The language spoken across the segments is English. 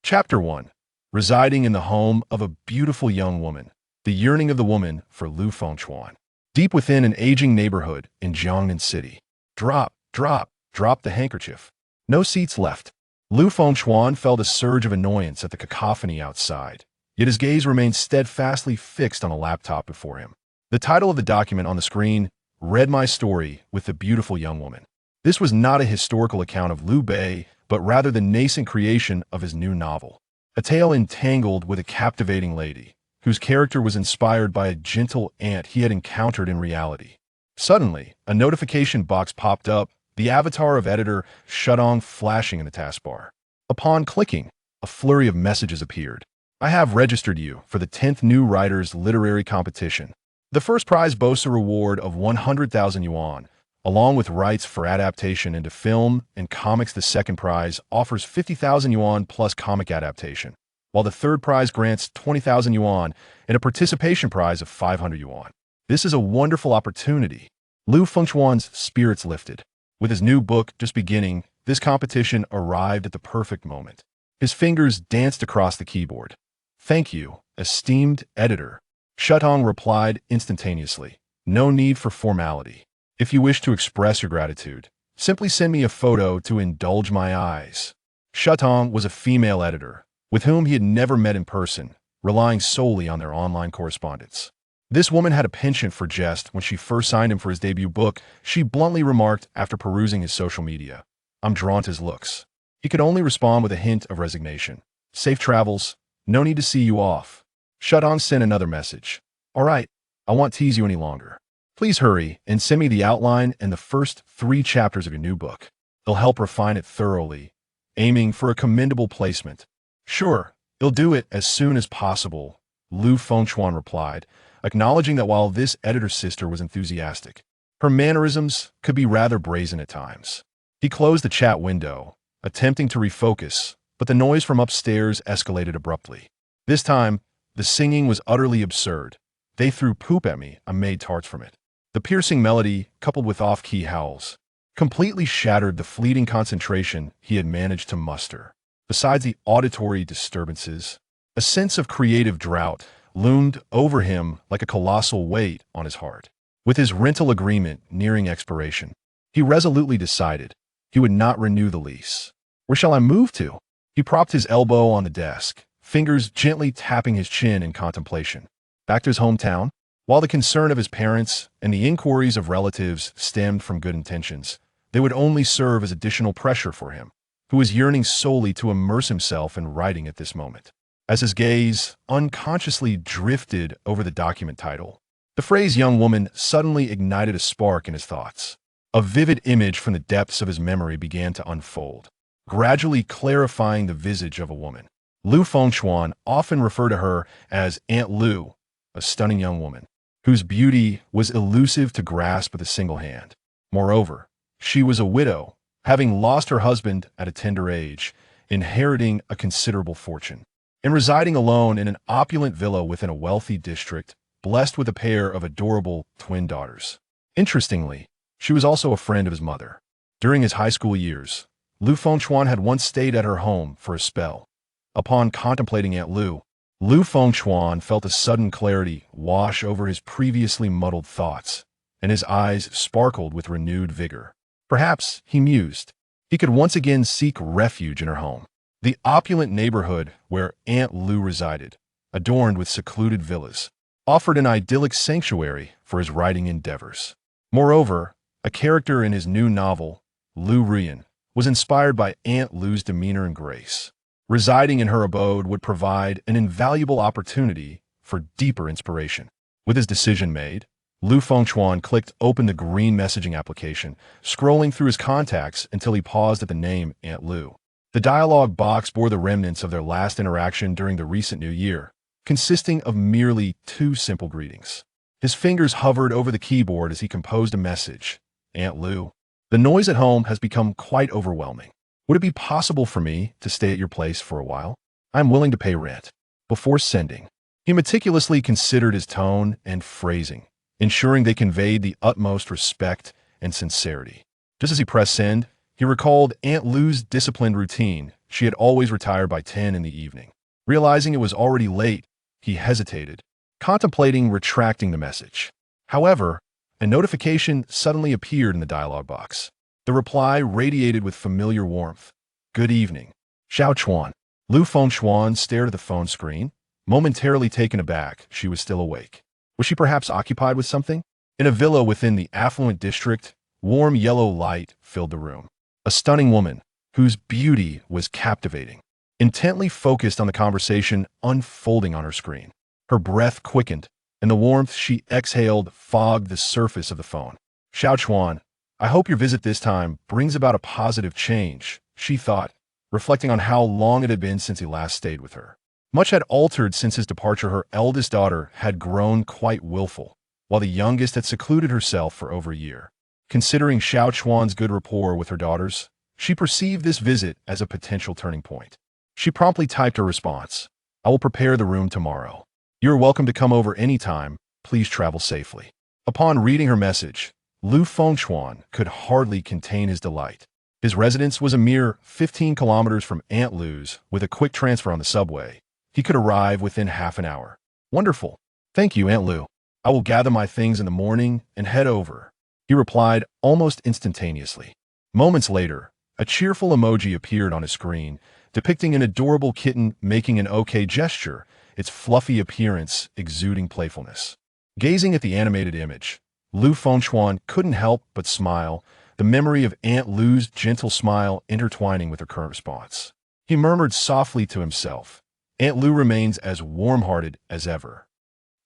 Chapter 1. Residing in the home of a beautiful young woman. The yearning of the woman for Lu Fengchuan. Deep within an aging neighborhood in Jiangnan City. Drop, drop, drop the handkerchief. No seats left. Lu Fengchuan felt a surge of annoyance at the cacophony outside, yet his gaze remained steadfastly fixed on a laptop before him. The title of the document on the screen read My Story with the Beautiful Young Woman. This was not a historical account of Liu Bei, but rather the nascent creation of his new novel. A tale entangled with a captivating lady, whose character was inspired by a gentle aunt he had encountered in reality. Suddenly, a notification box popped up, the avatar of editor Shutong flashing in the taskbar. Upon clicking, a flurry of messages appeared. I have registered you for the 10th New Writers Literary Competition. The first prize boasts a reward of 100,000 yuan, along with rights for adaptation into film and comics. The second prize offers 50,000 yuan plus comic adaptation, while the third prize grants 20,000 yuan and a participation prize of 500 yuan. This is a wonderful opportunity. Lu Fengchuan's spirits lifted. With his new book just beginning, this competition arrived at the perfect moment. His fingers danced across the keyboard. Thank you, esteemed editor. Shutong replied instantaneously. No need for formality. If you wish to express your gratitude, simply send me a photo to indulge my eyes. Shutong was a female editor, with whom he had never met in person, relying solely on their online correspondence. This woman had a penchant for jest. When she first signed him for his debut book, she bluntly remarked after perusing his social media, "I'm drawn to his looks." He could only respond with a hint of resignation. Safe travels. No need to see you off. Shutong sent another message. All right, I won't tease you any longer. Please hurry and send me the outline and the first 3 chapters of your new book. They'll help refine it thoroughly, aiming for a commendable placement. Sure, you'll do it as soon as possible, Lu Fengchuan replied, acknowledging that while this editor's sister was enthusiastic, her mannerisms could be rather brazen at times. He closed the chat window, attempting to refocus, but the noise from upstairs escalated abruptly. This time, the singing was utterly absurd. They threw poop at me, I made tarts from it. The piercing melody, coupled with off-key howls, completely shattered the fleeting concentration he had managed to muster. Besides the auditory disturbances, a sense of creative drought loomed over him like a colossal weight on his heart. With his rental agreement nearing expiration, he resolutely decided he would not renew the lease. Where shall I move to? He propped his elbow on the desk, fingers gently tapping his chin in contemplation. Back to his hometown? While the concern of his parents and the inquiries of relatives stemmed from good intentions, they would only serve as additional pressure for him, who was yearning solely to immerse himself in writing at this moment. As his gaze unconsciously drifted over the document title, the phrase young woman suddenly ignited a spark in his thoughts. A vivid image from the depths of his memory began to unfold, gradually clarifying the visage of a woman. Lu Fengchuan often referred to her as Aunt Lu, a stunning young woman, whose beauty was elusive to grasp with a single hand. Moreover, she was a widow, having lost her husband at a tender age, inheriting a considerable fortune, and residing alone in an opulent villa within a wealthy district, blessed with a pair of adorable twin daughters. Interestingly, she was also a friend of his mother. During his high school years, Lu Fengchuan had once stayed at her home for a spell. Upon contemplating Aunt Lu, Lu Fengchuan felt a sudden clarity wash over his previously muddled thoughts, and his eyes sparkled with renewed vigor. Perhaps, he mused, he could once again seek refuge in her home. The opulent neighborhood where Aunt Lu resided, adorned with secluded villas, offered an idyllic sanctuary for his writing endeavors. Moreover, a character in his new novel, Lu Ruyan, was inspired by Aunt Lu's demeanor and grace. Residing in her abode would provide an invaluable opportunity for deeper inspiration. With his decision made, Lu Fengchuan clicked open the green messaging application, scrolling through his contacts until he paused at the name Aunt Lu. The dialog box bore the remnants of their last interaction during the recent New Year, consisting of merely 2 simple greetings. His fingers hovered over the keyboard as he composed a message. Aunt Lu, the noise at home has become quite overwhelming. Would it be possible for me to stay at your place for a while? I am willing to pay rent. Before sending, he meticulously considered his tone and phrasing, ensuring they conveyed the utmost respect and sincerity. Just as he pressed send, he recalled Aunt Lu's disciplined routine, She had always retired by 10 in the evening. Realizing it was already late, he hesitated, contemplating retracting the message. However, a notification suddenly appeared in the dialog box. The reply radiated with familiar warmth. "Good evening. Xiao Chuan." Lu Fengchuan stared at the phone screen, momentarily taken aback. She was still awake. Was she perhaps occupied with something? In a villa within the affluent district, warm yellow light filled the room. A stunning woman, whose beauty was captivating, intently focused on the conversation unfolding on her screen. Her breath quickened, and the warmth she exhaled fogged the surface of the phone. "Xiao Chuan, I hope your visit this time brings about a positive change," she thought, reflecting on how long it had been since he last stayed with her. Much had altered since his departure. Her eldest daughter had grown quite willful, while the youngest had secluded herself for over a year. Considering Xiao Chuan's good rapport with her daughters, she perceived this visit as a potential turning point. She promptly typed her response. "I will prepare the room tomorrow. You are welcome to come over any time. Please travel safely." Upon reading her message, Lu Fengchuan could hardly contain his delight. His residence was a mere 15 kilometers from Aunt Lu's. With a quick transfer on the subway, he could arrive within half an hour. "Wonderful. Thank you, Aunt Lu. I will gather my things in the morning and head over," he replied almost instantaneously. Moments later, a cheerful emoji appeared on his screen, depicting an adorable kitten making an OK gesture, its fluffy appearance exuding playfulness. Gazing at the animated image, Lu Fengchuan couldn't help but smile, the memory of Aunt Lu's gentle smile intertwining with her current response. He murmured softly to himself, "Aunt Lu remains as warm-hearted as ever."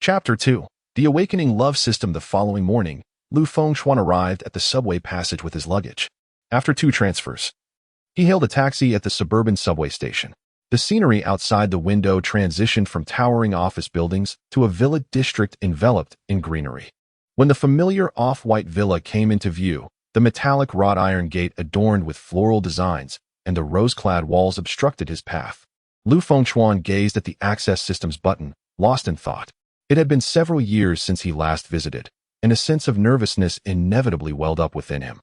Chapter 2. The Awakening Love System. The following morning, Lu Fengchuan arrived at the subway passage with his luggage. After 2 transfers, he hailed a taxi at the suburban subway station. The scenery outside the window transitioned from towering office buildings to a villa district enveloped in greenery. When the familiar off-white villa came into view, the metallic wrought iron gate adorned with floral designs and the rose-clad walls obstructed his path. Lu Fengchuan gazed at the access system's button, lost in thought. It had been several years since he last visited, and a sense of nervousness inevitably welled up within him.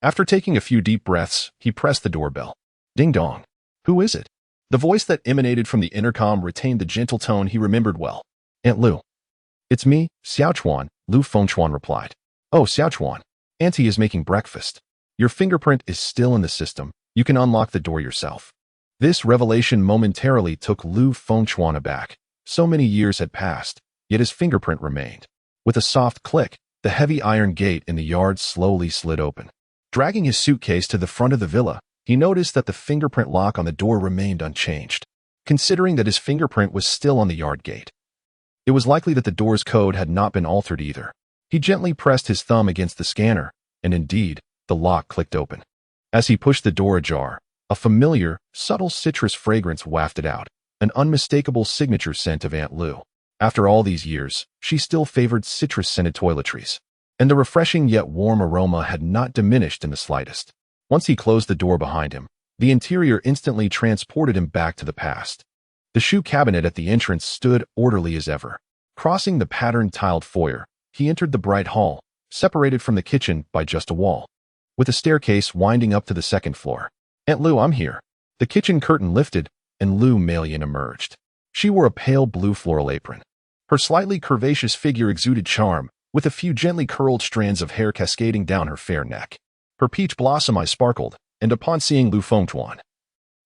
After taking a few deep breaths, he pressed the doorbell. Ding dong. Who is it? The voice that emanated from the intercom retained the gentle tone he remembered well. "Aunt Lu." "It's me, Xiao Chuan," Lu Fengchuan replied. "Oh, Xiao Chuan. Auntie is making breakfast. Your fingerprint is still in the system. You can unlock the door yourself." This revelation momentarily took Lu Fengchuan aback. So many years had passed, yet his fingerprint remained. With a soft click, the heavy iron gate in the yard slowly slid open. Dragging his suitcase to the front of the villa, he noticed that the fingerprint lock on the door remained unchanged. Considering that his fingerprint was still on the yard gate, it was likely that the door's code had not been altered either. He gently pressed his thumb against the scanner, and indeed, the lock clicked open. As he pushed the door ajar, a familiar, subtle citrus fragrance wafted out, an unmistakable signature scent of Aunt Lu. After all these years, she still favored citrus-scented toiletries, and the refreshing yet warm aroma had not diminished in the slightest. Once he closed the door behind him, the interior instantly transported him back to the past. The shoe cabinet at the entrance stood orderly as ever. Crossing the patterned tiled foyer, he entered the bright hall, separated from the kitchen by just a wall, with a staircase winding up to the second floor. "Aunt Lu, I'm here." The kitchen curtain lifted, and Lu Melian emerged. She wore a pale blue floral apron. Her slightly curvaceous figure exuded charm, with a few gently curled strands of hair cascading down her fair neck. Her peach blossom eyes sparkled, and upon seeing Lu Fengchuan,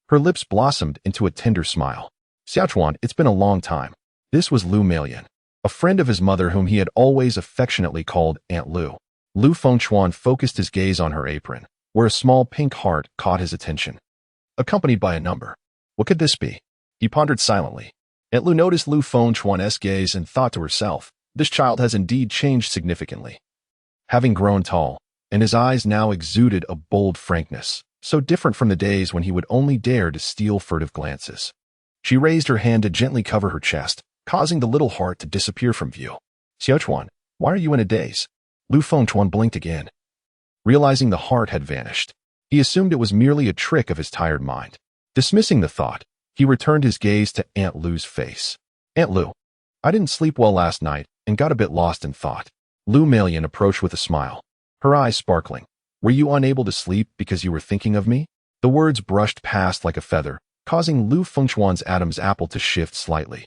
her lips blossomed into a tender smile. "Xiao Chuan, it's been a long time." This was Lu Melian, a friend of his mother whom he had always affectionately called Aunt Lu. Lu Fengchuan focused his gaze on her apron, where a small pink heart caught his attention, accompanied by a number. What could this be? He pondered silently. Aunt Lu noticed Lu Fengchuan's gaze and thought to herself, this child has indeed changed significantly. Having grown tall, and his eyes now exuded a bold frankness, so different from the days when he would only dare to steal furtive glances. She raised her hand to gently cover her chest, causing the little heart to disappear from view. "Xiao Chuan, why are you in a daze?" Lu Fengchuan blinked again. Realizing the heart had vanished, he assumed it was merely a trick of his tired mind. Dismissing the thought, he returned his gaze to Aunt Lu's face. "Aunt Lu, I didn't sleep well last night and got a bit lost in thought." Lu Melian approached with a smile, her eyes sparkling. "Were you unable to sleep because you were thinking of me?" The words brushed past like a feather, causing Lu Fengchuan's Adam's apple to shift slightly,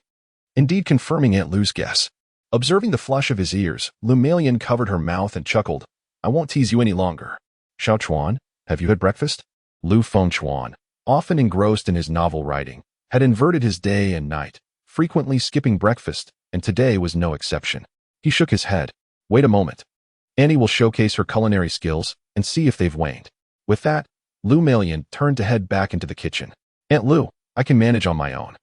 indeed confirming Aunt Lu's guess. Observing the flush of his ears, Lu Melian covered her mouth and chuckled. I won't tease you any longer. Xiao Chuan, have you had breakfast? Lu Fengchuan, often engrossed in his novel writing, had inverted his day and night, frequently skipping breakfast, and today was no exception. He shook his head. Wait a moment. Annie will showcase her culinary skills and see if they've waned. With that, Lu Melian turned to head back into the kitchen. Aunt Lu, I can manage on my own.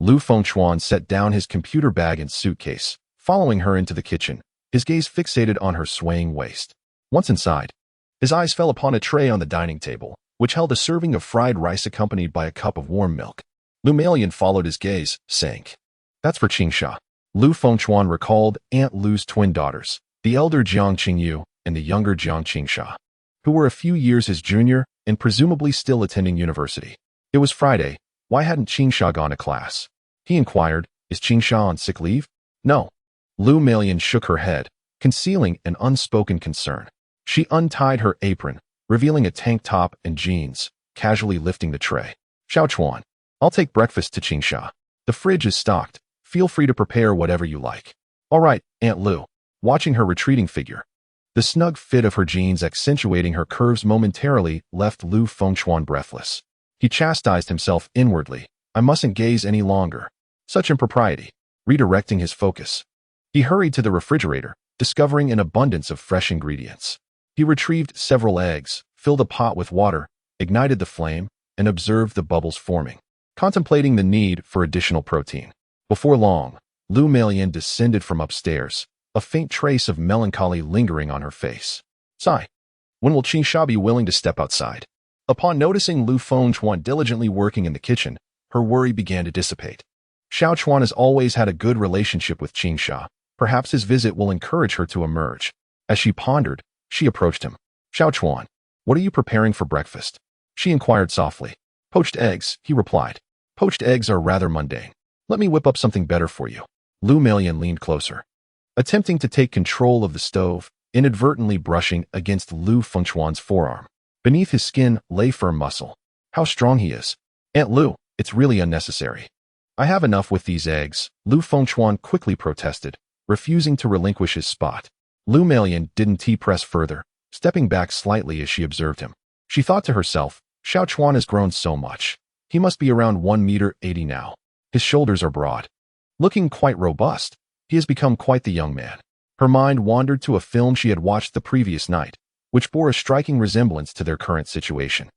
Lu Fengchuan set down his computer bag and suitcase, following her into the kitchen, his gaze fixated on her swaying waist. Once inside, his eyes fell upon a tray on the dining table, which held a serving of fried rice accompanied by a cup of warm milk. Lu Melian followed his gaze, saying, That's for Qingsha. Lu Fengchuan recalled Aunt Lu's twin daughters, the elder Jiang Qingyu and the younger Jiang Qingsha, who were a few years his junior and presumably still attending university. It was Friday. Why hadn't Qingsha gone to class? He inquired, Is Qingsha on sick leave? No. Lu Melian shook her head, concealing an unspoken concern. She untied her apron, revealing a tank top and jeans, casually lifting the tray. Xiao Chuan, I'll take breakfast to Qingsha. The fridge is stocked. Feel free to prepare whatever you like. All right, Aunt Lu. Watching her retreating figure, the snug fit of her jeans accentuating her curves momentarily left Lu Fengchuan breathless. He chastised himself inwardly. I mustn't gaze any longer. Such impropriety. Redirecting his focus, he hurried to the refrigerator, discovering an abundance of fresh ingredients. He retrieved several eggs, filled a pot with water, ignited the flame, and observed the bubbles forming, contemplating the need for additional protein. Before long, Lu Melian descended from upstairs, a faint trace of melancholy lingering on her face. Sigh. When will Qingsha be willing to step outside? Upon noticing Lu Fengchuan diligently working in the kitchen, her worry began to dissipate. Xiao Chuan has always had a good relationship with Qingsha. Perhaps his visit will encourage her to emerge. As she pondered, she approached him. Xiao Chuan, what are you preparing for breakfast? She inquired softly. Poached eggs, he replied. Poached eggs are rather mundane. Let me whip up something better for you. Lu Melian leaned closer, attempting to take control of the stove, inadvertently brushing against Lu Fengchuan's forearm. Beneath his skin lay firm muscle. How strong he is. Aunt Lu, it's really unnecessary. I have enough with these eggs, Lu Fengchuan quickly protested, refusing to relinquish his spot. Lu Melian didn't press further, stepping back slightly as she observed him. She thought to herself, Xiao Chuan has grown so much. He must be around 1.80 meters now. His shoulders are broad. Looking quite robust, he has become quite the young man. Her mind wandered to a film she had watched the previous night, which bore a striking resemblance to their current situation.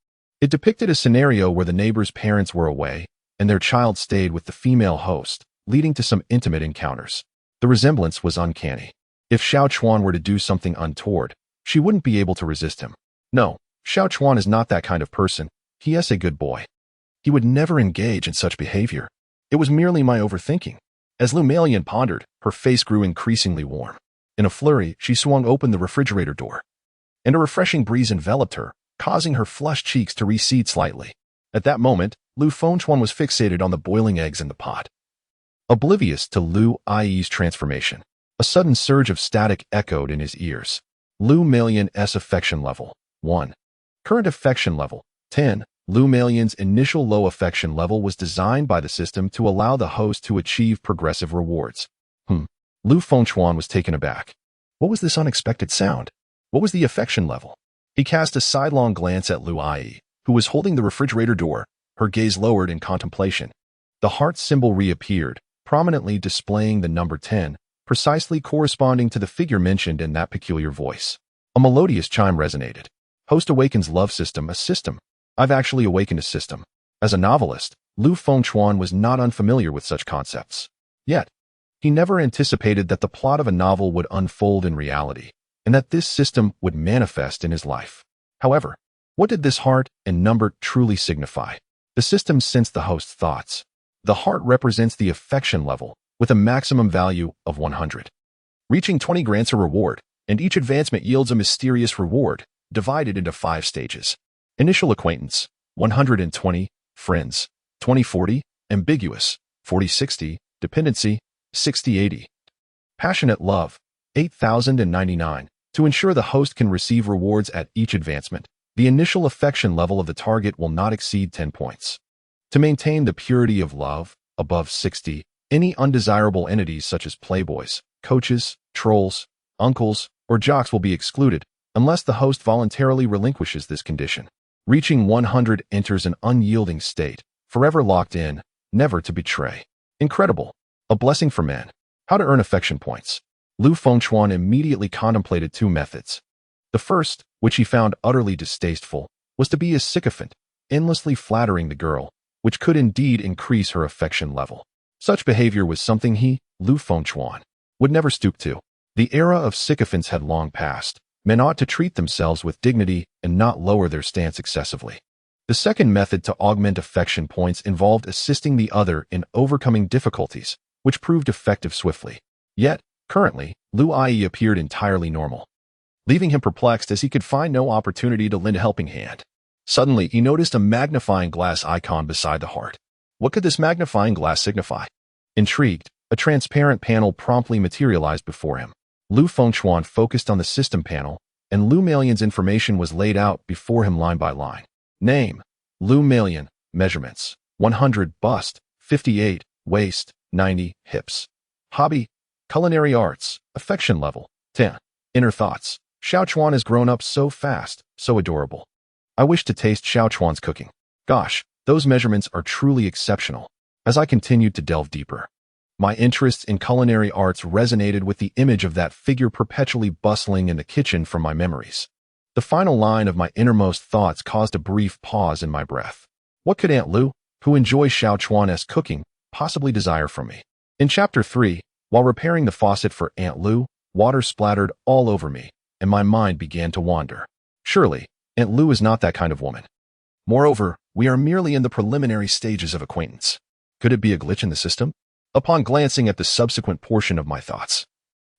It depicted a scenario where the neighbor's parents were away, and their child stayed with the female host, leading to some intimate encounters. The resemblance was uncanny. If Xiao Chuan were to do something untoward, she wouldn't be able to resist him. No, Xiao Chuan is not that kind of person. He is a good boy. He would never engage in such behavior. It was merely my overthinking. As Lu Melian pondered, her face grew increasingly warm. In a flurry, she swung open the refrigerator door, and a refreshing breeze enveloped her, causing her flushed cheeks to recede slightly. At that moment, Lu Fengchuan was fixated on the boiling eggs in the pot. Oblivious to Lu Yi's transformation, a sudden surge of static echoed in his ears. Lu Melian's affection level, 1. Current affection level, 10. Lu Melian's initial low affection level was designed by the system to allow the host to achieve progressive rewards. Lu Fengchuan was taken aback. What was this unexpected sound? What was the affection level? He cast a sidelong glance at Lu Yi, who was holding the refrigerator door, her gaze lowered in contemplation. The heart symbol reappeared, prominently displaying the number 10, precisely corresponding to the figure mentioned in that peculiar voice. A melodious chime resonated. Host awakens love system, a system. I've actually awakened a system. As a novelist, Lu Fengchuan was not unfamiliar with such concepts. Yet, he never anticipated that the plot of a novel would unfold in reality, and that this system would manifest in his life. However, what did this heart and number truly signify? The system sensed the host's thoughts. The heart represents the affection level, with a maximum value of 100. Reaching 20 grants a reward, and each advancement yields a mysterious reward, divided into 5 stages. Initial acquaintance, 120, friends, 2040, ambiguous, 4060, dependency, 6080. Passionate love, 8099. To ensure the host can receive rewards at each advancement, The initial affection level of the target will not exceed 10 points. To maintain the purity of love, above 60, any undesirable entities such as playboys, coaches, trolls, uncles, or jocks will be excluded unless the host voluntarily relinquishes this condition. Reaching 100 enters an unyielding state, forever locked in, never to betray. Incredible. A blessing for men. How to earn affection points. Lu Fengchuan immediately contemplated two methods. The first, which he found utterly distasteful, was to be a sycophant, endlessly flattering the girl, which could indeed increase her affection level. Such behavior was something he, Lu Fengchuan, would never stoop to. The era of sycophants had long passed. Men ought to treat themselves with dignity and not lower their stance excessively. The second method to augment affection points involved assisting the other in overcoming difficulties, which proved effective swiftly. Yet, currently, Lu Ai appeared entirely normal, leaving him perplexed as he could find no opportunity to lend a helping hand. Suddenly, he noticed a magnifying glass icon beside the heart. What could this magnifying glass signify? Intrigued, a transparent panel promptly materialized before him. Lu Fengchuan focused on the system panel, and Lu Malian's information was laid out before him line by line. Name: Lu Malian. Measurements: 100 bust, 58 waist, 90 hips. Hobby: culinary arts. Affection level: 10. Inner thoughts: Xiaochuan has grown up so fast, so adorable. I wish to taste Xiaochuan's cooking. Gosh, those measurements are truly exceptional. As I continued to delve deeper, my interests in culinary arts resonated with the image of that figure perpetually bustling in the kitchen from my memories. The final line of my innermost thoughts caused a brief pause in my breath. What could Aunt Lu, who enjoys Xiaochuan's cooking, possibly desire from me? In Chapter 3, while repairing the faucet for Aunt Lu, water splattered all over me, and my mind began to wander. Surely, Aunt Lu is not that kind of woman. Moreover, we are merely in the preliminary stages of acquaintance. Could it be a glitch in the system? Upon glancing at the subsequent portion of my thoughts,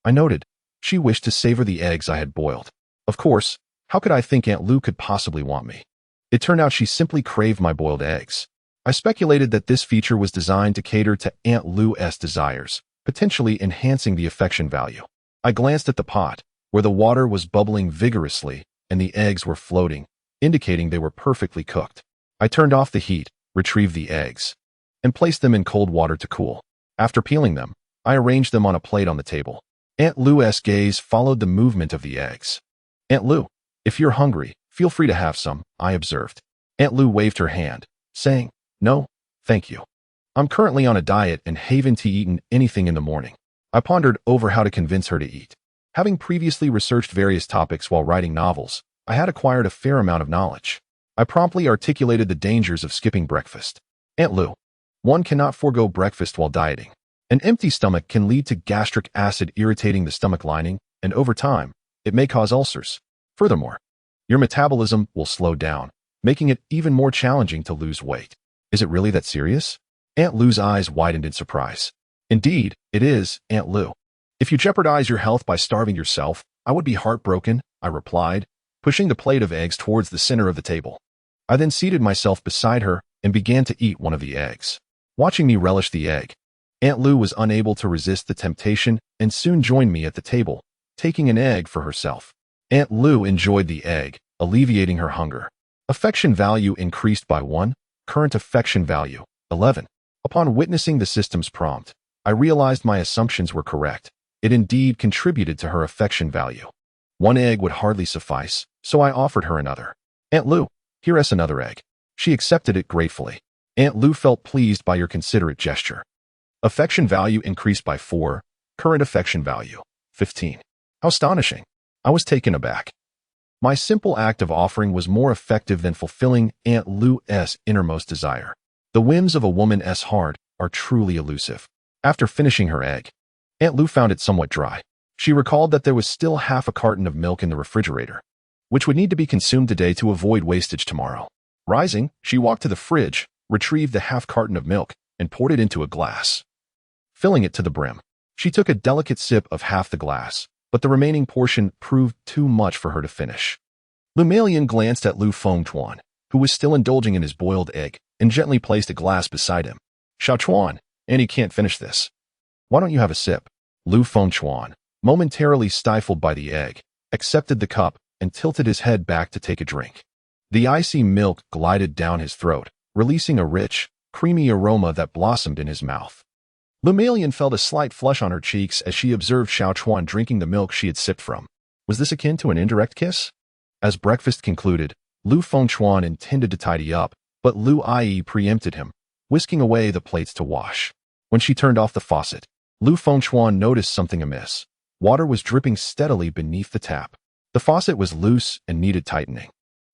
I noted she wished to savor the eggs I had boiled. Of course, how could I think Aunt Lu could possibly want me? It turned out she simply craved my boiled eggs. I speculated that this feature was designed to cater to Aunt Lu's desires, potentially enhancing the affection value. I glanced at the pot, where the water was bubbling vigorously and the eggs were floating, indicating they were perfectly cooked. I turned off the heat, retrieved the eggs, and placed them in cold water to cool. After peeling them, I arranged them on a plate on the table. Aunt Lu's gaze followed the movement of the eggs. Aunt Lu, if you're hungry, feel free to have some, I observed. Aunt Lu waved her hand, saying, No, thank you. I'm currently on a diet and haven't eaten anything in the morning. I pondered over how to convince her to eat. Having previously researched various topics while writing novels, I had acquired a fair amount of knowledge. I promptly articulated the dangers of skipping breakfast. Aunt Lu, one cannot forego breakfast while dieting. An empty stomach can lead to gastric acid irritating the stomach lining, and over time, it may cause ulcers. Furthermore, your metabolism will slow down, making it even more challenging to lose weight. Is it really that serious? Aunt Lu's eyes widened in surprise. Indeed, it is, Aunt Lu. If you jeopardize your health by starving yourself, I would be heartbroken, I replied, pushing the plate of eggs towards the center of the table. I then seated myself beside her and began to eat one of the eggs. Watching me relish the egg, Aunt Lu was unable to resist the temptation and soon joined me at the table, taking an egg for herself. Aunt Lu enjoyed the egg, alleviating her hunger. Affection value increased by 1, current affection value, 11. Upon witnessing the system's prompt, I realized my assumptions were correct. It indeed contributed to her affection value. One egg would hardly suffice, so I offered her another. Aunt Lu, here is another egg. She accepted it gratefully. Aunt Lu felt pleased by your considerate gesture. Affection value increased by 4, current affection value, 15. How astonishing. I was taken aback. My simple act of offering was more effective than fulfilling Aunt Lu's innermost desire. The whims of a woman's heart are truly elusive. After finishing her egg, Aunt Lu found it somewhat dry. She recalled that there was still half a carton of milk in the refrigerator, which would need to be consumed today to avoid wastage tomorrow. Rising, she walked to the fridge, retrieved the half carton of milk, and poured it into a glass. Filling it to the brim, she took a delicate sip of half the glass, but the remaining portion proved too much for her to finish. Lu Malian glanced at Lu Fengchuan, who was still indulging in his boiled egg, and gently placed a glass beside him. Xiaochuan, Annie can't finish this. Why don't you have a sip? Lu Fengchuan, momentarily stifled by the egg, accepted the cup and tilted his head back to take a drink. The icy milk glided down his throat, releasing a rich, creamy aroma that blossomed in his mouth. Lu Melian felt a slight flush on her cheeks as she observed Xiao Chuan drinking the milk she had sipped from. Was this akin to an indirect kiss? As breakfast concluded, Lu Fengchuan intended to tidy up, but Lu Ai preempted him, whisking away the plates to wash. When she turned off the faucet, Lu Fengchuan noticed something amiss. Water was dripping steadily beneath the tap. The faucet was loose and needed tightening.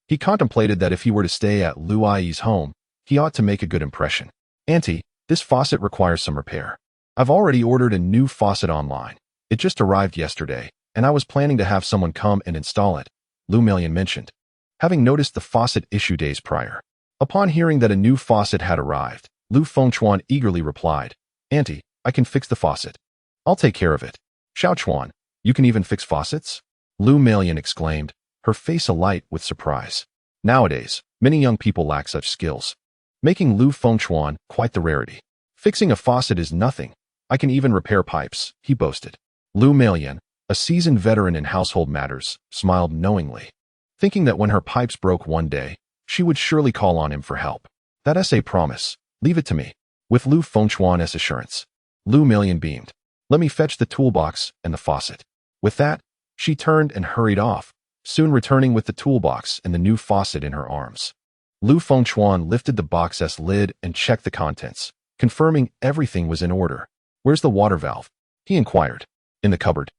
He contemplated that if he were to stay at Lu Ai's home, he ought to make a good impression. Auntie, this faucet requires some repair. I've already ordered a new faucet online. It just arrived yesterday, and I was planning to have someone come and install it, Lu Melian mentioned, having noticed the faucet issue days prior. Upon hearing that a new faucet had arrived, Lu Fengchuan eagerly replied, Auntie, I can fix the faucet. I'll take care of it. Xiao Chuan, you can even fix faucets? Lu Melian exclaimed, her face alight with surprise. Nowadays, many young people lack such skills, making Lu Fengchuan quite the rarity. Fixing a faucet is nothing. I can even repair pipes, he boasted. Lu Melian, a seasoned veteran in household matters, smiled knowingly, thinking that when her pipes broke one day, she would surely call on him for help. That's a promise. Leave it to me. With Lu Fengchuan's assurance, Lu Melian beamed. Let me fetch the toolbox and the faucet. With that, she turned and hurried off, soon returning with the toolbox and the new faucet in her arms. Lu Fengchuan lifted the box's lid and checked the contents, confirming everything was in order. Where's the water valve? He inquired. In the cupboard.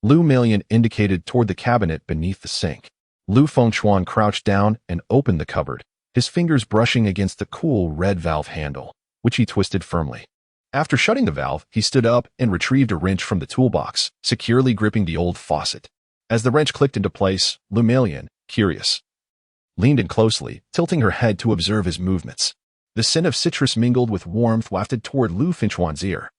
Lu Melian indicated toward the cabinet beneath the sink. Lu Fengchuan crouched down and opened the cupboard, his fingers brushing against the cool red valve handle, which he twisted firmly. After shutting the valve, he stood up and retrieved a wrench from the toolbox, securely gripping the old faucet. As the wrench clicked into place, Lu Melian, curious, leaned in closely, tilting her head to observe his movements. The scent of citrus mingled with warmth wafted toward Lu Fengchuan's ear,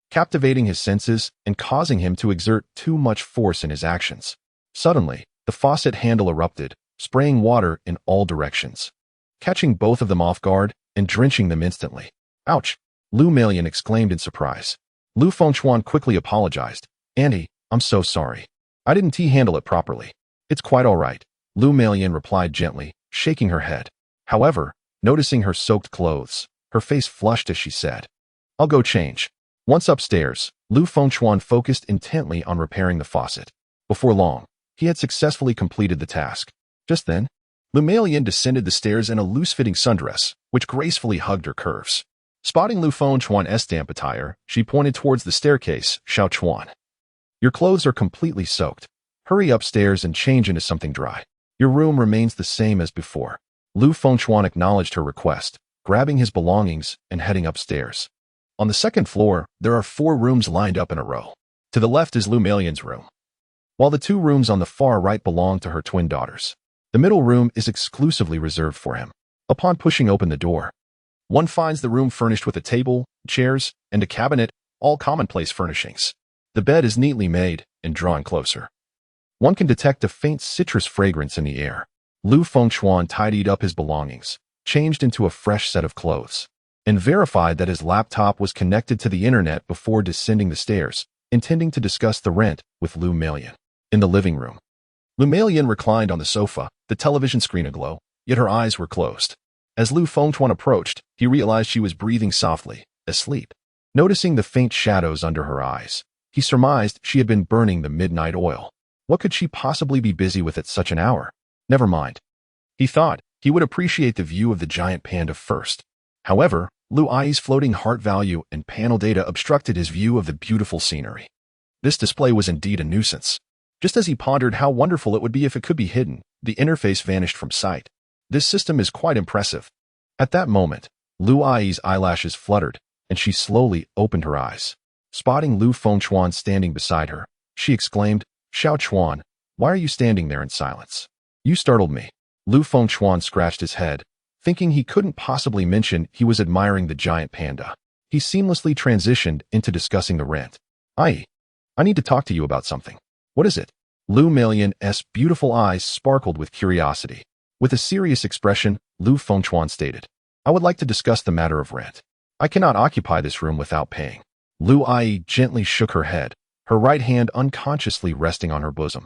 captivating his senses and causing him to exert too much force in his actions. Suddenly, the faucet handle erupted, spraying water in all directions, catching both of them off guard and drenching them instantly. Ouch! Lu Melian exclaimed in surprise. Lu Fengchuan quickly apologized. Auntie, I'm so sorry. I didn't T-handle it properly. It's quite all right, Lu Melian replied gently, shaking her head. However, noticing her soaked clothes, her face flushed as she said, I'll go change. Once upstairs, Lu Fengchuan focused intently on repairing the faucet. Before long, he had successfully completed the task. Just then, Lu Melian descended the stairs in a loose-fitting sundress, which gracefully hugged her curves. Spotting Lu Fengchuan's damp attire, she pointed towards the staircase. Xiao Chuan, your clothes are completely soaked. Hurry upstairs and change into something dry. Your room remains the same as before. Lu Fengchuan acknowledged her request, grabbing his belongings and heading upstairs. On the second floor, there are 4 rooms lined up in a row. To the left is Lu Melian's room, while the 2 rooms on the far right belong to her twin daughters. The middle room is exclusively reserved for him. Upon pushing open the door, one finds the room furnished with a table, chairs, and a cabinet, all commonplace furnishings. The bed is neatly made, and drawing closer, one can detect a faint citrus fragrance in the air. Lu Fengchuan tidied up his belongings, changed into a fresh set of clothes, and verified that his laptop was connected to the internet before descending the stairs, intending to discuss the rent with Lu Melian. In the living room, Lu Melian reclined on the sofa, the television screen aglow, yet her eyes were closed. As Lu Fengchuan approached, he realized she was breathing softly, asleep. Noticing the faint shadows under her eyes, he surmised she had been burning the midnight oil. What could she possibly be busy with at such an hour? Never mind. He thought he would appreciate the view of the giant panda first. However, Lu Ai's floating heart value and panel data obstructed his view of the beautiful scenery. This display was indeed a nuisance. Just as he pondered how wonderful it would be if it could be hidden, the interface vanished from sight. This system is quite impressive. At that moment, Lu Ai's eyelashes fluttered, and she slowly opened her eyes. Spotting Lu Fengchuan standing beside her, she exclaimed, Xiao Chuan, why are you standing there in silence? You startled me. Lu Fengchuan scratched his head, thinking he couldn't possibly mention he was admiring the giant panda. He seamlessly transitioned into discussing the rent. I need to talk to you about something. What is it? Lu Melian's beautiful eyes sparkled with curiosity. With a serious expression, Lu Fengchuan stated, I would like to discuss the matter of rent. I cannot occupy this room without paying. Lu Ai gently shook her head, her right hand unconsciously resting on her bosom.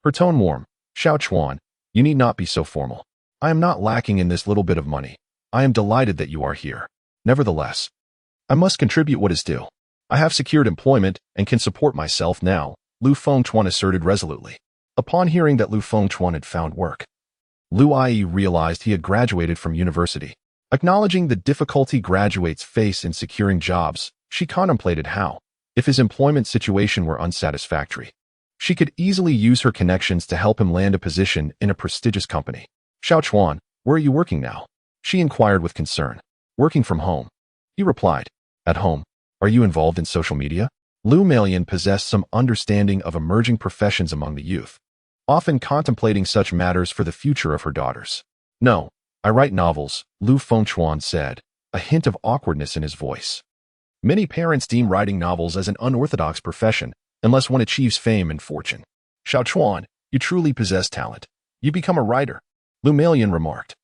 Her tone warm. Xiao Chuan, you need not be so formal. I am not lacking in this little bit of money. I am delighted that you are here. Nevertheless, I must contribute what is due. I have secured employment and can support myself now, Lu Fengchuan asserted resolutely. Upon hearing that Lu Fengchuan had found work, Lu Ai realized he had graduated from university. Acknowledging the difficulty graduates face in securing jobs, she contemplated how, if his employment situation were unsatisfactory, she could easily use her connections to help him land a position in a prestigious company. Xiao Chuan, where are you working now? She inquired with concern. Working from home. He replied. At home. Are you involved in social media? Lu Melian possessed some understanding of emerging professions among the youth, often contemplating such matters for the future of her daughters. No, I write novels, Lu Fengchuan said, a hint of awkwardness in his voice. Many parents deem writing novels as an unorthodox profession, unless one achieves fame and fortune. Xiao Chuan, you truly possess talent. You become a writer, Lu Melian remarked,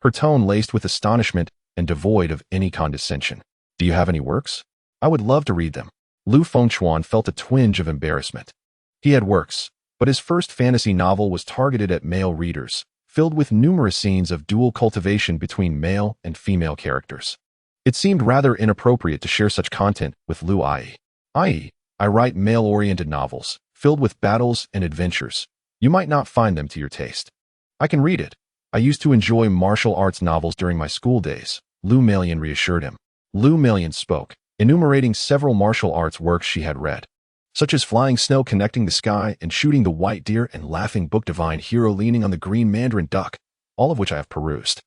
her tone laced with astonishment and devoid of any condescension. Do you have any works? I would love to read them. Lu Fengchuan felt a twinge of embarrassment. He had works, but his first fantasy novel was targeted at male readers, filled with numerous scenes of dual cultivation between male and female characters. It seemed rather inappropriate to share such content with Lu Ai. I write male-oriented novels, filled with battles and adventures. You might not find them to your taste. I can read it. I used to enjoy martial arts novels during my school days, Lu Melian reassured him. Lu Melian spoke, enumerating several martial arts works she had read, such as Flying Snow Connecting the Sky and Shooting the White Deer and Laughing Book Divine Hero Leaning on the Green Mandarin Duck, all of which I have perused.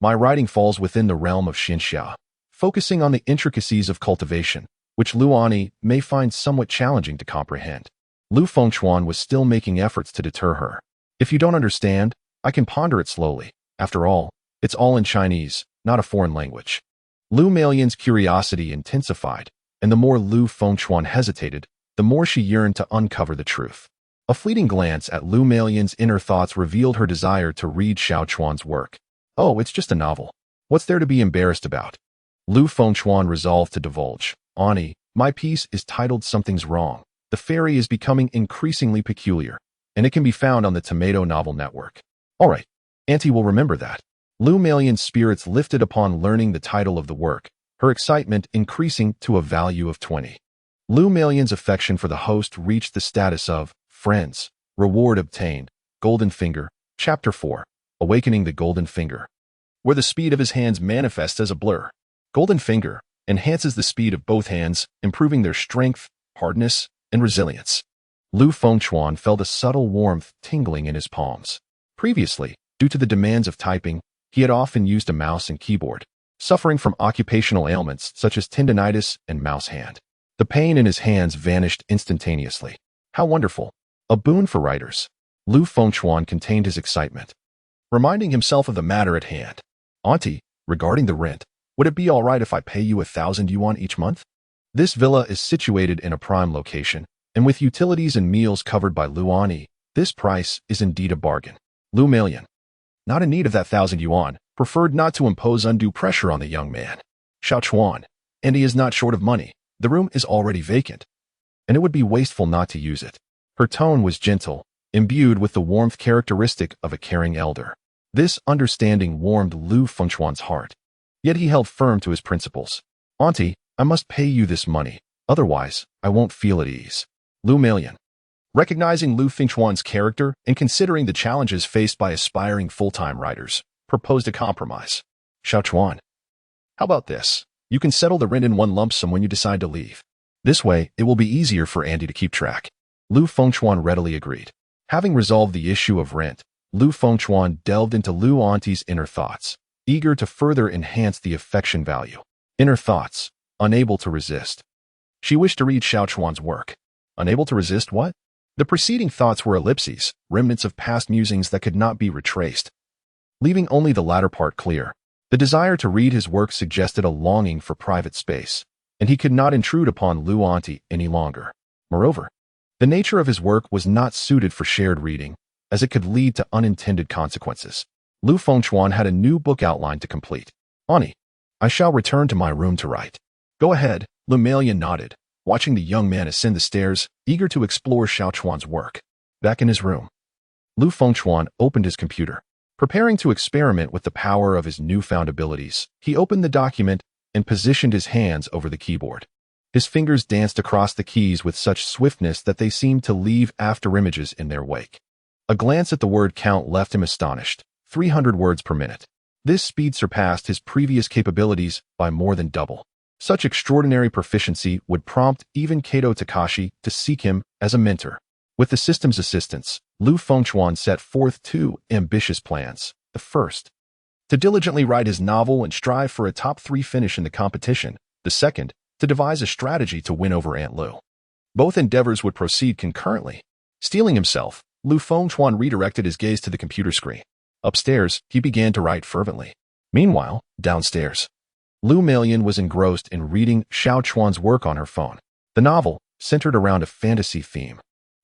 My writing falls within the realm of Xinxia, focusing on the intricacies of cultivation, which Lu Ani may find somewhat challenging to comprehend. Lu Fengchuan was still making efforts to deter her. If you don't understand, I can ponder it slowly. After all, it's all in Chinese, not a foreign language. Lu Melian's curiosity intensified, and the more Lu Fengchuan hesitated, the more she yearned to uncover the truth. A fleeting glance at Lu Melian's inner thoughts revealed her desire to read Xiao Chuan's work. Oh, it's just a novel. What's there to be embarrassed about? Lu Fengchuan resolved to divulge. Ani, my piece is titled Something's Wrong. The fairy is becoming increasingly peculiar, and it can be found on the Tomato Novel Network. All right, Auntie will remember that. Lu Melian's spirits lifted upon learning the title of the work, her excitement increasing to a value of 20. Lu Melian's affection for the host reached the status of friends. Reward obtained. Golden Finger. Chapter 4. Awakening the Golden Finger. Where the speed of his hands manifests as a blur. Golden Finger enhances the speed of both hands, improving their strength, hardness, and resilience. Lu Fengchuan felt a subtle warmth tingling in his palms. Previously, due to the demands of typing, he had often used a mouse and keyboard, suffering from occupational ailments such as tendinitis and mouse hand. The pain in his hands vanished instantaneously. How wonderful. A boon for writers. Lu Fengchuan contained his excitement, reminding himself of the matter at hand. Auntie, regarding the rent, would it be all right if I pay you 1,000 yuan each month? This villa is situated in a prime location, and with utilities and meals covered by Lu Ani, this price is indeed a bargain. Lu Melian, not in need of that 1,000 yuan, preferred not to impose undue pressure on the young man. Xiao Chuan, and he is not short of money. The room is already vacant, and it would be wasteful not to use it. Her tone was gentle, imbued with the warmth characteristic of a caring elder. This understanding warmed Lu Fengchuan's heart. Yet he held firm to his principles. Auntie, I must pay you this money, otherwise I won't feel at ease. Lu Melian, recognizing Lu Fengchuan's character and considering the challenges faced by aspiring full-time writers, proposed a compromise. Xiao Chuan, how about this? You can settle the rent in one lump sum when you decide to leave. This way, it will be easier for Andy to keep track. Lu Fengchuan readily agreed. Having resolved the issue of rent, Lu Fengchuan delved into Lu Auntie's inner thoughts, eager to further enhance the affection value. Inner thoughts, unable to resist. She wished to read Xiao Chuan's work. Unable to resist what? The preceding thoughts were ellipses, remnants of past musings that could not be retraced, leaving only the latter part clear. The desire to read his work suggested a longing for private space, and he could not intrude upon Lu Auntie any longer. Moreover, the nature of his work was not suited for shared reading, as it could lead to unintended consequences. Lu Fengchuan had a new book outline to complete. Auntie, I shall return to my room to write. Go ahead, Lu Melian nodded, watching the young man ascend the stairs, eager to explore Xiao Chuan's work. Back in his room, Lu Fengchuan opened his computer. Preparing to experiment with the power of his newfound abilities, he opened the document and positioned his hands over the keyboard. His fingers danced across the keys with such swiftness that they seemed to leave afterimages in their wake. A glance at the word count left him astonished. 300 words per minute. This speed surpassed his previous capabilities by more than double. Such extraordinary proficiency would prompt even Kato Takashi to seek him as a mentor. With the system's assistance, Lu Fengchuan set forth two ambitious plans. The first, to diligently write his novel and strive for a top 3 finish in the competition. The second, to devise a strategy to win over Aunt Lu. Both endeavors would proceed concurrently. Steeling himself, Lu Fengchuan redirected his gaze to the computer screen. Upstairs, he began to write fervently. Meanwhile, downstairs, Lu Meilan was engrossed in reading Xiao Chuan's work on her phone. The novel, centered around a fantasy theme,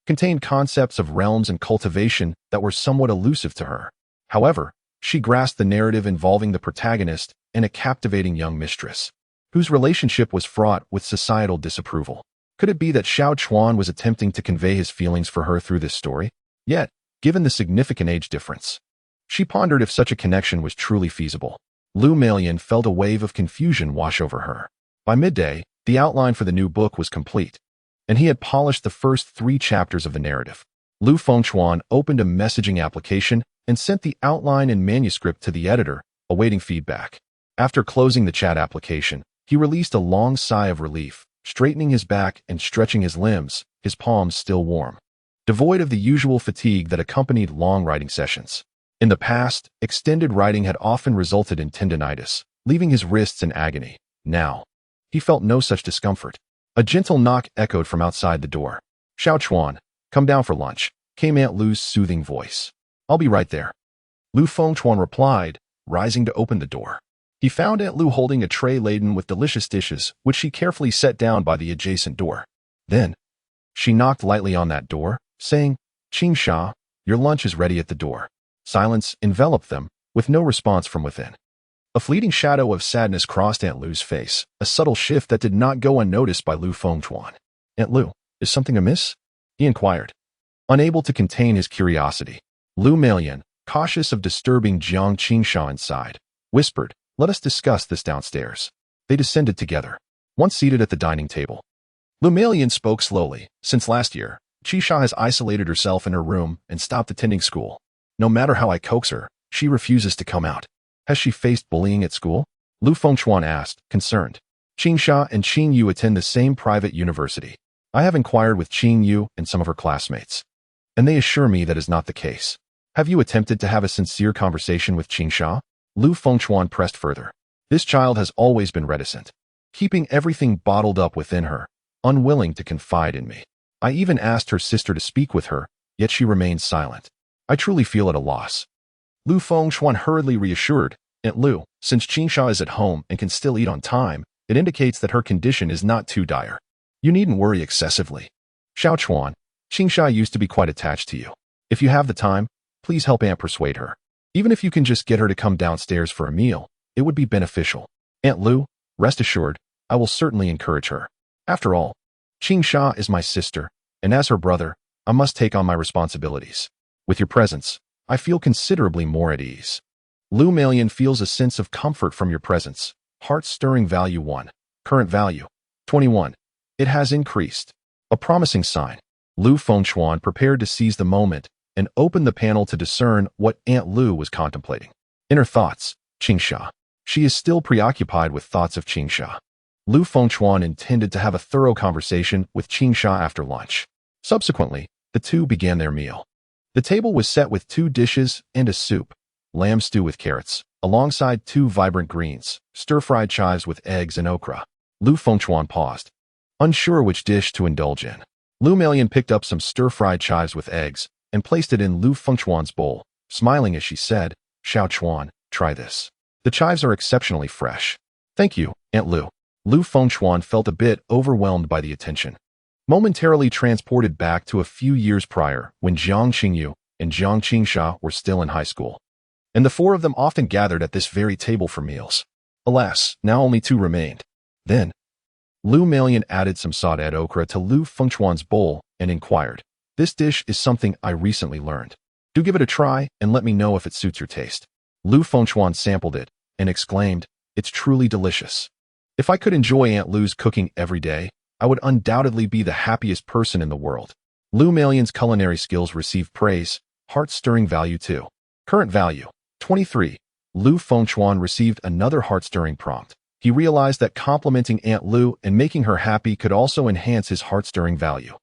contained concepts of realms and cultivation that were somewhat elusive to her. However, she grasped the narrative involving the protagonist and a captivating young mistress, whose relationship was fraught with societal disapproval. Could it be that Xiao Chuan was attempting to convey his feelings for her through this story? Yet, given the significant age difference, she pondered if such a connection was truly feasible. Lu Meilan felt a wave of confusion wash over her. By midday, the outline for the new book was complete, and he had polished the first 3 chapters of the narrative. Lu Fengchuan opened a messaging application and sent the outline and manuscript to the editor, awaiting feedback. After closing the chat application, he released a long sigh of relief, straightening his back and stretching his limbs, his palms still warm, devoid of the usual fatigue that accompanied long writing sessions. In the past, extended writing had often resulted in tendinitis, leaving his wrists in agony. Now, he felt no such discomfort. A gentle knock echoed from outside the door. "Xiao Chuan, come down for lunch," came Aunt Lu's soothing voice. "I'll be right there." Lu Fengchuan replied, rising to open the door. He found Aunt Lu holding a tray laden with delicious dishes, which she carefully set down by the adjacent door. Then, she knocked lightly on that door, saying, "Qing Sha, your lunch is ready at the door." Silence enveloped them, with no response from within. A fleeting shadow of sadness crossed Aunt Lu's face, a subtle shift that did not go unnoticed by Lu Fengchuan. "Aunt Lu, is something amiss?" he inquired. Unable to contain his curiosity, Lu Meilan, cautious of disturbing Jiang Qingsha inside, whispered, "Let us discuss this downstairs." They descended together. Once seated at the dining table, Lu Meilan spoke slowly. "Since last year, Qisha has isolated herself in her room and stopped attending school. No matter how I coax her, she refuses to come out." "Has she faced bullying at school?" Lu Fengchuan asked, concerned. "Qingsha and Qing Yu attend the same private university. I have inquired with Qing Yu and some of her classmates, and they assure me that is not the case." "Have you attempted to have a sincere conversation with Qingsha?" Lu Fengchuan pressed further. "This child has always been reticent, keeping everything bottled up within her, unwilling to confide in me. I even asked her sister to speak with her, yet she remains silent. I truly feel at a loss." Lu Fengchuan hurriedly reassured, "Aunt Lu, since Qingsha is at home and can still eat on time, it indicates that her condition is not too dire. You needn't worry excessively. Xiao Chuan, Qingsha used to be quite attached to you. If you have the time, please help Aunt persuade her. Even if you can just get her to come downstairs for a meal, it would be beneficial. Aunt Lu, rest assured, I will certainly encourage her. After all, Qingsha is my sister, and as her brother, I must take on my responsibilities. With your presence, I feel considerably more at ease." Lu Meilan feels a sense of comfort from your presence. Heart-stirring value 1. Current value 21. It has increased. A promising sign. Lu Fengchuan prepared to seize the moment and opened the panel to discern what Aunt Lu was contemplating. Inner thoughts, Qingsha. She is still preoccupied with thoughts of Qingsha. Lu Fengchuan intended to have a thorough conversation with Qingsha after lunch. Subsequently, the two began their meal. The table was set with 2 dishes and a soup, lamb stew with carrots, alongside 2 vibrant greens, stir-fried chives with eggs and okra. Lu Fengchuan paused, unsure which dish to indulge in. Lu Meilan picked up some stir-fried chives with eggs and placed it in Lu Fengchuan's bowl, smiling as she said, "Xiao Chuan, try this. The chives are exceptionally fresh." "Thank you, Aunt Lu." Lu Fengchuan felt a bit overwhelmed by the attention, momentarily transported back to a few years prior when Jiang Qingyu and Jiang Qingsha were still in high school, and the 4 of them often gathered at this very table for meals. Alas, now only 2 remained. Then, Lu Meilan added some sautéed okra to Lu Fengchuan's bowl and inquired, "This dish is something I recently learned. Do give it a try and let me know if it suits your taste. Lu Fengchuan sampled it and exclaimed, "It's truly delicious. If I could enjoy Aunt Lu's cooking every day, I would undoubtedly be the happiest person in the world." Lu Malian's culinary skills received praise, heart-stirring value too. Current value, 23. Lu Fengchuan received another heart-stirring prompt. He realized that complimenting Aunt Lu and making her happy could also enhance his heart-stirring value.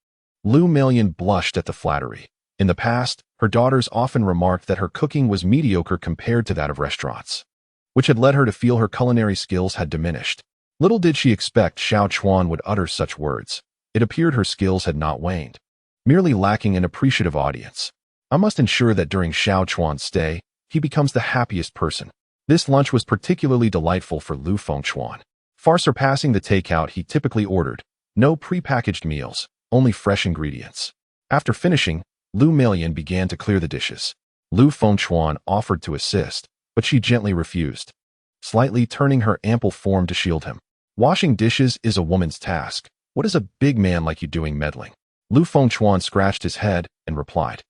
Lu Malian blushed at the flattery. In the past, her daughters often remarked that her cooking was mediocre compared to that of restaurants, which had led her to feel her culinary skills had diminished. Little did she expect Xiao Chuan would utter such words. It appeared her skills had not waned, merely lacking an appreciative audience. I must ensure that during Xiao Chuan's stay, he becomes the happiest person. This lunch was particularly delightful for Lu Fengchuan, far surpassing the takeout he typically ordered. No prepackaged meals, only fresh ingredients. After finishing, Lu Malian began to clear the dishes. Lu Fengchuan offered to assist, but she gently refused, slightly turning her ample form to shield him. Washing dishes is a woman's task. What is a big man like you doing meddling? Lu Fengchuan scratched his head and replied,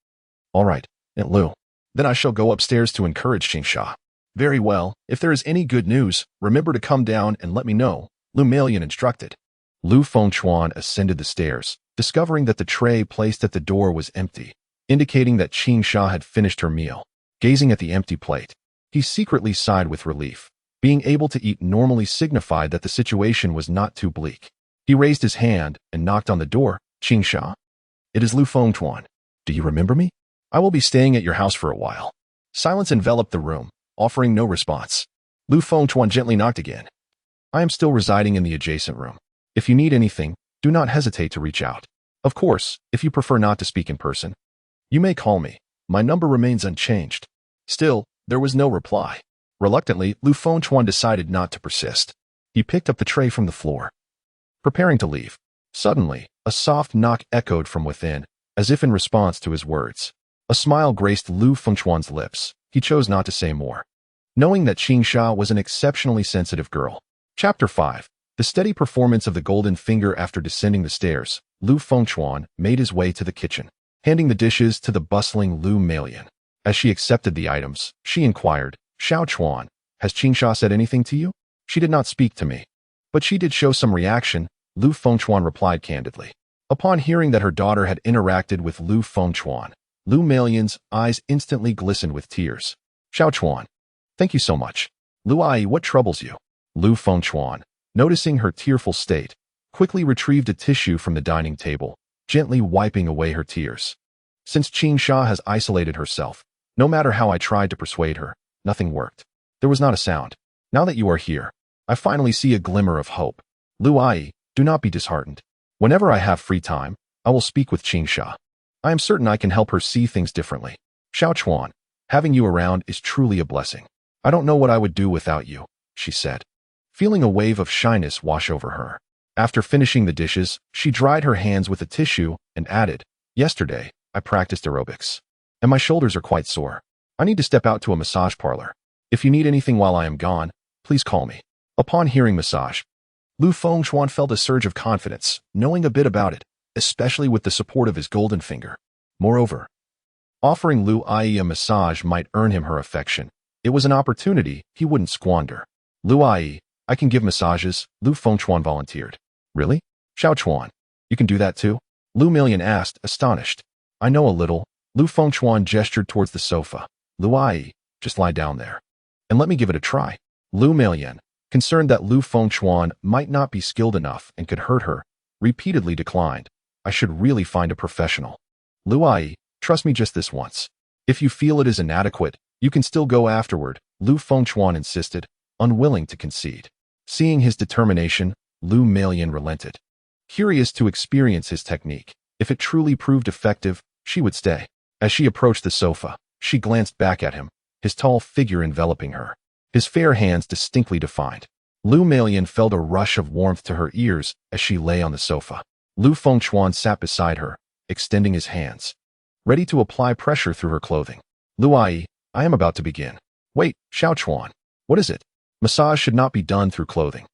"All right, Aunt Lu. Then I shall go upstairs to encourage Qingsha." "Very well. If there is any good news, remember to come down and let me know," Lu Malian instructed. Lu Fengchuan ascended the stairs, discovering that the tray placed at the door was empty, indicating that Qingsha had finished her meal. Gazing at the empty plate, he secretly sighed with relief. Being able to eat normally signified that the situation was not too bleak. He raised his hand and knocked on the door. "Qingsha? It is Lu Fengchuan. Do you remember me? I will be staying at your house for a while." Silence enveloped the room, offering no response. Lu Fengchuan gently knocked again. "I am still residing in the adjacent room. If you need anything, do not hesitate to reach out. Of course, if you prefer not to speak in person, you may call me. My number remains unchanged." Still, there was no reply. Reluctantly, Lu Fengchuan decided not to persist. He picked up the tray from the floor, preparing to leave. Suddenly, a soft knock echoed from within, as if in response to his words. A smile graced Lu Fengchuan's lips. He chose not to say more, knowing that Qingsha was an exceptionally sensitive girl. Chapter 5. The steady performance of the golden finger. After descending the stairs, Lu Fengchuan made his way to the kitchen, handing the dishes to the bustling Lu Malian. As she accepted the items, she inquired, "Xiao Chuan, has Qingsha said anything to you?" "She did not speak to me, but she did show some reaction," Lu Fengchuan replied candidly. Upon hearing that her daughter had interacted with Lu Fengchuan, Lu Malian's eyes instantly glistened with tears. "Xiao Chuan, thank you so much." "Lu Ai, what troubles you?" Lu Fengchuan, noticing her tearful state, quickly retrieved a tissue from the dining table, gently wiping away her tears. "Since Qingsha has isolated herself, no matter how I tried to persuade her, nothing worked. There was not a sound. Now that you are here, I finally see a glimmer of hope. Lu Ai, do not be disheartened. Whenever I have free time, I will speak with Qingsha. I am certain I can help her see things differently. Xiao Chuan, having you around is truly a blessing. I don't know what I would do without you," she said, feeling a wave of shyness wash over her. After finishing the dishes, she dried her hands with a tissue and added, "Yesterday, I practiced aerobics, and my shoulders are quite sore. I need to step out to a massage parlor. If you need anything while I am gone, please call me." Upon hearing massage, Lu Fengchuan felt a surge of confidence, knowing a bit about it, especially with the support of his golden finger. Moreover, offering Lu Ai a massage might earn him her affection. It was an opportunity he wouldn't squander. "Lu Ai, I can give massages," Lu Fengchuan volunteered. "Really? Xiao Chuan, you can do that too?" Lu Malian asked, astonished. "I know a little." Lu Fengchuan gestured towards the sofa. "Lu Ai, just lie down there, and let me give it a try." Lu Malian, concerned that Lu Fengchuan might not be skilled enough and could hurt her, repeatedly declined. "I should really find a professional. Lu Ai, trust me just this once. If you feel it is inadequate, you can still go afterward," Lu Fengchuan insisted, unwilling to concede. Seeing his determination, Lu Malian relented. Curious to experience his technique, if it truly proved effective, she would stay. As she approached the sofa, she glanced back at him, his tall figure enveloping her, his fair hands distinctly defined. Lu Malian felt a rush of warmth to her ears as she lay on the sofa. Lu Fengchuan sat beside her, extending his hands, ready to apply pressure through her clothing. "Lu Ai, I am about to begin." "Wait, Xiao Chuan, what is it?" "Massage should not be done through clothing."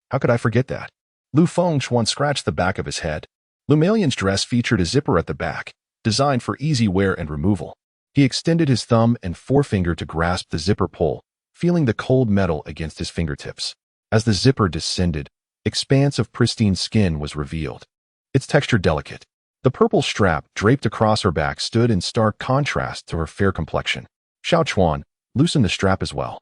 "How could I forget that?" Lu Fengchuan scratched the back of his head. Lu Malian's dress featured a zipper at the back, designed for easy wear and removal. He extended his thumb and forefinger to grasp the zipper pull, feeling the cold metal against his fingertips. As the zipper descended, expanse of pristine skin was revealed, its texture delicate. The purple strap draped across her back stood in stark contrast to her fair complexion. Xiao Chuan, loosen the strap as well.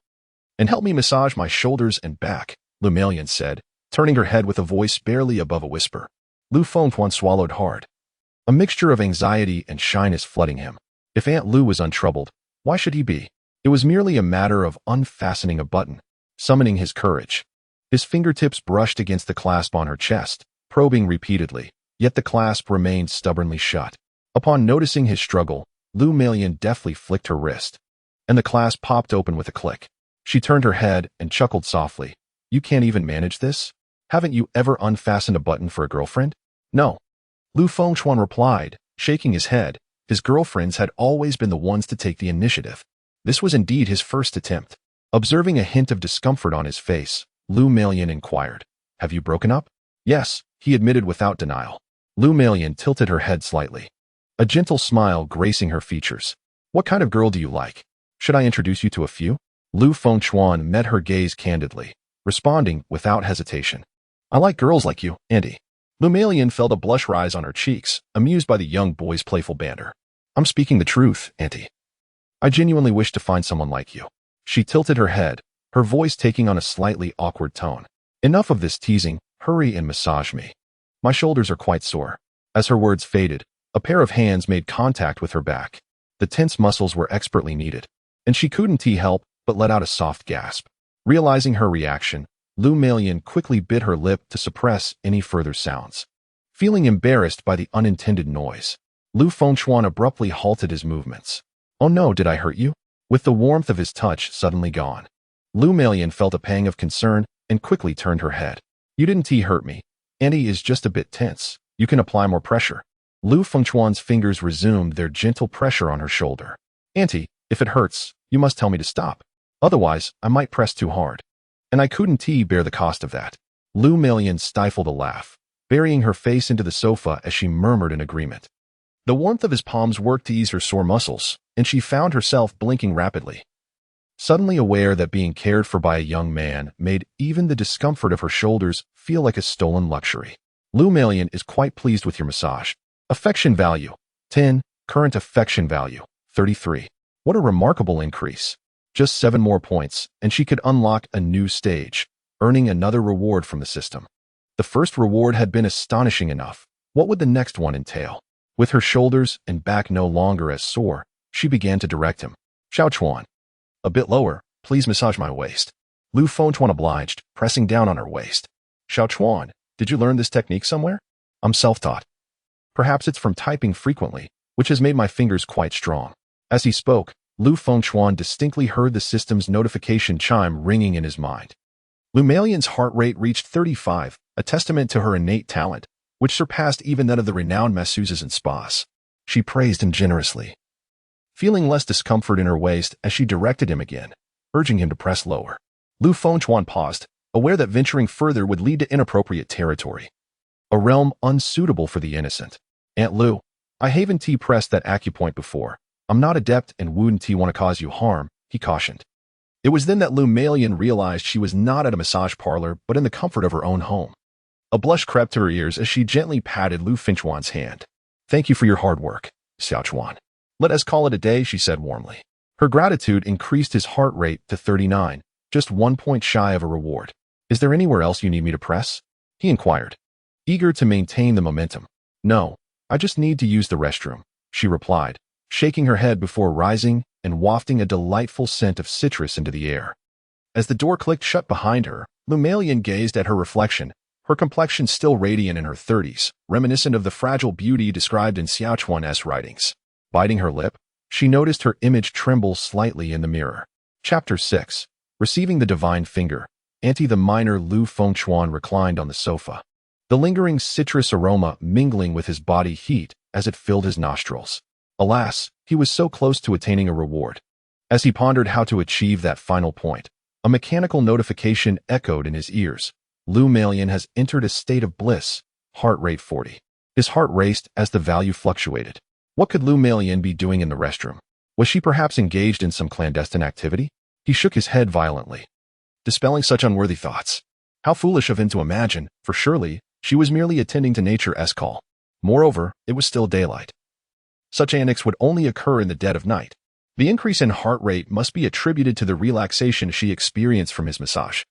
And help me massage my shoulders and back, Lu Melian said, turning her head with a voice barely above a whisper. Lu Fengchuan swallowed hard. A mixture of anxiety and shyness flooding him. If Aunt Lu was untroubled, why should he be? It was merely a matter of unfastening a button, summoning his courage. His fingertips brushed against the clasp on her chest, probing repeatedly, yet the clasp remained stubbornly shut. Upon noticing his struggle, Lu Melian deftly flicked her wrist, and the clasp popped open with a click. She turned her head and chuckled softly. You can't even manage this? Haven't you ever unfastened a button for a girlfriend? No. Lu Fengchuan replied, shaking his head. His girlfriends had always been the ones to take the initiative. This was indeed his first attempt. Observing a hint of discomfort on his face, Lu Melian inquired, Have you broken up? Yes, he admitted without denial. Lu Melian tilted her head slightly, a gentle smile gracing her features. What kind of girl do you like? Should I introduce you to a few? Lu Fengchuan met her gaze candidly, responding without hesitation. I like girls like you, Andy. Lu Melian felt a blush rise on her cheeks, amused by the young boy's playful banter. I'm speaking the truth, Auntie. I genuinely wish to find someone like you. She tilted her head, her voice taking on a slightly awkward tone. Enough of this teasing, hurry and massage me. My shoulders are quite sore. As her words faded, a pair of hands made contact with her back. The tense muscles were expertly kneaded, and she couldn't help but let out a soft gasp. Realizing her reaction, Lu Melian quickly bit her lip to suppress any further sounds. Feeling embarrassed by the unintended noise, Lu Fengchuan abruptly halted his movements. Oh no, did I hurt you? With the warmth of his touch suddenly gone, Lu Melian felt a pang of concern and quickly turned her head. You didn't hurt me. Annie is just a bit tense. You can apply more pressure. Lu Fengchuan's fingers resumed their gentle pressure on her shoulder. Auntie, if it hurts, you must tell me to stop. Otherwise, I might press too hard. And I couldn't bear the cost of that. Lu Melian stifled a laugh, burying her face into the sofa as she murmured in agreement. The warmth of his palms worked to ease her sore muscles, and she found herself blinking rapidly. Suddenly aware that being cared for by a young man made even the discomfort of her shoulders feel like a stolen luxury. Lu Melian is quite pleased with your massage. Affection value, 10. Current affection value, 33. What a remarkable increase. Just 7 more points, and she could unlock a new stage, earning another reward from the system. The first reward had been astonishing enough. What would the next one entail? With her shoulders and back no longer as sore, she began to direct him. Xiao Chuan. A bit lower, please massage my waist. Lu Fengchuan obliged, pressing down on her waist. Xiao Chuan, did you learn this technique somewhere? I'm self-taught. Perhaps it's from typing frequently, which has made my fingers quite strong. As he spoke, Lu Fengchuan distinctly heard the system's notification chime ringing in his mind. Lu Melian's heart rate reached 35, a testament to her innate talent, which surpassed even that of the renowned masseuses and spas. She praised him generously, feeling less discomfort in her waist as she directed him again, urging him to press lower. Lu Fengchuan paused, aware that venturing further would lead to inappropriate territory, a realm unsuitable for the innocent. Aunt Lu, I haven't pressed that acupoint before. I'm not adept and wouldn't want to cause you harm, he cautioned. It was then that Lu Melian realized she was not at a massage parlor but in the comfort of her own home. A blush crept to her ears as she gently patted Lu Fengchuan's hand. Thank you for your hard work, Xiao Chuan. Let us call it a day, she said warmly. Her gratitude increased his heart rate to 39, just 1 point shy of a reward. Is there anywhere else you need me to press? He inquired, eager to maintain the momentum. No, I just need to use the restroom, she replied, shaking her head before rising and wafting a delightful scent of citrus into the air. As the door clicked shut behind her, Lu Melian gazed at her reflection, her complexion still radiant in her 30s, reminiscent of the fragile beauty described in Xiao Chuan's writings. Biting her lip, she noticed her image tremble slightly in the mirror. Chapter 6. Receiving the Divine Finger. Auntie the minor Lu Fengchuan reclined on the sofa, the lingering citrus aroma mingling with his body heat as it filled his nostrils. Alas, he was so close to attaining a reward. As he pondered how to achieve that final point, a mechanical notification echoed in his ears. Lu Melian has entered a state of bliss, heart rate 40. His heart raced as the value fluctuated. What could Lu Melian be doing in the restroom? Was she perhaps engaged in some clandestine activity? He shook his head violently, dispelling such unworthy thoughts. How foolish of him to imagine, for surely she was merely attending to nature's call. Moreover, it was still daylight. Such antics would only occur in the dead of night. The increase in heart rate must be attributed to the relaxation she experienced from his massage.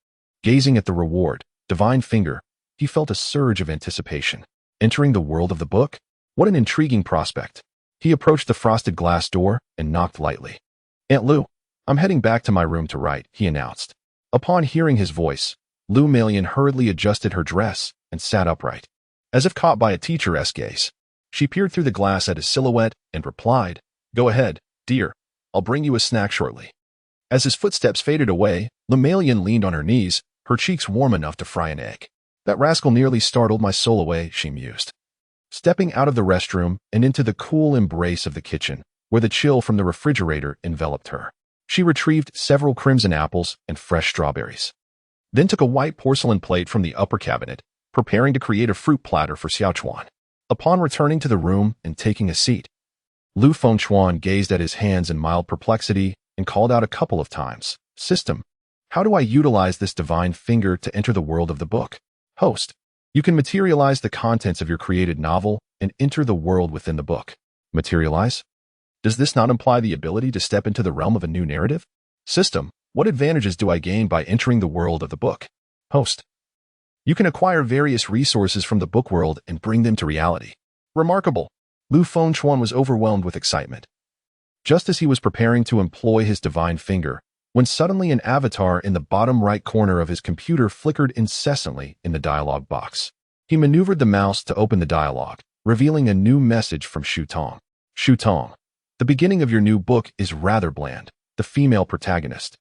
Gazing at the reward, divine finger, he felt a surge of anticipation. Entering the world of the book? What an intriguing prospect. He approached the frosted glass door and knocked lightly. "Aunt Lou, I'm heading back to my room to write," he announced. Upon hearing his voice, Lou Malian hurriedly adjusted her dress and sat upright. As if caught by a teacher's gaze, she peered through the glass at his silhouette and replied, "Go ahead, dear. I'll bring you a snack shortly." As his footsteps faded away, Lou Malian leaned on her knees, her cheeks warm enough to fry an egg. "That rascal nearly startled my soul away," she mused. Stepping out of the restroom and into the cool embrace of the kitchen, where the chill from the refrigerator enveloped her, she retrieved several crimson apples and fresh strawberries. Then took a white porcelain plate from the upper cabinet, preparing to create a fruit platter for Xiaochuan. Upon returning to the room and taking a seat, Lu Fengchuan gazed at his hands in mild perplexity and called out a couple of times, "System, how do I utilize this divine finger to enter the world of the book?" Host, you can materialize the contents of your created novel and enter the world within the book. Materialize? Does this not imply the ability to step into the realm of a new narrative? System, what advantages do I gain by entering the world of the book? Host, you can acquire various resources from the book world and bring them to reality. Remarkable. Lu Fengchuan was overwhelmed with excitement. Just as he was preparing to employ his divine finger, when suddenly an avatar in the bottom right corner of his computer flickered incessantly in the dialog box. He maneuvered the mouse to open the dialogue, revealing a new message from Shu Tong. "Shu Tong, the beginning of your new book is rather bland. The female protagonist,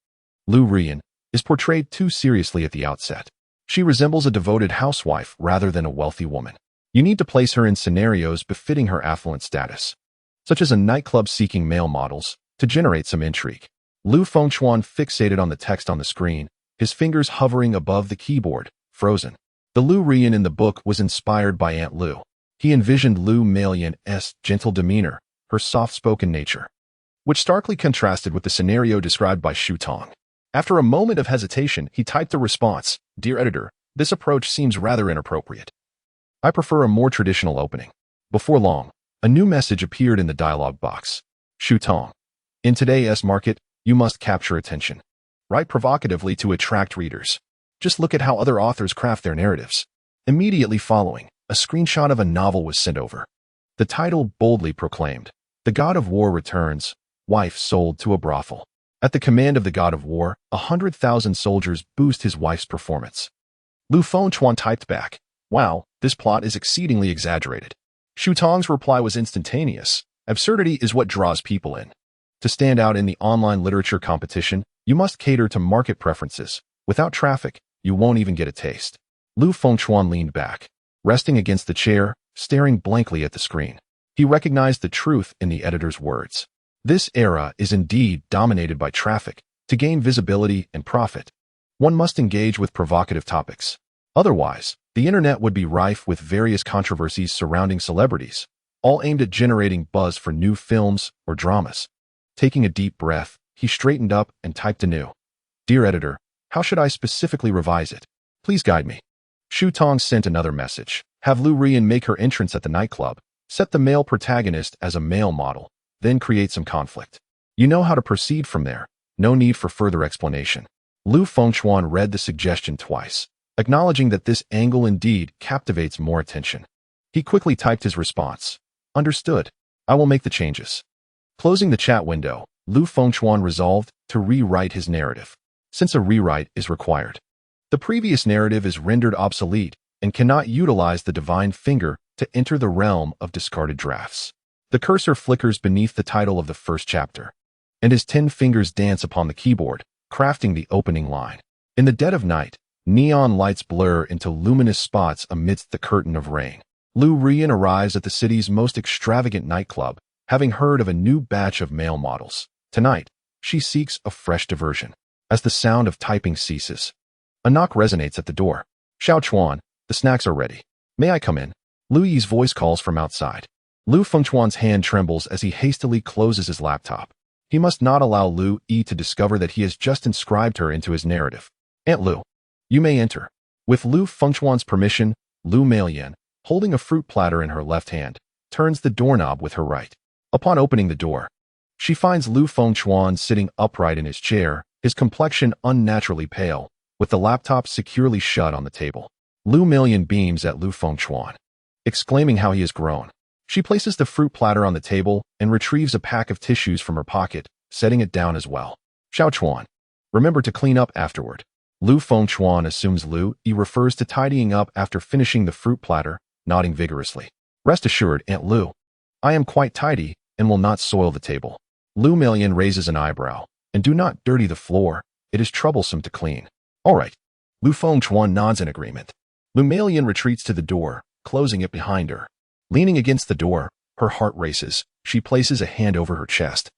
Lu Rian, is portrayed too seriously at the outset. She resembles a devoted housewife rather than a wealthy woman. You need to place her in scenarios befitting her affluent status, such as a nightclub seeking male models, to generate some intrigue." Lu Fengchuan fixated on the text on the screen, his fingers hovering above the keyboard, frozen. The Lu Rian in the book was inspired by Aunt Lu. He envisioned Lu Malian's gentle demeanor, her soft-spoken nature, which starkly contrasted with the scenario described by Shu Tong. After a moment of hesitation, he typed a response, "Dear editor, this approach seems rather inappropriate. I prefer a more traditional opening." Before long, a new message appeared in the dialog box. "Shu Tong, in today's market, you must capture attention. Write provocatively to attract readers. Just look at how other authors craft their narratives." Immediately following, a screenshot of a novel was sent over. The title boldly proclaimed, "The God of War Returns, Wife Sold to a Brothel." At the command of the God of War, 100,000 soldiers boost his wife's performance. Lu Fengchuan typed back, "Wow, this plot is exceedingly exaggerated." Shu Tong's reply was instantaneous. "Absurdity is what draws people in. To stand out in the online literature competition, you must cater to market preferences. Without traffic, you won't even get a taste." Lu Fengchuan leaned back, resting against the chair, staring blankly at the screen. He recognized the truth in the editor's words. This era is indeed dominated by traffic. To gain visibility and profit, one must engage with provocative topics. Otherwise, the internet would be rife with various controversies surrounding celebrities, all aimed at generating buzz for new films or dramas. Taking a deep breath, he straightened up and typed anew, "Dear editor, how should I specifically revise it? Please guide me." Shu Tong sent another message. "Have Lu Rian make her entrance at the nightclub. Set the male protagonist as a male model, then create some conflict. You know how to proceed from there. No need for further explanation." Lu Fengchuan read the suggestion twice, acknowledging that this angle indeed captivates more attention. He quickly typed his response. "Understood. I will make the changes." Closing the chat window, Lu Fengchuan resolved to rewrite his narrative, since a rewrite is required. The previous narrative is rendered obsolete and cannot utilize the divine finger to enter the realm of discarded drafts. The cursor flickers beneath the title of the first chapter, and his 10 fingers dance upon the keyboard, crafting the opening line. In the dead of night, neon lights blur into luminous spots amidst the curtain of rain. Lu Rian arrives at the city's most extravagant nightclub, having heard of a new batch of male models. Tonight, she seeks a fresh diversion. As the sound of typing ceases, a knock resonates at the door. "Xiaochuan, the snacks are ready. May I come in?" Lu Yi's voice calls from outside. Lu Fengchuan's hand trembles as he hastily closes his laptop. He must not allow Lu Yi to discover that he has just inscribed her into his narrative. Aunt Lu, you may enter. With Lu Fengchuan's permission, Lu Meiyan, holding a fruit platter in her left hand, turns the doorknob with her right. Upon opening the door, she finds Lu Fengchuan sitting upright in his chair, his complexion unnaturally pale, with the laptop securely shut on the table. Lu Meiyan beams at Lu Fengchuan, exclaiming how he has grown. She places the fruit platter on the table and retrieves a pack of tissues from her pocket, setting it down as well. Xiaochuan, remember to clean up afterward. Lu Fengchuan assumes Lu Yi refers to tidying up after finishing the fruit platter, nodding vigorously. Rest assured, Aunt Lu, I am quite tidy and will not soil the table. Lu Meiyan raises an eyebrow. And do not dirty the floor. It is troublesome to clean. All right. Lu Fengchuan nods in agreement. Lu Meiyan retreats to the door, closing it behind her. Leaning against the door, her heart races. She places a hand over her chest.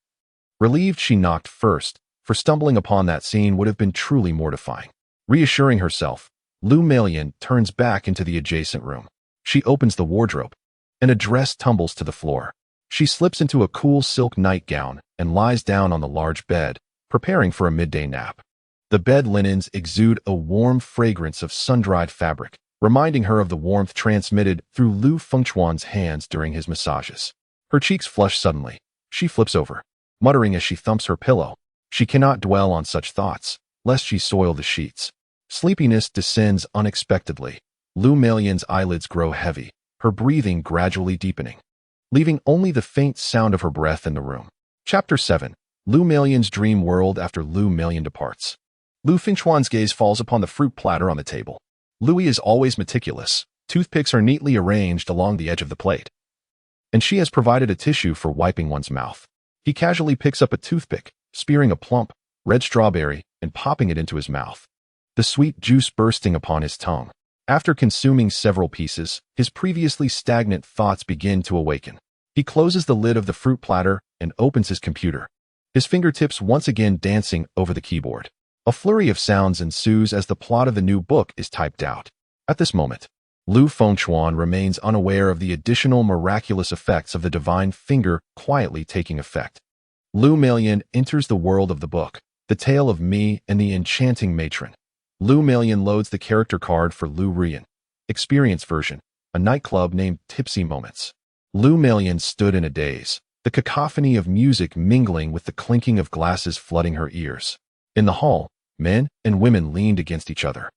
Relieved she knocked first, for stumbling upon that scene would have been truly mortifying. Reassuring herself, Lu Meiyan turns back into the adjacent room. She opens the wardrobe, and a dress tumbles to the floor. She slips into a cool silk nightgown and lies down on the large bed, preparing for a midday nap. The bed linens exude a warm fragrance of sun-dried fabric, reminding her of the warmth transmitted through Lu Fengchuan's hands during his massages. Her cheeks flush suddenly. She flips over, muttering as she thumps her pillow. She cannot dwell on such thoughts, lest she soil the sheets. Sleepiness descends unexpectedly. Lu Meiyan's eyelids grow heavy, her breathing gradually deepening, leaving only the faint sound of her breath in the room. Chapter 7. Lu Meiyan's dream world after Lu Meiyan departs. Lu Fengchuan's gaze falls upon the fruit platter on the table. Lu Yi is always meticulous. Toothpicks are neatly arranged along the edge of the plate, and she has provided a tissue for wiping one's mouth. He casually picks up a toothpick, spearing a plump, red strawberry and popping it into his mouth, the sweet juice bursting upon his tongue. After consuming several pieces, his previously stagnant thoughts begin to awaken. He closes the lid of the fruit platter and opens his computer, his fingertips once again dancing over the keyboard. A flurry of sounds ensues as the plot of the new book is typed out. At this moment, Lu Fengchuan remains unaware of the additional miraculous effects of the divine finger quietly taking effect. Lu Meiyan enters the world of the book, the tale of me and the enchanting matron. Lu Meiyan loads the character card for Lu Rian. Experience version, a nightclub named Tipsy Moments. Lu Meiyan stood in a daze, the cacophony of music mingling with the clinking of glasses flooding her ears. In the hall, men and women leaned against each other,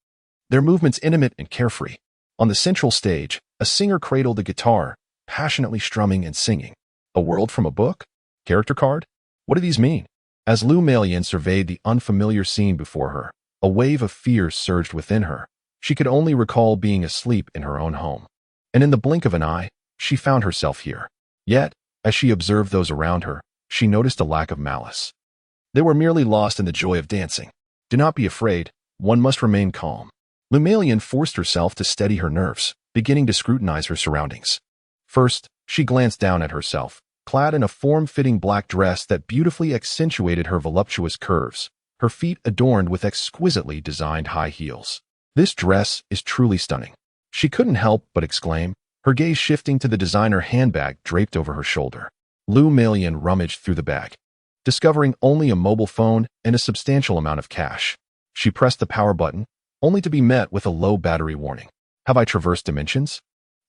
their movements intimate and carefree. On the central stage, a singer cradled a guitar, passionately strumming and singing. A world from a book? Character card? What do these mean? As Lu Meiyan surveyed the unfamiliar scene before her, a wave of fear surged within her. She could only recall being asleep in her own home. And in the blink of an eye, she found herself here. Yet, as she observed those around her, she noticed a lack of malice. They were merely lost in the joy of dancing. Do not be afraid, one must remain calm. Lu Meiyan forced herself to steady her nerves, beginning to scrutinize her surroundings. First, she glanced down at herself, clad in a form-fitting black dress that beautifully accentuated her voluptuous curves, her feet adorned with exquisitely designed high heels. This dress is truly stunning. She couldn't help but exclaim, her gaze shifting to the designer handbag draped over her shoulder. Lu Meiyan rummaged through the bag, discovering only a mobile phone and a substantial amount of cash. She pressed the power button, only to be met with a low battery warning. Have I traversed dimensions?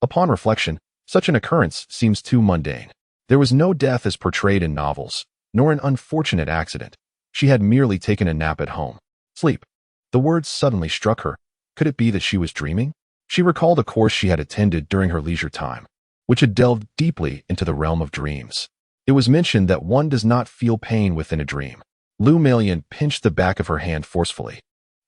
Upon reflection, such an occurrence seems too mundane. There was no death as portrayed in novels, nor an unfortunate accident. She had merely taken a nap at home. Sleep. The words suddenly struck her. Could it be that she was dreaming? She recalled a course she had attended during her leisure time, which had delved deeply into the realm of dreams. It was mentioned that one does not feel pain within a dream. Lu Meiyan pinched the back of her hand forcefully,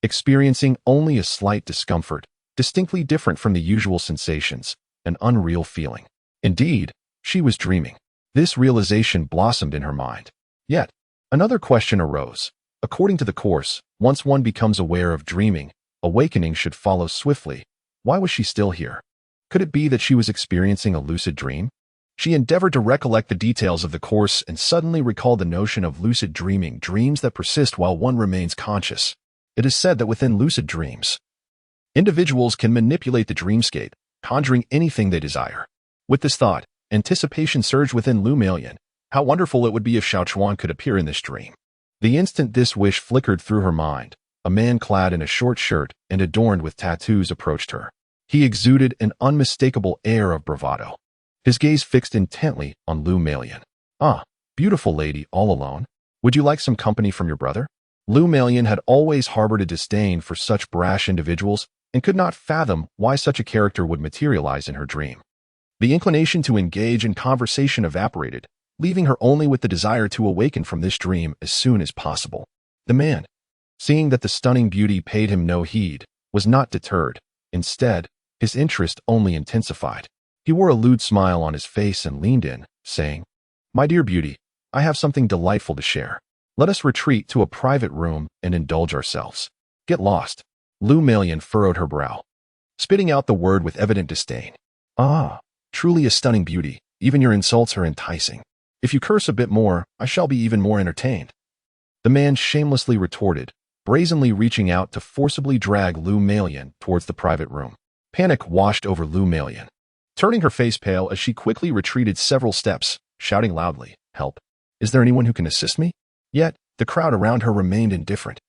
experiencing only a slight discomfort, distinctly different from the usual sensations, an unreal feeling. Indeed, she was dreaming. This realization blossomed in her mind. Yet, another question arose. According to the course, once one becomes aware of dreaming, awakening should follow swiftly. Why was she still here? Could it be that she was experiencing a lucid dream? She endeavored to recollect the details of the course and suddenly recalled the notion of lucid dreaming, dreams that persist while one remains conscious. It is said that within lucid dreams, individuals can manipulate the dreamscape, conjuring anything they desire. With this thought, anticipation surged within Lu Meiyan. How wonderful it would be if Xiao Chuan could appear in this dream. The instant this wish flickered through her mind, a man clad in a short shirt and adorned with tattoos approached her. He exuded an unmistakable air of bravado. His gaze fixed intently on Lu Melian. "Ah, beautiful lady all alone. Would you like some company from your brother?" Lu Melian had always harbored a disdain for such brash individuals and could not fathom why such a character would materialize in her dream. The inclination to engage in conversation evaporated, leaving her only with the desire to awaken from this dream as soon as possible. The man, seeing that the stunning beauty paid him no heed, was not deterred. Instead, his interest only intensified. He wore a lewd smile on his face and leaned in, saying, "My dear beauty, I have something delightful to share. Let us retreat to a private room and indulge ourselves. Get lost." Lu Melian furrowed her brow, spitting out the word with evident disdain. "Ah, truly a stunning beauty. Even your insults are enticing. If you curse a bit more, I shall be even more entertained." The man shamelessly retorted, brazenly reaching out to forcibly drag Lu Melian towards the private room. Panic washed over Lu Melian, turning her face pale as she quickly retreated several steps, shouting loudly, "Help! Is there anyone who can assist me?" Yet, the crowd around her remained indifferent.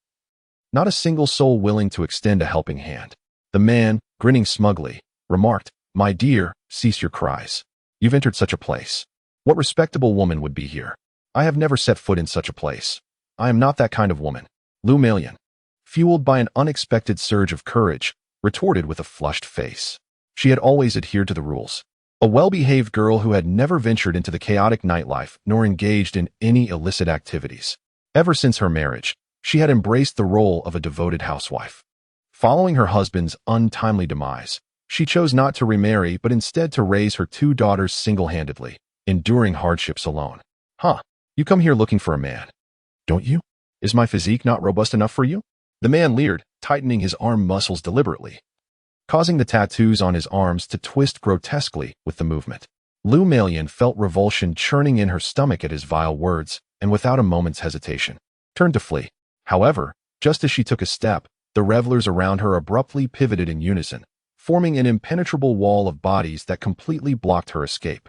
Not a single soul willing to extend a helping hand. The man, grinning smugly, remarked, "My dear, cease your cries. You've entered such a place. What respectable woman would be here? I have never set foot in such a place. I am not that kind of woman." Lu Melian, fueled by an unexpected surge of courage, retorted with a flushed face. She had always adhered to the rules. A well-behaved girl who had never ventured into the chaotic nightlife nor engaged in any illicit activities. Ever since her marriage, she had embraced the role of a devoted housewife. Following her husband's untimely demise, she chose not to remarry but instead to raise her two daughters single-handedly, enduring hardships alone. "Huh, you come here looking for a man, don't you? Is my physique not robust enough for you?" The man leered, tightening his arm muscles deliberately, causing the tattoos on his arms to twist grotesquely with the movement. Lu Melian felt revulsion churning in her stomach at his vile words, and without a moment's hesitation, turned to flee. However, just as she took a step, the revelers around her abruptly pivoted in unison, forming an impenetrable wall of bodies that completely blocked her escape.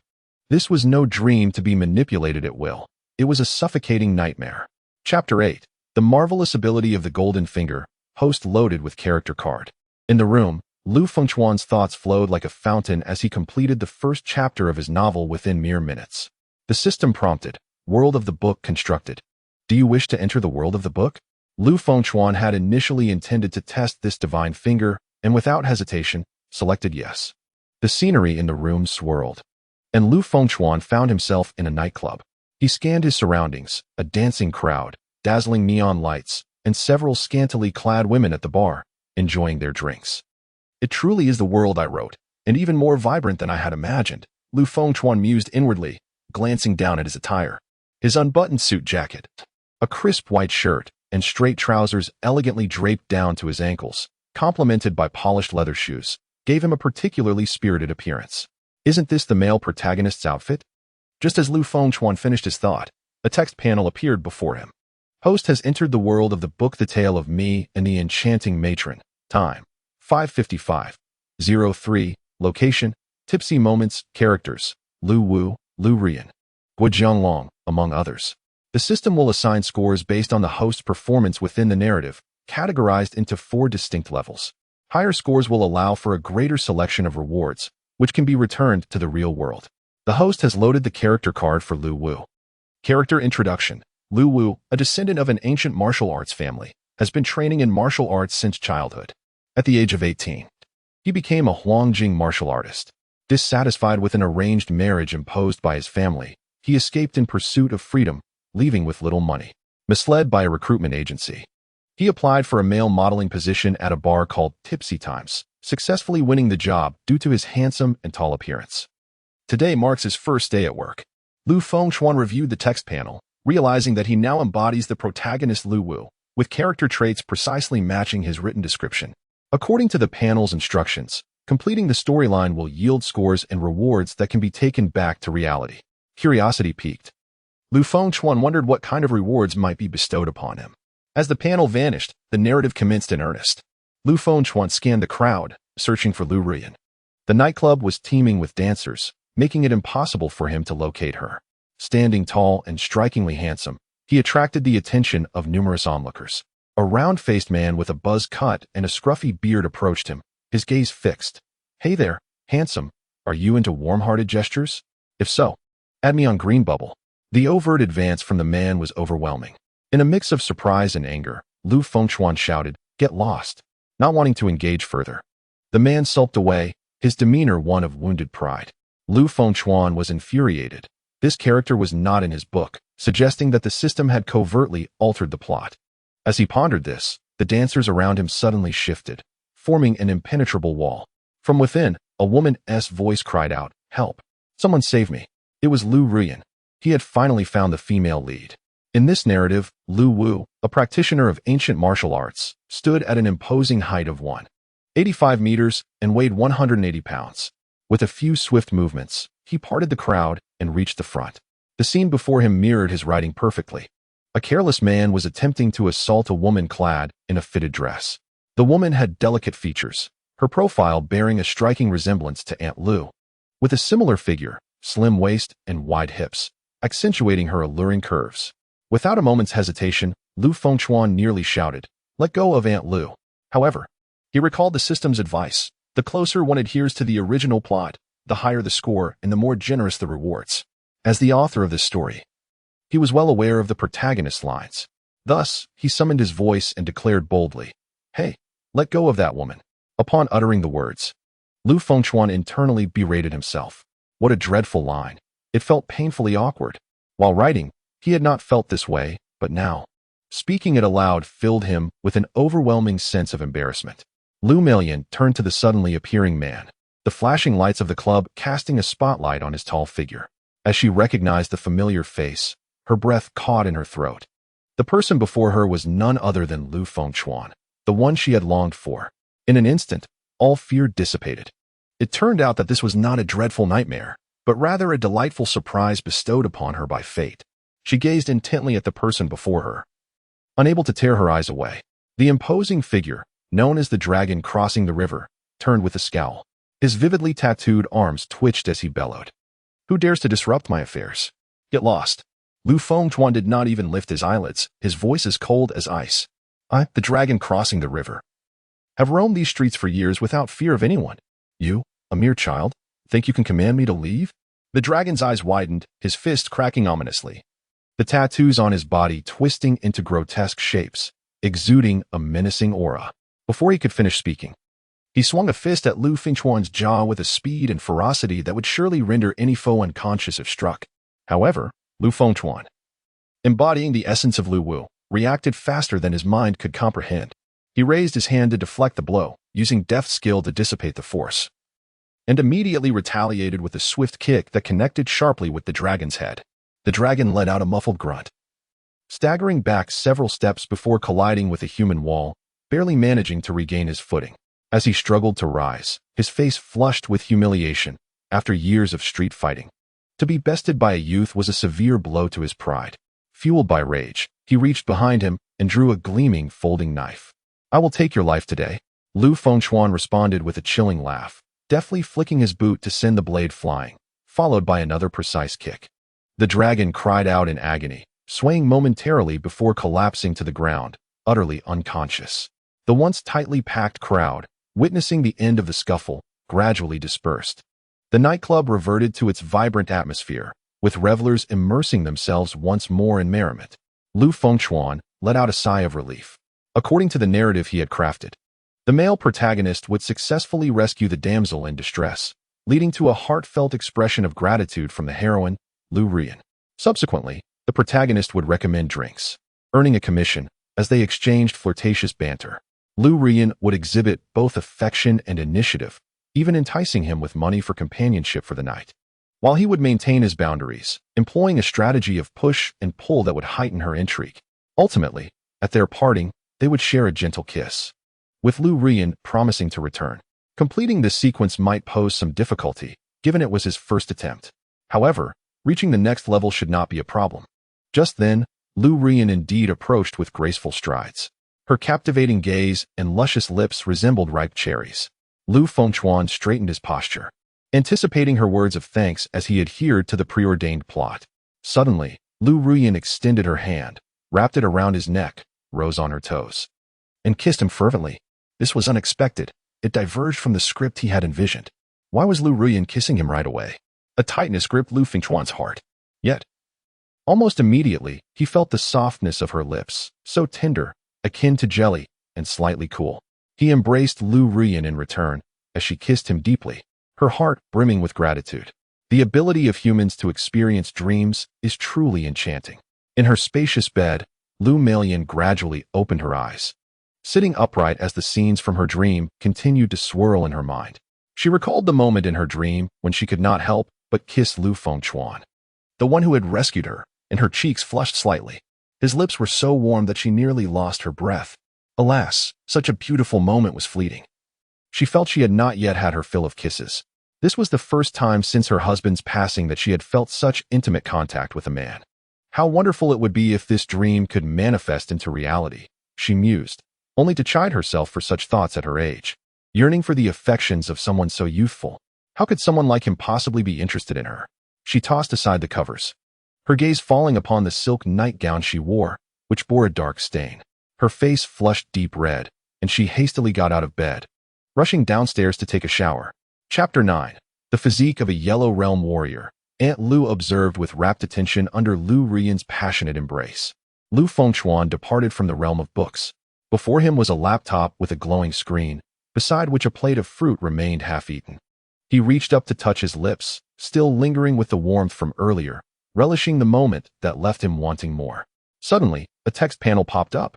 This was no dream to be manipulated at will. It was a suffocating nightmare. Chapter 8. The Marvelous Ability of the Golden Finger, host loaded with character card. In the room, Lu Fengchuan's thoughts flowed like a fountain as he completed the first chapter of his novel within mere minutes. The system prompted, "World of the book constructed. Do you wish to enter the world of the book?" Lu Fengchuan had initially intended to test this divine finger, and without hesitation, selected yes. The scenery in the room swirled, and Lu Fengchuan found himself in a nightclub. He scanned his surroundings, a dancing crowd, dazzling neon lights, and several scantily clad women at the bar, enjoying their drinks. "It truly is the world I wrote, and even more vibrant than I had imagined," Lu Fengchuan mused inwardly, glancing down at his attire. His unbuttoned suit jacket, a crisp white shirt, and straight trousers elegantly draped down to his ankles, complemented by polished leather shoes, gave him a particularly spirited appearance. Isn't this the male protagonist's outfit? Just as Lu Fengchuan finished his thought, a text panel appeared before him. Host has entered the world of the book The Tale of Me and the Enchanting Matron. Time, 5:55:03. Location, Tipsy Moments. Characters, Lu Wu, Lu Rian, Guo Jianglong, among others. The system will assign scores based on the host's performance within the narrative, categorized into 4 distinct levels. Higher scores will allow for a greater selection of rewards, which can be returned to the real world. The host has loaded the character card for Lu Wu. Character Introduction. Lu Wu, a descendant of an ancient martial arts family, has been training in martial arts since childhood. At the age of 18, he became a Huangjing martial artist. Dissatisfied with an arranged marriage imposed by his family, he escaped in pursuit of freedom, leaving with little money. Misled by a recruitment agency, he applied for a male modeling position at a bar called Tipsy Times, successfully winning the job due to his handsome and tall appearance. Today marks his first day at work. Lu Fengchuan reviewed the text panel, realizing that he now embodies the protagonist Lu Wu, with character traits precisely matching his written description. According to the panel's instructions, completing the storyline will yield scores and rewards that can be taken back to reality. Curiosity piqued. Lu Fengchuan wondered what kind of rewards might be bestowed upon him. As the panel vanished, the narrative commenced in earnest. Lu Fengchuan scanned the crowd, searching for Lu Rian. The nightclub was teeming with dancers, making it impossible for him to locate her. Standing tall and strikingly handsome, he attracted the attention of numerous onlookers. A round-faced man with a buzz cut and a scruffy beard approached him, his gaze fixed. "Hey there, handsome. Are you into warm-hearted gestures? If so, add me on Greenbubble." The overt advance from the man was overwhelming. In a mix of surprise and anger, Lu Fengchuan shouted, "Get lost," not wanting to engage further. The man sulked away, his demeanor one of wounded pride. Lu Fengchuan was infuriated. This character was not in his book, suggesting that the system had covertly altered the plot. As he pondered this, the dancers around him suddenly shifted, forming an impenetrable wall. From within, a woman's voice cried out, "Help! Someone save me!" It was Lu Ruyan. He had finally found the female lead. In this narrative, Lu Wu, a practitioner of ancient martial arts, stood at an imposing height of 185 meters and weighed 180 pounds. With a few swift movements, he parted the crowd and reached the front. The scene before him mirrored his writing perfectly. A careless man was attempting to assault a woman clad in a fitted dress. The woman had delicate features, her profile bearing a striking resemblance to Aunt Lu, with a similar figure, slim waist and wide hips, accentuating her alluring curves. Without a moment's hesitation, Lu Fengchuan nearly shouted, "Let go of Aunt Lu." However, he recalled the system's advice: the closer one adheres to the original plot, the higher the score and the more generous the rewards. As the author of this story, he was well aware of the protagonist's lines. Thus, he summoned his voice and declared boldly, "Hey, let go of that woman." Upon uttering the words, Lu Fengchuan internally berated himself. What a dreadful line. It felt painfully awkward. While writing, he had not felt this way, but now, speaking it aloud filled him with an overwhelming sense of embarrassment. Lu Melian turned to the suddenly appearing man, the flashing lights of the club casting a spotlight on his tall figure. As she recognized the familiar face, her breath caught in her throat. The person before her was none other than Lu Fengchuan, the one she had longed for. In an instant, all fear dissipated. It turned out that this was not a dreadful nightmare, but rather a delightful surprise bestowed upon her by fate. She gazed intently at the person before her, unable to tear her eyes away. The imposing figure, known as the dragon crossing the river, turned with a scowl. His vividly tattooed arms twitched as he bellowed, "Who dares to disrupt my affairs? Get lost." Lu Fengchuan did not even lift his eyelids, his voice as cold as ice. "I, the dragon crossing the river, have roamed these streets for years without fear of anyone. You, a mere child, think you can command me to leave?" The dragon's eyes widened, his fist cracking ominously, the tattoos on his body twisting into grotesque shapes, exuding a menacing aura. Before he could finish speaking, he swung a fist at Lu Fengchuan's jaw with a speed and ferocity that would surely render any foe unconscious if struck. However, Lu Fengchuan, embodying the essence of Lu Wu, reacted faster than his mind could comprehend. He raised his hand to deflect the blow, using deft skill to dissipate the force, and immediately retaliated with a swift kick that connected sharply with the dragon's head. The dragon let out a muffled grunt, staggering back several steps before colliding with a human wall, barely managing to regain his footing. As he struggled to rise, his face flushed with humiliation after years of street fighting. To be bested by a youth was a severe blow to his pride. Fueled by rage, he reached behind him and drew a gleaming folding knife. "I will take your life today." Lu Fengchuan responded with a chilling laugh, deftly flicking his boot to send the blade flying, followed by another precise kick. The dragon cried out in agony, swaying momentarily before collapsing to the ground, utterly unconscious. The once tightly packed crowd, witnessing the end of the scuffle, gradually dispersed. The nightclub reverted to its vibrant atmosphere, with revelers immersing themselves once more in merriment. Lu Fengchuan let out a sigh of relief. According to the narrative he had crafted, the male protagonist would successfully rescue the damsel in distress, leading to a heartfelt expression of gratitude from the heroine, Lu Ruyan. Subsequently, the protagonist would recommend drinks, earning a commission as they exchanged flirtatious banter. Lu Ruyan would exhibit both affection and initiative, even enticing him with money for companionship for the night, while he would maintain his boundaries, employing a strategy of push and pull that would heighten her intrigue. Ultimately, at their parting, they would share a gentle kiss, with Lu Ruyan promising to return. Completing this sequence might pose some difficulty, given it was his first attempt. However, reaching the next level should not be a problem. Just then, Lu Ruyan indeed approached with graceful strides. Her captivating gaze and luscious lips resembled ripe cherries. Lu Fengchuan straightened his posture, anticipating her words of thanks as he adhered to the preordained plot. Suddenly, Lu Ruyin extended her hand, wrapped it around his neck, rose on her toes, and kissed him fervently. This was unexpected. It diverged from the script he had envisioned. Why was Lu Ruyin kissing him right away? A tightness gripped Lu Fengchuan's heart. Yet, almost immediately, he felt the softness of her lips, so tender, akin to jelly, and slightly cool. He embraced Lu Ruyin in return, as she kissed him deeply, her heart brimming with gratitude. The ability of humans to experience dreams is truly enchanting. In her spacious bed, Lu Melian gradually opened her eyes, sitting upright as the scenes from her dream continued to swirl in her mind. She recalled the moment in her dream when she could not help but kiss Lu Fengchuan, the one who had rescued her, and her cheeks flushed slightly. His lips were so warm that she nearly lost her breath. Alas, such a beautiful moment was fleeting. She felt she had not yet had her fill of kisses. This was the first time since her husband's passing that she had felt such intimate contact with a man. How wonderful it would be if this dream could manifest into reality, she mused, only to chide herself for such thoughts at her age. Yearning for the affections of someone so youthful. How could someone like him possibly be interested in her? She tossed aside the covers, her gaze falling upon the silk nightgown she wore, which bore a dark stain. Her face flushed deep red, and she hastily got out of bed, rushing downstairs to take a shower. Chapter 9. The Physique of a Yellow Realm Warrior. Aunt Lu observed with rapt attention under Lu Ruyin's passionate embrace. Lu Fengchuan departed from the realm of books. Before him was a laptop with a glowing screen, beside which a plate of fruit remained half-eaten. He reached up to touch his lips, still lingering with the warmth from earlier, relishing the moment that left him wanting more. Suddenly, a text panel popped up.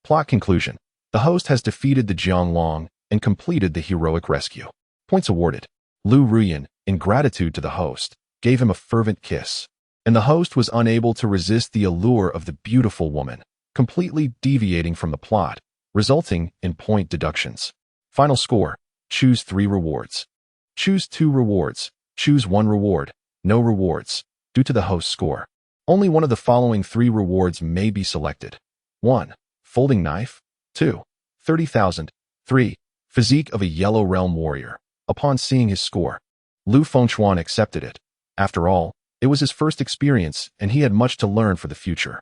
Plot conclusion. The host has defeated the Jianglong and completed the heroic rescue. Points awarded. Lu Ruyin, in gratitude to the host, gave him a fervent kiss, and the host was unable to resist the allure of the beautiful woman, completely deviating from the plot, resulting in point deductions. Final score. Choose 3 rewards. Choose 2 rewards. Choose 1 reward. No rewards. Due to the host's score, only one of the following 3 rewards may be selected. 1. Folding knife. 2. 30,000. 3. Physique of a Yellow Realm Warrior. Upon seeing his score, Lu Fengchuan accepted it. After all, it was his first experience, and he had much to learn for the future.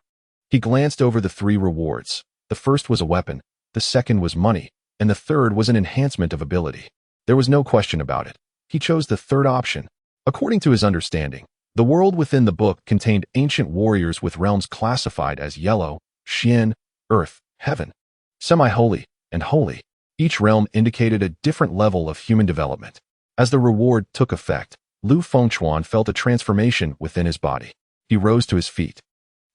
He glanced over the 3 rewards. The first was a weapon, the second was money, and the third was an enhancement of ability. There was no question about it. He chose the third option. According to his understanding, the world within the book contained ancient warriors with realms classified as yellow, Xian, earth, heaven, semi-holy, and holy. Each realm indicated a different level of human development. As the reward took effect, Lu Fengchuan felt a transformation within his body. He rose to his feet.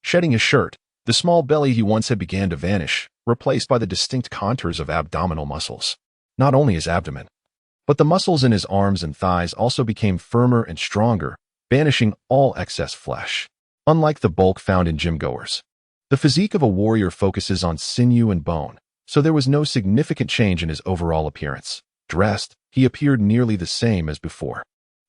Shedding his shirt, the small belly he once had began to vanish, replaced by the distinct contours of abdominal muscles. Not only his abdomen, but the muscles in his arms and thighs also became firmer and stronger, banishing all excess flesh. Unlike the bulk found in gym-goers, the physique of a warrior focuses on sinew and bone, so there was no significant change in his overall appearance. Dressed, he appeared nearly the same as before.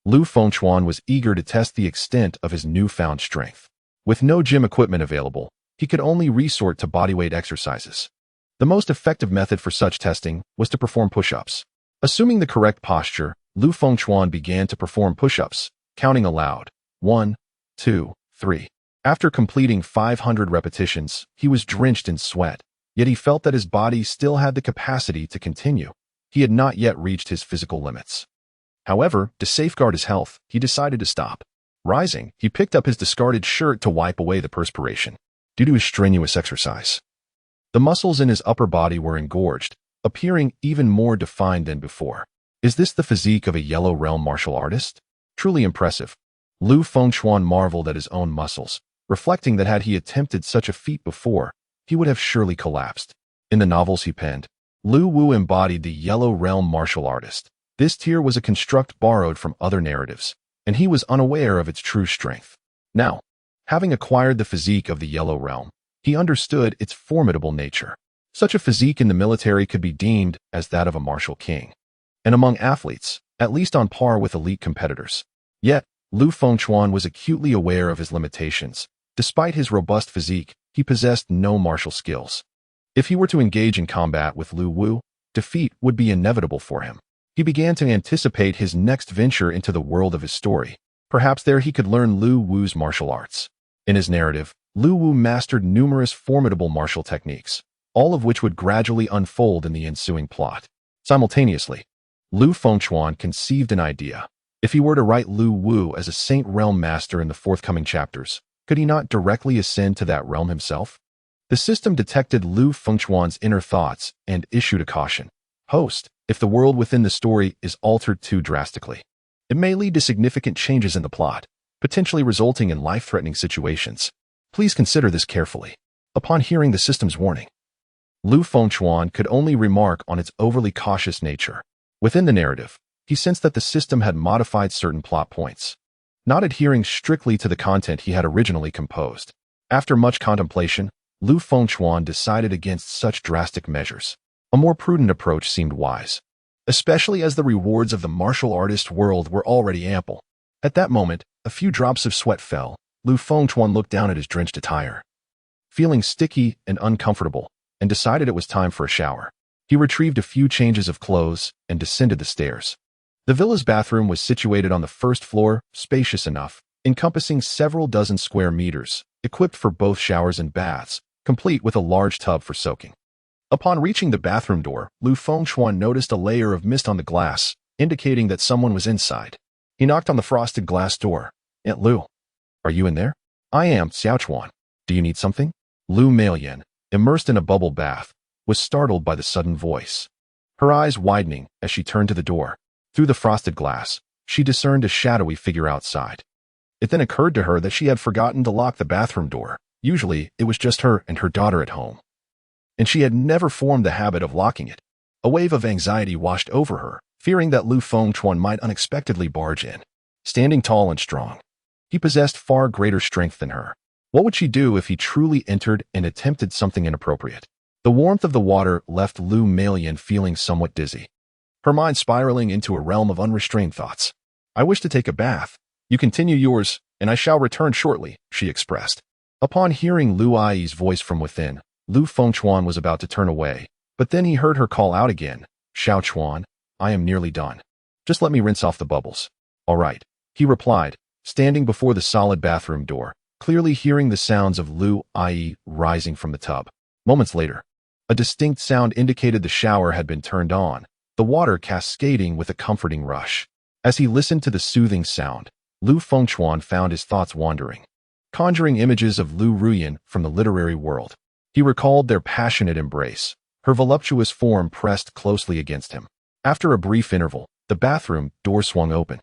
Lu Fengchuan was eager to test the extent of his newfound strength. With no gym equipment available, he could only resort to bodyweight exercises. The most effective method for such testing was to perform push-ups. Assuming the correct posture, Lu Fengchuan began to perform push-ups, counting aloud. 1, 2, 3. After completing 500 repetitions, he was drenched in sweat, yet he felt that his body still had the capacity to continue. He had not yet reached his physical limits. However, to safeguard his health, he decided to stop. Rising, he picked up his discarded shirt to wipe away the perspiration. Due to his strenuous exercise, the muscles in his upper body were engorged, appearing even more defined than before. Is this the physique of a Yellow Realm martial artist? Truly impressive. Lu Fengchuan marveled at his own muscles, reflecting that had he attempted such a feat before, he would have surely collapsed. In the novels he penned, Lu Wu embodied the Yellow Realm martial artist. This tier was a construct borrowed from other narratives, and he was unaware of its true strength. Now, having acquired the physique of the Yellow Realm, he understood its formidable nature. Such a physique in the military could be deemed as that of a martial king, and among athletes, at least on par with elite competitors. Yet, Lu Fengchuan was acutely aware of his limitations. Despite his robust physique, he possessed no martial skills. If he were to engage in combat with Lu Wu, defeat would be inevitable for him. He began to anticipate his next venture into the world of his story. Perhaps there he could learn Lu Wu's martial arts. In his narrative, Lu Wu mastered numerous formidable martial techniques, all of which would gradually unfold in the ensuing plot. Simultaneously, Lu Fengchuan conceived an idea. If he were to write Lu Wu as a Saint Realm Master in the forthcoming chapters, could he not directly ascend to that realm himself? The system detected Lu Fengchuan's inner thoughts and issued a caution. Host, if the world within the story is altered too drastically, it may lead to significant changes in the plot, potentially resulting in life-threatening situations. Please consider this carefully. Upon hearing the system's warning, Lu Fengchuan could only remark on its overly cautious nature. Within the narrative, he sensed that the system had modified certain plot points, not adhering strictly to the content he had originally composed. After much contemplation, Lu Fengchuan decided against such drastic measures. A more prudent approach seemed wise, especially as the rewards of the martial artist world were already ample. At that moment, a few drops of sweat fell. Lu Fengchuan looked down at his drenched attire, feeling sticky and uncomfortable, and decided it was time for a shower. He retrieved a few changes of clothes and descended the stairs. The villa's bathroom was situated on the first floor, spacious enough, encompassing several dozen square meters, equipped for both showers and baths, complete with a large tub for soaking. Upon reaching the bathroom door, Lu Fengchuan noticed a layer of mist on the glass, indicating that someone was inside. He knocked on the frosted glass door. "Aunt Lu, are you in there?" "I am, Xiaochuan. Do you need something?" Lu Meiyan, immersed in a bubble bath, was startled by the sudden voice. Her eyes widening as she turned to the door. Through the frosted glass, she discerned a shadowy figure outside. It then occurred to her that she had forgotten to lock the bathroom door. Usually, it was just her and her daughter at home, and she had never formed the habit of locking it. A wave of anxiety washed over her, fearing that Lu Fengchuan might unexpectedly barge in. Standing tall and strong, he possessed far greater strength than her. What would she do if he truly entered and attempted something inappropriate? The warmth of the water left Lu Meiyan feeling somewhat dizzy, her mind spiraling into a realm of unrestrained thoughts. "I wish to take a bath. You continue yours, and I shall return shortly," she expressed. Upon hearing Lu Ai's voice from within, Lu Fengchuan was about to turn away, but then he heard her call out again. "Xiaochuan, I am nearly done. Just let me rinse off the bubbles." "All right," he replied, standing before the solid bathroom door, clearly hearing the sounds of Lu Ai rising from the tub. Moments later, a distinct sound indicated the shower had been turned on, the water cascading with a comforting rush. As he listened to the soothing sound, Lu Fengchuan found his thoughts wandering, conjuring images of Lu Ruyan from the literary world. He recalled their passionate embrace, her voluptuous form pressed closely against him. After a brief interval, the bathroom door swung open.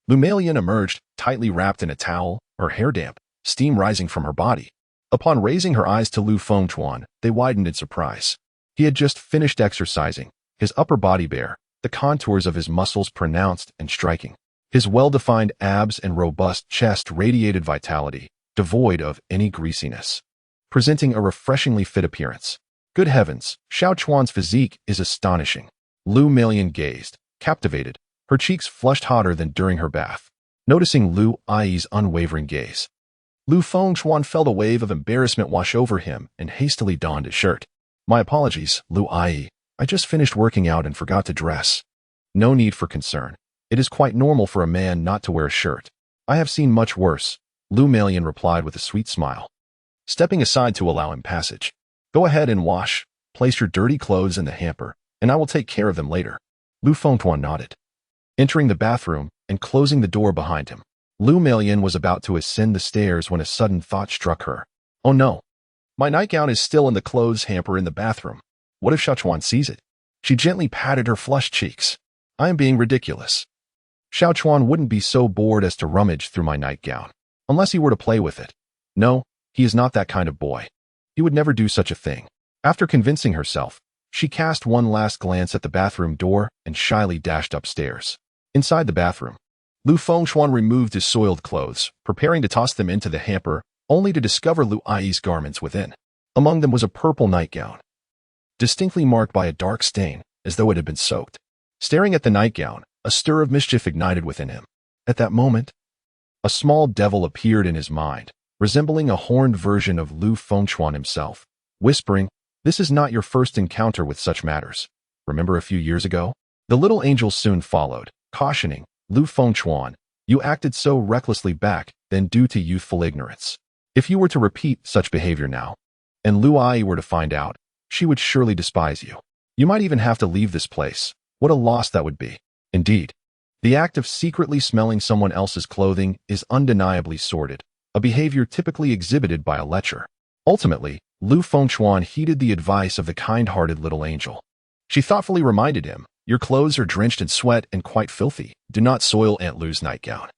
Lu Meiyan emerged, tightly wrapped in a towel, her hair damp, steam rising from her body. Upon raising her eyes to Lu Fengchuan, they widened in surprise. He had just finished exercising, his upper body bare, the contours of his muscles pronounced and striking. His well-defined abs and robust chest radiated vitality, devoid of any greasiness, presenting a refreshingly fit appearance. Good heavens, Xiaochuan's physique is astonishing. Lu Meiyan gazed, captivated, her cheeks flushed hotter than during her bath. Noticing Lu Ai's unwavering gaze, Lu Fengchuan felt a wave of embarrassment wash over him and hastily donned his shirt. "My apologies, Lu Ai. I just finished working out and forgot to dress." "No need for concern. It is quite normal for a man not to wear a shirt. I have seen much worse," Lu Meiyan replied with a sweet smile, stepping aside to allow him passage. "Go ahead and wash. Place your dirty clothes in the hamper, and I will take care of them later." Lu Fengchuan nodded, entering the bathroom and closing the door behind him. Lu Meiyan was about to ascend the stairs when a sudden thought struck her. "Oh no, my nightgown is still in the clothes hamper in the bathroom. What if Xiaochuan sees it?" She gently patted her flushed cheeks. "I am being ridiculous. Xiaochuan wouldn't be so bored as to rummage through my nightgown, unless he were to play with it. No, he is not that kind of boy. He would never do such a thing." After convincing herself, she cast one last glance at the bathroom door and shyly dashed upstairs. Inside the bathroom, Lu Fengchuan removed his soiled clothes, preparing to toss them into the hamper, only to discover Lu Ai's garments within. Among them was a purple nightgown, distinctly marked by a dark stain, as though it had been soaked. Staring at the nightgown, a stir of mischief ignited within him. At that moment, a small devil appeared in his mind, resembling a horned version of Lu Fengchuan himself, whispering, "This is not your first encounter with such matters. Remember a few years ago?" The little angel soon followed, cautioning, "Lu Fengchuan, you acted so recklessly back then due to youthful ignorance. If you were to repeat such behavior now, and Lu Ai were to find out, she would surely despise you. You might even have to leave this place. What a loss that would be. Indeed, the act of secretly smelling someone else's clothing is undeniably sordid, a behavior typically exhibited by a lecher. Ultimately, Lu Fengchuan heeded the advice of the kind-hearted little angel. She thoughtfully reminded him, "Your clothes are drenched in sweat and quite filthy. Do not soil Aunt Lu's nightgown.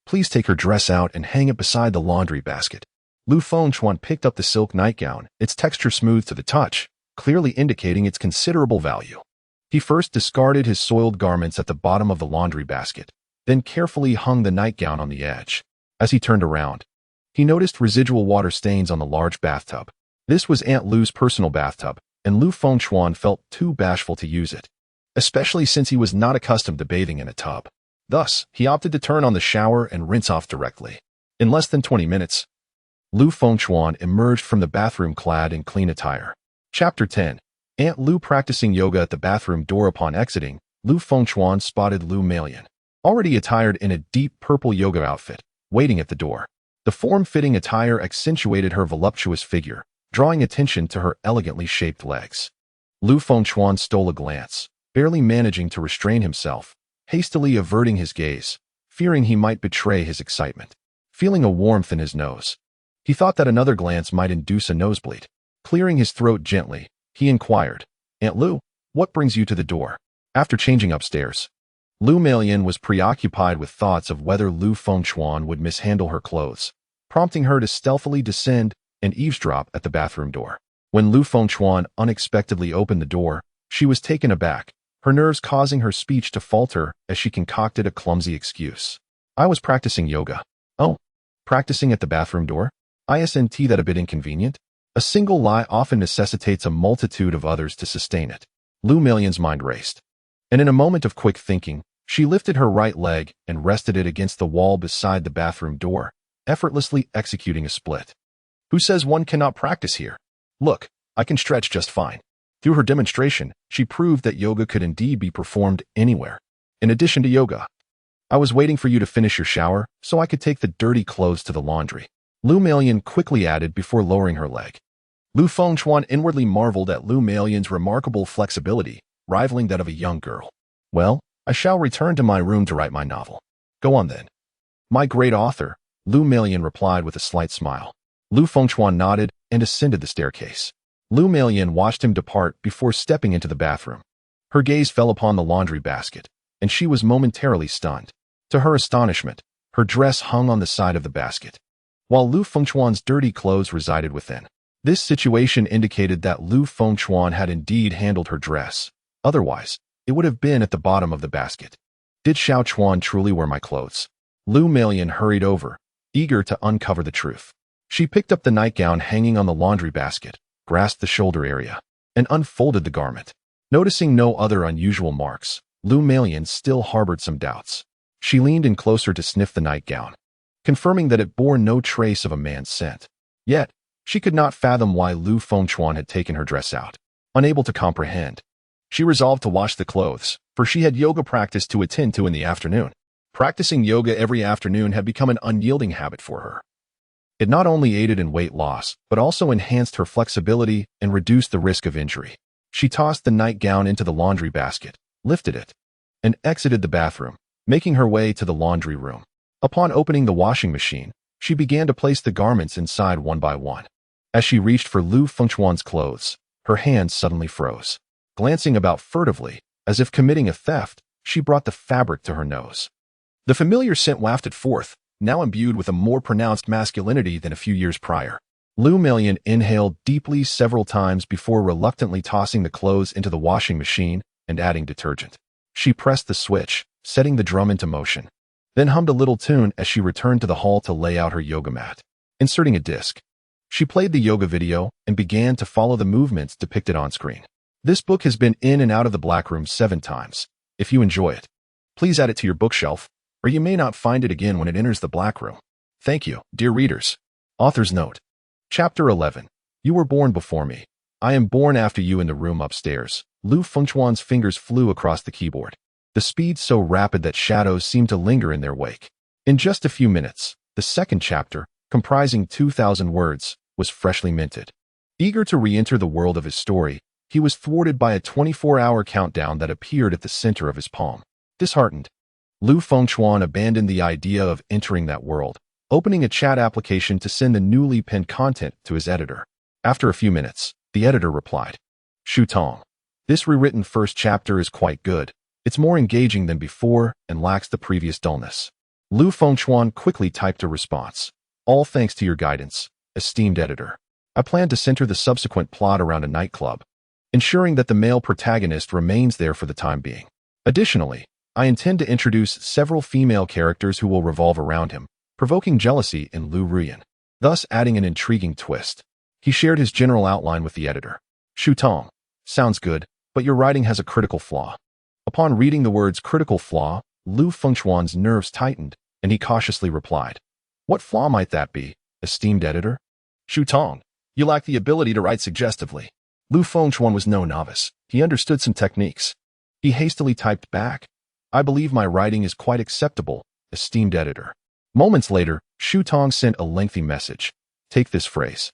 Please take her dress out and hang it beside the laundry basket." Lu Fengchuan picked up the silk nightgown, its texture smooth to the touch, clearly indicating its considerable value. He first discarded his soiled garments at the bottom of the laundry basket, then carefully hung the nightgown on the edge. As he turned around, he noticed residual water stains on the large bathtub. This was Aunt Lu's personal bathtub, and Lu Fengchuan felt too bashful to use it, especially since he was not accustomed to bathing in a tub. Thus, he opted to turn on the shower and rinse off directly. In less than 20 minutes, Lu Fengchuan emerged from the bathroom clad in clean attire. Chapter 10. Aunt Lu practicing yoga at the bathroom door. Upon exiting, Lu Fengchuan spotted Lu Meilan, already attired in a deep purple yoga outfit, waiting at the door. The form-fitting attire accentuated her voluptuous figure, drawing attention to her elegantly shaped legs. Lu Fengchuan stole a glance, barely managing to restrain himself, hastily averting his gaze, fearing he might betray his excitement. Feeling a warmth in his nose, he thought that another glance might induce a nosebleed. Clearing his throat gently, he inquired, "Aunt Lu, what brings you to the door?" After changing upstairs, Lu Meilan was preoccupied with thoughts of whether Lu Fengchuan would mishandle her clothes, prompting her to stealthily descend and eavesdrop at the bathroom door. When Lu Fengchuan unexpectedly opened the door, she was taken aback, her nerves causing her speech to falter as she concocted a clumsy excuse. "I was practicing yoga." "Oh, practicing at the bathroom door? Isn't that a bit inconvenient?" A single lie often necessitates a multitude of others to sustain it. Lu Meilan's mind raced, and in a moment of quick thinking, she lifted her right leg and rested it against the wall beside the bathroom door, effortlessly executing a split. "Who says one cannot practice here? Look, I can stretch just fine." Through her demonstration, she proved that yoga could indeed be performed anywhere. In addition to yoga, "I was waiting for you to finish your shower so I could take the dirty clothes to the laundry," Lu Meilan quickly added before lowering her leg. Lu Fengchuan inwardly marveled at Lu Meilan's remarkable flexibility, rivaling that of a young girl. "Well, I shall return to my room to write my novel." "Go on then." "My great author," Lu Meilan replied with a slight smile. Lu Fengchuan nodded and ascended the staircase. Lu Meilan watched him depart before stepping into the bathroom. Her gaze fell upon the laundry basket, and she was momentarily stunned. To her astonishment, her dress hung on the side of the basket, while Lu Fengchuan's dirty clothes resided within. This situation indicated that Lu Fengchuan had indeed handled her dress. Otherwise, it would have been at the bottom of the basket. "Did Xiao Chuan truly wear my clothes?" Lu Meilan hurried over, eager to uncover the truth. She picked up the nightgown hanging on the laundry basket, grasped the shoulder area, and unfolded the garment. Noticing no other unusual marks, Lu Meilan still harbored some doubts. She leaned in closer to sniff the nightgown, confirming that it bore no trace of a man's scent. Yet, she could not fathom why Lu Fengchuan had taken her dress out. Unable to comprehend, she resolved to wash the clothes, for she had yoga practice to attend to in the afternoon. Practicing yoga every afternoon had become an unyielding habit for her. It not only aided in weight loss, but also enhanced her flexibility and reduced the risk of injury. She tossed the nightgown into the laundry basket, lifted it, and exited the bathroom, making her way to the laundry room. Upon opening the washing machine, she began to place the garments inside one by one. As she reached for Lu Fengchuan's clothes, her hands suddenly froze. Glancing about furtively, as if committing a theft, she brought the fabric to her nose. The familiar scent wafted forth, now imbued with a more pronounced masculinity than a few years prior. Lu Meilan inhaled deeply several times before reluctantly tossing the clothes into the washing machine and adding detergent. She pressed the switch, setting the drum into motion, then hummed a little tune as she returned to the hall to lay out her yoga mat. Inserting a disc, she played the yoga video and began to follow the movements depicted on screen. This book has been in and out of the Black Room 7 times. If you enjoy it, please add it to your bookshelf, or you may not find it again when it enters the Black Room. Thank you, dear readers. Author's note. Chapter 11. You were born before me. I am born after you. In the room upstairs, Lu Fengchuan's fingers flew across the keyboard, the speed so rapid that shadows seemed to linger in their wake. In just a few minutes, the second chapter, comprising 2,000 words, was freshly minted. Eager to re-enter the world of his story, he was thwarted by a 24-hour countdown that appeared at the center of his palm. Disheartened, Lu Fengchuan abandoned the idea of entering that world, opening a chat application to send the newly penned content to his editor. After a few minutes, the editor replied, "Shu Tong, this rewritten first chapter is quite good. It's more engaging than before and lacks the previous dullness." Lu Fengchuan quickly typed a response. "All thanks to your guidance, esteemed editor. I plan to center the subsequent plot around a nightclub, ensuring that the male protagonist remains there for the time being. Additionally, I intend to introduce several female characters who will revolve around him, provoking jealousy in Lu Ruyan, thus adding an intriguing twist." He shared his general outline with the editor. "Shu Tong, sounds good, but your writing has a critical flaw." Upon reading the words critical flaw, Lu Fengchuan's nerves tightened, and he cautiously replied, "What flaw might that be, esteemed editor?" "Shu Tong, you lack the ability to write suggestively." Lu Fengchuan was no novice. He understood some techniques. He hastily typed back, "I believe my writing is quite acceptable, esteemed editor." Moments later, Shu Tong sent a lengthy message. Take this phrase.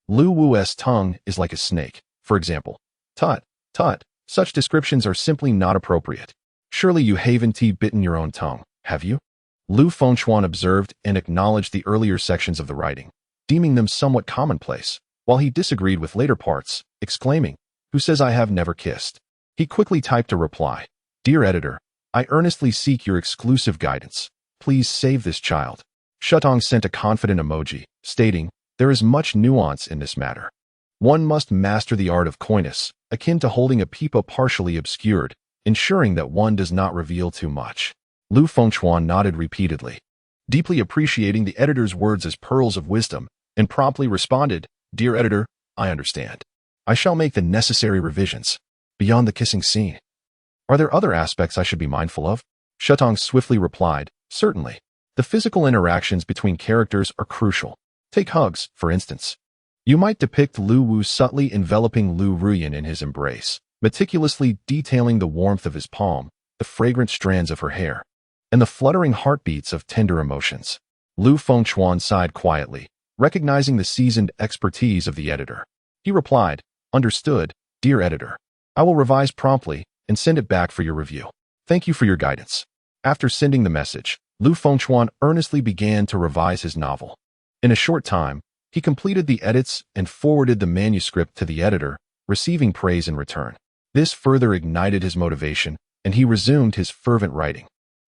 Lu Wu's tongue is like a snake. For example, "Tut, tut." Such descriptions are simply not appropriate. Surely you haven't bitten your own tongue, have you? Lu Fengchuan observed and acknowledged the earlier sections of the writing, deeming them somewhat commonplace, while he disagreed with later parts, exclaiming, "Who says I have never kissed?" He quickly typed a reply. "Dear editor, I earnestly seek your exclusive guidance. Please save this child." Shutong sent a confident emoji, stating, "There is much nuance in this matter. One must master the art of coyness, akin to holding a pipa partially obscured, ensuring that one does not reveal too much." Lu Fengchuan nodded repeatedly, deeply appreciating the editor's words as pearls of wisdom, and promptly responded, "Dear editor, I understand. I shall make the necessary revisions. Beyond the kissing scene, are there other aspects I should be mindful of?" Shutong swiftly replied, "Certainly. The physical interactions between characters are crucial. Take hugs, for instance. You might depict Lu Wu subtly enveloping Lu Ruyan in his embrace, meticulously detailing the warmth of his palm, the fragrant strands of her hair, and the fluttering heartbeats of tender emotions." Lu Fengchuan sighed quietly, recognizing the seasoned expertise of the editor. He replied, "Understood, dear editor. I will revise promptly and send it back for your review. Thank you for your guidance." After sending the message, Lu Fengchuan earnestly began to revise his novel. In a short time, he completed the edits and forwarded the manuscript to the editor, receiving praise in return. This further ignited his motivation, and he resumed his fervent writing.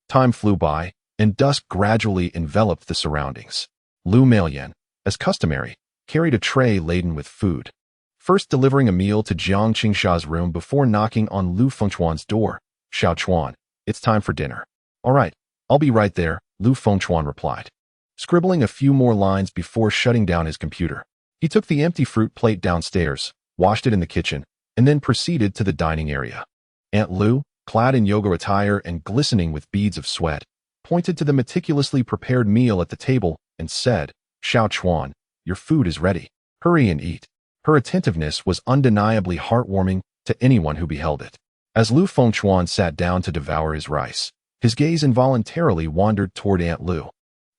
Time flew by, and dusk gradually enveloped the surroundings. Lu Melian, as customary, carried a tray laden with food. First delivering a meal to Jiang Qingsha's room before knocking on Lu Fengchuan's door. "Xiao Chuan, it's time for dinner." "All right, I'll be right there," Lu Fengchuan replied, scribbling a few more lines before shutting down his computer. He took the empty fruit plate downstairs, washed it in the kitchen, and then proceeded to the dining area. Aunt Lu, clad in yoga attire and glistening with beads of sweat, pointed to the meticulously prepared meal at the table and said, "Xiao Chuan, your food is ready. Hurry and eat." Her attentiveness was undeniably heartwarming to anyone who beheld it. As Lu Fengchuan sat down to devour his rice, his gaze involuntarily wandered toward Aunt Lu.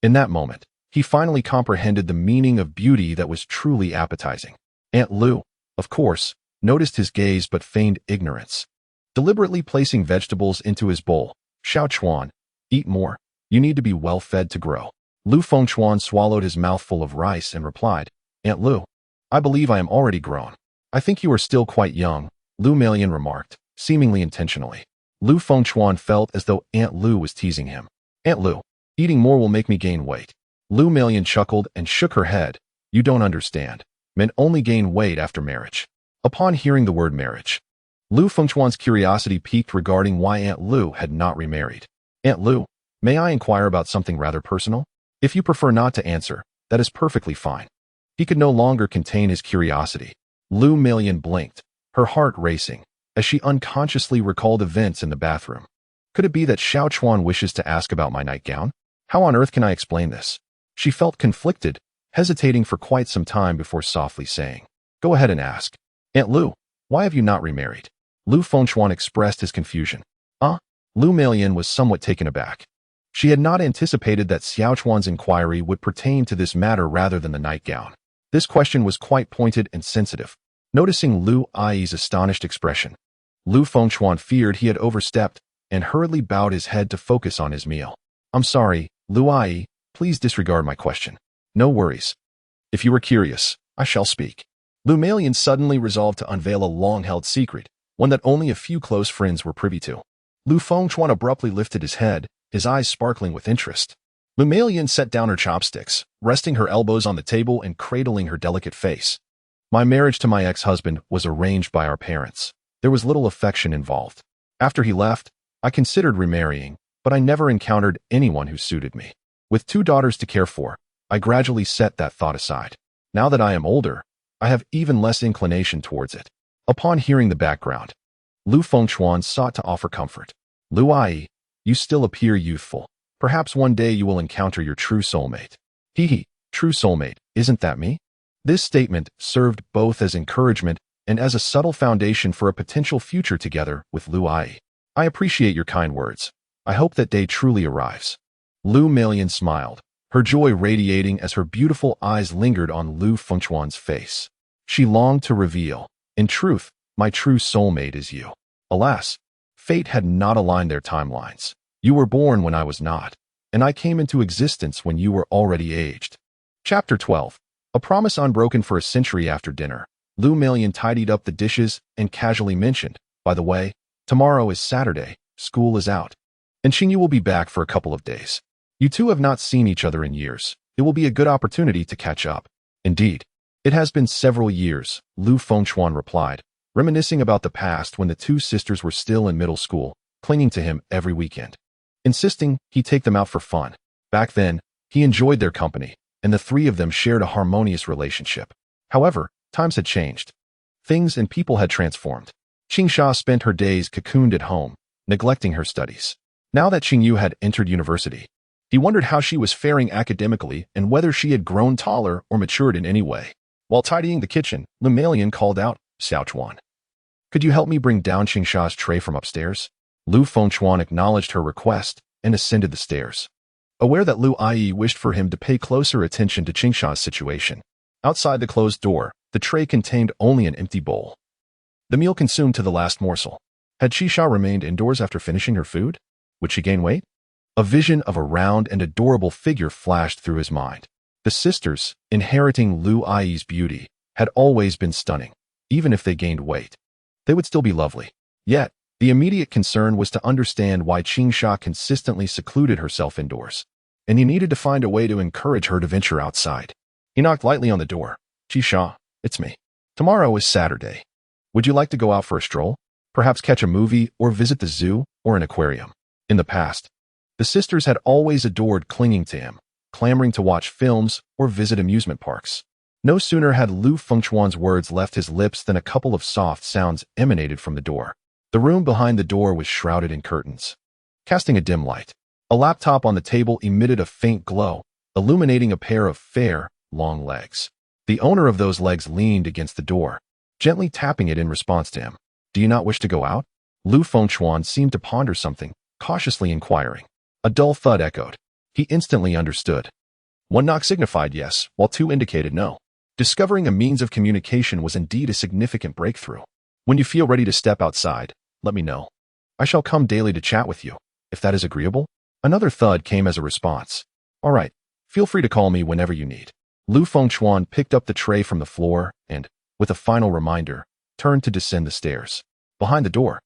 In that moment, he finally comprehended the meaning of beauty that was truly appetizing. Aunt Lu, of course, noticed his gaze but feigned ignorance. Deliberately placing vegetables into his bowl, "Xiao Chuan, eat more. You need to be well-fed to grow." Lu Fengchuan swallowed his mouthful of rice and replied, "Aunt Lu, I believe I am already grown." "I think you are still quite young," Lu Melian remarked, seemingly intentionally. Lu Fengchuan felt as though Aunt Lu was teasing him. "Aunt Lu, eating more will make me gain weight." Lu Melian chuckled and shook her head. "You don't understand. Men only gain weight after marriage." Upon hearing the word marriage, Lu Fengchuan's curiosity piqued regarding why Aunt Lu had not remarried. "Aunt Lu, may I inquire about something rather personal?" "If you prefer not to answer, that is perfectly fine." He could no longer contain his curiosity. Lu Melian blinked, her heart racing, as she unconsciously recalled events in the bathroom. Could it be that Xiao Chuan wishes to ask about my nightgown? How on earth can I explain this? She felt conflicted, hesitating for quite some time before softly saying, "Go ahead and ask." "Aunt Lu, why have you not remarried?" Lu Fengchuan expressed his confusion. Lu Melian was somewhat taken aback. She had not anticipated that Xiao Chuan's inquiry would pertain to this matter rather than the nightgown. This question was quite pointed and sensitive. Noticing Lu Ai's astonished expression, Lu Fengchuan feared he had overstepped and hurriedly bowed his head to focus on his meal. I'm sorry, Lu Ai, please disregard my question. No worries. If you are curious, I shall speak. Lu Malian suddenly resolved to unveil a long-held secret, one that only a few close friends were privy to. Lu Fengchuan abruptly lifted his head, his eyes sparkling with interest. Lu Malian set down her chopsticks, resting her elbows on the table and cradling her delicate face. My marriage to my ex-husband was arranged by our parents. There was little affection involved. After he left, I considered remarrying, but I never encountered anyone who suited me. With 2 daughters to care for, I gradually set that thought aside. Now that I am older, I have even less inclination towards it. Upon hearing the background, Lu Fengchuan sought to offer comfort. Lu Ai, you still appear youthful. Perhaps one day you will encounter your true soulmate. Hee, true soulmate, isn't that me? This statement served both as encouragement and as a subtle foundation for a potential future together with Lu Ai. I appreciate your kind words. I hope that day truly arrives. Lu Malian smiled, her joy radiating as her beautiful eyes lingered on Lu Fengchuan's face. She longed to reveal, in truth, my true soulmate is you. Alas, fate had not aligned their timelines. You were born when I was not, and I came into existence when you were already aged. Chapter 12. A promise unbroken for a century after dinner. Lu Malian tidied up the dishes and casually mentioned, by the way, tomorrow is Saturday, school is out, and Xingyu will be back for a couple of days. You two have not seen each other in years. It will be a good opportunity to catch up. Indeed. It has been several years, Lu Fengchuan replied, reminiscing about the past when the 2 sisters were still in middle school, clinging to him every weekend, insisting he take them out for fun. Back then, he enjoyed their company, and the 3 of them shared a harmonious relationship. However, times had changed. Things and people had transformed. Qingsha spent her days cocooned at home, neglecting her studies. Now that Xingyu had entered university, he wondered how she was faring academically and whether she had grown taller or matured in any way. While tidying the kitchen, Lu Malian called out, Xiao Chuan, could you help me bring down Qingsha's tray from upstairs? Lu Fengchuan acknowledged her request and ascended the stairs, aware that Lu Ai wished for him to pay closer attention to Qingsha's situation. Outside the closed door, the tray contained only an empty bowl. The meal consumed to the last morsel. Had Qingsha remained indoors after finishing her food? Would she gain weight? A vision of a round and adorable figure flashed through his mind. The sisters, inheriting Lu Ai's beauty, had always been stunning. Even if they gained weight, they would still be lovely. Yet, the immediate concern was to understand why Qingsha consistently secluded herself indoors, and he needed to find a way to encourage her to venture outside. He knocked lightly on the door. Qingsha, it's me. Tomorrow is Saturday. Would you like to go out for a stroll? Perhaps catch a movie or visit the zoo or an aquarium? In the past, the sisters had always adored clinging to him, clamoring to watch films or visit amusement parks. No sooner had Lu Fengchuan's words left his lips than a couple of soft sounds emanated from the door. The room behind the door was shrouded in curtains, casting a dim light. A laptop on the table emitted a faint glow, illuminating a pair of fair, long legs. The owner of those legs leaned against the door, gently tapping it in response to him. Do you not wish to go out? Lu Fengchuan seemed to ponder something, cautiously inquiring. A dull thud echoed. He instantly understood. 1 knock signified yes, while 2 indicated no. Discovering a means of communication was indeed a significant breakthrough. When you feel ready to step outside, let me know. I shall come daily to chat with you, if that is agreeable. Another thud came as a response. All right, feel free to call me whenever you need. Lu Fengchuan picked up the tray from the floor and, with a final reminder, turned to descend the stairs. Behind the door,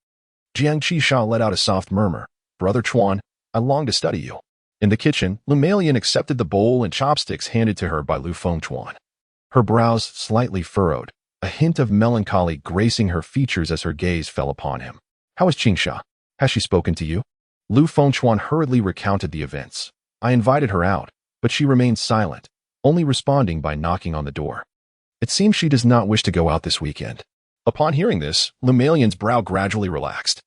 Jiang Qingsha let out a soft murmur. Brother Chuan, I long to study you. In the kitchen, Lu Malian accepted the bowl and chopsticks handed to her by Lu Fengchuan. Her brows slightly furrowed, a hint of melancholy gracing her features as her gaze fell upon him. How is Qingsha? Has she spoken to you? Lu Fengchuan hurriedly recounted the events. I invited her out, but she remained silent, only responding by knocking on the door. It seems she does not wish to go out this weekend. Upon hearing this, Lu Malian's brow gradually relaxed.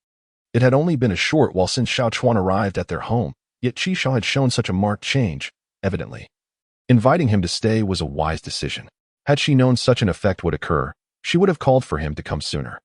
It had only been a short while since Xiao Chuan arrived at their home, yet Qingsha had shown such a marked change, evidently. Inviting him to stay was a wise decision. Had she known such an effect would occur, she would have called for him to come sooner.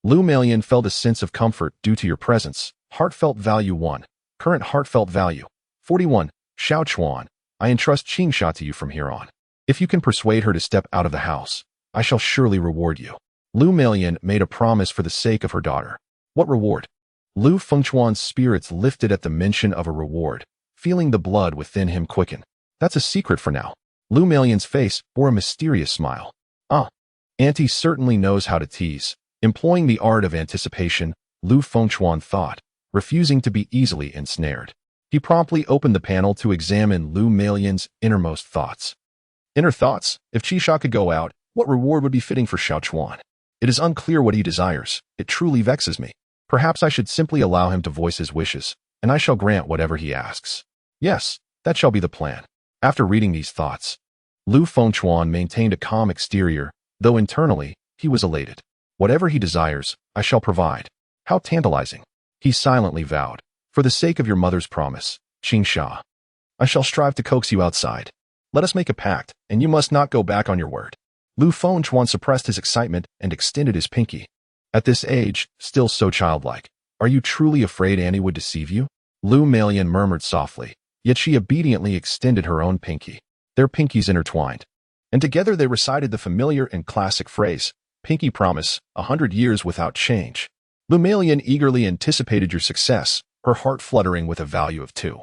Lu Malian felt a sense of comfort due to your presence. Heartfelt value 1. Current heartfelt value, 41. Xiao Chuan, I entrust Qingsha to you from here on. If you can persuade her to step out of the house, I shall surely reward you. Lu Melian made a promise for the sake of her daughter. What reward? Lu Fengchuan's spirits lifted at the mention of a reward, feeling the blood within him quicken. That's a secret for now. Lu Melian's face bore a mysterious smile. Auntie certainly knows how to tease. Employing the art of anticipation, Lu Fengchuan thought, refusing to be easily ensnared. He promptly opened the panel to examine Lu Melian's innermost thoughts. Inner thoughts? If Qisha could go out, what reward would be fitting for Xiao Chuan? It is unclear what he desires. It truly vexes me. Perhaps I should simply allow him to voice his wishes, and I shall grant whatever he asks. Yes, that shall be the plan. After reading these thoughts, Lu Fengchuan maintained a calm exterior, though internally, he was elated. Whatever he desires, I shall provide. How tantalizing. He silently vowed. For the sake of your mother's promise, Qingsha, I shall strive to coax you outside. Let us make a pact, and you must not go back on your word. Lu Fengchuan suppressed his excitement and extended his pinky. At this age, still so childlike, are you truly afraid Annie would deceive you? Lu Melian murmured softly, yet she obediently extended her own pinky. Their pinkies intertwined, and together they recited the familiar and classic phrase, pinky promise, 100 years without change. Lu Melian eagerly anticipated your success, her heart fluttering with a value of 2.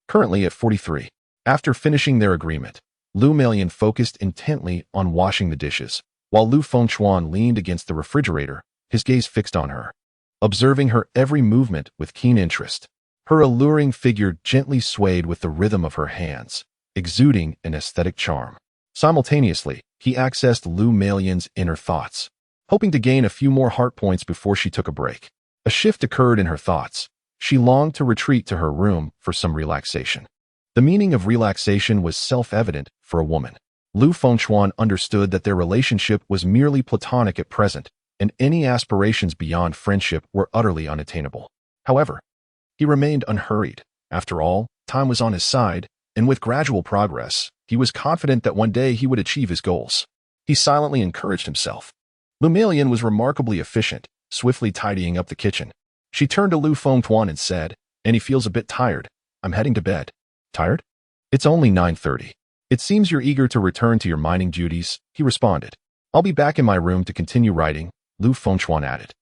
Currently at 43. After finishing their agreement, Lu Melian focused intently on washing the dishes, while Lu Fengchuan leaned against the refrigerator, his gaze fixed on her, observing her every movement with keen interest. Her alluring figure gently swayed with the rhythm of her hands, exuding an aesthetic charm. Simultaneously, he accessed Lu Melian's inner thoughts, hoping to gain a few more heart points before she took a break. A shift occurred in her thoughts. She longed to retreat to her room for some relaxation. The meaning of relaxation was self-evident for a woman. Lu Fengchuan understood that their relationship was merely platonic at present, and any aspirations beyond friendship were utterly unattainable. However, he remained unhurried. After all, time was on his side, and with gradual progress, he was confident that one day he would achieve his goals. He silently encouraged himself. Lu Melian was remarkably efficient, swiftly tidying up the kitchen. She turned to Lu Fengchuan and said, "And he feels a bit tired. I'm heading to bed." "Tired? It's only 9:30. It seems you're eager to return to your mining duties," he responded. "I'll be back in my room to continue writing," Lu Fengchuan added.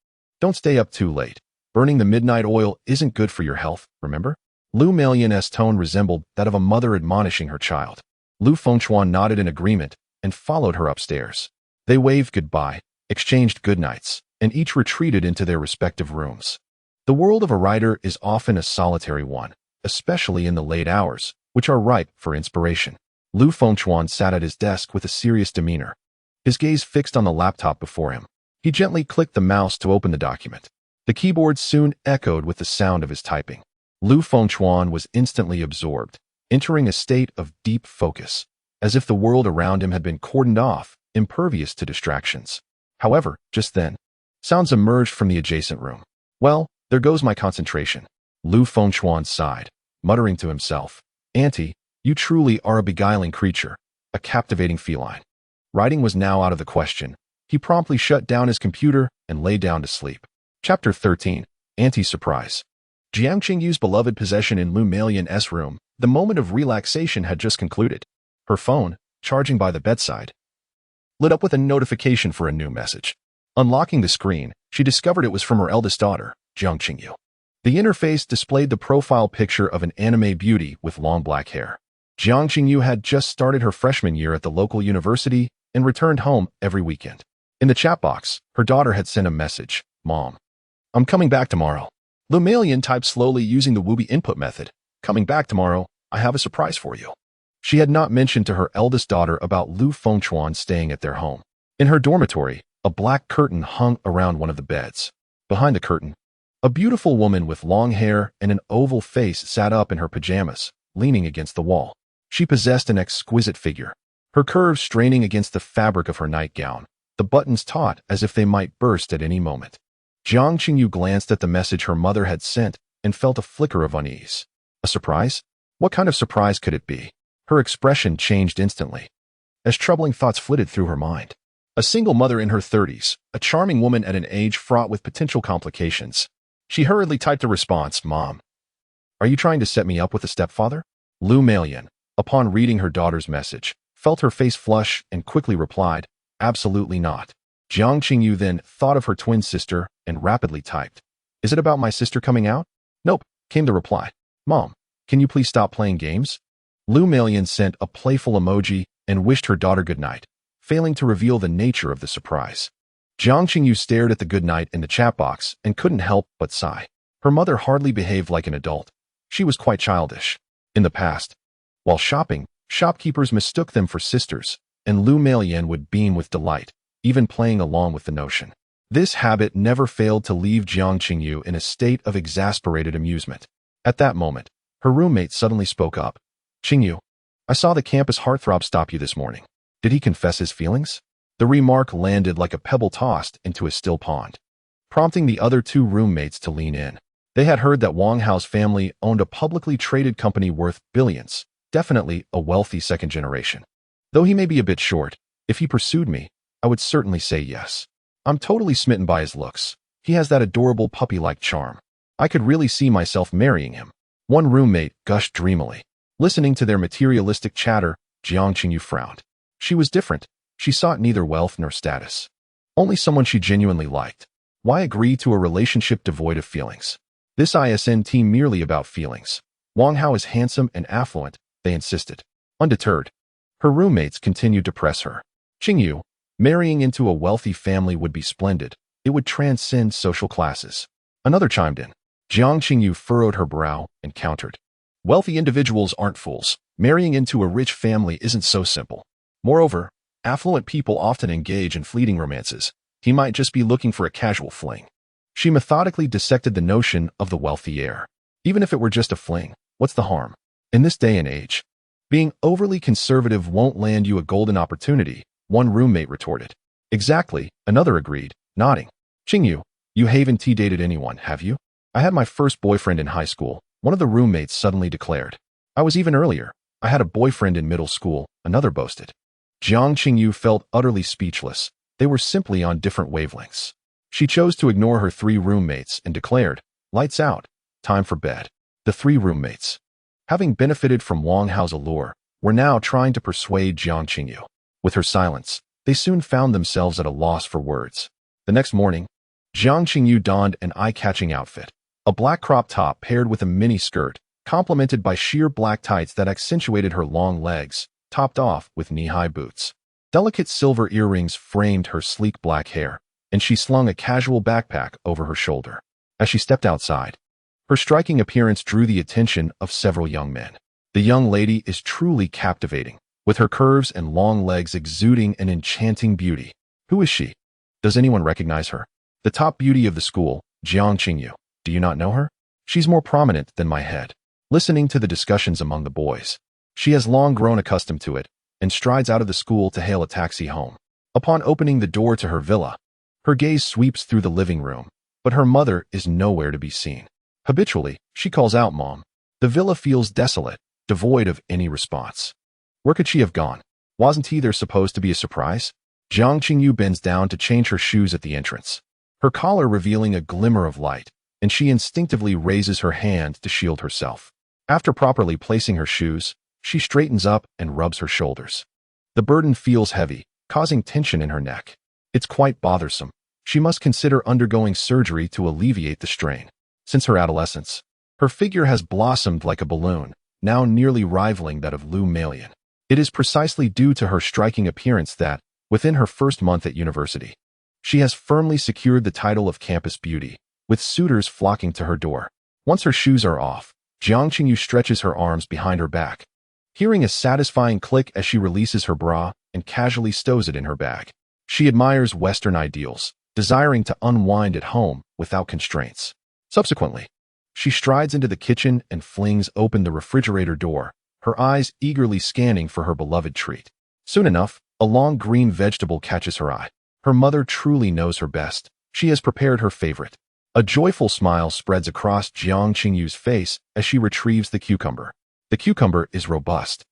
"Don't stay up too late. Burning the midnight oil isn't good for your health, remember?" Lu Melian's tone resembled that of a mother admonishing her child. Lu Fengchuan nodded in agreement and followed her upstairs. They waved goodbye, exchanged goodnights, and each retreated into their respective rooms. The world of a writer is often a solitary one, especially in the late hours, which are ripe for inspiration. Lu Fengchuan sat at his desk with a serious demeanor, his gaze fixed on the laptop before him. He gently clicked the mouse to open the document. The keyboard soon echoed with the sound of his typing. Lu Fengchuan was instantly absorbed, entering a state of deep focus, as if the world around him had been cordoned off, impervious to distractions. However, just then, sounds emerged from the adjacent room. "Well, there goes my concentration." Lu Fengchuan sighed, muttering to himself, "Auntie, you truly are a beguiling creature, a captivating feline." Writing was now out of the question. He promptly shut down his computer and lay down to sleep. Chapter 13. Auntie's Surprise. Jiang Qingyu's beloved possession in Lu Melian's room, the moment of relaxation had just concluded. Her phone, charging by the bedside, lit up with a notification for a new message. Unlocking the screen, she discovered it was from her eldest daughter, Jiang Qingyu. The interface displayed the profile picture of an anime beauty with long black hair. Jiang Qingyu had just started her freshman year at the local university and returned home every weekend. In the chat box, her daughter had sent a message, "Mom, I'm coming back tomorrow." Lu Melian typed slowly using the Wubi input method, "Coming back tomorrow, I have a surprise for you." She had not mentioned to her eldest daughter about Lu Fengchuan staying at their home. In her dormitory, a black curtain hung around one of the beds. Behind the curtain, a beautiful woman with long hair and an oval face sat up in her pajamas, leaning against the wall. She possessed an exquisite figure, her curves straining against the fabric of her nightgown, the buttons taut as if they might burst at any moment. Jiang Qingyu glanced at the message her mother had sent and felt a flicker of unease. A surprise? What kind of surprise could it be? Her expression changed instantly, as troubling thoughts flitted through her mind. A single mother in her 30s, a charming woman at an age fraught with potential complications. She hurriedly typed a response, "Mom, Are you trying to set me up with a stepfather? Lu Meilan, upon reading her daughter's message, felt her face flush and quickly replied, absolutely not. Jiang Qingyu then thought of her twin sister and rapidly typed, is it about my sister coming out? Nope, came the reply. Mom, can you please stop playing games? Lu Meilan sent a playful emoji and wished her daughter good night, failing to reveal the nature of the surprise. Jiang Qingyu stared at the good night in the chat box and couldn't help but sigh. Her mother hardly behaved like an adult. She was quite childish. In the past, while shopping, shopkeepers mistook them for sisters, and Lu Meilan would beam with delight, even playing along with the notion. This habit never failed to leave Jiang Qingyu in a state of exasperated amusement. At that moment, her roommate suddenly spoke up. Qingyu, I saw the campus heartthrob stop you this morning. Did he confess his feelings? The remark landed like a pebble tossed into a still pond, prompting the other two roommates to lean in. They had heard that Wang Hao's family owned a publicly traded company worth billions, definitely a wealthy second generation. Though he may be a bit short, if he pursued me, I would certainly say yes. I'm totally smitten by his looks. He has that adorable puppy-like charm. I could really see myself marrying him. One roommate gushed dreamily. Listening to their materialistic chatter, Jiang Qingyu frowned. She was different. She sought neither wealth nor status. Only someone she genuinely liked. Why agree to a relationship devoid of feelings? This isn't merely about feelings. Wang Hao is handsome and affluent, they insisted. Undeterred, her roommates continued to press her. Qingyu, marrying into a wealthy family would be splendid. It would transcend social classes. Another chimed in. Jiang Qingyu furrowed her brow and countered. Wealthy individuals aren't fools. Marrying into a rich family isn't so simple. Moreover, affluent people often engage in fleeting romances. He might just be looking for a casual fling. She methodically dissected the notion of the wealthy heir. Even if it were just a fling, what's the harm? In this day and age, being overly conservative won't land you a golden opportunity, one roommate retorted. Exactly, another agreed, nodding. Qingyu, you haven't dated anyone, have you? I had my first boyfriend in high school, one of the roommates suddenly declared. I was even earlier. I had a boyfriend in middle school, another boasted. Jiang Qingyu felt utterly speechless. They were simply on different wavelengths. She chose to ignore her three roommates and declared, lights out, time for bed. The three roommates, having benefited from Wang Hao's allure, were now trying to persuade Jiang Qingyu. With her silence, they soon found themselves at a loss for words. The next morning, Jiang Qingyu donned an eye-catching outfit, a black crop top paired with a mini skirt, complemented by sheer black tights that accentuated her long legs, topped off with knee-high boots. Delicate silver earrings framed her sleek black hair, and she slung a casual backpack over her shoulder. As she stepped outside, her striking appearance drew the attention of several young men. The young lady is truly captivating, with her curves and long legs exuding an enchanting beauty. Who is she? Does anyone recognize her? The top beauty of the school, Jiang Qingyu. Do you not know her? She's more prominent than my head. Listening to the discussions among the boys, she has long grown accustomed to it, and strides out of the school to hail a taxi home. Upon opening the door to her villa, her gaze sweeps through the living room, but her mother is nowhere to be seen. Habitually, she calls out Mom. The villa feels desolate, devoid of any response. Where could she have gone? Wasn't he there supposed to be a surprise? Jiang Qingyu bends down to change her shoes at the entrance, her collar revealing a glimmer of light, and she instinctively raises her hand to shield herself. After properly placing her shoes, she straightens up and rubs her shoulders. The burden feels heavy, causing tension in her neck. It's quite bothersome. She must consider undergoing surgery to alleviate the strain. Since her adolescence, her figure has blossomed like a balloon, now nearly rivaling that of Lu Meilan. It is precisely due to her striking appearance that, within her first month at university, she has firmly secured the title of campus beauty, with suitors flocking to her door. Once her shoes are off, Jiang Qingyu stretches her arms behind her back, hearing a satisfying click as she releases her bra and casually stows it in her bag. She admires Western ideals, desiring to unwind at home without constraints. Subsequently, she strides into the kitchen and flings open the refrigerator door, her eyes eagerly scanning for her beloved treat. Soon enough, a long green vegetable catches her eye. Her mother truly knows her best. She has prepared her favorite. A joyful smile spreads across Jiang Qingyu's face as she retrieves the cucumber. The cucumber is robust,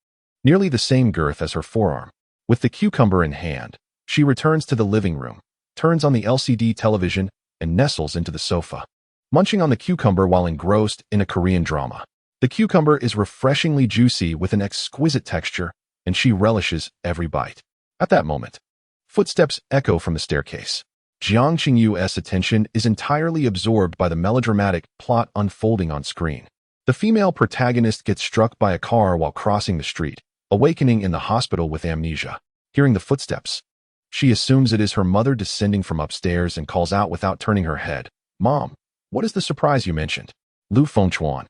nearly the same girth as her forearm. With the cucumber in hand, she returns to the living room, turns on the LCD television, and nestles into the sofa, munching on the cucumber while engrossed in a Korean drama. The cucumber is refreshingly juicy with an exquisite texture, and she relishes every bite. At that moment, footsteps echo from the staircase. Jiang Qingyu's attention is entirely absorbed by the melodramatic plot unfolding on screen. The female protagonist gets struck by a car while crossing the street, awakening in the hospital with amnesia. Hearing the footsteps, she assumes it is her mother descending from upstairs and calls out without turning her head, "Mom, what is the surprise you mentioned?" Lu Fengchuan,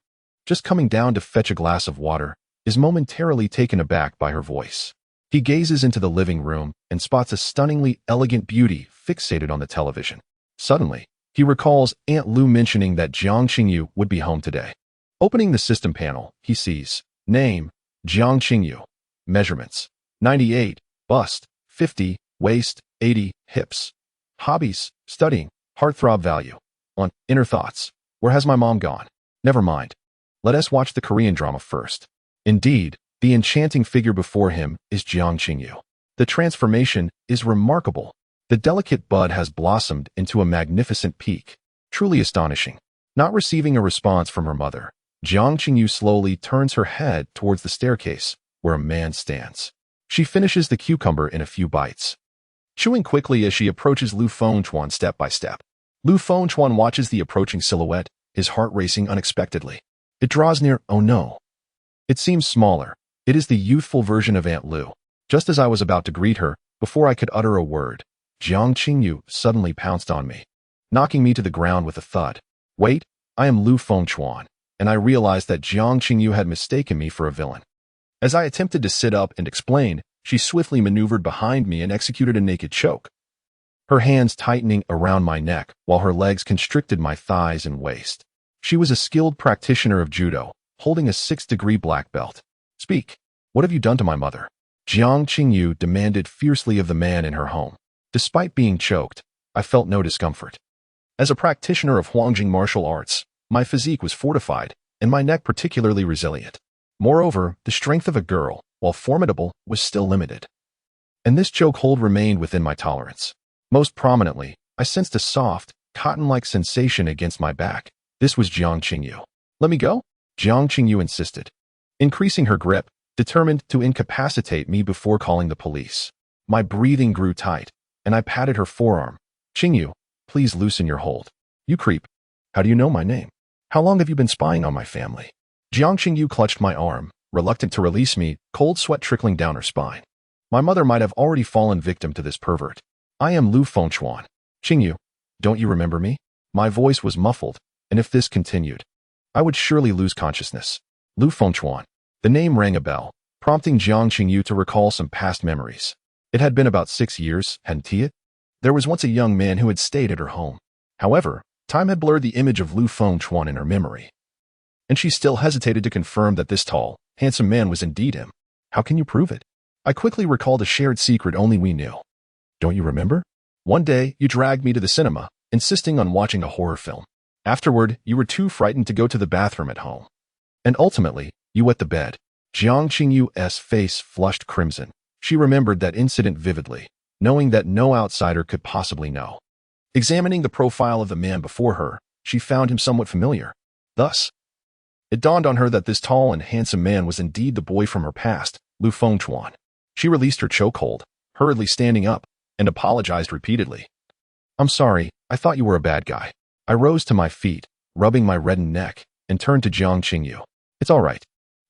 just coming down to fetch a glass of water, is momentarily taken aback by her voice. He gazes into the living room and spots a stunningly elegant beauty fixated on the television. Suddenly, he recalls Aunt Lu mentioning that Jiang Qingyu would be home today. Opening the system panel, he sees name, Jiang Qingyu, measurements, 98, bust, 50, waist, 80, hips, hobbies, studying, heartthrob value, on inner thoughts. Where has my mom gone? Never mind. Let us watch the Korean drama first. Indeed, the enchanting figure before him is Jiang Qingyu. The transformation is remarkable. The delicate bud has blossomed into a magnificent peak. Truly astonishing. Not receiving a response from her mother, Jiang Qingyu slowly turns her head towards the staircase, where a man stands. She finishes the cucumber in a few bites, chewing quickly as she approaches Lu Fengchuan step by step. Lu Fengchuan watches the approaching silhouette, his heart racing unexpectedly. It draws near. Oh no. It seems smaller. It is the youthful version of Aunt Lu. Just as I was about to greet her, before I could utter a word, Jiang Qingyu suddenly pounced on me, knocking me to the ground with a thud. Wait, I am Lu Fengchuan, and I realized that Jiang Qingyu had mistaken me for a villain. As I attempted to sit up and explain, she swiftly maneuvered behind me and executed a naked choke, her hands tightening around my neck while her legs constricted my thighs and waist. She was a skilled practitioner of judo, holding a 6th-degree black belt. Speak. What have you done to my mother? Jiang Qingyu demanded fiercely of the man in her home. Despite being choked, I felt no discomfort. As a practitioner of Huangjing martial arts, my physique was fortified, and my neck particularly resilient. Moreover, the strength of a girl, while formidable, was still limited. And this chokehold remained within my tolerance. Most prominently, I sensed a soft, cotton-like sensation against my back. This was Jiang Qingyu. Let me go? Jiang Qingyu insisted, increasing her grip, determined to incapacitate me before calling the police. My breathing grew tight, and I patted her forearm. Qingyu, please loosen your hold. You creep. How do you know my name? How long have you been spying on my family? Jiang Qingyu clutched my arm, reluctant to release me, cold sweat trickling down her spine. My mother might have already fallen victim to this pervert. I am Lu Fengchuan. Qingyu, don't you remember me? My voice was muffled, and if this continued, I would surely lose consciousness. Lu Fengchuan. The name rang a bell, prompting Jiang Qingyu to recall some past memories. It had been about 6 years, hadn't it? There was once a young man who had stayed at her home. However, time had blurred the image of Lu Fengchuan in her memory, and she still hesitated to confirm that this tall, handsome man was indeed him. How can you prove it? I quickly recalled a shared secret only we knew. Don't you remember? One day, you dragged me to the cinema, insisting on watching a horror film. Afterward, you were too frightened to go to the bathroom at home. And ultimately, you wet the bed. Jiang Qingyu's face flushed crimson. She remembered that incident vividly, knowing that no outsider could possibly know. Examining the profile of the man before her, she found him somewhat familiar. Thus, it dawned on her that this tall and handsome man was indeed the boy from her past, Lu Fengchuan. She released her chokehold, hurriedly standing up, and apologized repeatedly. I'm sorry, I thought you were a bad guy. I rose to my feet, rubbing my reddened neck, and turned to Jiang Qingyu. It's all right.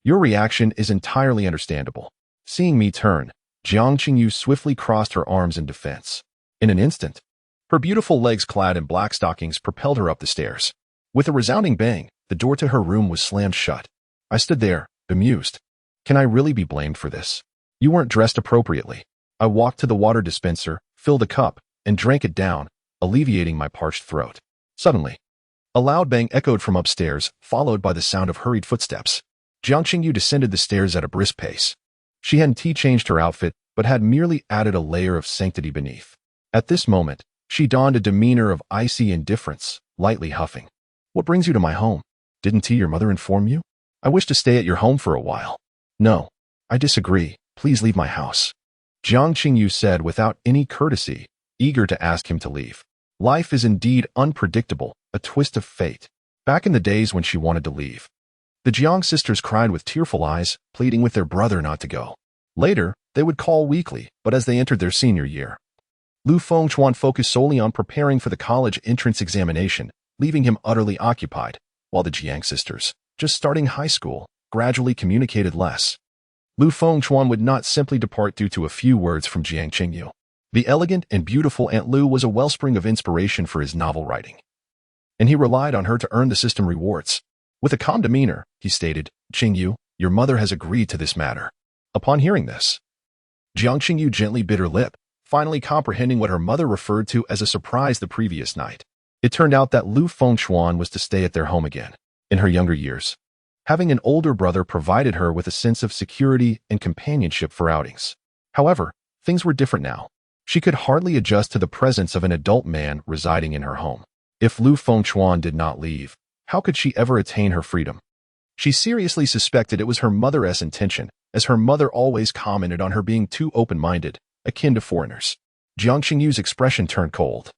Your reaction is entirely understandable. Seeing me turn, Jiang Qingyu swiftly crossed her arms in defense. In an instant, her beautiful legs clad in black stockings propelled her up the stairs. With a resounding bang, the door to her room was slammed shut. I stood there, bemused. Can I really be blamed for this? You weren't dressed appropriately. I walked to the water dispenser, filled a cup, and drank it down, alleviating my parched throat. Suddenly, a loud bang echoed from upstairs, followed by the sound of hurried footsteps. Jiang Qingyu descended the stairs at a brisk pace. She hadn't changed her outfit, but had merely added a layer of sanctity beneath. At this moment, she donned a demeanor of icy indifference, lightly huffing. What brings you to my home? Didn't your mother inform you? I wish to stay at your home for a while. No, I disagree. Please leave my house. Jiang Qingyu said without any courtesy, eager to ask him to leave. Life is indeed unpredictable, a twist of fate. Back in the days when she wanted to leave, The Jiang sisters cried with tearful eyes, pleading with their brother not to go. Later, they would call weekly, but as they entered their senior year, Lu Fengchuan focused solely on preparing for the college entrance examination, leaving him utterly occupied, while the Jiang sisters, just starting high school, gradually communicated less. Lu Fengchuan would not simply depart due to a few words from Jiang Qingyu. The elegant and beautiful Aunt Lu was a wellspring of inspiration for his novel writing, and he relied on her to earn the system rewards. With a calm demeanor, he stated, "Qingyu, your mother has agreed to this matter." Upon hearing this, Jiang Qingyu gently bit her lip, finally comprehending what her mother referred to as a surprise the previous night. It turned out that Lu Fengchuan was to stay at their home again. In her younger years, having an older brother provided her with a sense of security and companionship for outings. However, things were different now. She could hardly adjust to the presence of an adult man residing in her home. If Lu Fengchuan did not leave, how could she ever attain her freedom? She seriously suspected it was her mother's intention, as her mother always commented on her being too open-minded, akin to foreigners. Jiang Qingyu's expression turned cold,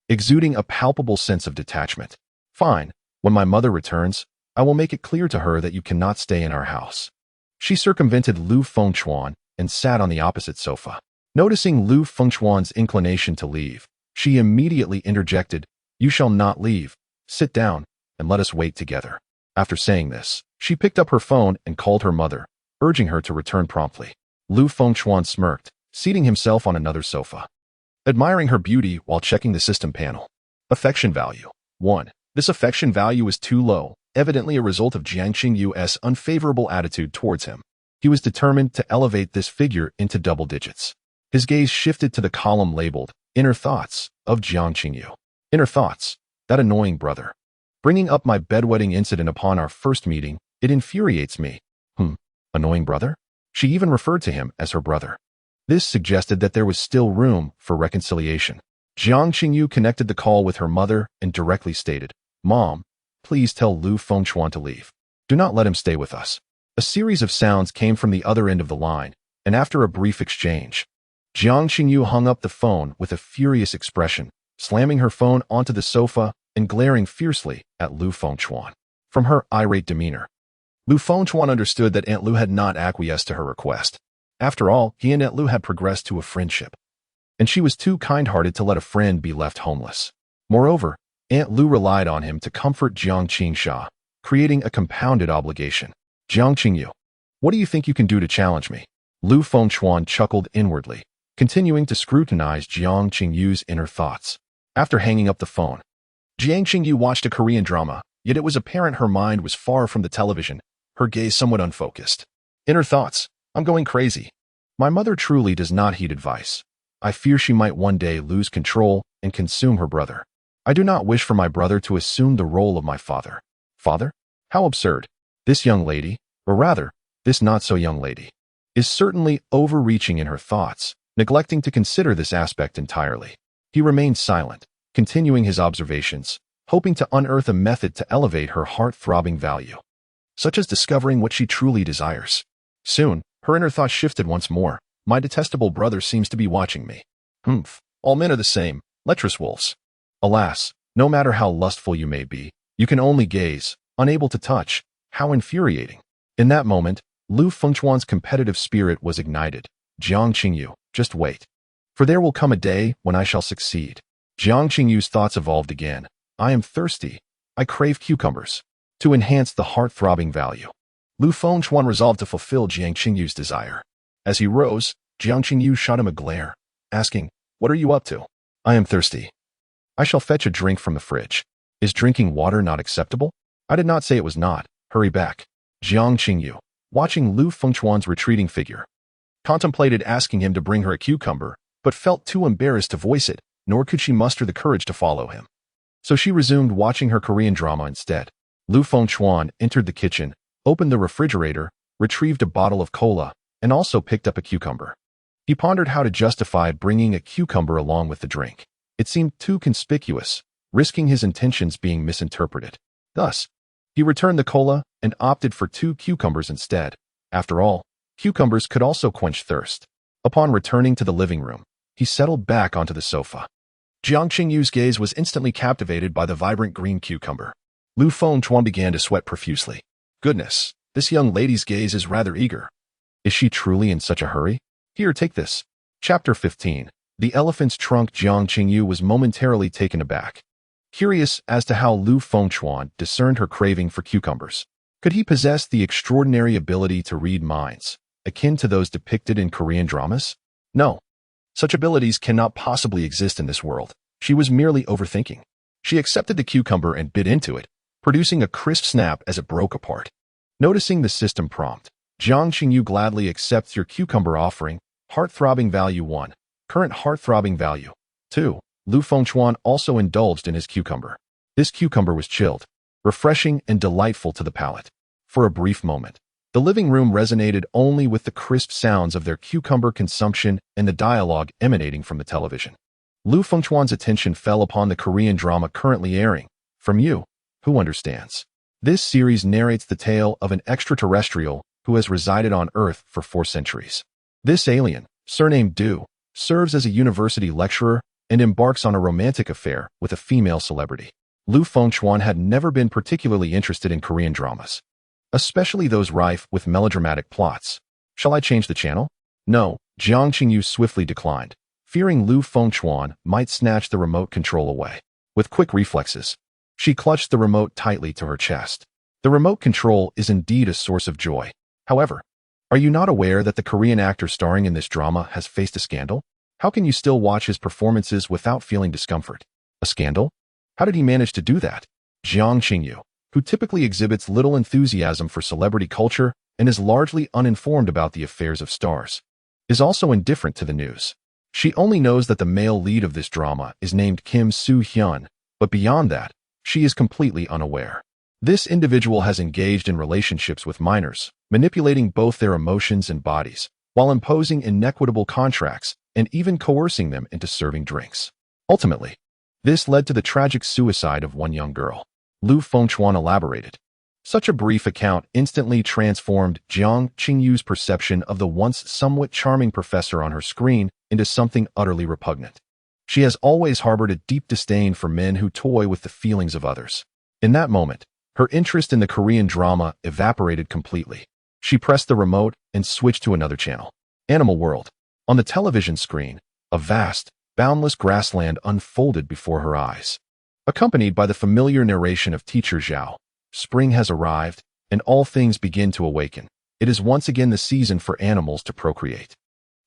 exuding a palpable sense of detachment. "Fine, when my mother returns, I will make it clear to her that you cannot stay in our house." She circumvented Lu Fengchuan and sat on the opposite sofa. Noticing Lu Fengchuan's inclination to leave, she immediately interjected, "You shall not leave. Sit down, and let us wait together." After saying this, she picked up her phone and called her mother, urging her to return promptly. Lu Fengchuan smirked, seating himself on another sofa, admiring her beauty while checking the system panel. Affection value. 1. This affection value is too low, evidently a result of Jiang Qingyu's unfavorable attitude towards him. He was determined to elevate this figure into double digits. His gaze shifted to the column labeled Inner Thoughts of Jiang Qingyu. Inner thoughts. That annoying brother. Bringing up my bedwetting incident upon our first meeting, it infuriates me. Annoying brother? She even referred to him as her brother. This suggested that there was still room for reconciliation. Jiang Qingyu connected the call with her mother and directly stated, "Mom, please tell Lu Fengchuan to leave. Do not let him stay with us." A series of sounds came from the other end of the line, and after a brief exchange, Jiang Qingyu hung up the phone with a furious expression, slamming her phone onto the sofa and glaring fiercely at Lu Fengchuan. From her irate demeanor, Lu Fengchuan understood that Aunt Lu had not acquiesced to her request. After all, he and Aunt Lu had progressed to a friendship, and she was too kind-hearted to let a friend be left homeless. Moreover, Aunt Lu relied on him to comfort Jiang Qingsha, creating a compounded obligation. "Jiang Qingyu, what do you think you can do to challenge me?" Lu Fengchuan chuckled inwardly, continuing to scrutinize Jiang Qingyu's inner thoughts. After hanging up the phone, Jiang Qingyu watched a Korean drama, yet it was apparent her mind was far from the television, her gaze somewhat unfocused. "Inner thoughts. I'm going crazy. My mother truly does not heed advice. I fear she might one day lose control and consume her brother. I do not wish for my brother to assume the role of my father." Father? How absurd. This young lady, or rather, this not-so-young lady, is certainly overreaching in her thoughts, neglecting to consider this aspect entirely. He remained silent, continuing his observations, hoping to unearth a method to elevate her heart-throbbing value, such as discovering what she truly desires. Soon, her inner thoughts shifted once more. "My detestable brother seems to be watching me. All men are the same, lecherous wolves. Alas, no matter how lustful you may be, you can only gaze, unable to touch. How infuriating." In that moment, Lu Fengchuan's competitive spirit was ignited. "Jiang Qingyu, just wait. For there will come a day when I shall succeed." Jiang Qingyu's thoughts evolved again. "I am thirsty. I crave cucumbers." To enhance the heart-throbbing value, Lu Fengchuan resolved to fulfill Jiang Qingyu's desire. As he rose, Jiang Qingyu shot him a glare, asking, "What are you up to?" "I am thirsty. I shall fetch a drink from the fridge." "Is drinking water not acceptable?" "I did not say it was not. Hurry back." Jiang Qingyu, watching Lu Fengchuan's retreating figure, contemplated asking him to bring her a cucumber, but felt too embarrassed to voice it, nor could she muster the courage to follow him. So she resumed watching her Korean drama instead. Lu Fengchuan entered the kitchen, opened the refrigerator, retrieved a bottle of cola, and also picked up a cucumber. He pondered how to justify bringing a cucumber along with the drink. It seemed too conspicuous, risking his intentions being misinterpreted. Thus, he returned the cola and opted for 2 cucumbers instead. After all, cucumbers could also quench thirst. Upon returning to the living room, he settled back onto the sofa. Jiang Qingyu's gaze was instantly captivated by the vibrant green cucumber. Lu Fengchuan began to sweat profusely. Goodness, this young lady's gaze is rather eager. Is she truly in such a hurry? Here, take this. Chapter 15. The Elephant's Trunk. Jiang Qingyu was momentarily taken aback, curious as to how Lu Fengchuan discerned her craving for cucumbers. Could he possess the extraordinary ability to read minds, akin to those depicted in Korean dramas? No. Such abilities cannot possibly exist in this world. She was merely overthinking. She accepted the cucumber and bit into it, producing a crisp snap as it broke apart. Noticing the system prompt, Jiang Qingyu gladly accepts your cucumber offering. Heart-throbbing value 1. Current heart-throbbing value 2. Lu Fengchuan also indulged in his cucumber. This cucumber was chilled, refreshing and delightful to the palate. For a brief moment, the living room resonated only with the crisp sounds of their cucumber consumption and the dialogue emanating from the television. Lu Fengchuan's attention fell upon the Korean drama currently airing, From You, Who Understands. This series narrates the tale of an extraterrestrial who has resided on Earth for 4 centuries. This alien, surnamed Du, serves as a university lecturer and embarks on a romantic affair with a female celebrity. Lu Fengchuan had never been particularly interested in Korean dramas, especially those rife with melodramatic plots. Shall I change the channel? No, Jiang Qingyu swiftly declined, fearing Lu Fengchuan might snatch the remote control away. With quick reflexes, she clutched the remote tightly to her chest. The remote control is indeed a source of joy. However, are you not aware that the Korean actor starring in this drama has faced a scandal? How can you still watch his performances without feeling discomfort? A scandal? How did he manage to do that? Jiang Qingyu, who typically exhibits little enthusiasm for celebrity culture and is largely uninformed about the affairs of stars, is also indifferent to the news. She only knows that the male lead of this drama is named Kim Soo-hyun, but beyond that, she is completely unaware. This individual has engaged in relationships with minors, manipulating both their emotions and bodies, while imposing inequitable contracts and even coercing them into serving drinks. Ultimately, this led to the tragic suicide of one young girl. Lu Fengchuan elaborated. Such a brief account instantly transformed Jiang Qingyu's perception of the once somewhat charming professor on her screen into something utterly repugnant. She has always harbored a deep disdain for men who toy with the feelings of others. In that moment, her interest in the Korean drama evaporated completely. She pressed the remote and switched to another channel. Animal World. On the television screen, a vast, boundless grassland unfolded before her eyes. Accompanied by the familiar narration of Teacher Zhao, spring has arrived, and all things begin to awaken. It is once again the season for animals to procreate,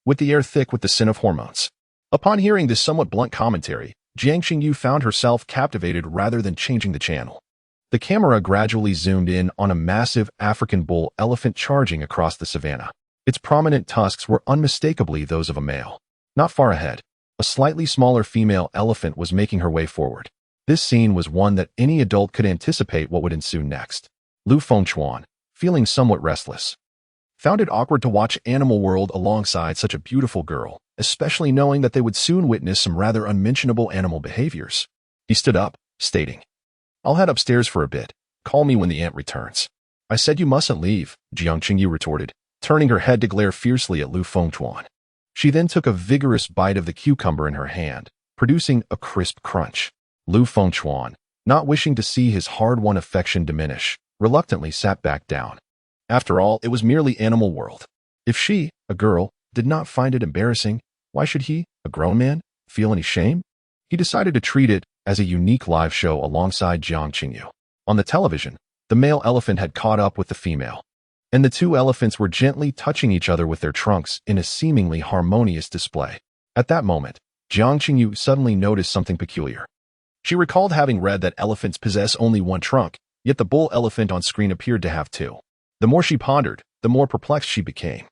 with the air thick with the scent of hormones. Upon hearing this somewhat blunt commentary, Jiang Qingyu found herself captivated rather than changing the channel. The camera gradually zoomed in on a massive African bull elephant charging across the savanna. Its prominent tusks were unmistakably those of a male. Not far ahead, a slightly smaller female elephant was making her way forward. This scene was one that any adult could anticipate what would ensue next. Lu Fengchuan, feeling somewhat restless, found it awkward to watch Animal World alongside such a beautiful girl, especially knowing that they would soon witness some rather unmentionable animal behaviors. He stood up, stating, "I'll head upstairs for a bit. Call me when the aunt returns." "I said you mustn't leave," Jiang Qingyu retorted, turning her head to glare fiercely at Lu Fengchuan. She then took a vigorous bite of the cucumber in her hand, producing a crisp crunch. Lu Fengchuan, not wishing to see his hard-won affection diminish, reluctantly sat back down. After all, it was merely Animal World. If she, a girl, did not find it embarrassing, why should he, a grown man, feel any shame? He decided to treat it as a unique live show alongside Jiang Qingyu. On the television, the male elephant had caught up with the female, and the two elephants were gently touching each other with their trunks in a seemingly harmonious display. At that moment, Jiang Qingyu suddenly noticed something peculiar. She recalled having read that elephants possess only one trunk, yet the bull elephant on screen appeared to have 2. The more she pondered, the more perplexed she became,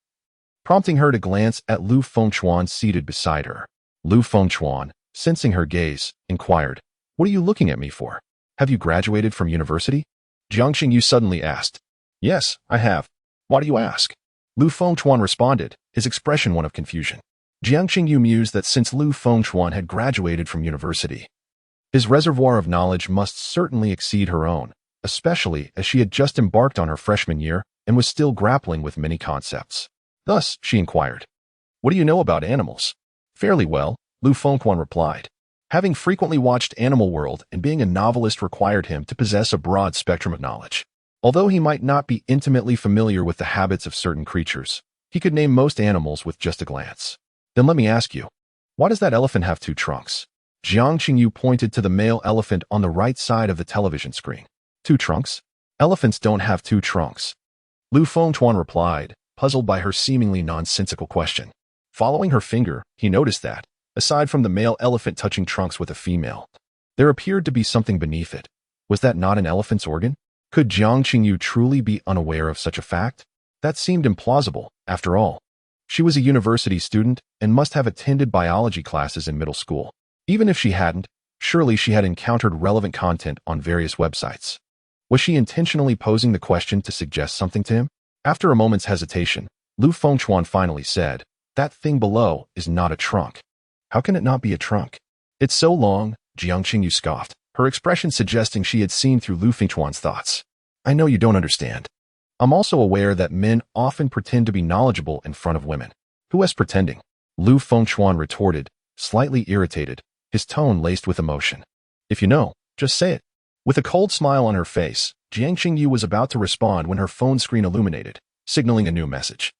prompting her to glance at Lu Fengchuan seated beside her. Lu Fengchuan, sensing her gaze, inquired, "What are you looking at me for? Have you graduated from university?" Jiang Qingyu suddenly asked. "Yes, I have. Why do you ask?" Lu Fengchuan responded, his expression one of confusion. Jiang Qingyu mused that since Lu Fengchuan had graduated from university, his reservoir of knowledge must certainly exceed her own, especially as she had just embarked on her freshman year and was still grappling with many concepts. Thus, she inquired, "What do you know about animals?" "Fairly well," Lu Fengchuan replied. Having frequently watched Animal World and being a novelist required him to possess a broad spectrum of knowledge. Although he might not be intimately familiar with the habits of certain creatures, he could name most animals with just a glance. Then let me ask you, why does that elephant have two trunks? Jiang Qingyu pointed to the male elephant on the right side of the television screen. Two trunks? Elephants don't have two trunks. Lu Fengchuan replied, puzzled by her seemingly nonsensical question. Following her finger, he noticed that, aside from the male elephant touching trunks with a female, there appeared to be something beneath it. Was that not an elephant's organ? Could Jiang Qingyu truly be unaware of such a fact? That seemed implausible, after all. She was a university student and must have attended biology classes in middle school. Even if she hadn't, surely she had encountered relevant content on various websites. Was she intentionally posing the question to suggest something to him? After a moment's hesitation, Lu Fengchuan finally said, "That thing below is not a trunk." "How can it not be a trunk?" "It's so long," Jiang Qingyu scoffed, her expression suggesting she had seen through Lu Fengchuan's thoughts. "I know you don't understand. I'm also aware that men often pretend to be knowledgeable in front of women." "Who is pretending?" Lu Fengchuan retorted, slightly irritated, his tone laced with emotion. "If you know, just say it." With a cold smile on her face, Jiang Qingyu was about to respond when her phone screen illuminated, signaling a new message.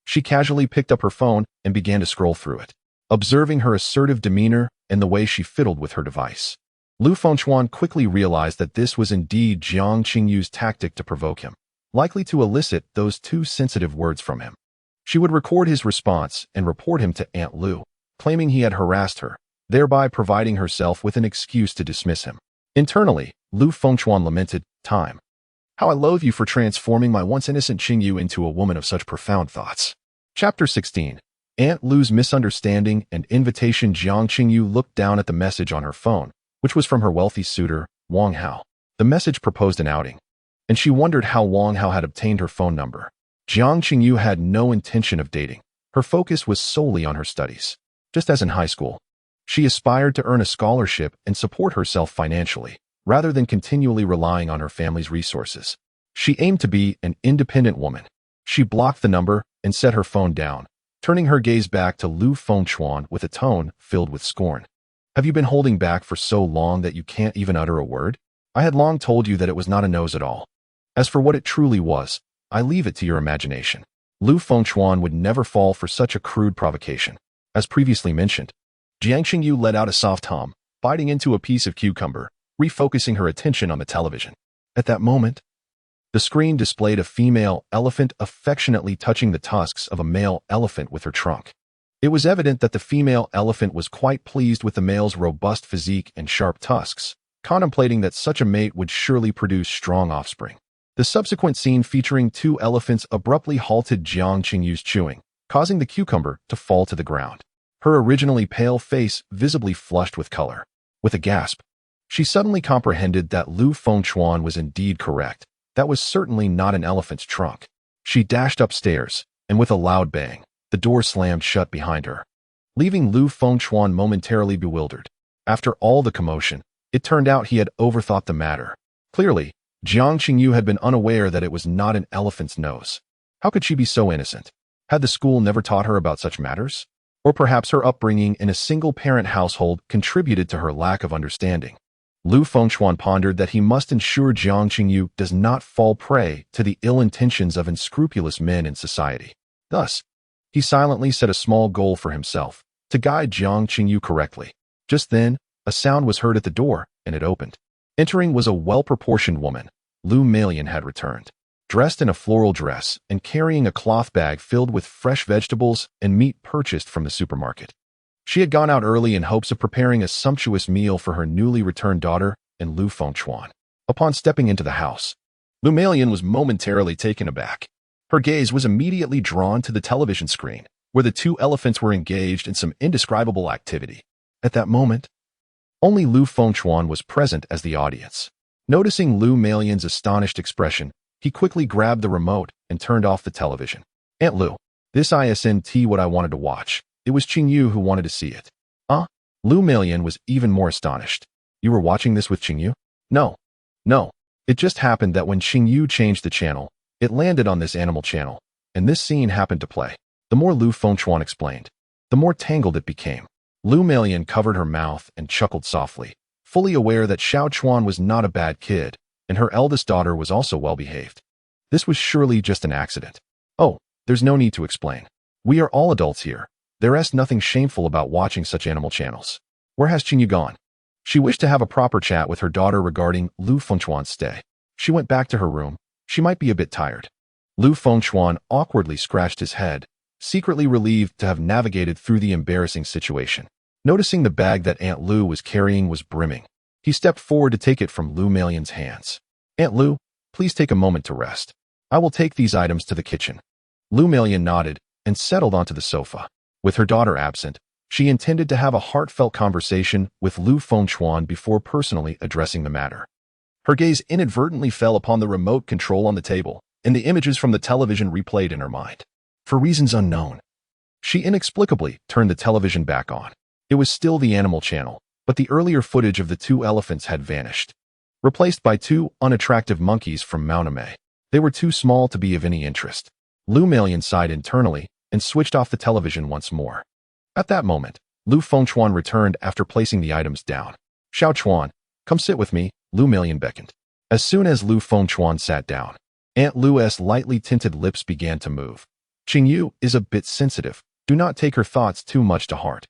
She casually picked up her phone and began to scroll through it, observing her assertive demeanor and the way she fiddled with her device. Lu Fengchuan quickly realized that this was indeed Jiang Qingyu's tactic to provoke him, likely to elicit those two sensitive words from him. She would record his response and report him to Aunt Lu, claiming he had harassed her, thereby providing herself with an excuse to dismiss him. Internally, Lu Fengchuan lamented, "Time. How I loathe you for transforming my once innocent Qingyu into a woman of such profound thoughts." Chapter 16. Aunt Lu's Misunderstanding and Invitation. Jiang Qingyu looked down at the message on her phone, which was from her wealthy suitor, Wang Hao. The message proposed an outing, and she wondered how Wang Hao had obtained her phone number. Jiang Qingyu had no intention of dating. Her focus was solely on her studies. Just as in high school, she aspired to earn a scholarship and support herself financially, rather than continually relying on her family's resources. She aimed to be an independent woman. She blocked the number and set her phone down, turning her gaze back to Lu Fengchuan with a tone filled with scorn. "Have you been holding back for so long that you can't even utter a word? I had long told you that it was not a nose at all. As for what it truly was, I leave it to your imagination." Lu Fengchuan would never fall for such a crude provocation. As previously mentioned, Jiang Qingyu let out a soft hum, biting into a piece of cucumber, refocusing her attention on the television. At that moment, the screen displayed a female elephant affectionately touching the tusks of a male elephant with her trunk. It was evident that the female elephant was quite pleased with the male's robust physique and sharp tusks, contemplating that such a mate would surely produce strong offspring. The subsequent scene featuring two elephants abruptly halted Jiang Qingyu's chewing, causing the cucumber to fall to the ground. Her originally pale face visibly flushed with color. With a gasp, she suddenly comprehended that Lu Fengchuan was indeed correct. That was certainly not an elephant's trunk. She dashed upstairs, and with a loud bang, the door slammed shut behind her, leaving Lu Fengchuan momentarily bewildered. After all the commotion, it turned out he had overthought the matter. Clearly, Jiang Qingyu had been unaware that it was not an elephant's nose. How could she be so innocent? Had the school never taught her about such matters? Or perhaps her upbringing in a single-parent household contributed to her lack of understanding. Lu Fengchuan pondered that he must ensure Jiang Qingyu does not fall prey to the ill intentions of unscrupulous men in society. Thus, he silently set a small goal for himself, to guide Jiang Qingyu correctly. Just then, a sound was heard at the door, and it opened. Entering was a well-proportioned woman. Lu Melian had returned, dressed in a floral dress and carrying a cloth bag filled with fresh vegetables and meat purchased from the supermarket. She had gone out early in hopes of preparing a sumptuous meal for her newly returned daughter and Lu Fengchuan. Upon stepping into the house, Lu Melian was momentarily taken aback. Her gaze was immediately drawn to the television screen, where the two elephants were engaged in some indescribable activity. At that moment, only Lu Fengchuan was present as the audience. Noticing Lu Melian's astonished expression, he quickly grabbed the remote and turned off the television. "Aunt Lu, this isn't what I wanted to watch. It was Qingyu who wanted to see it." Lu Melian was even more astonished. "You were watching this with Qingyu?" No. It just happened that when Qingyu changed the channel, it landed on this animal channel, and this scene happened to play." The more Lu Fengchuan explained, the more tangled it became. Lu Melian covered her mouth and chuckled softly, fully aware that Xiao Chuan was not a bad kid, and her eldest daughter was also well behaved. This was surely just an accident. Oh, there's no need to explain. We are all adults here. There is nothing shameful about watching such animal channels. Where has Qingyu gone? She wished to have a proper chat with her daughter regarding Lu Fengchuan's stay. She went back to her room. She might be a bit tired. Lu Fengchuan awkwardly scratched his head, secretly relieved to have navigated through the embarrassing situation. Noticing the bag that Aunt Lu was carrying was brimming, he stepped forward to take it from Lu Meilin's hands. Aunt Lu, please take a moment to rest. I will take these items to the kitchen. Lu Meilin nodded and settled onto the sofa. With her daughter absent, she intended to have a heartfelt conversation with Lu Fengchuan before personally addressing the matter. Her gaze inadvertently fell upon the remote control on the table, and the images from the television replayed in her mind. For reasons unknown, she inexplicably turned the television back on. It was still the animal channel, but the earlier footage of the two elephants had vanished, replaced by two unattractive monkeys from Mauname. They were too small to be of any interest. Lu Meilin sighed internally and switched off the television once more. At that moment, Lu Fengchuan returned after placing the items down. Xiao Chuan, come sit with me, Lu Meilin beckoned. As soon as Lu Fengchuan sat down, Aunt Lu's lightly tinted lips began to move. Qingyu is a bit sensitive. Do not take her thoughts too much to heart.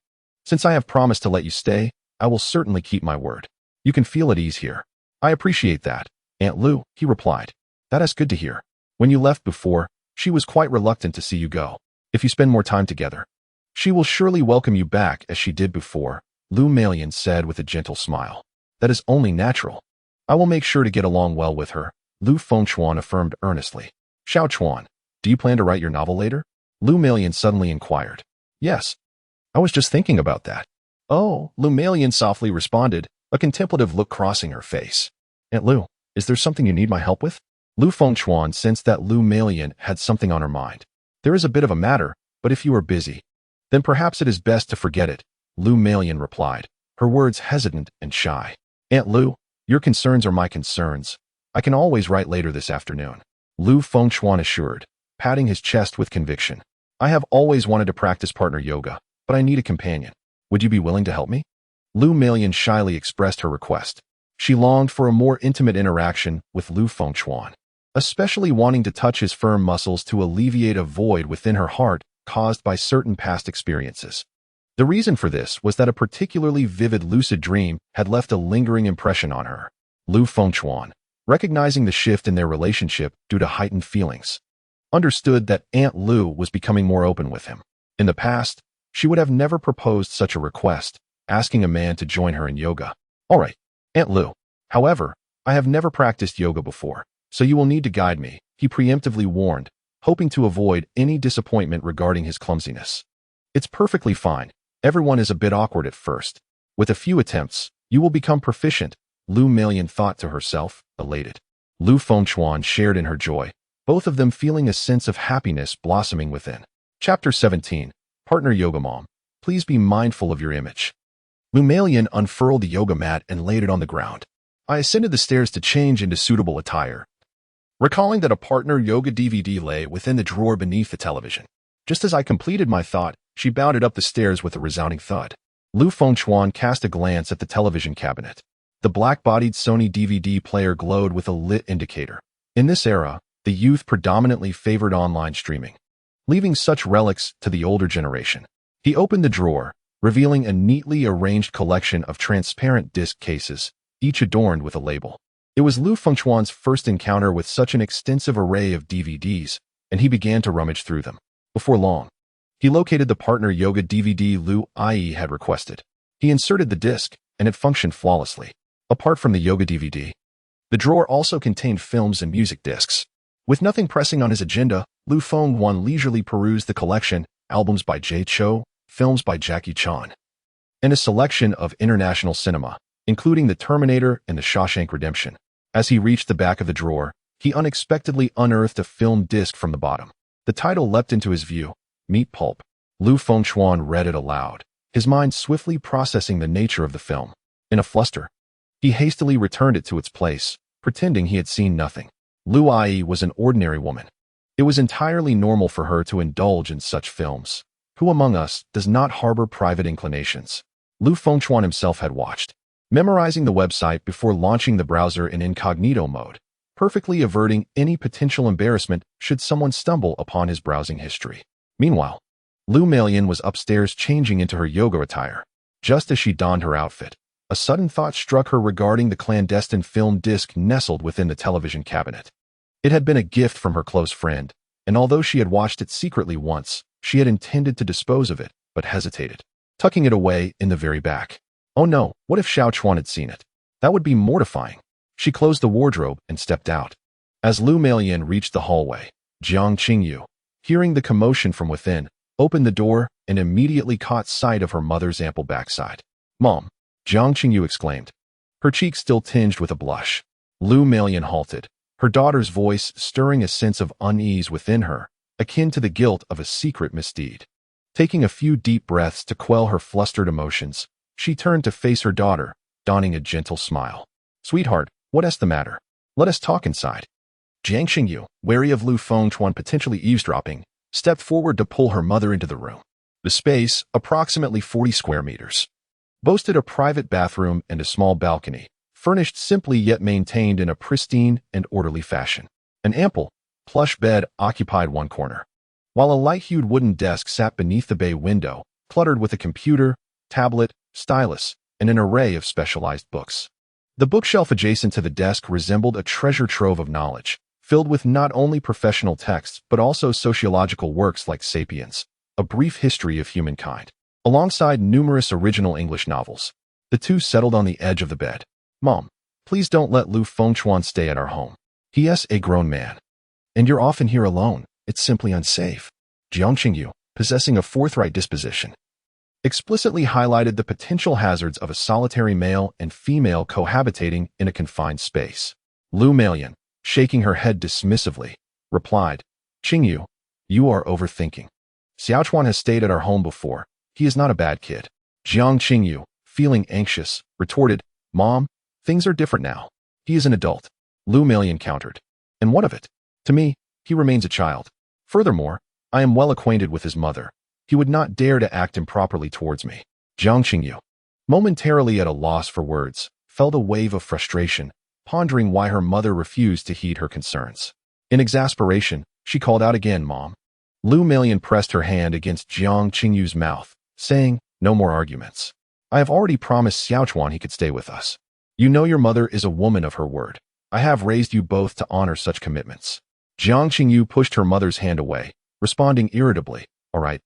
Since I have promised to let you stay, I will certainly keep my word. You can feel at ease here. I appreciate that, Aunt Lu, he replied. That is good to hear. When you left before, she was quite reluctant to see you go. If you spend more time together, she will surely welcome you back as she did before, Lu Meilin said with a gentle smile. That is only natural. I will make sure to get along well with her, Lu Fengchuan affirmed earnestly. Xiao Chuan, do you plan to write your novel later? Lu Meilin suddenly inquired. Yes. I was just thinking about that. Oh, Lu Meilin softly responded, a contemplative look crossing her face. Aunt Lu, is there something you need my help with? Lu Fengchuan sensed that Lu Meilin had something on her mind. There is a bit of a matter, but if you are busy, then perhaps it is best to forget it, Lu Meilin replied, her words hesitant and shy. Aunt Lu, your concerns are my concerns. I can always write later this afternoon, Lu Fengchuan assured, patting his chest with conviction. I have always wanted to practice partner yoga, but I need a companion. Would you be willing to help me? Lu Meilin shyly expressed her request. She longed for a more intimate interaction with Lu Fengchuan, especially wanting to touch his firm muscles to alleviate a void within her heart caused by certain past experiences. The reason for this was that a particularly vivid lucid dream had left a lingering impression on her. Lu Fengchuan, recognizing the shift in their relationship due to heightened feelings, understood that Aunt Lu was becoming more open with him. In the past, she would have never proposed such a request, asking a man to join her in yoga. All right, Aunt Lu. However, I have never practiced yoga before, so you will need to guide me, he preemptively warned, hoping to avoid any disappointment regarding his clumsiness. It's perfectly fine. Everyone is a bit awkward at first. With a few attempts, you will become proficient, Lu Meilin thought to herself, elated. Lu Fengchuan shared in her joy, both of them feeling a sense of happiness blossoming within. Chapter 17. Partner Yoga Mom, please be mindful of your image. Lu Meilin unfurled the yoga mat and laid it on the ground. I ascended the stairs to change into suitable attire, recalling that a partner yoga DVD lay within the drawer beneath the television. Just as I completed my thought, she bounded up the stairs with a resounding thud. Lu Fengchuan cast a glance at the television cabinet. The black-bodied Sony DVD player glowed with a lit indicator. In this era, the youth predominantly favored online streaming, leaving such relics to the older generation. He opened the drawer, revealing a neatly arranged collection of transparent disc cases, each adorned with a label. It was Lu Fengchuan's first encounter with such an extensive array of DVDs, and he began to rummage through them. Before long, he located the partner yoga DVD Lu Ai had requested. He inserted the disc, and it functioned flawlessly. Apart from the yoga DVD, the drawer also contained films and music discs. With nothing pressing on his agenda, Lu Fengchuan leisurely perused the collection, albums by Jay Chou, films by Jackie Chan, and a selection of international cinema, including The Terminator and The Shawshank Redemption. As he reached the back of the drawer, he unexpectedly unearthed a film disc from the bottom. The title leapt into his view, Meat Pulp. Lu Fengchuan read it aloud, his mind swiftly processing the nature of the film. In a fluster, he hastily returned it to its place, pretending he had seen nothing. Lu Ai was an ordinary woman. It was entirely normal for her to indulge in such films. Who among us does not harbor private inclinations? Lu Fengchuan himself had watched memorizing the website before launching the browser in incognito mode, perfectly averting any potential embarrassment should someone stumble upon his browsing history. Meanwhile, Lu Melian was upstairs changing into her yoga attire. Just as she donned her outfit, a sudden thought struck her regarding the clandestine film disc nestled within the television cabinet. It had been a gift from her close friend, and although she had watched it secretly once, she had intended to dispose of it, but hesitated, tucking it away in the very back. Oh no, what if Xiao Chuan had seen it? That would be mortifying. She closed the wardrobe and stepped out. As Lu Melian reached the hallway, Jiang Qingyu, hearing the commotion from within, opened the door and immediately caught sight of her mother's ample backside. "Mom," Jiang Qingyu exclaimed, her cheeks still tinged with a blush. Lu Melian halted, her daughter's voice stirring a sense of unease within her, akin to the guilt of a secret misdeed. Taking a few deep breaths to quell her flustered emotions, she turned to face her daughter, donning a gentle smile. "Sweetheart, what's the matter? Let us talk inside." Jiang Qingyu, wary of Lu Fengchuan potentially eavesdropping, stepped forward to pull her mother into the room. The space, approximately 40 square meters, boasted a private bathroom and a small balcony, furnished simply yet maintained in a pristine and orderly fashion. An ample, plush bed occupied one corner, while a light-hued wooden desk sat beneath the bay window, cluttered with a computer, tablet, stylus, and an array of specialized books. The bookshelf adjacent to the desk resembled a treasure trove of knowledge, filled with not only professional texts but also sociological works like Sapiens, A Brief History of Humankind, alongside numerous original English novels. The two settled on the edge of the bed. "Mom, please don't let Lu Fengchuan stay at our home. He is a grown man. And you're often here alone. It's simply unsafe." Jiang Qingyu, possessing a forthright disposition, explicitly highlighted the potential hazards of a solitary male and female cohabitating in a confined space. Lu Melian, shaking her head dismissively, replied, "Qingyu, you are overthinking. Xiao Chuan has stayed at our home before. He is not a bad kid." Jiang Qingyu, feeling anxious, retorted, "Mom, things are different now. He is an adult." Lu Melian countered, "And what of it? To me, he remains a child. Furthermore, I am well acquainted with his mother. He would not dare to act improperly towards me." Jiang Qingyu, momentarily at a loss for words, felt a wave of frustration, pondering why her mother refused to heed her concerns. In exasperation, she called out again, "Mom." Lu Melian pressed her hand against Jiang Qingyu's mouth, saying, "No more arguments. I have already promised Xiao Chuan he could stay with us. You know your mother is a woman of her word. I have raised you both to honor such commitments." Jiang Qingyu pushed her mother's hand away, responding irritably, all right.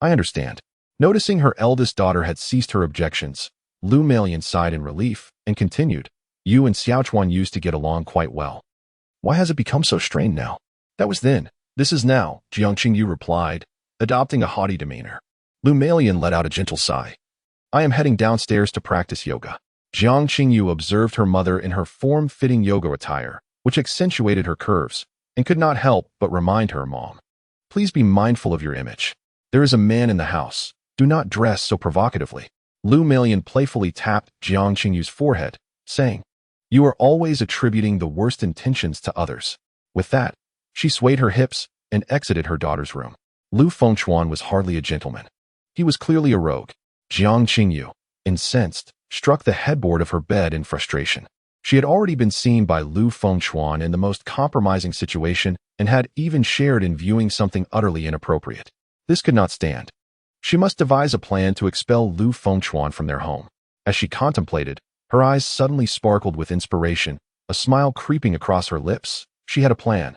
I understand." Noticing her eldest daughter had ceased her objections, Lu Melian sighed in relief and continued, "You and Xiao Chuan used to get along quite well. Why has it become so strained now?" "That was then. This is now," Jiang Qingyu replied, adopting a haughty demeanor. Lu Melian let out a gentle sigh. "I am heading downstairs to practice yoga." Jiang Qingyu observed her mother in her form-fitting yoga attire, which accentuated her curves, and could not help but remind her, "Mom, please be mindful of your image. There is a man in the house. Do not dress so provocatively." Lu Melian playfully tapped Jiang Qingyu's forehead, saying, "You are always attributing the worst intentions to others." With that, she swayed her hips and exited her daughter's room. Lu Fengchuan was hardly a gentleman. He was clearly a rogue. Jiang Qingyu, incensed, struck the headboard of her bed in frustration. She had already been seen by Lu Fengchuan in the most compromising situation and had even shared in viewing something utterly inappropriate. This could not stand. She must devise a plan to expel Lu Fengchuan from their home. As she contemplated, her eyes suddenly sparkled with inspiration, a smile creeping across her lips. She had a plan.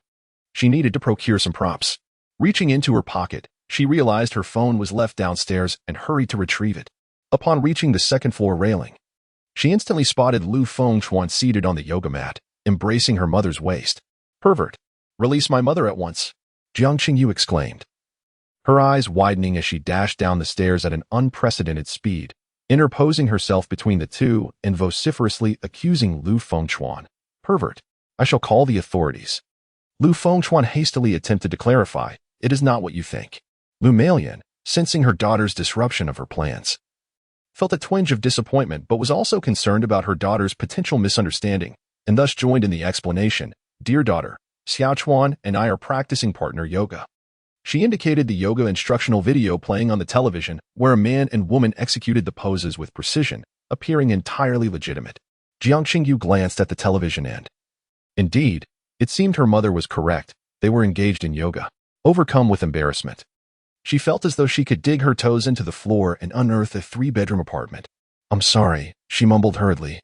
She needed to procure some props. Reaching into her pocket, she realized her phone was left downstairs and hurried to retrieve it. Upon reaching the second-floor railing, she instantly spotted Lu Fengchuan seated on the yoga mat, embracing her mother's waist. "Pervert! Release my mother at once!" Jiang Qingyu exclaimed, her eyes widening as she dashed down the stairs at an unprecedented speed, interposing herself between the two and vociferously accusing Lu Fengchuan. "Pervert! I shall call the authorities." Lu Fengchuan hastily attempted to clarify, "It is not what you think." Lu Melian, sensing her daughter's disruption of her plans, felt a twinge of disappointment but was also concerned about her daughter's potential misunderstanding, and thus joined in the explanation. "Dear daughter, Xiao Chuan and I are practicing partner yoga." She indicated the yoga instructional video playing on the television, where a man and woman executed the poses with precision, appearing entirely legitimate. Jiang Qingyu glanced at the television and, indeed, it seemed her mother was correct. They were engaged in yoga. Overcome with embarrassment, she felt as though she could dig her toes into the floor and unearth a three-bedroom apartment. "I'm sorry," she mumbled hurriedly,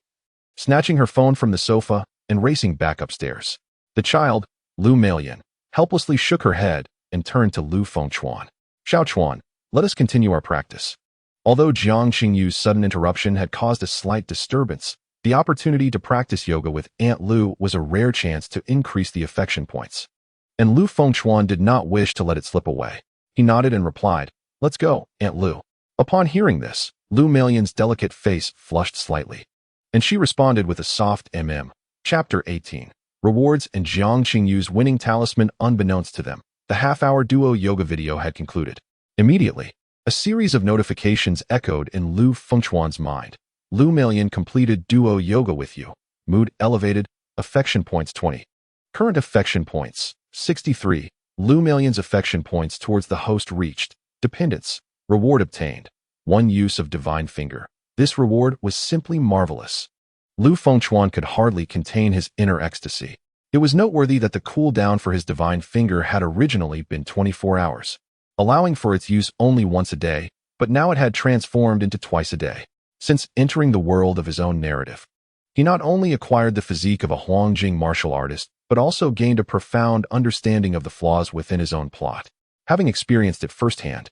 snatching her phone from the sofa and racing back upstairs. The child, Lu Meilan, helplessly shook her head and turned to Lu Fengchuan. "Xiao Chuan, let us continue our practice." Although Jiang Qingyu's sudden interruption had caused a slight disturbance, the opportunity to practice yoga with Aunt Lu was a rare chance to increase the affection points. And Lu Fengchuan did not wish to let it slip away. He nodded and replied, "Let's go, Aunt Lu." Upon hearing this, Lu Meilan's delicate face flushed slightly, and she responded with a soft Chapter 18. Rewards and Jiang Qingyu's winning talisman. Unbeknownst to them, the half-hour duo yoga video had concluded. Immediately, a series of notifications echoed in Lu Fengchuan's mind. Lu Meilan completed duo yoga with you. Mood elevated. Affection points 20. Current affection points 63. Lu Meilan's affection points towards the host reached. Dependence. Reward obtained. 1 use of divine finger. This reward was simply marvelous. Lu Fengchuan could hardly contain his inner ecstasy. It was noteworthy that the cooldown for his divine finger had originally been 24 hours, allowing for its use only once a day, but now it had transformed into twice a day. Since entering the world of his own narrative, he not only acquired the physique of a Huangjing martial artist, but also gained a profound understanding of the flaws within his own plot. Having experienced it firsthand,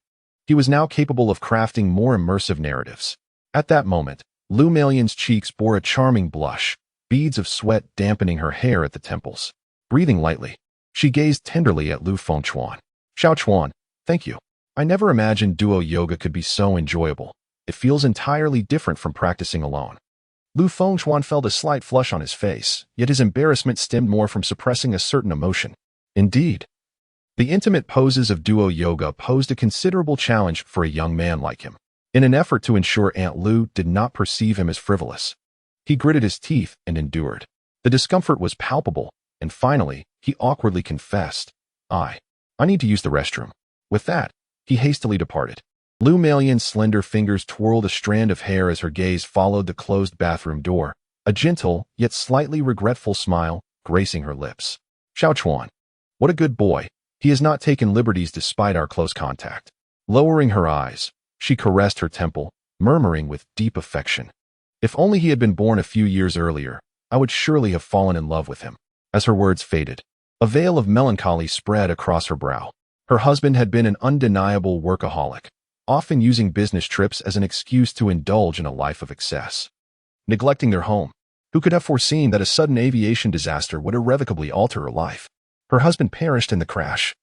he was now capable of crafting more immersive narratives. At that moment, Lu Meilan's cheeks bore a charming blush, beads of sweat dampening her hair at the temples. Breathing lightly, she gazed tenderly at Lu Fengchuan. "Xiao Chuan, thank you. I never imagined duo yoga could be so enjoyable. It feels entirely different from practicing alone." Lu Fengchuan felt a slight flush on his face, yet his embarrassment stemmed more from suppressing a certain emotion. Indeed, the intimate poses of duo yoga posed a considerable challenge for a young man like him. In an effort to ensure Aunt Lu did not perceive him as frivolous, he gritted his teeth and endured. The discomfort was palpable, and finally, he awkwardly confessed, I need to use the restroom." With that, he hastily departed. Lu Meilan's slender fingers twirled a strand of hair as her gaze followed the closed bathroom door, a gentle, yet slightly regretful smile gracing her lips. "Xiao Chuan, what a good boy. He has not taken liberties despite our close contact." Lowering her eyes, she caressed her temple, murmuring with deep affection, "If only he had been born a few years earlier, I would surely have fallen in love with him." As her words faded, a veil of melancholy spread across her brow. Her husband had been an undeniable workaholic, often using business trips as an excuse to indulge in a life of excess. Neglecting their home, who could have foreseen that a sudden aviation disaster would irrevocably alter her life? Her husband perished in the crash,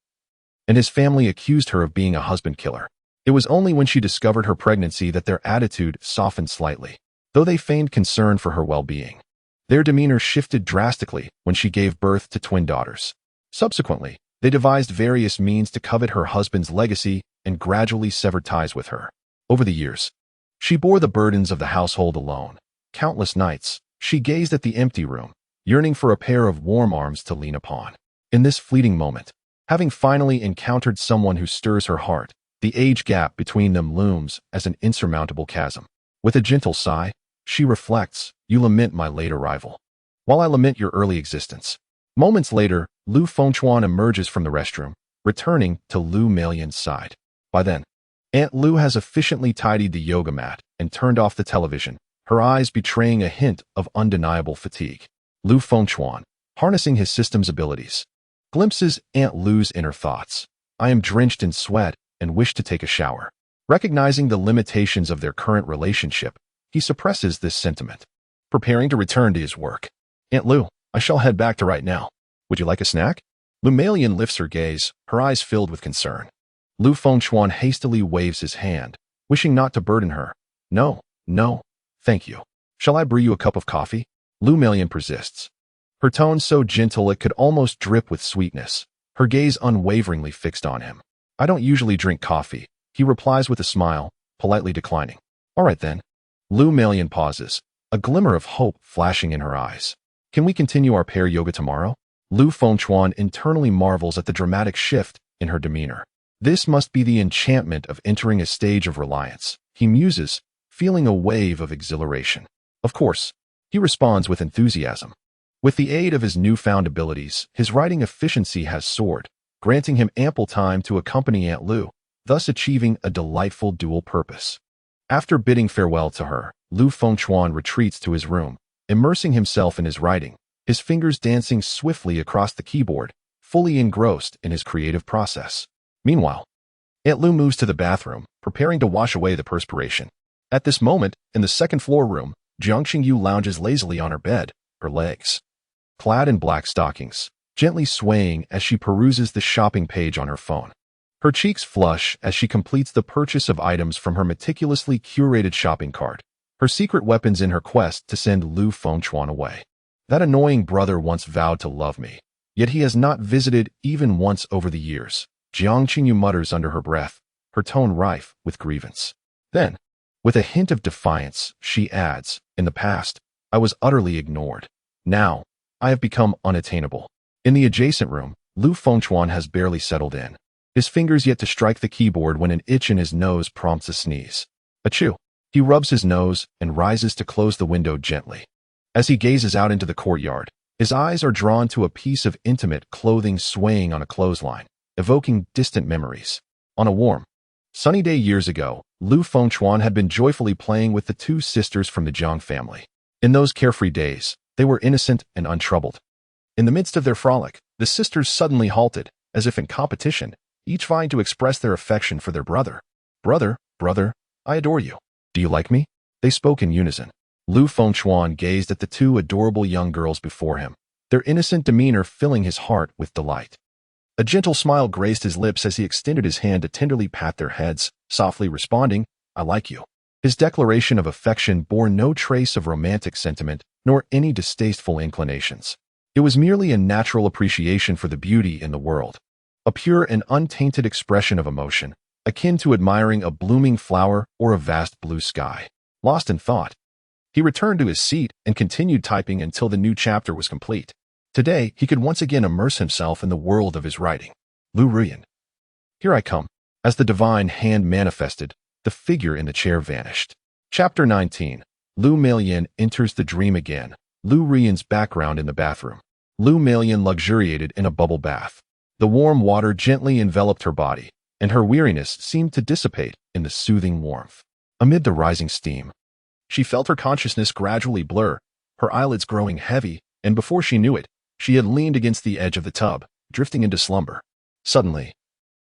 and his family accused her of being a husband killer. It was only when she discovered her pregnancy that their attitude softened slightly. Though they feigned concern for her well-being, their demeanor shifted drastically when she gave birth to twin daughters. Subsequently, they devised various means to covet her husband's legacy and gradually severed ties with her. Over the years, she bore the burdens of the household alone. Countless nights, she gazed at the empty room, yearning for a pair of warm arms to lean upon. In this fleeting moment, having finally encountered someone who stirs her heart, the age gap between them looms as an insurmountable chasm. With a gentle sigh, she reflects, "You lament my late arrival, while I lament your early existence." Moments later, Lu Fengchuan emerges from the restroom, returning to Lu Meilan's side. By then, Aunt Lu has efficiently tidied the yoga mat and turned off the television, her eyes betraying a hint of undeniable fatigue. Lu Fengchuan, harnessing his system's abilities, glimpses Aunt Lu's inner thoughts. "I am drenched in sweat and wish to take a shower." Recognizing the limitations of their current relationship, he suppresses this sentiment, preparing to return to his work. "Aunt Lu, I shall head back to right now. Would you like a snack?" Lu Meilan lifts her gaze, her eyes filled with concern. Lu Fengchuan hastily waves his hand, wishing not to burden her. No, thank you. Shall I brew you a cup of coffee?" Lu Meilan persists, her tone so gentle it could almost drip with sweetness, her gaze unwaveringly fixed on him. "I don't usually drink coffee," he replies with a smile, politely declining. "All right then." Lu Meilan pauses, a glimmer of hope flashing in her eyes. "Can we continue our pair yoga tomorrow?" Lu Fengchuan internally marvels at the dramatic shift in her demeanor. This must be the enchantment of entering a stage of reliance, he muses, feeling a wave of exhilaration. Of course, he responds with enthusiasm. With the aid of his newfound abilities, his writing efficiency has soared, granting him ample time to accompany Aunt Lu, thus achieving a delightful dual purpose. After bidding farewell to her, Lu Fengchuan retreats to his room, immersing himself in his writing, his fingers dancing swiftly across the keyboard, fully engrossed in his creative process. Meanwhile, Aunt Lu moves to the bathroom, preparing to wash away the perspiration. At this moment, in the second-floor room, Jiang Qingyu lounges lazily on her bed, her legs clad in black stockings, gently swaying as she peruses the shopping page on her phone. Her cheeks flush as she completes the purchase of items from her meticulously curated shopping cart, her secret weapons in her quest to send Lu Fengchuan away. That annoying brother once vowed to love me, yet he has not visited even once over the years, Jiang Qingyu mutters under her breath, her tone rife with grievance. Then, with a hint of defiance, she adds, in the past, I was utterly ignored. Now, I have become unattainable. In the adjacent room, Lu Fengchuan has barely settled in, his fingers yet to strike the keyboard when an itch in his nose prompts a sneeze. Achoo! He rubs his nose and rises to close the window gently. As he gazes out into the courtyard, his eyes are drawn to a piece of intimate clothing swaying on a clothesline, evoking distant memories. On a warm, sunny day years ago, Lu Fengchuan had been joyfully playing with the two sisters from the Jiang family. In those carefree days, they were innocent and untroubled. In the midst of their frolic, the sisters suddenly halted, as if in competition, each vying to express their affection for their brother. Brother, I adore you. Do you like me? They spoke in unison. Lu Fengchuan gazed at the two adorable young girls before him, their innocent demeanor filling his heart with delight. A gentle smile graced his lips as he extended his hand to tenderly pat their heads, softly responding, I like you. His declaration of affection bore no trace of romantic sentiment, nor any distasteful inclinations. It was merely a natural appreciation for the beauty in the world, a pure and untainted expression of emotion, akin to admiring a blooming flower or a vast blue sky. Lost in thought, he returned to his seat and continued typing until the new chapter was complete. Today, he could once again immerse himself in the world of his writing. Lu Ruyan. Here I come. As the divine hand manifested, the figure in the chair vanished. Chapter 19. Lu Meiyan enters the dream again. Lu Ruyan's background in the bathroom. Lu Meiyan luxuriated in a bubble bath. The warm water gently enveloped her body, and her weariness seemed to dissipate in the soothing warmth. Amid the rising steam, she felt her consciousness gradually blur, her eyelids growing heavy, and before she knew it, she had leaned against the edge of the tub, drifting into slumber. Suddenly,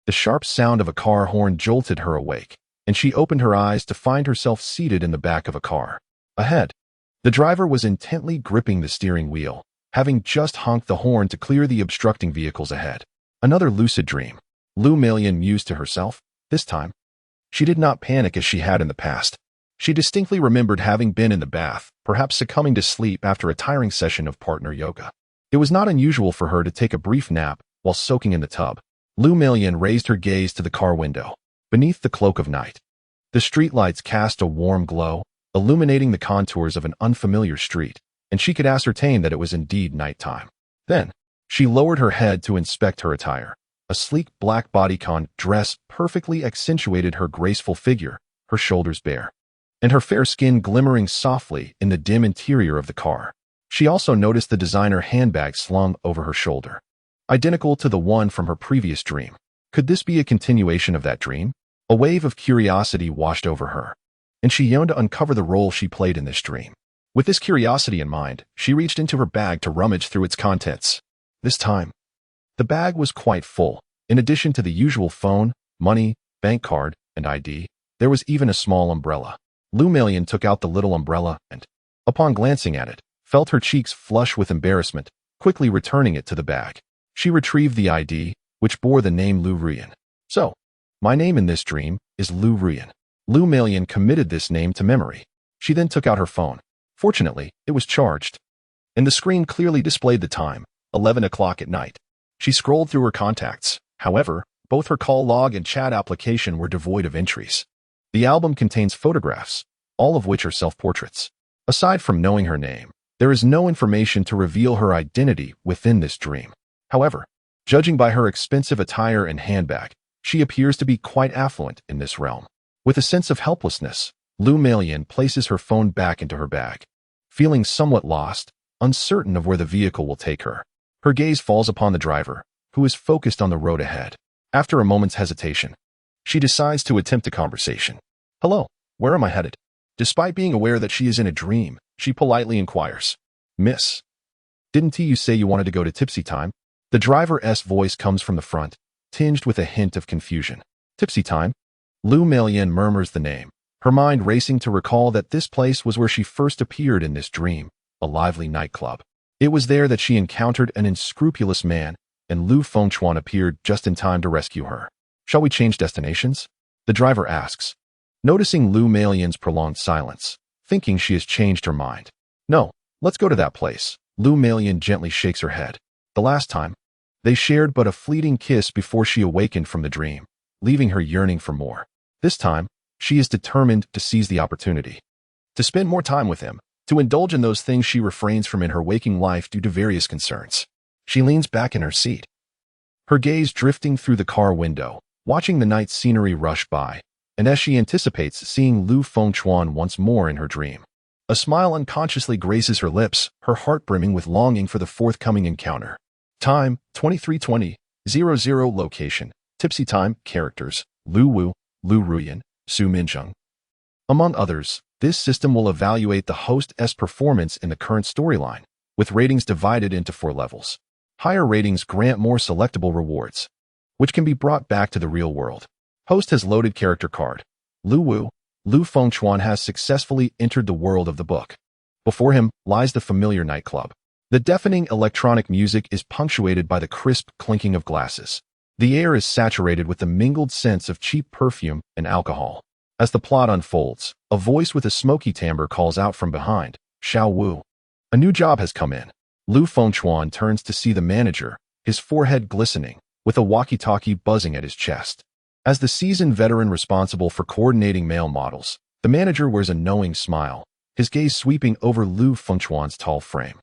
the sharp sound of a car horn jolted her awake, and she opened her eyes to find herself seated in the back of a car. Ahead, the driver was intently gripping the steering wheel, having just honked the horn to clear the obstructing vehicles ahead. Another lucid dream. Lu Meiyan mused to herself. This time, she did not panic as she had in the past. She distinctly remembered having been in the bath, perhaps succumbing to sleep after a tiring session of partner yoga. It was not unusual for her to take a brief nap while soaking in the tub. Lu Meiyan raised her gaze to the car window. Beneath the cloak of night, the streetlights cast a warm glow, illuminating the contours of an unfamiliar street, and she could ascertain that it was indeed nighttime. Then, she lowered her head to inspect her attire. A sleek black bodycon dress perfectly accentuated her graceful figure, her shoulders bare, and her fair skin glimmering softly in the dim interior of the car. She also noticed the designer handbag slung over her shoulder, identical to the one from her previous dream. Could this be a continuation of that dream? A wave of curiosity washed over her, and she yearned to uncover the role she played in this dream. With this curiosity in mind, she reached into her bag to rummage through its contents. This time, the bag was quite full. In addition to the usual phone, money, bank card, and ID, there was even a small umbrella. Lu Meiyan took out the little umbrella and, upon glancing at it, felt her cheeks flush with embarrassment, quickly returning it to the bag. She retrieved the ID, which bore the name Lu Ruyan. So, my name in this dream is Lu Ruyan. Lu Meiyan committed this name to memory. She then took out her phone. Fortunately, it was charged, and the screen clearly displayed the time, 11 o'clock at night. She scrolled through her contacts. However, both her call log and chat application were devoid of entries. The album contains photographs, all of which are self-portraits. Aside from knowing her name, there is no information to reveal her identity within this dream. However, judging by her expensive attire and handbag, she appears to be quite affluent in this realm. With a sense of helplessness, Lu Melian places her phone back into her bag. Feeling somewhat lost, uncertain of where the vehicle will take her, her gaze falls upon the driver, who is focused on the road ahead. After a moment's hesitation, she decides to attempt a conversation. "Hello, where am I headed?" Despite being aware that she is in a dream, she politely inquires. "Miss, didn't you say you wanted to go to Tipsy Time?" The driver's voice comes from the front, tinged with a hint of confusion. Tipsy Time? Lu Melian murmurs the name, her mind racing to recall that this place was where she first appeared in this dream, a lively nightclub. It was there that she encountered an unscrupulous man, and Lu Fengchuan appeared just in time to rescue her. "Shall we change destinations?" the driver asks, noticing Lu Melian's prolonged silence, thinking she has changed her mind. "No, let's go to that place." Lu Melian gently shakes her head. The last time, they shared but a fleeting kiss before she awakened from the dream, leaving her yearning for more. This time, she is determined to seize the opportunity, to spend more time with him, to indulge in those things she refrains from in her waking life due to various concerns. She leans back in her seat, her gaze drifting through the car window, watching the night scenery rush by, and as she anticipates seeing Lu Fengchuan once more in her dream, a smile unconsciously graces her lips, her heart brimming with longing for the forthcoming encounter. Time, 23:20:00. Location, Tipsy Time. Characters, Lu Wu, Lu Ruyan, Su Minzheng. Among others, this system will evaluate the host's performance in the current storyline, with ratings divided into 4 levels. Higher ratings grant more selectable rewards, which can be brought back to the real world. Host has loaded character card. Lu Wu, Lu Fengchuan has successfully entered the world of the book. Before him lies the familiar nightclub. The deafening electronic music is punctuated by the crisp clinking of glasses. The air is saturated with the mingled scents of cheap perfume and alcohol. As the plot unfolds, a voice with a smoky timbre calls out from behind, "Xiao Wu." A new job has come in. Lu Fengchuan turns to see the manager, his forehead glistening, with a walkie-talkie buzzing at his chest. As the seasoned veteran responsible for coordinating male models, the manager wears a knowing smile, his gaze sweeping over Lu Fengchuan's tall frame.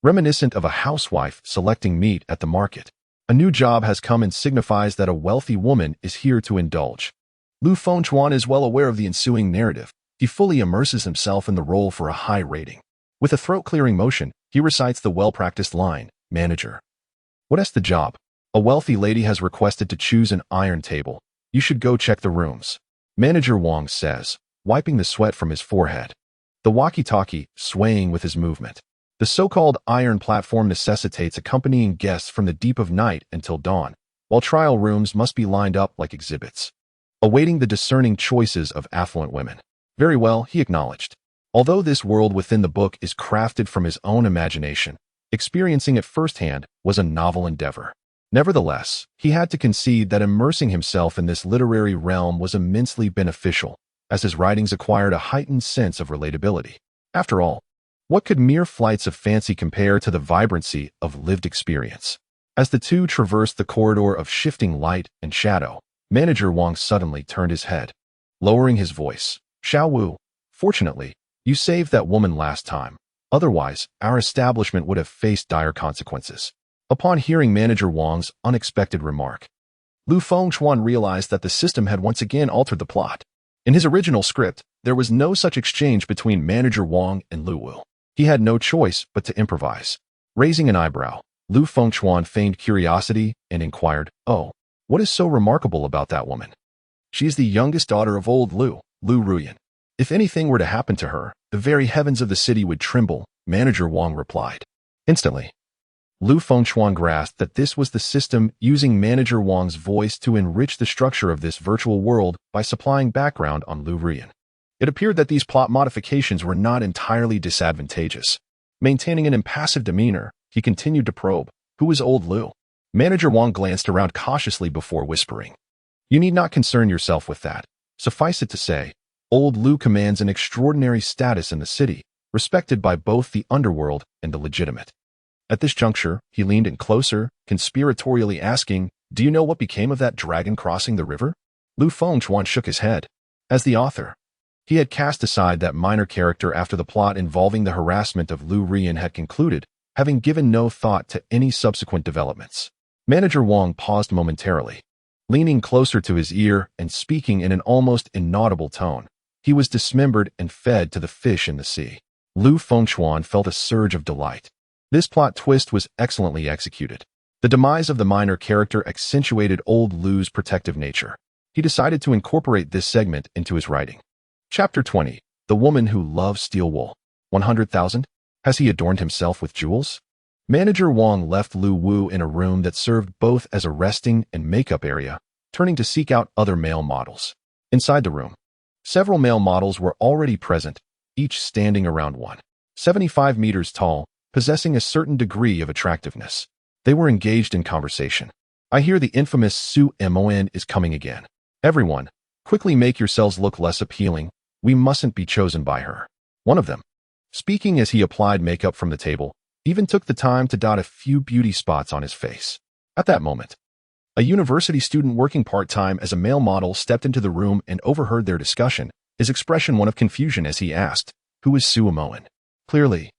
Reminiscent of a housewife selecting meat at the market, a new job has come and signifies that a wealthy woman is here to indulge. Lu Fengchuan is well aware of the ensuing narrative. He fully immerses himself in the role for a high rating. With a throat-clearing motion, he recites the well-practiced line, "Manager, what's the job?" A wealthy lady has requested to choose an iron table. "You should go check the rooms," Manager Wang says, wiping the sweat from his forehead, the walkie-talkie swaying with his movement. The so-called iron platform necessitates accompanying guests from the deep of night until dawn, while trial rooms must be lined up like exhibits, awaiting the discerning choices of affluent women. "Very well," he acknowledged. Although this world within the book is crafted from his own imagination, experiencing it firsthand was a novel endeavor. Nevertheless, he had to concede that immersing himself in this literary realm was immensely beneficial, as his writings acquired a heightened sense of relatability. After all, what could mere flights of fancy compare to the vibrancy of lived experience? As the two traversed the corridor of shifting light and shadow, Manager Wang suddenly turned his head, lowering his voice. "Xiao Wu, fortunately, you saved that woman last time. Otherwise, our establishment would have faced dire consequences." Upon hearing Manager Wang's unexpected remark, Lu Fengchuan realized that the system had once again altered the plot. In his original script, there was no such exchange between Manager Wang and Lu Wu. He had no choice but to improvise. Raising an eyebrow, Lu Fengchuan feigned curiosity and inquired, "Oh, what is so remarkable about that woman?" "She is the youngest daughter of old Lu, Lu Ruyan. If anything were to happen to her, the very heavens of the city would tremble," Manager Wang replied. Instantly, Lu Fengchuan grasped that this was the system using Manager Wang's voice to enrich the structure of this virtual world by supplying background on Lu Ruyan. It appeared that these plot modifications were not entirely disadvantageous. Maintaining an impassive demeanor, he continued to probe, "Who is old Lu?" Manager Wang glanced around cautiously before whispering, "You need not concern yourself with that. Suffice it to say, old Lu commands an extraordinary status in the city, respected by both the underworld and the legitimate." At this juncture, he leaned in closer, conspiratorially asking, "Do you know what became of that dragon crossing the river?" Lu Fengchuan shook his head. As the author, he had cast aside that minor character after the plot involving the harassment of Lu Ruyan had concluded, having given no thought to any subsequent developments. Manager Wang paused momentarily. Leaning closer to his ear and speaking in an almost inaudible tone, He was dismembered and fed to the fish in the sea. Lu Fengchuan felt a surge of delight. This plot twist was excellently executed. The demise of the minor character accentuated old Lu's protective nature. He decided to incorporate this segment into his writing. Chapter 20. The Woman Who Loves Steel Wool. 100,000? Has he adorned himself with jewels? Manager Wang left Lu Wu in a room that served both as a resting and makeup area, turning to seek out other male models. Inside the room, several male models were already present, each standing around 175 meters tall, possessing a certain degree of attractiveness. They were engaged in conversation. I hear the infamous Su Mon is coming again. Everyone, quickly make yourselves look less appealing. We mustn't be chosen by her. One of them, speaking as he applied makeup from the table, even took the time to dot a few beauty spots on his face. At that moment, a university student working part-time as a male model stepped into the room and overheard their discussion, his expression one of confusion as he asked, "Who is Su Mon?" Clearly,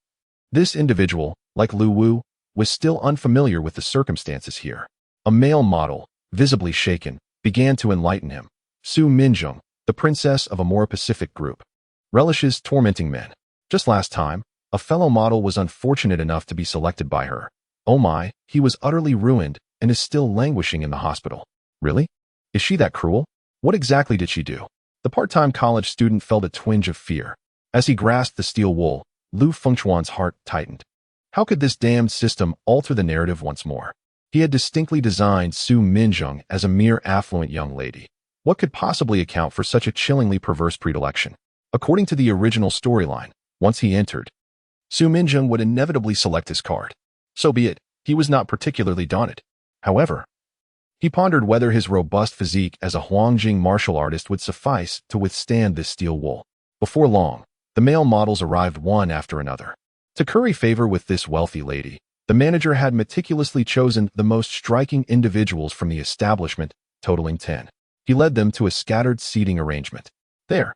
this individual, like Lu Wu, was still unfamiliar with the circumstances here. A male model, visibly shaken, began to enlighten him. Su Minjung, the princess of a more Pacific group, relishes tormenting men. Just last time, a fellow model was unfortunate enough to be selected by her. Oh my, he was utterly ruined and is still languishing in the hospital. Really? Is she that cruel? What exactly did she do? The part-time college student felt a twinge of fear. As he grasped the steel wool, Lu Fengchuan's heart tightened. How could this damned system alter the narrative once more? He had distinctly designed Su Minjung as a mere affluent young lady. What could possibly account for such a chillingly perverse predilection? According to the original storyline, once he entered, Su Minjung would inevitably select his card. So be it, he was not particularly daunted. However, he pondered whether his robust physique as a Huangjing martial artist would suffice to withstand this steel wool. Before long, the male models arrived one after another. To curry favor with this wealthy lady, the manager had meticulously chosen the most striking individuals from the establishment, totaling 10. He led them to a scattered seating arrangement. There,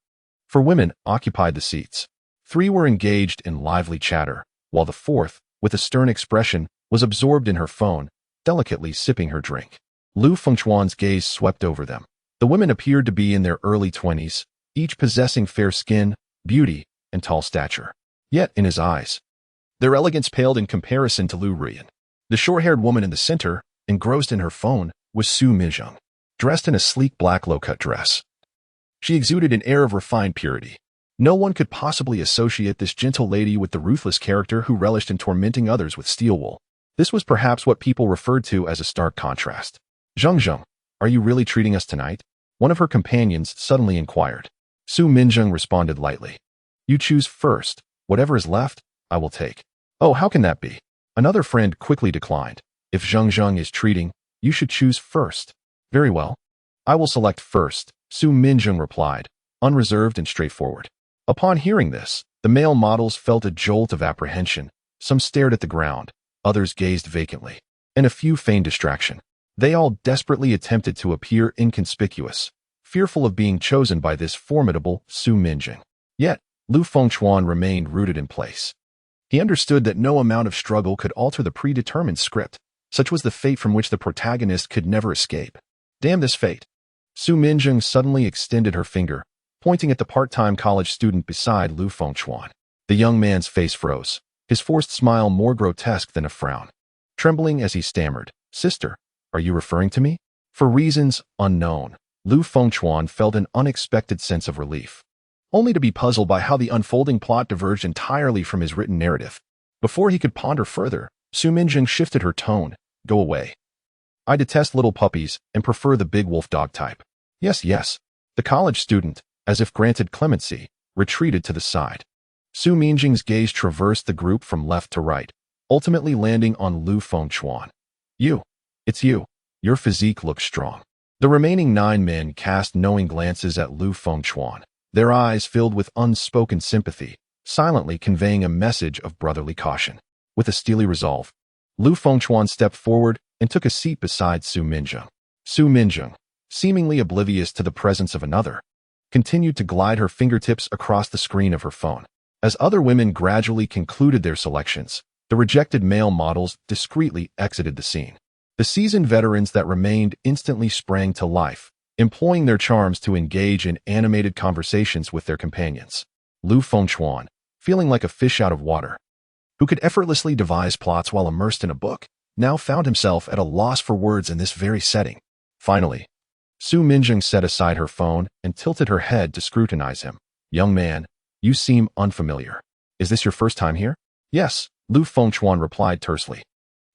4 women occupied the seats. 3 were engaged in lively chatter, while the 4th, with a stern expression, was absorbed in her phone, delicately sipping her drink. Lu Fengchuan's gaze swept over them. The women appeared to be in their early 20s, each possessing fair skin, beauty, and tall stature. Yet, in his eyes, their elegance paled in comparison to Lu Ruyan. The short-haired woman in the center, engrossed in her phone, was Su Minjung, dressed in a sleek black low-cut dress. She exuded an air of refined purity. No one could possibly associate this gentle lady with the ruthless character who relished in tormenting others with steel wool. This was perhaps what people referred to as a stark contrast. "Zheng, are you really treating us tonight?" One of her companions suddenly inquired. Su Minjung responded lightly. "You choose first. Whatever is left, I will take." "Oh, how can that be?" Another friend quickly declined. "If Zheng is treating, you should choose first." "Very well. I will select first," Su Minjung replied, unreserved and straightforward. Upon hearing this, the male models felt a jolt of apprehension. Some stared at the ground, others gazed vacantly, and a few feigned distraction. They all desperately attempted to appear inconspicuous, fearful of being chosen by this formidable Su Minjung. Yet, Lu Fengchuan remained rooted in place. He understood that no amount of struggle could alter the predetermined script. Such was the fate from which the protagonist could never escape. Damn this fate. Su Minjung suddenly extended her finger, pointing at the part-time college student beside Lu Fengchuan. The young man's face froze, his forced smile more grotesque than a frown. Trembling as he stammered, "Sister, are you referring to me?" For reasons unknown, Lu Fengchuan felt an unexpected sense of relief, only to be puzzled by how the unfolding plot diverged entirely from his written narrative. Before he could ponder further, Su Minjung shifted her tone. "Go away. I detest little puppies and prefer the big wolf dog type." Yes. The college student, as if granted clemency, retreated to the side. Su Minjung's gaze traversed the group from left to right, ultimately landing on Lu Fengchuan. It's you. Your physique looks strong." The remaining 9 men cast knowing glances at Lu Fengchuan, their eyes filled with unspoken sympathy, silently conveying a message of brotherly caution. With a steely resolve, Lu Fengchuan stepped forward and took a seat beside Su Minjung. Su Minjung, seemingly oblivious to the presence of another, continued to glide her fingertips across the screen of her phone. As other women gradually concluded their selections, the rejected male models discreetly exited the scene. The seasoned veterans that remained instantly sprang to life, employing their charms to engage in animated conversations with their companions. Lu Fengchuan, feeling like a fish out of water, who could effortlessly devise plots while immersed in a book, now found himself at a loss for words in this very setting. Finally, Su Minjing set aside her phone and tilted her head to scrutinize him. "Young man, you seem unfamiliar. Is this your first time here?" "Yes," Lu Fengchuan replied tersely.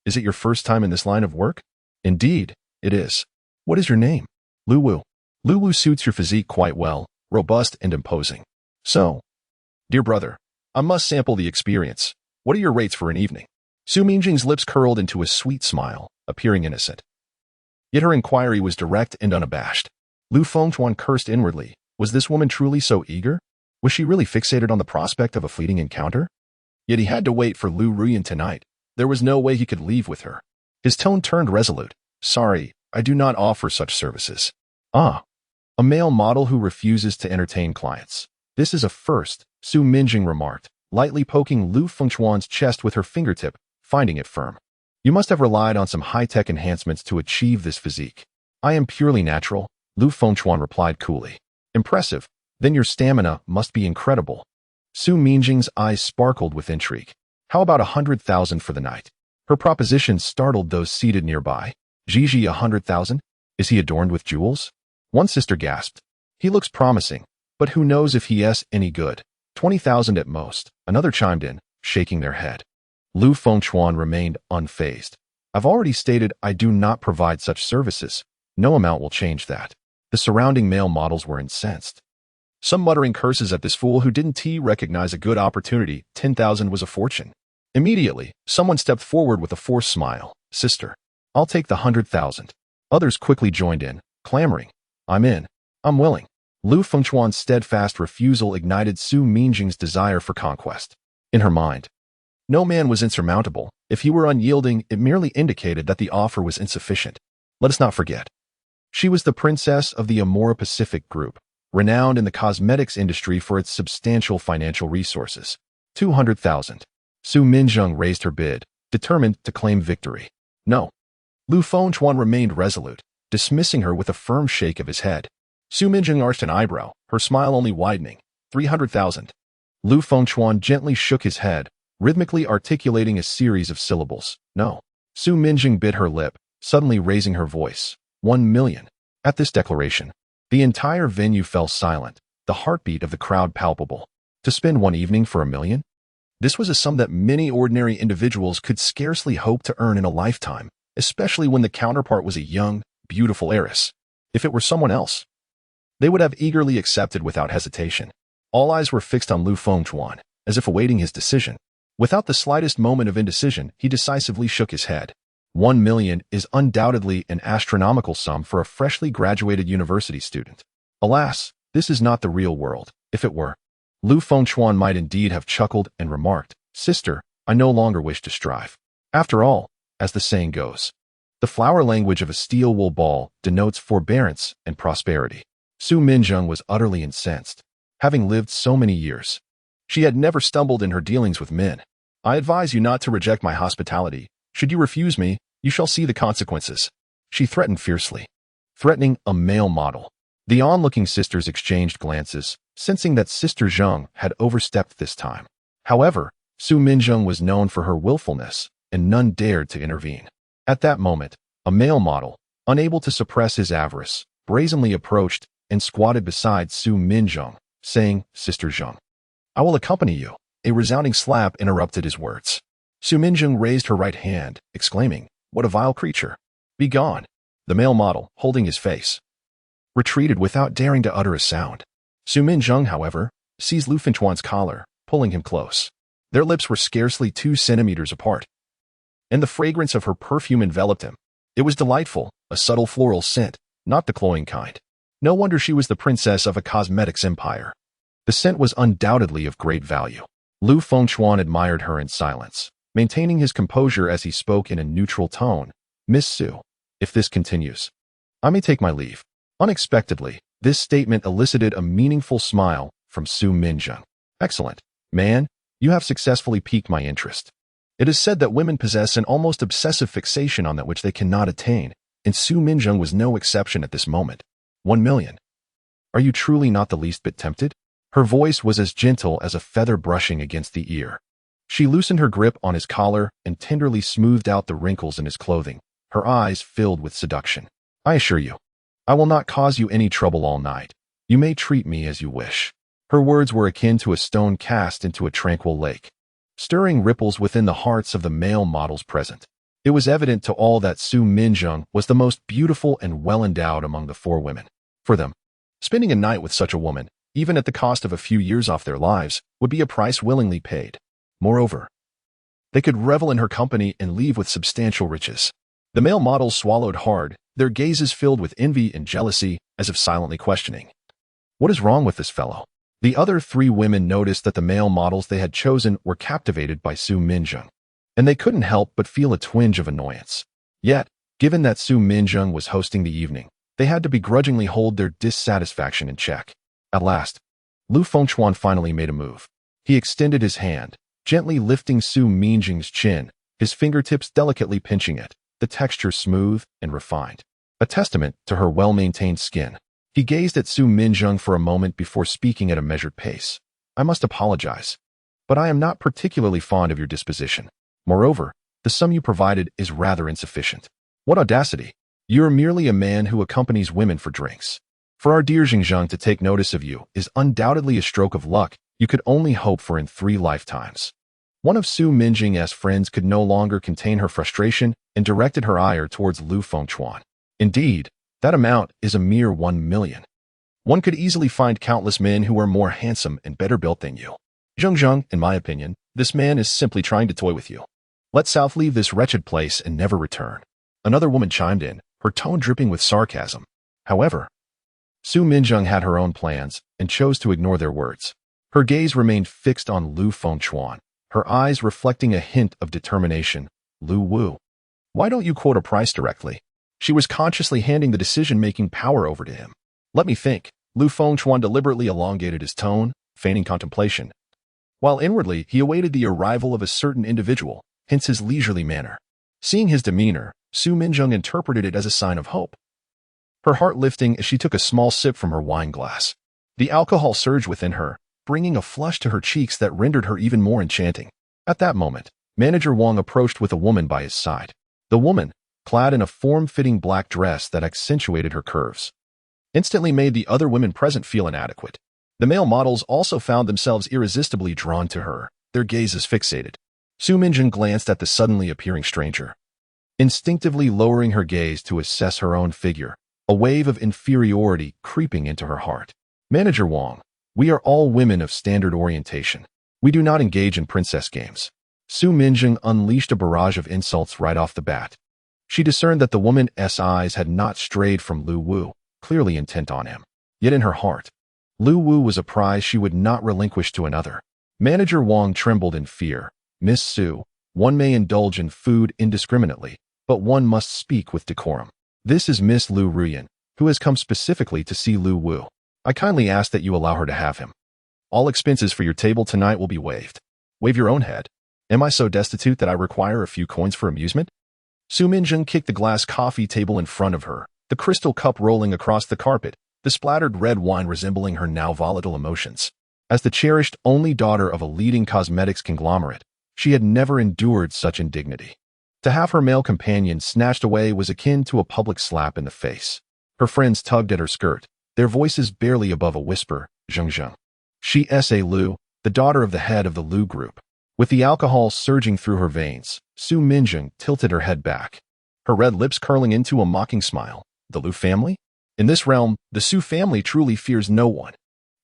"Is it your first time in this line of work?" "Indeed, it is." "What is your name?" "Lu Wu." "Lu Wu suits your physique quite well, robust and imposing." "So, dear brother, I must sample the experience. What are your rates for an evening?" Su Minjing's lips curled into a sweet smile, appearing innocent. Yet her inquiry was direct and unabashed. Lu Fengchuan cursed inwardly. Was this woman truly so eager? Was she really fixated on the prospect of a fleeting encounter? Yet he had to wait for Lu Ruyan tonight. There was no way he could leave with her. His tone turned resolute. "Sorry, I do not offer such services." "Ah, a male model who refuses to entertain clients. This is a first," Su Minjing remarked, lightly poking Lu Fengchuan's chest with her fingertip, finding it firm. "You must have relied on some high-tech enhancements to achieve this physique." "I am purely natural," Lu Fengchuan replied coolly. "Impressive. Then your stamina must be incredible." Su Minjing's eyes sparkled with intrigue. "How about 100,000 for the night?" Her proposition startled those seated nearby. "Gigi, 100,000? Is he adorned with jewels?" One sister gasped. "He looks promising, but who knows if he is any good. 20,000 at most," another chimed in, shaking their head. Lu Fengchuan remained unfazed. "I've already stated I do not provide such services. No amount will change that." The surrounding male models were incensed, some muttering curses at this fool who didn't recognize a good opportunity. 10,000 was a fortune. Immediately, someone stepped forward with a forced smile. "Sister, I'll take the 100,000. Others quickly joined in, clamoring, "I'm in. I'm willing." Lu Fengchuan's steadfast refusal ignited Su Minjing's desire for conquest. In her mind, no man was insurmountable. If he were unyielding, it merely indicated that the offer was insufficient. Let us not forget, she was the princess of the Amora Pacific Group, renowned in the cosmetics industry for its substantial financial resources. 200,000. Su Minjing raised her bid, determined to claim victory. "No." Lu Fengchuan remained resolute, dismissing her with a firm shake of his head. Su Minjing arched an eyebrow, her smile only widening. 300,000. Lu Fengchuan gently shook his head, rhythmically articulating a series of syllables. "No." Su Minjing bit her lip, suddenly raising her voice. 1,000,000. At this declaration, the entire venue fell silent, the heartbeat of the crowd palpable. To spend one evening for 1,000,000? This was a sum that many ordinary individuals could scarcely hope to earn in a lifetime, especially when the counterpart was a young, beautiful heiress. If it were someone else, they would have eagerly accepted without hesitation. All eyes were fixed on Lu Fengchuan, as if awaiting his decision. Without the slightest moment of indecision, he decisively shook his head. 1,000,000 is undoubtedly an astronomical sum for a freshly graduated university student. Alas, this is not the real world. If it were, Lu Fengchuan might indeed have chuckled and remarked, "Sister, I no longer wish to strive." After all, as the saying goes, the flower language of a steel wool ball denotes forbearance and prosperity. Su Minjing was utterly incensed. Having lived so many years, she had never stumbled in her dealings with men. "I advise you not to reject my hospitality. Should you refuse me, you shall see the consequences." She threatened fiercely. Threatening a male model. The onlooking sisters exchanged glances, sensing that Sister Zheng had overstepped this time. However, Su Minjing was known for her willfulness, and none dared to intervene. At that moment, a male model, unable to suppress his avarice, brazenly approached and squatted beside Su Minjing, saying, "Sister Zheng, I will accompany you." A resounding slap interrupted his words. Su Minjing raised her right hand, exclaiming, "What a vile creature! Be gone." The male model, holding his face, retreated without daring to utter a sound. Su Minjing, however, seized Lu Fengchuan's collar, pulling him close. Their lips were scarcely 2 centimeters apart, and the fragrance of her perfume enveloped him. It was delightful, a subtle floral scent, not the cloying kind. No wonder she was the princess of a cosmetics empire. The scent was undoubtedly of great value. Lu Fengchuan admired her in silence, maintaining his composure as he spoke in a neutral tone. "Miss Su, if this continues, I may take my leave." Unexpectedly, this statement elicited a meaningful smile from Su Minjing. "Excellent, man, you have successfully piqued my interest." It is said that women possess an almost obsessive fixation on that which they cannot attain, and Su Minjing was no exception at this moment. 1 million. Are you truly not the least bit tempted? Her voice was as gentle as a feather brushing against the ear. She loosened her grip on his collar and tenderly smoothed out the wrinkles in his clothing, her eyes filled with seduction. I assure you, I will not cause you any trouble all night. You may treat me as you wish. Her words were akin to a stone cast into a tranquil lake, stirring ripples within the hearts of the male models present. It was evident to all that Su Minjung was the most beautiful and well-endowed among the four women. For them, spending a night with such a woman, even at the cost of a few years off their lives, would be a price willingly paid. Moreover, they could revel in her company and leave with substantial riches. The male models swallowed hard, their gazes filled with envy and jealousy, as if silently questioning, what is wrong with this fellow? The other three women noticed that the male models they had chosen were captivated by Su Minjung, and they couldn't help but feel a twinge of annoyance. Yet, given that Su Minjung was hosting the evening, they had to begrudgingly hold their dissatisfaction in check. At last, Lu Fengchuan finally made a move. He extended his hand, gently lifting Su Minjung's chin, his fingertips delicately pinching it, the texture smooth and refined, a testament to her well-maintained skin. He gazed at Su Minjung for a moment before speaking at a measured pace. I must apologize, but I am not particularly fond of your disposition. Moreover, the sum you provided is rather insufficient. What audacity! You are merely a man who accompanies women for drinks. For our dear Xingzheng to take notice of you is undoubtedly a stroke of luck you could only hope for in 3 lifetimes. One of Su Minjung's friends could no longer contain her frustration and directed her ire towards Lu Fengchuan. Indeed, that amount is a mere 1 million. One could easily find countless men who are more handsome and better built than you. Xingzheng, in my opinion, this man is simply trying to toy with you. Let South leave this wretched place and never return. Another woman chimed in, her tone dripping with sarcasm. However, Su Minjung had her own plans and chose to ignore their words. Her gaze remained fixed on Lu Fengchuan, her eyes reflecting a hint of determination. Lu Wu, why don't you quote a price directly? She was consciously handing the decision-making power over to him. Let me think. Lu Fengchuan deliberately elongated his tone, feigning contemplation, while inwardly he awaited the arrival of a certain individual, hence his leisurely manner. Seeing his demeanor, Su Minjung interpreted it as a sign of hope, her heart lifting as she took a small sip from her wine glass. The alcohol surged within her, bringing a flush to her cheeks that rendered her even more enchanting. At that moment, Manager Wang approached with a woman by his side. The woman, clad in a form-fitting black dress that accentuated her curves, instantly made the other women present feel inadequate. The male models also found themselves irresistibly drawn to her, their gazes fixated. Su Minjung glanced at the suddenly appearing stranger, instinctively lowering her gaze to assess her own figure, a wave of inferiority creeping into her heart. Manager Wang, we are all women of standard orientation. We do not engage in princess games. Su Minjung unleashed a barrage of insults right off the bat. She discerned that the woman's eyes had not strayed from Lu Wu, clearly intent on him. Yet in her heart, Lu Wu was a prize she would not relinquish to another. Manager Wang trembled in fear. Miss Su, one may indulge in food indiscriminately, but one must speak with decorum. This is Miss Lu Ruyan, who has come specifically to see Lu Wu. I kindly ask that you allow her to have him. All expenses for your table tonight will be waived. Wave your own head. Am I so destitute that I require a few coins for amusement? Su Minjung kicked the glass coffee table in front of her, the crystal cup rolling across the carpet, the splattered red wine resembling her now volatile emotions. As the cherished only daughter of a leading cosmetics conglomerate, she had never endured such indignity. To have her male companion snatched away was akin to a public slap in the face. Her friends tugged at her skirt, their voices barely above a whisper. Xingzheng. She S.A. Lu, the daughter of the head of the Lu group. With the alcohol surging through her veins, Su Minjung tilted her head back, her red lips curling into a mocking smile. The Lu family? In this realm, the Su family truly fears no one.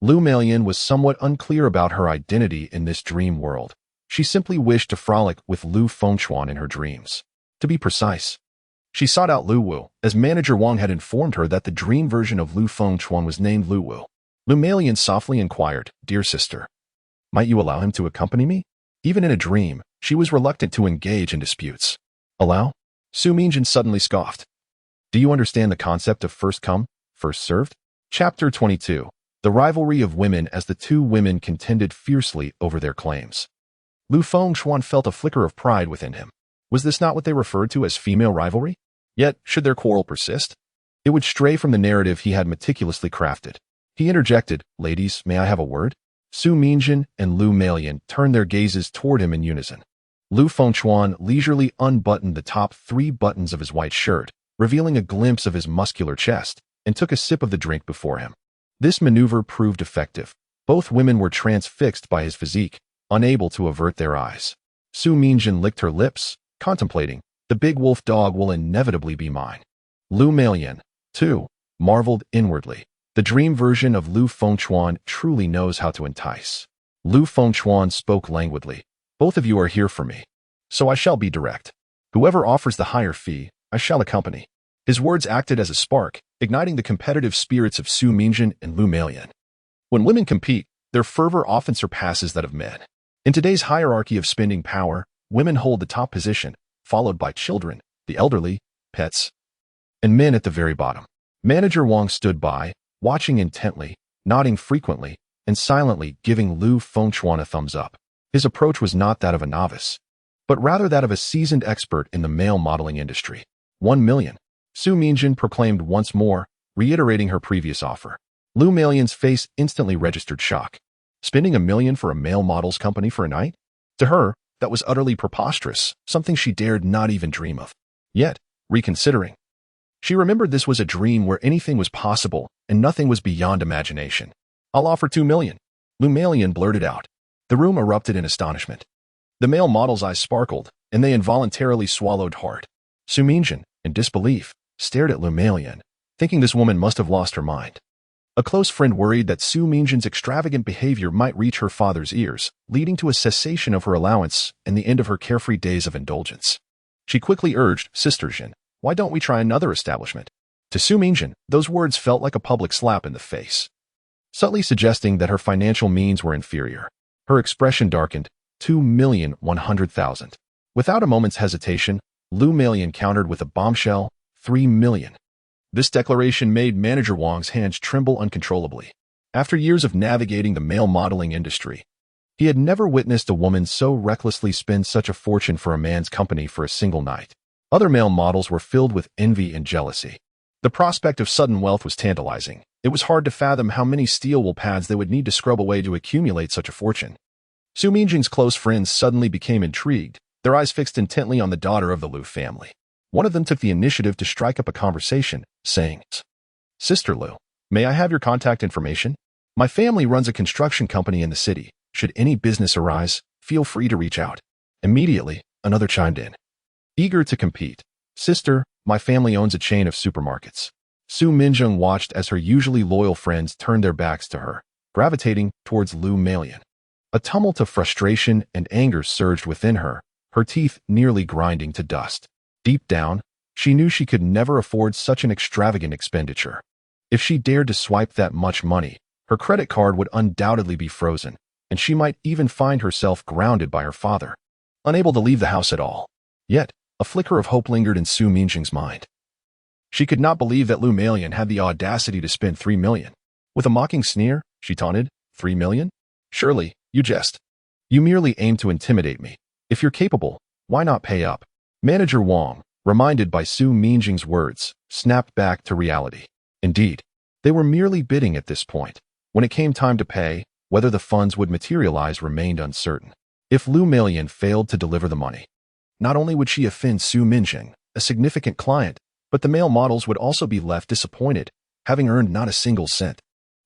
Lu Melian was somewhat unclear about her identity in this dream world. She simply wished to frolic with Lu Fengchuan in her dreams. To be precise, she sought out Lu Wu, as Manager Wang had informed her that the dream version of Lu Fengchuan was named Lu Wu. Lu Melian softly inquired, Dear sister, might you allow him to accompany me? Even in a dream, she was reluctant to engage in disputes. Allow? Su Minjung suddenly scoffed. Do you understand the concept of first come, first served? Chapter 22. The rivalry of women as the two women contended fiercely over their claims. Lu Fengchuan felt a flicker of pride within him. Was this not what they referred to as female rivalry? Yet, should their quarrel persist? It would stray from the narrative he had meticulously crafted. He interjected, "Ladies, may I have a word?" Su Mingjin and Lu Meilian turned their gazes toward him in unison. Lu Fengchuan leisurely unbuttoned the top 3 buttons of his white shirt, revealing a glimpse of his muscular chest, and took a sip of the drink before him. This maneuver proved effective. Both women were transfixed by his physique, unable to avert their eyes. Su Mingjin licked her lips, contemplating, "The big wolf dog will inevitably be mine." Lu Meilian, too, marveled inwardly. The dream version of Lu Fengchuan truly knows how to entice. Lu Fengchuan spoke languidly. "Both of you are here for me, so I shall be direct. Whoever offers the higher fee, I shall accompany." His words acted as a spark, igniting the competitive spirits of Su Mingjin and Lu Meilian. When women compete, their fervor often surpasses that of men. In today's hierarchy of spending power, women hold the top position, followed by children, the elderly, pets, and men at the very bottom. Manager Wang stood by, watching intently, nodding frequently, and silently giving Lu Fengchuan a thumbs up. His approach was not that of a novice, but rather that of a seasoned expert in the male modeling industry. 1 million. Su Mingjin proclaimed once more, reiterating her previous offer. Lu Meilian's face instantly registered shock. Spending $1 million for a male models company for a night? To her, that was utterly preposterous, something she dared not even dream of. Yet, reconsidering, she remembered this was a dream where anything was possible and nothing was beyond imagination. "I'll offer 2 million, Lu Meilian blurted out. The room erupted in astonishment. The male model's eyes sparkled, and they involuntarily swallowed hard. Su Mingjin, in disbelief, stared at Lu Meilian, thinking this woman must have lost her mind. A close friend worried that Su Mingjin's extravagant behavior might reach her father's ears, leading to a cessation of her allowance and the end of her carefree days of indulgence. She quickly urged, "Sister Jin, why don't we try another establishment?" To Su Mingjin, those words felt like a public slap in the face, subtly suggesting that her financial means were inferior. Her expression darkened. 2,100,000. Without a moment's hesitation, Lu Meilian countered with a bombshell, 3 million. This declaration made Manager Wang's hands tremble uncontrollably. After years of navigating the male modeling industry, he had never witnessed a woman so recklessly spend such a fortune for a man's company for a single night. Other male models were filled with envy and jealousy. The prospect of sudden wealth was tantalizing. It was hard to fathom how many steel wool pads they would need to scrub away to accumulate such a fortune. Su Mingjin's close friends suddenly became intrigued, their eyes fixed intently on the daughter of the Lu family. One of them took the initiative to strike up a conversation, saying, "Sister Lu, may I have your contact information? My family runs a construction company in the city. Should any business arise, feel free to reach out." Immediately, another chimed in, eager to compete. "Sister, my family owns a chain of supermarkets." Su Mingjin watched as her usually loyal friends turned their backs to her, gravitating towards Lu Meilian. A tumult of frustration and anger surged within her, her teeth nearly grinding to dust. Deep down, she knew she could never afford such an extravagant expenditure. If she dared to swipe that much money, her credit card would undoubtedly be frozen, and she might even find herself grounded by her father, unable to leave the house at all. Yet, a flicker of hope lingered in Su Mingjin's mind. She could not believe that Lu Meilian had the audacity to spend 3 million. With a mocking sneer, she taunted, 3 million? Surely, you jest. You merely aim to intimidate me. If you're capable, why not pay up? Manager Wang, reminded by Su Mingjin's words, snapped back to reality. Indeed, they were merely bidding at this point. When it came time to pay, whether the funds would materialize remained uncertain. If Lu Meilian failed to deliver the money, not only would she offend Su Mingjin, a significant client, but the male models would also be left disappointed, having earned not a single cent.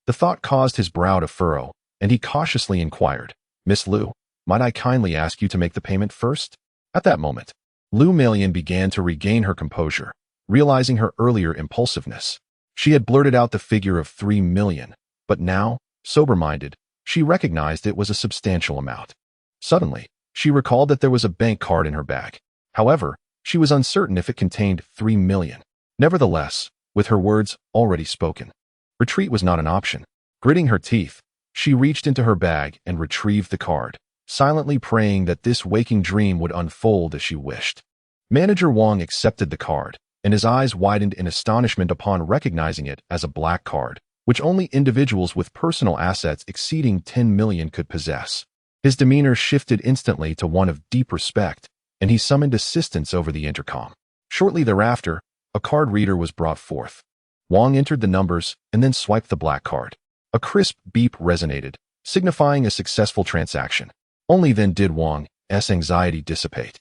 The thought caused his brow to furrow, and he cautiously inquired, "Miss Lu, might I kindly ask you to make the payment first?" At that moment, Lu Meilian began to regain her composure, realizing her earlier impulsiveness. She had blurted out the figure of 3 million, but now, sober-minded, she recognized it was a substantial amount. Suddenly, she recalled that there was a bank card in her bag. However, she was uncertain if it contained 3 million. Nevertheless, with her words already spoken, retreat was not an option. Gritting her teeth, she reached into her bag and retrieved the card, silently praying that this waking dream would unfold as she wished. Manager Wang accepted the card, and his eyes widened in astonishment upon recognizing it as a black card, which only individuals with personal assets exceeding 10 million could possess. His demeanor shifted instantly to one of deep respect, and he summoned assistance over the intercom. Shortly thereafter, a card reader was brought forth. Wang entered the numbers and then swiped the black card. A crisp beep resonated, signifying a successful transaction. Only then did Wang's anxiety dissipate.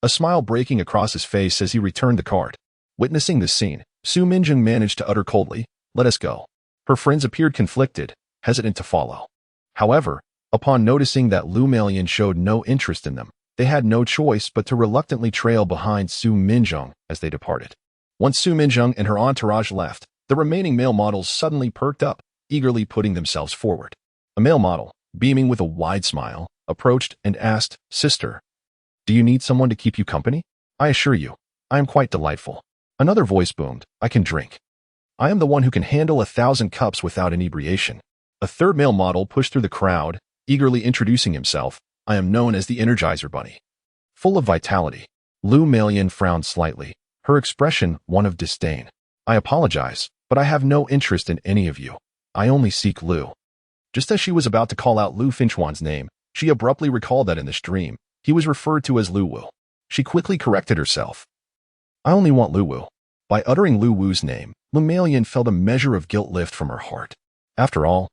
A smile breaking across his face as he returned the card. Witnessing this scene, Su Minjing managed to utter coldly, "Let us go." Her friends appeared conflicted, hesitant to follow. However, upon noticing that Lu Melian showed no interest in them, they had no choice but to reluctantly trail behind Su Minjing as they departed. Once Su Minjing and her entourage left, the remaining male models suddenly perked up, eagerly putting themselves forward. A male model, beaming with a wide smile, approached and asked, "Sister, do you need someone to keep you company? I assure you, I am quite delightful." Another voice boomed, "I can drink. I am the one who can handle 1,000 cups without inebriation." A third male model pushed through the crowd, eagerly introducing himself, "I am known as the Energizer Bunny." Full of vitality, Lu Melian frowned slightly, her expression one of disdain. "I apologize, but I have no interest in any of you. I only seek Lu." Just as she was about to call out Lu Fengchuan's name, she abruptly recalled that in this dream, he was referred to as Lu Wu. She quickly corrected herself. "I only want Lu Wu." By uttering Lu Wu's name, Lu Melian felt a measure of guilt lift from her heart. After all,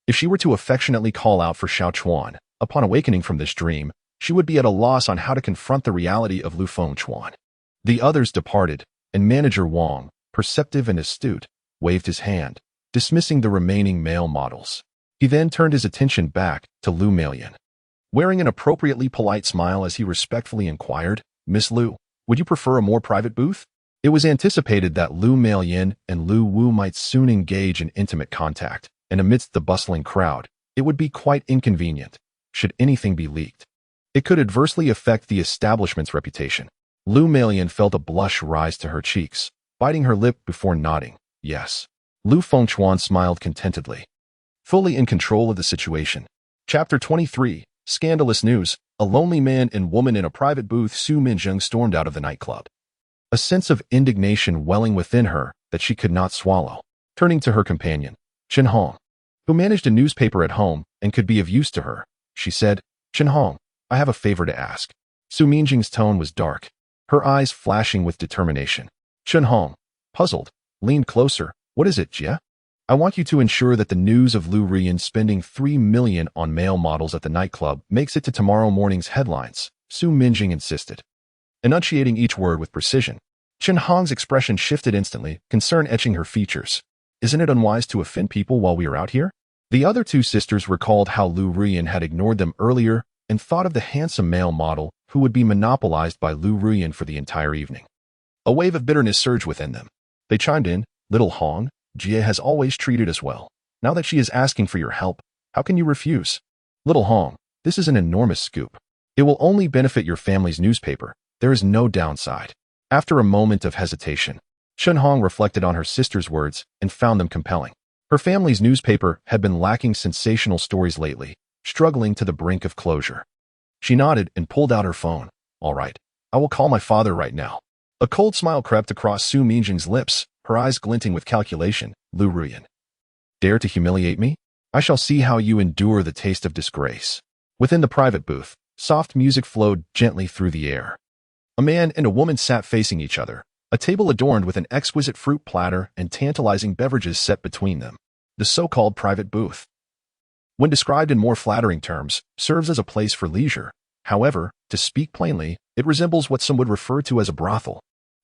if she were to affectionately call out for Xiao Chuan, upon awakening from this dream, she would be at a loss on how to confront the reality of Lu Fengchuan. The others departed, and Manager Wang, perceptive and astute, waved his hand, dismissing the remaining male models. He then turned his attention back to Lu Melian. Wearing an appropriately polite smile as he respectfully inquired, "Miss Lu, would you prefer a more private booth?" It was anticipated that Lu Melian and Lu Wu might soon engage in intimate contact, and amidst the bustling crowd, it would be quite inconvenient, should anything be leaked. It could adversely affect the establishment's reputation. Lu Melian felt a blush rise to her cheeks, biting her lip before nodding, "Yes." Lu Fengchuan smiled contentedly, fully in control of the situation. Chapter 23, Scandalous News. A lonely man and woman in a private booth. Su Minjing stormed out of the nightclub, a sense of indignation welling within her that she could not swallow. Turning to her companion, Chen Hong, who managed a newspaper at home and could be of use to her, she said, "Chen Hong, I have a favor to ask." Su Minjing's tone was dark, her eyes flashing with determination. Chen Hong, puzzled, leaned closer. "What is it, Jia?" "I want you to ensure that the news of Lu Rian spending 3 million on male models at the nightclub makes it to tomorrow morning's headlines," Su Minjing insisted, enunciating each word with precision. Chen Hong's expression shifted instantly, concern etching her features. "Isn't it unwise to offend people while we are out here?" The other two sisters recalled how Lu Rian had ignored them earlier and thought of the handsome male model who would be monopolized by Lu Rian for the entire evening. A wave of bitterness surged within them. They chimed in, "Little Hong, Jia has always treated us well. Now that she is asking for your help, how can you refuse?" "Little Hong, this is an enormous scoop. It will only benefit your family's newspaper. There is no downside." After a moment of hesitation, Chen Hong reflected on her sister's words and found them compelling. Her family's newspaper had been lacking sensational stories lately, struggling to the brink of closure. She nodded and pulled out her phone. "All right, I will call my father right now." A cold smile crept across Su Minjing's lips, her eyes glinting with calculation. "Lu Rian, dare to humiliate me? I shall see how you endure the taste of disgrace." Within the private booth, soft music flowed gently through the air. A man and a woman sat facing each other, a table adorned with an exquisite fruit platter and tantalizing beverages set between them. The so-called private booth, when described in more flattering terms, serves as a place for leisure. However, to speak plainly, it resembles what some would refer to as a brothel.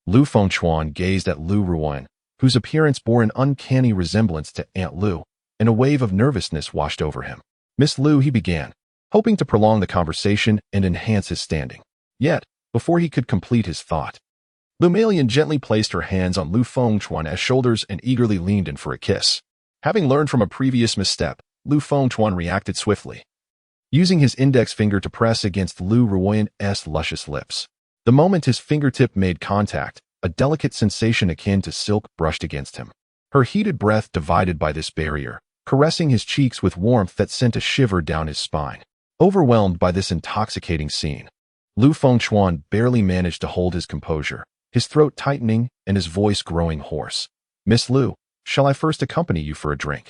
Lu Fengchuan gazed at Lu Ruan, whose appearance bore an uncanny resemblance to Aunt Lu, and a wave of nervousness washed over him. "Miss Lu," he began, hoping to prolong the conversation and enhance his standing. Yet, before he could complete his thought, Lu Melian gently placed her hands on Lu Fengchuan's shoulders and eagerly leaned in for a kiss. Having learned from a previous misstep, Lu Fengchuan reacted swiftly, using his index finger to press against Lu Ruan's luscious lips. The moment his fingertip made contact, a delicate sensation akin to silk brushed against him. Her heated breath divided by this barrier, caressing his cheeks with warmth that sent a shiver down his spine. Overwhelmed by this intoxicating scene, Lu Fengchuan barely managed to hold his composure, his throat tightening and his voice growing hoarse. "Miss Lu, shall I first accompany you for a drink?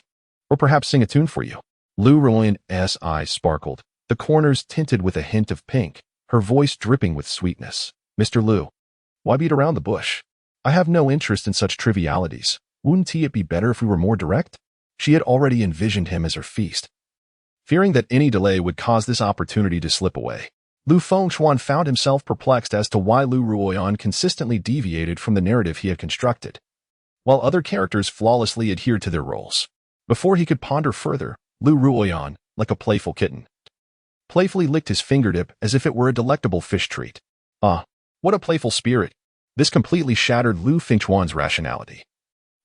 Or perhaps sing a tune for you?" Lu Ruan's eyes sparkled, the corners tinted with a hint of pink, her voice dripping with sweetness. "Mr. Lu, why beat around the bush? I have no interest in such trivialities. Wouldn't it be better if we were more direct? She had already envisioned him as her feast. Fearing that any delay would cause this opportunity to slip away, Lu Fengchuan found himself perplexed as to why Lu Ruoyan consistently deviated from the narrative he had constructed, while other characters flawlessly adhered to their roles. Before he could ponder further, Lu Ruoyan, like a playful kitten, playfully licked his fingertip as if it were a delectable fish treat. Ah, what a playful spirit! This completely shattered Lu Fengchuan's rationality.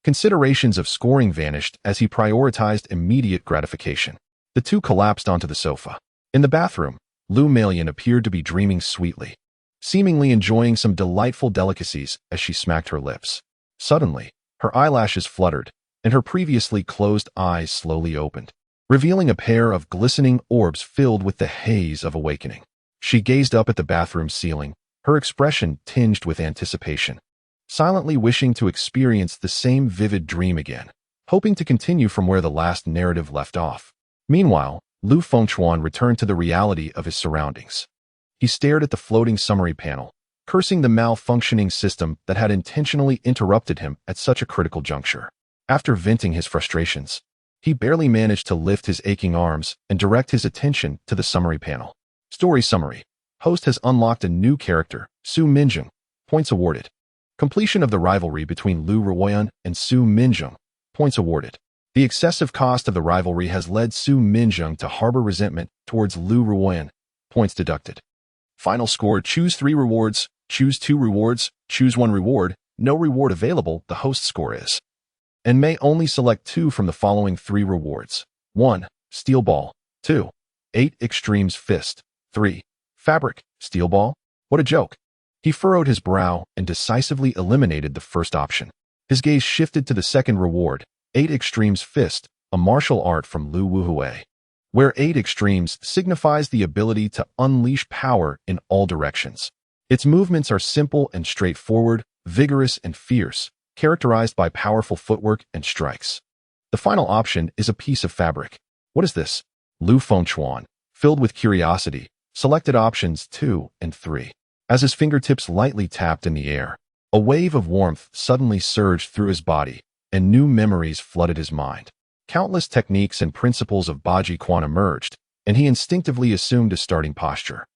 Considerations of scoring vanished as he prioritized immediate gratification. The two collapsed onto the sofa. In the bathroom, Lu Melian appeared to be dreaming sweetly, seemingly enjoying some delightful delicacies as she smacked her lips. Suddenly, her eyelashes fluttered, and her previously closed eyes slowly opened, revealing a pair of glistening orbs filled with the haze of awakening. She gazed up at the bathroom ceiling, her expression tinged with anticipation, silently wishing to experience the same vivid dream again, hoping to continue from where the last narrative left off. Meanwhile, Lu Fengchuan returned to the reality of his surroundings. He stared at the floating summary panel, cursing the malfunctioning system that had intentionally interrupted him at such a critical juncture. After venting his frustrations, he barely managed to lift his aching arms and direct his attention to the summary panel. Story summary. Host has unlocked a new character, Su Minjung. Points awarded. Completion of the rivalry between Lu Ruoyan and Su Minjung. Points awarded. The excessive cost of the rivalry has led Su Minjung to harbor resentment towards Lu Ruoyan. Points deducted. Final score: choose 3 rewards, choose 2 rewards, choose 1 reward, no reward available. The host score is, and may only select 2 from the following 3 rewards. 1. Steel Ball. 2. 8 Extremes Fist. 3. Fabric. Steel Ball? What a joke. He furrowed his brow and decisively eliminated the first option. His gaze shifted to the second reward, 8 Extremes Fist, a martial art from Lu Wuhui, where 8 Extremes signifies the ability to unleash power in all directions. Its movements are simple and straightforward, vigorous and fierce, characterized by powerful footwork and strikes. The final option is a piece of fabric. What is this? Lu Fengchuan, filled with curiosity, selected options 2 and 3. As his fingertips lightly tapped in the air, a wave of warmth suddenly surged through his body, and new memories flooded his mind. Countless techniques and principles of Baji Quan emerged, and he instinctively assumed a starting posture,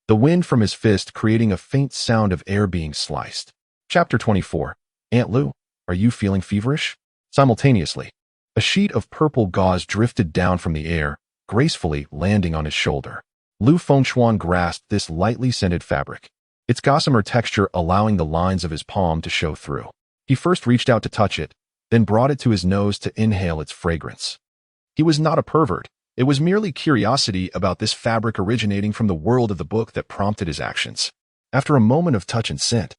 the wind from his fist creating a faint sound of air being sliced. Chapter 24. Aunt Lu, are you feeling feverish? Simultaneously, a sheet of purple gauze drifted down from the air, gracefully landing on his shoulder. Lu Fengchuan grasped this lightly scented fabric, its gossamer texture allowing the lines of his palm to show through. He first reached out to touch it, then brought it to his nose to inhale its fragrance. He was not a pervert. It was merely curiosity about this fabric originating from the world of the book that prompted his actions. After a moment of touch and scent,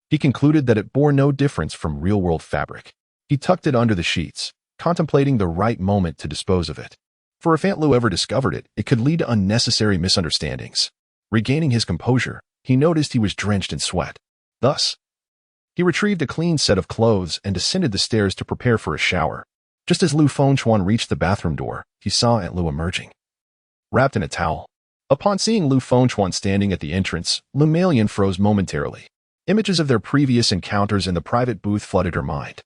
he concluded that it bore no difference from real-world fabric. He tucked it under the sheets, contemplating the right moment to dispose of it. For if Aunt Lu ever discovered it, it could lead to unnecessary misunderstandings. Regaining his composure, he noticed he was drenched in sweat. Thus, he retrieved a clean set of clothes and descended the stairs to prepare for a shower. Just as Lu Fengchuan reached the bathroom door, he saw Aunt Lu emerging, wrapped in a towel. Upon seeing Lu Fengchuan standing at the entrance, Lu Melian froze momentarily. Images of their previous encounters in the private booth flooded her mind.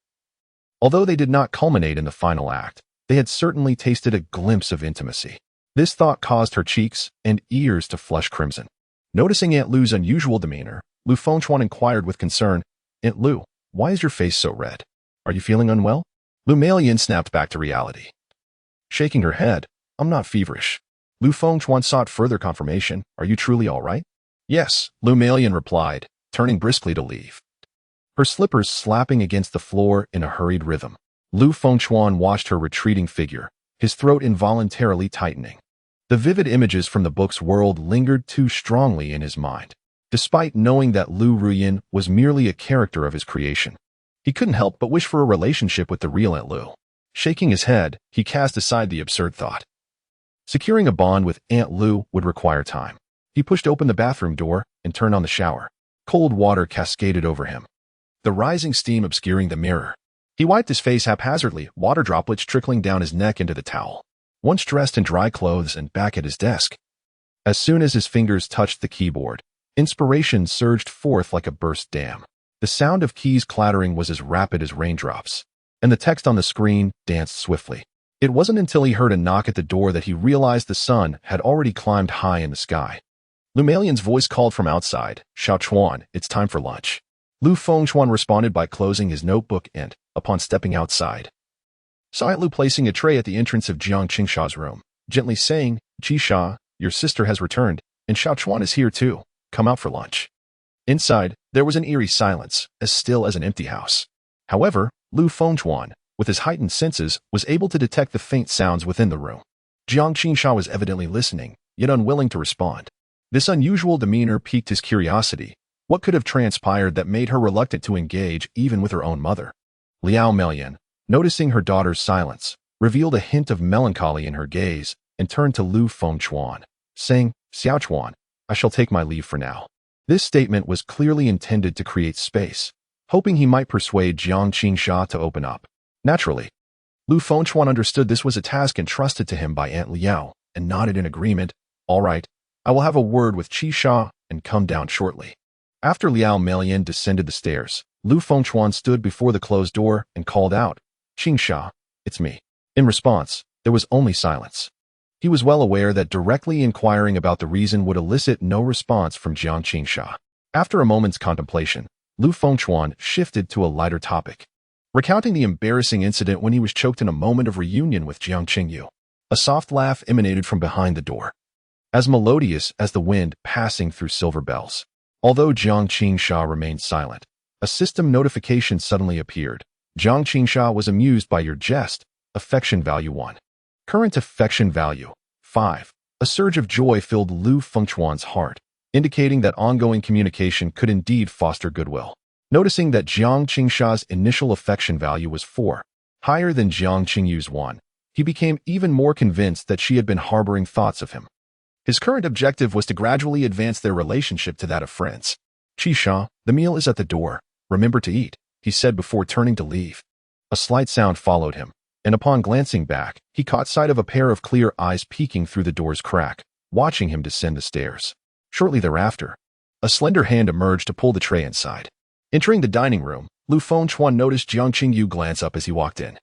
Although they did not culminate in the final act, they had certainly tasted a glimpse of intimacy. This thought caused her cheeks and ears to flush crimson. Noticing Aunt Lu's unusual demeanor, Lu Fengchuan inquired with concern, "Aunt Lu, why is your face so red? Are you feeling unwell?" Lu Melian snapped back to reality. Shaking her head, "I'm not feverish." Lu Fengchuan sought further confirmation. "Are you truly all right?" "Yes," Lu Melian replied, turning briskly to leave, her slippers slapping against the floor in a hurried rhythm. Lu Fengchuan watched her retreating figure, his throat involuntarily tightening. The vivid images from the book's world lingered too strongly in his mind. Despite knowing that Lu Ruoyan was merely a character of his creation, he couldn't help but wish for a relationship with the real Aunt Lu. Shaking his head, he cast aside the absurd thought. Securing a bond with Aunt Lu would require time. He pushed open the bathroom door and turned on the shower. Cold water cascaded over him, the rising steam obscuring the mirror. He wiped his face haphazardly, water droplets trickling down his neck into the towel. Once dressed in dry clothes and back at his desk, as soon as his fingers touched the keyboard, inspiration surged forth like a burst dam. The sound of keys clattering was as rapid as raindrops. and the text on the screen danced swiftly. It wasn't until he heard a knock at the door that he realized the sun had already climbed high in the sky. Lu Malian's voice called from outside, "Xiao Chuan, it's time for lunch." Lu Fengchuan responded by closing his notebook and, upon stepping outside, saw Lu placing a tray at the entrance of Jiang Qingsha's room, gently saying, "Qisha, your sister has returned, and Xiao Chuan is here too. Come out for lunch." Inside, there was an eerie silence, as still as an empty house. However, Lu Fengchuan, with his heightened senses, was able to detect the faint sounds within the room. Jiang Qingsha was evidently listening, yet unwilling to respond. This unusual demeanor piqued his curiosity. What could have transpired that made her reluctant to engage even with her own mother? Liao Melian, noticing her daughter's silence, revealed a hint of melancholy in her gaze and turned to Lu Fengchuan, saying, "Xiao Chuan, I shall take my leave for now." This statement was clearly intended to create space, hoping he might persuade Jiang Qingsha to open up. Naturally, Lu Fengchuan understood this was a task entrusted to him by Aunt Liao and nodded in agreement. "All right, I will have a word with Qisha and come down shortly." After Liao Melian descended the stairs, Lu Fengchuan stood before the closed door and called out, "Qingsha, it's me." In response, there was only silence. He was well aware that directly inquiring about the reason would elicit no response from Jiang Qingsha. After a moment's contemplation, Lu Fengchuan shifted to a lighter topic, recounting the embarrassing incident when he was choked in a moment of reunion with Jiang Qingyu. A soft laugh emanated from behind the door, as melodious as the wind passing through silver bells. Although Jiang Qingsha remained silent, a system notification suddenly appeared. "Jiang Qingsha was amused by your jest. Affection value 1. Current affection value 5. A surge of joy filled Lu Fengchuan's heart, indicating that ongoing communication could indeed foster goodwill. Noticing that Jiang Qingsha's initial affection value was 4, higher than Jiang Qingyu's 1, he became even more convinced that she had been harboring thoughts of him. His current objective was to gradually advance their relationship to that of friends. "Qisha, the meal is at the door. Remember to eat," he said before turning to leave. A slight sound followed him, and upon glancing back, he caught sight of a pair of clear eyes peeking through the door's crack, watching him descend the stairs. Shortly thereafter, a slender hand emerged to pull the tray inside. Entering the dining room, Lu Fengchuan noticed Jiang Qingyu glance up as he walked in,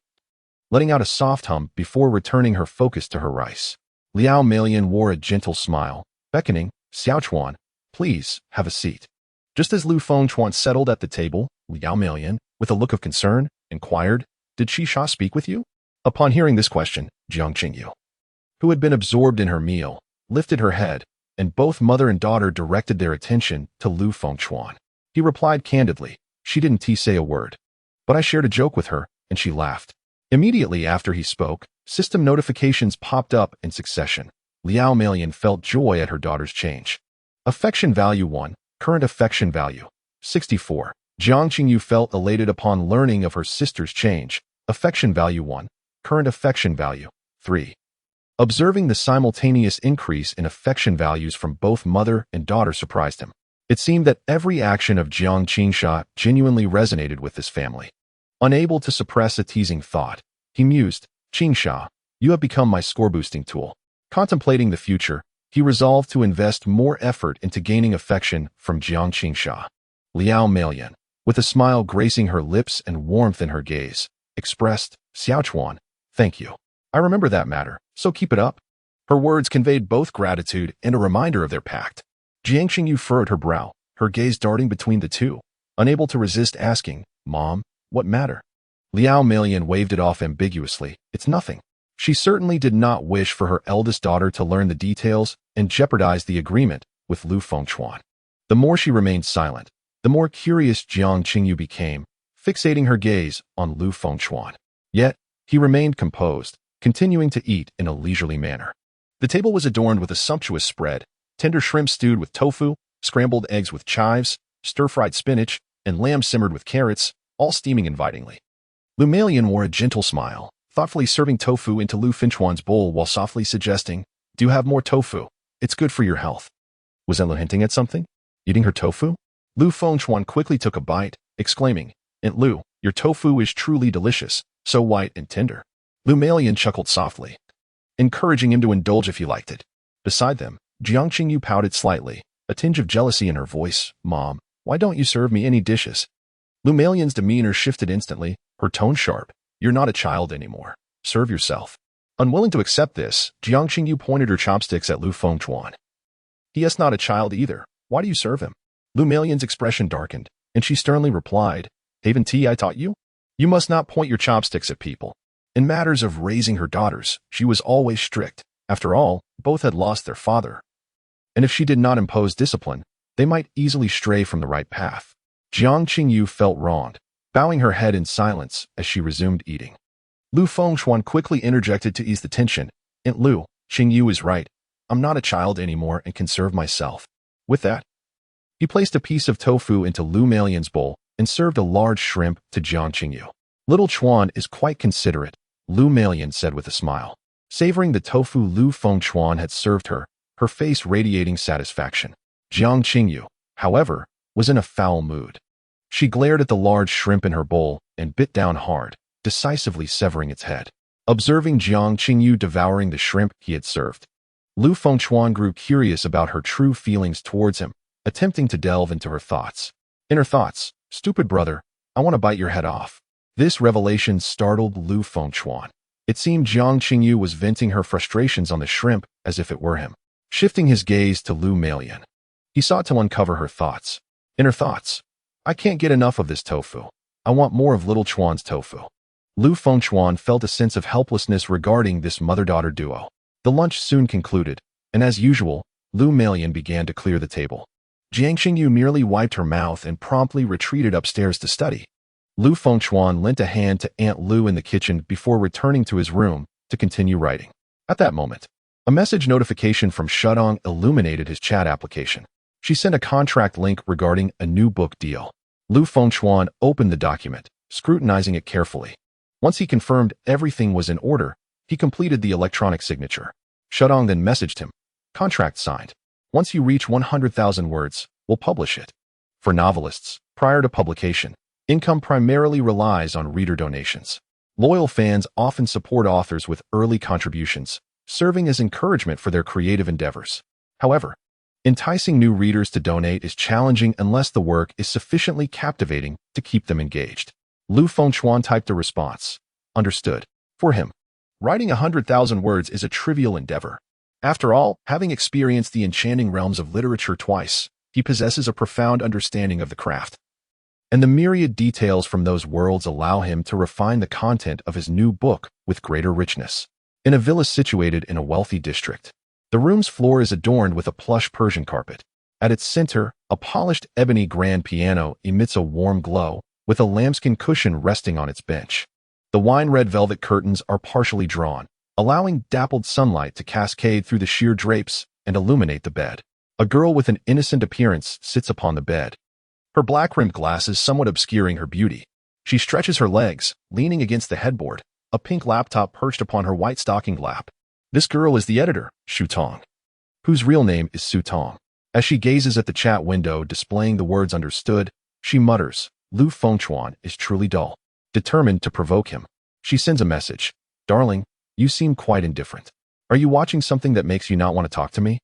letting out a soft hum before returning her focus to her rice. Liao Melian wore a gentle smile, beckoning, "Xiao Chuan, please, have a seat." Just as Lu Fengchuan settled at the table, Liao Melian, with a look of concern, inquired, "Did Qisha speak with you?" Upon hearing this question, Jiang Qingyu, who had been absorbed in her meal, lifted her head, and both mother and daughter directed their attention to Lu Fengchuan. He replied candidly, "She didn't say a word, but I shared a joke with her, and she laughed." Immediately after he spoke, system notifications popped up in succession. Liao Melian felt joy at her daughter's change. Affection value 1, current affection value 64. Jiang Qingyu felt elated upon learning of her sister's change. Affection value 1, current affection value 3. Observing the simultaneous increase in affection values from both mother and daughter surprised him. It seemed that every action of Jiang Qingsha genuinely resonated with this family. Unable to suppress a teasing thought, he mused, "Qingsha, you have become my score-boosting tool." Contemplating the future, he resolved to invest more effort into gaining affection from Jiang Qingsha. Liao Melian, with a smile gracing her lips and warmth in her gaze, expressed, "Xiao Chuan, thank you. I remember that matter, so keep it up." Her words conveyed both gratitude and a reminder of their pact. Jiang Qingyu furrowed her brow, her gaze darting between the two, unable to resist asking, "Mom, what matter?" Liao Melian waved it off ambiguously, "It's nothing." She certainly did not wish for her eldest daughter to learn the details and jeopardize the agreement with Lu Fengchuan. The more she remained silent, the more curious Jiang Qingyu became, fixating her gaze on Lu Fengchuan. Yet, he remained composed, continuing to eat in a leisurely manner. The table was adorned with a sumptuous spread: tender shrimp stewed with tofu, scrambled eggs with chives, stir-fried spinach, and lamb simmered with carrots, all steaming invitingly. Lu Melian wore a gentle smile, thoughtfully serving tofu into Lu Fengchuan's bowl while softly suggesting, "Do have more tofu. It's good for your health." Was Ella hinting at something? Eating her tofu? Lu Fengchuan quickly took a bite, exclaiming, "Aunt Lu, your tofu is truly delicious, so white and tender." Lu Melian chuckled softly, encouraging him to indulge if he liked it. Beside them, Jiang Qingyu pouted slightly, a tinge of jealousy in her voice. "Mom, why don't you serve me any dishes?" Lu Melian's demeanor shifted instantly, her tone sharp. You're not a child anymore. Serve yourself. Unwilling to accept this, Jiang Qingyu pointed her chopsticks at Lu Fengchuan. He is not a child either. Why do you serve him? Lu Meilian's expression darkened, and she sternly replied, Haven't I taught you? You must not point your chopsticks at people. In matters of raising her daughters, she was always strict. After all, both had lost their father. And if she did not impose discipline, they might easily stray from the right path. Jiang Qingyu felt wronged, bowing her head in silence as she resumed eating. Lu Fengchuan quickly interjected to ease the tension. Aunt Lu, Qingyu is right. I'm not a child anymore and can serve myself. With that, he placed a piece of tofu into Lu Meilian's bowl and served a large shrimp to Jiang Qingyu. Little Chuan is quite considerate, Lu Meilian said with a smile. Savoring the tofu Lu Fengchuan had served her, her face radiating satisfaction. Jiang Qingyu, however, was in a foul mood. She glared at the large shrimp in her bowl and bit down hard, decisively severing its head. Observing Jiang Qingyu devouring the shrimp he had served, Lu Fengchuan grew curious about her true feelings towards him, attempting to delve into her thoughts. In her thoughts, stupid brother, I want to bite your head off. This revelation startled Lu Fengchuan. It seemed Jiang Qingyu was venting her frustrations on the shrimp as if it were him. Shifting his gaze to Lu Meilian, he sought to uncover her thoughts. In her thoughts, I can't get enough of this tofu. I want more of little Chuan's tofu. Lu Fengchuan felt a sense of helplessness regarding this mother-daughter duo. The lunch soon concluded, and as usual, Lu Meilian began to clear the table. Jiang Qingyu merely wiped her mouth and promptly retreated upstairs to study. Lu Fengchuan lent a hand to Aunt Lu in the kitchen before returning to his room to continue writing. At that moment, a message notification from Shudong illuminated his chat application. She sent a contract link regarding a new book deal. Lu Fengchuan opened the document, scrutinizing it carefully. Once he confirmed everything was in order, he completed the electronic signature. Shudong then messaged him. Contract signed. Once you reach 100,000 words, we'll publish it. For novelists, prior to publication, income primarily relies on reader donations. Loyal fans often support authors with early contributions, serving as encouragement for their creative endeavors. However, enticing new readers to donate is challenging unless the work is sufficiently captivating to keep them engaged. Lu Fengchuan typed a response. Understood. For him, writing 100,000 words is a trivial endeavor. After all, having experienced the enchanting realms of literature twice, he possesses a profound understanding of the craft. And the myriad details from those worlds allow him to refine the content of his new book with greater richness. In a villa situated in a wealthy district, the room's floor is adorned with a plush Persian carpet. At its center, a polished ebony grand piano emits a warm glow, with a lambskin cushion resting on its bench. The wine-red velvet curtains are partially drawn, allowing dappled sunlight to cascade through the sheer drapes and illuminate the bed. A girl with an innocent appearance sits upon the bed, her black-rimmed glasses somewhat obscuring her beauty. She stretches her legs, leaning against the headboard, a pink laptop perched upon her white stockinged lap. This girl is the editor, Shu Tong, whose real name is Su Tong. As she gazes at the chat window displaying the words understood, she mutters, Lu Fengchuan is truly dull. Determined to provoke him, she sends a message. Darling, you seem quite indifferent. Are you watching something that makes you not want to talk to me?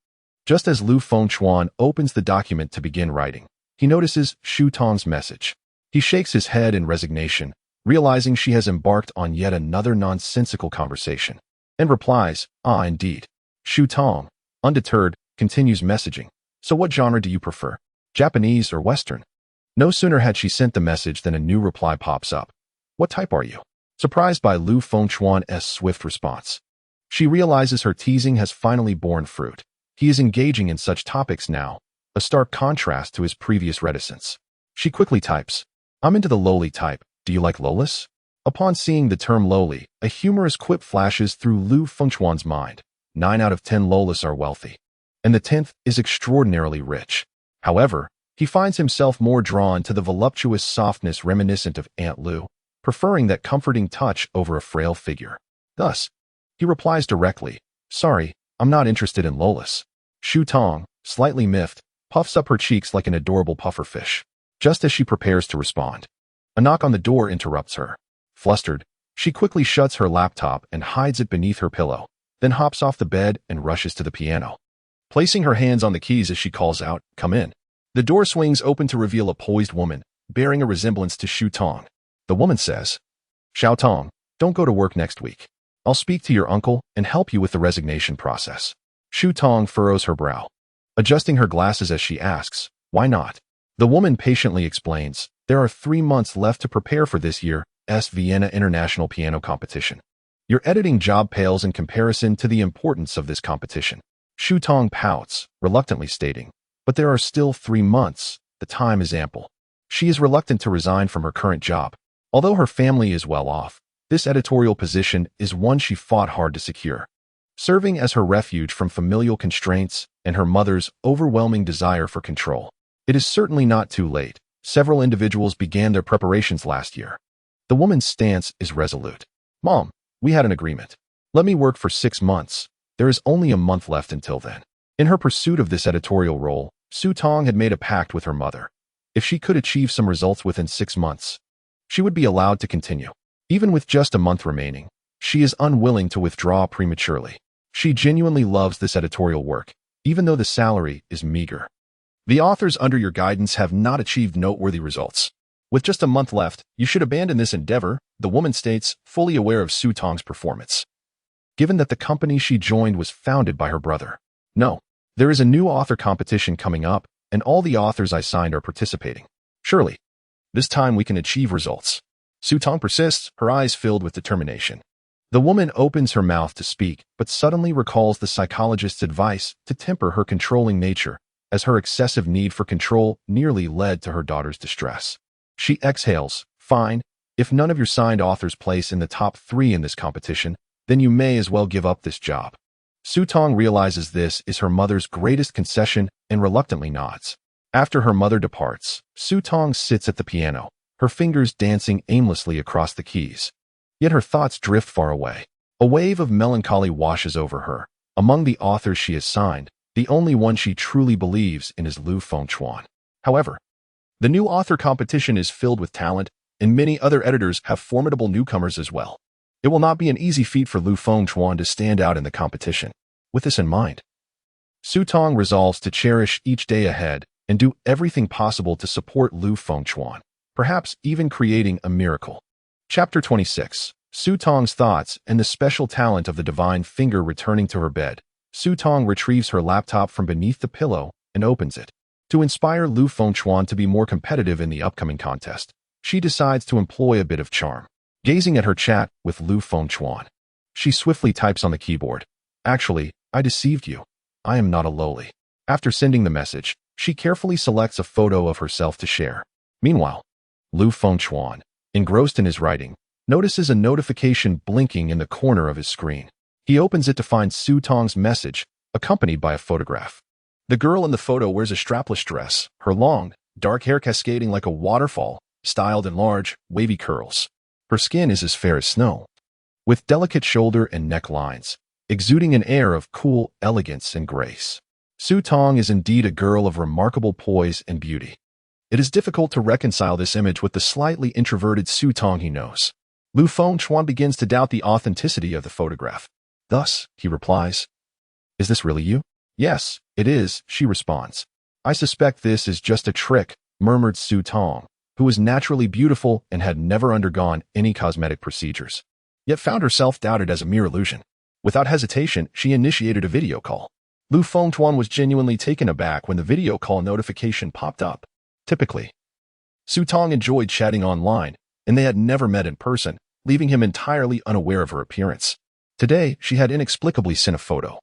Just as Lu Fengchuan opens the document to begin writing, he notices Shu Tong's message. He shakes his head in resignation, realizing she has embarked on yet another nonsensical conversation, and replies, Ah, indeed. Shu Tong, undeterred, continues messaging. So what genre do you prefer? Japanese or Western? No sooner had she sent the message than a new reply pops up. What type are you? Surprised by Lu Fengchuan's swift response, she realizes her teasing has finally borne fruit. He is engaging in such topics now, a stark contrast to his previous reticence. She quickly types, I'm into the lowly type. Do you like lowless? Upon seeing the term lowly, a humorous quip flashes through Lu Fengchuan's mind. 9 out of 10 lowless are wealthy, and the 10th is extraordinarily rich. However, he finds himself more drawn to the voluptuous softness reminiscent of Aunt Lu, preferring that comforting touch over a frail figure. Thus, he replies directly, Sorry, I'm not interested in lowless. Shu Tong, slightly miffed, puffs up her cheeks like an adorable pufferfish. Just as she prepares to respond, a knock on the door interrupts her. Flustered, she quickly shuts her laptop and hides it beneath her pillow, then hops off the bed and rushes to the piano. Placing her hands on the keys as she calls out, Come in. The door swings open to reveal a poised woman, bearing a resemblance to Shu Tong. The woman says, Xiao Tong, Don't go to work next week. I'll speak to your uncle and help you with the resignation process. Shu Tong furrows her brow, adjusting her glasses as she asks, why not? The woman patiently explains, there are 3 months left to prepare for this year's Vienna International Piano Competition. Your editing job pales in comparison to the importance of this competition. Shu Tong pouts, reluctantly stating, but there are still 3 months. The time is ample. She is reluctant to resign from her current job. Although her family is well off, this editorial position is one she fought hard to secure, serving as her refuge from familial constraints and her mother's overwhelming desire for control. It is certainly not too late. Several individuals began their preparations last year. The woman's stance is resolute. Mom, we had an agreement. Let me work for 6 months. There is only a month left until then. In her pursuit of this editorial role, Shu Tong had made a pact with her mother. If she could achieve some results within 6 months, she would be allowed to continue. Even with just a month remaining, she is unwilling to withdraw prematurely. She genuinely loves this editorial work, even though the salary is meager. The authors under your guidance have not achieved noteworthy results. With just a month left, you should abandon this endeavor, the woman states, fully aware of Shu Tong's performance. Given that the company she joined was founded by her brother. No, there is a new author competition coming up, and all the authors I signed are participating. Surely, this time we can achieve results. Shu Tong persists, her eyes filled with determination. The woman opens her mouth to speak, but suddenly recalls the psychologist's advice to temper her controlling nature, as her excessive need for control nearly led to her daughter's distress. She exhales, fine, if none of your signed authors place in the top 3 in this competition, then you may as well give up this job. Shu Tong realizes this is her mother's greatest concession and reluctantly nods. After her mother departs, Shu Tong sits at the piano, her fingers dancing aimlessly across the keys. Yet her thoughts drift far away. A wave of melancholy washes over her. Among the authors she has signed, the only one she truly believes in is Lu Fengchuan. However, the new author competition is filled with talent, and many other editors have formidable newcomers as well. It will not be an easy feat for Lu Fengchuan to stand out in the competition. With this in mind, Shu Tong resolves to cherish each day ahead and do everything possible to support Lu Fengchuan, perhaps even creating a miracle. Chapter 26. Shu Tong's thoughts and the special talent of the divine finger returning to her bed. Shu Tong retrieves her laptop from beneath the pillow and opens it. To inspire Lu Fengchuan to be more competitive in the upcoming contest, she decides to employ a bit of charm. Gazing at her chat with Lu Fengchuan, she swiftly types on the keyboard, "Actually, I deceived you. I am not a loli." After sending the message, she carefully selects a photo of herself to share. Meanwhile, Lu Fengchuan, engrossed in his writing, notices a notification blinking in the corner of his screen. He opens it to find Shu Tong's message, accompanied by a photograph. The girl in the photo wears a strapless dress, her long, dark hair cascading like a waterfall, styled in large, wavy curls. Her skin is as fair as snow, with delicate shoulder and neck lines, exuding an air of cool elegance and grace. Shu Tong is indeed a girl of remarkable poise and beauty. It is difficult to reconcile this image with the slightly introverted Shu Tong he knows. Lu Fengchuan begins to doubt the authenticity of the photograph. Thus, he replies, "Is this really you?" "Yes, it is," she responds. "I suspect this is just a trick," murmured Shu Tong, who was naturally beautiful and had never undergone any cosmetic procedures, yet found herself doubted as a mere illusion. Without hesitation, she initiated a video call. Lu Fengchuan was genuinely taken aback when the video call notification popped up. Typically, Shu Tong enjoyed chatting online, and they had never met in person, leaving him entirely unaware of her appearance. Today, she had inexplicably sent a photo,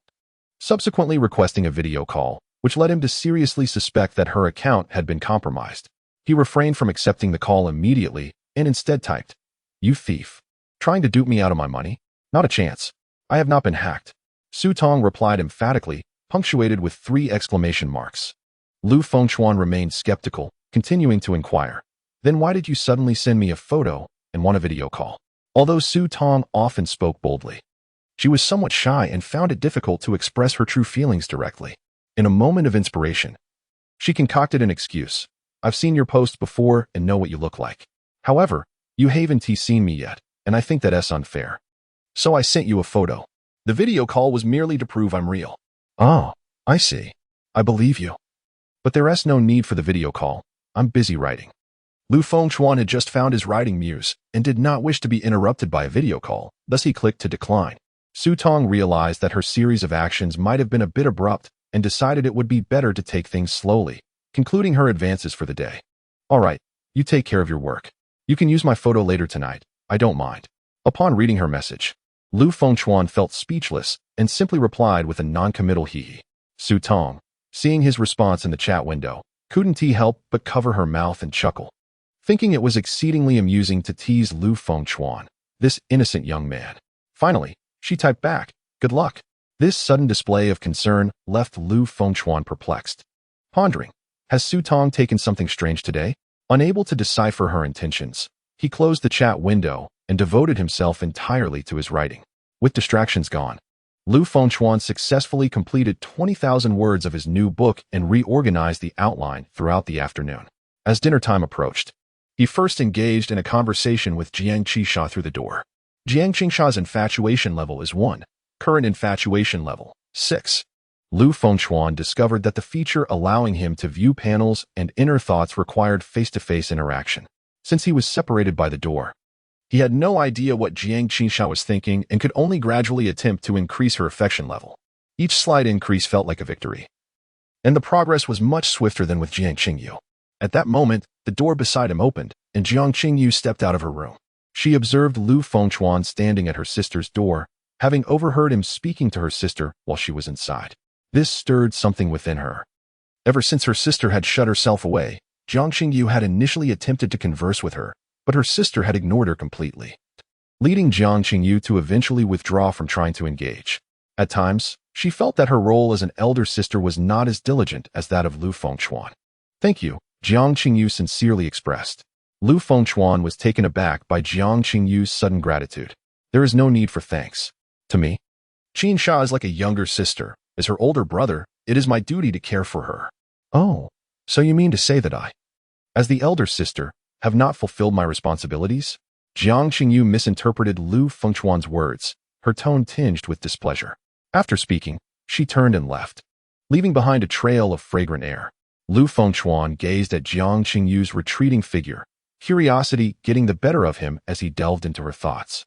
subsequently requesting a video call, which led him to seriously suspect that her account had been compromised. He refrained from accepting the call immediately and instead typed, "You thief. Trying to dupe me out of my money? Not a chance. I have not been hacked." Shu Tong replied emphatically, punctuated with 3 exclamation marks. Lu Fengchuan remained skeptical, continuing to inquire, "Then why did you suddenly send me a photo and want a video call?" Although Shu Tong often spoke boldly, she was somewhat shy and found it difficult to express her true feelings directly. In a moment of inspiration, she concocted an excuse. "I've seen your posts before and know what you look like. However, you haven't seen me yet, and I think that's unfair. So I sent you a photo. The video call was merely to prove I'm real." "Oh, I see. I believe you. But there is no need for the video call. I'm busy writing." Lu Fengchuan had just found his writing muse and did not wish to be interrupted by a video call, thus he clicked to decline. Su Tong realized that her series of actions might have been a bit abrupt and decided it would be better to take things slowly, concluding her advances for the day. All right, you take care of your work. You can use my photo later tonight. I don't mind. Upon reading her message, Lu Fengchuan felt speechless and simply replied with a non-committal hee-hee. Su Tong, seeing his response in the chat window, couldn't he help but cover her mouth and chuckle, thinking it was exceedingly amusing to tease Lu Fengchuan, this innocent young man. Finally, she typed back, "Good luck." This sudden display of concern left Lu Fengchuan perplexed. Pondering, has Su Tong taken something strange today? Unable to decipher her intentions, he closed the chat window and devoted himself entirely to his writing. With distractions gone, Lu Fengchuan successfully completed 20,000 words of his new book and reorganized the outline throughout the afternoon. As dinner time approached, he first engaged in a conversation with Jiang Qisha through the door. Jiang Qingsha's infatuation level is 1. Current infatuation level, 6. Lu Fengchuan discovered that the feature allowing him to view panels and inner thoughts required face-to-face interaction. Since he was separated by the door, he had no idea what Jiang Qingsha was thinking and could only gradually attempt to increase her affection level. Each slight increase felt like a victory, and the progress was much swifter than with Jiang Qingyu. At that moment, the door beside him opened, and Jiang Qingyu stepped out of her room. She observed Lu Fengchuan standing at her sister's door, having overheard him speaking to her sister while she was inside. This stirred something within her. Ever since her sister had shut herself away, Jiang Qingyu had initially attempted to converse with her, but her sister had ignored her completely, leading Jiang Qingyu to eventually withdraw from trying to engage. At times, she felt that her role as an elder sister was not as diligent as that of Lu Fengchuan. "Thank you," Jiang Qingyu sincerely expressed. Lu Fengchuan was taken aback by Jiang Qingyu's sudden gratitude. "There is no need for thanks. To me, Qingsha is like a younger sister. As her older brother, it is my duty to care for her." "Oh, so you mean to say that I, as the elder sister, have not fulfilled my responsibilities?" Jiang Qingyu misinterpreted Lu Fengchuan's words, her tone tinged with displeasure. After speaking, she turned and left, leaving behind a trail of fragrant air. Lu Fengchuan gazed at Jiang Qingyu's retreating figure, curiosity getting the better of him as he delved into her thoughts.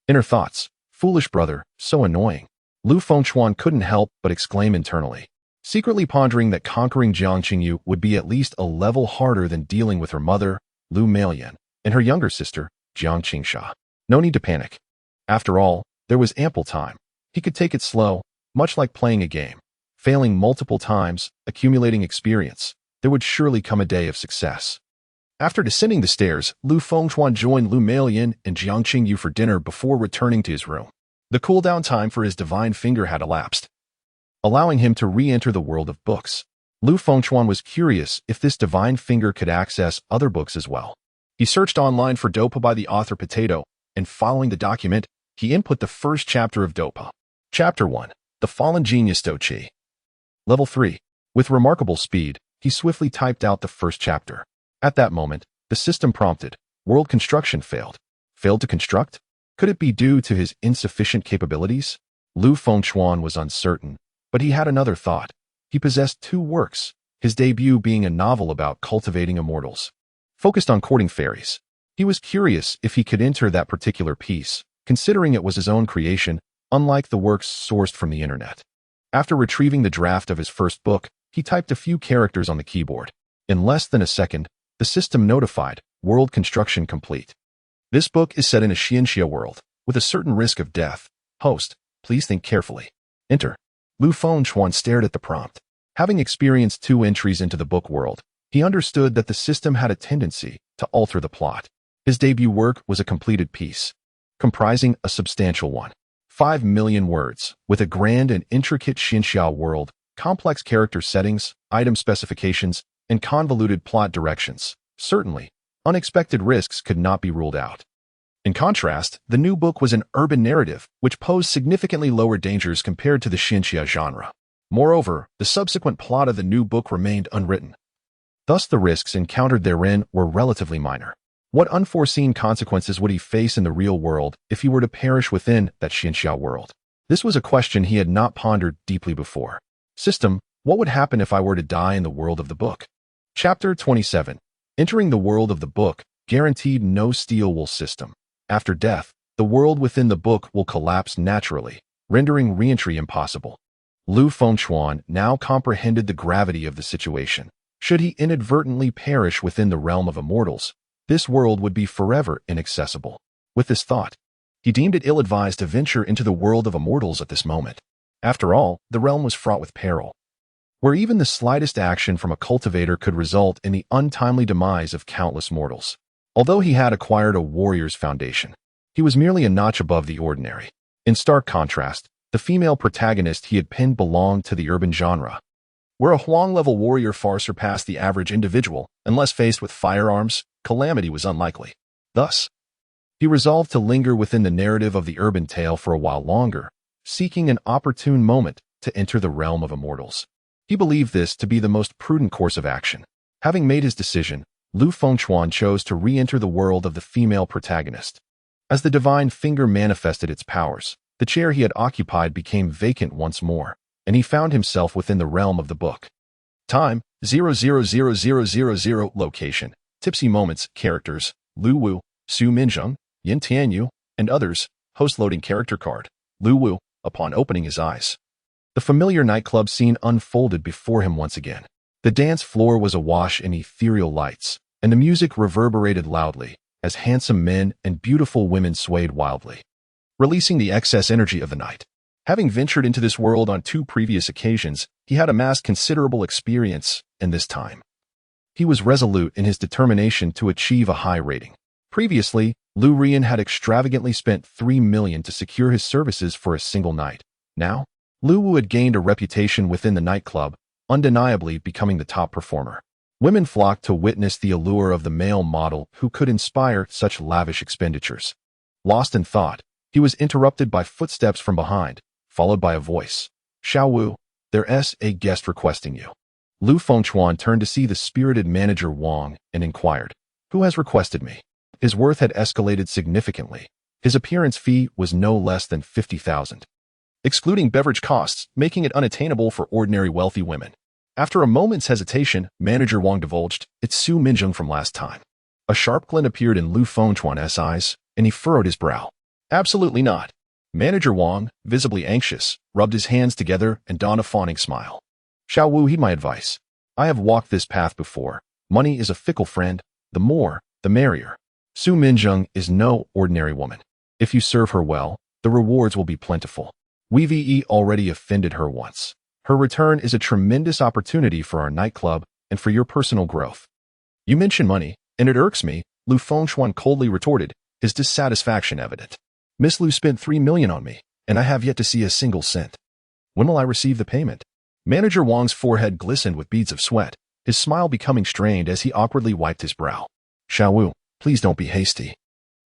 Inner thoughts, foolish brother, so annoying. Lu Fengchuan couldn't help but exclaim internally, secretly pondering that conquering Jiang Qingyu would be at least a level harder than dealing with her mother, Lu Meiyan, and her younger sister, Jiang Qingsha. No need to panic. After all, there was ample time. He could take it slow, much like playing a game. Failing multiple times, accumulating experience, there would surely come a day of success. After descending the stairs, Lu Fengchuan joined Lu Meiyan and Jiang Qingyu for dinner before returning to his room. The cool-down time for his divine finger had elapsed, allowing him to re-enter the world of books. Lu Fengchuan was curious if this divine finger could access other books as well. He searched online for Dopa by the author Potato, and following the document, he input the first chapter of Dopa. Chapter 1. The Fallen Genius Dochi. Level 3. With remarkable speed, he swiftly typed out the first chapter. At that moment, the system prompted, "World construction failed." Failed to construct? Could it be due to his insufficient capabilities? Lu Fengchuan was uncertain, but he had another thought. He possessed 2 works, his debut being a novel about cultivating immortals, focused on courting fairies. He was curious if he could enter that particular piece, considering it was his own creation, unlike the works sourced from the internet. After retrieving the draft of his first book, he typed a few characters on the keyboard. In less than a second, the system notified, "World construction complete." This book is set in a Xianxia world, with a certain risk of death. Host, please think carefully. Enter. Lu Fengchuan stared at the prompt. Having experienced 2 entries into the book world, he understood that the system had a tendency to alter the plot. His debut work was a completed piece, comprising a substantial 1.5 million words, with a grand and intricate Xianxia world, complex character settings, item specifications, and convoluted plot directions. Certainly, unexpected risks could not be ruled out. In contrast, the new book was an urban narrative, which posed significantly lower dangers compared to the Xianxia genre. Moreover, the subsequent plot of the new book remained unwritten. Thus the risks encountered therein were relatively minor. What unforeseen consequences would he face in the real world if he were to perish within that Xianxia world? This was a question he had not pondered deeply before. System, what would happen if I were to die in the world of the book? Chapter 27. Entering the world of the book guaranteed no steel wool system. After death, the world within the book will collapse naturally, rendering re-entry impossible. Lu Fengchuan now comprehended the gravity of the situation. Should he inadvertently perish within the realm of immortals, this world would be forever inaccessible. With this thought, he deemed it ill-advised to venture into the world of immortals at this moment. After all, the realm was fraught with peril, where even the slightest action from a cultivator could result in the untimely demise of countless mortals. Although he had acquired a warrior's foundation, he was merely a notch above the ordinary. In stark contrast, the female protagonist he had penned belonged to the urban genre, where a Huang-level warrior far surpassed the average individual. Unless faced with firearms, calamity was unlikely. Thus, he resolved to linger within the narrative of the urban tale for a while longer, seeking an opportune moment to enter the realm of immortals. He believed this to be the most prudent course of action. Having made his decision, Lu Fengchuan chose to re-enter the world of the female protagonist. As the divine finger manifested its powers, the chair he had occupied became vacant once more, and he found himself within the realm of the book. Time, 000000. Location, Tipsy Moments. Characters, Lu Wu, Su Minzheng, Yin Tianyu, and others. Host loading character card. Lu Wu, upon opening his eyes, the familiar nightclub scene unfolded before him once again. The dance floor was awash in ethereal lights, and the music reverberated loudly as handsome men and beautiful women swayed wildly, releasing the excess energy of the night. Having ventured into this world on 2 previous occasions, he had amassed considerable experience, and this time, he was resolute in his determination to achieve a high rating. Previously, Lu Rian had extravagantly spent 3 million to secure his services for a single night. Now, Lu Wu had gained a reputation within the nightclub, undeniably becoming the top performer. Women flocked to witness the allure of the male model who could inspire such lavish expenditures. Lost in thought, he was interrupted by footsteps from behind, followed by a voice. Xiao Wu, there's a guest requesting you. Lu Fengchuan turned to see the spirited manager Wang and inquired, "Who has requested me?" His worth had escalated significantly. His appearance fee was no less than 50,000. Excluding beverage costs, making it unattainable for ordinary wealthy women. After a moment's hesitation, Manager Wang divulged, "It's Su Minzheng from last time." A sharp glint appeared in Lu Fengchuan's eyes, and he furrowed his brow. "Absolutely not." Manager Wang, visibly anxious, rubbed his hands together and donned a fawning smile. "Xiao Wu, heed my advice. I have walked this path before. Money is a fickle friend. The more, the merrier. Su Minzheng is no ordinary woman. If you serve her well, the rewards will be plentiful. We've already offended her once. Her return is a tremendous opportunity for our nightclub and for your personal growth." "You mention money, and it irks me," Lu Fengchuan coldly retorted, his dissatisfaction evident. "Miss Lu spent 3 million on me, and I have yet to see a single cent. When will I receive the payment?" Manager Wang's forehead glistened with beads of sweat, his smile becoming strained as he awkwardly wiped his brow. "Xiao Wu, please don't be hasty.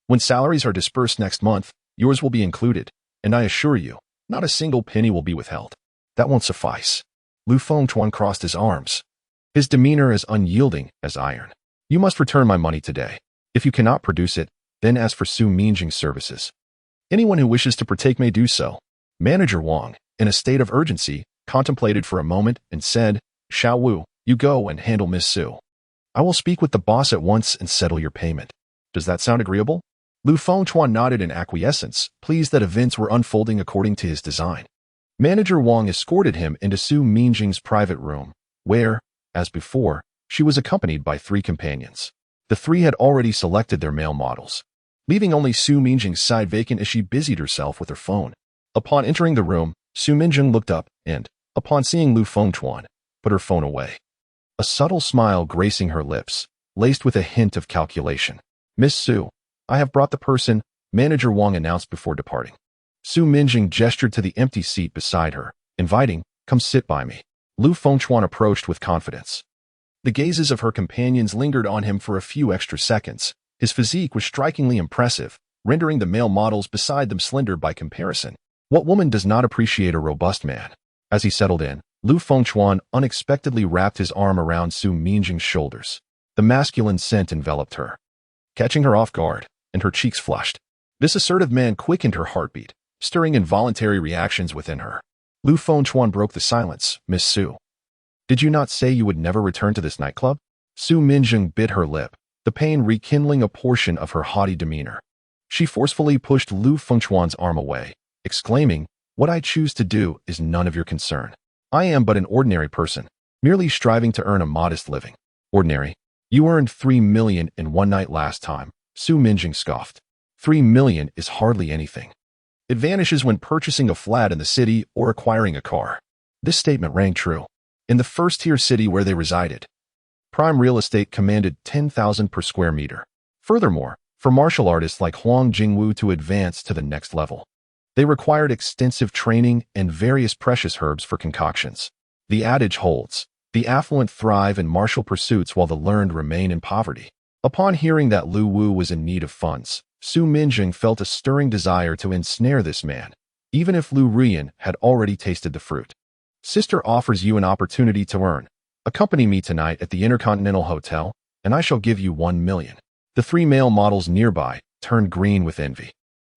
When salaries are dispersed next month, yours will be included, and I assure you, not a single penny will be withheld." "That won't suffice." Lu Fengchuan crossed his arms, his demeanor as unyielding as iron. "You must return my money today. If you cannot produce it, then ask for Su Minzheng's services. Anyone who wishes to partake may do so." Manager Wang, in a state of urgency, contemplated for a moment and said, "Xiao Wu, you go and handle Miss Su. I will speak with the boss at once and settle your payment. Does that sound agreeable?" Lu Fengchuan nodded in acquiescence, pleased that events were unfolding according to his design. Manager Wang escorted him into Su Minzheng's private room, where, as before, she was accompanied by 3 companions. The 3 had already selected their male models, leaving only Su Minzheng's side vacant as she busied herself with her phone. Upon entering the room, Su Minzheng looked up and, upon seeing Lu Fengchuan, put her phone away. A subtle smile gracing her lips, laced with a hint of calculation. "Miss Su, I have brought the person," Manager Wang announced before departing. Su Minzheng gestured to the empty seat beside her, inviting, "Come sit by me." Lu Fengchuan approached with confidence. The gazes of her companions lingered on him for a few extra seconds. His physique was strikingly impressive, rendering the male models beside them slender by comparison. What woman does not appreciate a robust man? As he settled in, Lu Fengchuan unexpectedly wrapped his arm around Su Minzheng's shoulders. The masculine scent enveloped her, catching her off guard, and her cheeks flushed. This assertive man quickened her heartbeat, stirring involuntary reactions within her. Lu Fengchuan broke the silence. "Miss Su, did you not say you would never return to this nightclub?" Su Minjung bit her lip, the pain rekindling a portion of her haughty demeanor. She forcefully pushed Lu Fengchuan's arm away, exclaiming, "What I choose to do is none of your concern. I am but an ordinary person, merely striving to earn a modest living." "Ordinary? You earned 3 million in one night last time," Su Minjung scoffed. 3 million is hardly anything. It vanishes when purchasing a flat in the city or acquiring a car. This statement rang true. In the first-tier city where they resided, prime real estate commanded 10,000 per square meter. Furthermore, for martial artists like Huang Jingwu to advance to the next level, they required extensive training and various precious herbs for concoctions. The adage holds, the affluent thrive in martial pursuits while the learned remain in poverty. Upon hearing that Lu Wu was in need of funds, Su Minjung felt a stirring desire to ensnare this man, even if Lu Ruyan had already tasted the fruit. "Sister offers you an opportunity to earn. Accompany me tonight at the Intercontinental Hotel, and I shall give you 1 million. The 3 male models nearby turned green with envy.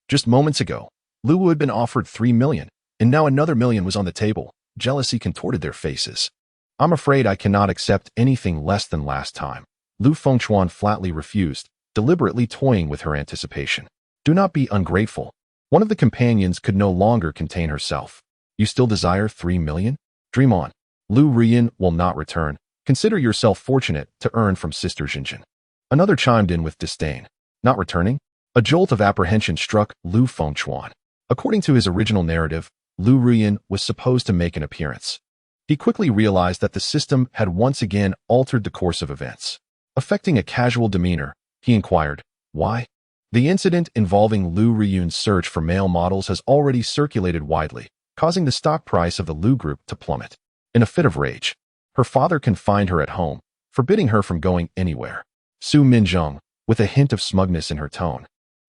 Just moments ago, Lu Wu had been offered 3 million, and now another million was on the table. Jealousy contorted their faces. "I'm afraid I cannot accept anything less than last time," Lu Fengchuan flatly refused, deliberately toying with her anticipation. "Do not be ungrateful." One of the companions could no longer contain herself. "You still desire 3 million? Dream on. Lu Ruyan will not return. Consider yourself fortunate to earn from Sister Jinjin." Another chimed in with disdain. "Not returning?" A jolt of apprehension struck Lu Fengchuan. According to his original narrative, Lu Ruyan was supposed to make an appearance. He quickly realized that the system had once again altered the course of events. Affecting a casual demeanor, he inquired, "Why?" The incident involving Lu Ruyan's search for male models has already circulated widely, causing the stock price of the Lu Group to plummet. In a fit of rage, her father confined her at home, forbidding her from going anywhere. Su Minjung, with a hint of smugness in her tone,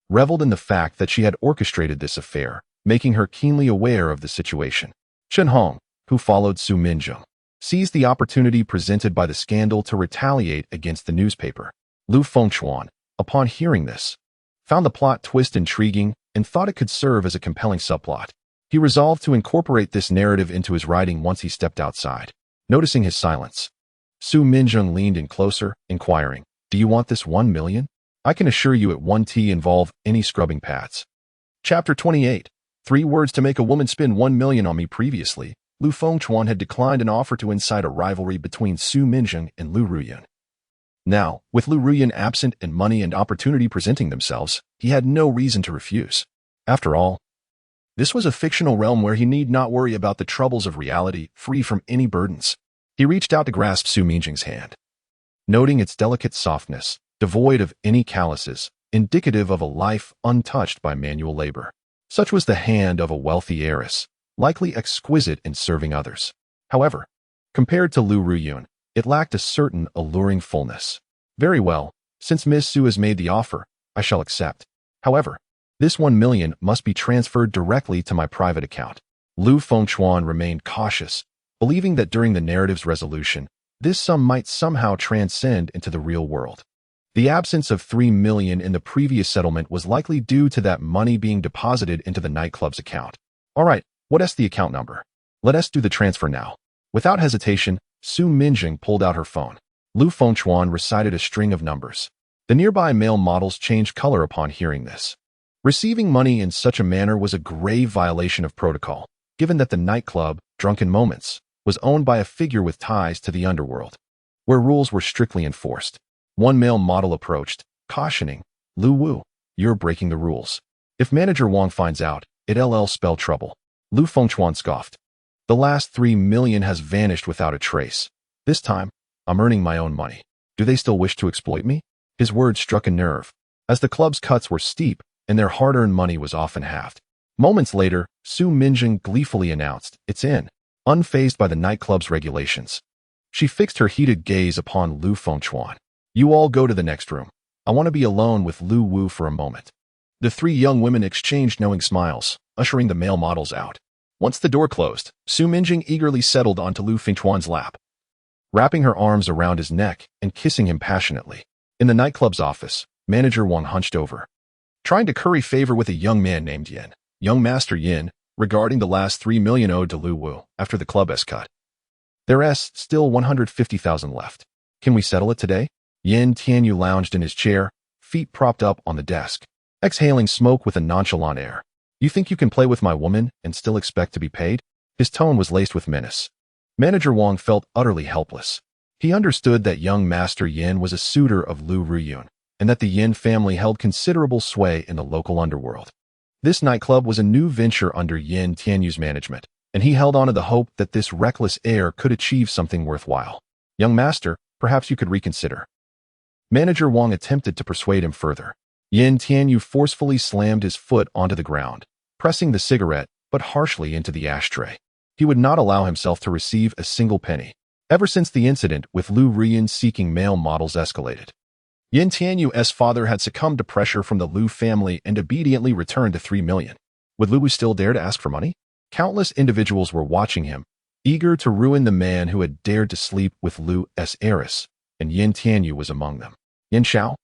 reveled in the fact that she had orchestrated this affair, making her keenly aware of the situation. Chen Hong, who followed Su Minjung, seized the opportunity presented by the scandal to retaliate against the newspaper. Lu Fengchuan, upon hearing this, found the plot twist intriguing and thought it could serve as a compelling subplot. He resolved to incorporate this narrative into his writing once he stepped outside. Noticing his silence, Su Minjung leaned in closer, inquiring, "Do you want this 1 million? I can assure you it won't involve any scrubbing pads." Chapter 28. 3 words to make a woman spend 1 million on me. Previously, Lu Fengchuan had declined an offer to incite a rivalry between Su Minjung and Lu Ruyan. Now, with Lu Ruyan absent and money and opportunity presenting themselves, he had no reason to refuse. After all, this was a fictional realm where he need not worry about the troubles of reality, free from any burdens. He reached out to grasp Su Minjung's hand. Noting its delicate softness, devoid of any calluses, indicative of a life untouched by manual labor. Such was the hand of a wealthy heiress, likely exquisite in serving others. However, compared to Lu Ruyan, it lacked a certain alluring fullness. "Very well, since Miss Su has made the offer, I shall accept. However, this 1 million must be transferred directly to my private account." Lu Fengchuan remained cautious, believing that during the narrative's resolution, this sum might somehow transcend into the real world. The absence of 3 million in the previous settlement was likely due to that money being deposited into the nightclub's account. "All right, what is the account number? Let us do the transfer now." Without hesitation, Su Minjung pulled out her phone. Lu Fengchuan recited a string of numbers. The nearby male models changed color upon hearing this. Receiving money in such a manner was a grave violation of protocol, given that the nightclub, Drunken Moments, was owned by a figure with ties to the underworld, where rules were strictly enforced. One male model approached, cautioning, "Lu Wu, you're breaking the rules. If Manager Wang finds out, it'll spell trouble." Lu Fengchuan scoffed. "The last 3 million has vanished without a trace. This time, I'm earning my own money. Do they still wish to exploit me?" His words struck a nerve, as the club's cuts were steep and their hard-earned money was often halved. Moments later, Su Minjung gleefully announced, "It's in," unfazed by the nightclub's regulations. She fixed her heated gaze upon Lu Fengchuan. "You all go to the next room. I want to be alone with Lu Wu for a moment." The 3 young women exchanged knowing smiles, ushering the male models out. Once the door closed, Su Minjung eagerly settled onto Lu Fengchuan's lap, wrapping her arms around his neck and kissing him passionately. In the nightclub's office, Manager Wang hunched over, trying to curry favor with a young man named Yin. Young Master Yin, regarding the last 3 million owed to Lu Wu after the club has cut. There's still 150,000 left. Can we settle it today? Yin Tianyu lounged in his chair, feet propped up on the desk, exhaling smoke with a nonchalant air. You think you can play with my woman and still expect to be paid? His tone was laced with menace. Manager Wang felt utterly helpless. He understood that young Master Yin was a suitor of Lu Ruyun, and that the Yin family held considerable sway in the local underworld. This nightclub was a new venture under Yin Tianyu's management, and he held on to the hope that this reckless heir could achieve something worthwhile. Young master, perhaps you could reconsider. Manager Wang attempted to persuade him further. Yin Tianyu forcefully slammed his foot onto the ground, pressing the cigarette, but harshly into the ashtray. He would not allow himself to receive a single penny. Ever since the incident with Lu Ruyun seeking male models escalated, Yin Tianyu's father had succumbed to pressure from the Lu family and obediently returned to 3 million. Would Lu Wu still dare to ask for money? Countless individuals were watching him, eager to ruin the man who had dared to sleep with Lu's heiress, and Yin Tianyu was among them. Yin Xiao?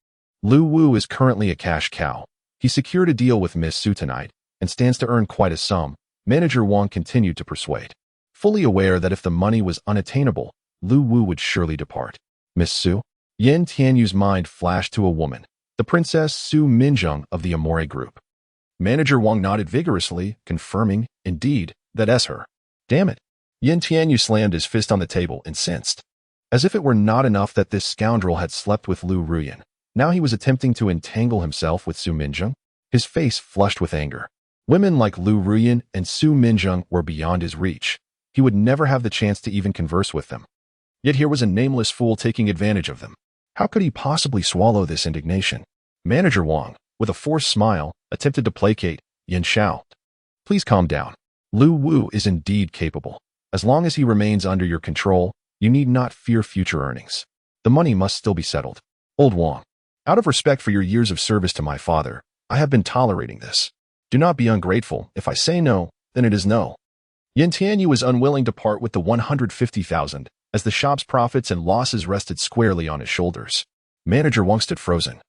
Lu Wu is currently a cash cow. He secured a deal with Miss Su tonight, and stands to earn quite a sum. Manager Wang continued to persuade, fully aware that if the money was unattainable, Lu Wu would surely depart. Miss Su? Yin Tianyu's mind flashed to a woman, the Princess Su Minjung of the Amore Group. Manager Wang nodded vigorously, confirming, indeed, that's her. Damn it. Yin Tianyu slammed his fist on the table, incensed. As if it were not enough that this scoundrel had slept with Lu Ruyun, now he was attempting to entangle himself with Su Minjung. His face flushed with anger. Women like Lu Ruyun and Su Minjung were beyond his reach. He would never have the chance to even converse with them. Yet here was a nameless fool taking advantage of them. How could he possibly swallow this indignation? Manager Wang, with a forced smile, attempted to placate Yin Xiao. Please calm down. Lu Wu is indeed capable. As long as he remains under your control, you need not fear future earnings. The money must still be settled. Old Wang, out of respect for your years of service to my father, I have been tolerating this. Do not be ungrateful. If I say no, then it is no. Yin Tianyu was unwilling to part with the 150,000, as the shop's profits and losses rested squarely on his shoulders. Manager Wang stood frozen,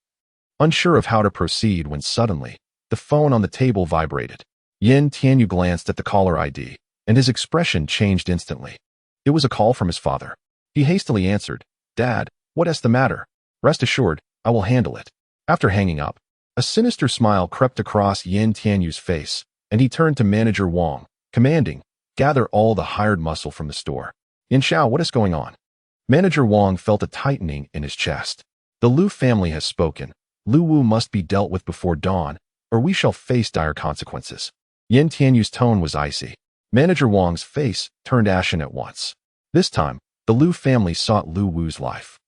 unsure of how to proceed when suddenly, the phone on the table vibrated. Yin Tianyu glanced at the caller ID, and his expression changed instantly. It was a call from his father. He hastily answered, Dad, what's the matter? Rest assured, I will handle it. After hanging up, a sinister smile crept across Yin Tianyu's face, and he turned to Manager Wang, commanding, gather all the hired muscle from the store. Yin Xiao, what is going on? Manager Wang felt a tightening in his chest. The Lu family has spoken. Lu Wu must be dealt with before dawn, or we shall face dire consequences. Yin Tianyu's tone was icy. Manager Wang's face turned ashen at once. This time, the Lu family sought Lu Wu's life,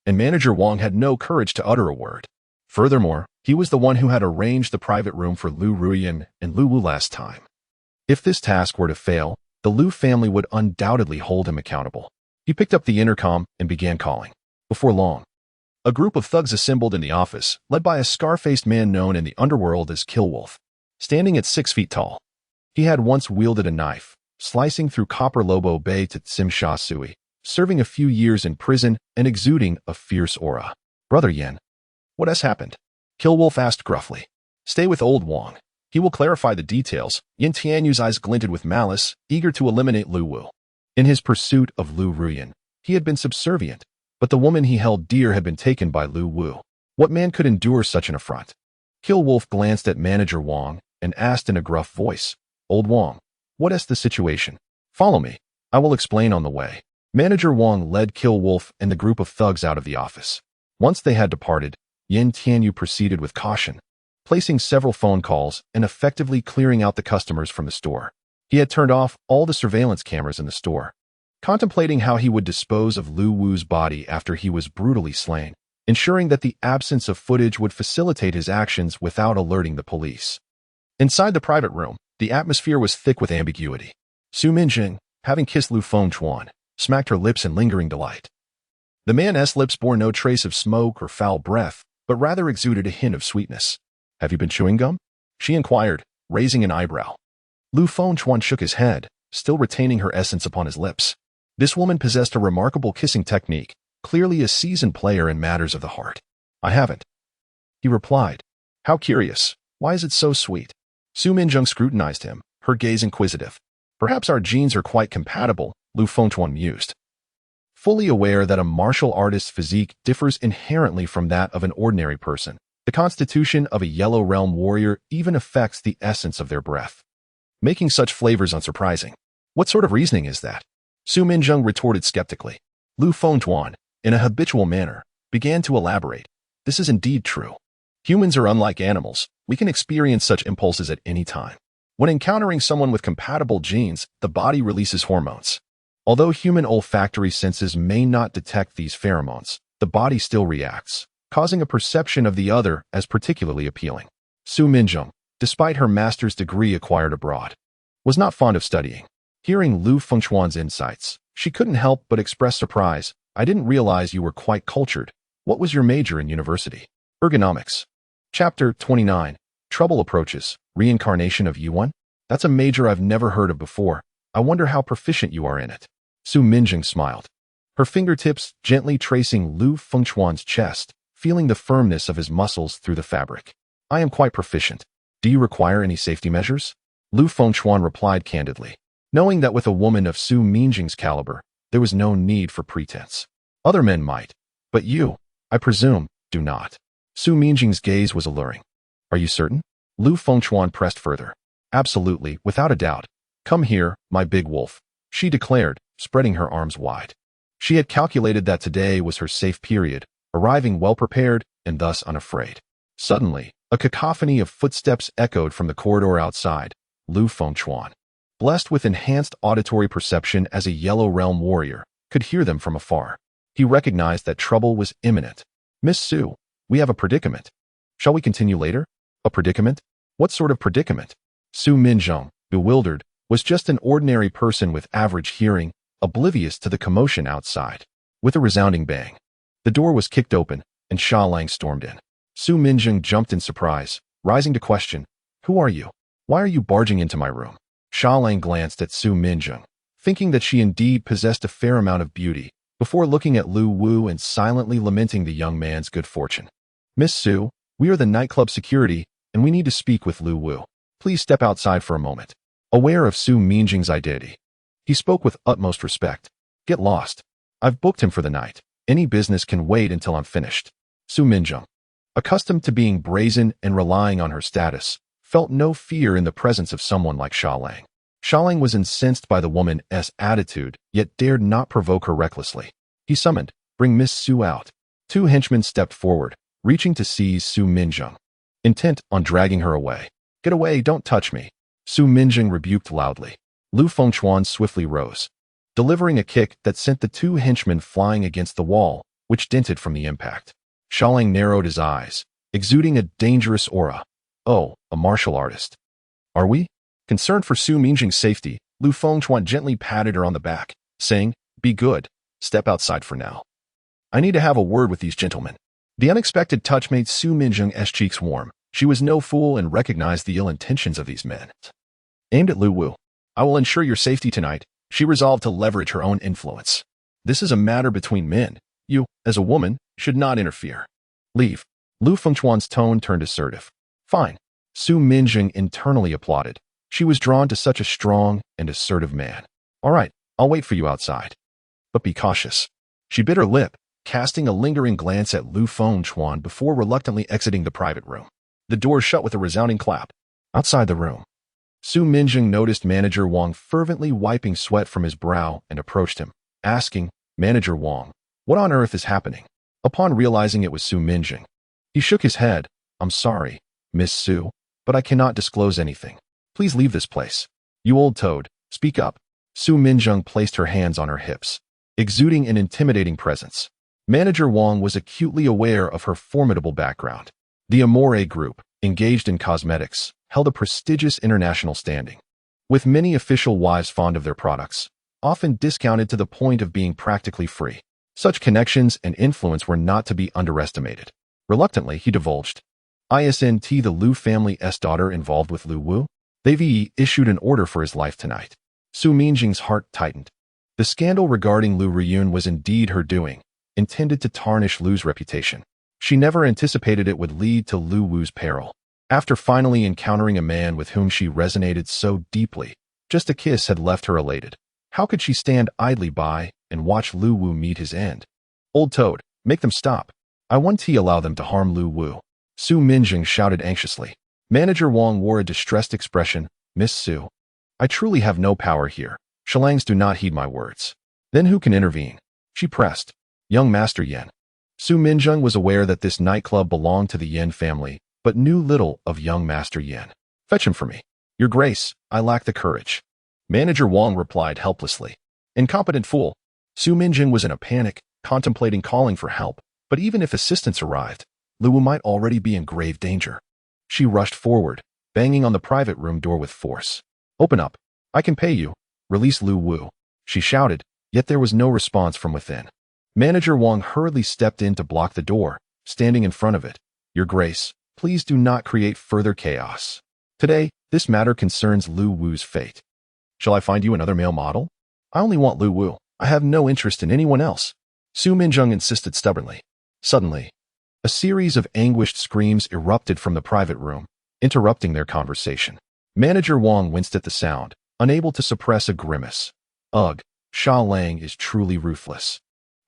and Manager Wang had no courage to utter a word. Furthermore, he was the one who had arranged the private room for Lu Ruyun and Lu Wu last time. If this task were to fail, the Lu family would undoubtedly hold him accountable. He picked up the intercom and began calling. Before long, a group of thugs assembled in the office, led by a scar-faced man known in the underworld as Killwolf. Standing at 6 feet tall, he had once wielded a knife, slicing through Copper Lobo Bay to Tsim Sha Sui, serving a few years in prison and exuding a fierce aura. Brother Yin, what has happened? Killwolf asked gruffly. Stay with old Wang. He will clarify the details. Yin Tianyu's eyes glinted with malice, eager to eliminate Lu Wu. In his pursuit of Lu Ruyun, he had been subservient, but the woman he held dear had been taken by Lu Wu. What man could endure such an affront? Killwolf glanced at Manager Wang and asked in a gruff voice, Old Wang, what is the situation? Follow me. I will explain on the way. Manager Wang led Killwolf and the group of thugs out of the office. Once they had departed, Yin Tianyu proceeded with caution, placing several phone calls and effectively clearing out the customers from the store. He had turned off all the surveillance cameras in the store, contemplating how he would dispose of Lu Wu's body after he was brutally slain, ensuring that the absence of footage would facilitate his actions without alerting the police. Inside the private room, the atmosphere was thick with ambiguity. Su Minjing, having kissed Lu Fengchuan, smacked her lips in lingering delight. The man's lips bore no trace of smoke or foul breath, but rather exuded a hint of sweetness. Have you been chewing gum? She inquired, raising an eyebrow. Lu Fengchuan shook his head, still retaining her essence upon his lips. This woman possessed a remarkable kissing technique, clearly a seasoned player in matters of the heart. I haven't. He replied. How curious. Why is it so sweet? Su Minjung scrutinized him, her gaze inquisitive. Perhaps our genes are quite compatible, Lu Fengchuan mused. Fully aware that a martial artist's physique differs inherently from that of an ordinary person, the constitution of a Yellow Realm warrior even affects the essence of their breath, making such flavors unsurprising. What sort of reasoning is that? Su Minjung retorted skeptically. Lu Fengchuan, in a habitual manner, began to elaborate. This is indeed true. Humans are unlike animals. We can experience such impulses at any time. When encountering someone with compatible genes, the body releases hormones. Although human olfactory senses may not detect these pheromones, the body still reacts, causing a perception of the other as particularly appealing. Su Minjung, despite her master's degree acquired abroad, was not fond of studying. Hearing Lu Fengchuan's insights, she couldn't help but express surprise. I didn't realize you were quite cultured. What was your major in university? Ergonomics. Chapter 29. Trouble Approaches. Reincarnation of Yuan? That's a major I've never heard of before. I wonder how proficient you are in it. Su Minjung smiled, her fingertips gently tracing Lu Fengchuan's chest, feeling the firmness of his muscles through the fabric. I am quite proficient. Do you require any safety measures? Lu Fengchuan replied candidly, knowing that with a woman of Su Minjung's caliber, there was no need for pretense. Other men might, but you, I presume, do not. Su Minjung's gaze was alluring. Are you certain? Lu Fengchuan pressed further. Absolutely, without a doubt. Come here, my big wolf, she declared, spreading her arms wide. She had calculated that today was her safe period, arriving well-prepared and thus unafraid. Suddenly, a cacophony of footsteps echoed from the corridor outside. Lu Fengchuan, blessed with enhanced auditory perception as a Yellow Realm warrior, could hear them from afar. He recognized that trouble was imminent. Miss Su, we have a predicament. Shall we continue later? A predicament? What sort of predicament? Su Minjung, bewildered, was just an ordinary person with average hearing, oblivious to the commotion outside. With a resounding bang, the door was kicked open, and Xia Lang stormed in. Su Minjung jumped in surprise, rising to question, Who are you? Why are you barging into my room? Xia Lang glanced at Su Minjung, thinking that she indeed possessed a fair amount of beauty, before looking at Lu Wu and silently lamenting the young man's good fortune. Miss Su, we are the nightclub security, and we need to speak with Lu Wu. Please step outside for a moment. Aware of Su Minjung's identity, he spoke with utmost respect. Get lost. I've booked him for the night. Any business can wait until I'm finished. Su Minjung, accustomed to being brazen and relying on her status, felt no fear in the presence of someone like Xia Lang. Xia Lang was incensed by the woman's attitude, yet dared not provoke her recklessly. He summoned, Bring Miss Su out. Two henchmen stepped forward, reaching to seize Su Minjung, intent on dragging her away. Get away, don't touch me. Su Minjung rebuked loudly. Lu Fengchuan swiftly rose, delivering a kick that sent the two henchmen flying against the wall, which dented from the impact. Xia Lang narrowed his eyes, exuding a dangerous aura. Oh, a martial artist. Are we? Concerned for Su Minjung's safety, Lu Fengchuan gently patted her on the back, saying, Be good. Step outside for now. I need to have a word with these gentlemen. The unexpected touch made Su Minjung's cheeks warm. She was no fool and recognized the ill intentions of these men. Aimed at Lu Wu. I will ensure your safety tonight. She resolved to leverage her own influence. This is a matter between men. You, as a woman, should not interfere. Leave. Lu Fengchuan's tone turned assertive. Fine. Su Minjung internally applauded. She was drawn to such a strong and assertive man. All right, I'll wait for you outside. But be cautious. She bit her lip, casting a lingering glance at Lu Fengchuan before reluctantly exiting the private room. The door shut with a resounding clap. Outside the room, Su Minjung noticed Manager Wang fervently wiping sweat from his brow and approached him, asking, Manager Wang, what on earth is happening? Upon realizing it was Su Minjung, he shook his head. I'm sorry, Miss Su, but I cannot disclose anything. Please leave this place. You old toad, speak up. Su Minjung placed her hands on her hips, exuding an intimidating presence. Manager Wang was acutely aware of her formidable background. The Amore Group, engaged in cosmetics, held a prestigious international standing, with many official wives fond of their products, often discounted to the point of being practically free. Such connections and influence were not to be underestimated. Reluctantly, he divulged, Isn't the Lu family's daughter involved with Lu Wu? They've issued an order for his life tonight. Su Minjung's heart tightened. The scandal regarding Lu Riyun was indeed her doing, intended to tarnish Lu's reputation. She never anticipated it would lead to Lu Wu's peril. After finally encountering a man with whom she resonated so deeply, just a kiss had left her elated. How could she stand idly by and and watch Lu Wu meet his end. Old Toad, make them stop. I won't allow them to harm Lu Wu. Su Minjing shouted anxiously. Manager Wang wore a distressed expression. Miss Su, I truly have no power here. Shalangs do not heed my words. Then who can intervene? She pressed. Young Master Yen. Su Minjing was aware that this nightclub belonged to the Yen family, but knew little of young Master Yen. Fetch him for me. Your Grace, I lack the courage. Manager Wang replied helplessly. Incompetent fool. Su Minjing was in a panic, contemplating calling for help, but even if assistance arrived, Lu Wu might already be in grave danger. She rushed forward, banging on the private room door with force. Open up. I can pay you. Release Lu Wu. She shouted, yet there was no response from within. Manager Wang hurriedly stepped in to block the door, standing in front of it. Your Grace, please do not create further chaos. Today, this matter concerns Lu Wu's fate. Shall I find you another male model? I only want Lu Wu. I have no interest in anyone else. Su Minjing insisted stubbornly. Suddenly, a series of anguished screams erupted from the private room, interrupting their conversation. Manager Wang winced at the sound, unable to suppress a grimace. Ugh, Sha Lang is truly ruthless.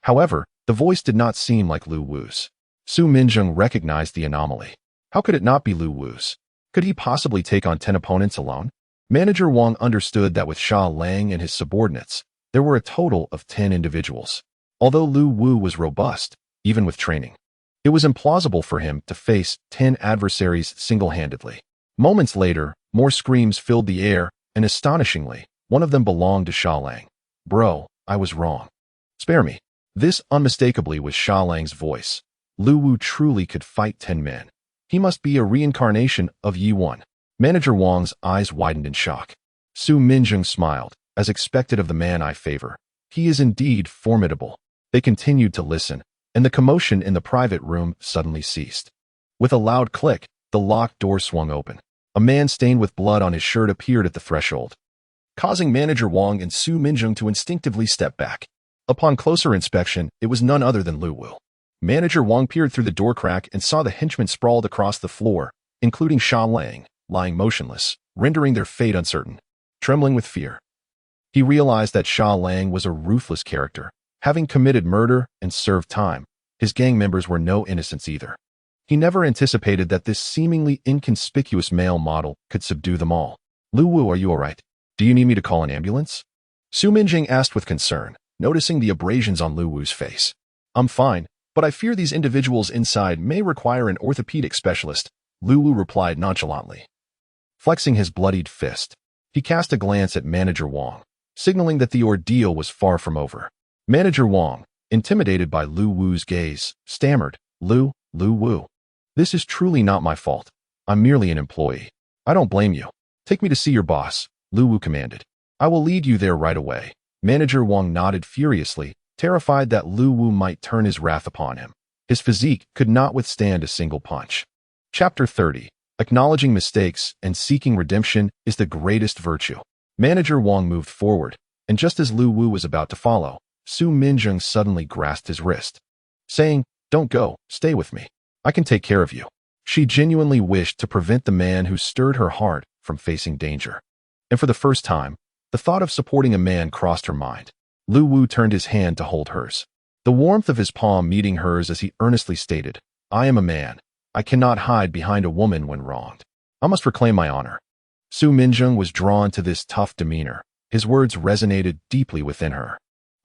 However, the voice did not seem like Lu Wu's. Su Minjing recognized the anomaly. How could it not be Lu Wu's? Could he possibly take on 10 opponents alone? Manager Wang understood that with Sha Lang and his subordinates, there were a total of 10 individuals. Although Lu Wu was robust, even with training, it was implausible for him to face 10 adversaries single-handedly. Moments later, more screams filled the air, and astonishingly, one of them belonged to Sha Lang. Bro, I was wrong. Spare me. This unmistakably was Sha Lang's voice. Lu Wu truly could fight 10 men. He must be a reincarnation of Yi Wan. Manager Wang's eyes widened in shock. Su Minjing smiled, as expected of the man I favor. He is indeed formidable. They continued to listen, and the commotion in the private room suddenly ceased. With a loud click, the locked door swung open. A man stained with blood on his shirt appeared at the threshold, causing Manager Wang and Su Minjing to instinctively step back. Upon closer inspection, it was none other than Lu Wu. Manager Wang peered through the door crack and saw the henchmen sprawled across the floor, including Sha Lang, lying motionless, rendering their fate uncertain. Trembling with fear, he realized that Sha Lang was a ruthless character. Having committed murder and served time, his gang members were no innocents either. He never anticipated that this seemingly inconspicuous male model could subdue them all. Lu Wu, are you all right? Do you need me to call an ambulance? Su Minjing asked with concern, noticing the abrasions on Lu Wu's face. I'm fine, but I fear these individuals inside may require an orthopedic specialist, Lu Wu replied nonchalantly. Flexing his bloodied fist, he cast a glance at Manager Wang, signaling that the ordeal was far from over. Manager Wang, intimidated by Lu Wu's gaze, stammered, Lu Wu. This is truly not my fault. I'm merely an employee. I don't blame you. Take me to see your boss, Lu Wu commanded. I will lead you there right away. Manager Wang nodded furiously, terrified that Lu Wu might turn his wrath upon him. His physique could not withstand a single punch. Chapter 30. Acknowledging mistakes and seeking redemption is the greatest virtue. Manager Wang moved forward, and just as Lu Wu was about to follow, Su Minjing suddenly grasped his wrist, saying, Don't go, stay with me. I can take care of you. She genuinely wished to prevent the man who stirred her heart from facing danger. And for the first time, the thought of supporting a man crossed her mind. Lu Wu turned his hand to hold hers, the warmth of his palm meeting hers as he earnestly stated, I am a man. I cannot hide behind a woman when wronged. I must reclaim my honor. Su Minjing was drawn to this tough demeanor. His words resonated deeply within her,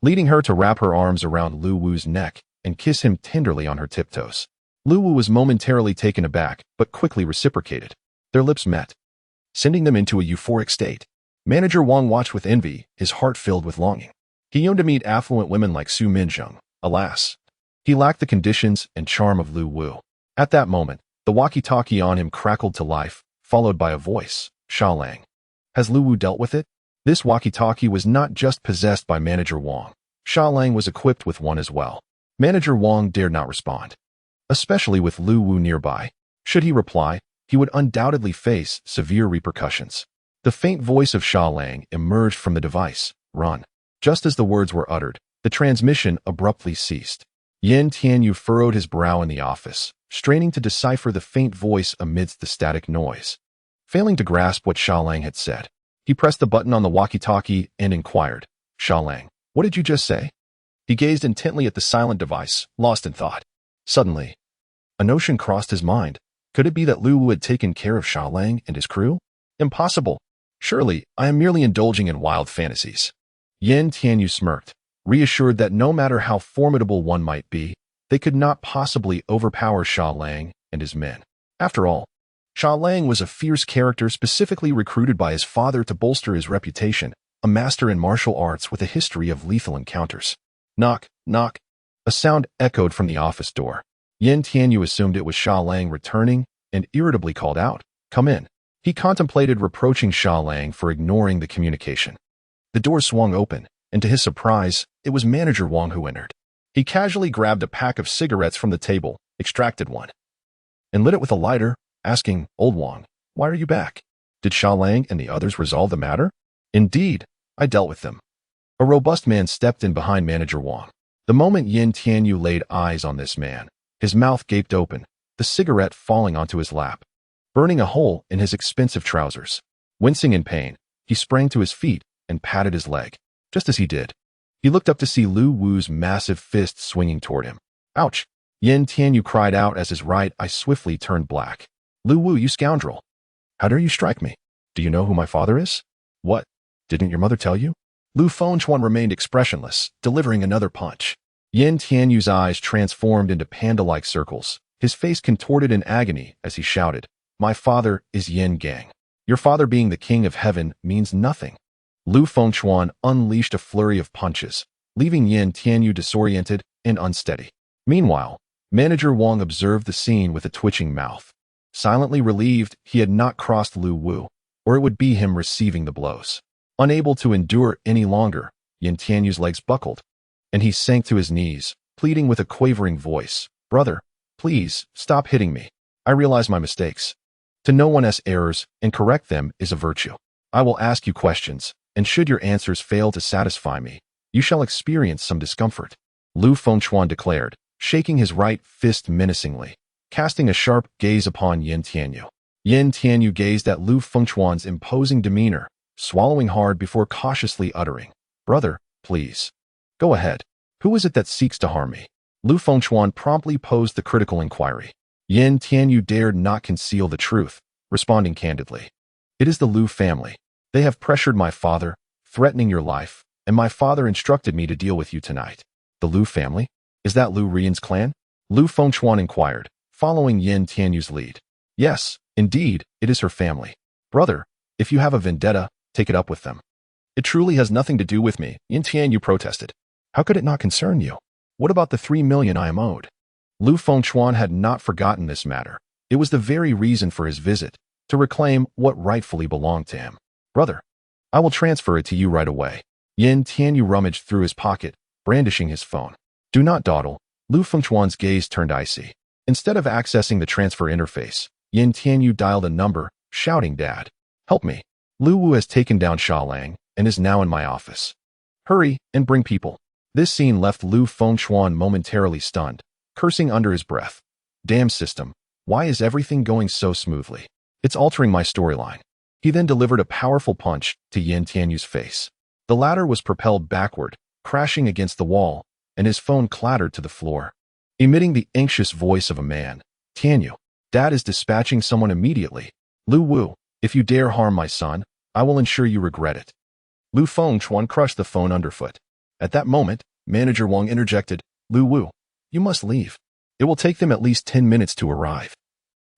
leading her to wrap her arms around Lu Wu's neck and kiss him tenderly on her tiptoes. Lu Wu was momentarily taken aback, but quickly reciprocated. Their lips met, sending them into a euphoric state. Manager Wang watched with envy, his heart filled with longing. He yearned to meet affluent women like Su Minjing. Alas, he lacked the conditions and charm of Lu Wu. At that moment, the walkie-talkie on him crackled to life, followed by a voice, Sha Lang. Has Lu Wu dealt with it? This walkie-talkie was not just possessed by Manager Wang. Sha Lang was equipped with one as well. Manager Wang dared not respond, especially with Lu Wu nearby. Should he reply, he would undoubtedly face severe repercussions. The faint voice of Sha Lang emerged from the device, Run. Just as the words were uttered, the transmission abruptly ceased. Yen Tianyu furrowed his brow in the office, straining to decipher the faint voice amidst the static noise. Failing to grasp what Sha Lang had said, he pressed the button on the walkie-talkie and inquired, Sha Lang, what did you just say? He gazed intently at the silent device, lost in thought. Suddenly, a notion crossed his mind. Could it be that Lu Wu had taken care of Sha Lang and his crew? Impossible. Surely, I am merely indulging in wild fantasies. Yan Tianyu smirked, reassured that no matter how formidable one might be, they could not possibly overpower Sha Lang and his men. After all, Sha Lang was a fierce character specifically recruited by his father to bolster his reputation, a master in martial arts with a history of lethal encounters. Knock, knock. A sound echoed from the office door. Yan Tianyu assumed it was Sha Lang returning and irritably called out, "Come in." He contemplated reproaching Sha Lang for ignoring the communication. The door swung open, and to his surprise, it was Manager Wang who entered. He casually grabbed a pack of cigarettes from the table, extracted one, and lit it with a lighter, asking, "Old Wang, why are you back? Did Sha Lang and the others resolve the matter?" "Indeed, I dealt with them." A robust man stepped in behind Manager Wang. The moment Yan Tianyu laid eyes on this man, his mouth gaped open, the cigarette falling onto his lap, burning a hole in his expensive trousers. Wincing in pain, he sprang to his feet and patted his leg. Just as he did, he looked up to see Lu Wu's massive fist swinging toward him. "Ouch!" Yan Tianyu cried out as his right eye swiftly turned black. "Lu Wu, you scoundrel! How dare you strike me? Do you know who my father is?" "What? Didn't your mother tell you?" Lu Fengchuan remained expressionless, delivering another punch. Yan Tianyu's eyes transformed into panda-like circles, his face contorted in agony as he shouted, "My father is Yin Gang. Your father being the king of heaven means nothing." Lu Fengchuan unleashed a flurry of punches, leaving Yan Tianyu disoriented and unsteady. Meanwhile, Manager Wang observed the scene with a twitching mouth. Silently relieved he had not crossed Lu Wu, or it would be him receiving the blows. Unable to endure any longer, Yan Tianyu's legs buckled, and he sank to his knees, pleading with a quavering voice, "Brother, please, stop hitting me. I realize my mistakes. To know one's errors and correct them is a virtue. I will ask you questions, and should your answers fail to satisfy me, you shall experience some discomfort," Lu Fengchuan declared, shaking his right fist menacingly, casting a sharp gaze upon Yan Tianyu. Yan Tianyu gazed at Lu Fengchuan's imposing demeanor, swallowing hard before cautiously uttering, "Brother, please. Go ahead. Who is it that seeks to harm me?" Lu Fengchuan promptly posed the critical inquiry. Yan Tianyu dared not conceal the truth, responding candidly, "It is the Lu family. They have pressured my father, threatening your life, and my father instructed me to deal with you tonight." "The Lu family? Is that Lu Rian's clan?" Lu Fengchuan inquired, following Yan Tianyu's lead. "Yes, indeed, it is her family. Brother, if you have a vendetta, take it up with them." "It truly has nothing to do with me," Yan Tianyu protested. "How could it not concern you? What about the 3 million I am owed?" Lu Fengchuan had not forgotten this matter. It was the very reason for his visit, to reclaim what rightfully belonged to him. "Brother, I will transfer it to you right away." Yan Tianyu rummaged through his pocket, brandishing his phone. "Do not dawdle." Lu Fengchuan's gaze turned icy. Instead of accessing the transfer interface, Yan Tianyu dialed a number, shouting, "Dad, help me. Lu Wu has taken down Sha Lang and is now in my office. Hurry and bring people." This scene left Lu Fengchuan momentarily stunned, cursing under his breath. "Damn system, why is everything going so smoothly? It's altering my storyline." He then delivered a powerful punch to Yan Tianyu's face. The latter was propelled backward, crashing against the wall, and his phone clattered to the floor. Emitting the anxious voice of a man, "Tianyu, Dad is dispatching someone immediately. Lu Wu, if you dare harm my son, I will ensure you regret it." Lu Fengchuan crushed the phone underfoot. At that moment, Manager Wang interjected, "Lu Wu, you must leave. It will take them at least 10 minutes to arrive.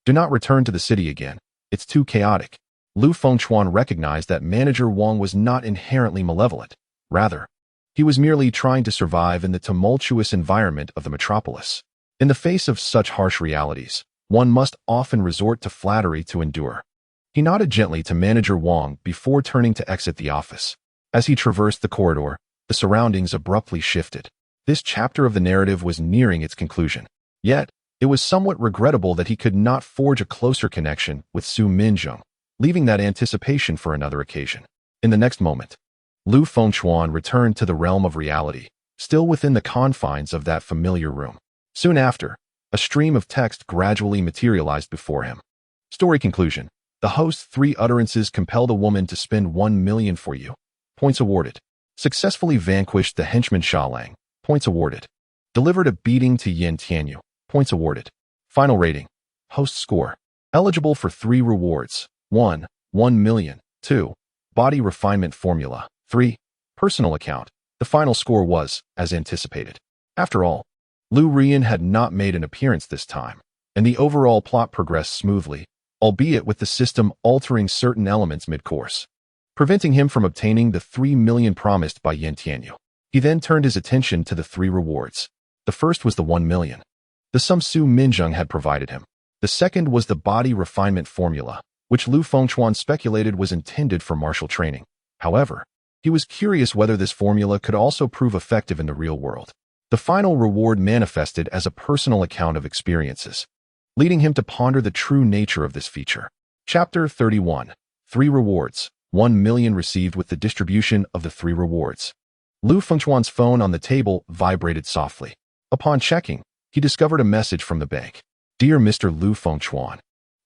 Do not return to the city again. It's too chaotic." Lu Fengchuan recognized that Manager Wang was not inherently malevolent. Rather, he was merely trying to survive in the tumultuous environment of the metropolis. In the face of such harsh realities, one must often resort to flattery to endure. He nodded gently to Manager Wang before turning to exit the office. As he traversed the corridor, the surroundings abruptly shifted. This chapter of the narrative was nearing its conclusion. Yet, it was somewhat regrettable that he could not forge a closer connection with Su Minzhong, leaving that anticipation for another occasion. In the next moment, Lu Fengchuan returned to the realm of reality, still within the confines of that familiar room. Soon after, a stream of text gradually materialized before him. Story conclusion. The host's 3 utterances compelled a woman to spend 1 million for you. Points awarded. Successfully vanquished the henchman Sha Lang. Points awarded. Delivered a beating to Yin Tianyu. Points awarded. Final rating. Host score. Eligible for 3 rewards. 1. 1 million. 2. Body refinement formula. 3. Personal account. The final score was, as anticipated. After all, Lu Rian had not made an appearance this time, and the overall plot progressed smoothly, albeit with the system altering certain elements mid-course, preventing him from obtaining the 3 million promised by Yin Tianyu. He then turned his attention to the 3 rewards. The first was the 1 million. The sum Su Minjung had provided him. The second was the body refinement formula, which Lu Fengchuan speculated was intended for martial training. However, he was curious whether this formula could also prove effective in the real world. The final reward manifested as a personal account of experiences, leading him to ponder the true nature of this feature. Chapter 31. 3 rewards. 1 million received with the distribution of the 3 rewards. Lu Fengchuan's phone on the table vibrated softly. Upon checking, he discovered a message from the bank. Dear Mr. Lu Fengchuan,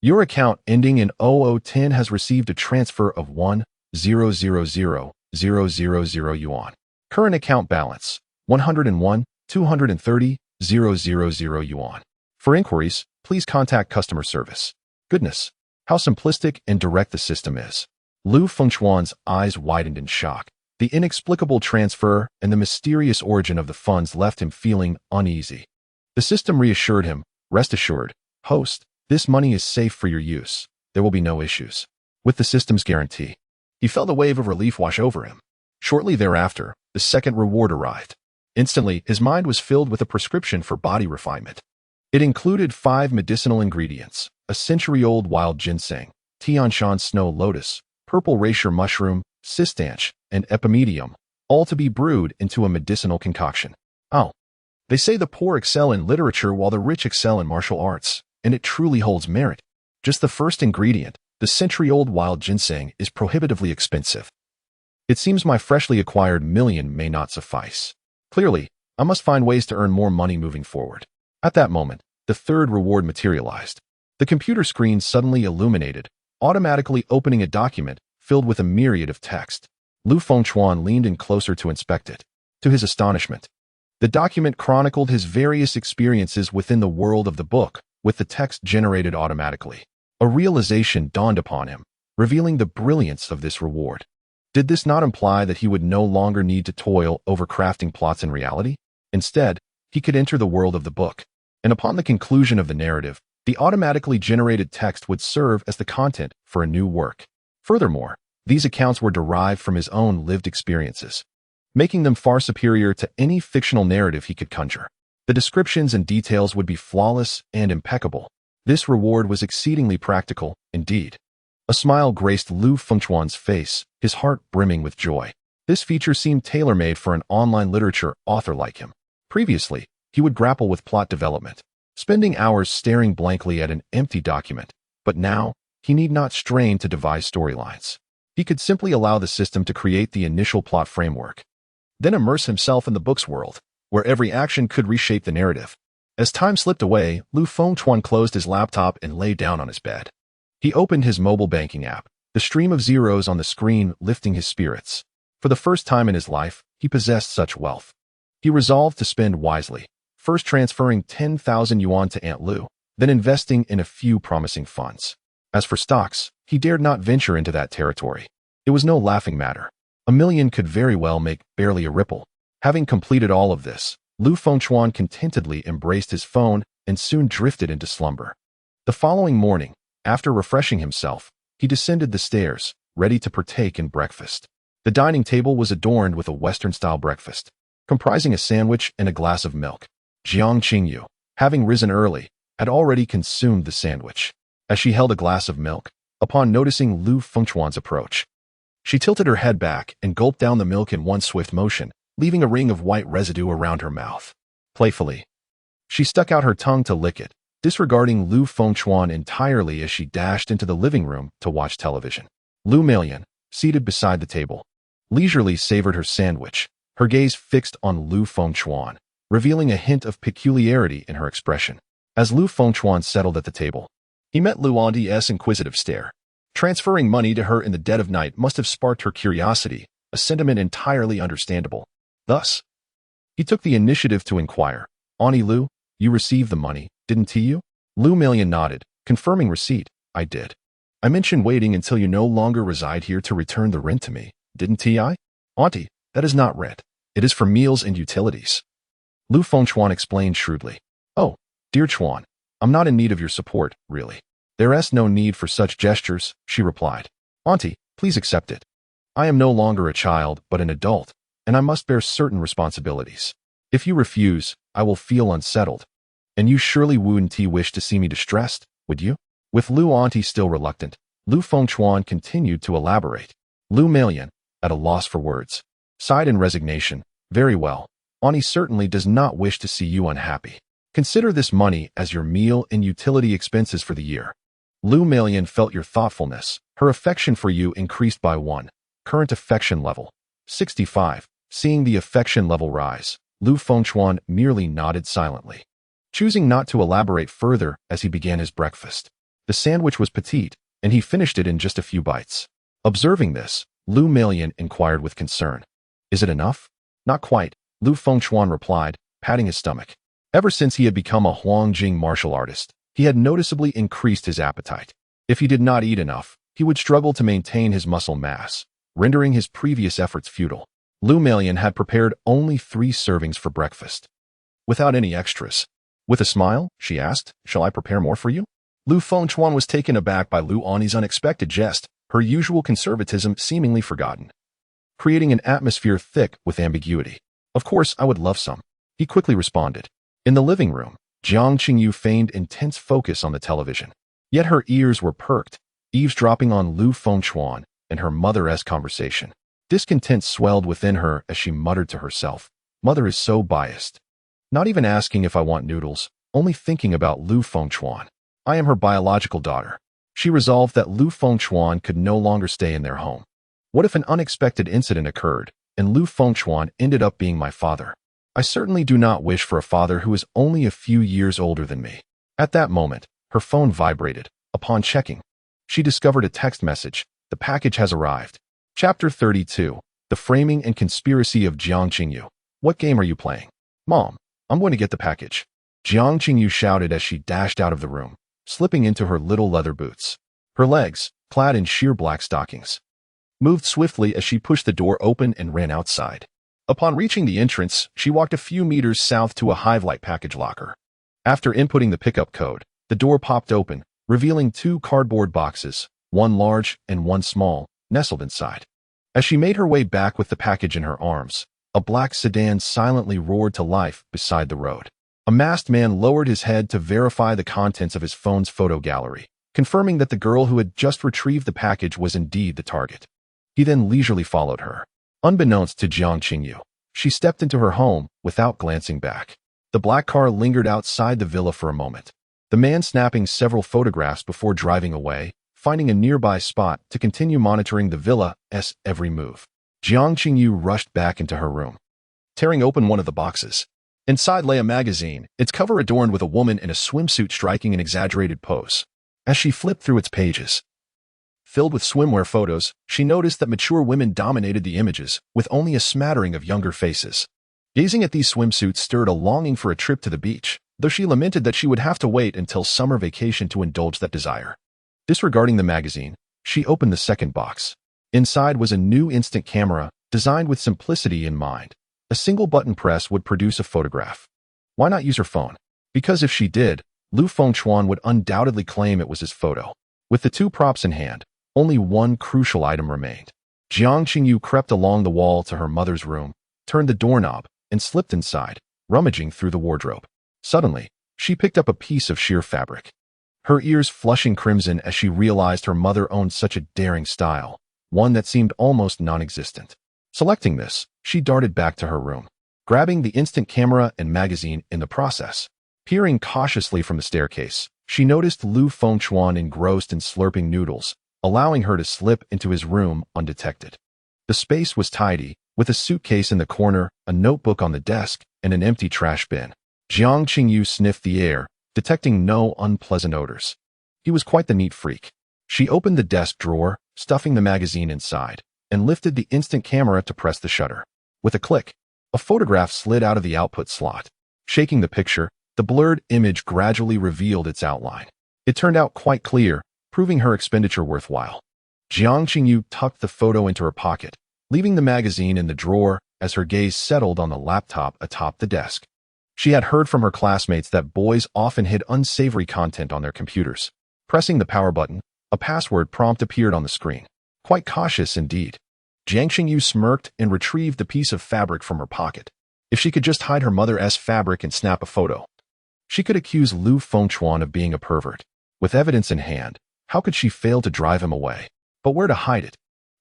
your account ending in 0010 has received a transfer of 1,000,000 yuan. Current account balance, 101,230,000 yuan. For inquiries, please contact customer service. Goodness, how simplistic and direct the system is. Lu Fengchuan's eyes widened in shock. The inexplicable transfer and the mysterious origin of the funds left him feeling uneasy. The system reassured him, rest assured, host, this money is safe for your use. There will be no issues. With the system's guarantee, he felt a wave of relief wash over him. Shortly thereafter, the second reward arrived. Instantly, his mind was filled with a prescription for body refinement. It included 5 medicinal ingredients, a century-old wild ginseng, Tianshan snow lotus, purple rasher mushroom, cistanche, and epimedium, all to be brewed into a medicinal concoction. Oh, they say the poor excel in literature while the rich excel in martial arts, and it truly holds merit. Just the first ingredient, the century-old wild ginseng, is prohibitively expensive. It seems my freshly acquired million may not suffice. Clearly, I must find ways to earn more money moving forward. At that moment, the third reward materialized. The computer screen suddenly illuminated, automatically opening a document filled with a myriad of text. Lu Fengchuan leaned in closer to inspect it. To his astonishment, the document chronicled his various experiences within the world of the book, with the text generated automatically. A realization dawned upon him, revealing the brilliance of this reward. Did this not imply that he would no longer need to toil over crafting plots in reality? Instead, he could enter the world of the book, and upon the conclusion of the narrative, the automatically generated text would serve as the content for a new work. Furthermore, these accounts were derived from his own lived experiences, making them far superior to any fictional narrative he could conjure. The descriptions and details would be flawless and impeccable. This reward was exceedingly practical, indeed. A smile graced Lu Fengchuan's face, his heart brimming with joy. This feature seemed tailor-made for an online literature author like him. Previously, he would grapple with plot development, spending hours staring blankly at an empty document, but now, he need not strain to devise storylines. He could simply allow the system to create the initial plot framework, then immerse himself in the book's world, where every action could reshape the narrative. As time slipped away, Lu Fengchuan closed his laptop and lay down on his bed. He opened his mobile banking app, the stream of zeros on the screen lifting his spirits. For the first time in his life, he possessed such wealth. He resolved to spend wisely, first transferring 10,000 yuan to Aunt Lu, then investing in a few promising funds. As for stocks, he dared not venture into that territory. It was no laughing matter. A million could very well make barely a ripple. Having completed all of this, Lu Fengchuan contentedly embraced his phone and soon drifted into slumber. The following morning, after refreshing himself, he descended the stairs, ready to partake in breakfast. The dining table was adorned with a Western-style breakfast, comprising a sandwich and a glass of milk. Jiang Qingyu, having risen early, had already consumed the sandwich. As she held a glass of milk, upon noticing Lu Fengchuan's approach, she tilted her head back and gulped down the milk in one swift motion, leaving a ring of white residue around her mouth. Playfully, she stuck out her tongue to lick it, disregarding Lu Fengchuan entirely as she dashed into the living room to watch television. Lu Meilan, seated beside the table, leisurely savored her sandwich, her gaze fixed on Lu Fengchuan, revealing a hint of peculiarity in her expression. As Lu Fengchuan settled at the table, he met Luandi's inquisitive stare. Transferring money to her in the dead of night must have sparked her curiosity, a sentiment entirely understandable. Thus, He took the initiative to inquire. Auntie Lu, you received the money, didn't you? Lu Melian nodded, confirming receipt. I did. I mentioned waiting until you no longer reside here to return the rent to me, didn't I? Auntie, that is not rent. It is for meals and utilities. Lu Fengchuan explained shrewdly. Oh, dear Chuan, I'm not in need of your support, really. There is no need for such gestures, she replied. Auntie, please accept it. I am no longer a child, but an adult, and I must bear certain responsibilities. If you refuse, I will feel unsettled. And you surely wouldn't wish to see me distressed, would you? With Lu Auntie still reluctant, Lu Fengchuan continued to elaborate. Lu Melian, at a loss for words, sighed in resignation. Very well. Auntie certainly does not wish to see you unhappy. Consider this money as your meal and utility expenses for the year. Lu Melian felt your thoughtfulness. Her affection for you increased by 1. Current affection level. 65. Seeing the affection level rise, Lu Fengchuan merely nodded silently, choosing not to elaborate further as he began his breakfast. The sandwich was petite, and he finished it in just a few bites. Observing this, Lu Melian inquired with concern. Is it enough? Not quite, Lu Fengchuan replied, patting his stomach. Ever since he had become a Huangjing martial artist, he had noticeably increased his appetite. If he did not eat enough, he would struggle to maintain his muscle mass, rendering his previous efforts futile. Lu Melian had prepared only 3 servings for breakfast, without any extras. With a smile, she asked, shall I prepare more for you? Lu Fengchuan was taken aback by Lu Auntie's unexpected jest, her usual conservatism seemingly forgotten, creating an atmosphere thick with ambiguity. Of course, I would love some, he quickly responded. In the living room, Jiang Qingyu feigned intense focus on the television. Yet her ears were perked, eavesdropping on Lu Fengchuan and her mother-esque conversation. Discontent swelled within her as she muttered to herself, Mother is so biased. Not even asking if I want noodles, only thinking about Lu Fengchuan. I am her biological daughter. She resolved that Lu Fengchuan could no longer stay in their home. What if an unexpected incident occurred, and Lu Fengchuan ended up being my father? I certainly do not wish for a father who is only a few years older than me. At that moment, her phone vibrated. Upon checking, she discovered a text message. The package has arrived. Chapter 32. The Framing and Conspiracy of Jiang Qingyu. What game are you playing? Mom, I'm going to get the package. Jiang Qingyu shouted as she dashed out of the room, slipping into her little leather boots. Her legs, clad in sheer black stockings, moved swiftly as she pushed the door open and ran outside. Upon reaching the entrance, she walked a few meters south to a Hivelight package locker. After inputting the pickup code, the door popped open, revealing 2 cardboard boxes, one large and one small, nestled inside. As she made her way back with the package in her arms, a black sedan silently roared to life beside the road. A masked man lowered his head to verify the contents of his phone's photo gallery, confirming that the girl who had just retrieved the package was indeed the target. He then leisurely followed her. Unbeknownst to Jiang Qingyu, she stepped into her home without glancing back. The black car lingered outside the villa for a moment, the man snapping several photographs before driving away, finding a nearby spot to continue monitoring the villa's every move. Jiang Qingyu rushed back into her room, tearing open one of the boxes. Inside lay a magazine, its cover adorned with a woman in a swimsuit striking an exaggerated pose. As she flipped through its pages, filled with swimwear photos, she noticed that mature women dominated the images, with only a smattering of younger faces. Gazing at these swimsuits stirred a longing for a trip to the beach, though she lamented that she would have to wait until summer vacation to indulge that desire. Disregarding the magazine, she opened the second box. Inside was a new instant camera, designed with simplicity in mind. A single button press would produce a photograph. Why not use her phone? Because if she did, Lu Fengchuan would undoubtedly claim it was his photo. With the 2 props in hand, only one crucial item remained. Jiang Qingyu crept along the wall to her mother's room, turned the doorknob, and slipped inside, rummaging through the wardrobe. Suddenly, she picked up a piece of sheer fabric, her ears flushing crimson as she realized her mother owned such a daring style, one that seemed almost non-existent. Selecting this, she darted back to her room, grabbing the instant camera and magazine in the process. Peering cautiously from the staircase, she noticed Lu Fengchuan engrossed in slurping noodles, allowing her to slip into his room undetected. The space was tidy, with a suitcase in the corner, a notebook on the desk, and an empty trash bin. Jiang Qingyu sniffed the air, detecting no unpleasant odors. He was quite the neat freak. She opened the desk drawer, stuffing the magazine inside, and lifted the instant camera to press the shutter. With a click, A photograph slid out of the output slot. Shaking the picture, the blurred image gradually revealed its outline. It turned out quite clear, proving her expenditure worthwhile. Jiang Qingyu tucked the photo into her pocket, leaving the magazine in the drawer as her gaze settled on the laptop atop the desk. She had heard from her classmates that boys often hid unsavory content on their computers. Pressing the power button, a password prompt appeared on the screen. Quite cautious indeed. Jiang Qingyu smirked and retrieved the piece of fabric from her pocket. If she could just hide her mother's fabric and snap a photo, she could accuse Lu Fengchuan of being a pervert. With evidence in hand, how could she fail to drive him away? But where to hide it?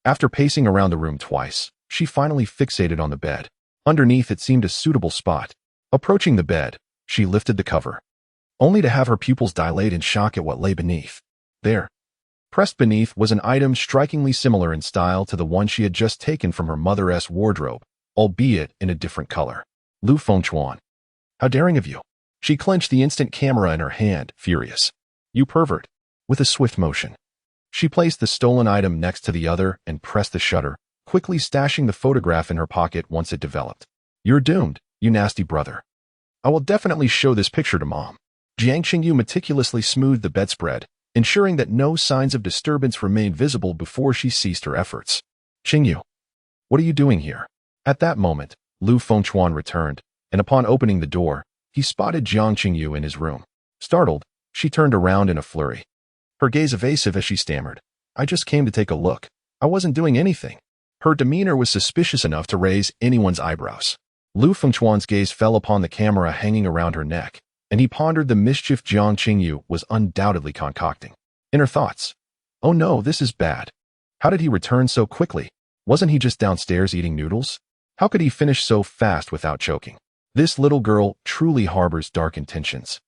After pacing around the room twice, she finally fixated on the bed. Underneath it seemed a suitable spot. Approaching the bed, she lifted the cover, only to have her pupils dilate in shock at what lay beneath. There, pressed beneath, was an item strikingly similar in style to the one she had just taken from her mother's wardrobe, albeit in a different color. Lu Fengchuan. How daring of you! She clenched the instant camera in her hand, furious. You pervert. With a swift motion, she placed the stolen item next to the other and pressed the shutter, quickly stashing the photograph in her pocket once it developed. You're doomed, you nasty brother. I will definitely show this picture to Mom. Jiang Qingyu meticulously smoothed the bedspread, ensuring that no signs of disturbance remained visible before she ceased her efforts. Qingyu, what are you doing here? At that moment, Lu Fengchuan returned, and upon opening the door, he spotted Jiang Qingyu in his room. Startled, she turned around in a flurry. Her gaze evasive as she stammered. I just came to take a look. I wasn't doing anything. Her demeanor was suspicious enough to raise anyone's eyebrows. Lu Fengchuan's gaze fell upon the camera hanging around her neck, and he pondered the mischief Jiang Qingyu was undoubtedly concocting. In her thoughts, oh no, this is bad. How did he return so quickly? Wasn't he just downstairs eating noodles? How could he finish so fast without choking? This little girl truly harbors dark intentions.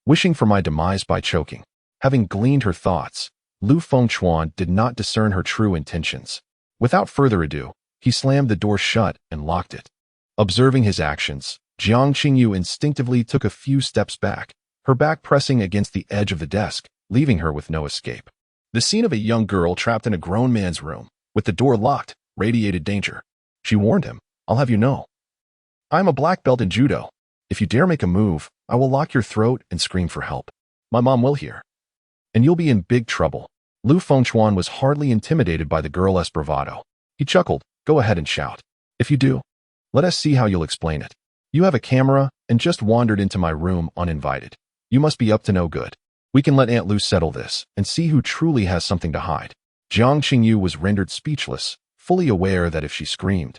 Wishing for my demise by choking. Having gleaned her thoughts, Lu Fengchuan did not discern her true intentions. Without further ado, he slammed the door shut and locked it. Observing his actions, Jiang Qingyu instinctively took a few steps back, her back pressing against the edge of the desk, leaving her with no escape. The scene of a young girl trapped in a grown man's room, with the door locked, radiated danger. She warned him, I'll have you know. I'm a black belt in judo. If you dare make a move, I will lock your throat and scream for help. My mom will hear. And you'll be in big trouble. Lu Fengchuan was hardly intimidated by the girl's bravado. He chuckled, go ahead and shout. If you do, let us see how you'll explain it. You have a camera and just wandered into my room uninvited. You must be up to no good. We can let Aunt Lu settle this and see who truly has something to hide. Jiang Qingyu was rendered speechless, fully aware that if she screamed,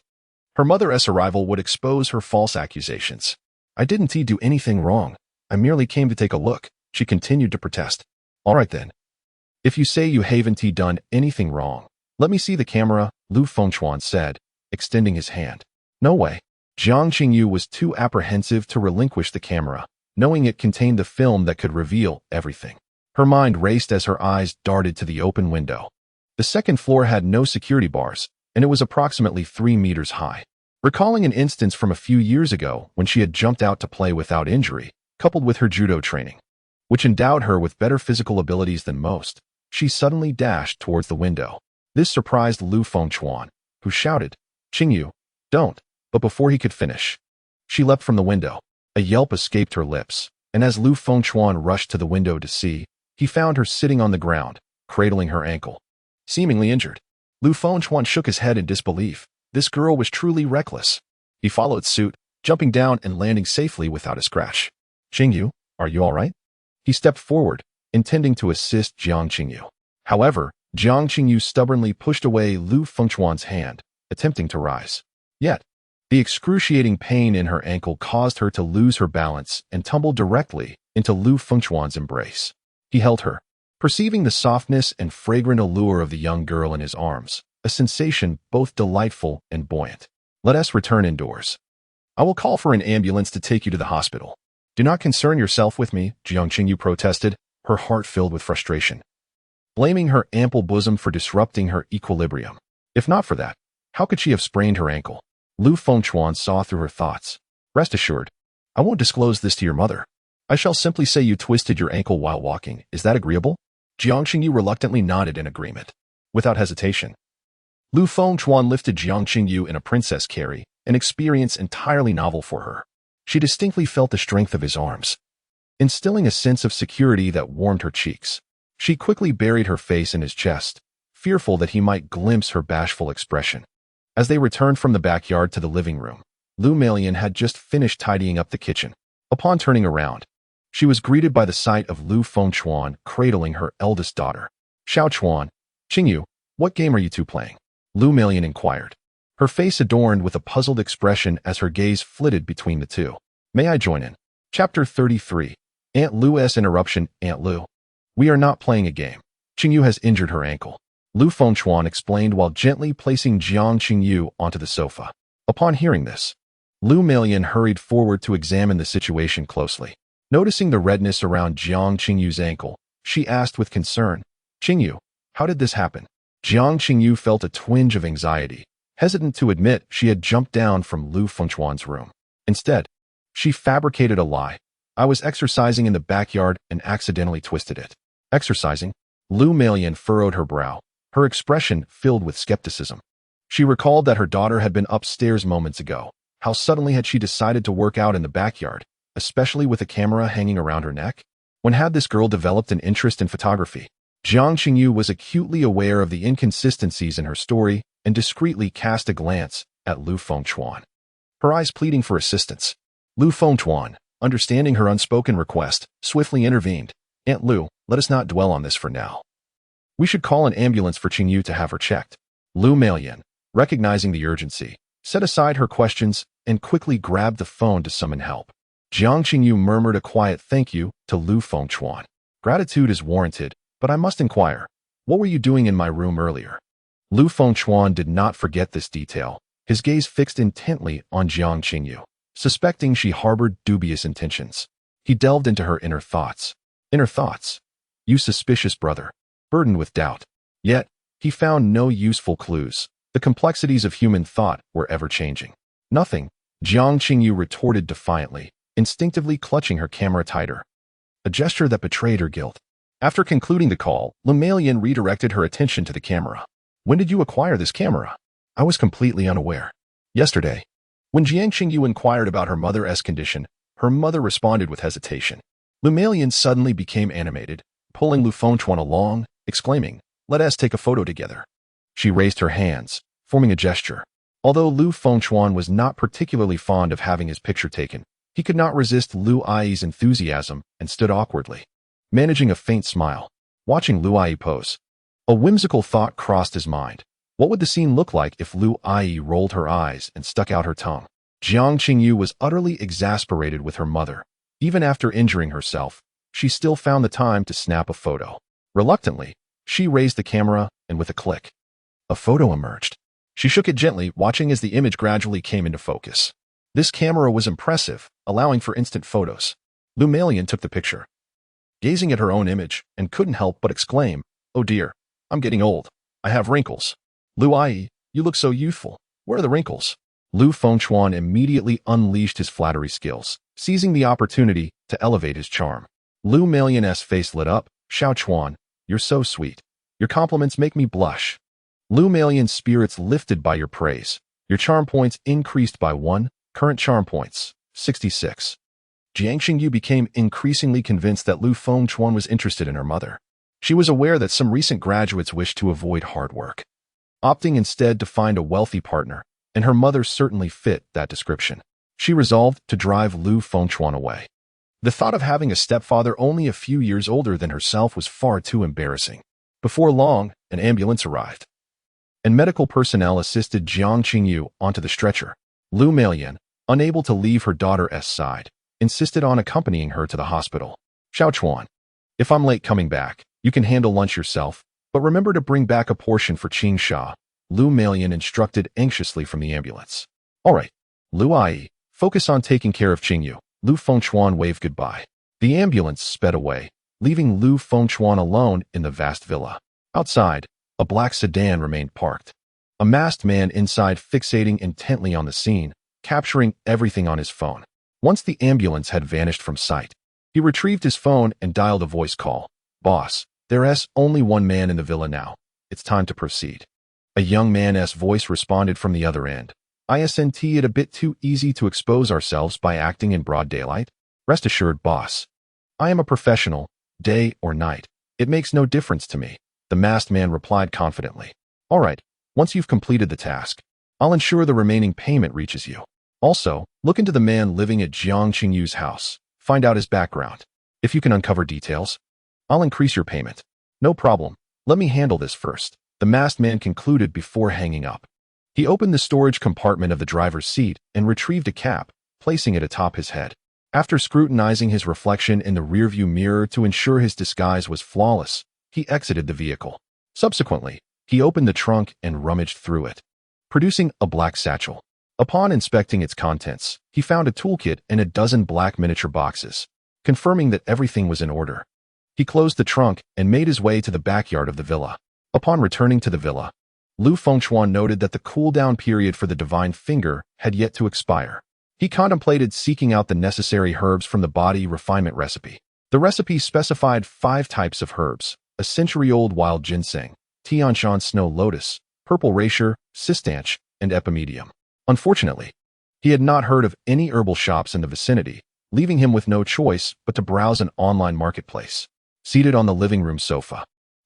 her mother's arrival would expose her false accusations. I didn't do anything wrong. I merely came to take a look, she continued to protest. All right then. If you say you haven't done anything wrong, let me see the camera, Lu Fengchuan said, extending his hand. No way. Jiang Qingyu was too apprehensive to relinquish the camera, knowing it contained the film that could reveal everything. Her mind raced as her eyes darted to the open window. The second floor had no security bars, and it was approximately 3 meters high. Recalling an instance from a few years ago when she had jumped out to play without injury, coupled with her judo training, which endowed her with better physical abilities than most, she suddenly dashed towards the window. This surprised Lu Fengchuan, who shouted, Qingyu, don't. But before he could finish, she leapt from the window. A yelp escaped her lips, and as Lu Fengchuan rushed to the window to see, he found her sitting on the ground, cradling her ankle, seemingly injured. Lu Fengchuan shook his head in disbelief. This girl was truly reckless. He followed suit, jumping down and landing safely without a scratch. Qingyu, are you all right? He stepped forward, intending to assist Jiang Qingyu. However, Jiang Qingyu stubbornly pushed away Lu Fengchuan's hand, attempting to rise. Yet, the excruciating pain in her ankle caused her to lose her balance and tumble directly into Lu Fengchuan's embrace. He held her, perceiving the softness and fragrant allure of the young girl in his arms, a sensation both delightful and buoyant. Let us return indoors. I will call for an ambulance to take you to the hospital. Do not concern yourself with me, Jiang Qingyu protested, her heart filled with frustration, blaming her ample bosom for disrupting her equilibrium. If not for that, how could she have sprained her ankle? Lu Fengchuan saw through her thoughts. Rest assured, I won't disclose this to your mother. I shall simply say you twisted your ankle while walking. Is that agreeable? Jiang Qingyu reluctantly nodded in agreement. Without hesitation, Lu Fengchuan lifted Jiang Qingyu in a princess carry, an experience entirely novel for her. She distinctly felt the strength of his arms, instilling a sense of security that warmed her cheeks. She quickly buried her face in his chest, fearful that he might glimpse her bashful expression. As they returned from the backyard to the living room, Lu Melian had just finished tidying up the kitchen. Upon turning around, she was greeted by the sight of Lu Fengchuan cradling her eldest daughter. Xiao Chuan, Qingyu, what game are you two playing? Lu Melian inquired, her face adorned with a puzzled expression as her gaze flitted between the two. May I join in? Chapter 33. Aunt Lu's interruption. Aunt Lu. We are not playing a game. Qingyu has injured her ankle. Lu Fengchuan explained while gently placing Jiang Qingyu onto the sofa. Upon hearing this, Lu Melian hurried forward to examine the situation closely. Noticing the redness around Jiang Qingyu's ankle, she asked with concern, Qingyu, how did this happen? Jiang Qingyu felt a twinge of anxiety, hesitant to admit she had jumped down from Lu Fengchuan's room. Instead, she fabricated a lie. I was exercising in the backyard and accidentally twisted it. Exercising? Lu Melian furrowed her brow, her expression filled with skepticism. She recalled that her daughter had been upstairs moments ago. How suddenly had she decided to work out in the backyard, especially with a camera hanging around her neck? When had this girl developed an interest in photography? Jiang Qingyu was acutely aware of the inconsistencies in her story and discreetly cast a glance at Lu Fengchuan, her eyes pleading for assistance. Lu Fengchuan, understanding her unspoken request, swiftly intervened. Aunt Lu, let us not dwell on this for now. We should call an ambulance for Qingyu to have her checked. Lu Melian, recognizing the urgency, set aside her questions and quickly grabbed the phone to summon help. Jiang Qingyu murmured a quiet thank you to Lu Fengchuan. Gratitude is warranted, but I must inquire, what were you doing in my room earlier? Lu Fengchuan did not forget this detail, his gaze fixed intently on Jiang Qingyu, suspecting she harbored dubious intentions. He delved into her inner thoughts. Inner thoughts? You suspicious brother, burdened with doubt. Yet, he found no useful clues. The complexities of human thought were ever-changing. Nothing, Jiang Qingyu retorted defiantly, instinctively clutching her camera tighter, a gesture that betrayed her guilt. After concluding the call, Lu Melian redirected her attention to the camera. When did you acquire this camera? I was completely unaware. Yesterday. When Jiang Qingyu inquired about her mother's condition, her mother responded with hesitation. Lu Melian suddenly became animated, pulling Lu Fengchuan along, exclaiming, let us take a photo together. She raised her hands, forming a gesture. Although Lu Fengchuan was not particularly fond of having his picture taken, he could not resist Lu Ai's enthusiasm and stood awkwardly, managing a faint smile. Watching Lu Ai pose, a whimsical thought crossed his mind. What would the scene look like if Lu Ai rolled her eyes and stuck out her tongue? Jiang Qingyu was utterly exasperated with her mother. Even after injuring herself, she still found the time to snap a photo. Reluctantly, she raised the camera, and with a click, a photo emerged. She shook it gently, watching as the image gradually came into focus. This camera was impressive, allowing for instant photos. Lu Melian took the picture, gazing at her own image, and couldn't help but exclaim, oh dear, I'm getting old. I have wrinkles. Lu Ai, you look so youthful. Where are the wrinkles? Lu Fengchuan immediately unleashed his flattery skills, seizing the opportunity to elevate his charm. Lu Melian's face lit up. Xiao Chuan, you're so sweet. Your compliments make me blush. Lu Melian's spirits lifted by your praise. Your charm points increased by 1, current charm points, 66. Jiang Qingyu became increasingly convinced that Lu Fengchuan was interested in her mother. She was aware that some recent graduates wished to avoid hard work, opting instead to find a wealthy partner, and her mother certainly fit that description. She resolved to drive Lu Fengchuan away. The thought of having a stepfather only a few years older than herself was far too embarrassing. Before long, an ambulance arrived, and medical personnel assisted Jiang Qingyu onto the stretcher. Lu Melian, unable to leave her daughter's side, insisted on accompanying her to the hospital. Xiao Chuan, if I'm late coming back, you can handle lunch yourself, but remember to bring back a portion for Qing Sha, Lu Melian instructed anxiously from the ambulance. All right, Lu Ai, focus on taking care of Qingyu. Lu Fengchuan waved goodbye. The ambulance sped away, leaving Lu Fengchuan alone in the vast villa. Outside, a black sedan remained parked. A masked man inside fixating intently on the scene, capturing everything on his phone. Once the ambulance had vanished from sight, he retrieved his phone and dialed a voice call. Boss, there's only one man in the villa now. It's time to proceed. A young man's voice responded from the other end, Isn't it a bit too easy to expose ourselves by acting in broad daylight? Rest assured, boss. I am a professional, day or night. It makes no difference to me, the masked man replied confidently. All right, once you've completed the task, I'll ensure the remaining payment reaches you. Also, look into the man living at Jiang Qingyu's house. Find out his background. If you can uncover details, I'll increase your payment. No problem. Let me handle this first, the masked man concluded before hanging up. He opened the storage compartment of the driver's seat and retrieved a cap, placing it atop his head. After scrutinizing his reflection in the rearview mirror to ensure his disguise was flawless, he exited the vehicle. Subsequently, he opened the trunk and rummaged through it, producing a black satchel. Upon inspecting its contents, he found a toolkit and a dozen black miniature boxes, confirming that everything was in order. He closed the trunk and made his way to the backyard of the villa. Upon returning to the villa, Lu Fengchuan noted that the cool-down period for the Divine Finger had yet to expire. He contemplated seeking out the necessary herbs from the body refinement recipe. The recipe specified 5 types of herbs: a century-old wild ginseng, Tianshan snow lotus, purple rasher, cistanche, and epimedium. Unfortunately, he had not heard of any herbal shops in the vicinity, leaving him with no choice but to browse an online marketplace. Seated on the living room sofa,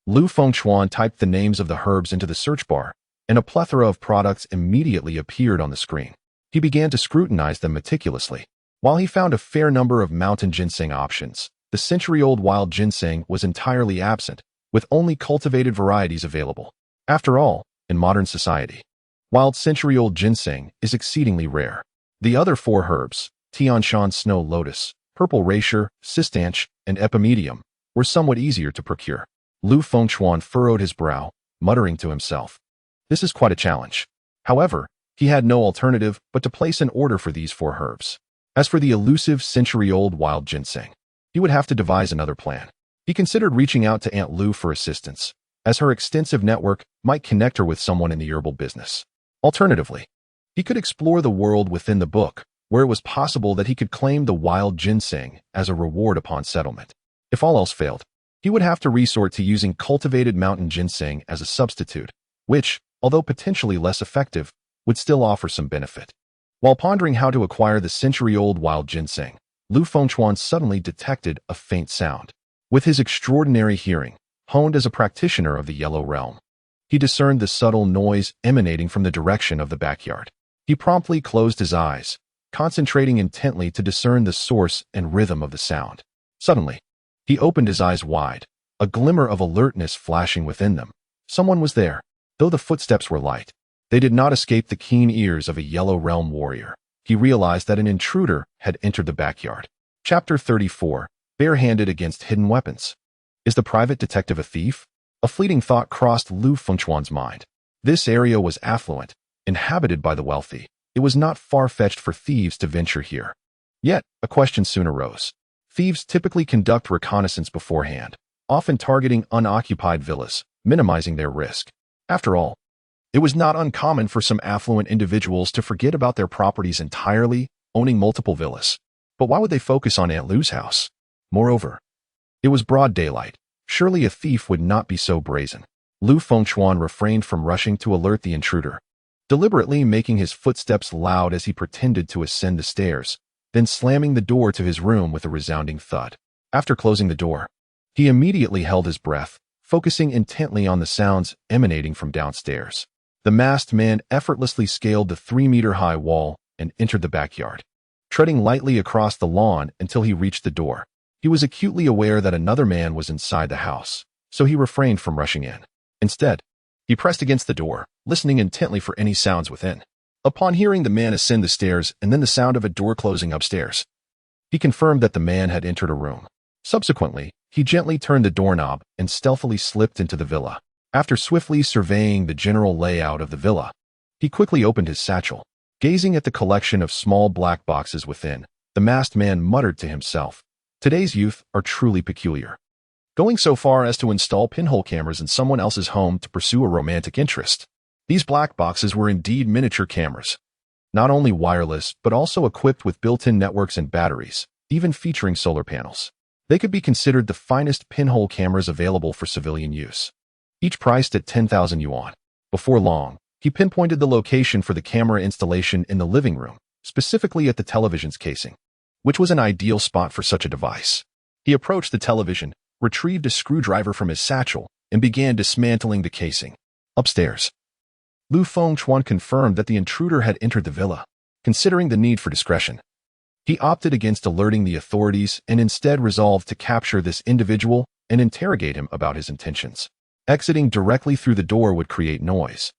Lu Fengchuan typed the names of the herbs into the search bar, and a plethora of products immediately appeared on the screen. He began to scrutinize them meticulously. While he found a fair number of mountain ginseng options, the century-old wild ginseng was entirely absent, with only cultivated varieties available. After all, in modern society, wild century-old ginseng is exceedingly rare. The other 4 herbs, Tianshan snow lotus, purple rasher, cistanche, and epimedium, were somewhat easier to procure. Lu Fengchuan furrowed his brow, muttering to himself, "This is quite a challenge." However, he had no alternative but to place an order for these 4 herbs. As for the elusive century-old wild ginseng, he would have to devise another plan. He considered reaching out to Aunt Lu for assistance, as her extensive network might connect her with someone in the herbal business. Alternatively, he could explore the world within the book, where it was possible that he could claim the wild ginseng as a reward upon settlement. If all else failed, he would have to resort to using cultivated mountain ginseng as a substitute, which, although potentially less effective, would still offer some benefit. While pondering how to acquire the century-old wild ginseng, Lu Fengchuan suddenly detected a faint sound. With his extraordinary hearing, honed as a practitioner of the Yellow Realm, he discerned the subtle noise emanating from the direction of the backyard. He promptly closed his eyes, concentrating intently to discern the source and rhythm of the sound. Suddenly, he opened his eyes wide, a glimmer of alertness flashing within them. Someone was there. Though the footsteps were light, they did not escape the keen ears of a Yellow Realm warrior. He realized that an intruder had entered the backyard. Chapter 34, Barehanded Against Hidden Weapons. Is the private detective a thief? A fleeting thought crossed Lu Fengchuan's mind. This area was affluent, inhabited by the wealthy. It was not far-fetched for thieves to venture here. Yet, a question soon arose. Thieves typically conduct reconnaissance beforehand, often targeting unoccupied villas, minimizing their risk. After all, it was not uncommon for some affluent individuals to forget about their properties entirely, owning multiple villas. But why would they focus on Aunt Lu's house? Moreover, it was broad daylight. Surely a thief would not be so brazen. Lu Fengchuan refrained from rushing to alert the intruder, deliberately making his footsteps loud as he pretended to ascend the stairs, then slamming the door to his room with a resounding thud. After closing the door, he immediately held his breath, focusing intently on the sounds emanating from downstairs. The masked man effortlessly scaled the 3-meter-high wall and entered the backyard, treading lightly across the lawn until he reached the door. He was acutely aware that another man was inside the house, so he refrained from rushing in. Instead, he pressed against the door, listening intently for any sounds within. Upon hearing the man ascend the stairs and then the sound of a door closing upstairs, he confirmed that the man had entered a room. Subsequently, he gently turned the doorknob and stealthily slipped into the villa. After swiftly surveying the general layout of the villa, he quickly opened his satchel. Gazing at the collection of small black boxes within, the masked man muttered to himself, "Today's youth are truly peculiar. Going so far as to install pinhole cameras in someone else's home to pursue a romantic interest." These black boxes were indeed miniature cameras, not only wireless but also equipped with built-in networks and batteries, even featuring solar panels. They could be considered the finest pinhole cameras available for civilian use, each priced at 10,000 yuan. Before long, He pinpointed the location for the camera installation in the living room, specifically at the television's casing, which was an ideal spot for such a device. He approached the television, retrieved a screwdriver from his satchel, and began dismantling the casing. Upstairs, Lu Fengchuan confirmed that the intruder had entered the villa. Considering the need for discretion, he opted against alerting the authorities and instead resolved to capture this individual and interrogate him about his intentions. Exiting directly through the door would create noise,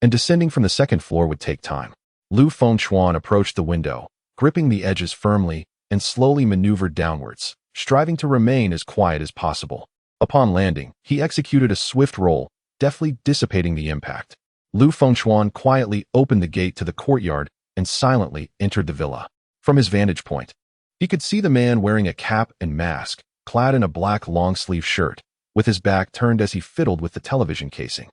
and descending from the second floor would take time. Lu Fengchuan approached the window, gripping the edges firmly, and slowly maneuvered downwards, striving to remain as quiet as possible. Upon landing, he executed a swift roll, deftly dissipating the impact. Lu Fengchuan quietly opened the gate to the courtyard and silently entered the villa. From his vantage point, he could see the man wearing a cap and mask, clad in a black long-sleeve shirt, with his back turned as he fiddled with the television casing.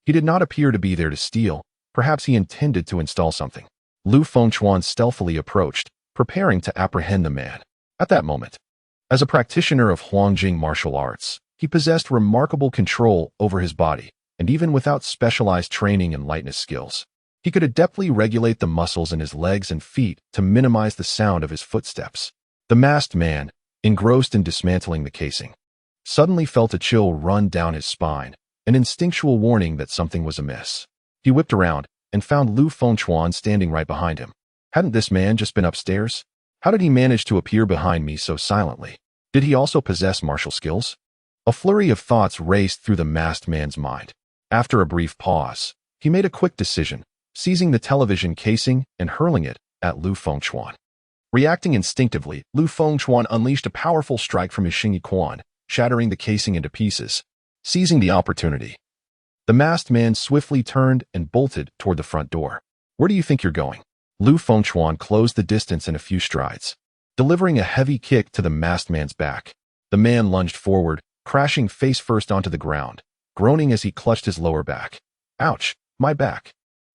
He did not appear to be there to steal. Perhaps he intended to install something. Lu Fengchuan stealthily approached, preparing to apprehend the man. At that moment, as a practitioner of Huangjing martial arts, he possessed remarkable control over his body, and even without specialized training and lightness skills, he could adeptly regulate the muscles in his legs and feet to minimize the sound of his footsteps. The masked man, engrossed in dismantling the casing, suddenly felt a chill run down his spine, an instinctual warning that something was amiss. He whipped around and found Lu Fengchuan standing right behind him. Hadn't this man just been upstairs? How did he manage to appear behind me so silently? Did he also possess martial skills? A flurry of thoughts raced through the masked man's mind. After a brief pause, he made a quick decision, seizing the television casing and hurling it at Lu Fengchuan. Reacting instinctively, Lu Fengchuan unleashed a powerful strike from his Xingyi Quan, shattering the casing into pieces. Seizing the opportunity, the masked man swiftly turned and bolted toward the front door. Where do you think you're going? Lu Fengchuan closed the distance in a few strides, delivering a heavy kick to the masked man's back. The man lunged forward, crashing face first onto the ground, groaning as he clutched his lower back. Ouch, my back.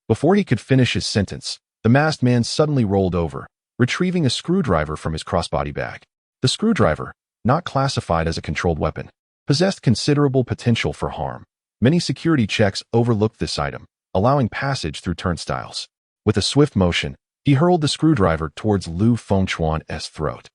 Before he could finish his sentence, the masked man suddenly rolled over, retrieving a screwdriver from his crossbody bag. The screwdriver, not classified as a controlled weapon, possessed considerable potential for harm. Many security checks overlooked this item, allowing passage through turnstiles. With a swift motion, he hurled the screwdriver towards Lu Fengchuan's throat.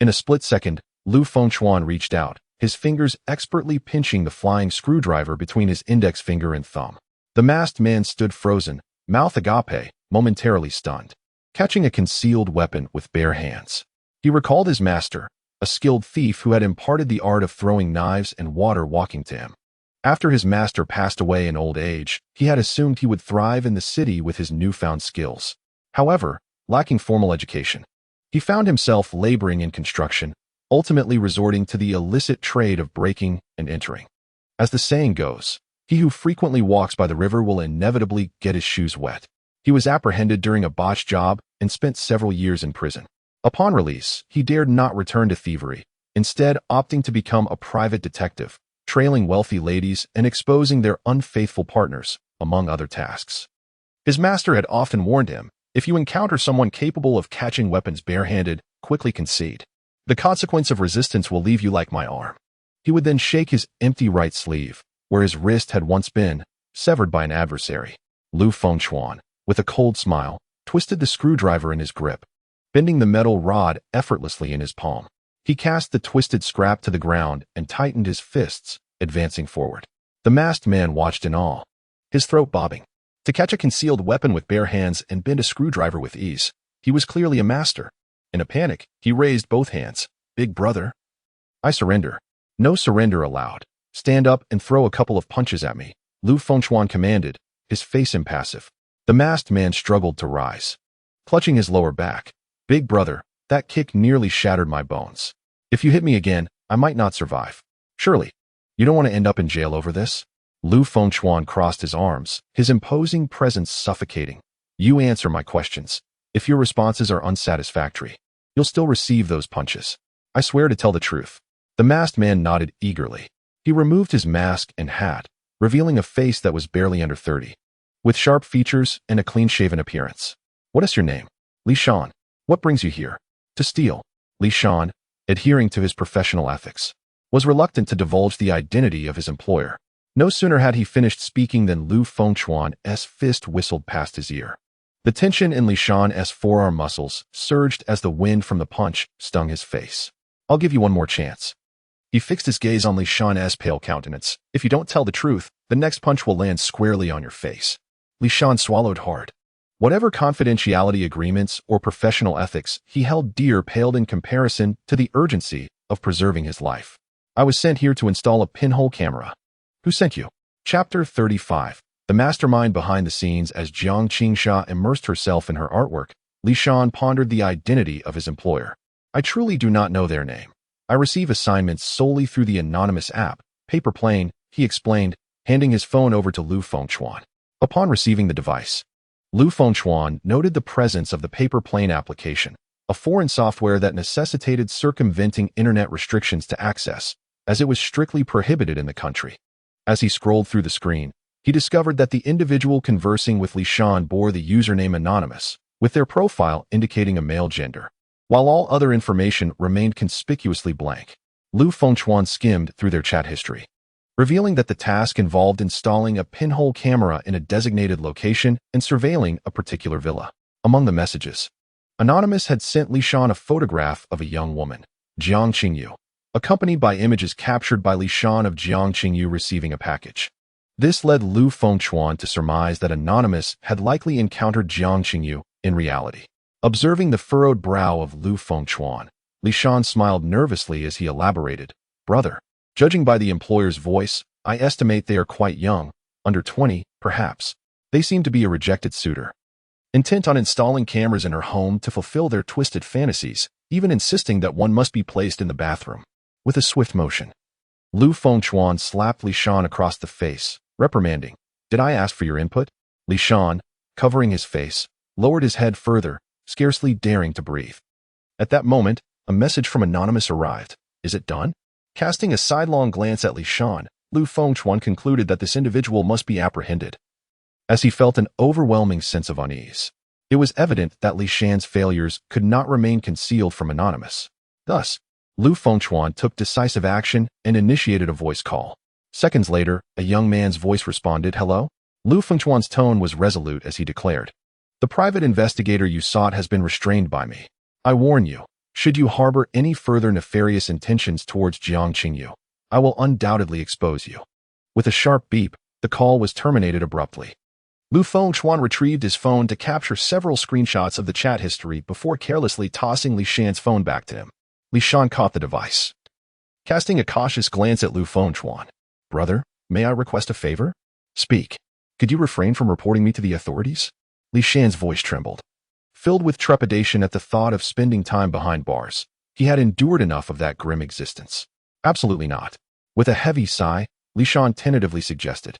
In a split second, Lu Fengchuan reached out, his fingers expertly pinching the flying screwdriver between his index finger and thumb. The masked man stood frozen, mouth agape, momentarily stunned, catching a concealed weapon with bare hands. He recalled his master, a skilled thief who had imparted the art of throwing knives and water walking to him. After his master passed away in old age, he had assumed he would thrive in the city with his newfound skills. However, lacking formal education, he found himself laboring in construction, ultimately resorting to the illicit trade of breaking and entering. As the saying goes, he who frequently walks by the river will inevitably get his shoes wet. He was apprehended during a botched job and spent several years in prison. Upon release, he dared not return to thievery, instead opting to become a private detective, trailing wealthy ladies and exposing their unfaithful partners, among other tasks. His master had often warned him, if you encounter someone capable of catching weapons barehanded, quickly concede. The consequence of resistance will leave you like my arm. He would then shake his empty right sleeve, where his wrist had once been, severed by an adversary. Lu Fengchuan, with a cold smile, twisted the screwdriver in his grip, bending the metal rod effortlessly in his palm. He cast the twisted scrap to the ground and tightened his fists, advancing forward. The masked man watched in awe, his throat bobbing. To catch a concealed weapon with bare hands and bend a screwdriver with ease, he was clearly a master. In a panic, he raised both hands. Big brother, I surrender. No surrender allowed. Stand up and throw a couple of punches at me, Lu Fengchuan commanded, his face impassive. The masked man struggled to rise, clutching his lower back. Big brother, that kick nearly shattered my bones. If you hit me again, I might not survive. Surely, you don't want to end up in jail over this? Lu Fengchuan crossed his arms, his imposing presence suffocating. You answer my questions. If your responses are unsatisfactory, you'll still receive those punches. I swear to tell the truth. The masked man nodded eagerly. He removed his mask and hat, revealing a face that was barely under 30, with sharp features and a clean-shaven appearance. What is your name? Li Shan. What brings you here? To steal. Li Shan, adhering to his professional ethics, was reluctant to divulge the identity of his employer. No sooner had he finished speaking than Lu Fengchuan's fist whistled past his ear. The tension in Li Shan's forearm muscles surged as the wind from the punch stung his face. I'll give you one more chance. He fixed his gaze on Li Shan's pale countenance. If you don't tell the truth, the next punch will land squarely on your face. Li Shan swallowed hard. Whatever confidentiality agreements or professional ethics he held dear paled in comparison to the urgency of preserving his life. I was sent here to install a pinhole camera. Who sent you? Chapter 35. The mastermind behind the scenes. As Jiang Qingsha immersed herself in her artwork, Li Shan pondered the identity of his employer. I truly do not know their name. I receive assignments solely through the anonymous app, Paper Plane, he explained, handing his phone over to Lu Fengchuan. Upon receiving the device, Lu Fengchuan noted the presence of the Paper Plane application, a foreign software that necessitated circumventing internet restrictions to access, as it was strictly prohibited in the country. As he scrolled through the screen, he discovered that the individual conversing with Li Shan bore the username Anonymous, with their profile indicating a male gender. While all other information remained conspicuously blank, Lu Fengchuan skimmed through their chat history, revealing that the task involved installing a pinhole camera in a designated location and surveilling a particular villa. Among the messages, Anonymous had sent Li Shan a photograph of a young woman, Jiang Qingyu, accompanied by images captured by Li Shan of Jiang Qingyu receiving a package. This led Lu Fengchuan to surmise that Anonymous had likely encountered Jiang Qingyu in reality. Observing the furrowed brow of Lu Fengchuan, Li Shan smiled nervously as he elaborated, "Brother, judging by the employer's voice, I estimate they are quite young, under 20, perhaps. They seem to be a rejected suitor, intent on installing cameras in her home to fulfill their twisted fantasies, even insisting that one must be placed in the bathroom." With a swift motion, Lu Fengchuan slapped Li Shan across the face, reprimanding, "Did I ask for your input?" Li Shan, covering his face, lowered his head further, scarcely daring to breathe. At that moment, a message from Anonymous arrived. "Is it done?" Casting a sidelong glance at Li Shan, Lu Fengchuan concluded that this individual must be apprehended, as he felt an overwhelming sense of unease. It was evident that Li Shan's failures could not remain concealed from Anonymous. Thus, Lu Fengchuan took decisive action and initiated a voice call. Seconds later, a young man's voice responded, "Hello?" Lu Fengchuan's tone was resolute as he declared, "The private investigator you sought has been restrained by me. I warn you, should you harbor any further nefarious intentions towards Jiang Qingyu, I will undoubtedly expose you." With a sharp beep, the call was terminated abruptly. Lu Fengchuan retrieved his phone to capture several screenshots of the chat history before carelessly tossing Li Shan's phone back to him. Li Shan caught the device, casting a cautious glance at Lu Fengchuan. "Brother, may I request a favor?" "Speak. Could you refrain from reporting me to the authorities?" Li Shan's voice trembled, filled with trepidation at the thought of spending time behind bars. He had endured enough of that grim existence. "Absolutely not." With a heavy sigh, Li Shan tentatively suggested,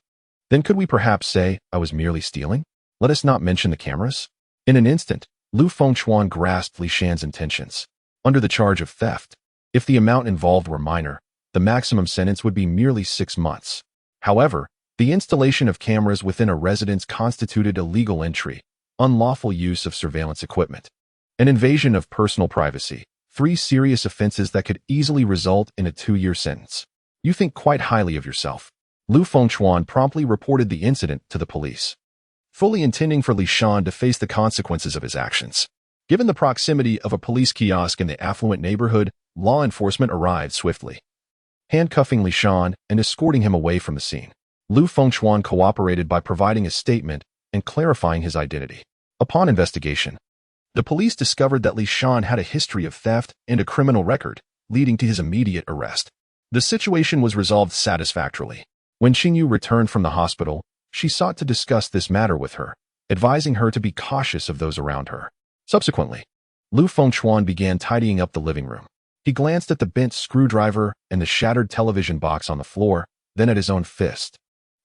"Then could we perhaps say I was merely stealing? Let us not mention the cameras." In an instant, Lu Fengchuan grasped Li Shan's intentions. Under the charge of theft, if the amount involved were minor, the maximum sentence would be merely 6 months. However, the installation of cameras within a residence constituted illegal entry, unlawful use of surveillance equipment, an invasion of personal privacy, 3 serious offenses that could easily result in a 2-year sentence. "You think quite highly of yourself." Lu Fengchuan promptly reported the incident to the police, fully intending for Li Shan to face the consequences of his actions. Given the proximity of a police kiosk in the affluent neighborhood, law enforcement arrived swiftly, handcuffing Li Shan and escorting him away from the scene. Lu Fengchuan cooperated by providing a statement and clarifying his identity. Upon investigation, the police discovered that Li Shan had a history of theft and a criminal record, leading to his immediate arrest. The situation was resolved satisfactorily. When Qingyu returned from the hospital, she sought to discuss this matter with her, advising her to be cautious of those around her. Subsequently, Lu Fengchuan began tidying up the living room. He glanced at the bent screwdriver and the shattered television box on the floor, then at his own fist,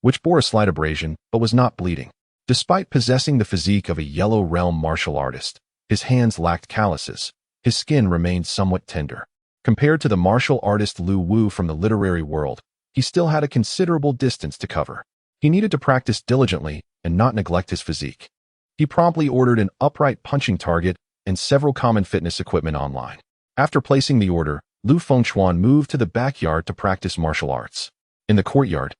which bore a slight abrasion but was not bleeding. Despite possessing the physique of a Yellow Realm martial artist, his hands lacked calluses. His skin remained somewhat tender. Compared to the martial artist Lu Wu from the literary world, he still had a considerable distance to cover. He needed to practice diligently and not neglect his physique. He promptly ordered an upright punching target and several common fitness equipment online. After placing the order, Lu Fengchuan moved to the backyard to practice martial arts. In the courtyard,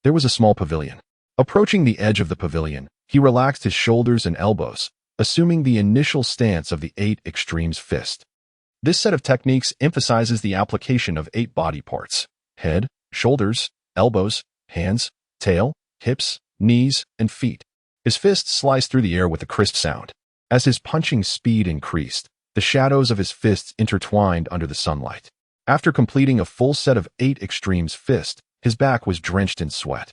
there was a small pavilion. Approaching the edge of the pavilion, he relaxed his shoulders and elbows, assuming the initial stance of the 8 extremes fist. This set of techniques emphasizes the application of 8 body parts: head, shoulders, elbows, hands, tail, hips, knees, and feet. His fists sliced through the air with a crisp sound. As his punching speed increased, the shadows of his fists intertwined under the sunlight. After completing a full set of 8 extremes fist, his back was drenched in sweat.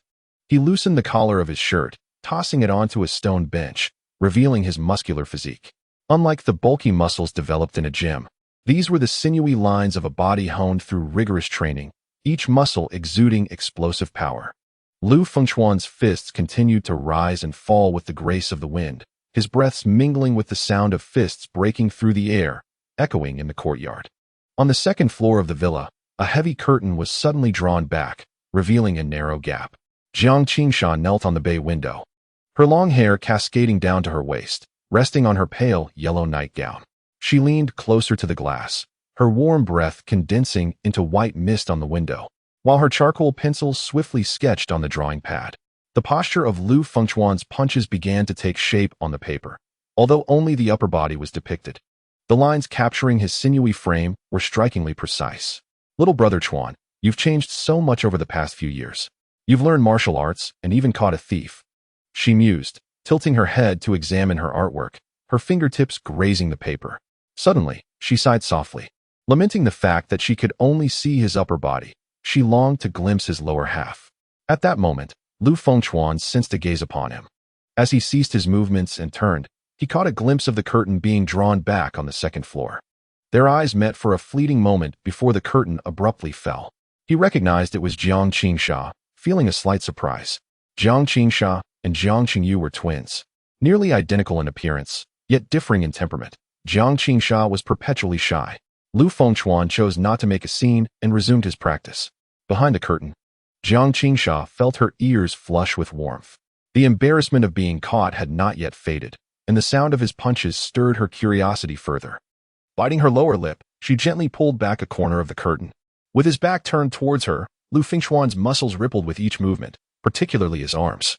He loosened the collar of his shirt, tossing it onto a stone bench, revealing his muscular physique. Unlike the bulky muscles developed in a gym, these were the sinewy lines of a body honed through rigorous training, each muscle exuding explosive power. Lu Fengchuan's fists continued to rise and fall with the grace of the wind, his breaths mingling with the sound of fists breaking through the air, echoing in the courtyard. On the second floor of the villa, a heavy curtain was suddenly drawn back, revealing a narrow gap. Jiang Qingsha knelt on the bay window, her long hair cascading down to her waist, resting on her pale yellow nightgown. She leaned closer to the glass, her warm breath condensing into white mist on the window, while her charcoal pencil swiftly sketched on the drawing pad. The posture of Lu Fengchuan's punches began to take shape on the paper, although only the upper body was depicted. The lines capturing his sinewy frame were strikingly precise. "Little brother Chuan, you've changed so much over the past few years. You've learned martial arts and even caught a thief," she mused, tilting her head to examine her artwork, her fingertips grazing the paper. Suddenly, she sighed softly, lamenting the fact that she could only see his upper body. She longed to glimpse his lower half. At that moment, Lu Fengchuan sensed a gaze upon him. As he ceased his movements and turned, he caught a glimpse of the curtain being drawn back on the second floor. Their eyes met for a fleeting moment before the curtain abruptly fell. He recognized it was Jiang Qingsha, feeling a slight surprise. Jiang Qingsha and Jiang Qingyu were twins, nearly identical in appearance, yet differing in temperament. Jiang Qingsha was perpetually shy. Lu Fengchuan chose not to make a scene and resumed his practice. Behind the curtain, Jiang Qingsha felt her ears flush with warmth. The embarrassment of being caught had not yet faded, and the sound of his punches stirred her curiosity further. Biting her lower lip, she gently pulled back a corner of the curtain. With his back turned towards her, Lu Fengchuan's muscles rippled with each movement, particularly his arms,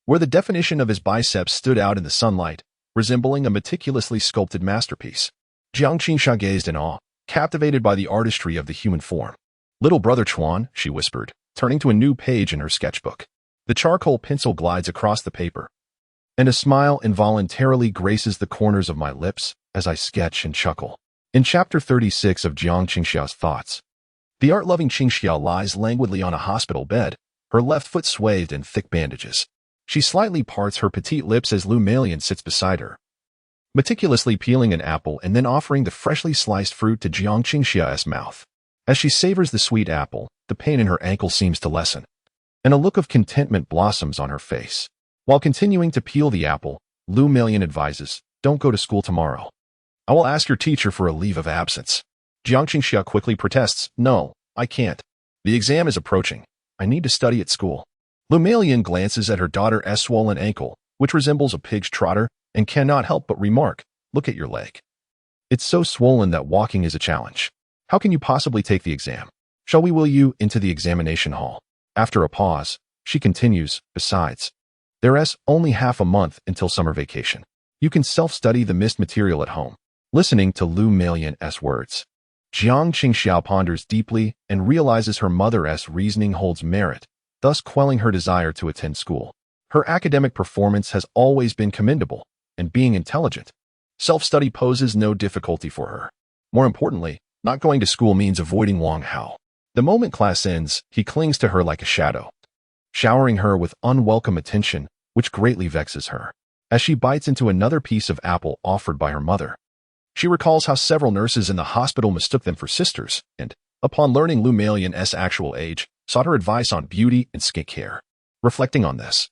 where the definition of his biceps stood out in the sunlight, resembling a meticulously sculpted masterpiece. Jiang Qingsha gazed in awe, captivated by the artistry of the human form. "Little brother Chuan," she whispered, turning to a new page in her sketchbook. The charcoal pencil glides across the paper, and a smile involuntarily graces the corners of my lips as I sketch and chuckle. In chapter 36 of Jiang Qingsha's thoughts, the art-loving Qingxia lies languidly on a hospital bed, her left foot swathed in thick bandages. She slightly parts her petite lips as Lu Melian sits beside her, meticulously peeling an apple and then offering the freshly sliced fruit to Jiang Qingxia's mouth. As she savors the sweet apple, the pain in her ankle seems to lessen, and a look of contentment blossoms on her face. While continuing to peel the apple, Lu Melian advises, "Don't go to school tomorrow. I will ask your teacher for a leave of absence." Jiang Qingxia quickly protests, "No, I can't. The exam is approaching. I need to study at school." Lu Melian glances at her daughter's swollen ankle, which resembles a pig's trotter, and cannot help but remark, "Look at your leg. It's so swollen that walking is a challenge. How can you possibly take the exam? Shall we wheel you into the examination hall?" After a pause, she continues, "Besides, there's only half a month until summer vacation. You can self-study the missed material at home." Listening to Lu Melian's words, Jiang Qingxia ponders deeply and realizes her mother's reasoning holds merit, thus quelling her desire to attend school. Her academic performance has always been commendable, and being intelligent, self-study poses no difficulty for her. More importantly, not going to school means avoiding Wang Hao. The moment class ends, he clings to her like a shadow, showering her with unwelcome attention, which greatly vexes her. As she bites into another piece of apple offered by her mother, she recalls how several nurses in the hospital mistook them for sisters, and, upon learning Lu Melian's actual age, sought her advice on beauty and skincare. Reflecting on this,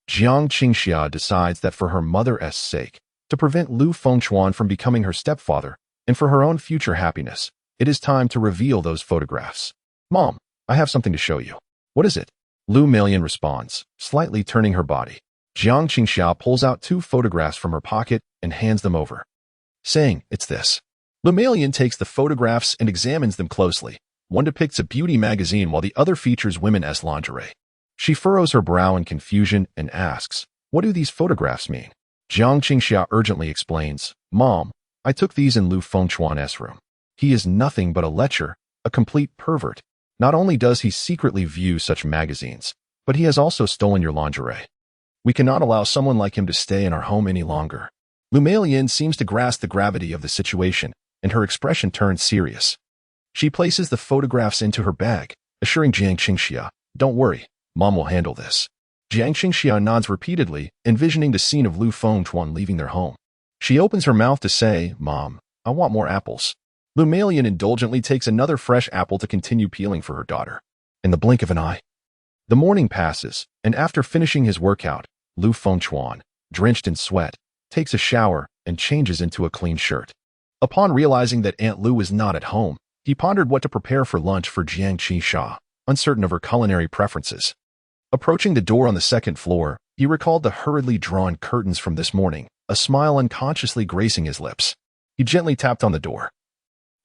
Jiang Qingxia decides that for her mother's sake, to prevent Lu Fengchuan from becoming her stepfather, and for her own future happiness, it is time to reveal those photographs. "Mom, I have something to show you." "What is it?" Lu Melian responds, slightly turning her body. Jiang Qingxia pulls out 2 photographs from her pocket and hands them over, saying, "It's this." Lu Melian takes the photographs and examines them closely. One depicts a beauty magazine while the other features women's lingerie. She furrows her brow in confusion and asks, "What do these photographs mean?" Jiang Qingxia urgently explains, "Mom, I took these in Lu Fengchuan's room. He is nothing but a lecher, a complete pervert. Not only does he secretly view such magazines, but he has also stolen your lingerie. We cannot allow someone like him to stay in our home any longer." Lu Meilian seems to grasp the gravity of the situation, and her expression turns serious. She places the photographs into her bag, assuring Jiang Qingxia, "Don't worry, Mom will handle this." Jiang Qingxia nods repeatedly, envisioning the scene of Lu Fengchuan leaving their home. She opens her mouth to say, "Mom, I want more apples." Lu Meilian indulgently takes another fresh apple to continue peeling for her daughter. In the blink of an eye, the morning passes, and after finishing his workout, Lu Fengchuan, drenched in sweat, takes a shower and changes into a clean shirt. Upon realizing that Aunt Lu is not at home, he pondered what to prepare for lunch for Jiang Qingxia, uncertain of her culinary preferences. Approaching the door on the second floor, he recalled the hurriedly drawn curtains from this morning, a smile unconsciously gracing his lips. He gently tapped on the door,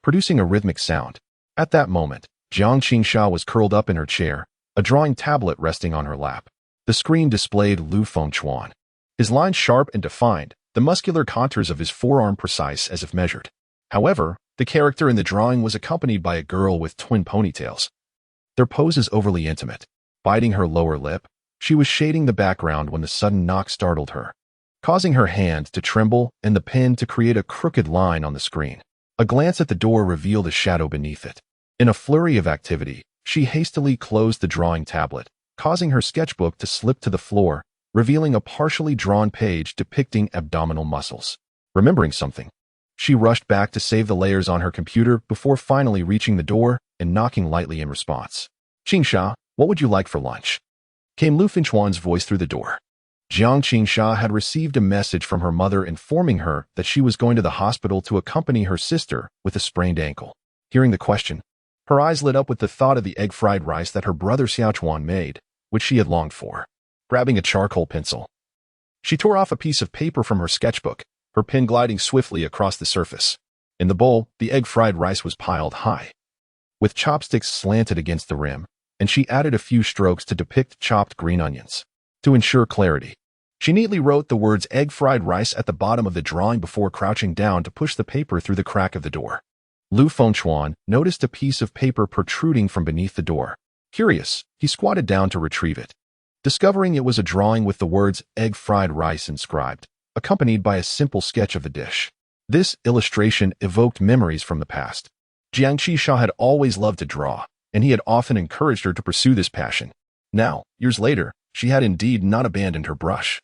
producing a rhythmic sound. At that moment, Jiang Qingxia was curled up in her chair, a drawing tablet resting on her lap. The screen displayed Lu Fengchuan. His lines sharp and defined, the muscular contours of his forearm precise as if measured. However, the character in the drawing was accompanied by a girl with twin ponytails. Their pose is overly intimate. Biting her lower lip, she was shading the background when the sudden knock startled her, causing her hand to tremble and the pen to create a crooked line on the screen. A glance at the door revealed a shadow beneath it. In a flurry of activity, she hastily closed the drawing tablet, causing her sketchbook to slip to the floor, revealing a partially drawn page depicting abdominal muscles. Remembering something, she rushed back to save the layers on her computer before finally reaching the door and knocking lightly in response. "Qingxia, what would you like for lunch?" came Lu Fengchuan's voice through the door. Jiang Qingxia had received a message from her mother informing her that she was going to the hospital to accompany her sister with a sprained ankle. Hearing the question, her eyes lit up with the thought of the egg-fried rice that her brother Xiaochuan made, which she had longed for. Grabbing a charcoal pencil, she tore off a piece of paper from her sketchbook, her pen gliding swiftly across the surface. In the bowl, the egg-fried rice was piled high, with chopsticks slanted against the rim, and she added a few strokes to depict chopped green onions. To ensure clarity, she neatly wrote the words egg-fried rice at the bottom of the drawing before crouching down to push the paper through the crack of the door. Lu Fengchuan noticed a piece of paper protruding from beneath the door. Curious, he squatted down to retrieve it, discovering it was a drawing with the words egg-fried rice inscribed, accompanied by a simple sketch of the dish. This illustration evoked memories from the past. Jiang Qingxia had always loved to draw, and he had often encouraged her to pursue this passion. Now, years later, she had indeed not abandoned her brush,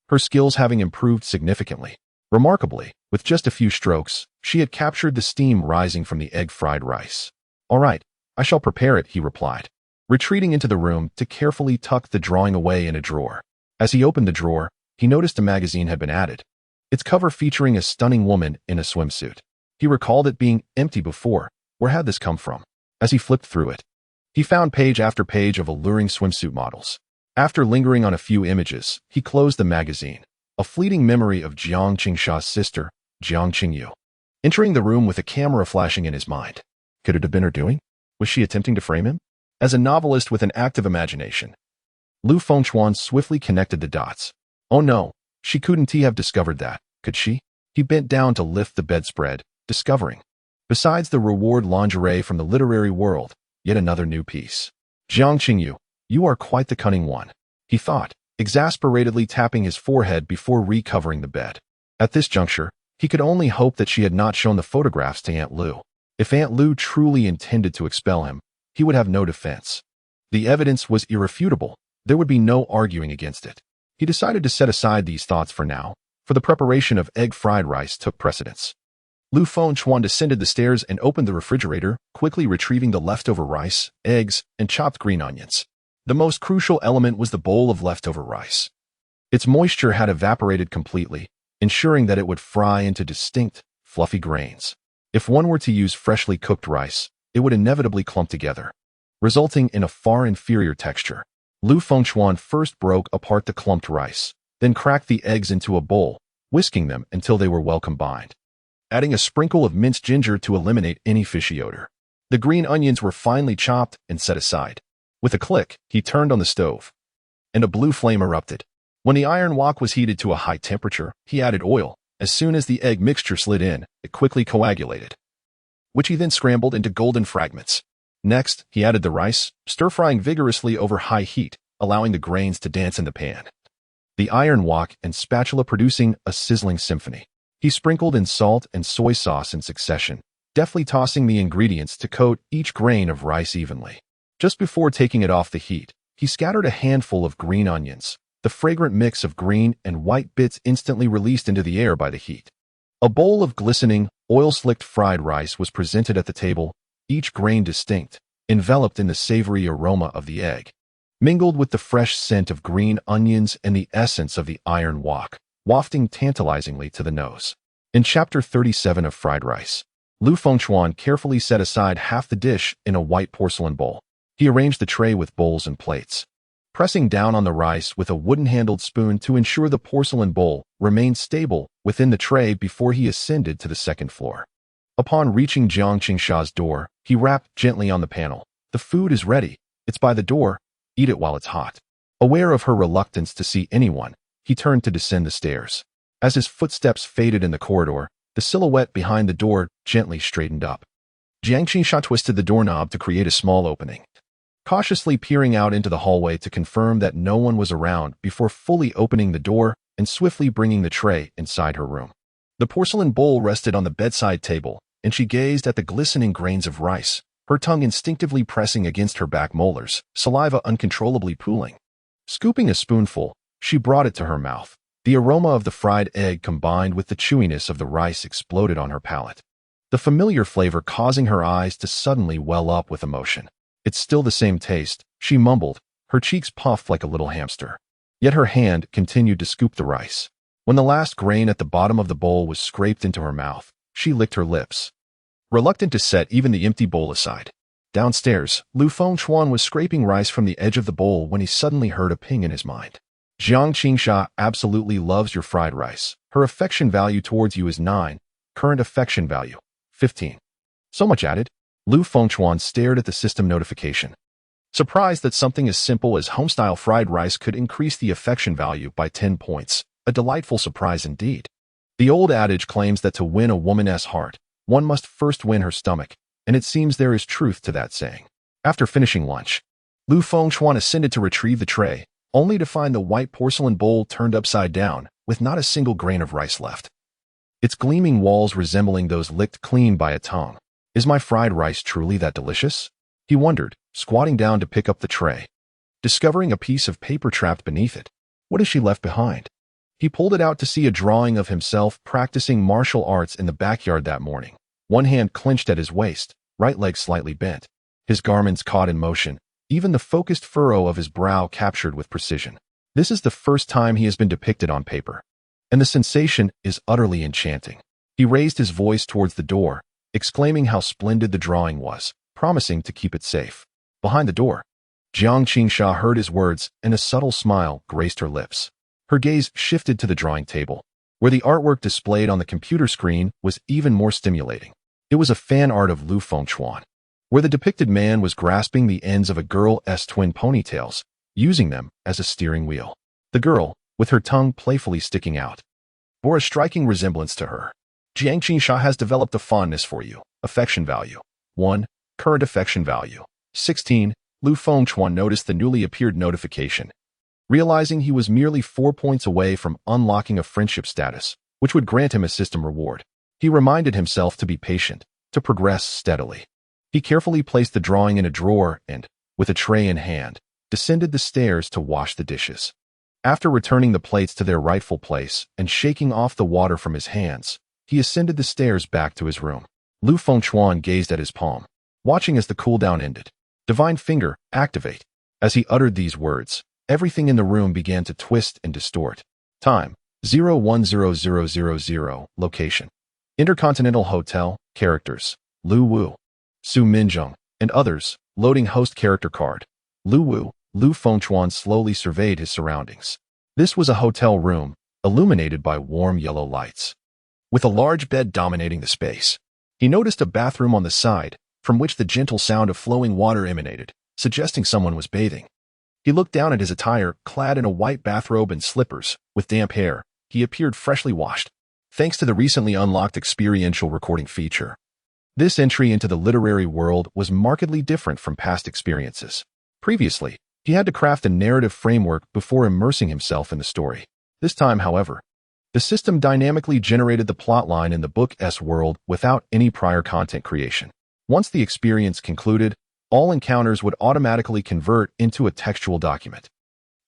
her skills having improved significantly. Remarkably, with just a few strokes, she had captured the steam rising from the egg-fried rice. "All right, I shall prepare it," he replied, retreating into the room to carefully tuck the drawing away in a drawer. As he opened the drawer, he noticed a magazine had been added, its cover featuring a stunning woman in a swimsuit. He recalled it being empty before. Where had this come from? As he flipped through it, he found page after page of alluring swimsuit models. After lingering on a few images, he closed the magazine, a fleeting memory of Jiang Qingxia's sister, Jiang Qingyu, entering the room with a camera flashing in his mind. Could it have been her doing? Was she attempting to frame him? As a novelist with an active imagination, Lu Fengchuan swiftly connected the dots. Oh no, she couldn't have discovered that, could she? He bent down to lift the bedspread, discovering, besides the reward lingerie from the literary world, yet another new piece. "Jiang Qingyu, you are quite the cunning one," he thought, exasperatedly tapping his forehead before recovering the bed. At this juncture, he could only hope that she had not shown the photographs to Aunt Lu. If Aunt Lu truly intended to expel him, he would have no defense. The evidence was irrefutable. There would be no arguing against it. He decided to set aside these thoughts for now, for the preparation of egg-fried rice took precedence. Lu Fengchuan descended the stairs and opened the refrigerator, quickly retrieving the leftover rice, eggs, and chopped green onions. The most crucial element was the bowl of leftover rice. Its moisture had evaporated completely, ensuring that it would fry into distinct, fluffy grains. If one were to use freshly cooked rice, it would inevitably clump together, resulting in a far inferior texture. Lu Fengchuan first broke apart the clumped rice, then cracked the eggs into a bowl, whisking them until they were well combined, adding a sprinkle of minced ginger to eliminate any fishy odor. The green onions were finely chopped and set aside. With a click, he turned on the stove, and a blue flame erupted. When the iron wok was heated to a high temperature, he added oil. As soon as the egg mixture slid in, it quickly coagulated, which he then scrambled into golden fragments. Next, he added the rice, stir-frying vigorously over high heat, allowing the grains to dance in the pan. The iron wok and spatula producing a sizzling symphony. He sprinkled in salt and soy sauce in succession, deftly tossing the ingredients to coat each grain of rice evenly. Just before taking it off the heat, he scattered a handful of green onions. The fragrant mix of green and white bits instantly released into the air by the heat. A bowl of glistening, oil-slicked fried rice was presented at the table, each grain distinct, enveloped in the savory aroma of the egg, mingled with the fresh scent of green onions and the essence of the iron wok, wafting tantalizingly to the nose. In Chapter 37 of Fried Rice, Lu Fengchuan carefully set aside half the dish in a white porcelain bowl. He arranged the tray with bowls and plates, pressing down on the rice with a wooden-handled spoon to ensure the porcelain bowl remained stable within the tray before he ascended to the second floor. Upon reaching Jiang Qingsha's door, he rapped gently on the panel. "The food is ready. It's by the door. Eat it while it's hot." Aware of her reluctance to see anyone, he turned to descend the stairs. As his footsteps faded in the corridor, the silhouette behind the door gently straightened up. Jiang Qingsha twisted the doorknob to create a small opening, cautiously peering out into the hallway to confirm that no one was around before fully opening the door and swiftly bringing the tray inside her room. The porcelain bowl rested on the bedside table, and she gazed at the glistening grains of rice, her tongue instinctively pressing against her back molars, saliva uncontrollably pooling. Scooping a spoonful, she brought it to her mouth. The aroma of the fried egg combined with the chewiness of the rice exploded on her palate, the familiar flavor causing her eyes to suddenly well up with emotion. "It's still the same taste," she mumbled, her cheeks puffed like a little hamster. Yet her hand continued to scoop the rice. When the last grain at the bottom of the bowl was scraped into her mouth, she licked her lips, reluctant to set even the empty bowl aside. Downstairs, Lu Fengchuan was scraping rice from the edge of the bowl when he suddenly heard a ping in his mind. "Jiang Qingsha absolutely loves your fried rice. Her affection value towards you is 9. Current affection value, 15. So much added." Lu Fengchuan stared at the system notification, surprised that something as simple as homestyle fried rice could increase the affection value by 10 points. A delightful surprise indeed. The old adage claims that to win a woman's heart, one must first win her stomach, and it seems there is truth to that saying. After finishing lunch, Lu Fengchuan ascended to retrieve the tray, only to find the white porcelain bowl turned upside down, with not a single grain of rice left, its gleaming walls resembling those licked clean by a tongue. "Is my fried rice truly that delicious?" he wondered, squatting down to pick up the tray, discovering a piece of paper trapped beneath it. What has she left behind? He pulled it out to see a drawing of himself practicing martial arts in the backyard that morning, one hand clenched at his waist, right leg slightly bent, his garments caught in motion, even the focused furrow of his brow captured with precision. This is the first time he has been depicted on paper, and the sensation is utterly enchanting. He raised his voice towards the door, exclaiming how splendid the drawing was, promising to keep it safe. Behind the door, Jiang Qingsha heard his words, and a subtle smile graced her lips. Her gaze shifted to the drawing table, where the artwork displayed on the computer screen was even more stimulating. It was a fan art of Lu Fengchuan, where the depicted man was grasping the ends of a girl's twin ponytails, using them as a steering wheel. The girl, with her tongue playfully sticking out, bore a striking resemblance to her. "Jiang Qingsha has developed a fondness for you. Affection value, 1. Current affection value, 16. Lu Fengchuan noticed the newly appeared notification, realizing he was merely 4 points away from unlocking a friendship status, which would grant him a system reward. He reminded himself to be patient, to progress steadily. He carefully placed the drawing in a drawer and, with a tray in hand, descended the stairs to wash the dishes. After returning the plates to their rightful place and shaking off the water from his hands, he ascended the stairs back to his room. Lu Fengchuan gazed at his palm, watching as the cooldown ended. "Divine Finger, activate." As he uttered these words, everything in the room began to twist and distort. Time, 010000. Location, Intercontinental Hotel. Characters, Lu Wu, Su Minzhong, and others. Loading host character card. Lu Wu. Lu Fengchuan slowly surveyed his surroundings. This was a hotel room, illuminated by warm yellow lights, with a large bed dominating the space. He noticed a bathroom on the side, from which the gentle sound of flowing water emanated, suggesting someone was bathing. He looked down at his attire, clad in a white bathrobe and slippers, with damp hair. He appeared freshly washed, thanks to the recently unlocked experiential recording feature. This entry into the literary world was markedly different from past experiences. Previously, he had to craft a narrative framework before immersing himself in the story. This time, however, the system dynamically generated the plotline in the book's world without any prior content creation. Once the experience concluded, all encounters would automatically convert into a textual document.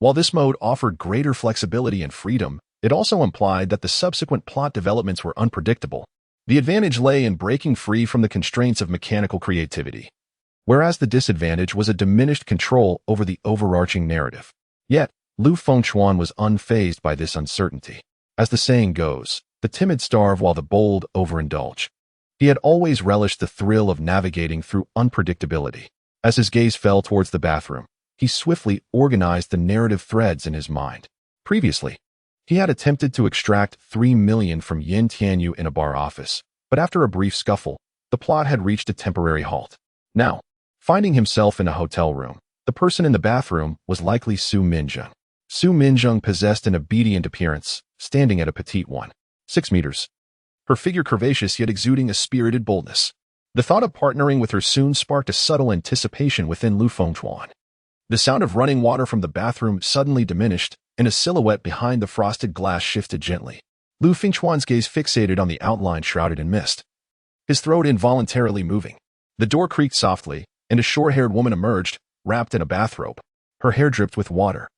While this mode offered greater flexibility and freedom, it also implied that the subsequent plot developments were unpredictable. The advantage lay in breaking free from the constraints of mechanical creativity, whereas the disadvantage was a diminished control over the overarching narrative. Yet, Lu Fengchuan was unfazed by this uncertainty. As the saying goes, the timid starve while the bold overindulge. He had always relished the thrill of navigating through unpredictability. As his gaze fell towards the bathroom, he swiftly organized the narrative threads in his mind. Previously, he had attempted to extract 3 million from Yin Tianyu in a bar office, but after a brief scuffle, the plot had reached a temporary halt. Now, finding himself in a hotel room, the person in the bathroom was likely Su Minjung. Su Minjung possessed an obedient appearance, standing at a petite 1.6 meters. Her figure curvaceous yet exuding a spirited boldness. The thought of partnering with her soon sparked a subtle anticipation within Lu Fengchuan. The sound of running water from the bathroom suddenly diminished, and a silhouette behind the frosted glass shifted gently. Lu Fengchuan's gaze fixated on the outline shrouded in mist, his throat involuntarily moving. The door creaked softly, and a short-haired woman emerged, wrapped in a bathrobe. Her hair dripped with water,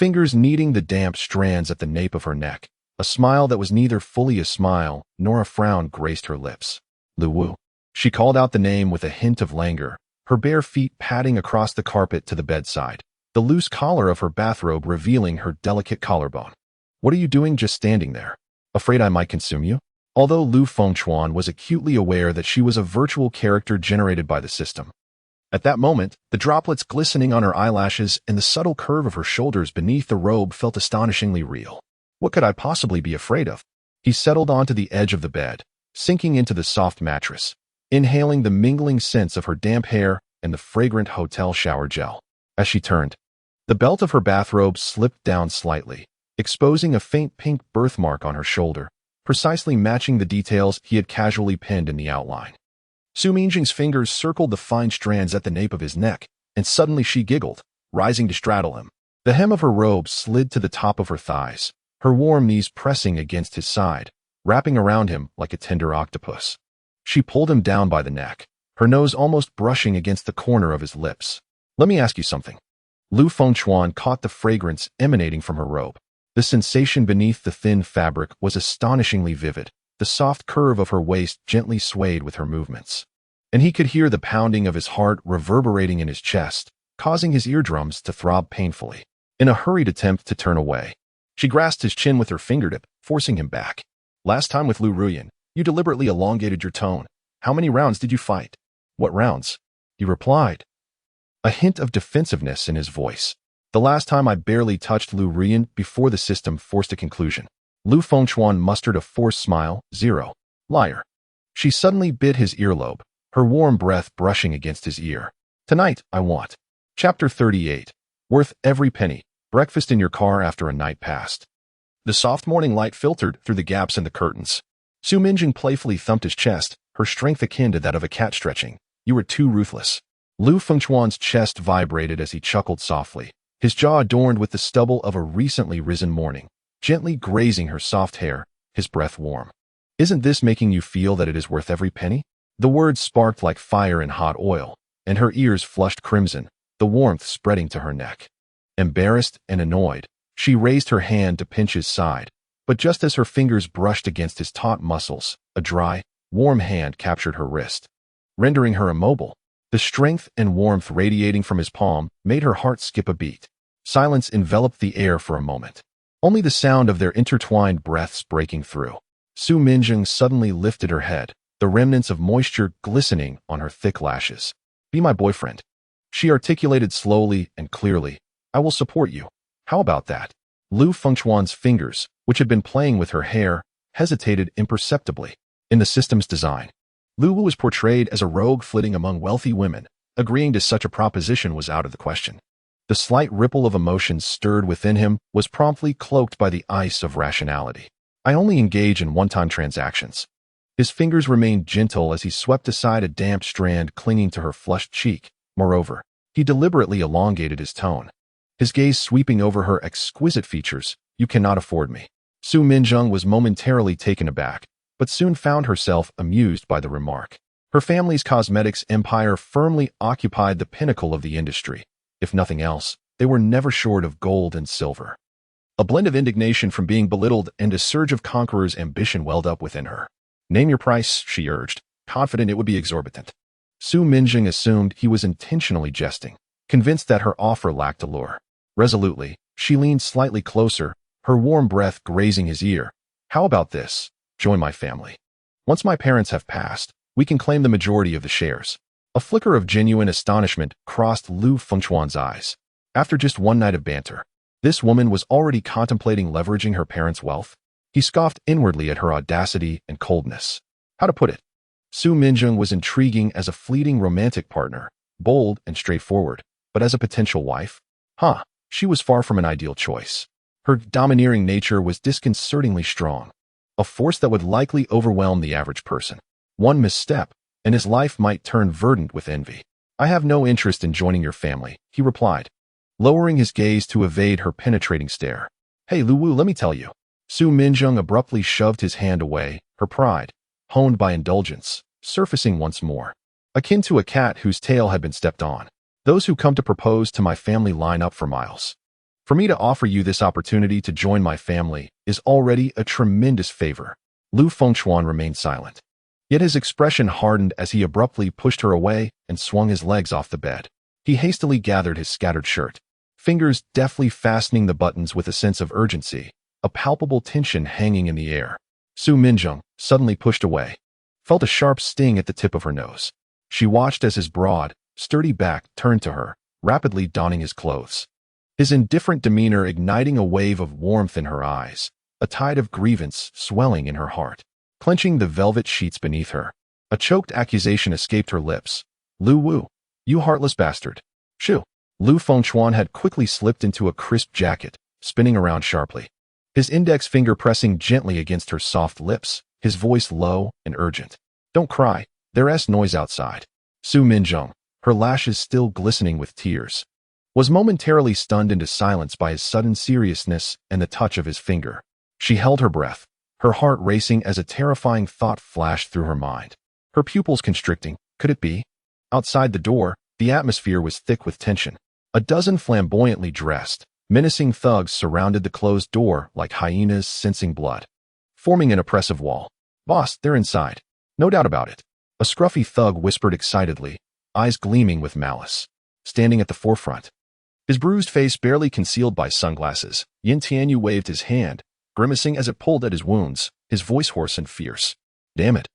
fingers kneading the damp strands at the nape of her neck. A smile that was neither fully a smile nor a frown graced her lips. Lu Wu. She called out the name with a hint of languor, her bare feet padding across the carpet to the bedside, the loose collar of her bathrobe revealing her delicate collarbone. What are you doing just standing there? Afraid I might consume you? Although Lu Fengchuan was acutely aware that she was a virtual character generated by the system. At that moment, the droplets glistening on her eyelashes and the subtle curve of her shoulders beneath the robe felt astonishingly real. What could I possibly be afraid of? He settled onto the edge of the bed, sinking into the soft mattress, inhaling the mingling scents of her damp hair and the fragrant hotel shower gel. As she turned, the belt of her bathrobe slipped down slightly, exposing a faint pink birthmark on her shoulder, precisely matching the details he had casually pinned in the outline. Su Minjing's fingers circled the fine strands at the nape of his neck, and suddenly she giggled, rising to straddle him. The hem of her robe slid to the top of her thighs, her warm knees pressing against his side, wrapping around him like a tender octopus. She pulled him down by the neck, her nose almost brushing against the corner of his lips. Let me ask you something. Lu Fengchuan caught the fragrance emanating from her robe. The sensation beneath the thin fabric was astonishingly vivid. The soft curve of her waist gently swayed with her movements, and he could hear the pounding of his heart reverberating in his chest, causing his eardrums to throb painfully. In a hurried attempt to turn away, she grasped his chin with her fingertip, forcing him back. Last time with Lu Ruyan, you deliberately elongated your tone. How many rounds did you fight? What rounds? He replied, a hint of defensiveness in his voice. The last time I barely touched Lu Ruyan before the system forced a conclusion. Lu Fengchuan mustered a forced smile. 0. Liar. She suddenly bit his earlobe, her warm breath brushing against his ear. Tonight, I want. Chapter 38. Worth every penny. Breakfast in your car after a night passed. The soft morning light filtered through the gaps in the curtains. Su Minjing playfully thumped his chest, her strength akin to that of a cat stretching. You were too ruthless. Lu Fengchuan's chest vibrated as he chuckled softly, his jaw adorned with the stubble of a recently risen morning, gently grazing her soft hair, his breath warm. Isn't this making you feel that it is worth every penny? The words sparked like fire in hot oil, and her ears flushed crimson, the warmth spreading to her neck. Embarrassed and annoyed, she raised her hand to pinch his side, but just as her fingers brushed against his taut muscles, a dry, warm hand captured her wrist, rendering her immobile. The strength and warmth radiating from his palm made her heart skip a beat. Silence enveloped the air for a moment, only the sound of their intertwined breaths breaking through. Su Minjing suddenly lifted her head, the remnants of moisture glistening on her thick lashes. Be my boyfriend. She articulated slowly and clearly. I will support you. How about that? Lu Fengchuan's fingers, which had been playing with her hair, hesitated imperceptibly. In the system's design, Lu Wu was portrayed as a rogue flitting among wealthy women, Agreeing to such a proposition was out of the question. The slight ripple of emotion stirred within him was promptly cloaked by the ice of rationality. I only engage in one-time transactions. His fingers remained gentle as he swept aside a damp strand clinging to her flushed cheek. Moreover, he deliberately elongated his tone, his gaze sweeping over her exquisite features. You cannot afford me. Su Minjung was momentarily taken aback, but soon found herself amused by the remark. Her family's cosmetics empire firmly occupied the pinnacle of the industry. If nothing else, they were never short of gold and silver. A blend of indignation from being belittled and a surge of conqueror's ambition welled up within her. Name your price, she urged, confident it would be exorbitant. Su Minjung assumed he was intentionally jesting, convinced that her offer lacked allure. Resolutely, she leaned slightly closer, her warm breath grazing his ear. How about this? Join my family. Once my parents have passed, we can claim the majority of the shares. A flicker of genuine astonishment crossed Lu Fengchuan's eyes. After just one night of banter, this woman was already contemplating leveraging her parents' wealth. He scoffed inwardly at her audacity and coldness. How to put it? Su Minjung was intriguing as a fleeting romantic partner, bold and straightforward, but as a potential wife? She was far from an ideal choice. Her domineering nature was disconcertingly strong, a force that would likely overwhelm the average person. One misstep, and his life might turn verdant with envy. I have no interest in joining your family, he replied, lowering his gaze to evade her penetrating stare. Hey Lu Wu, let me tell you. Su Minjung abruptly shoved his hand away, her pride, honed by indulgence, surfacing once more. Akin to a cat whose tail had been stepped on. Those who come to propose to my family line up for miles. For me to offer you this opportunity to join my family is already a tremendous favor. Lu Fengchuan remained silent. Yet his expression hardened as he abruptly pushed her away and swung his legs off the bed. He hastily gathered his scattered shirt, fingers deftly fastening the buttons with a sense of urgency, a palpable tension hanging in the air. Su Minjung, suddenly pushed away, felt a sharp sting at the tip of her nose. She watched as his broad, sturdy back turned to her, rapidly donning his clothes. His indifferent demeanor igniting a wave of warmth in her eyes, a tide of grievance swelling in her heart. Clenching the velvet sheets beneath her, a choked accusation escaped her lips. Lu Wu, you heartless bastard. Shoo. Lu Fengchuan had quickly slipped into a crisp jacket, spinning around sharply, his index finger pressing gently against her soft lips, his voice low and urgent. Don't cry, there's noise outside. Su Minjung, her lashes still glistening with tears, was momentarily stunned into silence by his sudden seriousness and the touch of his finger. She held her breath, her heart racing as a terrifying thought flashed through her mind. Her pupils constricting. Could it be? Outside the door, the atmosphere was thick with tension. A dozen flamboyantly dressed, menacing thugs surrounded the closed door like hyenas sensing blood, forming an oppressive wall. Boss, they're inside. No doubt about it. A scruffy thug whispered excitedly, eyes gleaming with malice. Standing at the forefront, his bruised face barely concealed by sunglasses, Yin Tianyu waved his hand, grimacing as it pulled at his wounds, his voice hoarse and fierce. Damn it.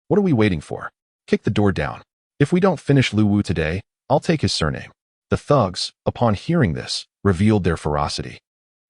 What are we waiting for? Kick the door down. If we don't finish Lu Wu today, I'll take his surname. The thugs, upon hearing this, revealed their ferocity,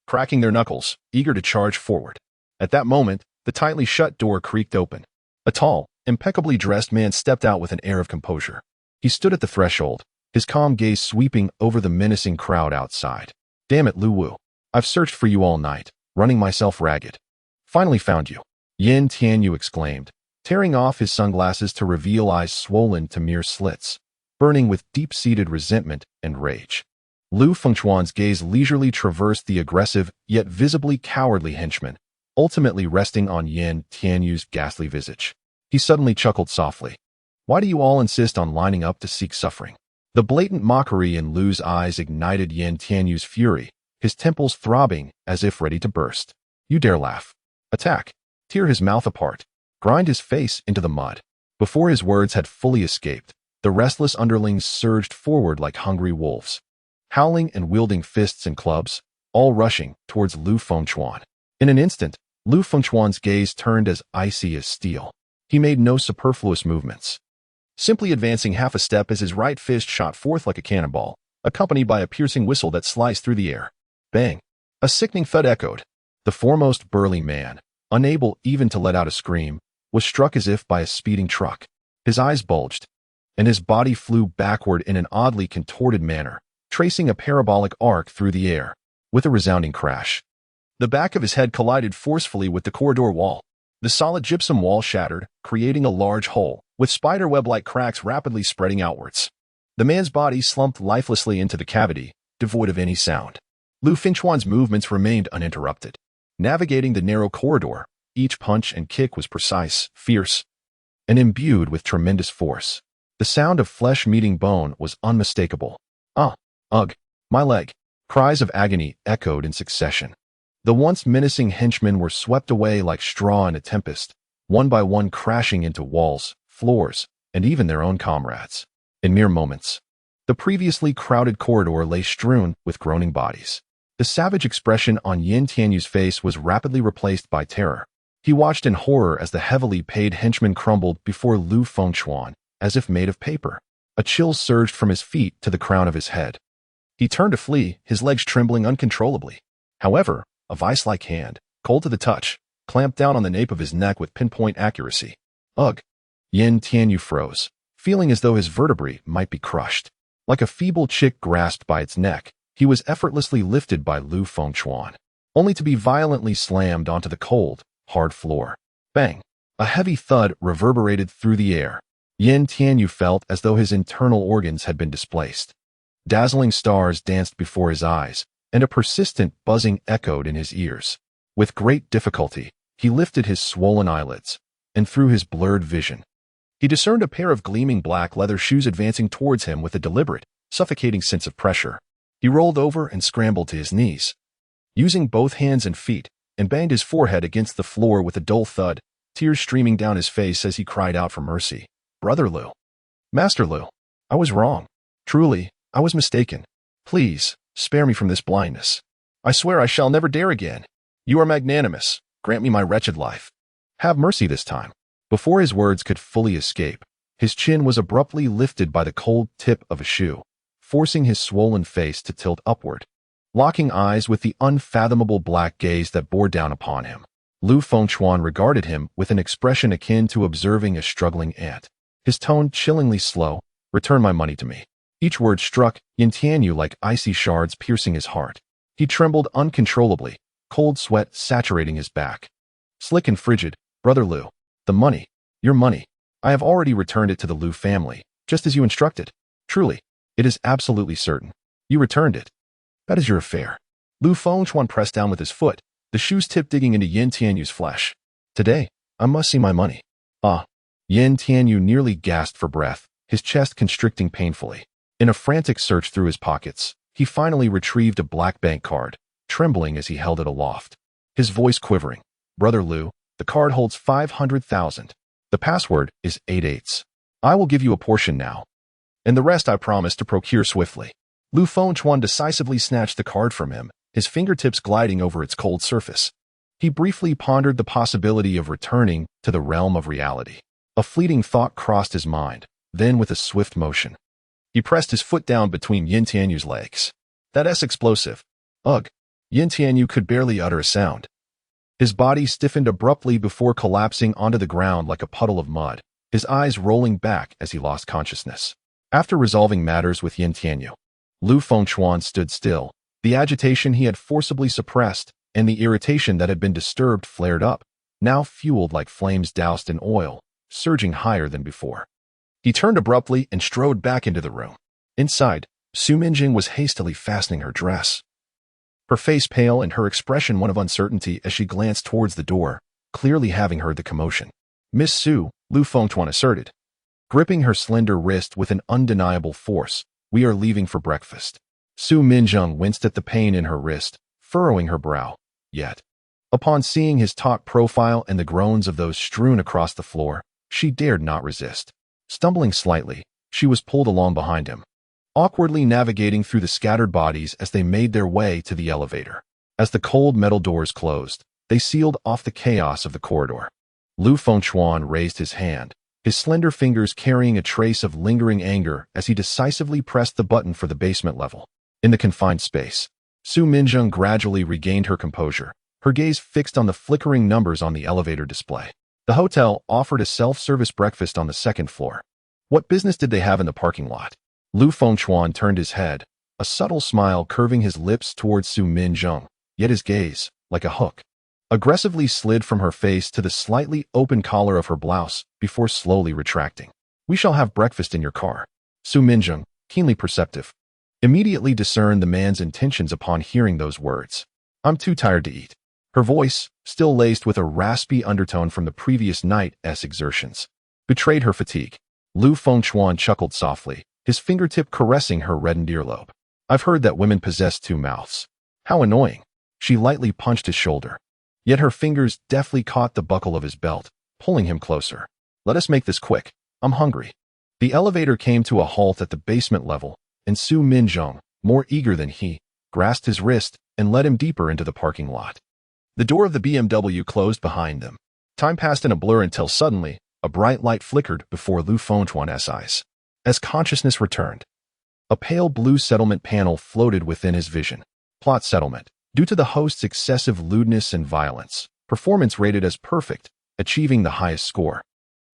cracking their knuckles, eager to charge forward. At that moment, the tightly shut door creaked open. A tall, impeccably dressed man stepped out with an air of composure. He stood at the threshold, his calm gaze sweeping over the menacing crowd outside. Damn it, Lu Wu. I've searched for you all night, running myself ragged. Finally found you. Yin Tianyu exclaimed, tearing off his sunglasses to reveal eyes swollen to mere slits, burning with deep-seated resentment and rage. Lu Fengchuan's gaze leisurely traversed the aggressive yet visibly cowardly henchman, ultimately resting on Yin Tianyu's ghastly visage. He suddenly chuckled softly. Why do you all insist on lining up to seek suffering? The blatant mockery in Lu's eyes ignited Yin Tianyu's fury, his temples throbbing as if ready to burst. You dare laugh, attack, tear his mouth apart, grind his face into the mud. Before his words had fully escaped, the restless underlings surged forward like hungry wolves, howling and wielding fists and clubs, all rushing towards Lu Fengchuan. In an instant, Lu Fengchuan's gaze turned as icy as steel. He made no superfluous movements, simply advancing half a step as his right fist shot forth like a cannonball, accompanied by a piercing whistle that sliced through the air. Bang! A sickening thud echoed. The foremost burly man, unable even to let out a scream, was struck as if by a speeding truck. His eyes bulged, and his body flew backward in an oddly contorted manner, tracing a parabolic arc through the air. With a resounding crash, the back of his head collided forcefully with the corridor wall. The solid gypsum wall shattered, creating a large hole, with spiderweb-like cracks rapidly spreading outwards. The man's body slumped lifelessly into the cavity, devoid of any sound. Lu Fengchuan's movements remained uninterrupted. Navigating the narrow corridor, each punch and kick was precise, fierce, and imbued with tremendous force. The sound of flesh meeting bone was unmistakable. Ugh, my leg. Cries of agony echoed in succession. The once menacing henchmen were swept away like straw in a tempest, one by one crashing into walls, floors, and even their own comrades. In mere moments, the previously crowded corridor lay strewn with groaning bodies. The savage expression on Yin Tianyu's face was rapidly replaced by terror. He watched in horror as the heavily paid henchmen crumbled before Lu Fengchuan, as if made of paper. A chill surged from his feet to the crown of his head. He turned to flee, his legs trembling uncontrollably. However, a vice-like hand, cold to the touch, clamped down on the nape of his neck with pinpoint accuracy. Ugh! Yin Tianyu froze, feeling as though his vertebrae might be crushed. Like a feeble chick grasped by its neck, he was effortlessly lifted by Lu Fengchuan, only to be violently slammed onto the cold, hard floor. Bang! A heavy thud reverberated through the air. Yin Tianyu felt as though his internal organs had been displaced. Dazzling stars danced before his eyes, and a persistent buzzing echoed in his ears. With great difficulty, he lifted his swollen eyelids, and through his blurred vision, he discerned a pair of gleaming black leather shoes advancing towards him with a deliberate, suffocating sense of pressure. He rolled over and scrambled to his knees, using both hands and feet, and banged his forehead against the floor with a dull thud, tears streaming down his face as he cried out for mercy. Brother Lu. Master Lu. I was wrong. Truly, I was mistaken. Please, spare me from this blindness. I swear I shall never dare again. You are magnanimous. Grant me my wretched life. Have mercy this time. Before his words could fully escape, his chin was abruptly lifted by the cold tip of a shoe, forcing his swollen face to tilt upward, locking eyes with the unfathomable black gaze that bore down upon him. Lu Fengchuan regarded him with an expression akin to observing a struggling ant. His tone chillingly slow. Return my money to me. Each word struck Yin Tianyu like icy shards piercing his heart. He trembled uncontrollably, cold sweat saturating his back. Slick and frigid, Brother Lu. The money. Your money. I have already returned it to the Lu family, just as you instructed. Truly, it is absolutely certain. You returned it. That is your affair. Lu Fengchuan pressed down with his foot, the shoe's tip digging into Yin Tianyu's flesh. Today, I must see my money. Yin Tianyu nearly gasped for breath, his chest constricting painfully. In a frantic search through his pockets, he finally retrieved a black bank card, trembling as he held it aloft. His voice quivering. Brother Lu, the card holds 500,000. The password is 88. I will give you a portion now, and the rest I promise to procure swiftly. Lu Fengchuan decisively snatched the card from him, his fingertips gliding over its cold surface. He briefly pondered the possibility of returning to the realm of reality. A fleeting thought crossed his mind, then with a swift motion, he pressed his foot down between Yin Tianyu's legs. That's explosive. Ugh. Yin Tianyu could barely utter a sound. His body stiffened abruptly before collapsing onto the ground like a puddle of mud, his eyes rolling back as he lost consciousness. After resolving matters with Yin Tianyu, Lu Fengchuan stood still. The agitation he had forcibly suppressed and the irritation that had been disturbed flared up, now fueled like flames doused in oil, surging higher than before. He turned abruptly and strode back into the room. Inside, Su Minjing was hastily fastening her dress, her face pale and her expression one of uncertainty as she glanced towards the door, clearly having heard the commotion. Miss Su, Lu Fengchuan asserted, gripping her slender wrist with an undeniable force, we are leaving for breakfast. Su Minjing winced at the pain in her wrist, furrowing her brow. Yet, upon seeing his taut profile and the groans of those strewn across the floor, she dared not resist. Stumbling slightly, she was pulled along behind him, awkwardly navigating through the scattered bodies as they made their way to the elevator. As the cold metal doors closed, they sealed off the chaos of the corridor. Lu Fengchuan raised his hand, his slender fingers carrying a trace of lingering anger as he decisively pressed the button for the basement level. In the confined space, Su Minjing gradually regained her composure, her gaze fixed on the flickering numbers on the elevator display. The hotel offered a self-service breakfast on the second floor. What business did they have in the parking lot? Lu Fengchuan turned his head, a subtle smile curving his lips towards Su Minjung, yet his gaze, like a hook, aggressively slid from her face to the slightly open collar of her blouse before slowly retracting. We shall have breakfast in your car. Su Minjung, keenly perceptive, immediately discerned the man's intentions upon hearing those words. I'm too tired to eat. Her voice, still laced with a raspy undertone from the previous night's exertions, betrayed her fatigue. Lu Fengchuan chuckled softly, his fingertip caressing her reddened earlobe. I've heard that women possess two mouths. How annoying. She lightly punched his shoulder. Yet her fingers deftly caught the buckle of his belt, pulling him closer. Let us make this quick. I'm hungry. The elevator came to a halt at the basement level, and Su Minjung, more eager than he, grasped his wrist and led him deeper into the parking lot. The door of the BMW closed behind them. Time passed in a blur until suddenly, a bright light flickered before Lu Fengchuan's eyes. As consciousness returned, a pale blue settlement panel floated within his vision. Plot settlement. Due to the host's excessive lewdness and violence, performance rated as perfect, achieving the highest score.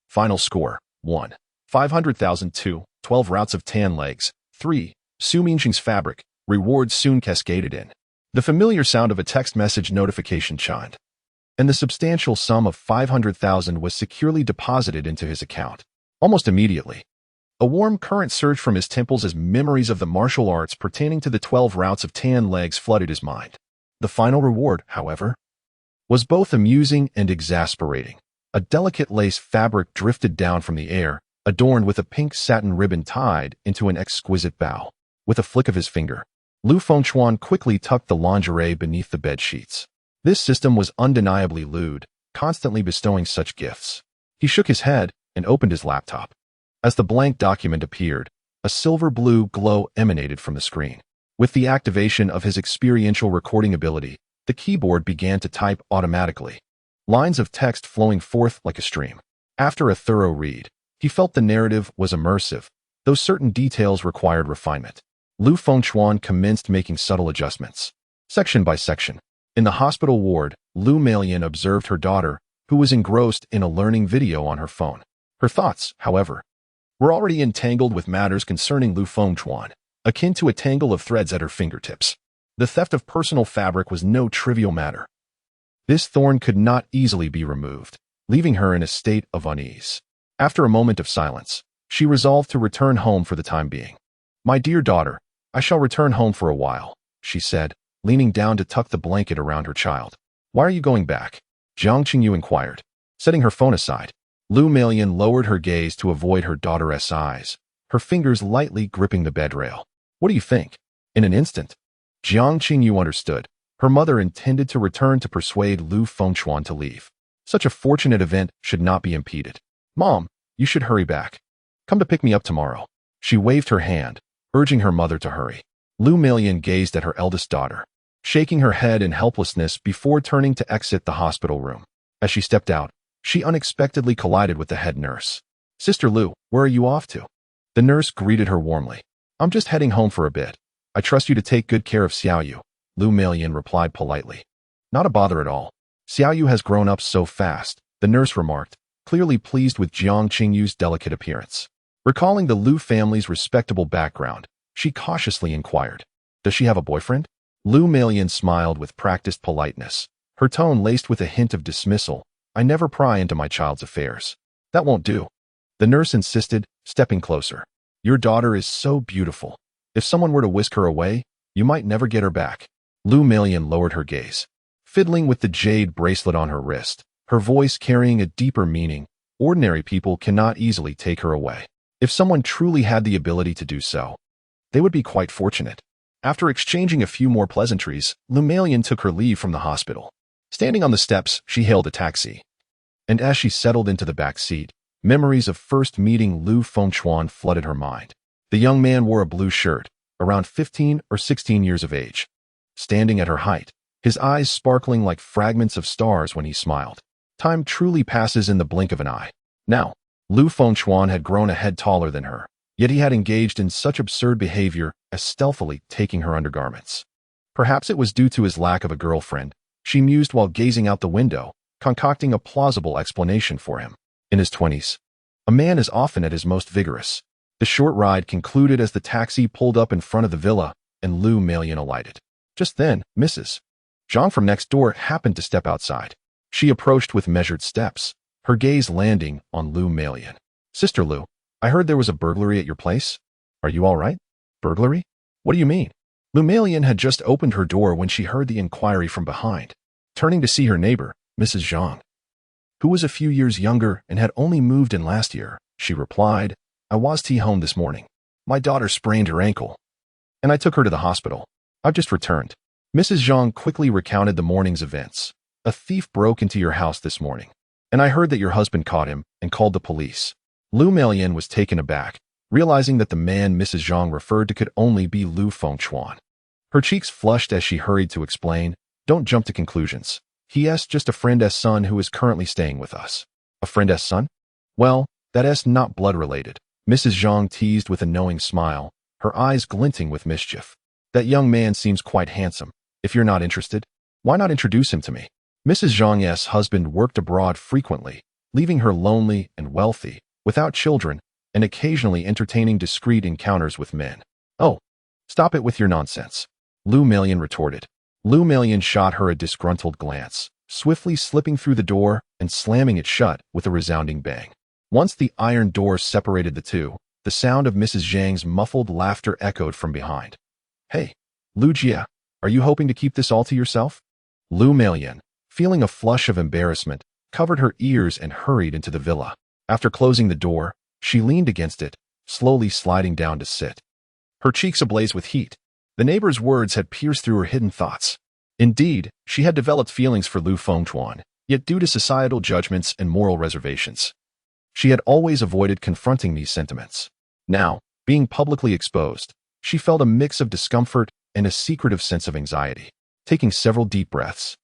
Final score, 1. 500,000. 2. 12 routes of tan legs. 3. Su Minjung's fabric. Rewards soon cascaded in. The familiar sound of a text message notification chimed, and the substantial sum of 500,000 was securely deposited into his account. Almost immediately, a warm current surged from his temples as memories of the martial arts pertaining to the 12 routes of tan legs flooded his mind. The final reward, however, was both amusing and exasperating. A delicate lace fabric drifted down from the air, adorned with a pink satin ribbon tied into an exquisite bow. With a flick of his finger, Lu Fengchuan quickly tucked the lingerie beneath the bed sheets. This system was undeniably lewd, constantly bestowing such gifts. He shook his head and opened his laptop. As the blank document appeared, a silver-blue glow emanated from the screen. With the activation of his experiential recording ability, the keyboard began to type automatically, lines of text flowing forth like a stream. After a thorough read, he felt the narrative was immersive, though certain details required refinement. Lu Fengchuan commenced making subtle adjustments, section by section. In the hospital ward, Lu Meilan observed her daughter, who was engrossed in a learning video on her phone. Her thoughts, however, were already entangled with matters concerning Lu Fengchuan, akin to a tangle of threads at her fingertips. The theft of personal fabric was no trivial matter. This thorn could not easily be removed, leaving her in a state of unease. After a moment of silence, she resolved to return home for the time being. My dear daughter, I shall return home for a while, she said, leaning down to tuck the blanket around her child. Why are you going back? Jiang Qingyu inquired. Setting her phone aside, Lu Meilan lowered her gaze to avoid her daughter's eyes, her fingers lightly gripping the bed rail. What do you think? In an instant, Jiang Qingyu understood. Her mother intended to return to persuade Lu Fengchuan to leave. Such a fortunate event should not be impeded. Mom, you should hurry back. Come to pick me up tomorrow. She waved her hand, urging her mother to hurry. Lu Meilan gazed at her eldest daughter, shaking her head in helplessness before turning to exit the hospital room. As she stepped out, she unexpectedly collided with the head nurse. Sister Lu, where are you off to? The nurse greeted her warmly. I'm just heading home for a bit. I trust you to take good care of Xiaoyu, Lu Meilan replied politely. Not a bother at all. Xiaoyu has grown up so fast, the nurse remarked, clearly pleased with Jiang Qingyu's delicate appearance. Recalling the Lu family's respectable background, she cautiously inquired, does she have a boyfriend? Lu Meilan smiled with practiced politeness, her tone laced with a hint of dismissal. I never pry into my child's affairs. That won't do. The nurse insisted, stepping closer. Your daughter is so beautiful. If someone were to whisk her away, you might never get her back. Lu Meilan lowered her gaze, fiddling with the jade bracelet on her wrist, her voice carrying a deeper meaning. Ordinary people cannot easily take her away. If someone truly had the ability to do so, they would be quite fortunate. After exchanging a few more pleasantries, Lu Meilan took her leave from the hospital. Standing on the steps, she hailed a taxi. And as she settled into the back seat, memories of first meeting Lu Fengchuan flooded her mind. The young man wore a blue shirt, around 15 or 16 years of age. Standing at her height, his eyes sparkling like fragments of stars when he smiled. Time truly passes in the blink of an eye. Now, Lu Fengchuan had grown a head taller than her, yet he had engaged in such absurd behavior as stealthily taking her undergarments. Perhaps it was due to his lack of a girlfriend, she mused while gazing out the window, concocting a plausible explanation for him. In his 20s, A man is often at his most vigorous. The short ride concluded as the taxi pulled up in front of the villa and Lu Meilan alighted. Just then, Mrs. Zhang from next door happened to step outside. She approached with measured steps, her gaze landing on Lu Meilan. Sister Lu, I heard there was a burglary at your place. Are you all right? Burglary? What do you mean? Lu Meilan had just opened her door when she heard the inquiry from behind. Turning to see her neighbor, Mrs. Zhang, who was a few years younger and had only moved in last year, she replied, I was home this morning. My daughter sprained her ankle, and I took her to the hospital. I've just returned. Mrs. Zhang quickly recounted the morning's events. A thief broke into your house this morning, and I heard that your husband caught him and called the police. Lu Meilan was taken aback, realizing that the man Mrs. Zhang referred to could only be Lu Fengchuan. Her cheeks flushed as she hurried to explain, Don't jump to conclusions. He just a friend's son who is currently staying with us. A friend's son? Well, that's not blood-related. Mrs. Zhang teased with a knowing smile, her eyes glinting with mischief. That young man seems quite handsome. If you're not interested, why not introduce him to me? Mrs. Zhang's husband worked abroad frequently, leaving her lonely and wealthy, without children, and occasionally entertaining discreet encounters with men. Oh, stop it with your nonsense, Lu Meilan retorted. Lu Meilan shot her a disgruntled glance, swiftly slipping through the door and slamming it shut with a resounding bang. Once the iron doors separated the two, the sound of Mrs. Zhang's muffled laughter echoed from behind. Hey, Lu Jia, are you hoping to keep this all to yourself? Lu Meilan, feeling a flush of embarrassment, covered her ears and hurried into the villa. After closing the door, she leaned against it, slowly sliding down to sit. Her cheeks ablaze with heat. The neighbor's words had pierced through her hidden thoughts. Indeed, she had developed feelings for Lu Fengchuan, yet due to societal judgments and moral reservations, she had always avoided confronting these sentiments. Now, being publicly exposed, she felt a mix of discomfort and a secretive sense of anxiety. Taking several deep breaths,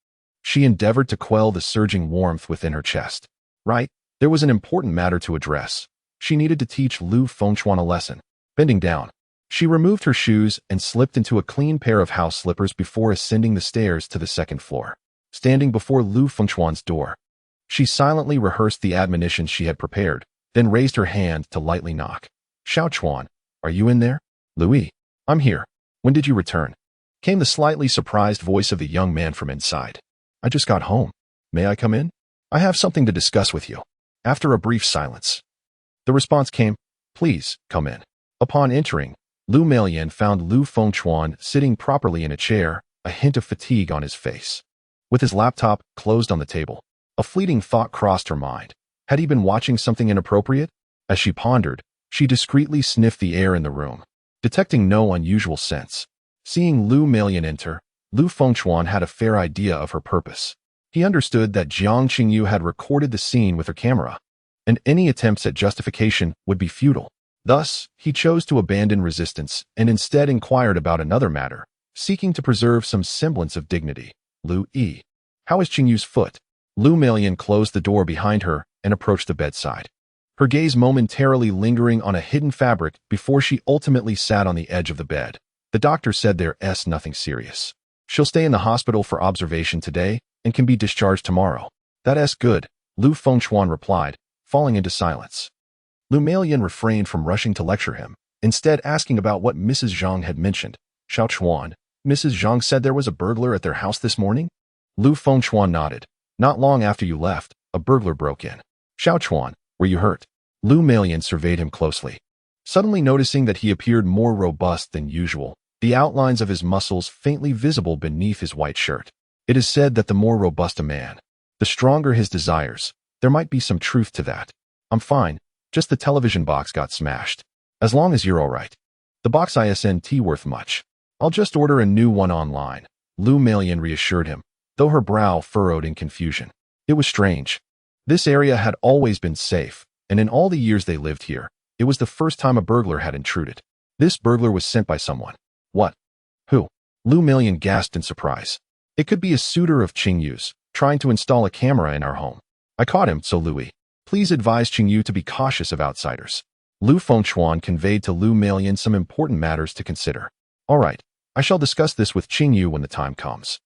she endeavored to quell the surging warmth within her chest. Right, there was an important matter to address. She needed to teach Lu Fengchuan a lesson. Bending down, she removed her shoes and slipped into a clean pair of house slippers before ascending the stairs to the second floor. Standing before Lu Fengchuan's door, she silently rehearsed the admonitions she had prepared, then raised her hand to lightly knock. Xiao Chuan, are you in there? Louis, I'm here. When did you return? Came the slightly surprised voice of the young man from inside. I just got home. May I come in? I have something to discuss with you. After a brief silence, the response came, Please, come in. Upon entering, Lu Meilan found Lu Fengchuan sitting properly in a chair, a hint of fatigue on his face. With his laptop closed on the table, a fleeting thought crossed her mind. Had he been watching something inappropriate? As she pondered, she discreetly sniffed the air in the room, detecting no unusual scents. Seeing Lu Meilan enter, Lu Fengchuan had a fair idea of her purpose. He understood that Jiang Qingyu had recorded the scene with her camera, and any attempts at justification would be futile. Thus, he chose to abandon resistance and instead inquired about another matter, seeking to preserve some semblance of dignity. Lu Yi, how is Qingyu's foot? Lu Meilan closed the door behind her and approached the bedside, her gaze momentarily lingering on a hidden fabric before she ultimately sat on the edge of the bed. The doctor said there's nothing serious. She'll stay in the hospital for observation today and can be discharged tomorrow. That's good, Lu Fengchuan replied, falling into silence. Lu Meilan refrained from rushing to lecture him, instead asking about what Mrs. Zhang had mentioned. Xiao Chuan, Mrs. Zhang said there was a burglar at their house this morning? Lu Fengchuan nodded. Not long after you left, a burglar broke in. Xiao Chuan, were you hurt? Lu Meilan surveyed him closely, suddenly noticing that he appeared more robust than usual, the outlines of his muscles faintly visible beneath his white shirt. It is said that the more robust a man, the stronger his desires. There might be some truth to that. I'm fine, just the television box got smashed. As long as you're alright. The box isn't worth much. I'll just order a new one online, Lu Meilan reassured him, though her brow furrowed in confusion. It was strange. This area had always been safe, and in all the years they lived here, it was the first time a burglar had intruded. This burglar was sent by someone. What? Who? Lu Meilan gasped in surprise. It could be a suitor of Qingyu's, trying to install a camera in our home. I caught him, so Louis, please advise Qingyu to be cautious of outsiders. Lu Fengchuan conveyed to Lu Meilan some important matters to consider. All right, I shall discuss this with Qingyu when the time comes.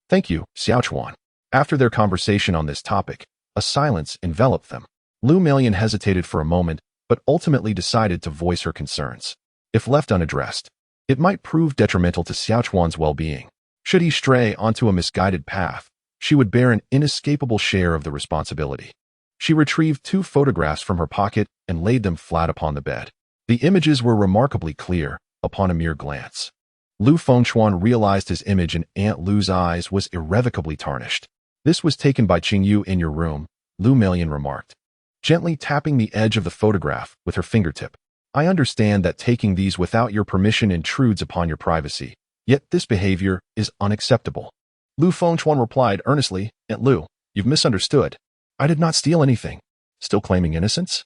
Thank you, Xiao Chuan. After their conversation on this topic, a silence enveloped them. Lu Melian hesitated for a moment, but ultimately decided to voice her concerns. If left unaddressed, it might prove detrimental to Xiaochuan's well-being. Should he stray onto a misguided path, she would bear an inescapable share of the responsibility. She retrieved 2 photographs from her pocket and laid them flat upon the bed. The images were remarkably clear upon a mere glance. Lu Fengchuan realized his image in Aunt Lu's eyes was irrevocably tarnished. "This was taken by Qingyu in your room," Lu Melian remarked, gently tapping the edge of the photograph with her fingertip. "I understand that taking these without your permission intrudes upon your privacy, yet this behavior is unacceptable." Lu Fengchuan replied earnestly, "Aunt Lu, you've misunderstood. I did not steal anything." Still claiming innocence?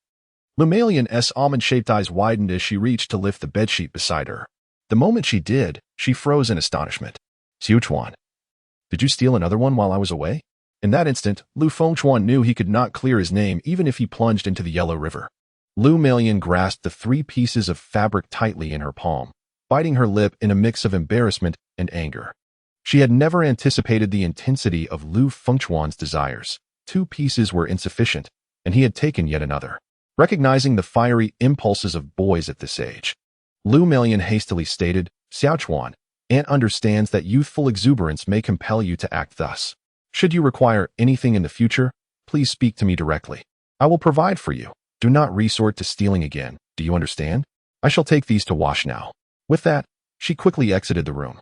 Lu Melian's almond-shaped eyes widened as she reached to lift the bedsheet beside her. The moment she did, she froze in astonishment. "Xiaochuan, did you steal another one while I was away?" In that instant, Lu Fengchuan knew he could not clear his name even if he plunged into the Yellow River. Lu Melian grasped the 3 pieces of fabric tightly in her palm, biting her lip in a mix of embarrassment and anger. She had never anticipated the intensity of Lu Fengchuan's desires. 2 pieces were insufficient, and he had taken yet another. Recognizing the fiery impulses of boys at this age, Lu Melian hastily stated, "Xiaochuan, Aunt understands that youthful exuberance may compel you to act thus. Should you require anything in the future, please speak to me directly. I will provide for you. Do not resort to stealing again. Do you understand? I shall take these to wash now." With that, she quickly exited the room.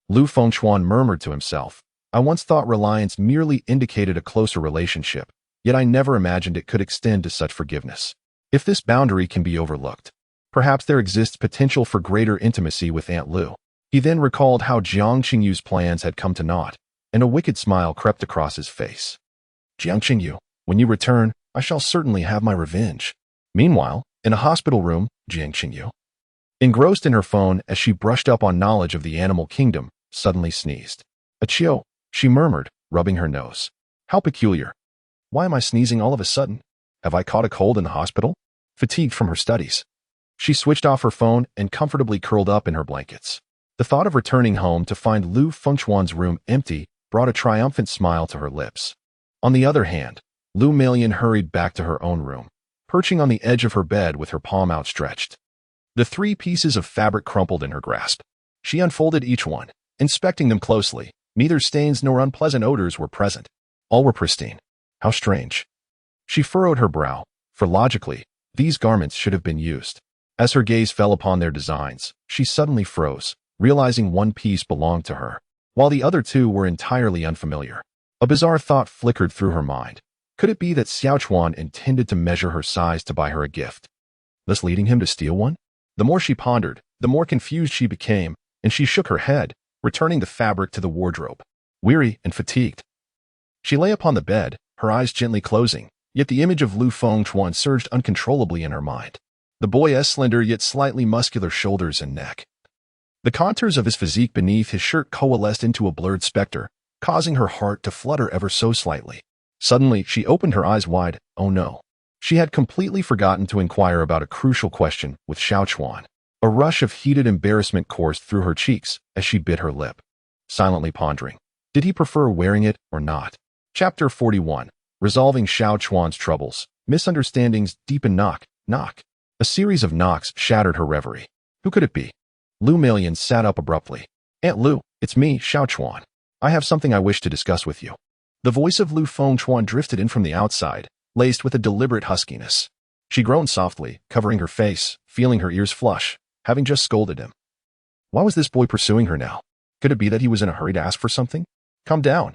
Lu Fengchuan murmured to himself, "I once thought reliance merely indicated a closer relationship, yet I never imagined it could extend to such forgiveness. If this boundary can be overlooked, perhaps there exists potential for greater intimacy with Aunt Lu." He then recalled how Jiang Qingyu's plans had come to naught, and a wicked smile crept across his face. "Jiang Qingyu, when you return, I shall certainly have my revenge." Meanwhile, in a hospital room, Jiang Qingyu, engrossed in her phone as she brushed up on knowledge of the animal kingdom, suddenly sneezed. "Achio," she murmured, rubbing her nose. "How peculiar. Why am I sneezing all of a sudden? Have I caught a cold in the hospital?" Fatigued from her studies, she switched off her phone and comfortably curled up in her blankets. The thought of returning home to find Lu Fengchuan's room empty brought a triumphant smile to her lips. On the other hand, Lu Melian hurried back to her own room, perching on the edge of her bed with her palm outstretched. The 3 pieces of fabric crumpled in her grasp. She unfolded each one, inspecting them closely. Neither stains nor unpleasant odors were present. All were pristine. How strange. She furrowed her brow, for logically, these garments should have been used. As her gaze fell upon their designs, she suddenly froze, realizing one piece belonged to her, while the other 2 were entirely unfamiliar. A bizarre thought flickered through her mind. Could it be that Xiaochuan intended to measure her size to buy her a gift, thus leading him to steal one? The more she pondered, the more confused she became, and she shook her head, returning the fabric to the wardrobe. Weary and fatigued, she lay upon the bed, her eyes gently closing, yet the image of Lu Fengchuan surged uncontrollably in her mind. The boy's slender yet slightly muscular shoulders and neck. The contours of his physique beneath his shirt coalesced into a blurred specter, causing her heart to flutter ever so slightly. Suddenly, she opened her eyes wide. Oh no. She had completely forgotten to inquire about a crucial question with Xiaochuan. A rush of heated embarrassment coursed through her cheeks as she bit her lip, silently pondering. Did he prefer wearing it or not? Chapter 41. Resolving Xiaochuan's troubles. Misunderstandings deepen. Knock, knock. A series of knocks shattered her reverie. Who could it be? Lu Melian sat up abruptly. "Aunt Lu, it's me, Xiaochuan. I have something I wish to discuss with you." The voice of Lu Fengchuan drifted in from the outside, laced with a deliberate huskiness. She groaned softly, covering her face, feeling her ears flush, having just scolded him. Why was this boy pursuing her now? Could it be that he was in a hurry to ask for something? Calm down.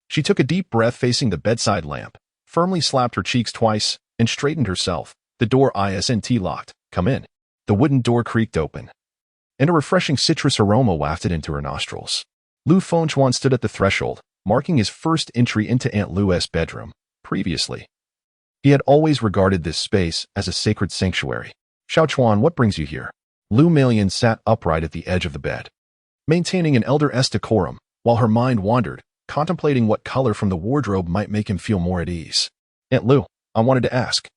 She took a deep breath facing the bedside lamp, firmly slapped her cheeks twice, and straightened herself. The door isn't locked. Come in. The wooden door creaked open, and a refreshing citrus aroma wafted into her nostrils. Lu Fengchuan stood at the threshold, marking his first entry into Aunt Lu's bedroom. Previously, he had always regarded this space as a sacred sanctuary. "Xiaochuan, what brings you here?" Lu Melian sat upright at the edge of the bed, maintaining an elder-esque decorum, while her mind wandered, contemplating what color from the wardrobe might make him feel more at ease. "Aunt Lu, I wanted to ask,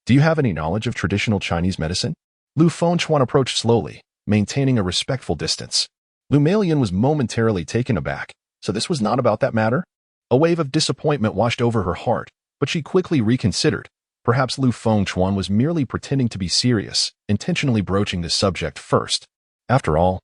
do you have any knowledge of traditional Chinese medicine?" Lu Fengchuan approached slowly, maintaining a respectful distance. Lu Melian was momentarily taken aback. So this was not about that matter? A wave of disappointment washed over her heart, but she quickly reconsidered. Perhaps Lu Fengchuan was merely pretending to be serious, intentionally broaching this subject first. After all,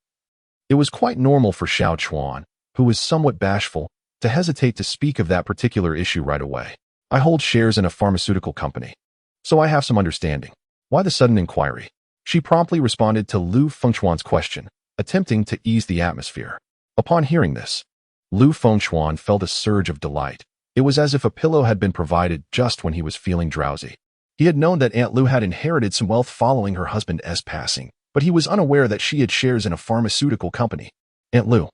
it was quite normal for Xiao Chuan, who was somewhat bashful, to hesitate to speak of that particular issue right away. I hold shares in a pharmaceutical company, so I have some understanding. Why the sudden inquiry? She promptly responded to Lu Fengchuan's question, attempting to ease the atmosphere. Upon hearing this, Lu Fengchuan felt a surge of delight. It was as if a pillow had been provided just when he was feeling drowsy. He had known that Aunt Lu had inherited some wealth following her husband's passing, but he was unaware that she had shares in a pharmaceutical company. Aunt Lu,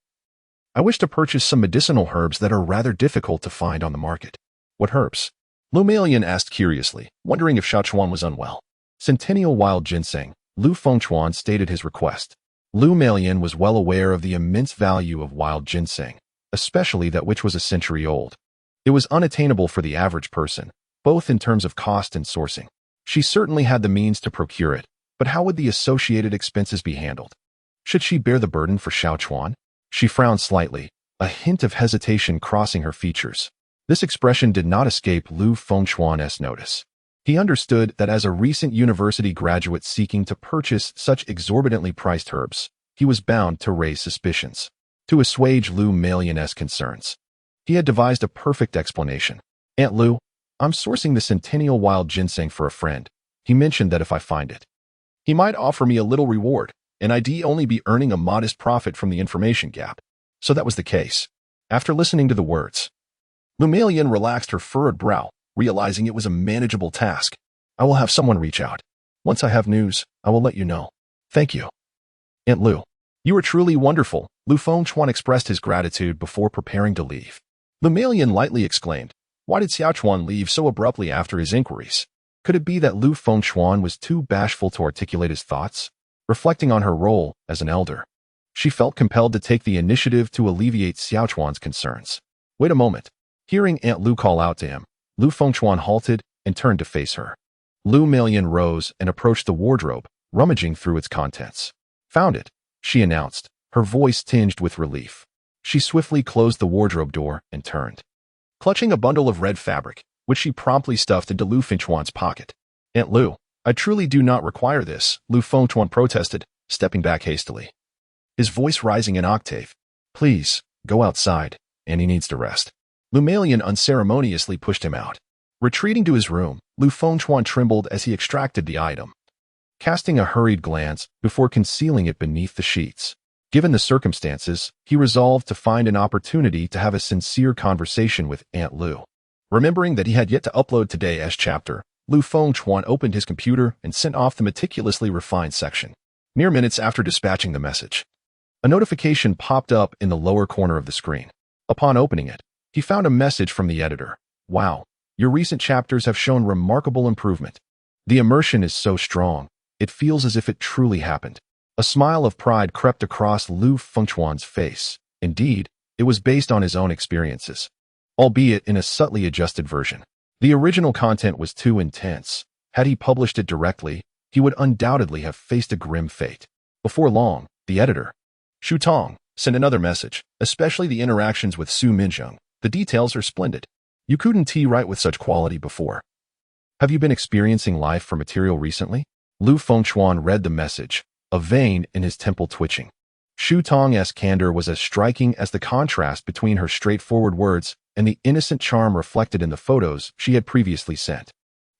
I wish to purchase some medicinal herbs that are rather difficult to find on the market. What herbs? Lu Meilan asked curiously, wondering if Xiao Chuan was unwell. Centennial wild ginseng, Lu Fengchuan stated his request. Lu Meilan was well aware of the immense value of wild ginseng, especially that which was a century old. It was unattainable for the average person, both in terms of cost and sourcing. She certainly had the means to procure it, but how would the associated expenses be handled? Should she bear the burden for Xiao Chuan? She frowned slightly, a hint of hesitation crossing her features. This expression did not escape Lu Fengchuan's notice. He understood that as a recent university graduate seeking to purchase such exorbitantly priced herbs, he was bound to raise suspicions. To assuage Lu Meilan's concerns, he had devised a perfect explanation. Aunt Lu, I'm sourcing the Centennial wild ginseng for a friend. He mentioned that if I find it, he might offer me a little reward, and I'd only be earning a modest profit from the information gap. So that was the case. After listening to the words, Lu Meilan relaxed her furrowed brow, realizing it was a manageable task. I will have someone reach out. Once I have news, I will let you know. Thank you. Aunt Lu, you are truly wonderful. Lu Fengchuan expressed his gratitude before preparing to leave. Lu Meilan lightly exclaimed, why did Xiao Chuan leave so abruptly after his inquiries? Could it be that Lu Fengchuan was too bashful to articulate his thoughts? Reflecting on her role as an elder, she felt compelled to take the initiative to alleviate Xiao Chuan's concerns. Wait a moment. Hearing Aunt Lu call out to him, Lu Fengchuan halted and turned to face her. Lu Meilan rose and approached the wardrobe, rummaging through its contents. Found it, she announced, her voice tinged with relief. She swiftly closed the wardrobe door and turned, clutching a bundle of red fabric, which she promptly stuffed into Lu Fengchuan's pocket. Aunt Lu, I truly do not require this, Lu Fengchuan protested, stepping back hastily, his voice rising an octave. Please, go outside. Annie needs to rest. Lu Meilan unceremoniously pushed him out. Retreating to his room, Lu Fengchuan trembled as he extracted the item, casting a hurried glance before concealing it beneath the sheets. Given the circumstances, he resolved to find an opportunity to have a sincere conversation with Aunt Lu. Remembering that he had yet to upload today's chapter, Lu Fengchuan opened his computer and sent off the meticulously refined section. Mere minutes after dispatching the message, a notification popped up in the lower corner of the screen. Upon opening it, he found a message from the editor. Wow, your recent chapters have shown remarkable improvement. The immersion is so strong, it feels as if it truly happened. A smile of pride crept across Lu Fengchuan's face. Indeed, it was based on his own experiences, albeit in a subtly adjusted version. The original content was too intense. Had he published it directly, he would undoubtedly have faced a grim fate. Before long, the editor, Xu Tong, sent another message, especially the interactions with Su Minzheng. The details are splendid. You couldn't write with such quality before. Have you been experiencing life for material recently? Lu Fengchuan read the message, a vein in his temple twitching. Xu Tong's candor was as striking as the contrast between her straightforward words and the innocent charm reflected in the photos she had previously sent.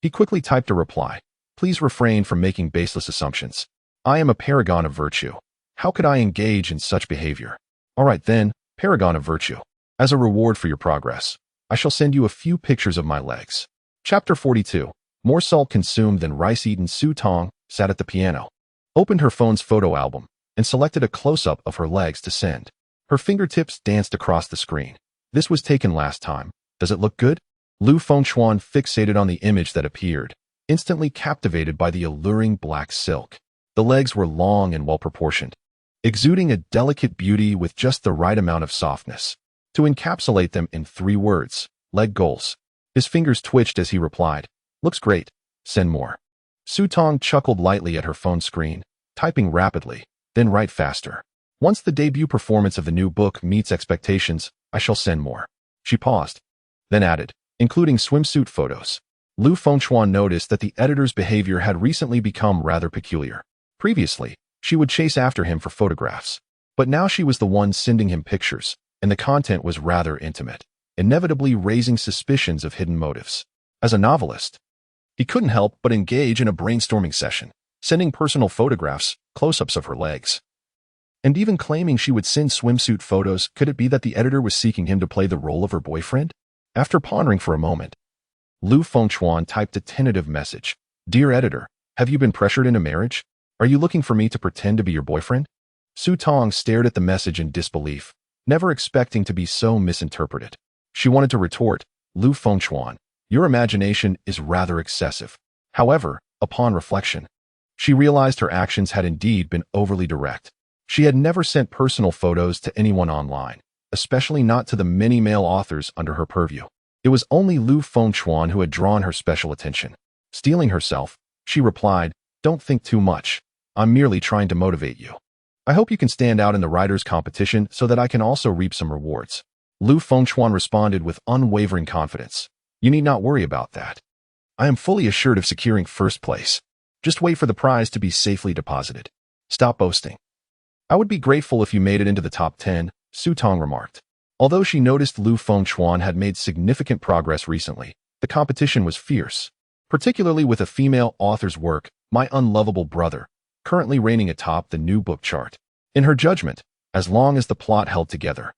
He quickly typed a reply. Please refrain from making baseless assumptions. I am a paragon of virtue. How could I engage in such behavior? All right then, paragon of virtue. As a reward for your progress, I shall send you a few pictures of my legs. Chapter 42. More salt consumed than rice eaten. Su Tong sat at the piano, opened her phone's photo album, and selected a close-up of her legs to send. Her fingertips danced across the screen. This was taken last time. Does it look good? Lu Fengchuan fixated on the image that appeared, instantly captivated by the alluring black silk. The legs were long and well-proportioned, exuding a delicate beauty with just the right amount of softness to encapsulate them in 3 words, leg goals. His fingers twitched as he replied, looks great, send more. Su Tong chuckled lightly at her phone screen, typing rapidly, then write faster. Once the debut performance of the new book meets expectations, I shall send more. She paused, then added, including swimsuit photos. Lu Fengchuan noticed that the editor's behavior had recently become rather peculiar. Previously, she would chase after him for photographs, but now she was the one sending him pictures, and the content was rather intimate, inevitably raising suspicions of hidden motives. As a novelist, he couldn't help but engage in a brainstorming session, sending personal photographs, close-ups of her legs, and even claiming she would send swimsuit photos. Could it be that the editor was seeking him to play the role of her boyfriend? After pondering for a moment, Lu Fengchuan typed a tentative message. Dear editor, have you been pressured into marriage? Are you looking for me to pretend to be your boyfriend? Su Tong stared at the message in disbelief, never expecting to be so misinterpreted. She wanted to retort, Lu Fengchuan, your imagination is rather excessive. However, upon reflection, she realized her actions had indeed been overly direct. She had never sent personal photos to anyone online, especially not to the many male authors under her purview. It was only Lu Fengchuan who had drawn her special attention. Steeling herself, she replied, Don't think too much. I'm merely trying to motivate you. I hope you can stand out in the writers' competition so that I can also reap some rewards. Lu Fengchuan responded with unwavering confidence. You need not worry about that. I am fully assured of securing first place. Just wait for the prize to be safely deposited. Stop boasting. I would be grateful if you made it into the top 10, Su Tong remarked. Although she noticed Lu Fengchuan had made significant progress recently, the competition was fierce, particularly with a female author's work, My Unlovable Brother, currently reigning atop the new book chart. In her judgment, as long as the plot held together,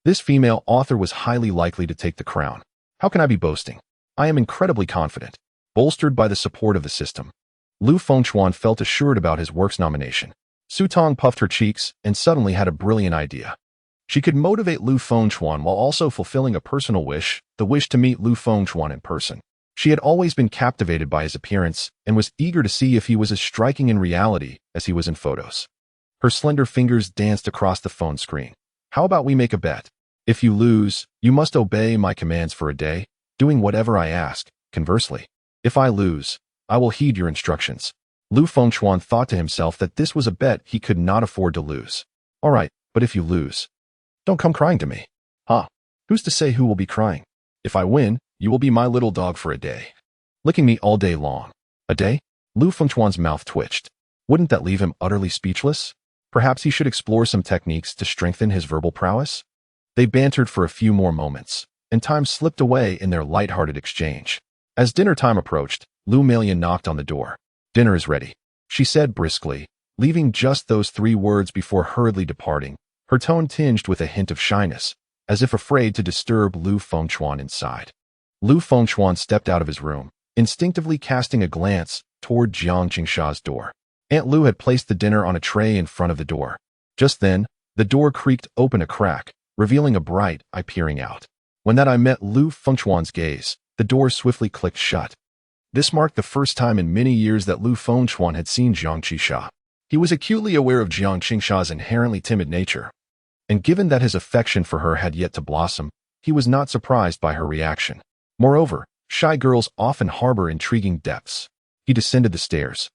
this female author was highly likely to take the crown. How can I be boasting? I am incredibly confident. Bolstered by the support of the system, Lu Fengchuan felt assured about his work's nomination. Su Tong puffed her cheeks and suddenly had a brilliant idea. She could motivate Lu Fengchuan while also fulfilling a personal wish, the wish to meet Lu Fengchuan in person. She had always been captivated by his appearance and was eager to see if he was as striking in reality as he was in photos. Her slender fingers danced across the phone screen. How about we make a bet? If you lose, you must obey my commands for a day, doing whatever I ask. Conversely, if I lose, I will heed your instructions. Lu Fengchuan thought to himself that this was a bet he could not afford to lose. All right, but if you lose, don't come crying to me. Huh? Who's to say who will be crying? If I win, you will be my little dog for a day, licking me all day long. A day? Lu Fengchuan's mouth twitched. Wouldn't that leave him utterly speechless? Perhaps he should explore some techniques to strengthen his verbal prowess? They bantered for a few more moments, and time slipped away in their light-hearted exchange. As dinner time approached, Lu Melian knocked on the door. Dinner is ready, she said briskly, leaving just those 3 words before hurriedly departing, her tone tinged with a hint of shyness, as if afraid to disturb Lu Fengchuan inside. Lu Fengchuan stepped out of his room, instinctively casting a glance toward Jiang Qingsha's door. Aunt Lu had placed the dinner on a tray in front of the door. Just then, the door creaked open a crack, revealing a bright eye peering out. When that eye met Lu Fengchuan's gaze, the door swiftly clicked shut. This marked the first time in many years that Lu Fengchuan had seen Jiang Qingsha. He was acutely aware of Jiang Qingsha's inherently timid nature, and given that his affection for her had yet to blossom, he was not surprised by her reaction. Moreover, shy girls often harbor intriguing depths. He descended the stairs,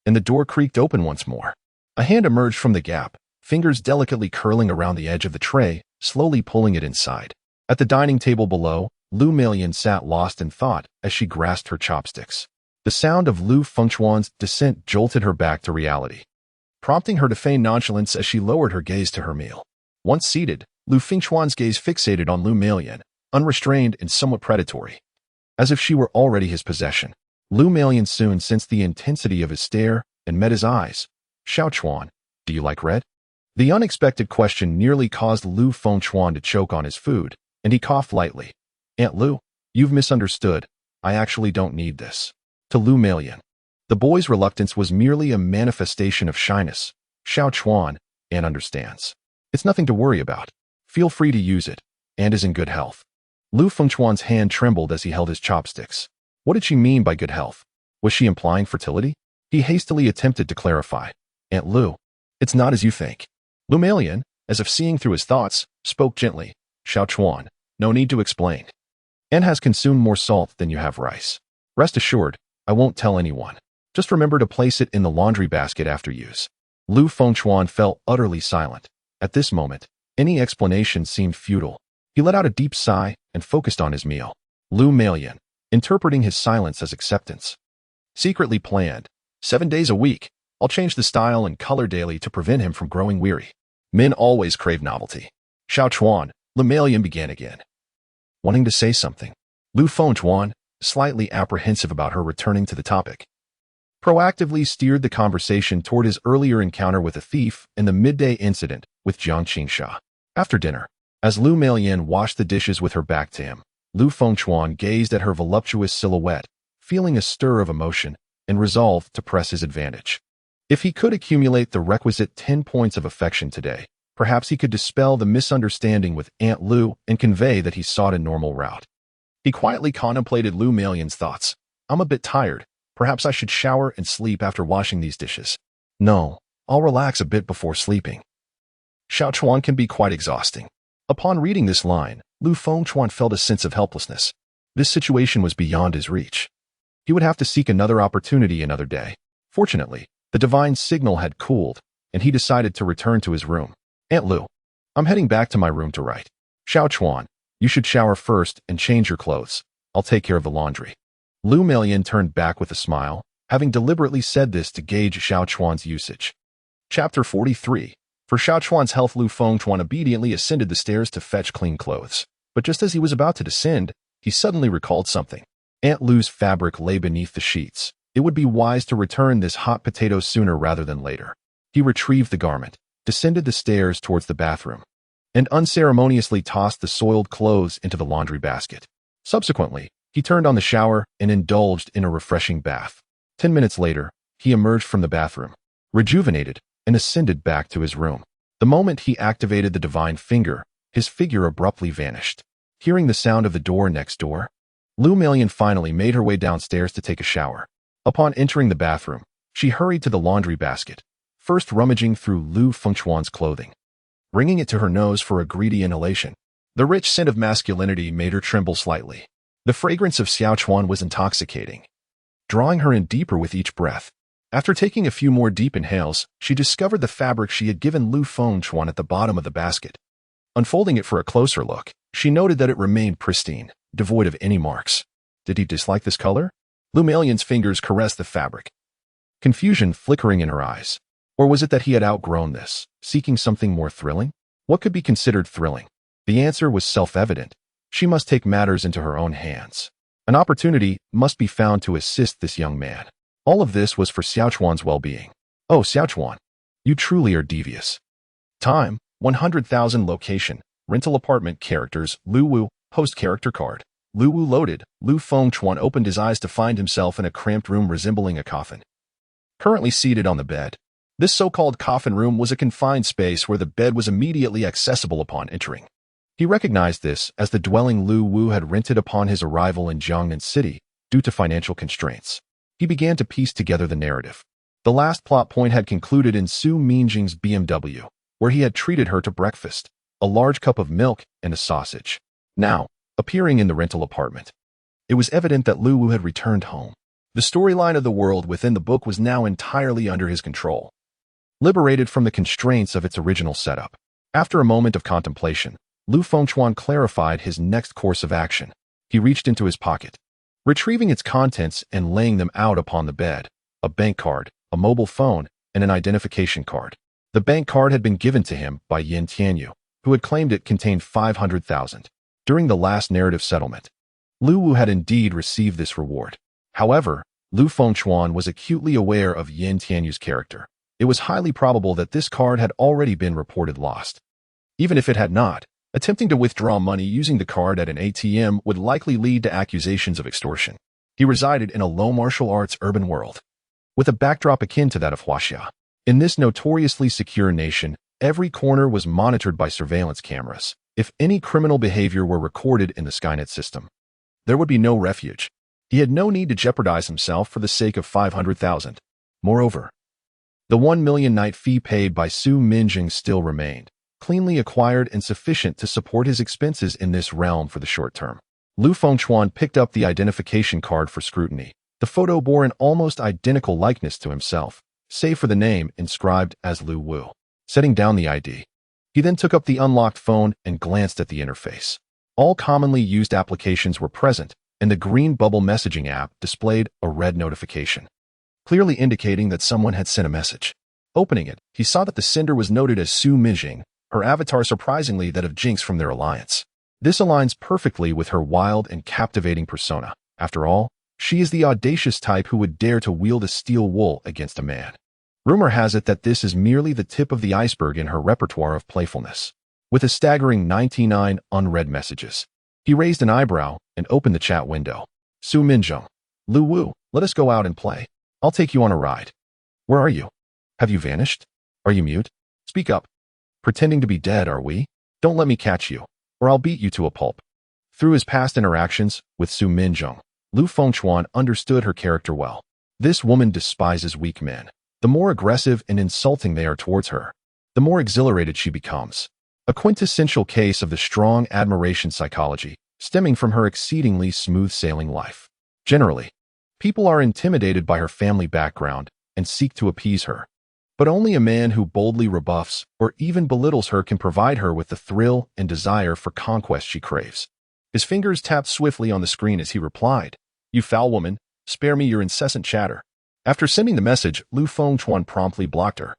and the door creaked open once more. A hand emerged from the gap, fingers delicately curling around the edge of the tray, slowly pulling it inside. At the dining table below, Lu Melian sat lost in thought as she grasped her chopsticks. The sound of Lu Fengchuan's descent jolted her back to reality, prompting her to feign nonchalance as she lowered her gaze to her meal. Once seated, Lu Fengchuan's gaze fixated on Lu Melian, unrestrained and somewhat predatory, as if she were already his possession. Lu Melian soon sensed the intensity of his stare and met his eyes. Xiaochuan, do you like red? The unexpected question nearly caused Lu Fengchuan to choke on his food, and he coughed lightly. Aunt Lu, you've misunderstood. I actually don't need this. To Lu Melian, the boy's reluctance was merely a manifestation of shyness. Xiaochuan, Aunt understands. It's nothing to worry about. Feel free to use it. Aunt is in good health. Lu Fengchuan's hand trembled as he held his chopsticks. What did she mean by good health? Was she implying fertility? He hastily attempted to clarify. Aunt Lu, it's not as you think. Lu Melian, as if seeing through his thoughts, spoke gently. Xiaochuan, no need to explain. Aunt has consumed more salt than you have rice. Rest assured, I won't tell anyone. Just remember to place it in the laundry basket after use. Lu Fengchuan fell utterly silent. At this moment, any explanation seemed futile. He let out a deep sigh and focused on his meal. Lu Melian, interpreting his silence as acceptance. Secretly planned, 7 days a week, I'll change the style and color daily to prevent him from growing weary. Men always crave novelty. Xiao Chuan, Lu Melian began again, wanting to say something. Lu Fengchuan, slightly apprehensive about her returning to the topic, proactively steered the conversation toward his earlier encounter with a thief and the midday incident with Jiang Qingsha. After dinner, as Lu Melian washed the dishes with her back to him, Lu Fengchuan gazed at her voluptuous silhouette, feeling a stir of emotion and resolved to press his advantage. If he could accumulate the requisite 10 points of affection today, perhaps he could dispel the misunderstanding with Aunt Lu and convey that he sought a normal route. He quietly contemplated Lu Melian's thoughts. I'm a bit tired. Perhaps I should shower and sleep after washing these dishes. No, I'll relax a bit before sleeping. Xiao Chuan can be quite exhausting. Upon reading this line, Lu Fengchuan felt a sense of helplessness. This situation was beyond his reach. He would have to seek another opportunity another day. Fortunately, the divine signal had cooled, and he decided to return to his room. Aunt Lu, I'm heading back to my room to write. Xiao Chuan, you should shower first and change your clothes. I'll take care of the laundry. Lu Melian turned back with a smile, having deliberately said this to gauge Xiao Chuan's usage. Chapter 43. For Xiao Chuan's health, Lu Fengchuan obediently ascended the stairs to fetch clean clothes. But just as he was about to descend, he suddenly recalled something. Aunt Lu's fabric lay beneath the sheets. It would be wise to return this hot potato sooner rather than later. He retrieved the garment, descended the stairs towards the bathroom, and unceremoniously tossed the soiled clothes into the laundry basket. Subsequently, he turned on the shower and indulged in a refreshing bath. 10 minutes later, he emerged from the bathroom, rejuvenated, and ascended back to his room. The moment he activated the divine finger, his figure abruptly vanished. Hearing the sound of the door next door, Lu Melian finally made her way downstairs to take a shower. Upon entering the bathroom, she hurried to the laundry basket, first rummaging through Lu Fengchuan's clothing, bringing it to her nose for a greedy inhalation. The rich scent of masculinity made her tremble slightly. The fragrance of Xiao Chuan was intoxicating, drawing her in deeper with each breath. After taking a few more deep inhales, she discovered the fabric she had given Lu Fengchuan at the bottom of the basket. Unfolding it for a closer look, she noted that it remained pristine, devoid of any marks. Did he dislike this color? Lu Melian's fingers caressed the fabric, confusion flickering in her eyes. Or was it that he had outgrown this, seeking something more thrilling? What could be considered thrilling? The answer was self-evident. She must take matters into her own hands. An opportunity must be found to assist this young man. All of this was for Xiao Chuan's well-being. Oh, Xiao Chuan, you truly are devious. Time, 100,000. Location, rental apartment. Characters, Lu Wu. Host character card. Lu Wu loaded. Lu Fengchuan opened his eyes to find himself in a cramped room resembling a coffin. Currently seated on the bed. This so-called coffin room was a confined space where the bed was immediately accessible upon entering. He recognized this as the dwelling Lu Wu had rented upon his arrival in Jiangnan City due to financial constraints. He began to piece together the narrative. The last plot point had concluded in Su Minjing's BMW, where he had treated her to breakfast, a large cup of milk and a sausage. Now, appearing in the rental apartment, it was evident that Lu Wu had returned home. The storyline of the world within the book was now entirely under his control, liberated from the constraints of its original setup. After a moment of contemplation, Lu Fengchuan clarified his next course of action. He reached into his pocket, retrieving its contents and laying them out upon the bed: a bank card, a mobile phone, and an identification card. The bank card had been given to him by Yin Tianyu, who had claimed it contained 500,000. During the last narrative settlement, Lu Wu had indeed received this reward. However, Lu Fengchuan was acutely aware of Yin Tianyu's character. It was highly probable that this card had already been reported lost. Even if it had not, attempting to withdraw money using the card at an ATM would likely lead to accusations of extortion. He resided in a low martial arts urban world, with a backdrop akin to that of Huaxia. In this notoriously secure nation, every corner was monitored by surveillance cameras. If any criminal behavior were recorded in the Skynet system, there would be no refuge. He had no need to jeopardize himself for the sake of 500,000. Moreover, the 1 million night fee paid by Su Minjing still remained, cleanly acquired and sufficient to support his expenses in this realm for the short term. Lu Fengchuan picked up the identification card for scrutiny. The photo bore an almost identical likeness to himself, save for the name inscribed as Lu Wu. Setting down the ID, he then took up the unlocked phone and glanced at the interface. All commonly used applications were present, and the green bubble messaging app displayed a red notification, clearly indicating that someone had sent a message. Opening it, he saw that the sender was noted as Su Minjing, her avatar surprisingly that of Jinx from their alliance. This aligns perfectly with her wild and captivating persona. After all, she is the audacious type who would dare to wield a steel wool against a man. Rumor has it that this is merely the tip of the iceberg in her repertoire of playfulness. With a staggering 99 unread messages, he raised an eyebrow and opened the chat window. Su Minjing. Lu Wu, let us go out and play. I'll take you on a ride. Where are you? Have you vanished? Are you mute? Speak up. Pretending to be dead, are we? Don't let me catch you, or I'll beat you to a pulp. Through his past interactions with Su Minjing, Lu Fengchuan understood her character well. This woman despises weak men. The more aggressive and insulting they are towards her, the more exhilarated she becomes. A quintessential case of the strong admiration psychology stemming from her exceedingly smooth-sailing life. Generally, people are intimidated by her family background and seek to appease her. But only a man who boldly rebuffs or even belittles her can provide her with the thrill and desire for conquest she craves. His fingers tapped swiftly on the screen as he replied, "You foul woman, spare me your incessant chatter." After sending the message, Lu Fengchuan promptly blocked her.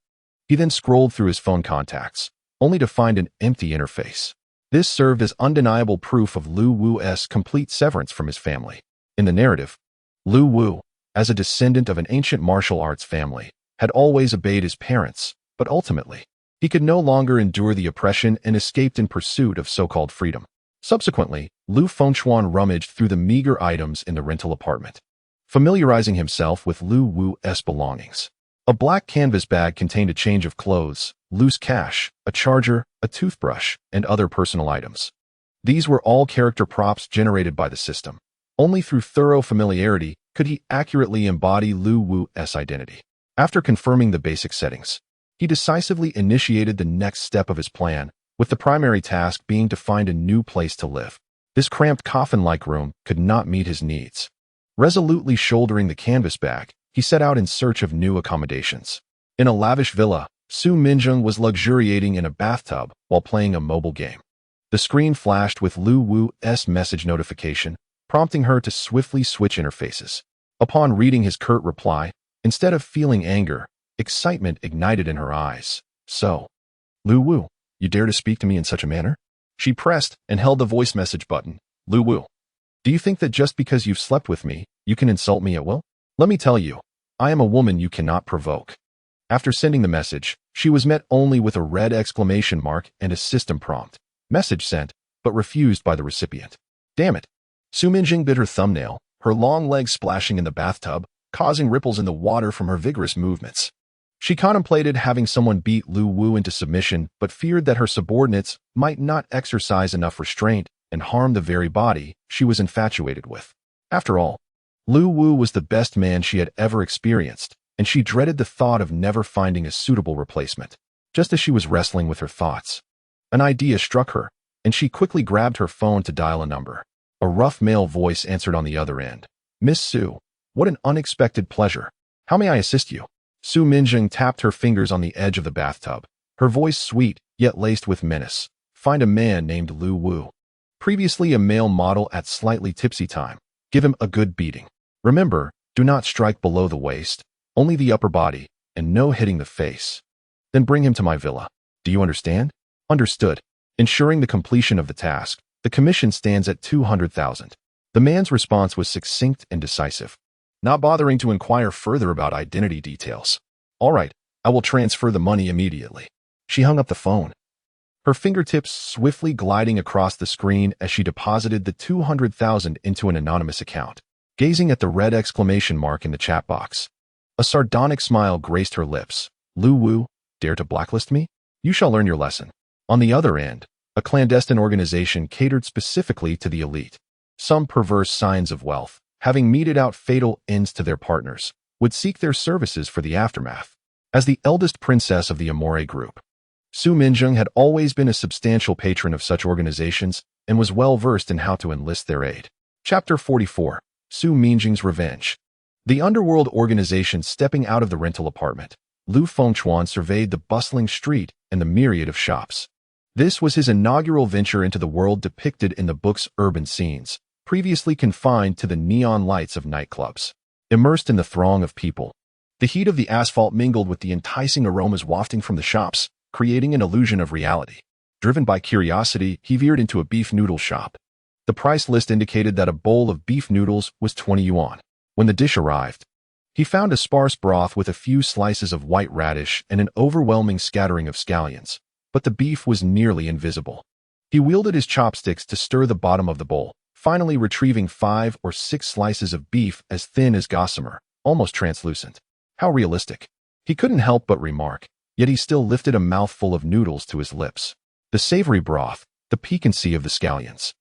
He then scrolled through his phone contacts, only to find an empty interface. This served as undeniable proof of Lu Wu's complete severance from his family. In the narrative, Lu Wu, as a descendant of an ancient martial arts family, had always obeyed his parents, but ultimately, he could no longer endure the oppression and escaped in pursuit of so-called freedom. Subsequently, Lu Fengchuan rummaged through the meager items in the rental apartment, familiarizing himself with Lu Wu's belongings. A black canvas bag contained a change of clothes, loose cash, a charger, a toothbrush, and other personal items. These were all character props generated by the system. Only through thorough familiarity could he accurately embody Lu Wu's identity. After confirming the basic settings, he decisively initiated the next step of his plan, with the primary task being to find a new place to live. This cramped coffin-like room could not meet his needs. Resolutely shouldering the canvas bag, he set out in search of new accommodations. In a lavish villa, Su Minjing was luxuriating in a bathtub while playing a mobile game. The screen flashed with Lu Wu's message notification, prompting her to swiftly switch interfaces. Upon reading his curt reply, instead of feeling anger, excitement ignited in her eyes. "So, Lu Wu, you dare to speak to me in such a manner?" She pressed and held the voice message button. "Lu Wu, do you think that just because you've slept with me, you can insult me at will? Let me tell you, I am a woman you cannot provoke." After sending the message, she was met only with a red exclamation mark and a system prompt. Message sent, but refused by the recipient. Damn it. Su Minjing bit her thumbnail, her long legs splashing in the bathtub, causing ripples in the water from her vigorous movements. She contemplated having someone beat Lu Wu into submission, but feared that her subordinates might not exercise enough restraint and harm the very body she was infatuated with. After all, Lu Wu was the best man she had ever experienced, and she dreaded the thought of never finding a suitable replacement. Just as she was wrestling with her thoughts, an idea struck her, and she quickly grabbed her phone to dial a number. A rough male voice answered on the other end. "Miss Su, what an unexpected pleasure. How may I assist you?" Su Minjing tapped her fingers on the edge of the bathtub, her voice sweet yet laced with menace. "Find a man named Lu Wu. Previously a male model at slightly tipsy time. Give him a good beating. Remember, do not strike below the waist, only the upper body, and no hitting the face. Then bring him to my villa. Do you understand?" "Understood." Ensuring the completion of the task, the commission stands at 200,000. The man's response was succinct and decisive, not bothering to inquire further about identity details. "All right, I will transfer the money immediately." She hung up the phone, her fingertips swiftly gliding across the screen as she deposited the 200,000 into an anonymous account. Gazing at the red exclamation mark in the chat box, a sardonic smile graced her lips. "Lu Wu, dare to blacklist me? You shall learn your lesson." On the other end, a clandestine organization catered specifically to the elite. Some perverse signs of wealth, having meted out fatal ends to their partners, would seek their services for the aftermath. As the eldest princess of the Amore group, Su Minjing had always been a substantial patron of such organizations and was well versed in how to enlist their aid. Chapter 44. Su Minjing's Revenge. The underworld organization stepping out of the rental apartment, Lu Fengchuan surveyed the bustling street and the myriad of shops. This was his inaugural venture into the world depicted in the book's urban scenes, previously confined to the neon lights of nightclubs. Immersed in the throng of people, the heat of the asphalt mingled with the enticing aromas wafting from the shops, creating an illusion of reality. Driven by curiosity, he veered into a beef noodle shop. The price list indicated that a bowl of beef noodles was 20 yuan. When the dish arrived, he found a sparse broth with a few slices of white radish and an overwhelming scattering of scallions, but the beef was nearly invisible. He wielded his chopsticks to stir the bottom of the bowl, finally retrieving 5 or 6 slices of beef as thin as gossamer, almost translucent. How realistic. He couldn't help but remark, yet he still lifted a mouthful of noodles to his lips. The savory broth, the piquancy of the scallions,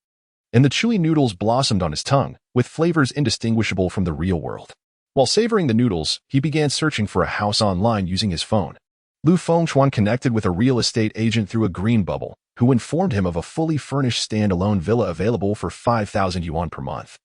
and the chewy noodles blossomed on his tongue, with flavors indistinguishable from the real world. While savoring the noodles, he began searching for a house online using his phone. Lu Fengchuan connected with a real estate agent through a green bubble, who informed him of a fully furnished standalone villa available for 5,000 yuan per month,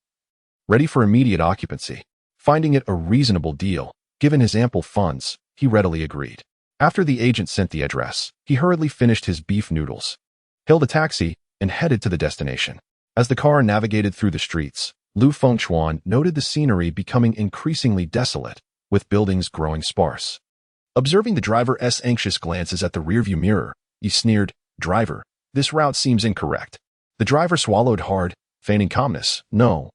ready for immediate occupancy. Finding it a reasonable deal, given his ample funds, he readily agreed. After the agent sent the address, he hurriedly finished his beef noodles, hailed a taxi, and headed to the destination. As the car navigated through the streets, Lu Fengchuan noted the scenery becoming increasingly desolate, with buildings growing sparse. Observing the driver's anxious glances at the rearview mirror, he sneered, "Driver, this route seems incorrect." The driver swallowed hard, feigning calmness. No,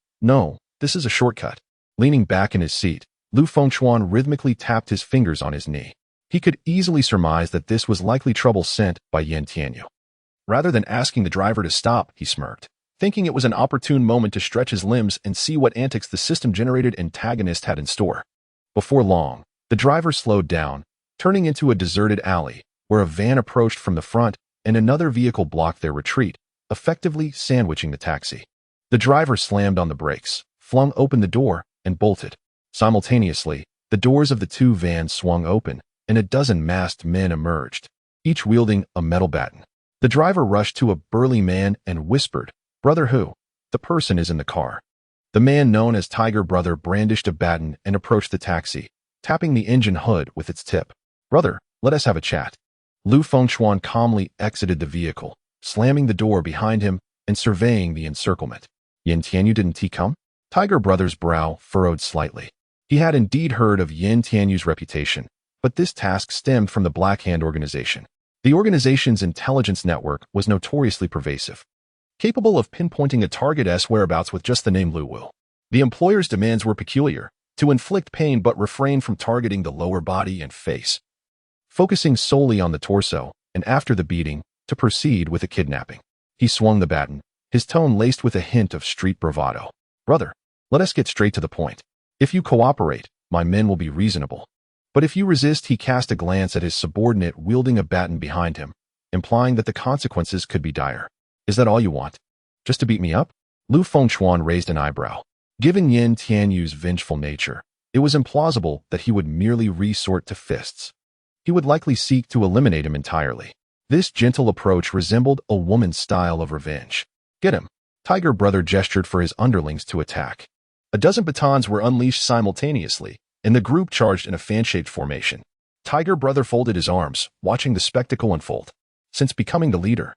this is a shortcut." Leaning back in his seat, Lu Fengchuan rhythmically tapped his fingers on his knee. He could easily surmise that this was likely trouble sent by Yan Tianyu. Rather than asking the driver to stop, he smirked, thinking it was an opportune moment to stretch his limbs and see what antics the system-generated antagonist had in store. Before long, the driver slowed down, turning into a deserted alley, where a van approached from the front and another vehicle blocked their retreat, effectively sandwiching the taxi. The driver slammed on the brakes, flung open the door, and bolted. Simultaneously, the doors of the two vans swung open, and a dozen masked men emerged, each wielding a metal baton. The driver rushed to a burly man and whispered, "Brother Hu, the person is in the car." The man known as Tiger Brother brandished a baton and approached the taxi, tapping the engine hood with its tip. "Brother, let us have a chat." Lu Fengchuan calmly exited the vehicle, slamming the door behind him and surveying the encirclement. "Yan Tianyu, didn't he come?" Tiger Brother's brow furrowed slightly. He had indeed heard of Yan Tianyu's reputation, but this task stemmed from the Black Hand organization. The organization's intelligence network was notoriously pervasive, capable of pinpointing a target's whereabouts with just the name Lu Wu. The employer's demands were peculiar: to inflict pain but refrain from targeting the lower body and face, focusing solely on the torso, and after the beating, to proceed with a kidnapping. He swung the baton, his tone laced with a hint of street bravado. "Brother, let us get straight to the point. If you cooperate, my men will be reasonable. But if you resist," he cast a glance at his subordinate wielding a baton behind him, implying that the consequences could be dire. "Is that all you want? Just to beat me up?" Lu Fengchuan raised an eyebrow. Given Yan Tianyu's vengeful nature, it was implausible that he would merely resort to fists. He would likely seek to eliminate him entirely. This gentle approach resembled a woman's style of revenge. "Get him." Tiger Brother gestured for his underlings to attack. A dozen batons were unleashed simultaneously, and the group charged in a fan-shaped formation. Tiger Brother folded his arms, watching the spectacle unfold. Since becoming the leader,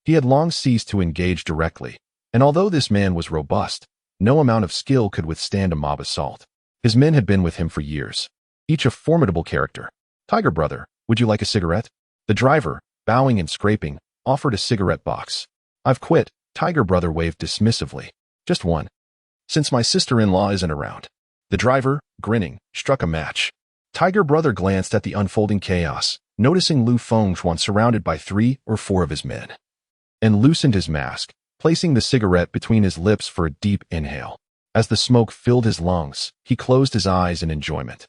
he had long ceased to engage directly, and although this man was robust, no amount of skill could withstand a mob assault. His men had been with him for years, each a formidable character. "Tiger Brother, would you like a cigarette?" The driver, bowing and scraping, offered a cigarette box. "I've quit." Tiger Brother waved dismissively. "Just one, since my sister-in-law isn't around." The driver, grinning, struck a match. Tiger Brother glanced at the unfolding chaos, noticing Lu Fengchuan surrounded by 3 or 4 of his men, and loosened his mask, placing the cigarette between his lips for a deep inhale. As the smoke filled his lungs, he closed his eyes in enjoyment,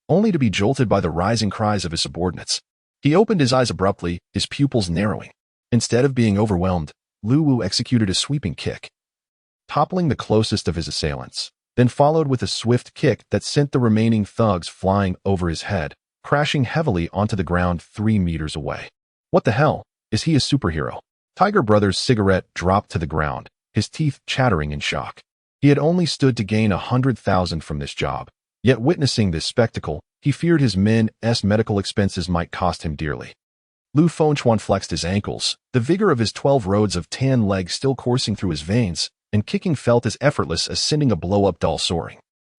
only to be jolted by the rising cries of his subordinates. He opened his eyes abruptly, his pupils narrowing. Instead of being overwhelmed, Lu Wu executed a sweeping kick, toppling the closest of his assailants, then followed with a swift kick that sent the remaining thugs flying over his head, crashing heavily onto the ground 3 meters away. "What the hell? Is he a superhero?" Tiger Brother's cigarette dropped to the ground, his teeth chattering in shock. He had only stood to gain 100,000 from this job, yet witnessing this spectacle, he feared his men's medical expenses might cost him dearly. Lu Fengchuan flexed his ankles, the vigor of his 12 rods of tan legs still coursing through his veins, and kicking felt as effortless as sending a blow-up doll soaring.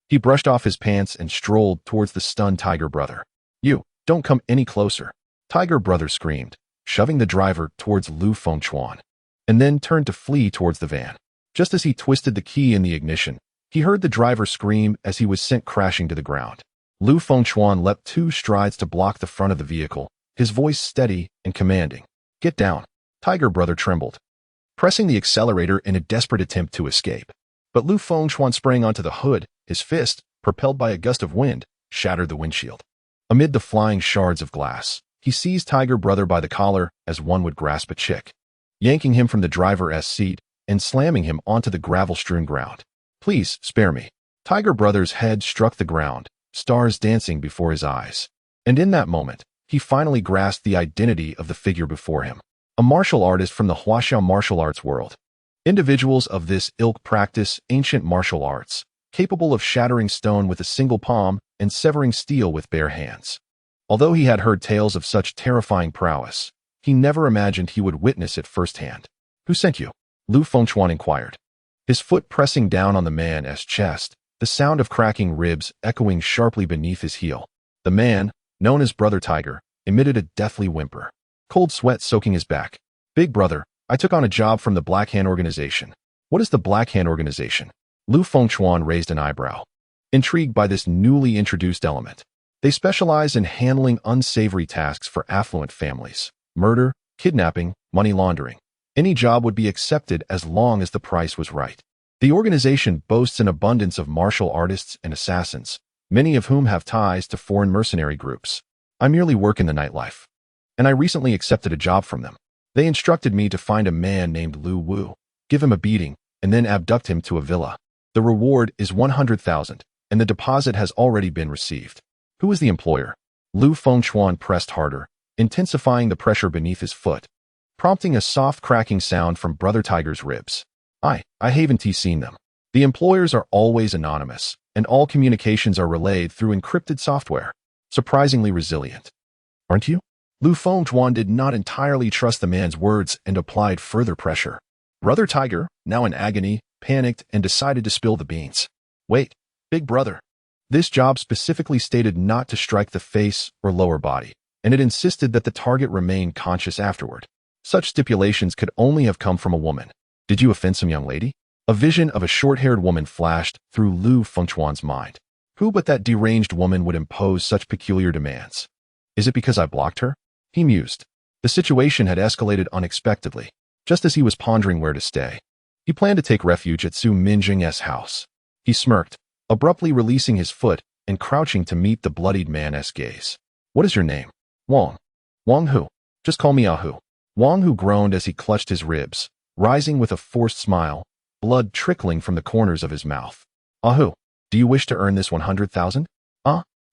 He brushed off his pants and strolled towards the stunned Tiger Brother. "You, don't come any closer," Tiger Brother screamed, shoving the driver towards Lu Fengchuan, and then turned to flee towards the van. Just as he twisted the key in the ignition, he heard the driver scream as he was sent crashing to the ground. Lu Fengchuan leapt 2 strides to block the front of the vehicle, his voice steady and commanding. "Get down." Tiger Brother trembled, pressing the accelerator in a desperate attempt to escape. But Lu Fengchuan sprang onto the hood, his fist, propelled by a gust of wind, shattered the windshield. Amid the flying shards of glass, he seized Tiger Brother by the collar as one would grasp a chick, yanking him from the driver's seat and slamming him onto the gravel-strewn ground. "Please, spare me." Tiger Brother's head struck the ground, stars dancing before his eyes. And in that moment, he finally grasped the identity of the figure before him. A martial artist from the Huaxiao martial arts world. Individuals of this ilk practice ancient martial arts, capable of shattering stone with a single palm and severing steel with bare hands. Although he had heard tales of such terrifying prowess, he never imagined he would witness it firsthand. "Who sent you?" Lu Fengchuan inquired, his foot pressing down on the man's chest, the sound of cracking ribs echoing sharply beneath his heel. The man, known as Brother Tiger, emitted a deathly whimper, cold sweat soaking his back. "Big brother, I took on a job from the Black Hand Organization." "What is the Black Hand Organization?" Lu Fengchuan raised an eyebrow, intrigued by this newly introduced element. "They specialize in handling unsavory tasks for affluent families. Murder, kidnapping, money laundering. Any job would be accepted as long as the price was right. The organization boasts an abundance of martial artists and assassins, many of whom have ties to foreign mercenary groups. I merely work in the nightlife, and I recently accepted a job from them. They instructed me to find a man named Lu Wu, give him a beating, and then abduct him to a villa. The reward is 100,000, and the deposit has already been received." "Who is the employer?" Lu Fengchuan pressed harder, intensifying the pressure beneath his foot, prompting a soft cracking sound from Brother Tiger's ribs. I haven't seen them. The employers are always anonymous, and all communications are relayed through encrypted software. Surprisingly resilient. Aren't you?" Lu Fengchuan did not entirely trust the man's words and applied further pressure. Brother Tiger, now in agony, panicked and decided to spill the beans. "Wait, big brother." This job specifically stated not to strike the face or lower body, and it insisted that the target remain conscious afterward. Such stipulations could only have come from a woman. "Did you offend some young lady?" A vision of a short-haired woman flashed through Lu Fengchuan's mind. Who but that deranged woman would impose such peculiar demands? "Is it because I blocked her?" he mused. The situation had escalated unexpectedly, just as he was pondering where to stay. He planned to take refuge at Su Minjing's house. He smirked, abruptly releasing his foot and crouching to meet the bloodied man's gaze. "What is your name?" "Wang." "Wang who?" "Just call me Ahu." Wang Hu groaned as he clutched his ribs, rising with a forced smile, blood trickling from the corners of his mouth. "Ahu, do you wish to earn this 100,000?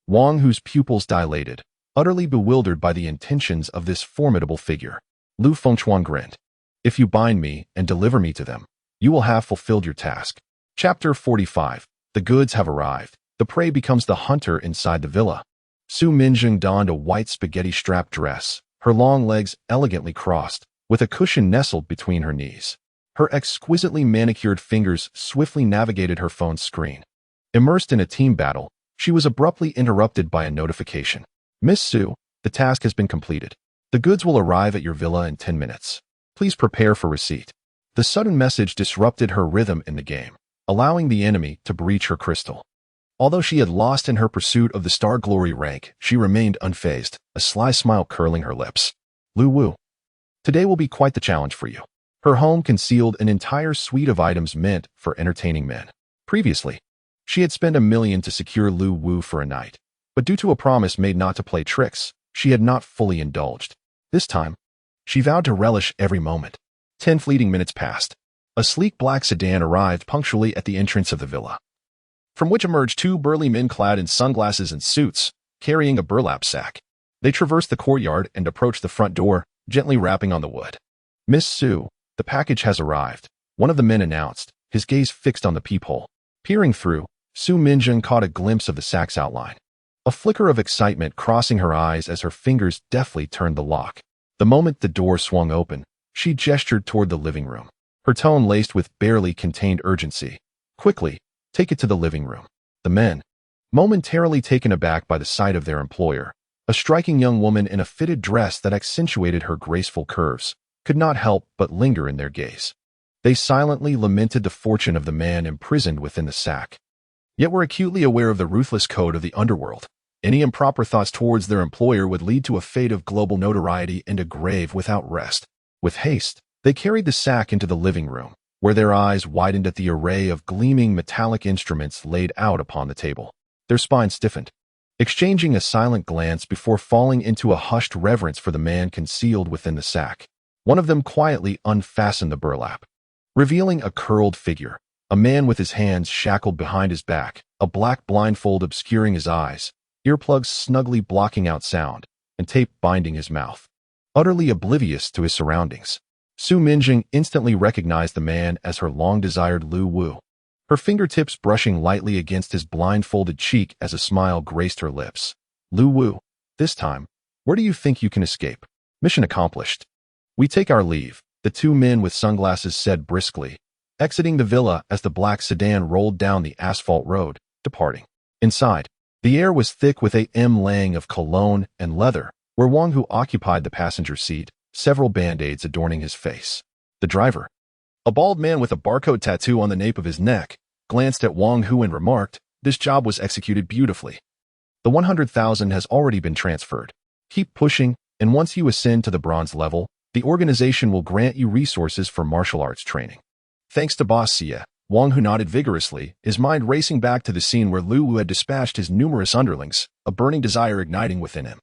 Wang Hu's pupils dilated, utterly bewildered by the intentions of this formidable figure. Lu Fengchuan grinned. "If you bind me and deliver me to them, you will have fulfilled your task." Chapter 45. The goods have arrived. The prey becomes the hunter inside the villa. Su Minjing donned a white spaghetti-strap dress, her long legs elegantly crossed, with a cushion nestled between her knees. Her exquisitely manicured fingers swiftly navigated her phone's screen. Immersed in a team battle, she was abruptly interrupted by a notification. "Miss Su, the task has been completed. The goods will arrive at your villa in 10 minutes. Please prepare for receipt." The sudden message disrupted her rhythm in the game, allowing the enemy to breach her crystal. Although she had lost in her pursuit of the Star Glory rank, she remained unfazed, a sly smile curling her lips. "Lu Wu, today will be quite the challenge for you." Her home concealed an entire suite of items meant for entertaining men. Previously, she had spent $1 million to secure Lu Wu for a night, but due to a promise made not to play tricks, she had not fully indulged. This time, she vowed to relish every moment. 10 fleeting minutes passed. A sleek black sedan arrived punctually at the entrance of the villa, from which emerged 2 burly men clad in sunglasses and suits, carrying a burlap sack. They traversed the courtyard and approached the front door, gently rapping on the wood. "Miss Su, the package has arrived," one of the men announced, his gaze fixed on the peephole. Peering through, Su Minjing caught a glimpse of the sack's outline. A flicker of excitement crossing her eyes as her fingers deftly turned the lock. The moment the door swung open, she gestured toward the living room. her tone laced with barely contained urgency. Quickly, take it to the living room. The men, momentarily taken aback by the sight of their employer, a striking young woman in a fitted dress that accentuated her graceful curves, could not help but linger in their gaze. They silently lamented the fortune of the man imprisoned within the sack. Yet were acutely aware of the ruthless code of the underworld. Any improper thoughts towards their employer would lead to a fate of global notoriety and a grave without rest. With haste, they carried the sack into the living room, where their eyes widened at the array of gleaming metallic instruments laid out upon the table. Their spines stiffened, exchanging a silent glance before falling into a hushed reverence for the man concealed within the sack. One of them quietly unfastened the burlap, revealing a curled figure, a man with his hands shackled behind his back, a black blindfold obscuring his eyes, earplugs snugly blocking out sound, and tape binding his mouth. Utterly oblivious to his surroundings, Su Minjing instantly recognized the man as her long-desired Lu Wu, her fingertips brushing lightly against his blindfolded cheek as a smile graced her lips. Lu Wu, this time, where do you think you can escape? Mission accomplished. We take our leave, the two men with sunglasses said briskly, exiting the villa as the black sedan rolled down the asphalt road, departing. Inside, the air was thick with a laying of cologne and leather, where Wang Hu occupied the passenger seat, several band-aids adorning his face. The driver, a bald man with a barcode tattoo on the nape of his neck, glanced at Wang Hu and remarked, "This job was executed beautifully. The 100,000 has already been transferred. Keep pushing, and once you ascend to the bronze level, the organization will grant you resources for martial arts training." Thanks to Boss Xie, Wang Hu nodded vigorously, his mind racing back to the scene where Lu Wu had dispatched his numerous underlings, a burning desire igniting within him.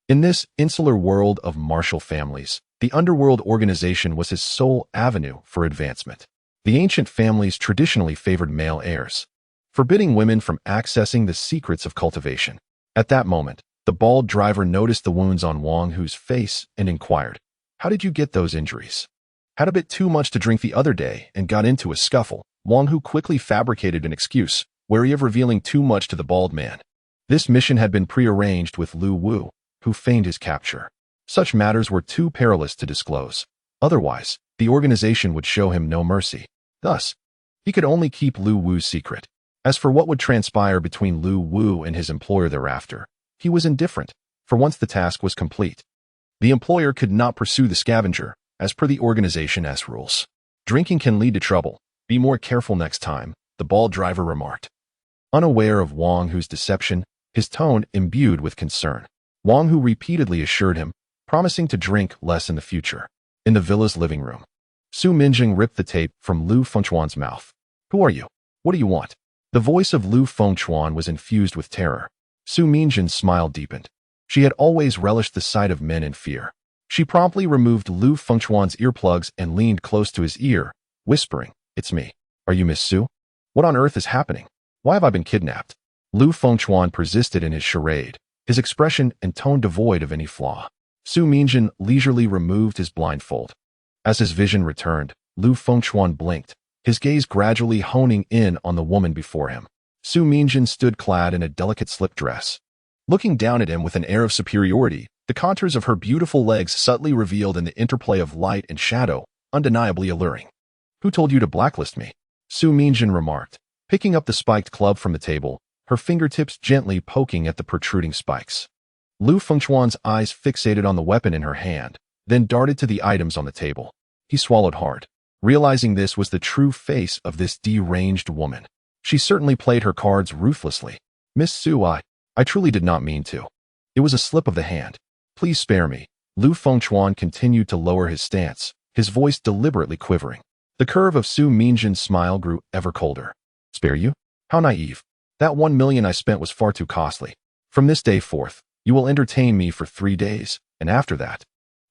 In this insular world of martial families, the underworld organization was his sole avenue for advancement. The ancient families traditionally favored male heirs, forbidding women from accessing the secrets of cultivation. At that moment, the bald driver noticed the wounds on Wang Hu's face and inquired, "How did you get those injuries?" "Had a bit too much to drink the other day and got into a scuffle." Wang Hu quickly fabricated an excuse, wary of revealing too much to the bald man. This mission had been prearranged with Lu Wu, who feigned his capture. Such matters were too perilous to disclose. Otherwise, the organization would show him no mercy. Thus, he could only keep Lu Wu's secret. As for what would transpire between Lu Wu and his employer thereafter, he was indifferent, for once the task was complete, the employer could not pursue the scavenger, as per the organization's rules. "Drinking can lead to trouble. Be more careful next time," the bald driver remarked. Unaware of Wang Hu's deception, his tone imbued with concern, Wang Hu repeatedly assured him, promising to drink less in the future. In the villa's living room, Su Minjing ripped the tape from Lu Fengchuan's mouth. "Who are you? What do you want?" The voice of Lu Fengchuan was infused with terror. Su Minjing's smile deepened. She had always relished the sight of men in fear. She promptly removed Lu Fengchuan's earplugs and leaned close to his ear, whispering, "It's me. Are you Miss Su? What on earth is happening? Why have I been kidnapped?" Lu Fengchuan persisted in his charade, his expression and tone devoid of any flaw. Su Minjing leisurely removed his blindfold. As his vision returned, Lu Fengchuan blinked, his gaze gradually honing in on the woman before him. Su Minjing stood clad in a delicate slip dress. Looking down at him with an air of superiority, the contours of her beautiful legs subtly revealed in the interplay of light and shadow, undeniably alluring. "Who told you to blacklist me?" Su Minjing remarked, picking up the spiked club from the table, her fingertips gently poking at the protruding spikes. Lu Fengchuan's eyes fixated on the weapon in her hand, then darted to the items on the table. He swallowed hard, realizing this was the true face of this deranged woman. She certainly played her cards ruthlessly. "Miss Su, I truly did not mean to. It was a slip of the hand. Please spare me." Lu Fengchuan continued to lower his stance, his voice deliberately quivering. The curve of Su Minjing's smile grew ever colder. "Spare you? How naive. That 1 million I spent was far too costly. From this day forth, you will entertain me for 3 days, and after that,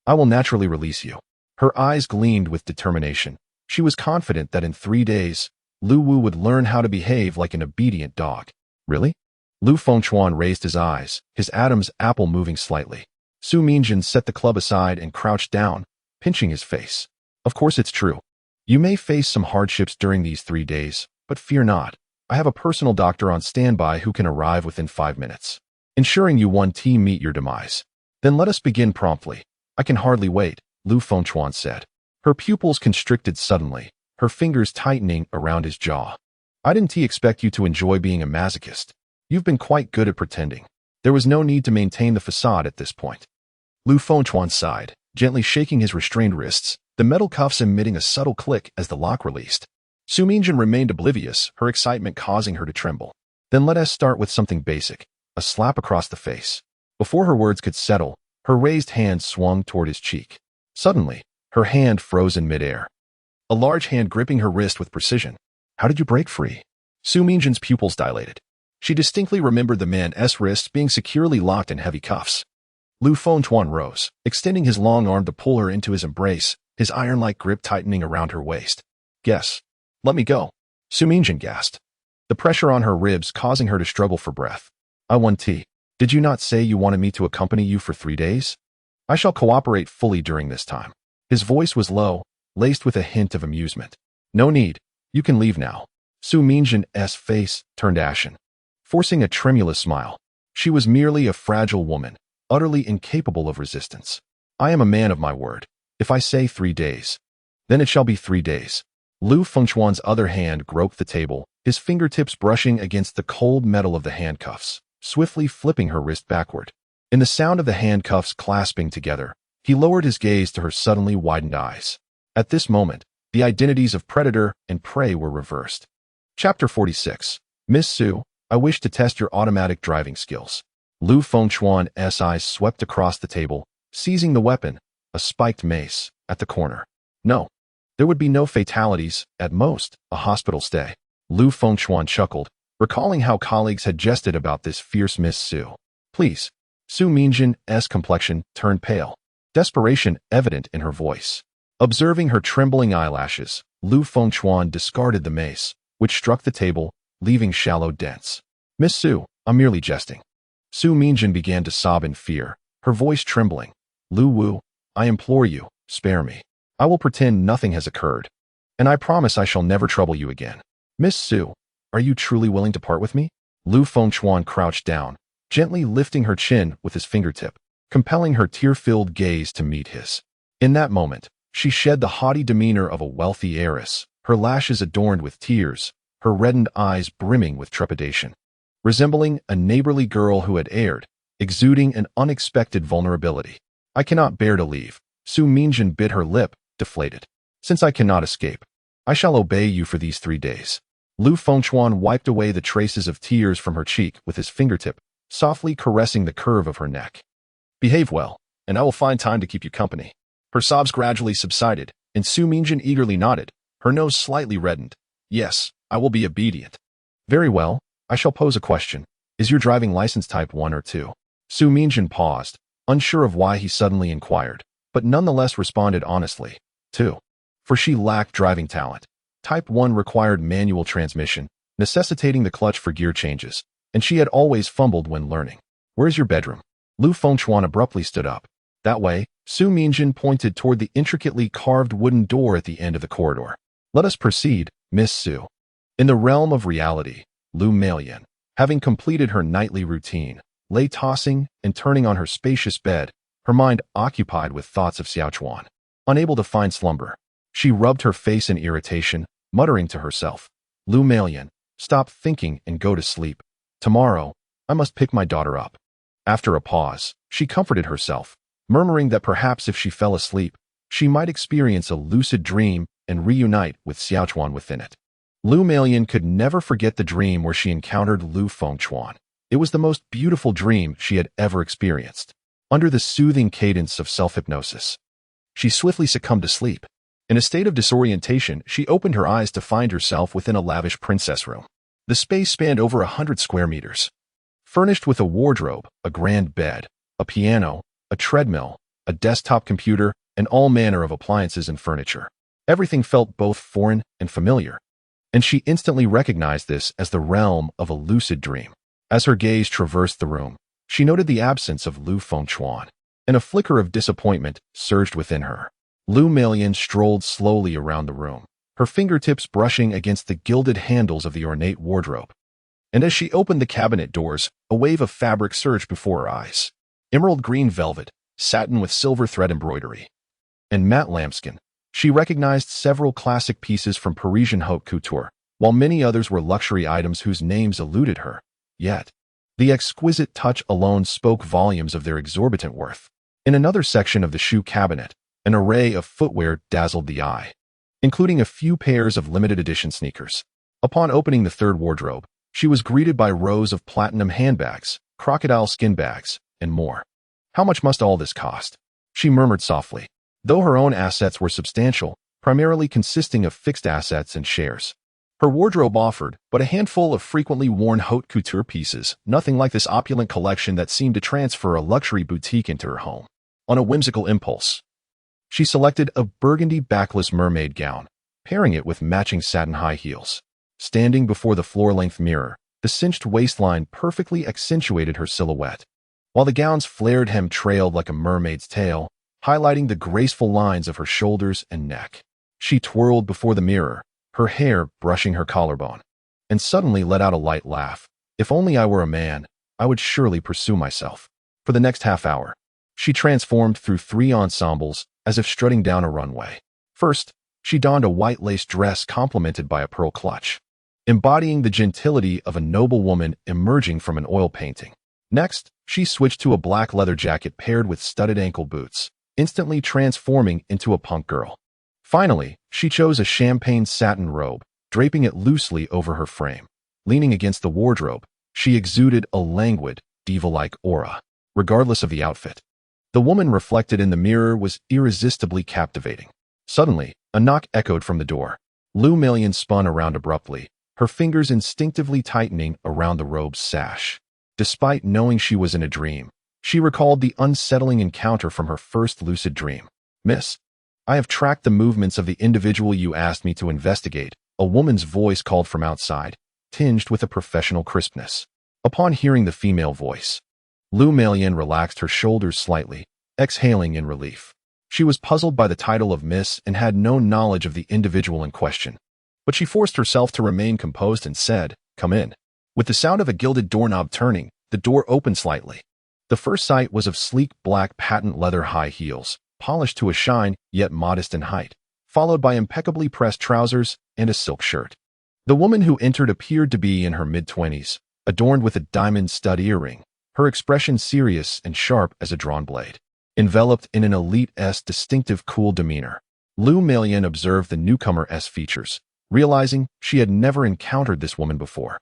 I will naturally release you." Her eyes gleamed with determination. She was confident that in 3 days, Lu Wu would learn how to behave like an obedient dog. "Really?" Lu Fengchuan raised his eyes, his Adam's apple moving slightly. Su Minjing set the club aside and crouched down, pinching his face. "Of course it's true. You may face some hardships during these 3 days, but fear not. I have a personal doctor on standby who can arrive within 5 minutes, ensuring you one team meet your demise. Then let us begin promptly. I can hardly wait," Lu Fengchuan said. Her pupils constricted suddenly, her fingers tightening around his jaw. I didn't expect you to enjoy being a masochist. You've been quite good at pretending. There was no need to maintain the facade at this point. Lu Fengchuan sighed, gently shaking his restrained wrists, the metal cuffs emitting a subtle click as the lock released. Su Mingjin remained oblivious, her excitement causing her to tremble. Then let us start with something basic, a slap across the face. Before her words could settle, her raised hand swung toward his cheek. Suddenly, her hand froze in midair. A large hand gripping her wrist with precision. How did you break free? Su Mingjin's pupils dilated. She distinctly remembered the man's wrists being securely locked in heavy cuffs. Lu Fengchuan rose, extending his long arm to pull her into his embrace, his iron-like grip tightening around her waist. Guess. Let me go. Su Mingjin gasped, the pressure on her ribs causing her to struggle for breath. I want tea. Did you not say you wanted me to accompany you for 3 days? I shall cooperate fully during this time. His voice was low, laced with a hint of amusement. No need. You can leave now. Su Mingjin's face turned ashen, forcing a tremulous smile. She was merely a fragile woman, utterly incapable of resistance. I am a man of my word. If I say 3 days, then it shall be 3 days. Lu Fengchuan's other hand groped the table, his fingertips brushing against the cold metal of the handcuffs, swiftly flipping her wrist backward. In the sound of the handcuffs clasping together, he lowered his gaze to her suddenly widened eyes. At this moment, the identities of predator and prey were reversed. Chapter 46. Miss Su, I wish to test your automatic driving skills. Lu Fengchuan's eyes swept across the table, seizing the weapon, a spiked mace, at the corner. No. There would be no fatalities, at most, a hospital stay. Lu Fengchuan chuckled, recalling how colleagues had jested about this fierce Miss Su. Please. Su Mingjin's complexion turned pale, desperation evident in her voice. Observing her trembling eyelashes, Lu Fengchuan discarded the mace, which struck the table, leaving shallow dents. Miss Su, I'm merely jesting. Su Mingjin began to sob in fear, her voice trembling. Lu Wu, I implore you, spare me. I will pretend nothing has occurred, and I promise I shall never trouble you again. Miss Su, are you truly willing to part with me? Lu Fengchuan crouched down, gently lifting her chin with his fingertip, compelling her tear-filled gaze to meet his. In that moment, she shed the haughty demeanor of a wealthy heiress, her lashes adorned with tears, her reddened eyes brimming with trepidation. Resembling a neighborly girl who had erred, exuding an unexpected vulnerability. I cannot bear to leave. Su Mingjin bit her lip, deflated. Since I cannot escape, I shall obey you for these 3 days. Lu Fengchuan wiped away the traces of tears from her cheek with his fingertip, softly caressing the curve of her neck. Behave well, and I will find time to keep you company. Her sobs gradually subsided, and Su Mingjin eagerly nodded, her nose slightly reddened. Yes, I will be obedient. Very well, I shall pose a question. Is your driving license type 1 or 2? Su Mingjin paused, unsure of why he suddenly inquired, but nonetheless responded honestly. 2. For she lacked driving talent. Type 1 required manual transmission, necessitating the clutch for gear changes, and she had always fumbled when learning. Where's your bedroom? Lu Fengchuan abruptly stood up. That way, Su Mingjin pointed toward the intricately carved wooden door at the end of the corridor. Let us proceed, Miss Su. In the realm of reality, Lu Melian, having completed her nightly routine, lay tossing and turning on her spacious bed, her mind occupied with thoughts of Xiaochuan. Unable to find slumber, she rubbed her face in irritation, muttering to herself, Lu Melian, stop thinking and go to sleep. Tomorrow, I must pick my daughter up. After a pause, she comforted herself, murmuring that perhaps if she fell asleep, she might experience a lucid dream and reunite with Xiaochuan within it. Lu Melian could never forget the dream where she encountered Lu Fengchuan. It was the most beautiful dream she had ever experienced. Under the soothing cadence of self-hypnosis, she swiftly succumbed to sleep. In a state of disorientation, she opened her eyes to find herself within a lavish princess room. The space spanned over 100 square meters. Furnished with a wardrobe, a grand bed, a piano, a treadmill, a desktop computer, and all manner of appliances and furniture. Everything felt both foreign and familiar, and she instantly recognized this as the realm of a lucid dream. As her gaze traversed the room, she noted the absence of Lu Fengchuan, and a flicker of disappointment surged within her. Lu Melian strolled slowly around the room, her fingertips brushing against the gilded handles of the ornate wardrobe. And as she opened the cabinet doors, a wave of fabric surged before her eyes. Emerald green velvet, satin with silver thread embroidery, and matte lambskin, She recognized several classic pieces from Parisian haute couture, while many others were luxury items whose names eluded her. Yet, the exquisite touch alone spoke volumes of their exorbitant worth. In another section of the shoe cabinet, an array of footwear dazzled the eye, including a few pairs of limited edition sneakers. Upon opening the third wardrobe, she was greeted by rows of platinum handbags, crocodile skin bags, and more. How much must all this cost? She murmured softly. Though her own assets were substantial, primarily consisting of fixed assets and shares, her wardrobe offered but a handful of frequently worn haute couture pieces, nothing like this opulent collection that seemed to transfer a luxury boutique into her home. On a whimsical impulse, she selected a burgundy backless mermaid gown, pairing it with matching satin high heels. Standing before the floor-length mirror, the cinched waistline perfectly accentuated her silhouette, while the gown's flared hem trailed like a mermaid's tail, highlighting the graceful lines of her shoulders and neck. She twirled before the mirror, her hair brushing her collarbone, and suddenly let out a light laugh. If only I were a man, I would surely pursue myself. For the next half hour, she transformed through 3 ensembles as if strutting down a runway. First, she donned a white lace dress complemented by a pearl clutch, embodying the gentility of a noble woman emerging from an oil painting. Next, she switched to a black leather jacket paired with studded ankle boots, instantly transforming into a punk girl. Finally, she chose a champagne satin robe, draping it loosely over her frame. Leaning against the wardrobe, she exuded a languid, diva-like aura, regardless of the outfit. The woman reflected in the mirror was irresistibly captivating. Suddenly, a knock echoed from the door. Lu Meilian spun around abruptly, her fingers instinctively tightening around the robe's sash. Despite knowing she was in a dream, she recalled the unsettling encounter from her first lucid dream. "Miss, I have tracked the movements of the individual you asked me to investigate," a woman's voice called from outside, tinged with a professional crispness. Upon hearing the female voice, Lu Meilian relaxed her shoulders slightly, exhaling in relief. She was puzzled by the title of Miss and had no knowledge of the individual in question. But she forced herself to remain composed and said, "Come in." With the sound of a gilded doorknob turning, the door opened slightly. The first sight was of sleek black patent leather high heels, polished to a shine yet modest in height, followed by impeccably pressed trousers and a silk shirt. The woman who entered appeared to be in her mid-20s, adorned with a diamond stud earring, her expression serious and sharp as a drawn blade. Enveloped in an elite's distinctive cool demeanor, Lu Meilian observed the newcomer's features, realizing she had never encountered this woman before.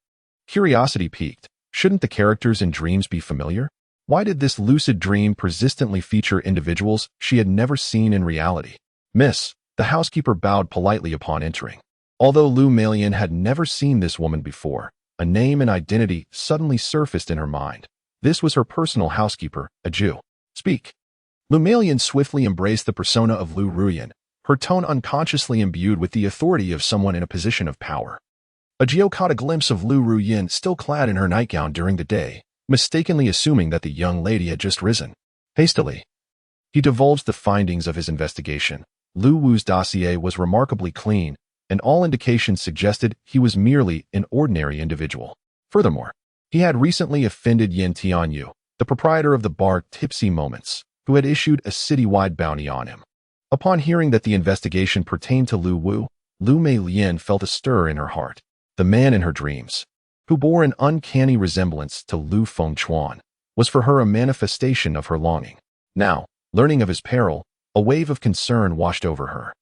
Curiosity piqued. Shouldn't the characters in dreams be familiar? Why did this lucid dream persistently feature individuals she had never seen in reality? "Miss," the housekeeper bowed politely upon entering. Although Lu Meilian had never seen this woman before, a name and identity suddenly surfaced in her mind. This was her personal housekeeper, a Jew. "Speak." Lu Meilian swiftly embraced the persona of Lu Ruyan, her tone unconsciously imbued with the authority of someone in a position of power. Ajio caught a glimpse of Lu Ruyan still clad in her nightgown during the day, mistakenly assuming that the young lady had just risen. Hastily, he divulged the findings of his investigation. Lu Wu's dossier was remarkably clean, and all indications suggested he was merely an ordinary individual. Furthermore, he had recently offended Yin Tianyu, the proprietor of the bar Tipsy Moments, who had issued a citywide bounty on him. Upon hearing that the investigation pertained to Lu Wu, Lu Meilian felt a stir in her heart. The man in her dreams, who bore an uncanny resemblance to Lu Fengchuan, was for her a manifestation of her longing. Now, learning of his peril, a wave of concern washed over her.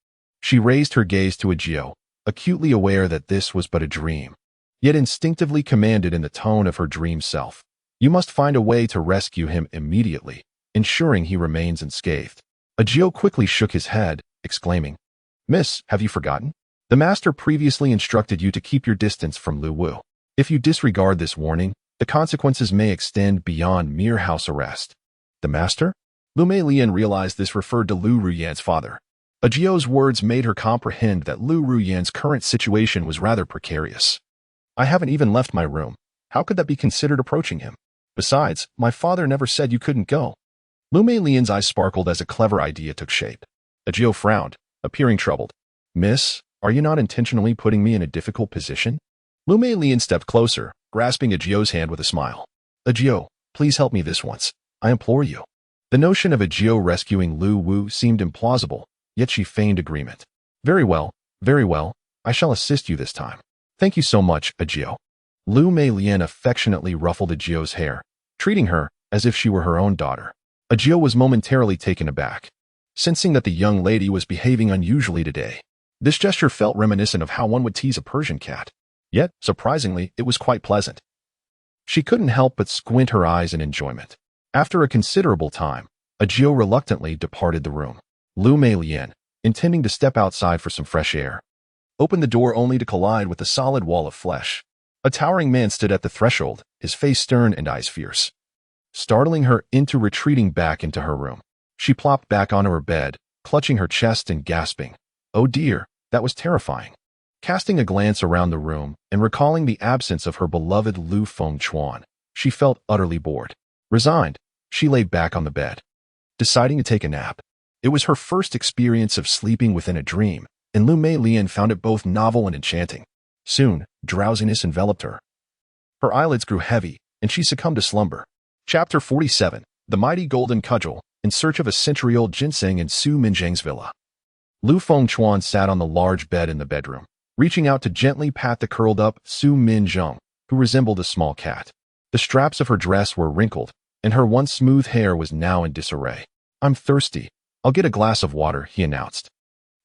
She raised her gaze to Ajio, acutely aware that this was but a dream, yet instinctively commanded in the tone of her dream self. "You must find a way to rescue him immediately, ensuring he remains unscathed." Ajio quickly shook his head, exclaiming, "Miss, have you forgotten? The master previously instructed you to keep your distance from Lu Wu. If you disregard this warning, the consequences may extend beyond mere house arrest." "The master?" Lu Meilian realized this referred to Lu Ruyan's father. Ajio's words made her comprehend that Lu Ruyan's current situation was rather precarious. "I haven't even left my room. How could that be considered approaching him? Besides, my father never said you couldn't go." Lu Meilian's eyes sparkled as a clever idea took shape. Ajio frowned, appearing troubled. "Miss, are you not intentionally putting me in a difficult position?" Lu Meilian stepped closer, grasping Ajio's hand with a smile. "Ajio, please help me this once. I implore you." The notion of Ajio rescuing Lu Wu seemed implausible, yet she feigned agreement. Very well, I shall assist you this time. Thank you so much, Ajio. Lu Mei Lian affectionately ruffled Ajio's hair, treating her as if she were her own daughter. Ajio was momentarily taken aback, sensing that the young lady was behaving unusually today. This gesture felt reminiscent of how one would tease a Persian cat. Yet, surprisingly, it was quite pleasant. She couldn't help but squint her eyes in enjoyment. After a considerable time, Ajio reluctantly departed the room. Lu Mei Lian, intending to step outside for some fresh air, opened the door only to collide with a solid wall of flesh. A towering man stood at the threshold, his face stern and eyes fierce, startling her into retreating back into her room. She plopped back onto her bed, clutching her chest and gasping. Oh dear, that was terrifying. Casting a glance around the room and recalling the absence of her beloved Lu Fengchuan, she felt utterly bored. Resigned, she lay back on the bed, deciding to take a nap. It was her first experience of sleeping within a dream, and Lu Mei Lian found it both novel and enchanting. Soon, drowsiness enveloped her. Her eyelids grew heavy, and she succumbed to slumber. Chapter 47, The Mighty Golden Cudgel, in search of a century-old ginseng in Su Minzhang's villa. Lu Fengchuan sat on the large bed in the bedroom, reaching out to gently pat the curled-up Su Minzhang, who resembled a small cat. The straps of her dress were wrinkled, and her once smooth hair was now in disarray. I'm thirsty. I'll get a glass of water, he announced,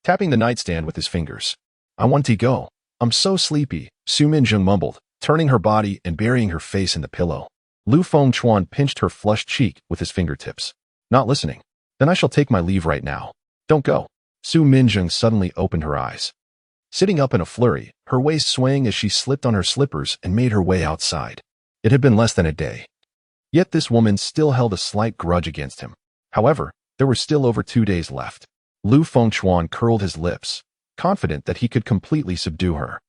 tapping the nightstand with his fingers. I want to go. I'm so sleepy, Su Minzhang mumbled, turning her body and burying her face in the pillow. Lu Fengchuan pinched her flushed cheek with his fingertips. Not listening. Then I shall take my leave right now. Don't go. Su Minzhang suddenly opened her eyes, sitting up in a flurry, her waist swaying as she slipped on her slippers and made her way outside. It had been less than a day. Yet this woman still held a slight grudge against him. However, there were still over 2 days left. Lu Fengchuan curled his lips, confident that he could completely subdue her.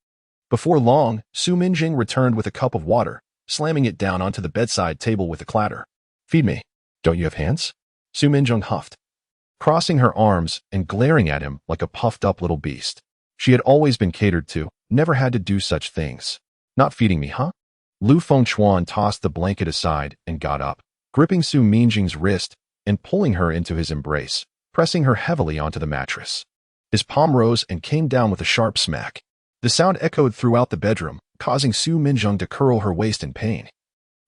Before long, Su Minzhang returned with a cup of water, slamming it down onto the bedside table with a clatter. Feed me. Don't you have hands? Su Minzhang huffed, crossing her arms and glaring at him like a puffed-up little beast. She had always been catered to, never had to do such things. Not feeding me, huh? Lu Fengchuan tossed the blanket aside and got up, gripping Su Minzhang's wrist and pulling her into his embrace, pressing her heavily onto the mattress. His palm rose and came down with a sharp smack. The sound echoed throughout the bedroom, causing Su Minzhang to curl her waist in pain,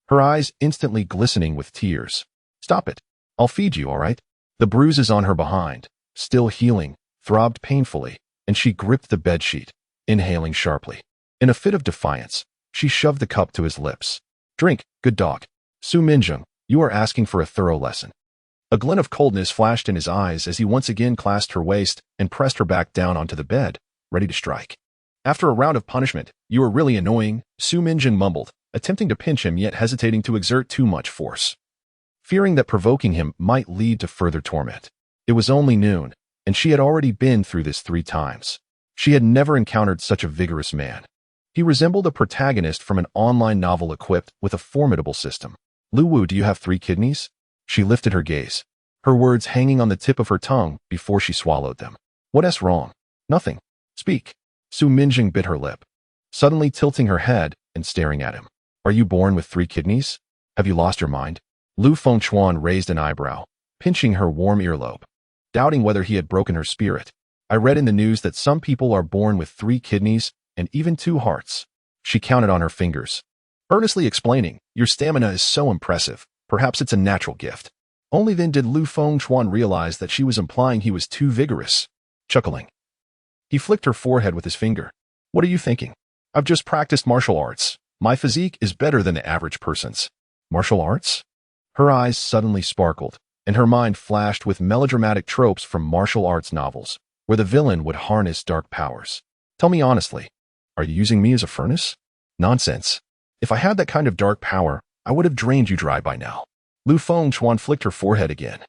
her eyes instantly glistening with tears. Stop it. I'll feed you, all right? The bruises on her behind, still healing, throbbed painfully, and she gripped the bedsheet, inhaling sharply. In a fit of defiance, she shoved the cup to his lips. Drink, good dog. Su Minzhang, you are asking for a thorough lesson. A glint of coldness flashed in his eyes as he once again clasped her waist and pressed her back down onto the bed, ready to strike. After a round of punishment, you are really annoying, Su Minzhang mumbled, attempting to pinch him yet hesitating to exert too much force, fearing that provoking him might lead to further torment. It was only noon, and she had already been through this 3 times. She had never encountered such a vigorous man. He resembled a protagonist from an online novel equipped with a formidable system. Lu Wu, do you have 3 kidneys? She lifted her gaze, her words hanging on the tip of her tongue before she swallowed them. What's wrong? Nothing. Speak. Su Minzhang bit her lip, suddenly tilting her head and staring at him. Are you born with 3 kidneys? Have you lost your mind? Lu Fengchuan raised an eyebrow, pinching her warm earlobe, doubting whether he had broken her spirit. I read in the news that some people are born with 3 kidneys and even 2 hearts. She counted on her fingers, earnestly explaining, your stamina is so impressive. Perhaps it's a natural gift. Only then did Lu Fengchuan realize that she was implying he was too vigorous. Chuckling, he flicked her forehead with his finger. What are you thinking? I've just practiced martial arts. My physique is better than the average person's. Martial arts? Her eyes suddenly sparkled, and her mind flashed with melodramatic tropes from martial arts novels, where the villain would harness dark powers. Tell me honestly, are you using me as a furnace? Nonsense. If I had that kind of dark power, I would have drained you dry by now. Lu Fengchuan flicked her forehead again.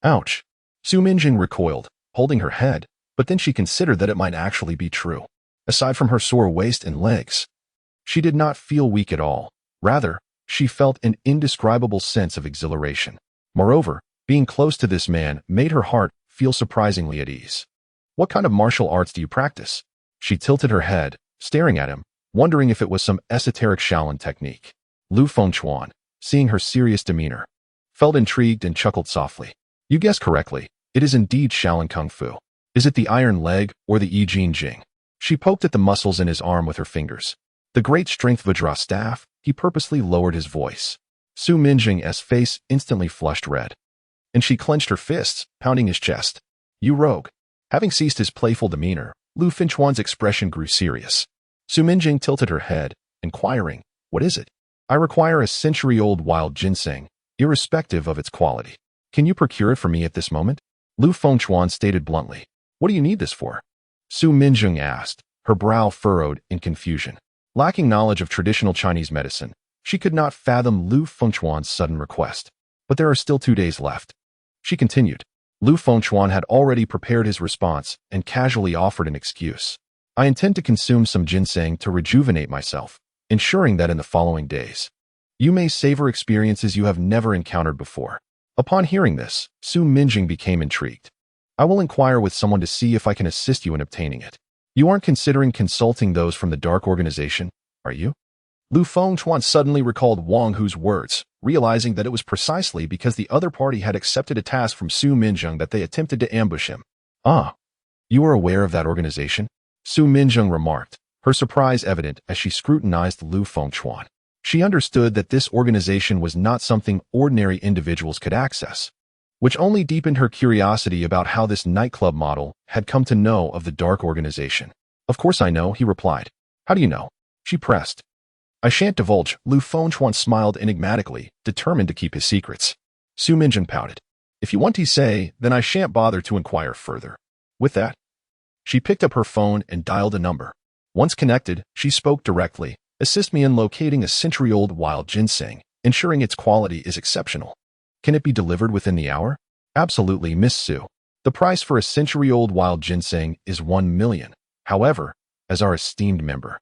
Ouch. Su Minzhang recoiled, holding her head, but then she considered that it might actually be true. Aside from her sore waist and legs, she did not feel weak at all. Rather, she felt an indescribable sense of exhilaration. Moreover, being close to this man made her heart feel surprisingly at ease. What kind of martial arts do you practice? She tilted her head, staring at him, wondering if it was some esoteric Shaolin technique. Lu Fengchuan, seeing her serious demeanor, felt intrigued and chuckled softly. You guessed correctly. It is indeed Shaolin Kung Fu. Is it the iron leg or the Yi Jing? She poked at the muscles in his arm with her fingers. The great strength Vajra staff, he purposely lowered his voice. Su Minjing's face instantly flushed red, and she clenched her fists, pounding his chest. You rogue. Having ceased his playful demeanor, Lu Fengchuan's expression grew serious. Su Minjing tilted her head, inquiring, what is it? I require a century-old wild ginseng, irrespective of its quality. Can you procure it for me at this moment? Lu Fengchuan stated bluntly. What do you need this for? Su Minjing asked, her brow furrowed in confusion. Lacking knowledge of traditional Chinese medicine, she could not fathom Lu Fengchuan's sudden request. But there are still 2 days left. She continued. Lu Fengchuan had already prepared his response and casually offered an excuse. I intend to consume some ginseng to rejuvenate myself, ensuring that in the following days, you may savor experiences you have never encountered before. Upon hearing this, Su Minjing became intrigued. I will inquire with someone to see if I can assist you in obtaining it. You aren't considering consulting those from the Dark Organization, are you? Lu Fengchuan suddenly recalled Wang Hu's words, realizing that it was precisely because the other party had accepted a task from Su Minjing that they attempted to ambush him. Ah, you are aware of that organization? Su Minjing remarked, her surprise evident as she scrutinized Lu Fengchuan. She understood that this organization was not something ordinary individuals could access, which only deepened her curiosity about how this nightclub model had come to know of the Dark Organization. Of course I know, he replied. How do you know? She pressed. I shan't divulge. Lu Fengchuan smiled enigmatically, determined to keep his secrets. Su Minjing pouted. If you want to say, then I shan't bother to inquire further. With that, she picked up her phone and dialed a number. Once connected, she spoke directly. Assist me in locating a century-old wild ginseng, ensuring its quality is exceptional. Can it be delivered within the hour? Absolutely, Miss Su. The price for a century-old wild ginseng is 1 million. However, as our esteemed member,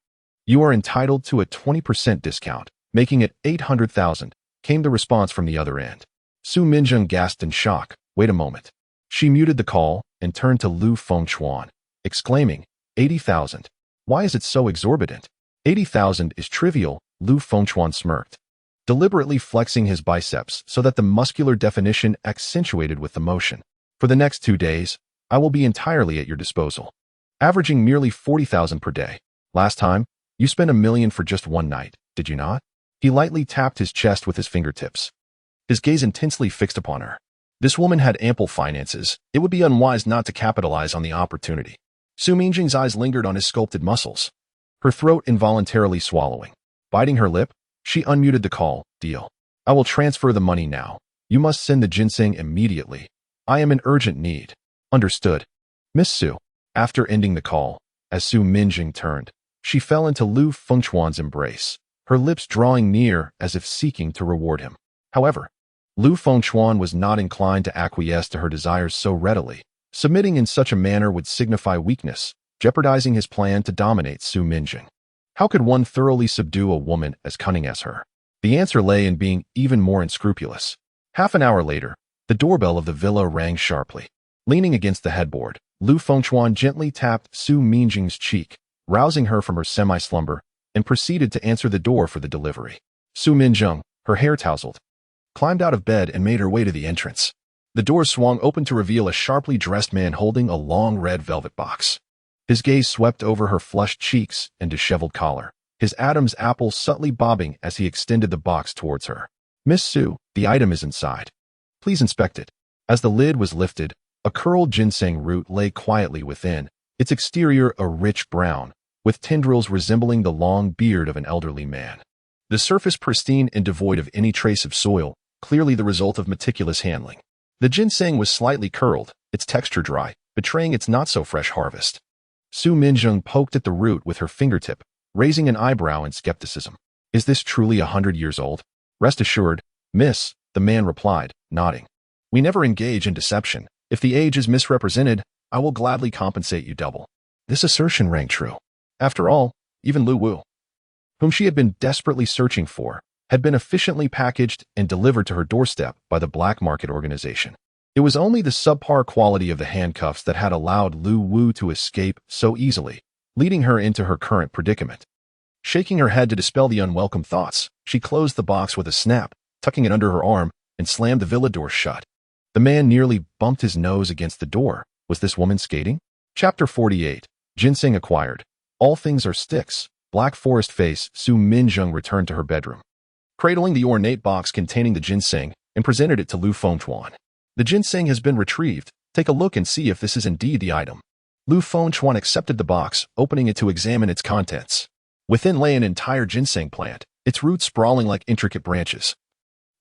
you are entitled to a 20% discount, making it 800,000, came the response from the other end. Su Minjing gasped in shock. Wait a moment. She muted the call and turned to Lu Fengchuan, exclaiming, 80,000. Why is it so exorbitant? 80,000 is trivial, Lu Fengchuan smirked, deliberately flexing his biceps so that the muscular definition accentuated with the motion. For the next 2 days, I will be entirely at your disposal, averaging merely 40,000 per day. Last time, you spent 1 million for just one night, did you not? He lightly tapped his chest with his fingertips, his gaze intensely fixed upon her. This woman had ample finances. It would be unwise not to capitalize on the opportunity. Su Minjing's eyes lingered on his sculpted muscles, her throat involuntarily swallowing. Biting her lip, she unmuted the call. Deal. I will transfer the money now. You must send the ginseng immediately. I am in urgent need. Understood. Miss Su. After ending the call, as Su Minjing turned, she fell into Lu Fengchuan's embrace, her lips drawing near as if seeking to reward him. However, Lu Fengchuan was not inclined to acquiesce to her desires so readily. Submitting in such a manner would signify weakness, jeopardizing his plan to dominate Su Minjing. How could one thoroughly subdue a woman as cunning as her? The answer lay in being even more unscrupulous. Half an hour later, the doorbell of the villa rang sharply. Leaning against the headboard, Lu Fengchuan gently tapped Su Minjing's cheek, rousing her from her semi-slumber, and proceeded to answer the door for the delivery. Su Minjing, her hair tousled, climbed out of bed and made her way to the entrance. The door swung open to reveal a sharply dressed man holding a long red velvet box. His gaze swept over her flushed cheeks and disheveled collar, his Adam's apple subtly bobbing as he extended the box towards her. Miss Su, the item is inside. Please inspect it. As the lid was lifted, a curled ginseng root lay quietly within, its exterior a rich brown, with tendrils resembling the long beard of an elderly man. The surface pristine and devoid of any trace of soil, clearly the result of meticulous handling. The ginseng was slightly curled, its texture dry, betraying its not-so-fresh harvest. Su Minjing poked at the root with her fingertip, raising an eyebrow in skepticism. Is this truly 100 years old? Rest assured, miss, the man replied, nodding. We never engage in deception. If the age is misrepresented, I will gladly compensate you double. This assertion rang true. After all, even Lu Wu, whom she had been desperately searching for, had been efficiently packaged and delivered to her doorstep by the black market organization. It was only the subpar quality of the handcuffs that had allowed Lu Wu to escape so easily, leading her into her current predicament. Shaking her head to dispel the unwelcome thoughts, she closed the box with a snap, tucking it under her arm, and slammed the villa door shut. The man nearly bumped his nose against the door. Was this woman skating? Chapter 48. Ginseng acquired. All things are sticks. Black forest face, Su Minjung returned to her bedroom, cradling the ornate box containing the ginseng, and presented it to Lu Fengchuan. The ginseng has been retrieved. Take a look and see if this is indeed the item. Lu Fengchuan accepted the box, opening it to examine its contents. Within lay an entire ginseng plant, its roots sprawling like intricate branches,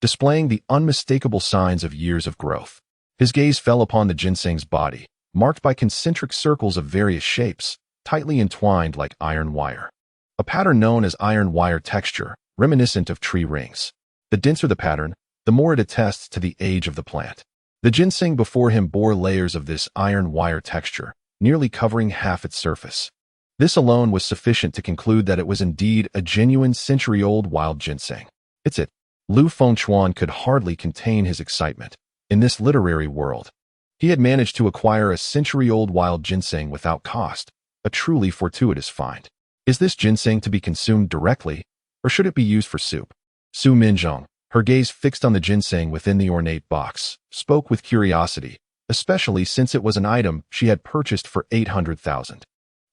displaying the unmistakable signs of years of growth. His gaze fell upon the ginseng's body, marked by concentric circles of various shapes, tightly entwined like iron wire. A pattern known as iron wire texture, reminiscent of tree rings. The denser the pattern, the more it attests to the age of the plant. The ginseng before him bore layers of this iron wire texture, nearly covering half its surface. This alone was sufficient to conclude that it was indeed a genuine century-old wild ginseng. It's it. Lu Fengchuan could hardly contain his excitement. In this literary world, he had managed to acquire a century-old wild ginseng without cost, a truly fortuitous find. Is this ginseng to be consumed directly, or should it be used for soup? Su Minjung, her gaze fixed on the ginseng within the ornate box, spoke with curiosity, especially since it was an item she had purchased for 800,000.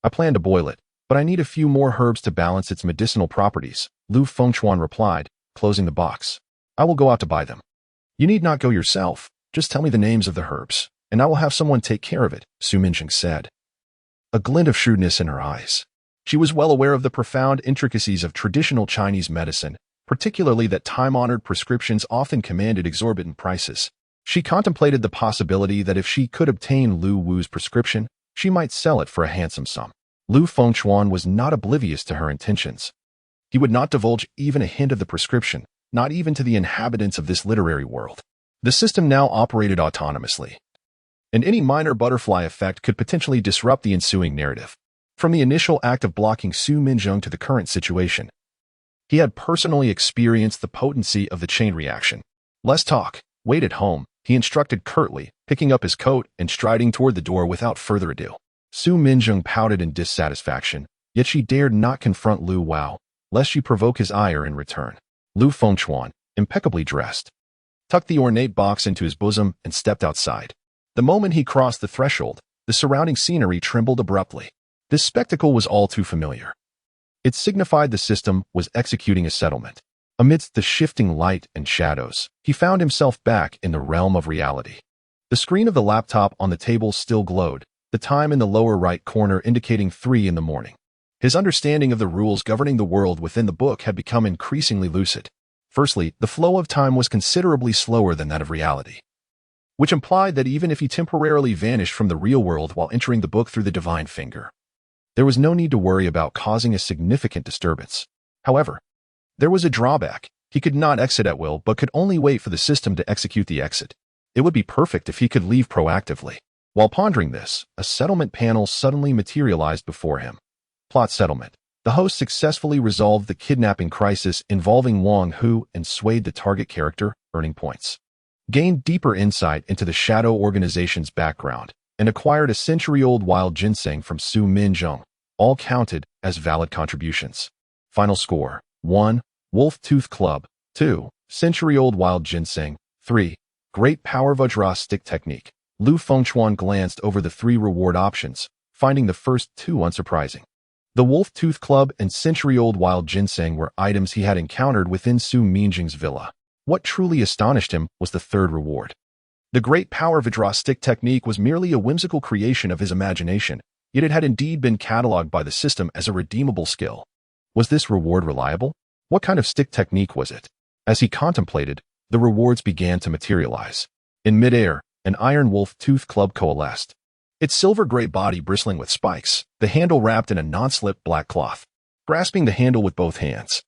I plan to boil it, but I need a few more herbs to balance its medicinal properties, Lu Fengchuan replied, closing the box. I will go out to buy them. You need not go yourself, just tell me the names of the herbs, and I will have someone take care of it, Su Minjung said, a glint of shrewdness in her eyes. She was well aware of the profound intricacies of traditional Chinese medicine, particularly that time-honored prescriptions often commanded exorbitant prices. She contemplated the possibility that if she could obtain Lu Wu's prescription, she might sell it for a handsome sum. Lu Fengchuan was not oblivious to her intentions. He would not divulge even a hint of the prescription, not even to the inhabitants of this literary world. The system now operated autonomously, and any minor butterfly effect could potentially disrupt the ensuing narrative. From the initial act of blocking Su Minjung to the current situation, he had personally experienced the potency of the chain reaction. Less talk, wait at home, he instructed curtly, picking up his coat and striding toward the door without further ado. Su Minjung pouted in dissatisfaction, yet she dared not confront Lu Wao, lest she provoke his ire in return. Lu Fengchuan, impeccably dressed, tucked the ornate box into his bosom and stepped outside. The moment he crossed the threshold, the surrounding scenery trembled abruptly. This spectacle was all too familiar. It signified the system was executing a settlement. Amidst the shifting light and shadows, he found himself back in the realm of reality. The screen of the laptop on the table still glowed, the time in the lower right corner indicating 3 in the morning. His understanding of the rules governing the world within the book had become increasingly lucid. Firstly, the flow of time was considerably slower than that of reality, which implied that even if he temporarily vanished from the real world while entering the book through the divine finger, there was no need to worry about causing a significant disturbance. However, there was a drawback. He could not exit at will but could only wait for the system to execute the exit. It would be perfect if he could leave proactively. While pondering this, a settlement panel suddenly materialized before him. Plot settlement. The host successfully resolved the kidnapping crisis involving Wang Hu and swayed the target character, earning points. Gained deeper insight into the Shadow Organization's background, and acquired a century-old wild ginseng from Su Minjung, all counted as valid contributions. Final score: 1. Wolf Tooth Club. 2. Century-old wild ginseng. 3. Great Power Vajra Stick Technique. Lu Fengchuan glanced over the 3 reward options, finding the first 2 unsurprising. The Wolf Tooth Club and century-old wild ginseng were items he had encountered within Su Minjung's villa. What truly astonished him was the 3rd reward. The Great Power Vajra Stick Technique was merely a whimsical creation of his imagination, yet it had indeed been catalogued by the system as a redeemable skill. Was this reward reliable? What kind of stick technique was it? As he contemplated, the rewards began to materialize. In midair, an iron wolf tooth club coalesced, its silver-gray body bristling with spikes, the handle wrapped in a non-slip black cloth. Grasping the handle with both hands,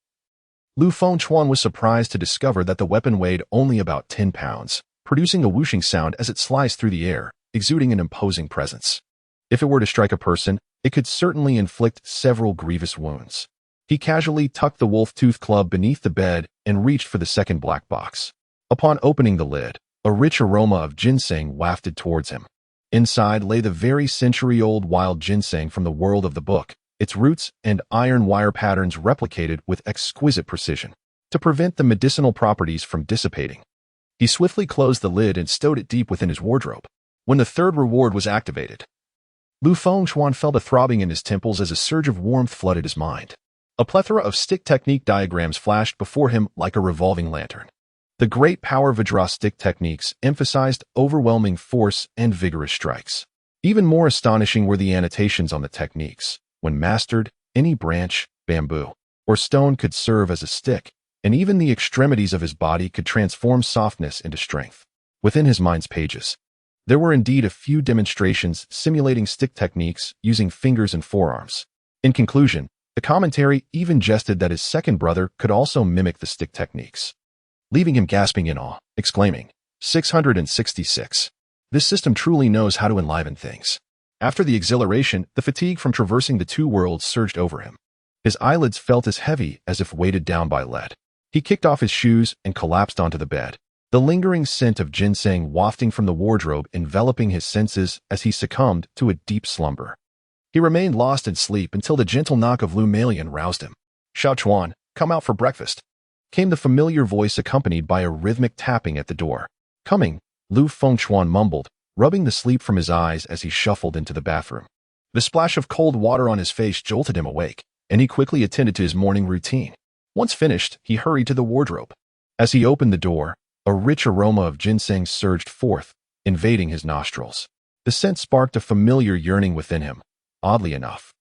Lu Fengchuan was surprised to discover that the weapon weighed only about 10 pounds, producing a whooshing sound as it sliced through the air, exuding an imposing presence. If it were to strike a person, it could certainly inflict several grievous wounds. He casually tucked the wolf tooth club beneath the bed and reached for the second black box. Upon opening the lid, a rich aroma of ginseng wafted towards him. Inside lay the very century-old wild ginseng from the world of the book, its roots and iron wire patterns replicated with exquisite precision. To prevent the medicinal properties from dissipating, he swiftly closed the lid and stowed it deep within his wardrobe. When the 3rd reward was activated, Lu Fengchuan felt a throbbing in his temples as a surge of warmth flooded his mind. A plethora of stick technique diagrams flashed before him like a revolving lantern. The great power Vajra stick techniques emphasized overwhelming force and vigorous strikes. Even more astonishing were the annotations on the techniques. When mastered, any branch, bamboo, or stone could serve as a stick, and even the extremities of his body could transform softness into strength. Within his mind's pages, there were indeed a few demonstrations simulating stick techniques using fingers and forearms. In conclusion, the commentary even jested that his second brother could also mimic the stick techniques, leaving him gasping in awe, exclaiming, 666. This system truly knows how to enliven things. After the exhilaration, the fatigue from traversing the two worlds surged over him. His eyelids felt as heavy as if weighted down by lead. He kicked off his shoes and collapsed onto the bed, the lingering scent of ginseng wafting from the wardrobe enveloping his senses as he succumbed to a deep slumber. He remained lost in sleep until the gentle knock of Lu Melian roused him. Xiaochuan, come out for breakfast, came the familiar voice accompanied by a rhythmic tapping at the door. Coming, Lu Fengchuan mumbled, rubbing the sleep from his eyes as he shuffled into the bathroom. The splash of cold water on his face jolted him awake, and he quickly attended to his morning routine. Once finished, he hurried to the wardrobe. As he opened the door, a rich aroma of ginseng surged forth, invading his nostrils. The scent sparked a familiar yearning within him. Oddly enough,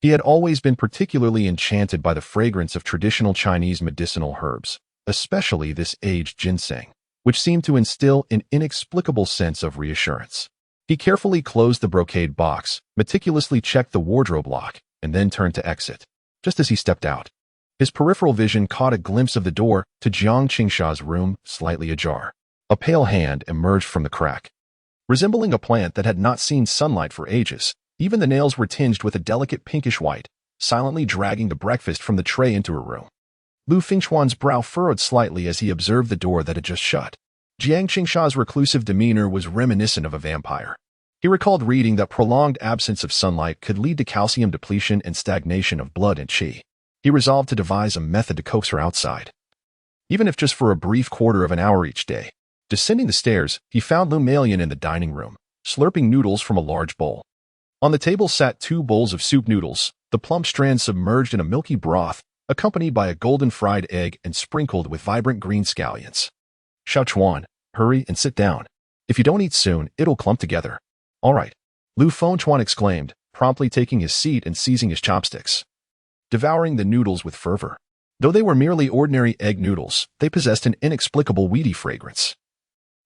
he had always been particularly enchanted by the fragrance of traditional Chinese medicinal herbs, especially this aged ginseng, which seemed to instill an inexplicable sense of reassurance. He carefully closed the brocade box, meticulously checked the wardrobe lock, and then turned to exit. Just as he stepped out, his peripheral vision caught a glimpse of the door to Jiang Qingsha's room, slightly ajar. A pale hand emerged from the crack. Resembling a plant that had not seen sunlight for ages, even the nails were tinged with a delicate pinkish white, silently dragging the breakfast from the tray into her room. Lu Fengchuan's brow furrowed slightly as he observed the door that had just shut. Jiang Qingsha's reclusive demeanor was reminiscent of a vampire. He recalled reading that prolonged absence of sunlight could lead to calcium depletion and stagnation of blood and qi. He resolved to devise a method to coax her outside, even if just for a brief quarter of an hour each day. Descending the stairs, he found Lu Melian in the dining room, slurping noodles from a large bowl. On the table sat 2 bowls of soup noodles, the plump strands submerged in a milky broth, accompanied by a golden fried egg and sprinkled with vibrant green scallions. Xiaochuan, hurry and sit down. If you don't eat soon, it'll clump together. All right, Lu Fengchuan exclaimed, promptly taking his seat and seizing his chopsticks, devouring the noodles with fervor. Though they were merely ordinary egg noodles, they possessed an inexplicable weedy fragrance.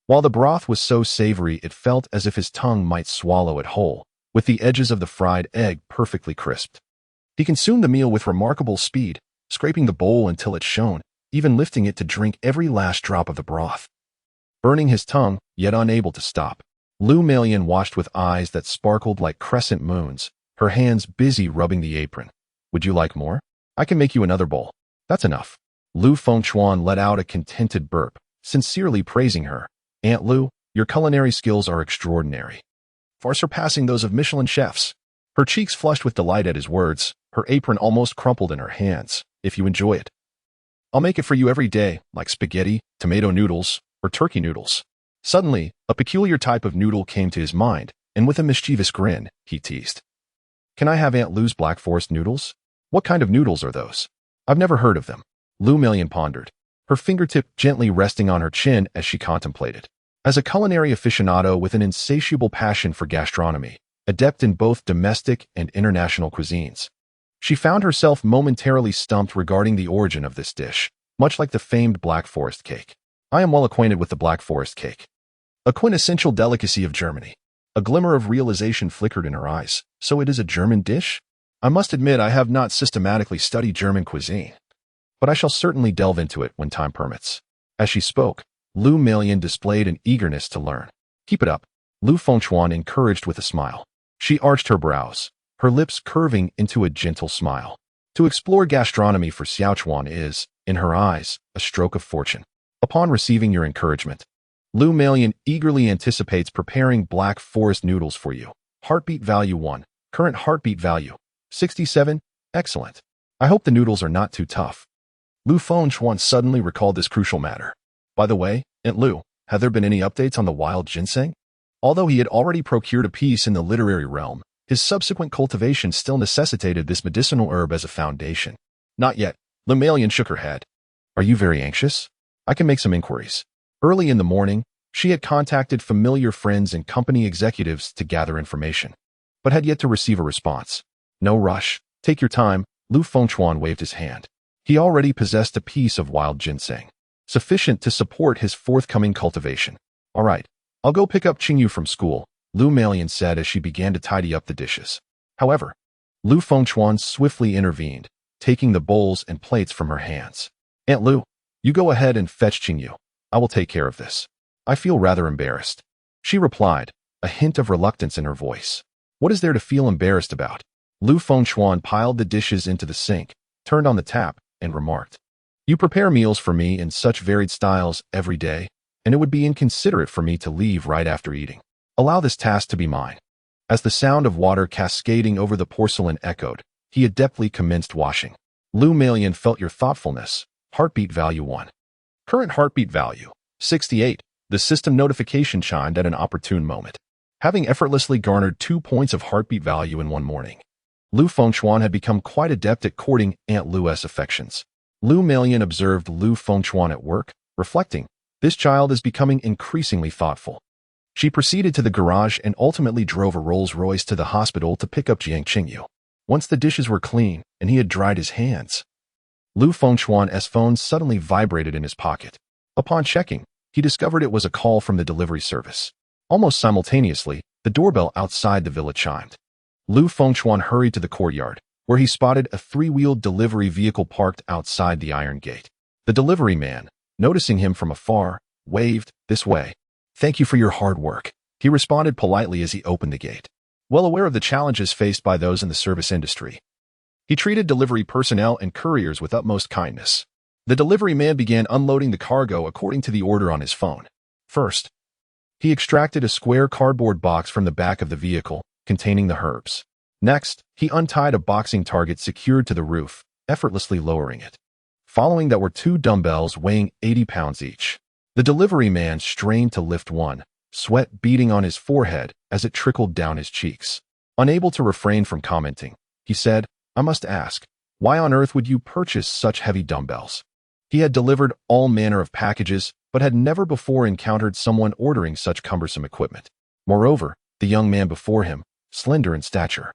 While the broth was so savory it felt as if his tongue might swallow it whole, with the edges of the fried egg perfectly crisped. He consumed the meal with remarkable speed, scraping the bowl until it shone, even lifting it to drink every last drop of the broth. Burning his tongue, yet unable to stop, Lu Melian watched with eyes that sparkled like crescent moons, her hands busy rubbing the apron. Would you like more? I can make you another bowl. That's enough. Lu Fengchuan let out a contented burp, sincerely praising her. Aunt Lu, your culinary skills are extraordinary, far surpassing those of Michelin chefs. Her cheeks flushed with delight at his words, her apron almost crumpled in her hands. If you enjoy it, I'll make it for you every day, like spaghetti, tomato noodles, or turkey noodles. Suddenly, a peculiar type of noodle came to his mind, and with a mischievous grin, he teased. Can I have Aunt Lu's Black Forest noodles? What kind of noodles are those? I've never heard of them. Lu Melian pondered, her fingertip gently resting on her chin as she contemplated. As a culinary aficionado with an insatiable passion for gastronomy, adept in both domestic and international cuisines, she found herself momentarily stumped regarding the origin of this dish, much like the famed Black Forest cake. I am well acquainted with the Black Forest cake, a quintessential delicacy of Germany. A glimmer of realization flickered in her eyes. So it is a German dish? I must admit I have not systematically studied German cuisine, but I shall certainly delve into it when time permits. As she spoke, Lu Melian displayed an eagerness to learn. Keep it up, Lu Fengchuan encouraged with a smile. She arched her brows, her lips curving into a gentle smile. To explore gastronomy for Xiaochuan is, in her eyes, a stroke of fortune. Upon receiving your encouragement, Lu Melian eagerly anticipates preparing Black Forest noodles for you. Heartbeat value 1. Current heartbeat value 67. Excellent. I hope the noodles are not too tough. Lu Fengchuan suddenly recalled this crucial matter. By the way, Aunt Lu, have there been any updates on the wild ginseng? Although he had already procured a piece in the literary realm, His subsequent cultivation still necessitated this medicinal herb as a foundation. Not yet. Lu Melian shook her head. Are you very anxious? I can make some inquiries. Early in the morning, she had contacted familiar friends and company executives to gather information, but had yet to receive a response. No rush. Take your time. Lu Fengchuan waved his hand. He already possessed a piece of wild ginseng, sufficient to support his forthcoming cultivation. All right, I'll go pick up Qingyu from school, Lu Melian said as she began to tidy up the dishes. However, Lu Fengchuan swiftly intervened, taking the bowls and plates from her hands. Aunt Lu, you go ahead and fetch Qingyu. I will take care of this. I feel rather embarrassed, she replied, a hint of reluctance in her voice. What is there to feel embarrassed about? Lu Fengchuan piled the dishes into the sink, turned on the tap, and remarked, You prepare meals for me in such varied styles every day, and it would be inconsiderate for me to leave right after eating. Allow this task to be mine. As the sound of water cascading over the porcelain echoed, he adeptly commenced washing. Lu Melian felt your thoughtfulness. Heartbeat value 1. Current heartbeat value, 68. The system notification chimed at an opportune moment, having effortlessly garnered 2 points of heartbeat value in one morning. Lu Fengchuan had become quite adept at courting Aunt Lu's affections. Lu Melian observed Lu Fengchuan at work, reflecting, this child is becoming increasingly thoughtful. She proceeded to the garage and ultimately drove a Rolls-Royce to the hospital to pick up Jiang Qingyu. Once the dishes were clean and he had dried his hands, Lu Fengchuan's phone suddenly vibrated in his pocket. Upon checking, he discovered it was a call from the delivery service. Almost simultaneously, the doorbell outside the villa chimed. Lu Fengchuan hurried to the courtyard, where he spotted a 3-wheeled delivery vehicle parked outside the iron gate. The delivery man, noticing him from afar, waved, This way. Thank you for your hard work, he responded politely as he opened the gate. Well aware of the challenges faced by those in the service industry, he treated delivery personnel and couriers with utmost kindness. The delivery man began unloading the cargo according to the order on his phone. First, he extracted a square cardboard box from the back of the vehicle, containing the herbs. Next, he untied a boxing target secured to the roof, effortlessly lowering it. Following that were 2 dumbbells weighing 80 pounds each. The delivery man strained to lift one, sweat beading on his forehead as it trickled down his cheeks. Unable to refrain from commenting, he said, I must ask, why on earth would you purchase such heavy dumbbells? He had delivered all manner of packages, but had never before encountered someone ordering such cumbersome equipment. Moreover, the young man before him, slender in stature,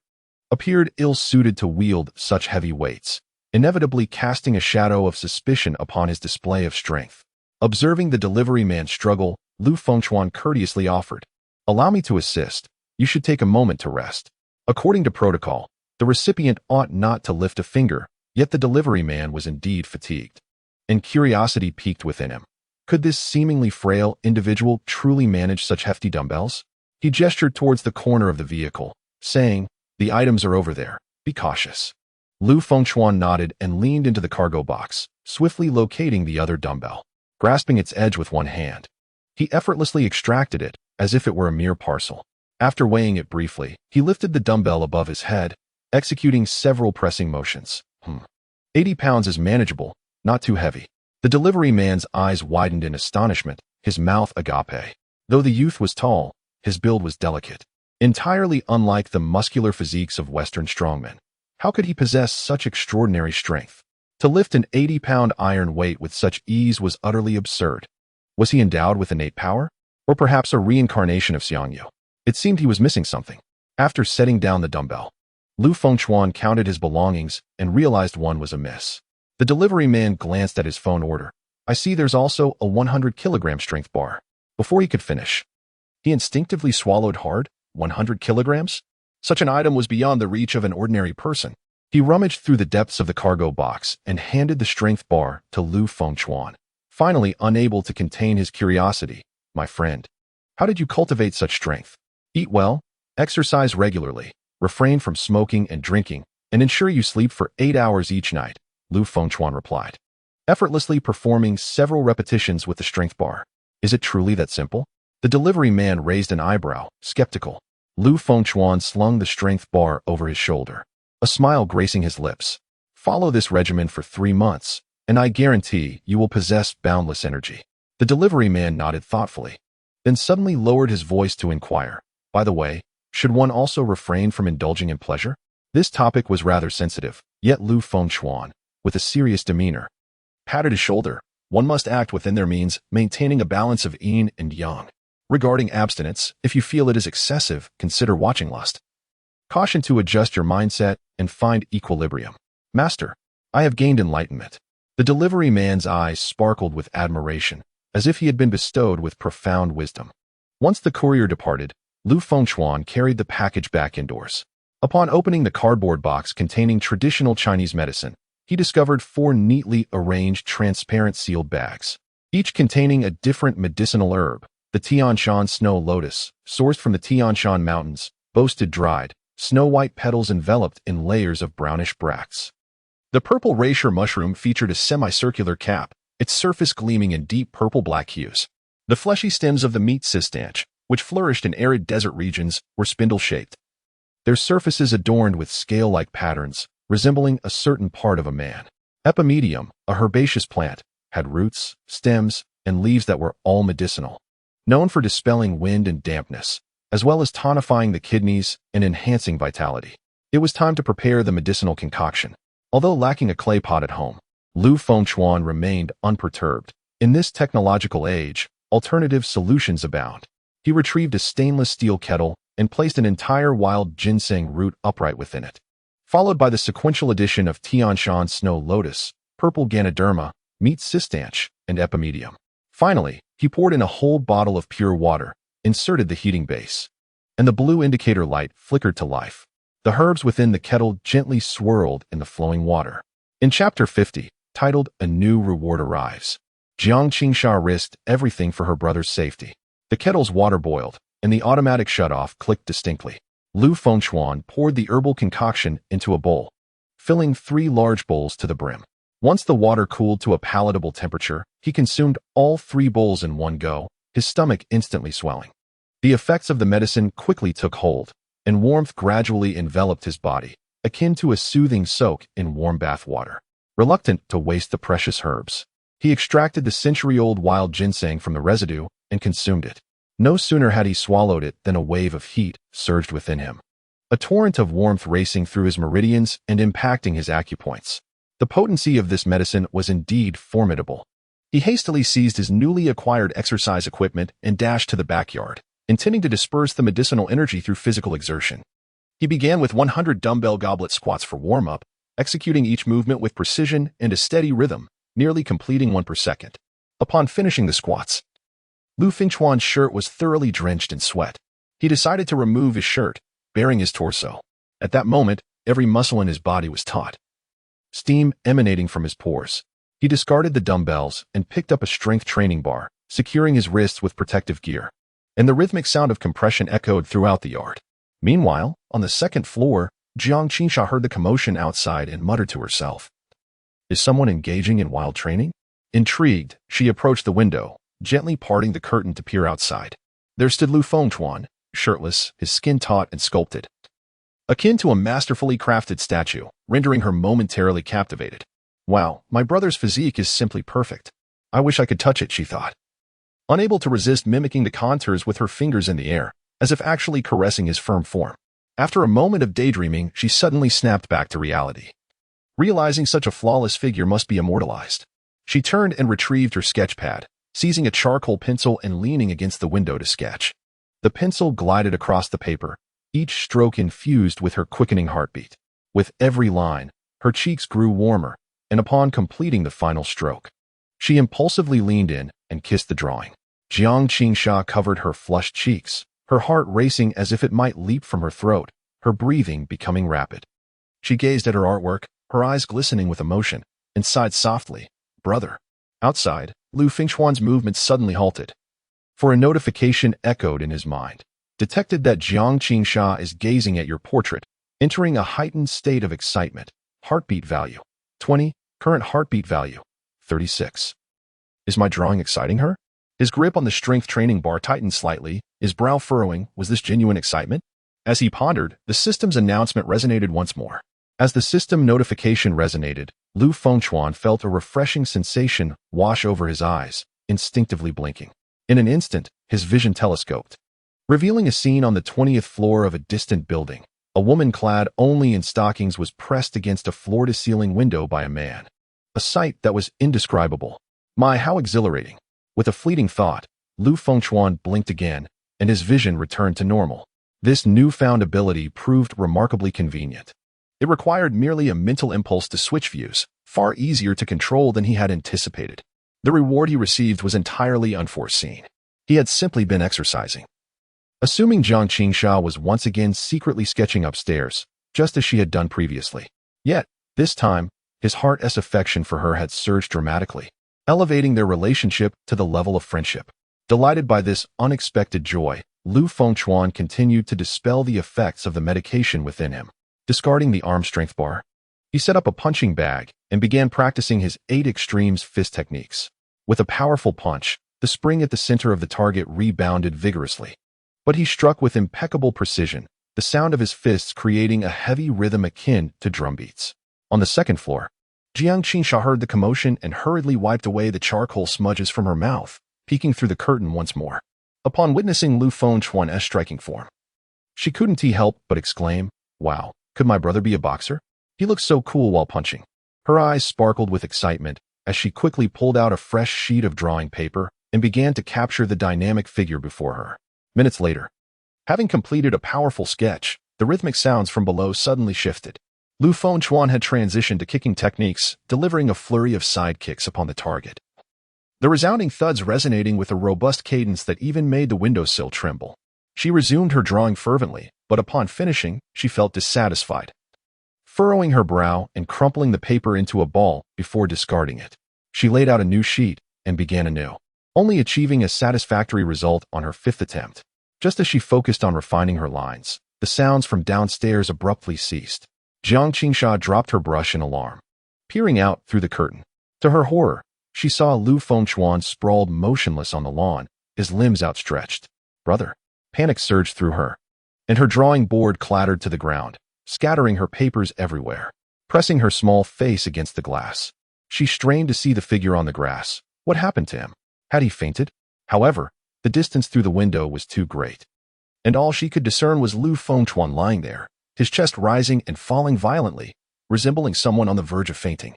appeared ill-suited to wield such heavy weights, inevitably casting a shadow of suspicion upon his display of strength. Observing the delivery man's struggle, Lu Fengchuan courteously offered, Allow me to assist. You should take a moment to rest. According to protocol, the recipient ought not to lift a finger, yet the delivery man was indeed fatigued. And curiosity piqued within him. Could this seemingly frail individual truly manage such hefty dumbbells? He gestured towards the corner of the vehicle, saying, The items are over there. Be cautious. Lu Fengchuan nodded and leaned into the cargo box, swiftly locating the other dumbbell. Grasping its edge with one hand, he effortlessly extracted it, as if it were a mere parcel. After weighing it briefly, he lifted the dumbbell above his head, executing several pressing motions. 80 pounds is manageable, not too heavy. The delivery man's eyes widened in astonishment, his mouth agape. Though the youth was tall, his build was delicate, entirely unlike the muscular physiques of Western strongmen. How could he possess such extraordinary strength? To lift an 80-pound iron weight with such ease was utterly absurd. Was he endowed with innate power? Or perhaps a reincarnation of Xiangyu? It seemed he was missing something. After setting down the dumbbell, Lu Fengchuan counted his belongings and realized one was amiss. The delivery man glanced at his phone order. I see there's also a 100-kilogram strength bar. Before he could finish, he instinctively swallowed hard. 100 kilograms? Such an item was beyond the reach of an ordinary person. He rummaged through the depths of the cargo box and handed the strength bar to Lu Fengchuan. Finally, unable to contain his curiosity, My friend, how did you cultivate such strength? Eat well, exercise regularly, refrain from smoking and drinking, and ensure you sleep for 8 hours each night, Lu Fengchuan replied, effortlessly performing several repetitions with the strength bar. Is it truly that simple? The delivery man raised an eyebrow, skeptical. Lu Fengchuan slung the strength bar over his shoulder, a smile gracing his lips. Follow this regimen for 3 months, and I guarantee you will possess boundless energy. The delivery man nodded thoughtfully, then suddenly lowered his voice to inquire, By the way, Should one also refrain from indulging in pleasure? This topic was rather sensitive, yet Lu Fengchuan, with a serious demeanor, patted his shoulder. One must act within their means, maintaining a balance of yin and yang. Regarding abstinence, if you feel it is excessive, consider watching lust. Caution to adjust your mindset and find equilibrium. Master, I have gained enlightenment. The delivery man's eyes sparkled with admiration, as if he had been bestowed with profound wisdom. Once the courier departed, Lu Fengchuan carried the package back indoors. Upon opening the cardboard box containing traditional Chinese medicine, he discovered 4 neatly arranged transparent sealed bags, each containing a different medicinal herb. The Tianshan snow lotus, sourced from the Tianshan mountains, boasted dried, snow-white petals enveloped in layers of brownish bracts. The purple reishi mushroom featured a semicircular cap, its surface gleaming in deep purple-black hues. The fleshy stems of the meat cistanche, which flourished in arid desert regions, were spindle-shaped, their surfaces adorned with scale-like patterns, resembling a certain part of a man. Epimedium, a herbaceous plant, had roots, stems, and leaves that were all medicinal. Known for dispelling wind and dampness, as well as tonifying the kidneys and enhancing vitality. It was time to prepare the medicinal concoction. Although lacking a clay pot at home, Lu Fengchuan remained unperturbed. In this technological age, alternative solutions abound. He retrieved a stainless steel kettle and placed an entire wild ginseng root upright within it, followed by the sequential addition of Tianshan snow lotus, purple ganoderma, meat cistanche, and epimedium. Finally, he poured in a whole bottle of pure water, inserted the heating base, and the blue indicator light flickered to life. The herbs within the kettle gently swirled in the flowing water. In Chapter 50, titled A New Reward Arrives, Jiang Qingsha risked everything for her brother's safety. The kettle's water boiled, and the automatic shutoff clicked distinctly. Lu Fengchuan poured the herbal concoction into a bowl, filling 3 large bowls to the brim. Once the water cooled to a palatable temperature, he consumed all 3 bowls in one go, his stomach instantly swelling. The effects of the medicine quickly took hold, and warmth gradually enveloped his body, akin to a soothing soak in warm bath water. Reluctant to waste the precious herbs, he extracted the century-old wild ginseng from the residue and consumed it. No sooner had he swallowed it than a wave of heat surged within him, a torrent of warmth racing through his meridians and impacting his acupoints. The potency of this medicine was indeed formidable. He hastily seized his newly acquired exercise equipment and dashed to the backyard, intending to disperse the medicinal energy through physical exertion. He began with 100 dumbbell goblet squats for warm-up, executing each movement with precision and a steady rhythm, nearly completing 1 per second. Upon finishing the squats, Lu Fengchuan's shirt was thoroughly drenched in sweat. He decided to remove his shirt, baring his torso. At that moment, every muscle in his body was taut, steam emanating from his pores. He discarded the dumbbells and picked up a strength training bar, securing his wrists with protective gear. And the rhythmic sound of compression echoed throughout the yard. Meanwhile, on the second floor, Jiang Qingsha heard the commotion outside and muttered to herself, "Is someone engaging in wild training?" Intrigued, she approached the window, gently parting the curtain to peer outside. There stood Lu Fengchuan, shirtless, his skin taut and sculpted, akin to a masterfully crafted statue, rendering her momentarily captivated. "Wow, my brother's physique is simply perfect. I wish I could touch it," she thought, unable to resist mimicking the contours with her fingers in the air, as if actually caressing his firm form. After a moment of daydreaming, she suddenly snapped back to reality. Realizing such a flawless figure must be immortalized, she turned and retrieved her sketch pad, seizing a charcoal pencil and leaning against the window to sketch. The pencil glided across the paper, each stroke infused with her quickening heartbeat. With every line, her cheeks grew warmer, and upon completing the final stroke, she impulsively leaned in and kissed the drawing. Jiang Qingsha covered her flushed cheeks, her heart racing as if it might leap from her throat, her breathing becoming rapid. She gazed at her artwork, her eyes glistening with emotion, and sighed softly, "Brother." Outside, Lu Fengchuan's movements suddenly halted, for a notification echoed in his mind. Detected that Jiang Qingsha is gazing at your portrait, entering a heightened state of excitement. Heartbeat value, 20. Current heartbeat value, 36. Is my drawing exciting her? His grip on the strength training bar tightened slightly, his brow furrowing. Was this genuine excitement? As he pondered, the system's announcement resonated once more. As the system notification resonated, Lu Fengchuan felt a refreshing sensation wash over his eyes, instinctively blinking. In an instant, his vision telescoped, revealing a scene on the 20th floor of a distant building. A woman clad only in stockings was pressed against a floor-to-ceiling window by a man. A sight that was indescribable. My, how exhilarating. With a fleeting thought, Lu Fengchuan blinked again, and his vision returned to normal. This newfound ability proved remarkably convenient. It required merely a mental impulse to switch views, far easier to control than he had anticipated. The reward he received was entirely unforeseen. He had simply been exercising. Assuming Jiang Qingsha was once again secretly sketching upstairs, just as she had done previously. Yet, this time, his heart's affection for her had surged dramatically, elevating their relationship to the level of friendship. Delighted by this unexpected joy, Lu Fengchuan continued to dispel the effects of the medication within him. Discarding the arm strength bar, he set up a punching bag and began practicing his 8 extremes fist techniques. With a powerful punch, the spring at the center of the target rebounded vigorously. But he struck with impeccable precision, the sound of his fists creating a heavy rhythm akin to drumbeats. On the second floor, Jiang Qingsha heard the commotion and hurriedly wiped away the charcoal smudges from her mouth, peeking through the curtain once more. Upon witnessing Lu Fengchuan's striking form, she couldn't help but exclaim, "Wow, could my brother be a boxer? He looks so cool while punching." Her eyes sparkled with excitement as she quickly pulled out a fresh sheet of drawing paper and began to capture the dynamic figure before her. Minutes later, having completed a powerful sketch, the rhythmic sounds from below suddenly shifted. Lu Fengchuan had transitioned to kicking techniques, delivering a flurry of side kicks upon the target. The resounding thuds resonating with a robust cadence that even made the windowsill tremble. She resumed her drawing fervently, but upon finishing, she felt dissatisfied. Furrowing her brow and crumpling the paper into a ball before discarding it, she laid out a new sheet and began anew, only achieving a satisfactory result on her 5th attempt. Just as she focused on refining her lines, the sounds from downstairs abruptly ceased. Jiang Qingsha dropped her brush in alarm, peering out through the curtain. To her horror, she saw Lu Fengchuan sprawled motionless on the lawn, his limbs outstretched. "Brother!" Panic surged through her, and her drawing board clattered to the ground, scattering her papers everywhere. Pressing her small face against the glass, she strained to see the figure on the grass. What happened to him? Had he fainted? However, the distance through the window was too great, and all she could discern was Lu Fengchuan lying there, his chest rising and falling violently, resembling someone on the verge of fainting.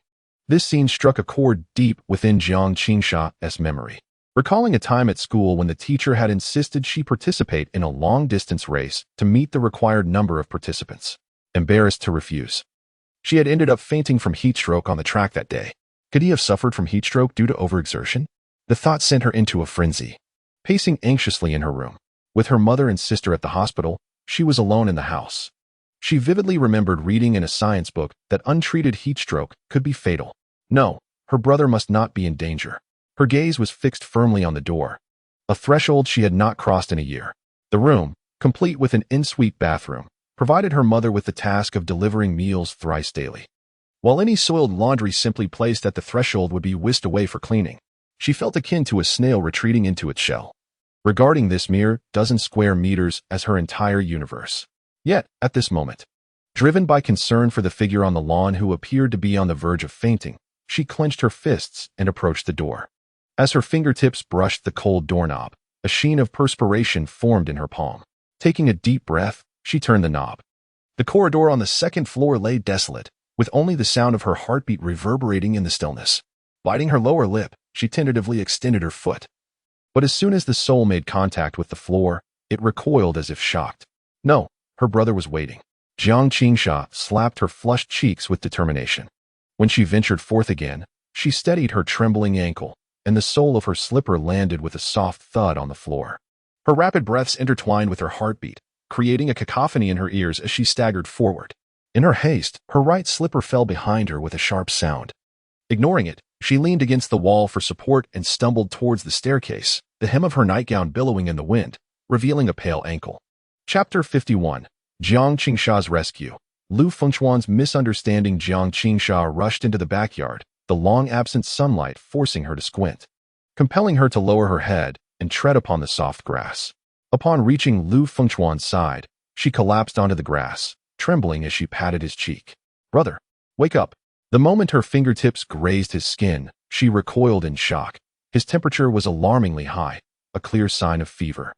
This scene struck a chord deep within Jiang Qingsha's memory, recalling a time at school when the teacher had insisted she participate in a long-distance race to meet the required number of participants. Embarrassed to refuse, she had ended up fainting from heat stroke on the track that day. Could he have suffered from heat stroke due to overexertion? The thought sent her into a frenzy. Pacing anxiously in her room, with her mother and sister at the hospital, she was alone in the house. She vividly remembered reading in a science book that untreated heat stroke could be fatal. No, her brother must not be in danger. Her gaze was fixed firmly on the door, a threshold she had not crossed in a year. The room, complete with an en-suite bathroom, provided her mother with the task of delivering meals thrice daily. While any soiled laundry simply placed at the threshold would be whisked away for cleaning, she felt akin to a snail retreating into its shell, regarding this mere dozen square meters as her entire universe. Yet, at this moment, driven by concern for the figure on the lawn who appeared to be on the verge of fainting, she clenched her fists and approached the door. As her fingertips brushed the cold doorknob, a sheen of perspiration formed in her palm. Taking a deep breath, she turned the knob. The corridor on the 2nd floor lay desolate, with only the sound of her heartbeat reverberating in the stillness. Biting her lower lip, she tentatively extended her foot. But as soon as the sole made contact with the floor, it recoiled as if shocked. No, her brother was waiting. Jiang Qingsha slapped her flushed cheeks with determination. When she ventured forth again, she steadied her trembling ankle, and the sole of her slipper landed with a soft thud on the floor. Her rapid breaths intertwined with her heartbeat, creating a cacophony in her ears as she staggered forward. In her haste, her right slipper fell behind her with a sharp sound. Ignoring it, she leaned against the wall for support and stumbled towards the staircase, the hem of her nightgown billowing in the wind, revealing a pale ankle. Chapter 51. Jiang Qingsha's Rescue. Lu Fengchuan's misunderstanding. Jiang Qingsha rushed into the backyard, the long-absent sunlight forcing her to squint, compelling her to lower her head and tread upon the soft grass. Upon reaching Lu Fengchuan's side, she collapsed onto the grass, trembling as she patted his cheek. "Brother, wake up." The moment her fingertips grazed his skin, she recoiled in shock. His temperature was alarmingly high, a clear sign of fever.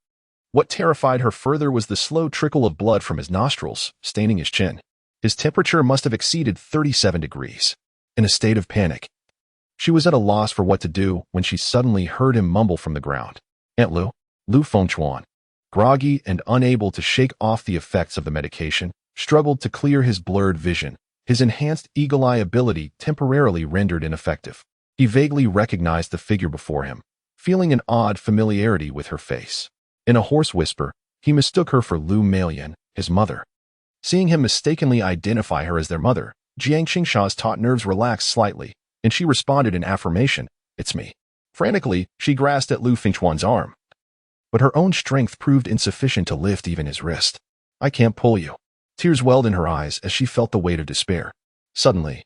What terrified her further was the slow trickle of blood from his nostrils, staining his chin. His temperature must have exceeded 37 degrees. In a state of panic, she was at a loss for what to do when she suddenly heard him mumble from the ground. Aunt Lu? Lu Fengchuan, groggy and unable to shake off the effects of the medication, struggled to clear his blurred vision, his enhanced eagle-eye ability temporarily rendered ineffective. He vaguely recognized the figure before him, feeling an odd familiarity with her face. In a hoarse whisper, he mistook her for Lu Meilan, his mother. Seeing him mistakenly identify her as their mother, Jiang Qingsha's taut nerves relaxed slightly, and she responded in affirmation, "It's me." Frantically, she grasped at Lu Fengchuan's arm. But her own strength proved insufficient to lift even his wrist. "I can't pull you." Tears welled in her eyes as she felt the weight of despair. Suddenly,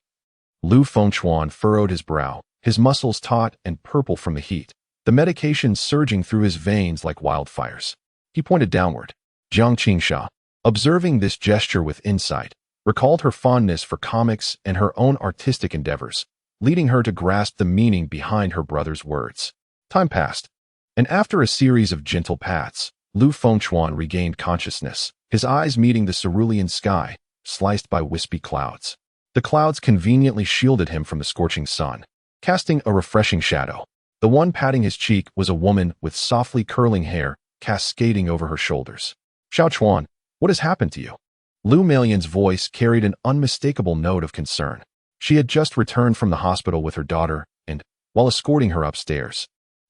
Lu Fengchuan furrowed his brow, his muscles taut and purple from the heat, the medication surging through his veins like wildfires. He pointed downward. Jiang Qingsha, observing this gesture with insight, recalled her fondness for comics and her own artistic endeavors, leading her to grasp the meaning behind her brother's words. Time passed, and after a series of gentle pats, Lu Fengchuan regained consciousness, his eyes meeting the cerulean sky, sliced by wispy clouds. The clouds conveniently shielded him from the scorching sun, casting a refreshing shadow. The one patting his cheek was a woman with softly curling hair cascading over her shoulders. "Xiao Chuan, what has happened to you?" Lu Meilan's voice carried an unmistakable note of concern. She had just returned from the hospital with her daughter and, while escorting her upstairs,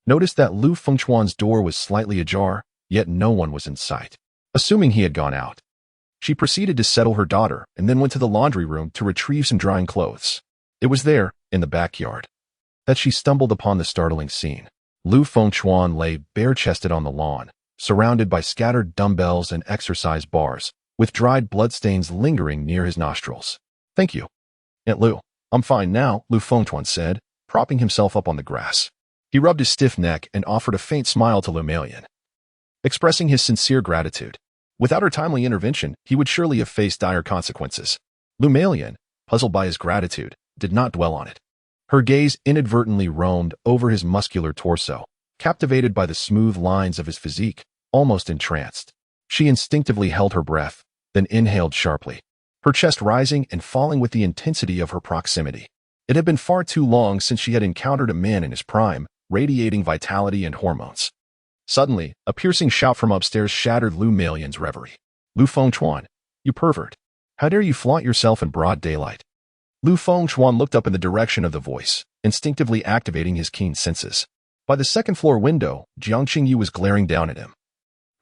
noticed that Lu Fengchuan's door was slightly ajar, yet no one was in sight. Assuming he had gone out, she proceeded to settle her daughter and then went to the laundry room to retrieve some drying clothes. It was there, in the backyard, that she stumbled upon the startling scene. Lu Fengchuan lay bare-chested on the lawn, surrounded by scattered dumbbells and exercise bars, with dried bloodstains lingering near his nostrils. "Thank you, Aunt Lu. I'm fine now," Lu Fengchuan said, propping himself up on the grass. He rubbed his stiff neck and offered a faint smile to Lu Meilan, expressing his sincere gratitude. Without her timely intervention, he would surely have faced dire consequences. Lu Meilan, puzzled by his gratitude, did not dwell on it. Her gaze inadvertently roamed over his muscular torso, captivated by the smooth lines of his physique, almost entranced. She instinctively held her breath, then inhaled sharply, her chest rising and falling with the intensity of her proximity. It had been far too long since she had encountered a man in his prime, radiating vitality and hormones. Suddenly, a piercing shout from upstairs shattered Lu Meilan's reverie. "Lu Fengchuan, you pervert! How dare you flaunt yourself in broad daylight?" Lu Fengchuan looked up in the direction of the voice, instinctively activating his keen senses. By the second-floor window, Jiang Qingyu was glaring down at him,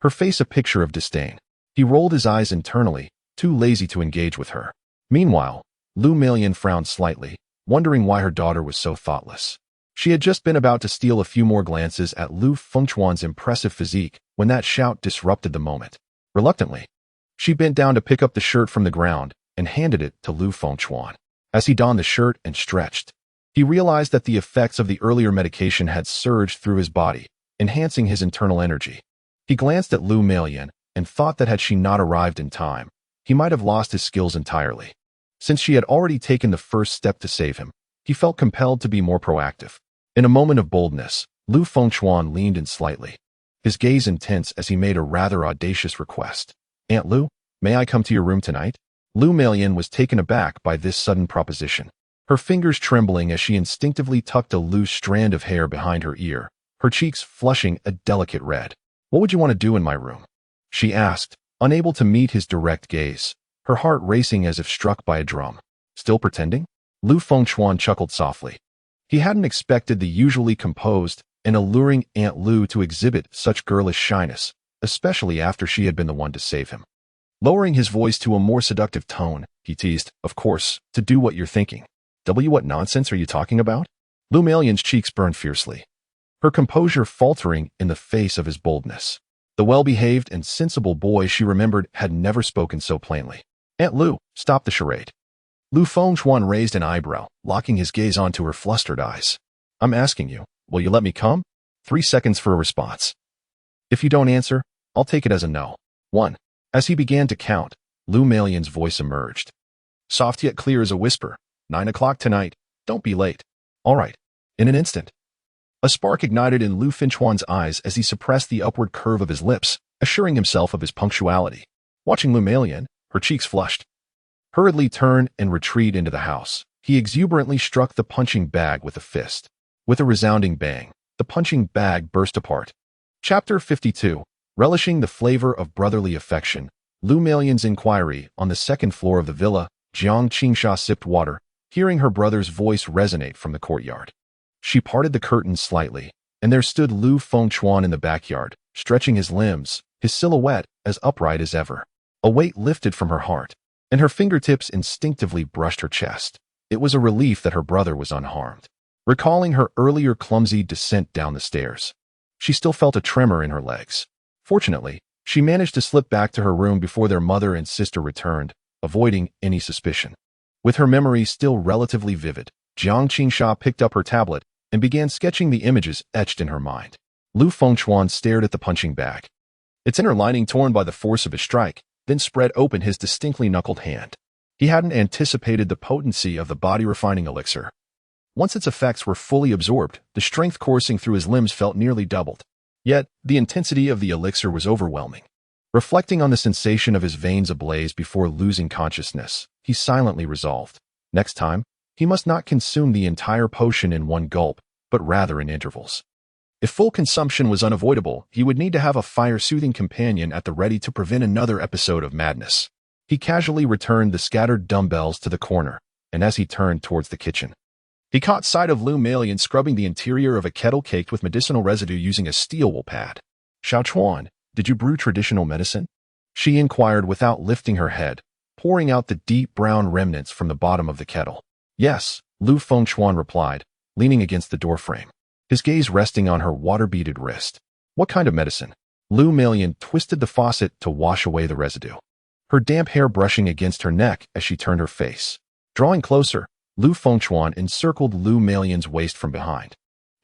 her face a picture of disdain. He rolled his eyes internally, too lazy to engage with her. Meanwhile, Lu Meilan frowned slightly, wondering why her daughter was so thoughtless. She had just been about to steal a few more glances at Lu Fengchuan's impressive physique when that shout disrupted the moment. Reluctantly, she bent down to pick up the shirt from the ground and handed it to Lu Fengchuan. As he donned the shirt and stretched, he realized that the effects of the earlier medication had surged through his body, enhancing his internal energy. He glanced at Lu Meilan and thought that had she not arrived in time, he might have lost his skills entirely. Since she had already taken the first step to save him, he felt compelled to be more proactive. In a moment of boldness, Lu Fengchuan leaned in slightly, his gaze intense as he made a rather audacious request. "Aunt Lu, may I come to your room tonight?" Lu Meilan was taken aback by this sudden proposition, her fingers trembling as she instinctively tucked a loose strand of hair behind her ear, her cheeks flushing a delicate red. "What would you want to do in my room?" she asked, unable to meet his direct gaze, her heart racing as if struck by a drum. "Still pretending?" Lu Fengchuan chuckled softly. He hadn't expected the usually composed and alluring Aunt Lu to exhibit such girlish shyness, especially after she had been the one to save him. Lowering his voice to a more seductive tone, he teased, "Of course, to do what you're thinking." What nonsense are you talking about?" Lu Meilan's cheeks burned fiercely, her composure faltering in the face of his boldness. The well-behaved and sensible boy she remembered had never spoken so plainly. "Aunt Lu, stop the charade." Lu Fengchuan raised an eyebrow, locking his gaze onto her flustered eyes. "I'm asking you, will you let me come?" 3 seconds for a response. "If you don't answer, I'll take it as a no." 1. As he began to count, Lu Meilan's voice emerged, soft yet clear as a whisper. 9 o'clock tonight. Don't be late." "All right." In an instant, a spark ignited in Lu Fengchuan's eyes as he suppressed the upward curve of his lips, assuring himself of his punctuality. Watching Lu Melian, her cheeks flushed, hurriedly turn and retreat into the house. He exuberantly struck the punching bag with a fist. With a resounding bang, the punching bag burst apart. Chapter 52. Relishing the flavor of brotherly affection, Lu Melian's inquiry on the second floor of the villa. Jiang Qingsha sipped water, hearing her brother's voice resonate from the courtyard. She parted the curtains slightly, and there stood Lu Fengchuan in the backyard, stretching his limbs, his silhouette as upright as ever. A weight lifted from her heart, and her fingertips instinctively brushed her chest. It was a relief that her brother was unharmed. Recalling her earlier clumsy descent down the stairs, she still felt a tremor in her legs. Fortunately, she managed to slip back to her room before their mother and sister returned, avoiding any suspicion. With her memory still relatively vivid, Jiang Qingsha picked up her tablet and began sketching the images etched in her mind. Lu Fengchuan stared at the punching bag, its inner lining torn by the force of his strike, then spread open his distinctly knuckled hand. He hadn't anticipated the potency of the body-refining elixir. Once its effects were fully absorbed, the strength coursing through his limbs felt nearly doubled. Yet, the intensity of the elixir was overwhelming. Reflecting on the sensation of his veins ablaze before losing consciousness, he silently resolved. Next time, he must not consume the entire potion in one gulp, but rather in intervals. If full consumption was unavoidable, he would need to have a fire-soothing companion at the ready to prevent another episode of madness. He casually returned the scattered dumbbells to the corner, and as he turned towards the kitchen, he caught sight of Lu Melian scrubbing the interior of a kettle caked with medicinal residue using a steel wool pad. "Xiaochuan, did you brew traditional medicine?" she inquired without lifting her head, pouring out the deep brown remnants from the bottom of the kettle. "Yes," Lu Fengchuan replied, leaning against the doorframe, his gaze resting on her water-beaded wrist. "What kind of medicine?" Lu Melian twisted the faucet to wash away the residue, her damp hair brushing against her neck as she turned her face. Drawing closer, Lu Fengchuan encircled Lu Melian's waist from behind,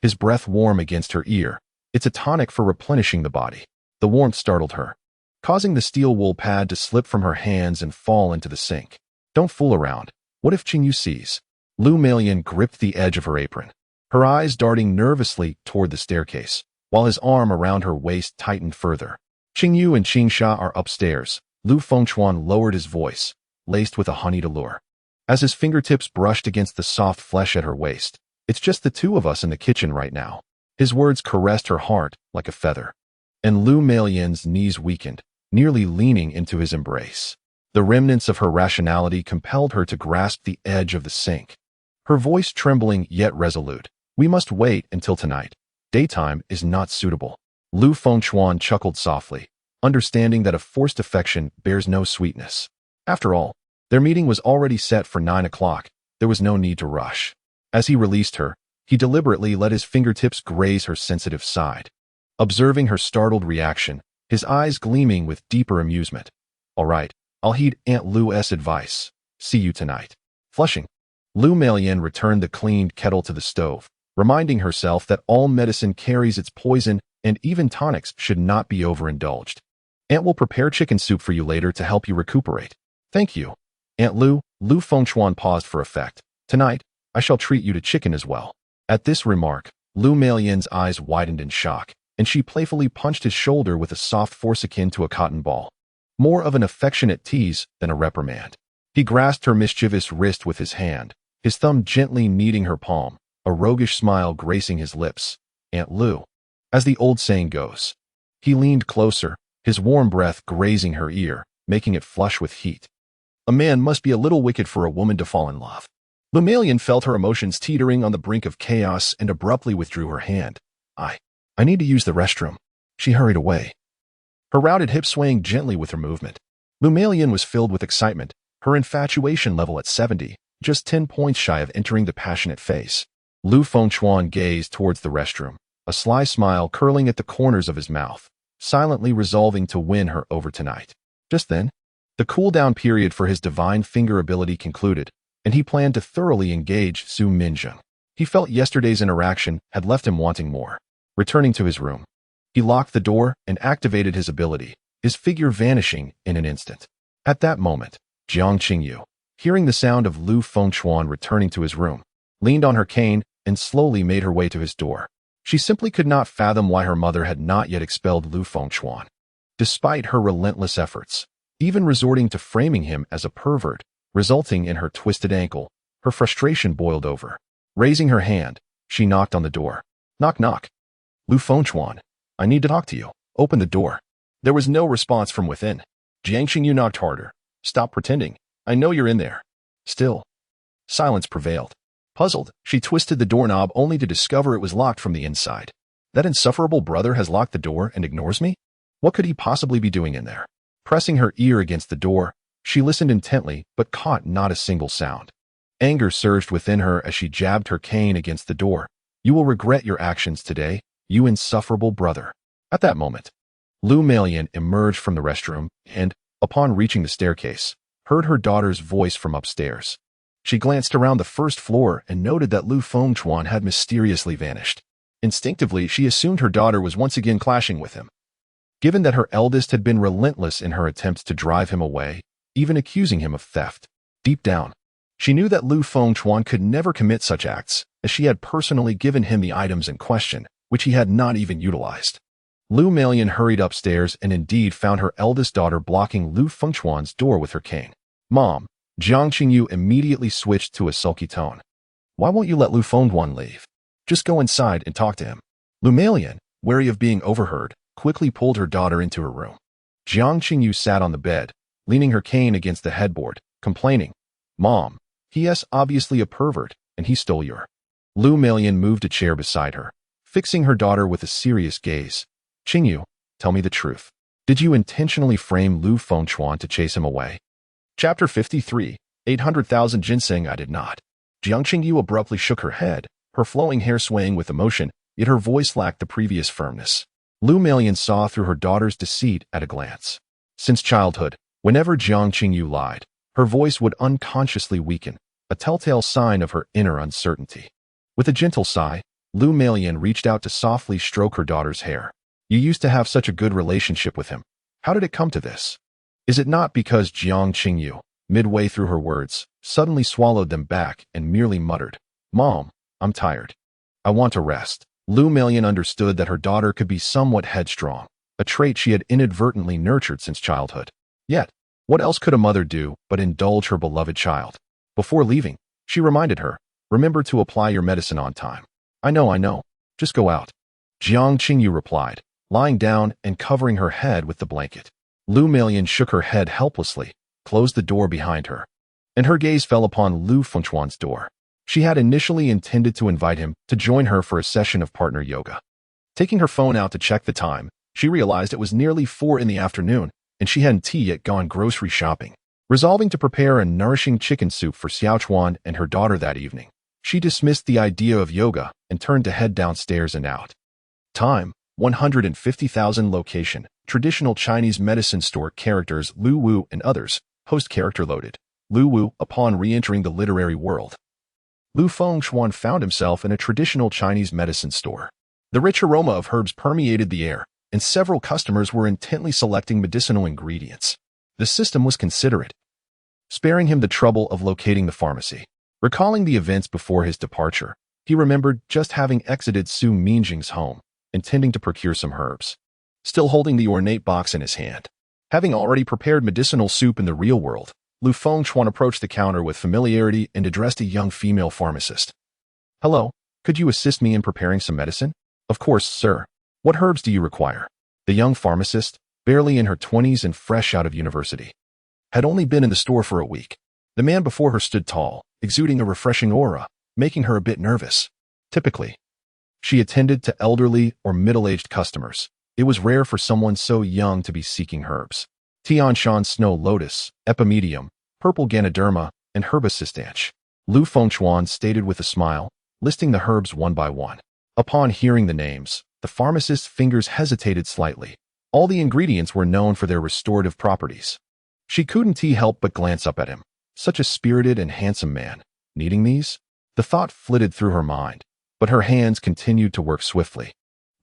his breath warm against her ear. "It's a tonic for replenishing the body." The warmth startled her, causing the steel wool pad to slip from her hands and fall into the sink. "Don't fool around. What if Qingyu sees?" Lu Melian gripped the edge of her apron, her eyes darting nervously toward the staircase, while his arm around her waist tightened further. "Qingyu and Qingsha are upstairs." Lu Fengchuan lowered his voice, laced with a honeyed allure. As his fingertips brushed against the soft flesh at her waist, "It's just the two of us in the kitchen right now." His words caressed her heart like a feather, and Lu Melian's knees weakened, nearly leaning into his embrace. The remnants of her rationality compelled her to grasp the edge of the sink, her voice trembling yet resolute. "We must wait until tonight. Daytime is not suitable." Lu Fengchuan chuckled softly, understanding that a forced affection bears no sweetness. After all, their meeting was already set for 9 o'clock. There was no need to rush. As he released her, he deliberately let his fingertips graze her sensitive side. Observing her startled reaction, his eyes gleaming with deeper amusement. "All right, I'll heed Aunt Lu's advice. See you tonight." Flushing, Lu Melian returned the cleaned kettle to the stove, reminding herself that all medicine carries its poison and even tonics should not be overindulged. "Aunt will prepare chicken soup for you later to help you recuperate." "Thank you, Aunt Lu." Lu Fengchuan paused for effect. "Tonight, I shall treat you to chicken as well." At this remark, Lu Melian's eyes widened in shock, and she playfully punched his shoulder with a soft force akin to a cotton ball. More of an affectionate tease than a reprimand. He grasped her mischievous wrist with his hand, his thumb gently kneading her palm, a roguish smile gracing his lips. "Aunt Lu," as the old saying goes. He leaned closer, his warm breath grazing her ear, making it flush with heat. A man must be a little wicked for a woman to fall in love. Lu Melian felt her emotions teetering on the brink of chaos and abruptly withdrew her hand. I need to use the restroom." She hurried away, her rounded hips swaying gently with her movement. Lu Melian was filled with excitement, her infatuation level at 70, just 10 points shy of entering the passionate phase. Lu Fengchuan gazed towards the restroom, a sly smile curling at the corners of his mouth, silently resolving to win her over tonight. Just then, the cool-down period for his divine finger ability concluded, and he planned to thoroughly engage Su Minjung. He felt yesterday's interaction had left him wanting more. Returning to his room, he locked the door and activated his ability, his figure vanishing in an instant. At that moment, Jiang Qingyu, hearing the sound of Lu Fengchuan returning to his room, leaned on her cane and slowly made her way to his door. She simply could not fathom why her mother had not yet expelled Lu Fengchuan. despite her relentless efforts, even resorting to framing him as a pervert, resulting in her twisted ankle. Her frustration boiled over. Raising her hand, she knocked on the door. Knock, knock. Lu Fengchuan, I need to talk to you. Open the door. There was no response from within. Jiang Qingyu knocked harder. Stop pretending. I know you're in there. Still, silence prevailed. Puzzled, she twisted the doorknob only to discover it was locked from the inside. That insufferable brother has locked the door and ignores me? What could he possibly be doing in there? Pressing her ear against the door, she listened intently but caught not a single sound. Anger surged within her as she jabbed her cane against the door. You will regret your actions today, you insufferable brother. At that moment, Lu Melian emerged from the restroom and, upon reaching the staircase, heard her daughter's voice from upstairs. She glanced around the first floor and noted that Lu Fengchuan had mysteriously vanished. Instinctively, she assumed her daughter was once again clashing with him. Given that her eldest had been relentless in her attempts to drive him away, even accusing him of theft, deep down, she knew that Lu Fengchuan could never commit such acts, as she had personally given him the items in question, which he had not even utilized. Lu Melian hurried upstairs and indeed found her eldest daughter blocking Lu Fengchuan's door with her cane. Mom, Jiang Qingyu immediately switched to a sulky tone. Why won't you let Lu Fengchuan leave? Just go inside and talk to him. Lu Melian, wary of being overheard, quickly pulled her daughter into her room. Jiang Qingyu sat on the bed, leaning her cane against the headboard, complaining, Mom, he is obviously a pervert, and he stole your. Lu Melian moved a chair beside her, fixing her daughter with a serious gaze. Qingyu, tell me the truth. Did you intentionally frame Lu Fengchuan to chase him away? Chapter 53, 800,000 Ginseng. I did not. Jiang Qingyu abruptly shook her head, her flowing hair swaying with emotion, yet her voice lacked the previous firmness. Lu Melian saw through her daughter's deceit at a glance. Since childhood, whenever Jiang Qingyu lied, her voice would unconsciously weaken, a telltale sign of her inner uncertainty. With a gentle sigh, Lu Melian reached out to softly stroke her daughter's hair. You used to have such a good relationship with him. How did it come to this? Is it not because Jiang Qingyu, midway through her words, suddenly swallowed them back and merely muttered, Mom, I'm tired. I want to rest. Lu Melian understood that her daughter could be somewhat headstrong, a trait she had inadvertently nurtured since childhood. Yet, what else could a mother do but indulge her beloved child? Before leaving, she reminded her, remember to apply your medicine on time. I know. Just go out. Jiang Qingyu replied, lying down and covering her head with the blanket. Lu Melian shook her head helplessly, closed the door behind her, and her gaze fell upon Lu Fengchuan's door. She had initially intended to invite him to join her for a session of partner yoga. Taking her phone out to check the time, she realized it was nearly 4 in the afternoon, and she hadn't yet gone grocery shopping. Resolving to prepare a nourishing chicken soup for Xiaochuan and her daughter that evening, she dismissed the idea of yoga and turned to head downstairs and out. Time, 150,000. Location, traditional Chinese medicine store. Characters, Lu Wu and others. Host character loaded. Lu Wu, upon re-entering the literary world. Lu Fengchuan found himself in a traditional Chinese medicine store. The rich aroma of herbs permeated the air, and several customers were intently selecting medicinal ingredients. The system was considerate, sparing him the trouble of locating the pharmacy. Recalling the events before his departure, he remembered just having exited Su Minjing's home, intending to procure some herbs. Still holding the ornate box in his hand. Having already prepared medicinal soup in the real world, Lu Fengchuan approached the counter with familiarity and addressed a young female pharmacist. Hello, could you assist me in preparing some medicine? Of course, sir. What herbs do you require? The young pharmacist, barely in her 20s and fresh out of university, had only been in the store for a week. The man before her stood tall, exuding a refreshing aura, making her a bit nervous. Typically, she attended to elderly or middle-aged customers. It was rare for someone so young to be seeking herbs. Tianshan Snow Lotus, Epimedium, Purple Ganoderma, and Herbacistanche. Lu Fengchuan stated with a smile, listing the herbs one by one. Upon hearing the names, the pharmacist's fingers hesitated slightly. All the ingredients were known for their restorative properties. She couldn't help but glance up at him. Such a spirited and handsome man. Needing these? The thought flitted through her mind, but her hands continued to work swiftly,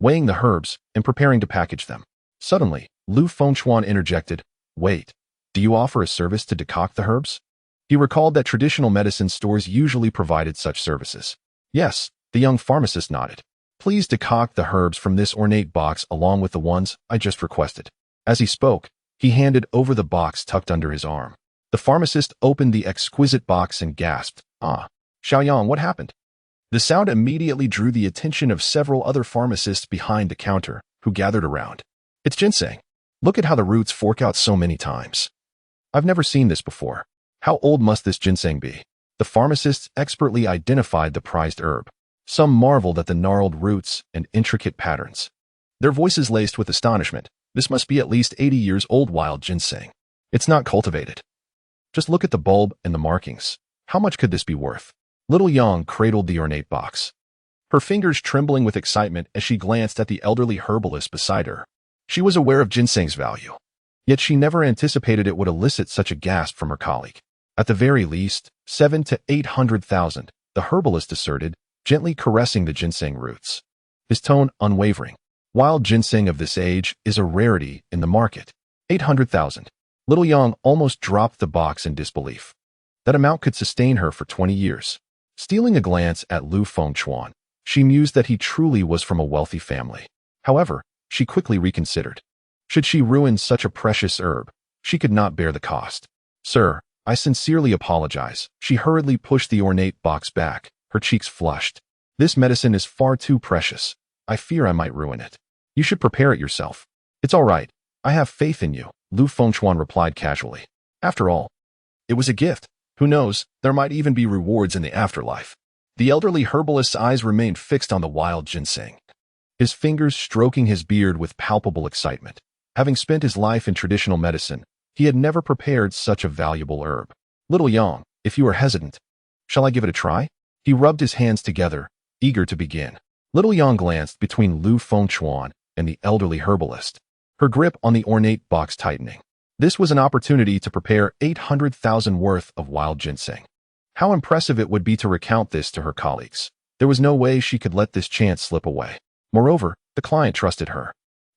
weighing the herbs and preparing to package them. Suddenly, Lu Fengchuan interjected, Wait, do you offer a service to decoct the herbs? He recalled that traditional medicine stores usually provided such services. Yes, the young pharmacist nodded. Please decoct the herbs from this ornate box along with the ones I just requested. As he spoke, he handed over the box tucked under his arm. The pharmacist opened the exquisite box and gasped, "Ah, Xiaoyang, what happened?" The sound immediately drew the attention of several other pharmacists behind the counter, who gathered around. "It's ginseng. Look at how the roots fork out so many times. I've never seen this before. How old must this ginseng be?" The pharmacists expertly identified the prized herb. Some marveled at the gnarled roots and intricate patterns. Their voices laced with astonishment. "This must be at least 80 years old wild ginseng. It's not cultivated. Just look at the bulb and the markings. How much could this be worth?" Little Yang cradled the ornate box, her fingers trembling with excitement as she glanced at the elderly herbalist beside her. She was aware of ginseng's value, yet she never anticipated it would elicit such a gasp from her colleague. "At the very least, 700,000 to 800,000, the herbalist asserted, gently caressing the ginseng roots, his tone unwavering. "Wild ginseng of this age is a rarity in the market. 800,000. Little Yang almost dropped the box in disbelief. That amount could sustain her for 20 years. Stealing a glance at Lu Fengchuan, she mused that he truly was from a wealthy family. However, she quickly reconsidered. Should she ruin such a precious herb? She could not bear the cost. "Sir, I sincerely apologize." She hurriedly pushed the ornate box back, her cheeks flushed. "This medicine is far too precious. I fear I might ruin it. You should prepare it yourself." "It's all right. I have faith in you," Lu Fengchuan replied casually. After all, it was a gift. Who knows, there might even be rewards in the afterlife. The elderly herbalist's eyes remained fixed on the wild ginseng, his fingers stroking his beard with palpable excitement. Having spent his life in traditional medicine, he had never prepared such a valuable herb. "Little Yang, if you are hesitant, shall I give it a try?" He rubbed his hands together, eager to begin. Little Yang glanced between Lu Fengchuan and the elderly herbalist, her grip on the ornate box tightening. This was an opportunity to prepare 800,000 worth of wild ginseng. How impressive it would be to recount this to her colleagues. There was no way she could let this chance slip away. Moreover, the client trusted her.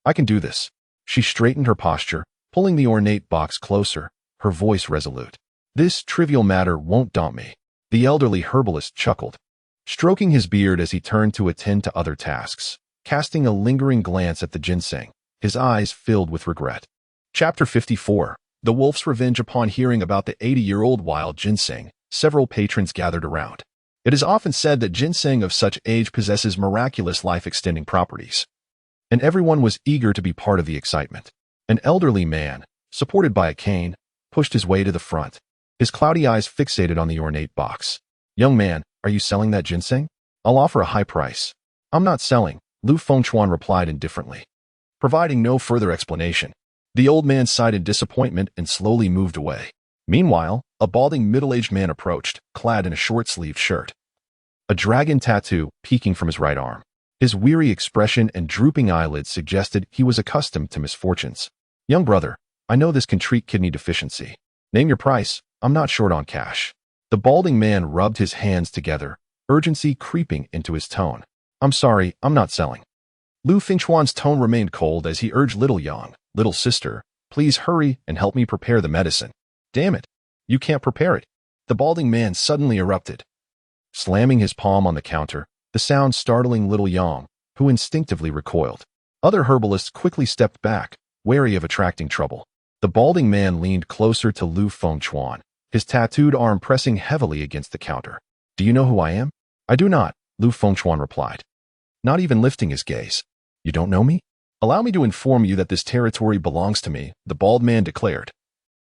"I can do this." She straightened her posture, pulling the ornate box closer, her voice resolute. "This trivial matter won't daunt me." The elderly herbalist chuckled, stroking his beard as he turned to attend to other tasks, casting a lingering glance at the ginseng, his eyes filled with regret. Chapter 54. The Wolf's Revenge. Upon hearing about the 80-year-old wild ginseng, several patrons gathered around. It is often said that ginseng of such age possesses miraculous life-extending properties, and everyone was eager to be part of the excitement. An elderly man, supported by a cane, pushed his way to the front, his cloudy eyes fixated on the ornate box. "Young man, are you selling that ginseng? I'll offer a high price." "I'm not selling," Lu Fengchuan replied indifferently, providing no further explanation. The old man sighed in disappointment and slowly moved away. Meanwhile, a balding middle-aged man approached, clad in a short-sleeved shirt, a dragon tattoo peeking from his right arm. His weary expression and drooping eyelids suggested he was accustomed to misfortunes. "Young brother, I know this can treat kidney deficiency. Name your price. I'm not short on cash." The balding man rubbed his hands together, urgency creeping into his tone. "I'm sorry, I'm not selling." Lu Fengchuan's tone remained cold as he urged Little Yang, "Little sister, please hurry and help me prepare the medicine." "Damn it, you can't prepare it." The balding man suddenly erupted, slamming his palm on the counter, the sound startling Little Yang, who instinctively recoiled. Other herbalists quickly stepped back, wary of attracting trouble. The balding man leaned closer to Lu Fengchuan, his tattooed arm pressing heavily against the counter. "Do you know who I am?" "I do not," Lu Fengchuan replied, not even lifting his gaze. "You don't know me? Allow me to inform you that this territory belongs to me," the bald man declared.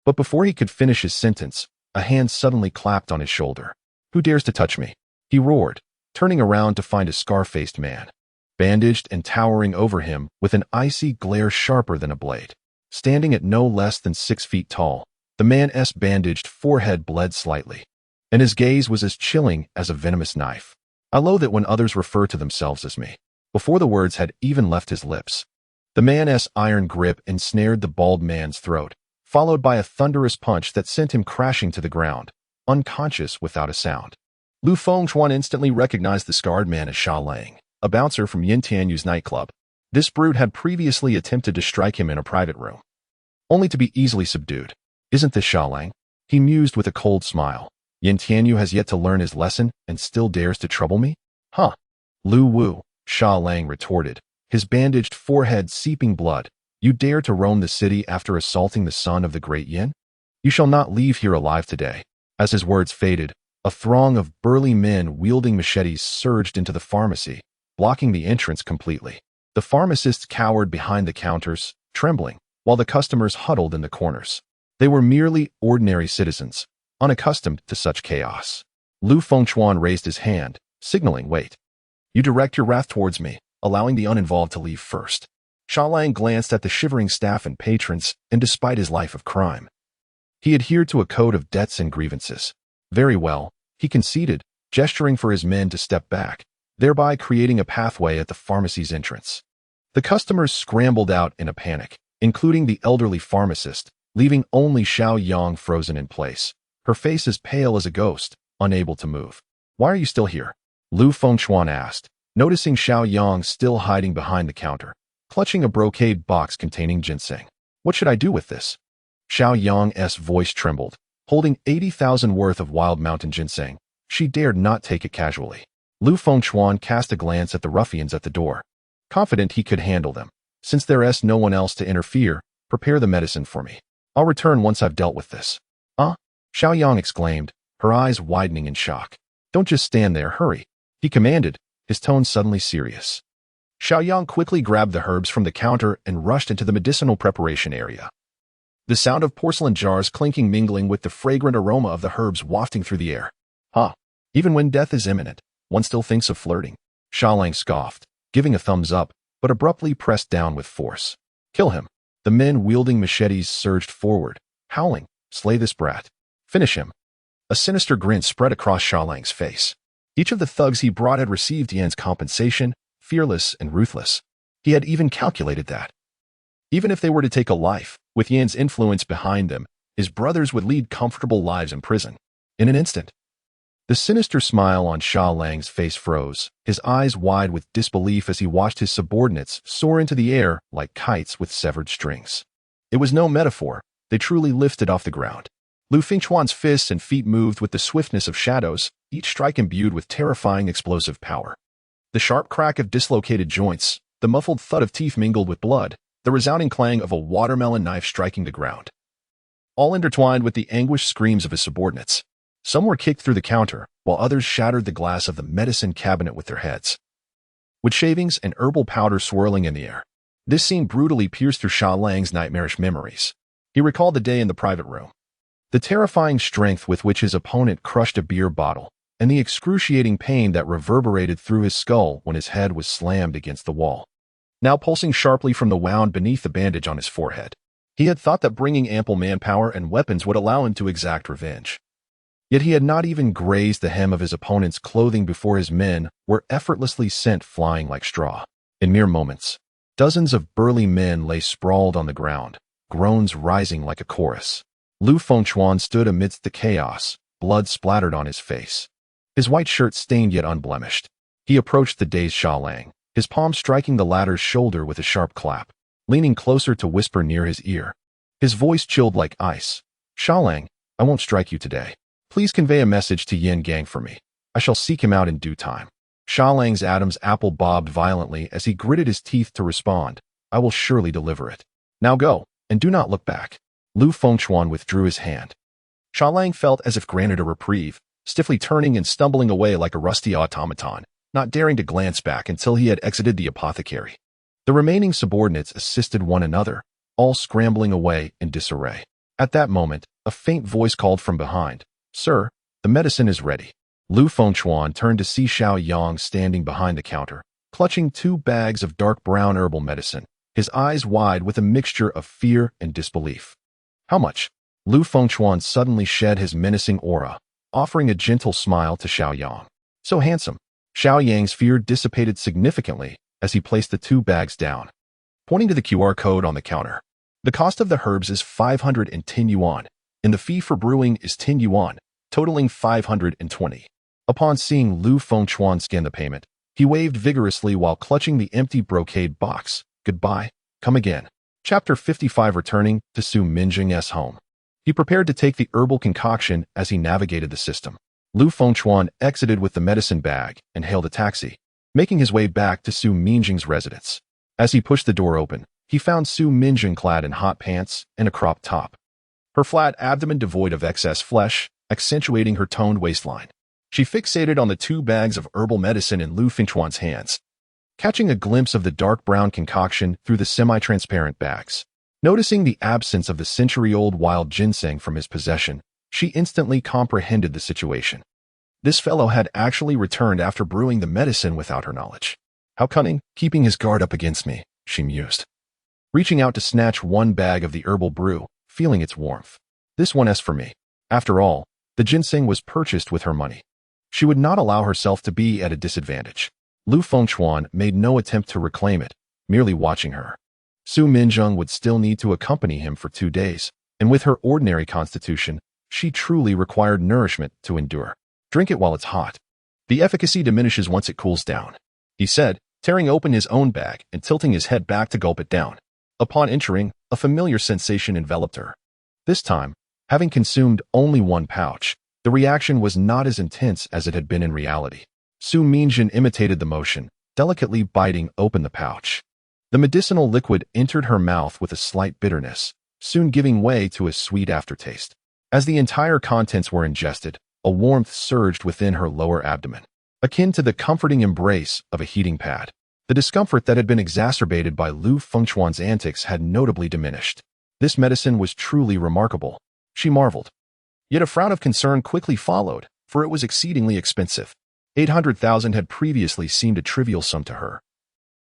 But before he could finish his sentence, a hand suddenly clapped on his shoulder. "Who dares to touch me?" he roared, turning around to find a scar-faced man, bandaged and towering over him with an icy glare sharper than a blade. Standing at no less than 6 feet tall, the man's bandaged forehead bled slightly, and his gaze was as chilling as a venomous knife. "I loathe it when others refer to themselves as me." Before the words had even left his lips, the man's iron grip ensnared the bald man's throat, followed by a thunderous punch that sent him crashing to the ground, unconscious without a sound. Lu Fengchuan instantly recognized the scarred man as Xia Lang, a bouncer from Yin Tianyu's nightclub. This brute had previously attempted to strike him in a private room, only to be easily subdued. "Isn't this Xia Lang?" he mused with a cold smile. "Yin Tianyu has yet to learn his lesson and still dares to trouble me? Huh." "Lu Wu," Xia Lang retorted, his bandaged forehead seeping blood, You dare to roam the city after assaulting the son of the great Yin? You shall not leave here alive today." As his words faded, a throng of burly men wielding machetes surged into the pharmacy, blocking the entrance completely. The pharmacists cowered behind the counters, trembling, while the customers huddled in the corners. They were merely ordinary citizens, unaccustomed to such chaos. Lu Fengchuan raised his hand, signaling wait. "You direct your wrath towards me, allowing the uninvolved to leave first." Sha Lang glanced at the shivering staff and patrons, and despite his life of crime, he adhered to a code of debts and grievances. Very well, he conceded, gesturing for his men to step back, thereby creating a pathway at the pharmacy's entrance. The customers scrambled out in a panic, including the elderly pharmacist, leaving only Xiao Yang frozen in place, her face as pale as a ghost, unable to move. "Why are you still here?" Lu Fengchuan asked, noticing Xiao Yang still hiding behind the counter, clutching a brocade box containing ginseng. "What should I do with this?" Xiao Yang's voice trembled. Holding 80,000 worth of wild mountain ginseng, she dared not take it casually. Lu Fengchuan cast a glance at the ruffians at the door, confident he could handle them. "Since there's no one else to interfere, prepare the medicine for me. I'll return once I've dealt with this." Xiao Yang exclaimed, her eyes widening in shock. "Don't just stand there, hurry," he commanded, his tone suddenly serious. Xiao Yang quickly grabbed the herbs from the counter and rushed into the medicinal preparation area. The sound of porcelain jars clinking mingling with the fragrant aroma of the herbs wafting through the air. Even when death is imminent, one still thinks of flirting." Sha Lang scoffed, giving a thumbs up, but abruptly pressed down with force. "Kill him." The men wielding machetes surged forward, howling, "Slay this brat. Finish him." A sinister grin spread across Sha Lang's face. Each of the thugs he brought had received Yan's compensation, fearless and ruthless. He had even calculated that, even if they were to take a life, with Yan's influence behind them, his brothers would lead comfortable lives in prison. In an instant, the sinister smile on Sha Lang's face froze, his eyes wide with disbelief as he watched his subordinates soar into the air like kites with severed strings. It was no metaphor, they truly lifted off the ground. Lu Fengchuan's fists and feet moved with the swiftness of shadows, each strike imbued with terrifying explosive power. The sharp crack of dislocated joints, the muffled thud of teeth mingled with blood, the resounding clang of a watermelon knife striking the ground, all intertwined with the anguished screams of his subordinates. Some were kicked through the counter, while others shattered the glass of the medicine cabinet with their heads, with shavings and herbal powder swirling in the air. This scene brutally pierced through Sha Lang's nightmarish memories. He recalled the day in the private room, the terrifying strength with which his opponent crushed a beer bottle, and the excruciating pain that reverberated through his skull when his head was slammed against the wall, now pulsing sharply from the wound beneath the bandage on his forehead. He had thought that bringing ample manpower and weapons would allow him to exact revenge. Yet he had not even grazed the hem of his opponent's clothing before his men were effortlessly sent flying like straw. In mere moments, dozens of burly men lay sprawled on the ground, groans rising like a chorus. Lu Fengchuan stood amidst the chaos, blood splattered on his face, his white shirt stained yet unblemished. He approached the dazed Sha Lang, his palm striking the latter's shoulder with a sharp clap, leaning closer to whisper near his ear. His voice chilled like ice. "Sha Lang, I won't strike you today. Please convey a message to Yin Gang for me. I shall seek him out in due time." Sha Lang's Adam's apple bobbed violently as he gritted his teeth to respond. "I will surely deliver it. Now go, and do not look back." Lu Fengchuan withdrew his hand. Sha Lang felt as if granted a reprieve, stiffly turning and stumbling away like a rusty automaton, not daring to glance back until he had exited the apothecary. The remaining subordinates assisted one another, all scrambling away in disarray. At that moment, a faint voice called from behind, "Sir, the medicine is ready." Lu Fengchuan turned to see Xiao Yang standing behind the counter, clutching 2 bags of dark brown herbal medicine, his eyes wide with a mixture of fear and disbelief. "How much?" Lu Fengchuan suddenly shed his menacing aura, offering a gentle smile to Xiao Yang. "So handsome." Xiao Yang's fear dissipated significantly as he placed the 2 bags down, pointing to the QR code on the counter. "The cost of the herbs is 510 yuan, and the fee for brewing is 10 yuan, totaling 520. Upon seeing Lu Fengchuan scan the payment, he waved vigorously while clutching the empty brocade box. "Goodbye, come again." Chapter 55. Returning to Su Minjing's home. He prepared to take the herbal concoction as he navigated the system. Lu Fengchuan exited with the medicine bag and hailed a taxi, making his way back to Su Minjing's residence. As he pushed the door open, he found Su Minjin clad in hot pants and a cropped top. Her flat abdomen devoid of excess flesh, accentuating her toned waistline. She fixated on the 2 bags of herbal medicine in Lu Fengchuan's hands, catching a glimpse of the dark brown concoction through the semi-transparent bags. Noticing the absence of the century-old wild ginseng from his possession, she instantly comprehended the situation. This fellow had actually returned after brewing the medicine without her knowledge. How cunning, keeping his guard up against me, she mused. Reaching out to snatch 1 bag of the herbal brew, feeling its warmth. This one's for me. After all, the ginseng was purchased with her money. She would not allow herself to be at a disadvantage. Lu Fengchuan made no attempt to reclaim it, merely watching her. Su Minjin would still need to accompany him for 2 days, and with her ordinary constitution, she truly required nourishment to endure. Drink it while it's hot. The efficacy diminishes once it cools down, he said, tearing open his own bag and tilting his head back to gulp it down. Upon entering, a familiar sensation enveloped her. This time, having consumed only 1 pouch, the reaction was not as intense as it had been in reality. Su Minjin imitated the motion, delicately biting open the pouch. The medicinal liquid entered her mouth with a slight bitterness, soon giving way to a sweet aftertaste. As the entire contents were ingested, a warmth surged within her lower abdomen, akin to the comforting embrace of a heating pad. The discomfort that had been exacerbated by Lu Fengchuan's antics had notably diminished. This medicine was truly remarkable, she marveled. Yet a frown of concern quickly followed, for it was exceedingly expensive. 800,000 had previously seemed a trivial sum to her.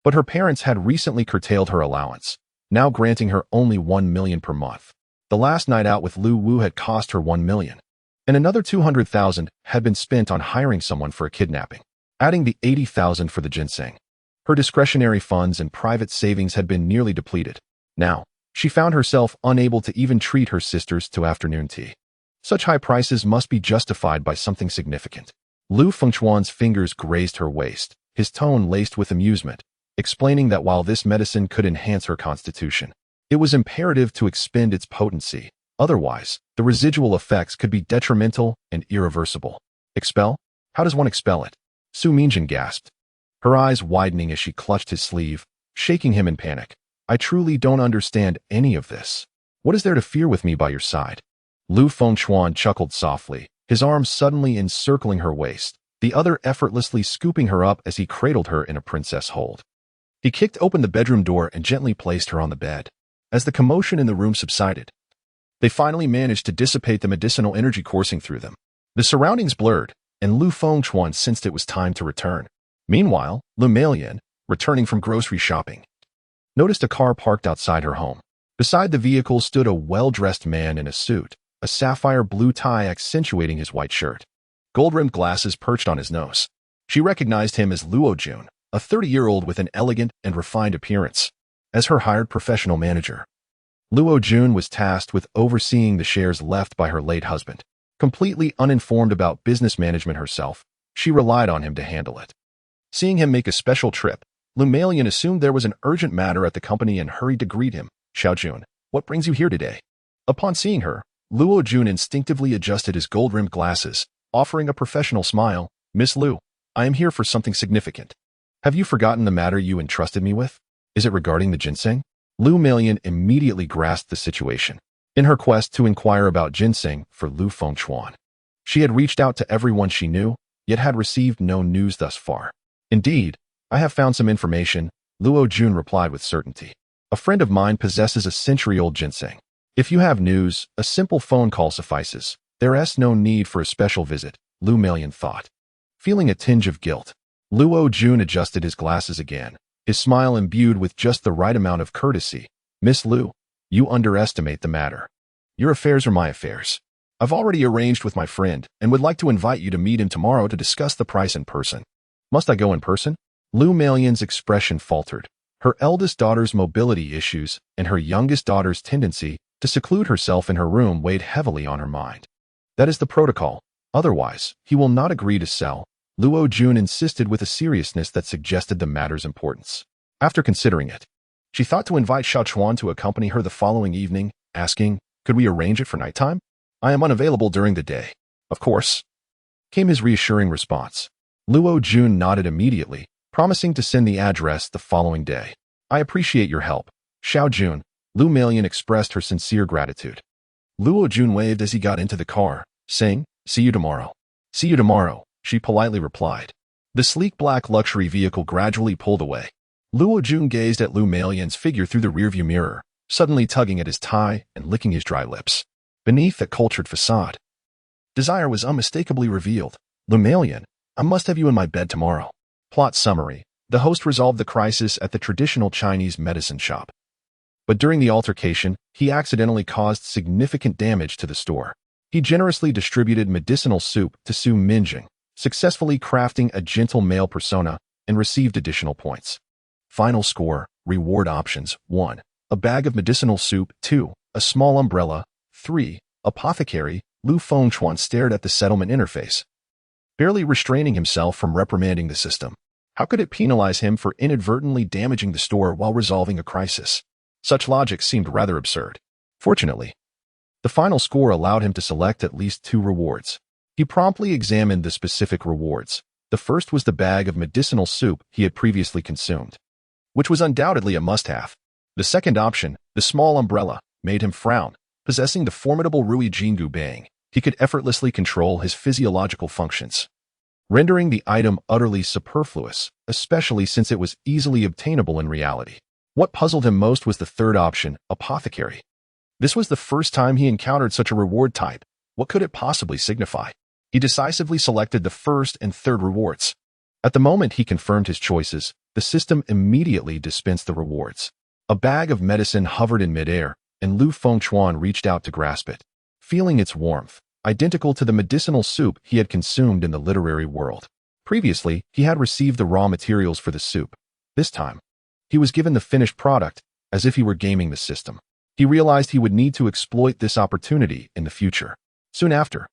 But her parents had recently curtailed her allowance, now granting her only 1 million per month. The last night out with Lu Wu had cost her 1 million, and another 200,000 had been spent on hiring someone for a kidnapping, adding the 80,000 for the ginseng. Her discretionary funds and private savings had been nearly depleted. Now, she found herself unable to even treat her sisters to afternoon tea. Such high prices must be justified by something significant. Lu Fengchuan's fingers grazed her waist, his tone laced with amusement, explaining that while this medicine could enhance her constitution, it was imperative to expend its potency. Otherwise, the residual effects could be detrimental and irreversible. Expel? How does one expel it? Su Minjin gasped, her eyes widening as she clutched his sleeve, shaking him in panic. I truly don't understand any of this. What is there to fear with me by your side? Lu Fengchuan chuckled softly, his arms suddenly encircling her waist, the other effortlessly scooping her up as he cradled her in a princess hold. He kicked open the bedroom door and gently placed her on the bed. As the commotion in the room subsided, they finally managed to dissipate the medicinal energy coursing through them. The surroundings blurred, and Lu Fengchuan sensed it was time to return. Meanwhile, Lu Melian, returning from grocery shopping, noticed a car parked outside her home. Beside the vehicle stood a well-dressed man in a suit, a sapphire blue tie accentuating his white shirt. Gold-rimmed glasses perched on his nose. She recognized him as Luo Jun, a 30-year-old with an elegant and refined appearance. As her hired professional manager, Luo Jun was tasked with overseeing the shares left by her late husband. Completely uninformed about business management herself, she relied on him to handle it. Seeing him make a special trip, Lu Melian assumed there was an urgent matter at the company and hurried to greet him. Xiao Jun, what brings you here today? Upon seeing her, Luo Jun instinctively adjusted his gold-rimmed glasses, offering a professional smile. Miss Lu, I am here for something significant. Have you forgotten the matter you entrusted me with? Is it regarding the ginseng? Lu Melian immediately grasped the situation. In her quest to inquire about ginseng for Lu Fengchuan, she had reached out to everyone she knew, yet had received no news thus far. Indeed, I have found some information, Luo Jun replied with certainty. A friend of mine possesses a century-old ginseng. If you have news, a simple phone call suffices. There is no need for a special visit, Lu Melian thought. Feeling a tinge of guilt, Luo Jun adjusted his glasses again, his smile imbued with just the right amount of courtesy. Miss Lu, you underestimate the matter. Your affairs are my affairs. I've already arranged with my friend and would like to invite you to meet him tomorrow to discuss the price in person. Must I go in person? Lu Melian's expression faltered. Her eldest daughter's mobility issues and her youngest daughter's tendency to seclude herself in her room weighed heavily on her mind. That is the protocol. Otherwise, he will not agree to sell. Luo Jun insisted with a seriousness that suggested the matter's importance. After considering it, she thought to invite Xiao Chuan to accompany her the following evening, asking, could we arrange it for nighttime? I am unavailable during the day. Of course, came his reassuring response. Luo Jun nodded immediately, promising to send the address the following day. I appreciate your help. Xiao Jun, Lu Malian expressed her sincere gratitude. Luo Jun waved as he got into the car, saying, "See you tomorrow." "See you tomorrow," she politely replied. The sleek black luxury vehicle gradually pulled away. Luo Jun gazed at Lu Malian's figure through the rearview mirror, suddenly tugging at his tie and licking his dry lips. Beneath the cultured facade, desire was unmistakably revealed. "Lu Malian, I must have you in my bed tomorrow." Plot summary. The host resolved the crisis at the traditional Chinese medicine shop. But during the altercation, he accidentally caused significant damage to the store. He generously distributed medicinal soup to Su Minjing, successfully crafting a gentle male persona, and received additional points. Final score, reward options: 1. A bag of medicinal soup. 2. A small umbrella. 3. Apothecary. Lu Fengchuan stared at the settlement interface, barely restraining himself from reprimanding the system. How could it penalize him for inadvertently damaging the store while resolving a crisis? Such logic seemed rather absurd. Fortunately, the final score allowed him to select at least 2 rewards. He promptly examined the specific rewards. The first was the bag of medicinal soup he had previously consumed, which was undoubtedly a must-have. The second option, the small umbrella, made him frown. Possessing the formidable Rui Jingu Bang, he could effortlessly control his physiological functions, rendering the item utterly superfluous, especially since it was easily obtainable in reality. What puzzled him most was the third option, apothecary. This was the first time he encountered such a reward type. What could it possibly signify? He decisively selected the first and third rewards. At the moment he confirmed his choices, the system immediately dispensed the rewards. A bag of medicine hovered in midair, and Lu Fengchuan reached out to grasp it. Feeling its warmth, identical to the medicinal soup he had consumed in the literary world. Previously, he had received the raw materials for the soup. This time, he was given the finished product, as if he were gaming the system. He realized he would need to exploit this opportunity in the future. Soon after,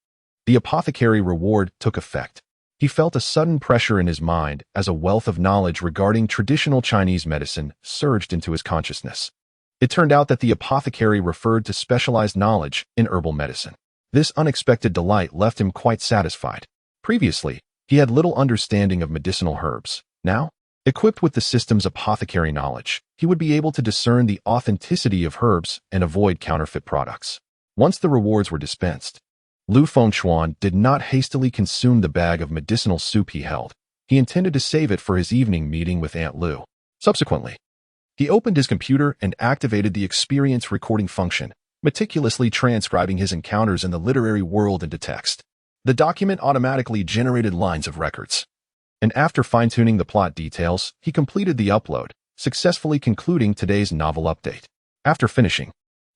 the apothecary reward took effect. He felt a sudden pressure in his mind as a wealth of knowledge regarding traditional Chinese medicine surged into his consciousness. It turned out that the apothecary referred to specialized knowledge in herbal medicine. This unexpected delight left him quite satisfied. Previously, he had little understanding of medicinal herbs. Now, equipped with the system's apothecary knowledge, he would be able to discern the authenticity of herbs and avoid counterfeit products. Once the rewards were dispensed, Lu Fengchuan did not hastily consume the bag of medicinal soup he held. He intended to save it for his evening meeting with Aunt Lu. Subsequently, he opened his computer and activated the experience recording function, meticulously transcribing his encounters in the literary world into text. The document automatically generated lines of records. And after fine-tuning the plot details, he completed the upload, successfully concluding today's novel update. After finishing,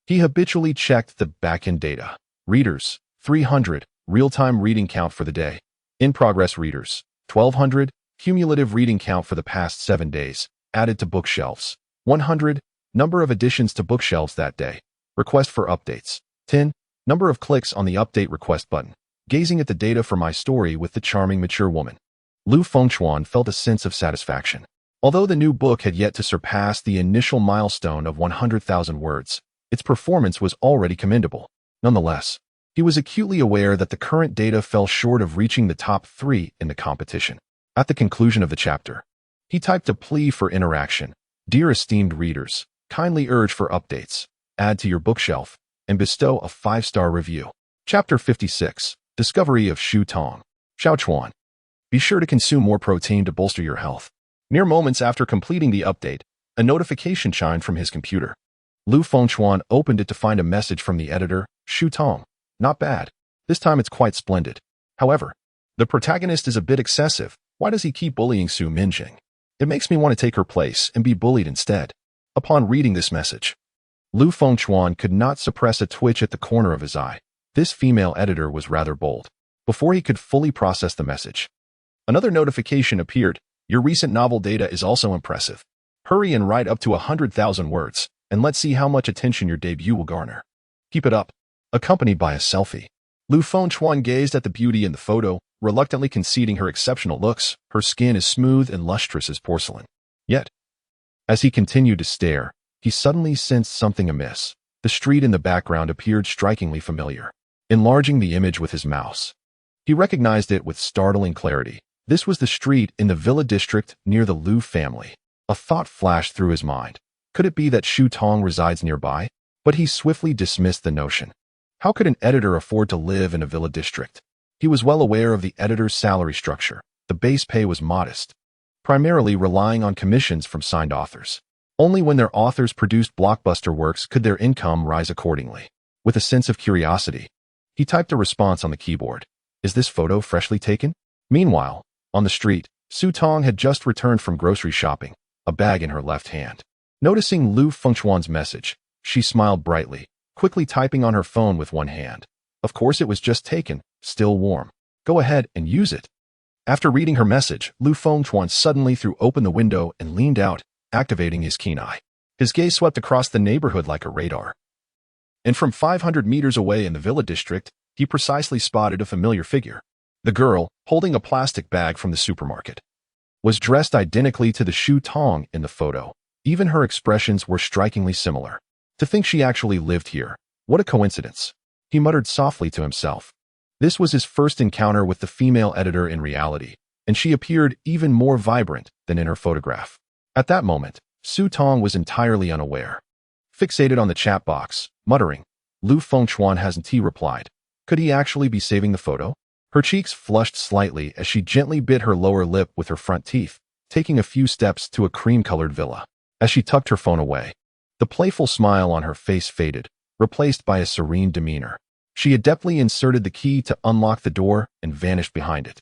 he habitually checked the backend data. Readers, 300, real-time reading count for the day. In-progress readers, 1,200, cumulative reading count for the past 7 days. Added to bookshelves, 100, number of additions to bookshelves that day. Request for updates, 10, number of clicks on the update request button. Gazing at the data for my story with the charming mature woman, Lu Fengchuan felt a sense of satisfaction. Although the new book had yet to surpass the initial milestone of 100,000 words, its performance was already commendable. Nonetheless, he was acutely aware that the current data fell short of reaching the top 3 in the competition. At the conclusion of the chapter, he typed a plea for interaction. Dear esteemed readers, kindly urge for updates, add to your bookshelf, and bestow a 5-star review. Chapter 56, Discovery of Shu Tong. Xiao Chuan. Be sure to consume more protein to bolster your health. Mere moments after completing the update, a notification chimed from his computer. Lu Fengchuan opened it to find a message from the editor, Shu Tong. Not bad. This time it's quite splendid. However, the protagonist is a bit excessive. Why does he keep bullying Su Minjing? It makes me want to take her place and be bullied instead. Upon reading this message, Lu Fengchuan could not suppress a twitch at the corner of his eye. This female editor was rather bold. Before he could fully process the message, another notification appeared. Your recent novel data is also impressive. Hurry and write up to 100,000 words, and let's see how much attention your debut will garner. Keep it up. Accompanied by a selfie. Lu Fengchuan gazed at the beauty in the photo, reluctantly conceding her exceptional looks. Her skin is smooth and lustrous as porcelain. Yet, as he continued to stare, he suddenly sensed something amiss. The street in the background appeared strikingly familiar. Enlarging the image with his mouse, he recognized it with startling clarity. This was the street in the Villa district near the Lu family. A thought flashed through his mind. Could it be that Shu Tong resides nearby? But he swiftly dismissed the notion. How could an editor afford to live in a villa district? He was well aware of the editor's salary structure. The base pay was modest, primarily relying on commissions from signed authors. Only when their authors produced blockbuster works could their income rise accordingly. With a sense of curiosity, he typed a response on the keyboard. Is this photo freshly taken? Meanwhile, on the street, Su Tong had just returned from grocery shopping, a bag in her left hand. Noticing Lu Fengchuan's message, she smiled brightly, quickly typing on her phone with one hand. Of course it was just taken, still warm. Go ahead and use it. After reading her message, Lu Fengchuan suddenly threw open the window and leaned out, activating his keen eye. His gaze swept across the neighborhood like a radar. And from 500 meters away in the villa district, he precisely spotted a familiar figure. The girl, holding a plastic bag from the supermarket, was dressed identically to the Shu Tong in the photo. Even her expressions were strikingly similar. To think she actually lived here. What a coincidence. He muttered softly to himself. This was his first encounter with the female editor in reality, and she appeared even more vibrant than in her photograph. At that moment, Su Tong was entirely unaware. Fixated on the chat box, muttering, Lu Fengchuan hasn't he replied. Could he actually be saving the photo? Her cheeks flushed slightly as she gently bit her lower lip with her front teeth, taking a few steps to a cream-colored villa. As she tucked her phone away, the playful smile on her face faded, replaced by a serene demeanor. She adeptly inserted the key to unlock the door and vanished behind it.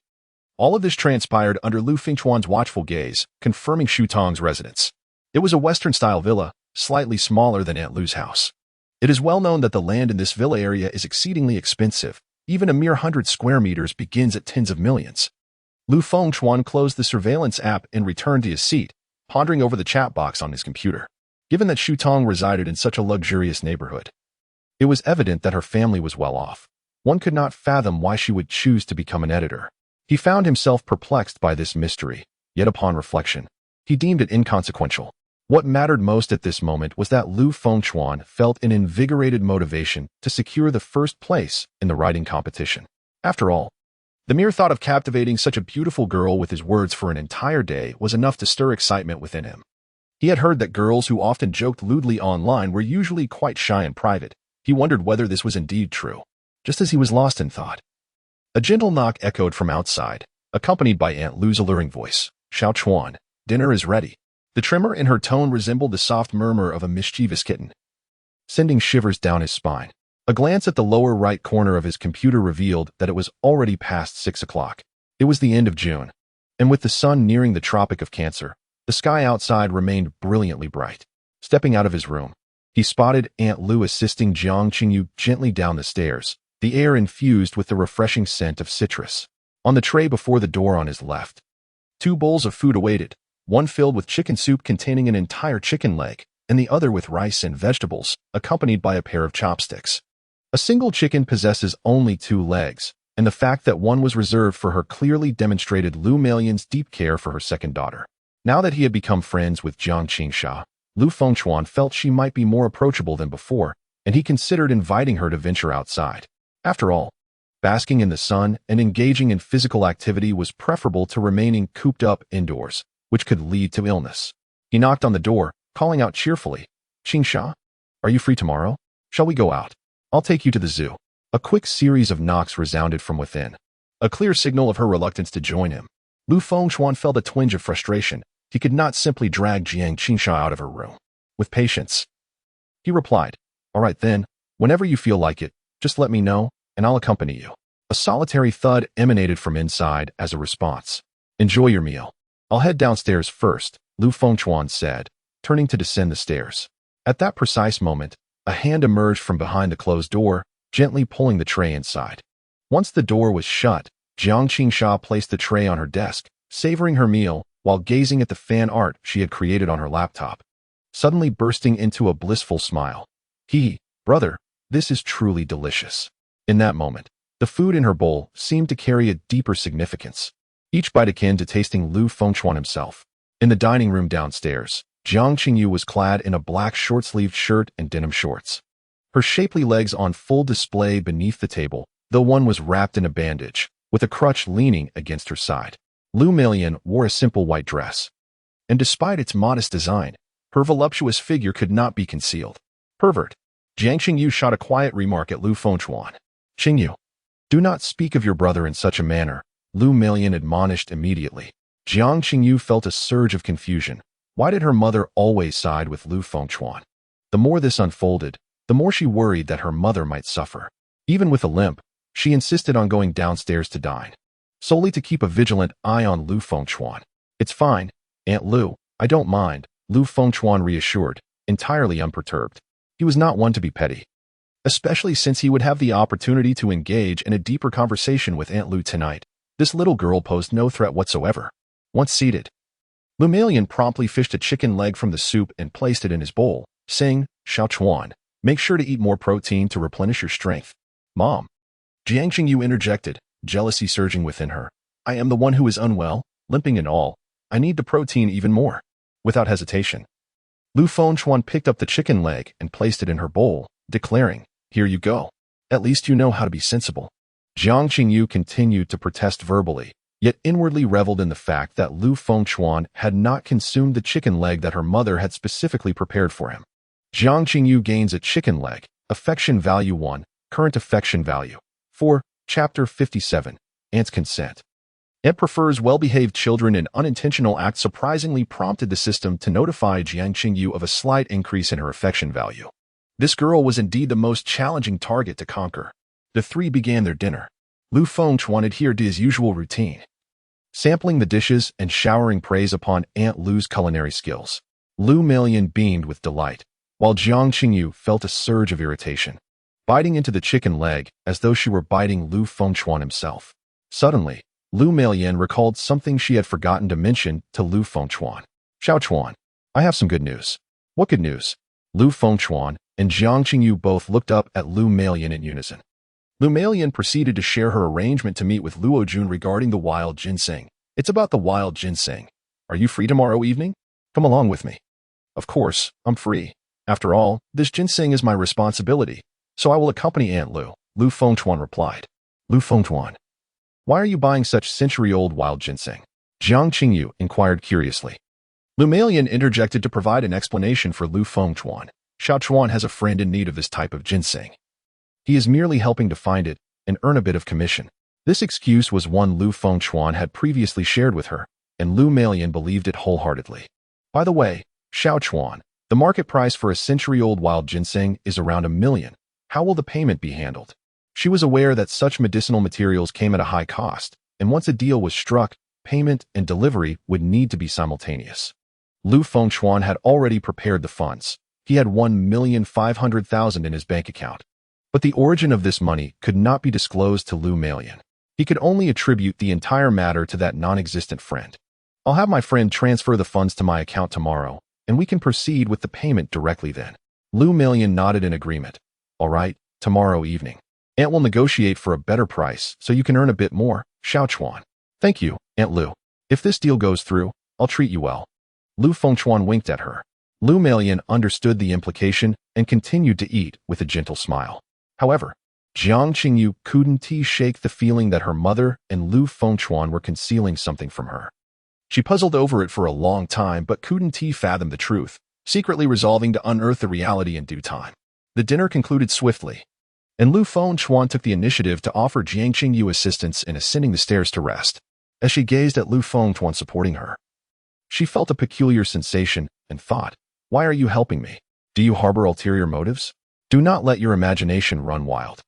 All of this transpired under Lu Fengchuan's watchful gaze, confirming Shu Tong's residence. It was a Western-style villa, slightly smaller than Aunt Lu's house. It is well known that the land in this villa area is exceedingly expensive. Even a mere 100 square meters begins at tens of millions. Lu Fengchuan closed the surveillance app and returned to his seat, pondering over the chat box on his computer. Given that Shu Tong resided in such a luxurious neighborhood, it was evident that her family was well off. One could not fathom why she would choose to become an editor. He found himself perplexed by this mystery, yet upon reflection, he deemed it inconsequential. What mattered most at this moment was that Lu Fengchuan felt an invigorated motivation to secure the first place in the writing competition. After all, the mere thought of captivating such a beautiful girl with his words for an entire day was enough to stir excitement within him. He had heard that girls who often joked lewdly online were usually quite shy in private. He wondered whether this was indeed true. Just as he was lost in thought, a gentle knock echoed from outside, accompanied by Aunt Lu's alluring voice. Xiao Chuan, dinner is ready. The tremor in her tone resembled the soft murmur of a mischievous kitten, sending shivers down his spine. A glance at the lower right corner of his computer revealed that it was already past 6 o'clock. It was the end of June, and with the sun nearing the Tropic of Cancer, the sky outside remained brilliantly bright. Stepping out of his room, he spotted Aunt Lu assisting Jiang Qingyu gently down the stairs, the air infused with the refreshing scent of citrus. On the tray before the door on his left, 2 bowls of food awaited, one filled with chicken soup containing an entire chicken leg, and the other with rice and vegetables, accompanied by a pair of chopsticks. A single chicken possesses only 2 legs, and the fact that one was reserved for her clearly demonstrated Lu Meilian's deep care for her second daughter. Now that he had become friends with Jiang Qingsha, Lu Fengchuan felt she might be more approachable than before, and he considered inviting her to venture outside. After all, basking in the sun and engaging in physical activity was preferable to remaining cooped up indoors, which could lead to illness. He knocked on the door, calling out cheerfully, Qingsha, are you free tomorrow? Shall we go out? I'll take you to the zoo. A quick series of knocks resounded from within, a clear signal of her reluctance to join him. Lu Fengchuan felt a twinge of frustration. He could not simply drag Jiang Qingsha out of her room. With patience, he replied, all right then, whenever you feel like it, just let me know, and I'll accompany you. A solitary thud emanated from inside as a response. Enjoy your meal. I'll head downstairs first, Lu Fengchuan said, turning to descend the stairs. At that precise moment, a hand emerged from behind the closed door, gently pulling the tray inside. Once the door was shut, Jiang Qingsha placed the tray on her desk, savoring her meal while gazing at the fan art she had created on her laptop, suddenly bursting into a blissful smile. Brother, this is truly delicious. In that moment, the food in her bowl seemed to carry a deeper significance, each bite akin to tasting Lu Fengchuan himself. In the dining room downstairs, Jiang Qingyu was clad in a black short-sleeved shirt and denim shorts, her shapely legs on full display beneath the table, though one was wrapped in a bandage, with a crutch leaning against her side. Lu Meilian wore a simple white dress, and despite its modest design, Her voluptuous figure could not be concealed. Pervert. Jiang Qingyu shot a quiet remark at Lu Fengchuan. Qingyu, do not speak of your brother in such a manner, Lu Melian admonished immediately. Jiang Qingyu felt a surge of confusion. Why did her mother always side with Lu Fengchuan? The more this unfolded, the more she worried that her mother might suffer. Even with a limp, she insisted on going downstairs to dine, solely to keep a vigilant eye on Lu Fengchuan. It's fine, Aunt Lu, I don't mind, Lu Fengchuan reassured, entirely unperturbed. He was not one to be petty, especially since he would have the opportunity to engage in a deeper conversation with Aunt Lu tonight. This little girl posed no threat whatsoever. Once seated, Lu Melian promptly fished a chicken leg from the soup and placed it in his bowl, saying, Xiao Chuan, make sure to eat more protein to replenish your strength. Mom. Jiang Qingyu interjected, jealousy surging within her. I am the one who is unwell, limping and all. I need the protein even more. Without hesitation, Lu Fengchuan picked up the chicken leg and placed it in her bowl, declaring, Here you go. At least you know how to be sensible. Jiang Qingyu continued to protest verbally, yet inwardly reveled in the fact that Lu Fengchuan had not consumed the chicken leg that her mother had specifically prepared for him. Jiang Qingyu gains a chicken leg, affection value 1, current affection value 4, chapter 57, Aunt's consent. Aunt prefers well-behaved children, and unintentional act surprisingly prompted the system to notify Jiang Qingyu of a slight increase in her affection value. This girl was indeed the most challenging target to conquer. The three began their dinner. Lu Fengchuan adhered to his usual routine, sampling the dishes and showering praise upon Aunt Lu's culinary skills. Lu Melian beamed with delight, while Jiang Qingyu felt a surge of irritation, biting into the chicken leg as though she were biting Lu Fengchuan himself. Suddenly, Lu Melian recalled something she had forgotten to mention to Lu Fengchuan. Xiao Chuan, I have some good news. What good news? Lu Fengchuan and Jiang Qingyu both looked up at Lu Melian in unison. Lu Melian proceeded to share her arrangement to meet with Luo Jun regarding the wild ginseng. It's about the wild ginseng. Are you free tomorrow evening? Come along with me. Of course, I'm free. After all, this ginseng is my responsibility, so I will accompany Aunt Lu, Lu Fengchuan replied. Lu Fengchuan, why are you buying such century-old wild ginseng? Jiang Qingyu inquired curiously. Lu Melian interjected to provide an explanation for Lu Fengchuan. Xiao Chuan has a friend in need of this type of ginseng. He is merely helping to find it and earn a bit of commission. This excuse was one Lu Fengchuan had previously shared with her, and Lu Melian believed it wholeheartedly. By the way, Xiao Chuan, the market price for a century-old wild ginseng is around $1 million. How will the payment be handled? She was aware that such medicinal materials came at a high cost, and once a deal was struck, payment and delivery would need to be simultaneous. Lu Fengchuan had already prepared the funds. He had $1,500,000 in his bank account. But the origin of this money could not be disclosed to Lu Melian. He could only attribute the entire matter to that non-existent friend. I'll have my friend transfer the funds to my account tomorrow, and we can proceed with the payment directly then. Lu Melian nodded in agreement. All right, tomorrow evening. Aunt will negotiate for a better price so you can earn a bit more, Xiao Chuan. Thank you, Aunt Lu. If this deal goes through, I'll treat you well. Lu Fengchuan winked at her. Lu Melian understood the implication and continued to eat with a gentle smile. However, Jiang Qingyu couldn't shake the feeling that her mother and Lu Fengchuan were concealing something from her. She puzzled over it for a long time but couldn't fathom the truth, secretly resolving to unearth the reality in due time. The dinner concluded swiftly, and Lu Fengchuan took the initiative to offer Jiang Qingyu assistance in ascending the stairs to rest. As she gazed at Lu Fengchuan supporting her, she felt a peculiar sensation and thought, why are you helping me? Do you harbor ulterior motives? Do not let your imagination run wild.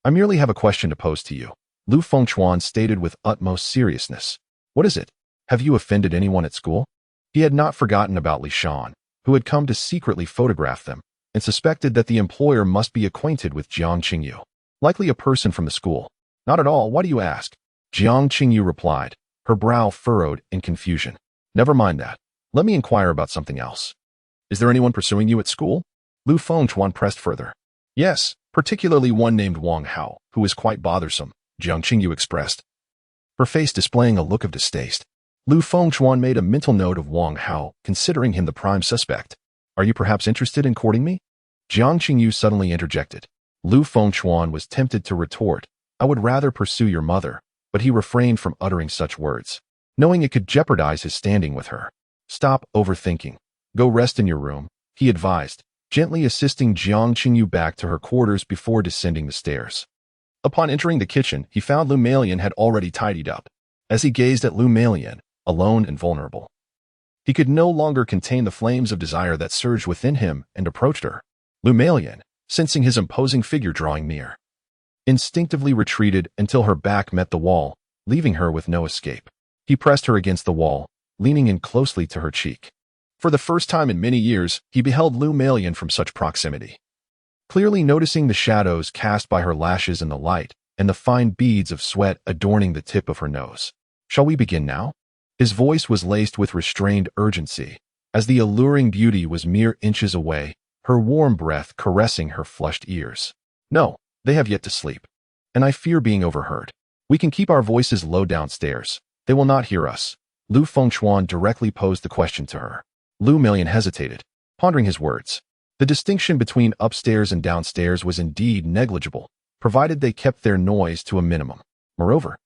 I merely have a question to pose to you, Lu Fengchuan stated with utmost seriousness. What is it? Have you offended anyone at school? He had not forgotten about Li Shan, who had come to secretly photograph them, and suspected that the employer must be acquainted with Jiang Qingyu. Likely a person from the school. Not at all, why do you ask? Jiang Qingyu replied, her brow furrowed in confusion. Never mind that. Let me inquire about something else. Is there anyone pursuing you at school? Lu Fengchuan pressed further. Yes, particularly one named Wang Hao, who is quite bothersome, Jiang Qingyu expressed, her face displaying a look of distaste. Lu Fengchuan made a mental note of Wang Hao, considering him the prime suspect. Are you perhaps interested in courting me? Jiang Qingyu suddenly interjected. Lu Fengchuan was tempted to retort, I would rather pursue your mother, but he refrained from uttering such words, knowing it could jeopardize his standing with her. Stop overthinking. Go rest in your room, he advised, gently assisting Jiang Qingyu back to her quarters before descending the stairs. Upon entering the kitchen, he found Lu Meilan had already tidied up. As he gazed at Lu Meilan, alone and vulnerable, he could no longer contain the flames of desire that surged within him and approached her. Lu Meilan, sensing his imposing figure drawing near, instinctively retreated until her back met the wall, leaving her with no escape. He pressed her against the wall, leaning in closely to her cheek. For the first time in many years, he beheld Lu Meilan from such proximity. Clearly noticing the shadows cast by her lashes in the light and the fine beads of sweat adorning the tip of her nose. Shall we begin now? His voice was laced with restrained urgency, as the alluring beauty was mere inches away, her warm breath caressing her flushed ears. No, they have yet to sleep, and I fear being overheard. We can keep our voices low downstairs. They will not hear us. Lu Fengchuan directly posed the question to her. Lu Meilan hesitated, pondering his words. The distinction between upstairs and downstairs was indeed negligible, provided they kept their noise to a minimum. Moreover,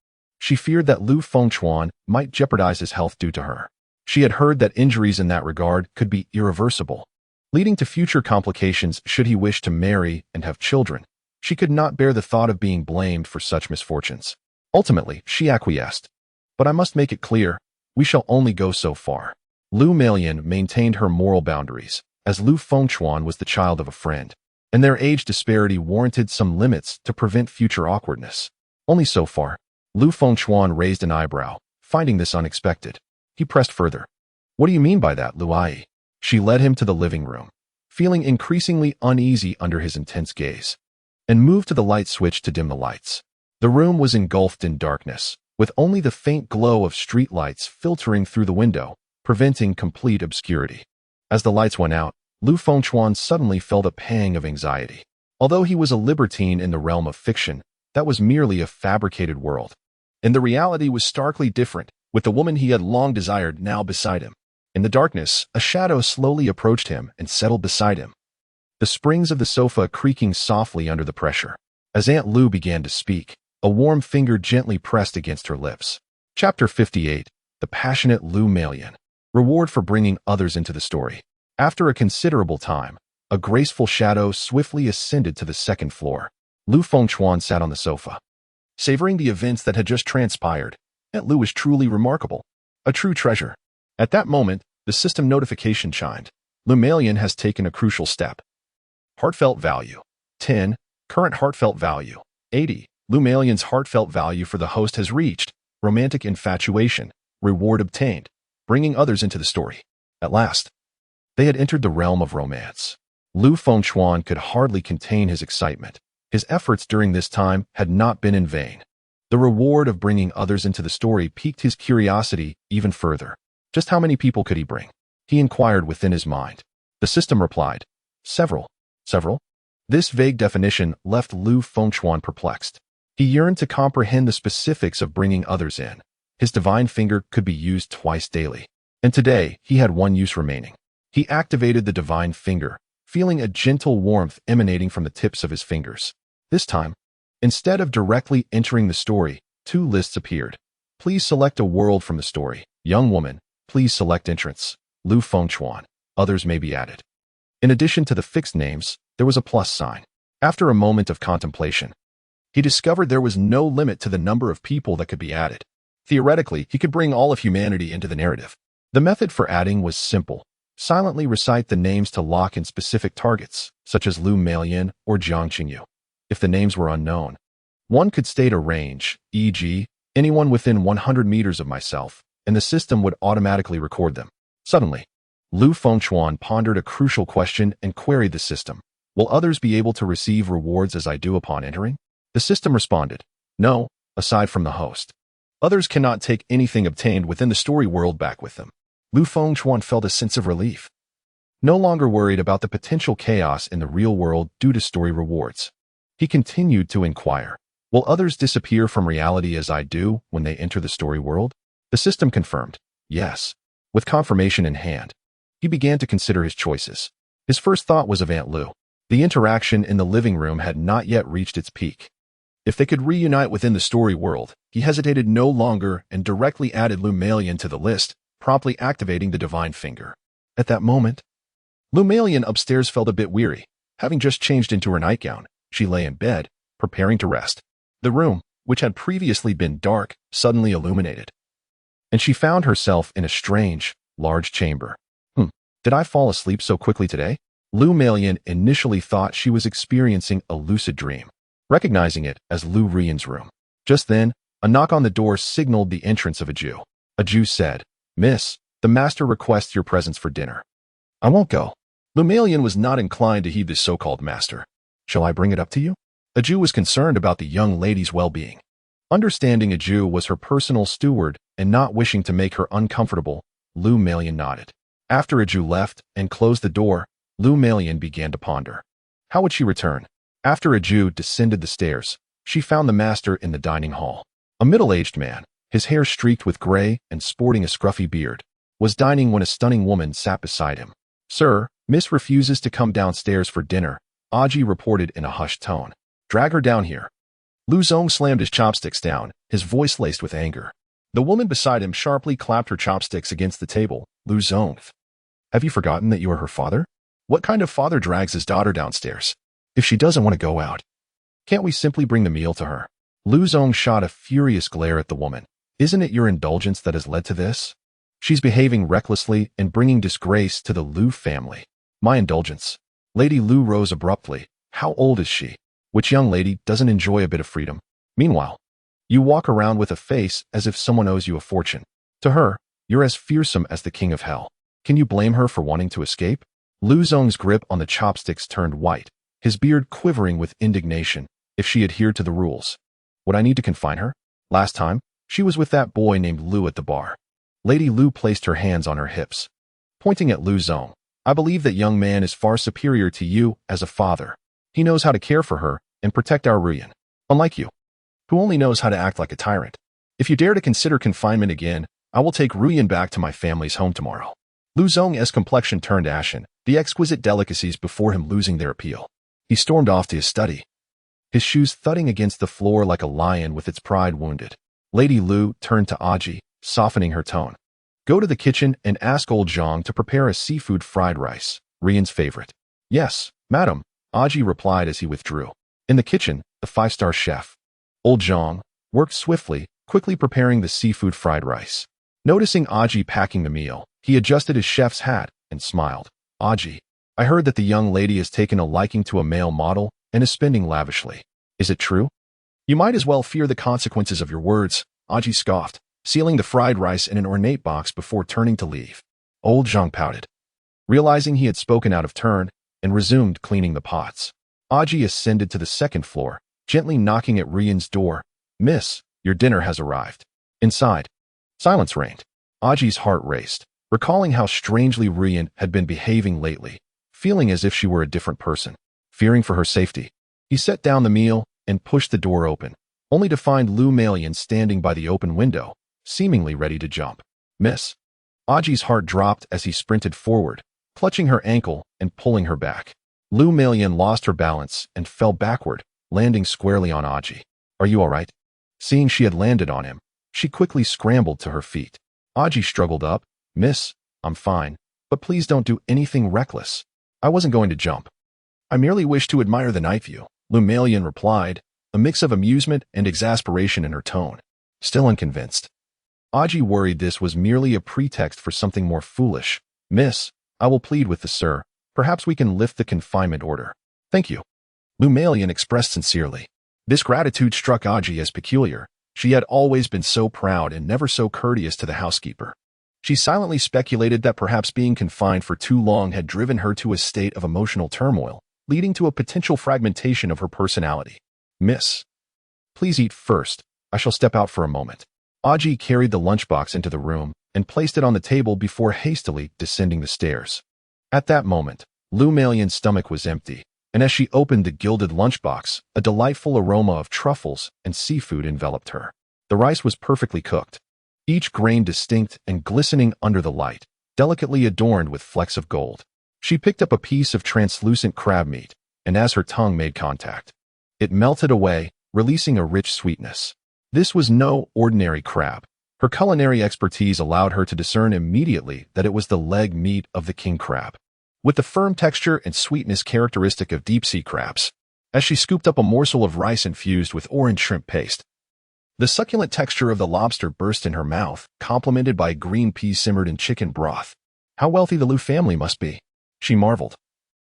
she feared that Lu Fengchuan might jeopardize his health due to her. She had heard that injuries in that regard could be irreversible, leading to future complications should he wish to marry and have children. She could not bear the thought of being blamed for such misfortunes. Ultimately, she acquiesced. But I must make it clear, we shall only go so far. Lu Meilan maintained her moral boundaries, as Lu Fengchuan was the child of a friend, and their age disparity warranted some limits to prevent future awkwardness. Only so far. Lu Fengchuan raised an eyebrow, finding this unexpected. He pressed further. What do you mean by that, Lu Ai? She led him to the living room, feeling increasingly uneasy under his intense gaze, and moved to the light switch to dim the lights. The room was engulfed in darkness, with only the faint glow of street lights filtering through the window, preventing complete obscurity. As the lights went out, Lu Fengchuan suddenly felt a pang of anxiety. Although he was a libertine in the realm of fiction, that was merely a fabricated world. And the reality was starkly different, with the woman he had long desired now beside him. In the darkness, a shadow slowly approached him and settled beside him, the springs of the sofa creaking softly under the pressure. As Aunt Lu began to speak, a warm finger gently pressed against her lips. Chapter 58, The Passionate Lu Meilan. Reward for bringing others into the story. After a considerable time, a graceful shadow swiftly ascended to the second floor. Lu Fengchuan sat on the sofa, savoring the events that had just transpired. Aunt Lu was truly remarkable, a true treasure. At that moment, the system notification chimed. Lu Meilan has taken a crucial step. Heartfelt value. 10. Current heartfelt value. 80. Lu Meilan's heartfelt value for the host has reached. Romantic infatuation. Reward obtained. Bringing others into the story. At last, they had entered the realm of romance. Lu Fengchuan could hardly contain his excitement. His efforts during this time had not been in vain. The reward of bringing others into the story piqued his curiosity even further. Just how many people could he bring? He inquired within his mind. The system replied, several. Several? This vague definition left Lu Fengchuan perplexed. He yearned to comprehend the specifics of bringing others in. His divine finger could be used twice daily, and today he had one use remaining. He activated the divine finger, feeling a gentle warmth emanating from the tips of his fingers. This time, instead of directly entering the story, two lists appeared. Please select a world from the story. Young woman, please select entrance. Lu Fengchuan. Others may be added. In addition to the fixed names, there was a plus sign. After a moment of contemplation, he discovered there was no limit to the number of people that could be added. Theoretically, he could bring all of humanity into the narrative. The method for adding was simple. Silently recite the names to lock in specific targets, such as Lu Meilan or Jiang Qingyu. If the names were unknown, one could state a range, e.g., anyone within 100 meters of myself, and the system would automatically record them. Suddenly, Lu Fengchuan pondered a crucial question and queried the system. Will others be able to receive rewards as I do upon entering? The system responded, no, aside from the host. Others cannot take anything obtained within the story world back with them. Lu Fengchuan felt a sense of relief. No longer worried about the potential chaos in the real world due to story rewards, he continued to inquire, will others disappear from reality as I do when they enter the story world? The system confirmed, yes. With confirmation in hand, he began to consider his choices. His first thought was of Aunt Lu. The interaction in the living room had not yet reached its peak. If they could reunite within the story world, he hesitated no longer and directly added Lu Meilan to the list, promptly activating the divine finger. At that moment, Lu Melian upstairs felt a bit weary. Having just changed into her nightgown, she lay in bed, preparing to rest. The room, which had previously been dark, suddenly illuminated, and she found herself in a strange, large chamber. Did I fall asleep so quickly today? Lu Melian initially thought she was experiencing a lucid dream, recognizing it as Lu Rian's room. Just then, a knock on the door signaled the entrance of a Jew. A Jew said, "Miss, the master requests your presence for dinner." "I won't go." Lu Melian was not inclined to heed this so-called master. "Shall I bring it up to you?" A Jew was concerned about the young lady's well-being. Understanding a Jew was her personal steward and not wishing to make her uncomfortable, Lu Melian nodded. After a Jew left and closed the door, Lu Melian began to ponder. How would she return? After a Jew descended the stairs, she found the master in the dining hall. A middle-aged man, his hair streaked with gray and sporting a scruffy beard, was dining when a stunning woman sat beside him. "Sir, Miss refuses to come downstairs for dinner," Aji reported in a hushed tone. "Drag her down here." Lu Zong slammed his chopsticks down, his voice laced with anger. The woman beside him sharply clapped her chopsticks against the table. "Lu Zong, have you forgotten that you are her father? What kind of father drags his daughter downstairs? If she doesn't want to go out, can't we simply bring the meal to her?" Lu Zong shot a furious glare at the woman. "Isn't it your indulgence that has led to this? She's behaving recklessly and bringing disgrace to the Lu family." "My indulgence?" Lady Lu rose abruptly. "How old is she? Which young lady doesn't enjoy a bit of freedom? Meanwhile, you walk around with a face as if someone owes you a fortune. To her, you're as fearsome as the king of hell. Can you blame her for wanting to escape?" Lu Zong's grip on the chopsticks turned white, his beard quivering with indignation. "If she adhered to the rules, would I need to confine her? Last time, she was with that boy named Lu at the bar." Lady Lu placed her hands on her hips, pointing at Lu Zong. "I believe that young man is far superior to you as a father. He knows how to care for her and protect our Ruyan, unlike you, who only knows how to act like a tyrant. If you dare to consider confinement again, I will take Ruyan back to my family's home tomorrow." Lu Zong's complexion turned ashen, the exquisite delicacies before him losing their appeal. He stormed off to his study, his shoes thudding against the floor like a lion with its pride wounded. Lady Lu turned to Aji, softening her tone. "Go to the kitchen and ask old Zhang to prepare a seafood fried rice, Rian's favorite." "Yes, madam," Aji replied as he withdrew. In the kitchen, the five-star chef, old Zhang, worked swiftly, quickly preparing the seafood fried rice. Noticing Aji packing the meal, he adjusted his chef's hat and smiled. "Aji, I heard that the young lady has taken a liking to a male model and is spending lavishly. Is it true?" "You might as well fear the consequences of your words," Aji scoffed, sealing the fried rice in an ornate box before turning to leave. Old Zhang pouted, realizing he had spoken out of turn, and resumed cleaning the pots. Aji ascended to the second floor, gently knocking at Rian's door. "Miss, your dinner has arrived." Inside, silence reigned. Aji's heart raced, recalling how strangely Rian had been behaving lately, feeling as if she were a different person. Fearing for her safety, he set down the meal and pushed the door open, only to find Lu Melian standing by the open window, seemingly ready to jump. "Miss." Aji's heart dropped as he sprinted forward, clutching her ankle and pulling her back. Lu Melian lost her balance and fell backward, landing squarely on Aji. "Are you all right?" Seeing she had landed on him, she quickly scrambled to her feet. Aji struggled up. "Miss, I'm fine, but please don't do anything reckless. I wasn't going to jump. I merely wish to admire the night view," Lu Melian replied, a mix of amusement and exasperation in her tone. Still unconvinced, Aji worried this was merely a pretext for something more foolish. "Miss, I will plead with the sir. Perhaps we can lift the confinement order." "Thank you," Lu Melian expressed sincerely. This gratitude struck Aji as peculiar. She had always been so proud and never so courteous to the housekeeper. She silently speculated that perhaps being confined for too long had driven her to a state of emotional turmoil, leading to a potential fragmentation of her personality. "Miss, please eat first. I shall step out for a moment." Aji carried the lunchbox into the room and placed it on the table before hastily descending the stairs. At that moment, Lu Melian's stomach was empty, and as she opened the gilded lunchbox, a delightful aroma of truffles and seafood enveloped her. The rice was perfectly cooked, each grain distinct and glistening under the light, delicately adorned with flecks of gold. She picked up a piece of translucent crab meat, and as her tongue made contact, it melted away, releasing a rich sweetness. This was no ordinary crab. Her culinary expertise allowed her to discern immediately that it was the leg meat of the king crab, with the firm texture and sweetness characteristic of deep-sea crabs. As she scooped up a morsel of rice infused with orange shrimp paste, the succulent texture of the lobster burst in her mouth, complemented by green peas simmered in chicken broth. How wealthy the Liu family must be, she marveled.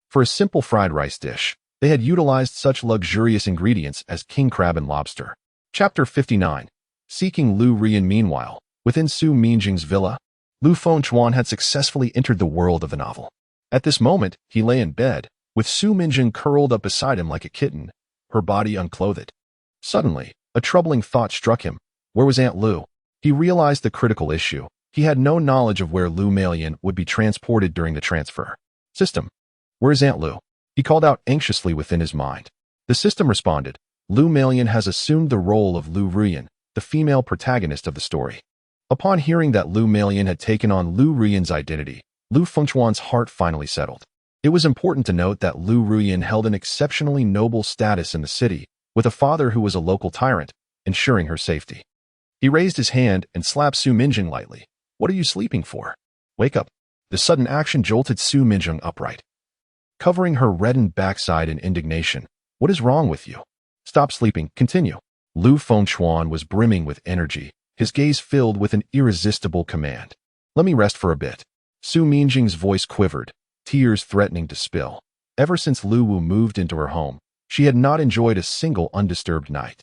For a simple fried rice dish, they had utilized such luxurious ingredients as king crab and lobster. Chapter 59. Seeking Liu Rian. Meanwhile, within Su Minjing's villa, Lu Fengchuan had successfully entered the world of the novel. At this moment, he lay in bed, with Su Minjing curled up beside him like a kitten, her body unclothed. Suddenly, a troubling thought struck him. Where was Aunt Lu? He realized the critical issue. He had no knowledge of where Lu Malian would be transported during the transfer. System. Where is Aunt Lu? He called out anxiously within his mind. The system responded. Lu Malian has assumed the role of Liu Rian, the female protagonist of the story. Upon hearing that Lu Malian had taken on Liu Rian's identity, Lu Fengchuan's heart finally settled. It was important to note that Liu Rian held an exceptionally noble status in the city, with a father who was a local tyrant, ensuring her safety. He raised his hand and slapped Su Minjing lightly. What are you sleeping for? Wake up. The sudden action jolted Su Minjing upright, covering her reddened backside in indignation. What is wrong with you? Stop sleeping. Continue. Lu Fengchuan was brimming with energy, his gaze filled with an irresistible command. Let me rest for a bit. Su Minjing's voice quivered, tears threatening to spill. Ever since Lu Wu moved into her home, she had not enjoyed a single undisturbed night.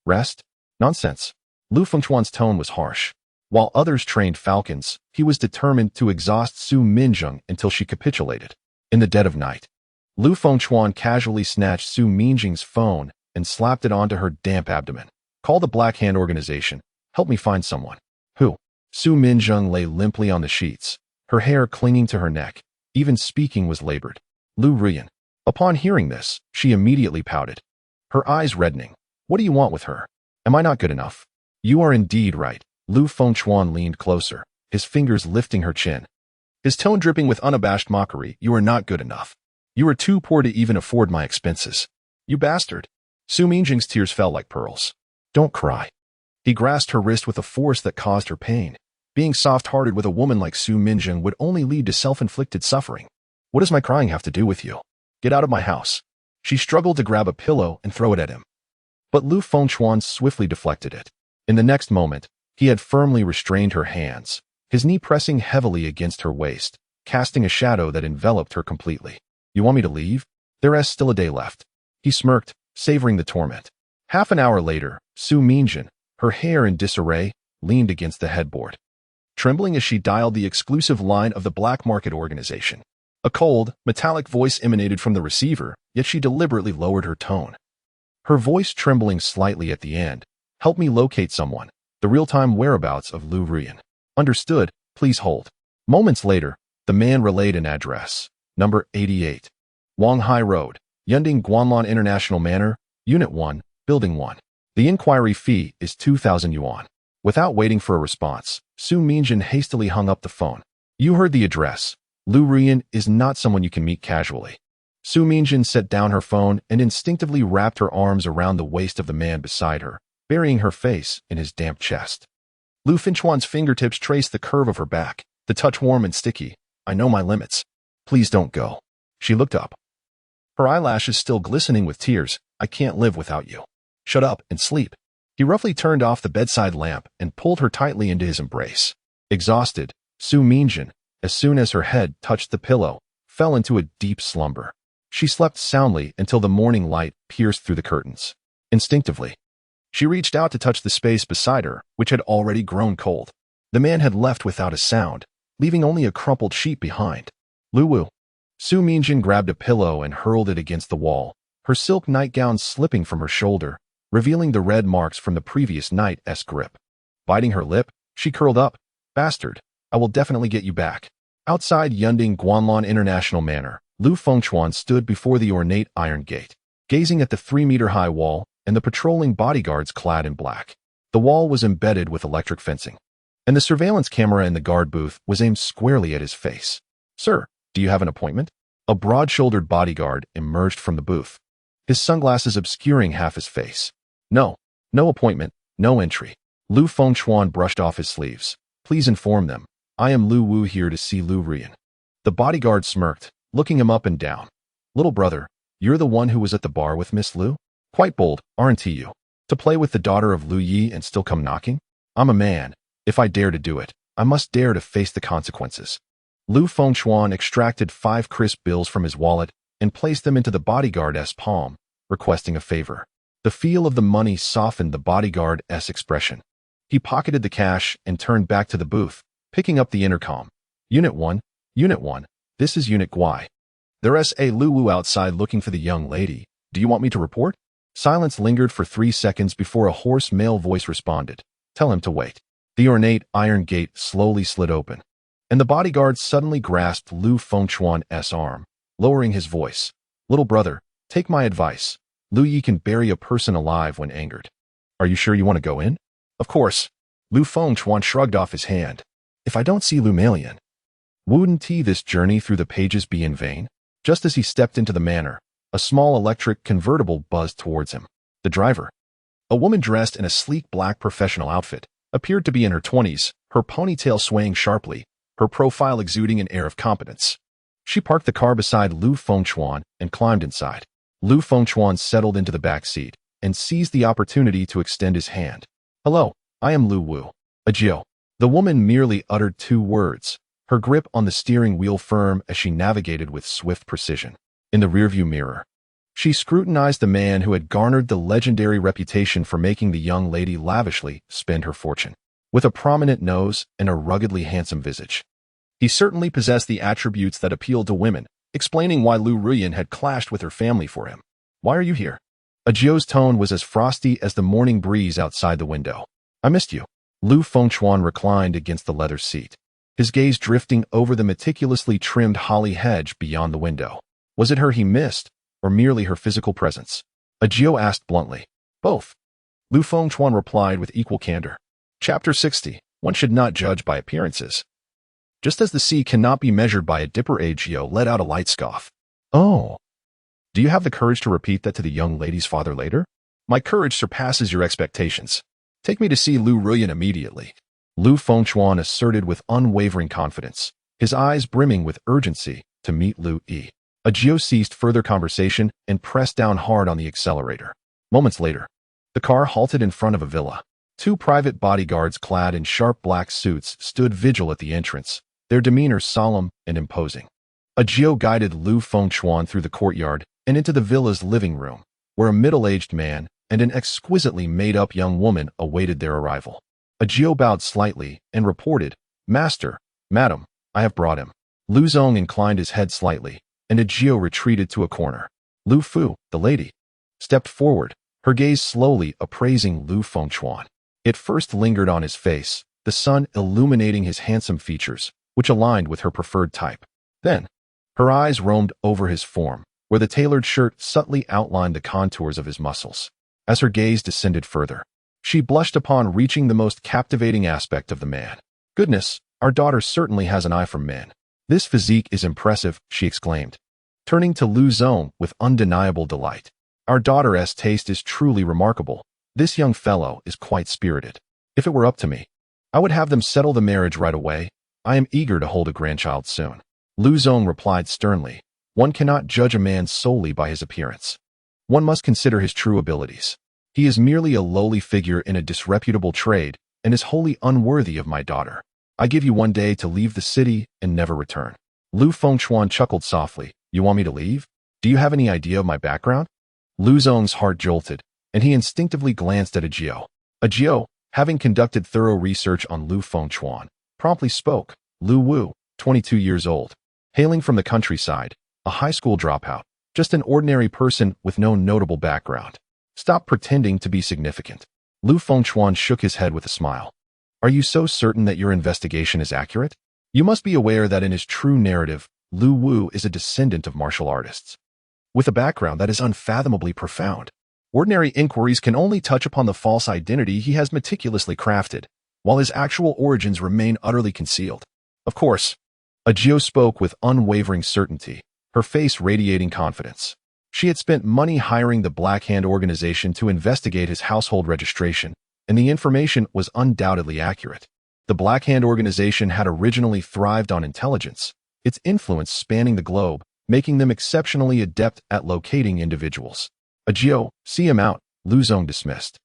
Rest? Nonsense. Lu Fengchuan's tone was harsh. While others trained falcons, he was determined to exhaust Su Minjing until she capitulated. In the dead of night, Lu Fengchuan casually snatched Su Minjing's phone and slapped it onto her damp abdomen. Call the Black Hand Organization. Help me find someone. Who? Su Minjing lay limply on the sheets, her hair clinging to her neck. Even speaking was labored. Liu Rian. Upon hearing this, she immediately pouted, her eyes reddening. What do you want with her? Am I not good enough? You are indeed right. Lu Fengchuan leaned closer, his fingers lifting her chin, his tone dripping with unabashed mockery. You are not good enough. You are too poor to even afford my expenses. You bastard. Su Minjing's tears fell like pearls. Don't cry. He grasped her wrist with a force that caused her pain. Being soft-hearted with a woman like Su Minjing would only lead to self-inflicted suffering. What does my crying have to do with you? Get out of my house. She struggled to grab a pillow and throw it at him, but Lu Fengchuan swiftly deflected it. In the next moment, he had firmly restrained her hands, his knee pressing heavily against her waist, casting a shadow that enveloped her completely. You want me to leave? There is still a day left. He smirked, savoring the torment. Half an hour later, Su Minjing, her hair in disarray, leaned against the headboard, trembling as she dialed the exclusive line of the Black Market Organization. A cold, metallic voice emanated from the receiver, yet she deliberately lowered her tone, her voice trembling slightly at the end. Help me locate someone. The real-time whereabouts of Liu Rian. Understood. Please hold. Moments later, the man relayed an address. Number 88. Wanghai Road, Yunding Guanlan International Manor, Unit 1, Building 1. The inquiry fee is 2,000 yuan. Without waiting for a response, Su Minjing hastily hung up the phone. You heard the address. Liu Rian is not someone you can meet casually. Su Minjing set down her phone and instinctively wrapped her arms around the waist of the man beside her, burying her face in his damp chest. Lu Fengchuan's fingertips traced the curve of her back, the touch warm and sticky. I know my limits. Please don't go. She looked up, her eyelashes still glistening with tears. I can't live without you. Shut up and sleep. He roughly turned off the bedside lamp and pulled her tightly into his embrace. Exhausted, Su Minjing, as soon as her head touched the pillow, fell into a deep slumber. She slept soundly until the morning light pierced through the curtains. Instinctively, she reached out to touch the space beside her, which had already grown cold. The man had left without a sound, leaving only a crumpled sheet behind. Lu Wu. Su Minjing grabbed a pillow and hurled it against the wall, her silk nightgown slipping from her shoulder, revealing the red marks from the previous night's grip. Biting her lip, she curled up. Bastard. I will definitely get you back. Outside Yunding Guanlan International Manor, Lu Fengchuan stood before the ornate iron gate, gazing at the 3-meter-high wall and the patrolling bodyguards clad in black. The wall was embedded with electric fencing, and the surveillance camera in the guard booth was aimed squarely at his face. Sir, do you have an appointment? A broad-shouldered bodyguard emerged from the booth, his sunglasses obscuring half his face. No appointment, no entry. Lu Fengchuan brushed off his sleeves. Please inform them. I am Lu Wu here to see Lu Ruyan. The bodyguard smirked, looking him up and down. Little brother, you're the one who was at the bar with Miss Lu? Quite bold, aren't you? To play with the daughter of Lu Yi and still come knocking? I'm a man. If I dare to do it, I must dare to face the consequences. Lu Fengchuan extracted 5 crisp bills from his wallet and placed them into the bodyguard's palm, requesting a favor. The feel of the money softened the bodyguard's expression. He pocketed the cash and turned back to the booth, picking up the intercom. Unit 1, this is Unit Guai. There's a Lu Wu outside looking for the young lady. Do you want me to report? Silence lingered for 3 seconds before a hoarse male voice responded. Tell him to wait. The ornate iron gate slowly slid open, and the bodyguard suddenly grasped Lu Fengchuan's arm, lowering his voice. Little brother, take my advice. Lu Yi can bury a person alive when angered. Are you sure you want to go in? Of course. Lu Fengchuan shrugged off his hand. If I don't see Lu Malian, wouldn't this journey through the pages be in vain? Just as he stepped into the manor, a small electric convertible buzzed towards him. The driver, a woman dressed in a sleek black professional outfit, appeared to be in her 20s, her ponytail swaying sharply, her profile exuding an air of competence. She parked the car beside Lu Fengchuan and climbed inside. Lu Fengchuan settled into the back seat and seized the opportunity to extend his hand. Hello, I am Lu Wu. Ajio. The woman merely uttered 2 words, her grip on the steering wheel firm as she navigated with swift precision. In the rearview mirror, she scrutinized the man who had garnered the legendary reputation for making the young lady lavishly spend her fortune. With a prominent nose and a ruggedly handsome visage, he certainly possessed the attributes that appealed to women, explaining why Lu Ruyan had clashed with her family for him. Why are you here? Ajio's tone was as frosty as the morning breeze outside the window. I missed you. Lu Fengchuan reclined against the leather seat, his gaze drifting over the meticulously trimmed holly hedge beyond the window. Was it her he missed, or merely her physical presence? Ajio asked bluntly. Both. Lu Fengchuan replied with equal candor. Chapter 60. One should not judge by appearances. Just as the sea cannot be measured by a dipper, Ajio let out a light scoff. Oh. Do you have the courage to repeat that to the young lady's father later? My courage surpasses your expectations. Take me to see Lu Ruyan immediately. Lu Fengchuan asserted with unwavering confidence, his eyes brimming with urgency to meet Lu Yi. Ajio ceased further conversation and pressed down hard on the accelerator. Moments later, the car halted in front of a villa. 2 private bodyguards clad in sharp black suits stood vigil at the entrance, their demeanor solemn and imposing. Ajio guided Lu Fengchuan through the courtyard and into the villa's living room, where a middle-aged man and an exquisitely made-up young woman awaited their arrival. Ajio bowed slightly and reported, Master, Madam, I have brought him. Lu Zong inclined his head slightly, and Ajio retreated to a corner. Lu Fu, the lady, stepped forward, her gaze slowly appraising Lu Fengchuan. It first lingered on his face, the sun illuminating his handsome features, which aligned with her preferred type. Then, her eyes roamed over his form, where the tailored shirt subtly outlined the contours of his muscles. As her gaze descended further, she blushed upon reaching the most captivating aspect of the man. Goodness, our daughter certainly has an eye for men. This physique is impressive, she exclaimed, turning to Lu Zong with undeniable delight. Our daughter's taste is truly remarkable. This young fellow is quite spirited. If it were up to me, I would have them settle the marriage right away. I am eager to hold a grandchild soon. Lu Zong replied sternly. One cannot judge a man solely by his appearance. One must consider his true abilities. He is merely a lowly figure in a disreputable trade and is wholly unworthy of my daughter. I give you 1 day to leave the city and never return. Lu Fengchuan chuckled softly. You want me to leave? Do you have any idea of my background? Lu Zong's heart jolted, and he instinctively glanced at Ajio. Ajio, having conducted thorough research on Lu Fengchuan, promptly spoke. Lu Wu, 22 years old, hailing from the countryside, a high school dropout, just an ordinary person with no notable background. Stop pretending to be significant. Lu Fengchuan shook his head with a smile. Are you so certain that your investigation is accurate? You must be aware that in his true narrative, Lu Wu is a descendant of martial artists, with a background that is unfathomably profound. Ordinary inquiries can only touch upon the false identity he has meticulously crafted, while his actual origins remain utterly concealed. Of course, Ajio spoke with unwavering certainty, her face radiating confidence. She had spent money hiring the Black Hand organization to investigate his household registration, and the information was undoubtedly accurate. The Black Hand organization had originally thrived on intelligence, its influence spanning the globe, making them exceptionally adept at locating individuals. Agio, see him out, Lu Zong dismissed.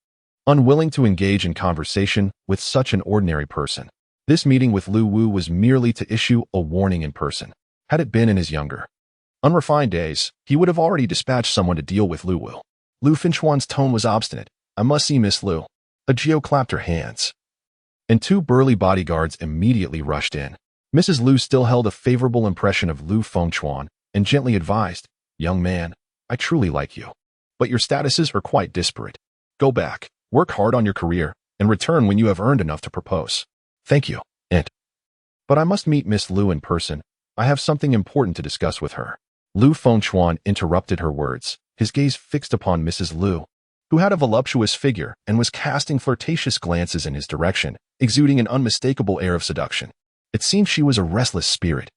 Unwilling to engage in conversation with such an ordinary person. This meeting with Lu Wu was merely to issue a warning in person. Had it been in his younger, unrefined days, he would have already dispatched someone to deal with Lu Wu. Lu Fengchuan's tone was obstinate. I must see Miss Lu. Agio clapped her hands, and two burly bodyguards immediately rushed in. Mrs. Lu still held a favorable impression of Lu Fengchuan and gently advised, young man, I truly like you, but your statuses are quite disparate. Go back, work hard on your career, and return when you have earned enough to propose. Thank you, Aunt. But I must meet Miss Lu in person. I have something important to discuss with her. Lu Fengchuan interrupted her words, his gaze fixed upon Mrs. Lu, who had a voluptuous figure and was casting flirtatious glances in his direction, exuding an unmistakable air of seduction. It seemed she was a restless spirit,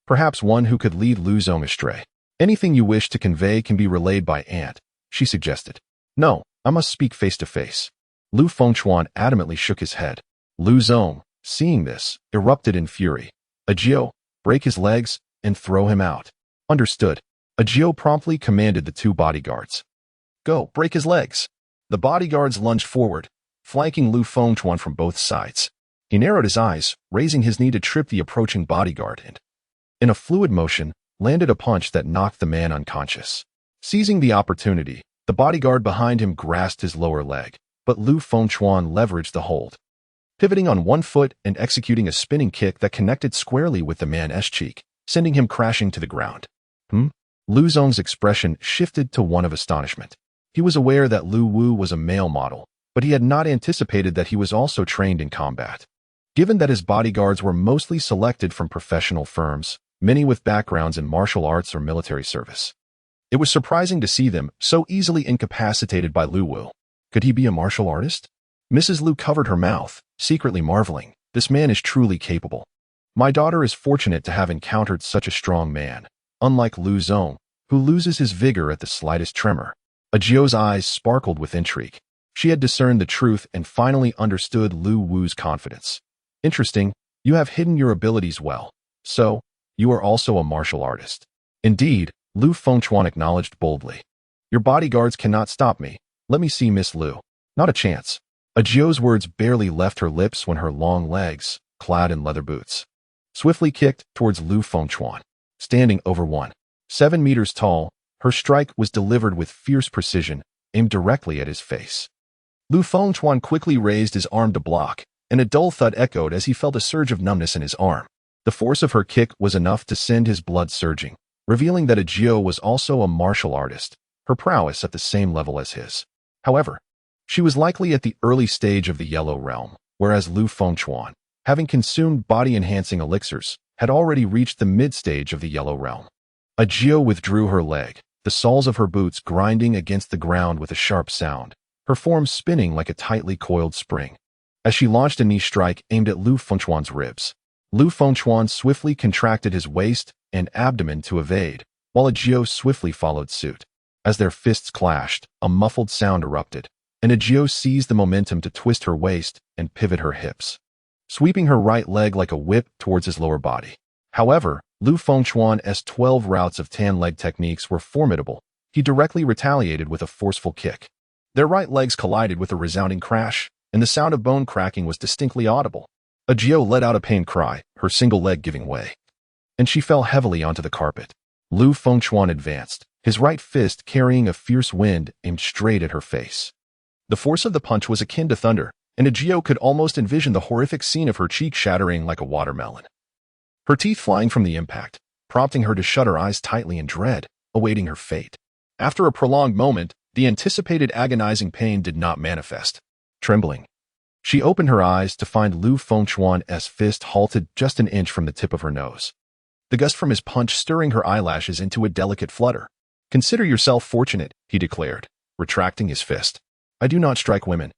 perhaps one who could lead Lu Zong astray. Anything you wish to convey can be relayed by Aunt, she suggested. No, I must speak face to face. Lu Fengchuan adamantly shook his head. Lu Zong, seeing this, erupted in fury. Agio, break his legs and throw him out. Understood. Agio promptly commanded the two bodyguards. Go, break his legs. The bodyguards lunged forward, flanking Lu Fengchuan from both sides. He narrowed his eyes, raising his knee to trip the approaching bodyguard and, in a fluid motion, landed a punch that knocked the man unconscious. Seizing the opportunity, the bodyguard behind him grasped his lower leg, but Lu Fengchuan leveraged the hold, pivoting on one foot and executing a spinning kick that connected squarely with the man's cheek, sending him crashing to the ground. Lu Zong's expression shifted to one of astonishment. He was aware that Lu Wu was a male model, but he had not anticipated that he was also trained in combat. Given that his bodyguards were mostly selected from professional firms, many with backgrounds in martial arts or military service, it was surprising to see them so easily incapacitated by Lu Wu. Could he be a martial artist? Mrs. Lu covered her mouth, secretly marveling. This man is truly capable. My daughter is fortunate to have encountered such a strong man, unlike Lu Zong, who loses his vigor at the slightest tremor. Agio's eyes sparkled with intrigue. She had discerned the truth and finally understood Lu Wu's confidence. Interesting, you have hidden your abilities well. So, you are also a martial artist. Indeed, Lu Fengchuan acknowledged boldly. Your bodyguards cannot stop me. Let me see Miss Lu. Not a chance. Agio's words barely left her lips when her long legs, clad in leather boots, swiftly kicked towards Lu Fengchuan. Standing over 1.7 meters tall, her strike was delivered with fierce precision, aimed directly at his face. Lu Fengchuan quickly raised his arm to block, and a dull thud echoed as he felt a surge of numbness in his arm. The force of her kick was enough to send his blood surging, revealing that Agio was also a martial artist, her prowess at the same level as his. However, she was likely at the early stage of the Yellow Realm, whereas Lu Fengchuan, having consumed body-enhancing elixirs, had already reached the mid-stage of the Yellow Realm. Agio withdrew her leg, the soles of her boots grinding against the ground with a sharp sound, her form spinning like a tightly coiled spring. As she launched a knee strike aimed at Lu Fengchuan's ribs, Lu Fengchuan swiftly contracted his waist and abdomen to evade, while Agio swiftly followed suit. As their fists clashed, a muffled sound erupted, and Agio seized the momentum to twist her waist and pivot her hips, sweeping her right leg like a whip towards his lower body. However, Lu Fengchuan's 12 routes of tan leg techniques were formidable. He directly retaliated with a forceful kick. Their right legs collided with a resounding crash, and the sound of bone cracking was distinctly audible. Agio let out a pained cry, her single leg giving way, and she fell heavily onto the carpet. Lu Fengchuan advanced, his right fist carrying a fierce wind aimed straight at her face. The force of the punch was akin to thunder, and Agio could almost envision the horrific scene of her cheek shattering like a watermelon, her teeth flying from the impact, prompting her to shut her eyes tightly in dread, awaiting her fate. After a prolonged moment, the anticipated agonizing pain did not manifest. Trembling, she opened her eyes to find Lu Fengchuan's fist halted just an inch from the tip of her nose, the gust from his punch stirring her eyelashes into a delicate flutter. Consider yourself fortunate, he declared, retracting his fist. I do not strike women.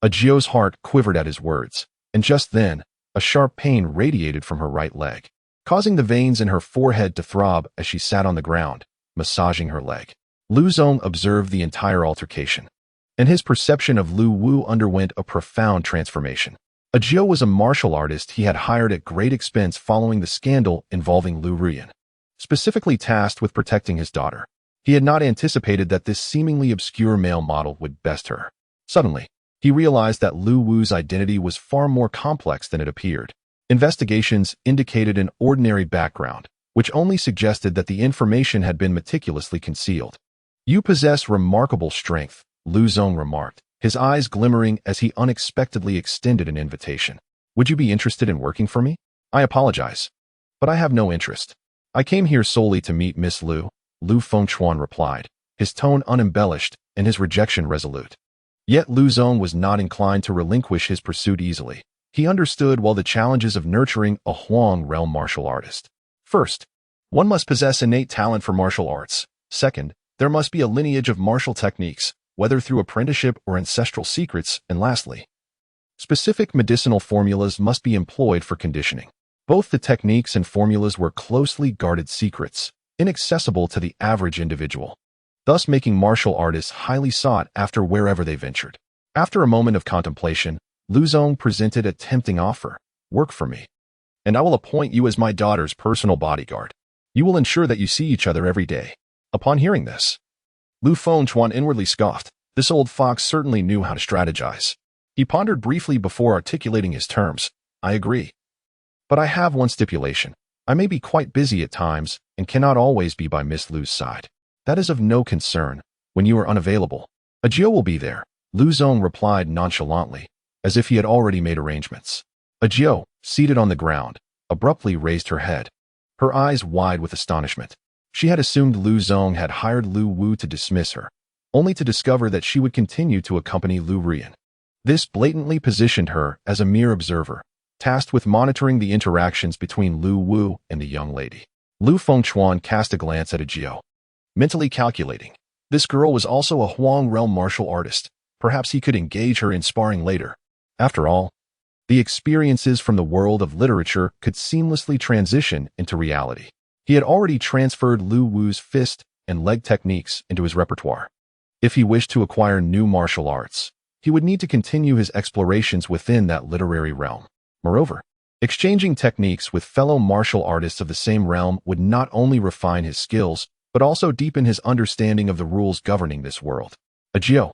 Agio's heart quivered at his words, and just then, a sharp pain radiated from her right leg, causing the veins in her forehead to throb as she sat on the ground, massaging her leg. Lu Zong observed the entire altercation. and his perception of Lu Wu underwent a profound transformation. Ajio was a martial artist he had hired at great expense following the scandal involving Lu Ruyan, specifically tasked with protecting his daughter. He had not anticipated that this seemingly obscure male model would best her. Suddenly, he realized that Lu Wu's identity was far more complex than it appeared. Investigations indicated an ordinary background, which only suggested that the information had been meticulously concealed. "You possess remarkable strength," Lu Zong remarked, his eyes glimmering as he unexpectedly extended an invitation. "Would you be interested in working for me?" "I apologize, but I have no interest. I came here solely to meet Miss Lu," Lu Fengchuan replied, his tone unembellished and his rejection resolute. Yet Lu Zong was not inclined to relinquish his pursuit easily. He understood well the challenges of nurturing a Huang realm martial artist. First, one must possess innate talent for martial arts. Second, there must be a lineage of martial techniques, whether through apprenticeship or ancestral secrets. And lastly, specific medicinal formulas must be employed for conditioning. Both the techniques and formulas were closely guarded secrets, inaccessible to the average individual, thus making martial artists highly sought after wherever they ventured. After a moment of contemplation, Lu Zong presented a tempting offer. "Work for me, and I will appoint you as my daughter's personal bodyguard. You will ensure that you see each other every day." Upon hearing this, Lu Fengchuan inwardly scoffed. This old fox certainly knew how to strategize. He pondered briefly before articulating his terms. "I agree. But I have one stipulation. I may be quite busy at times and cannot always be by Miss Lu's side. That is of no concern. When you are unavailable, Ajio will be there," Lu Zong replied nonchalantly, as if he had already made arrangements. Ajio, seated on the ground, abruptly raised her head, her eyes wide with astonishment. She had assumed Lu Zong had hired Lu Wu to dismiss her, only to discover that she would continue to accompany Lu Ruyan. This blatantly positioned her as a mere observer, tasked with monitoring the interactions between Lu Wu and the young lady. Lu Fengchuan cast a glance at Ajio, mentally calculating. This girl was also a Huang realm martial artist. Perhaps he could engage her in sparring later. After all, the experiences from the world of literature could seamlessly transition into reality. He had already transferred Lu Wu's fist and leg techniques into his repertoire. If he wished to acquire new martial arts, he would need to continue his explorations within that literary realm. Moreover, exchanging techniques with fellow martial artists of the same realm would not only refine his skills, but also deepen his understanding of the rules governing this world. "Ajio,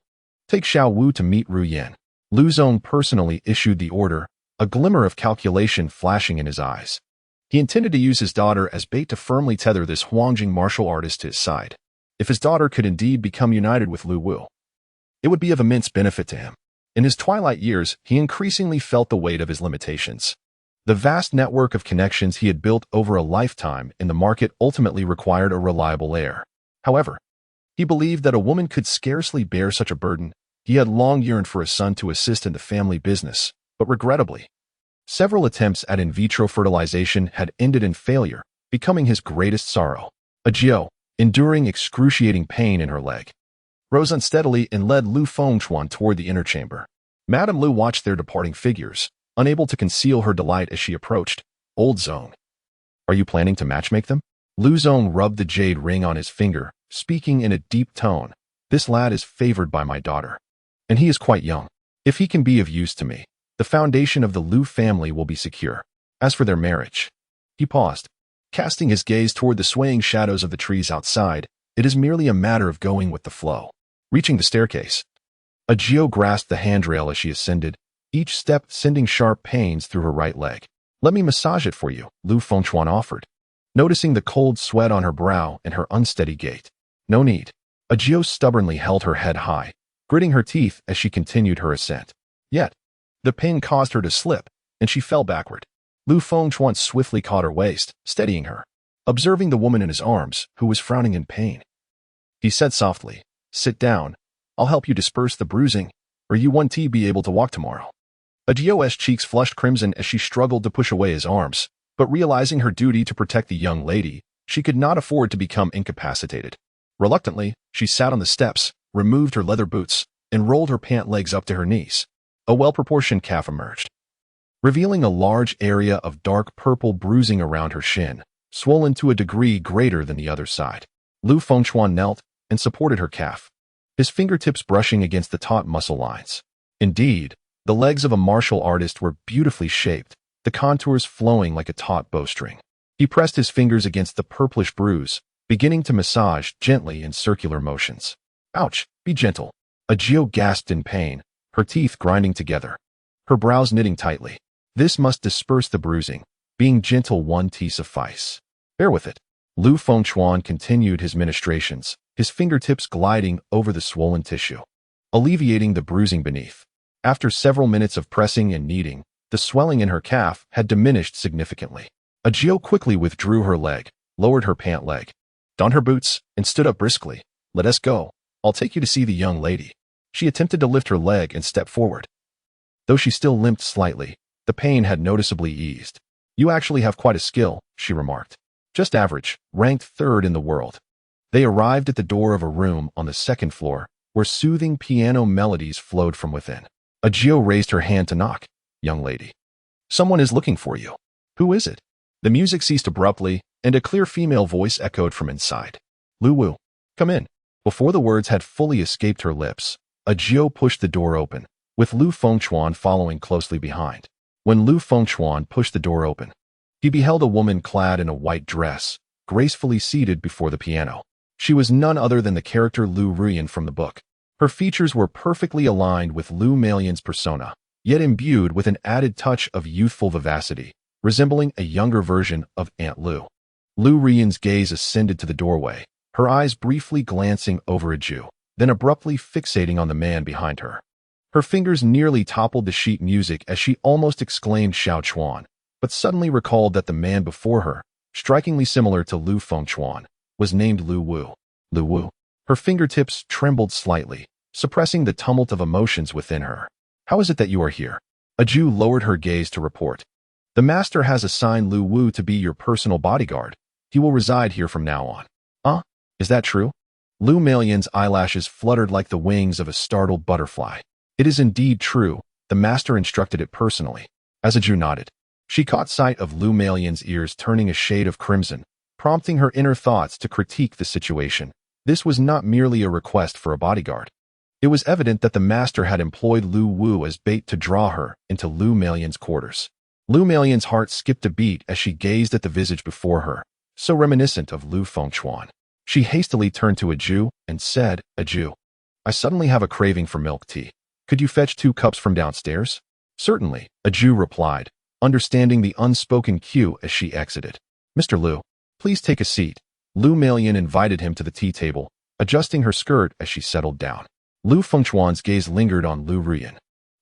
take Xiao Wu to meet Ru Yan." Lu Zong personally issued the order, a glimmer of calculation flashing in his eyes. He intended to use his daughter as bait to firmly tether this Huangjing martial artist to his side. If his daughter could indeed become united with Lu Wu, it would be of immense benefit to him. In his twilight years, he increasingly felt the weight of his limitations. The vast network of connections he had built over a lifetime in the market ultimately required a reliable heir. However, he believed that a woman could scarcely bear such a burden. He had long yearned for a son to assist in the family business, but regrettably, several attempts at in vitro fertilization had ended in failure, becoming his greatest sorrow. Ajio, enduring excruciating pain in her leg, rose unsteadily and led Lu Fengchuan toward the inner chamber. Madame Lu watched their departing figures, unable to conceal her delight as she approached. "Old Zong, are you planning to matchmake them?" Lu Zong rubbed the jade ring on his finger, speaking in a deep tone. "This lad is favored by my daughter, and he is quite young. If he can be of use to me, the foundation of the Lu family will be secure. As for their marriage..." He paused, casting his gaze toward the swaying shadows of the trees outside. "It is merely a matter of going with the flow." Reaching the staircase, Ajio grasped the handrail as she ascended, each step sending sharp pains through her right leg. "Let me massage it for you," Lu Fengchuan offered, noticing the cold sweat on her brow and her unsteady gait. "No need." Ajio stubbornly held her head high, gritting her teeth as she continued her ascent. Yet, the pain caused her to slip, and she fell backward. Lu Fengchuan swiftly caught her waist, steadying her. Observing the woman in his arms, who was frowning in pain, he said softly, "Sit down. I'll help you disperse the bruising, or you won't be able to walk tomorrow." Ajio's cheeks flushed crimson as she struggled to push away his arms, but realizing her duty to protect the young lady, she could not afford to become incapacitated. Reluctantly, she sat on the steps, removed her leather boots, and rolled her pant legs up to her knees. A well-proportioned calf emerged, revealing a large area of dark purple bruising around her shin, swollen to a degree greater than the other side. Lu Fengchuan knelt and supported her calf, his fingertips brushing against the taut muscle lines. Indeed, the legs of a martial artist were beautifully shaped, the contours flowing like a taut bowstring. He pressed his fingers against the purplish bruise, beginning to massage gently in circular motions. Ouch, be gentle. Ajio gasped in pain, her teeth grinding together, her brows knitting tightly. This must disperse the bruising. Being gentle won't suffice. Bear with it. Lu Fengchuan continued his ministrations, his fingertips gliding over the swollen tissue, alleviating the bruising beneath. After several minutes of pressing and kneading, the swelling in her calf had diminished significantly. Ajio quickly withdrew her leg, lowered her pant leg, donned her boots, and stood up briskly. Let us go. I'll take you to see the young lady. She attempted to lift her leg and step forward. Though she still limped slightly, the pain had noticeably eased. You actually have quite a skill, she remarked. Just average, ranked third in the world. They arrived at the door of a room on the second floor, where soothing piano melodies flowed from within. Ajio raised her hand to knock. Young lady. Someone is looking for you. Who is it? The music ceased abruptly, and a clear female voice echoed from inside. Lu Wu. Come in. Before the words had fully escaped her lips, Ajio pushed the door open, with Lu Fengchuan following closely behind. When Lu Fengchuan pushed the door open, he beheld a woman clad in a white dress, gracefully seated before the piano. She was none other than the character Lu Ruyan from the book. Her features were perfectly aligned with Lu Malian's persona, yet imbued with an added touch of youthful vivacity, resembling a younger version of Aunt Lu. Lu Ruyan's gaze ascended to the doorway, her eyes briefly glancing over Ajio, then abruptly fixating on the man behind her. Her fingers nearly toppled the sheet music as she almost exclaimed Xiao Chuan, but suddenly recalled that the man before her, strikingly similar to Lu Fengchuan, was named Lu Wu. Lu Wu. Her fingertips trembled slightly, suppressing the tumult of emotions within her. How is it that you are here? Ajio lowered her gaze to report. The master has assigned Lu Wu to be your personal bodyguard. He will reside here from now on. Is that true? Lu Malian's eyelashes fluttered like the wings of a startled butterfly. It is indeed true. The master instructed it personally. As Ajio nodded, she caught sight of Lu Malian's ears turning a shade of crimson, prompting her inner thoughts to critique the situation. This was not merely a request for a bodyguard. It was evident that the master had employed Lu Wu as bait to draw her into Lu Malian's quarters. Lu Malian's heart skipped a beat as she gazed at the visage before her, so reminiscent of Lu Fengchuan. She hastily turned to Ajio and said, Ajio, I suddenly have a craving for milk tea. Could you fetch 2 cups from downstairs? Certainly, Ajio replied, understanding the unspoken cue as she exited. Mr. Lu, please take a seat. Lu Malian invited him to the tea table, adjusting her skirt as she settled down. Lu Fengchuan's gaze lingered on Lu Ruyan,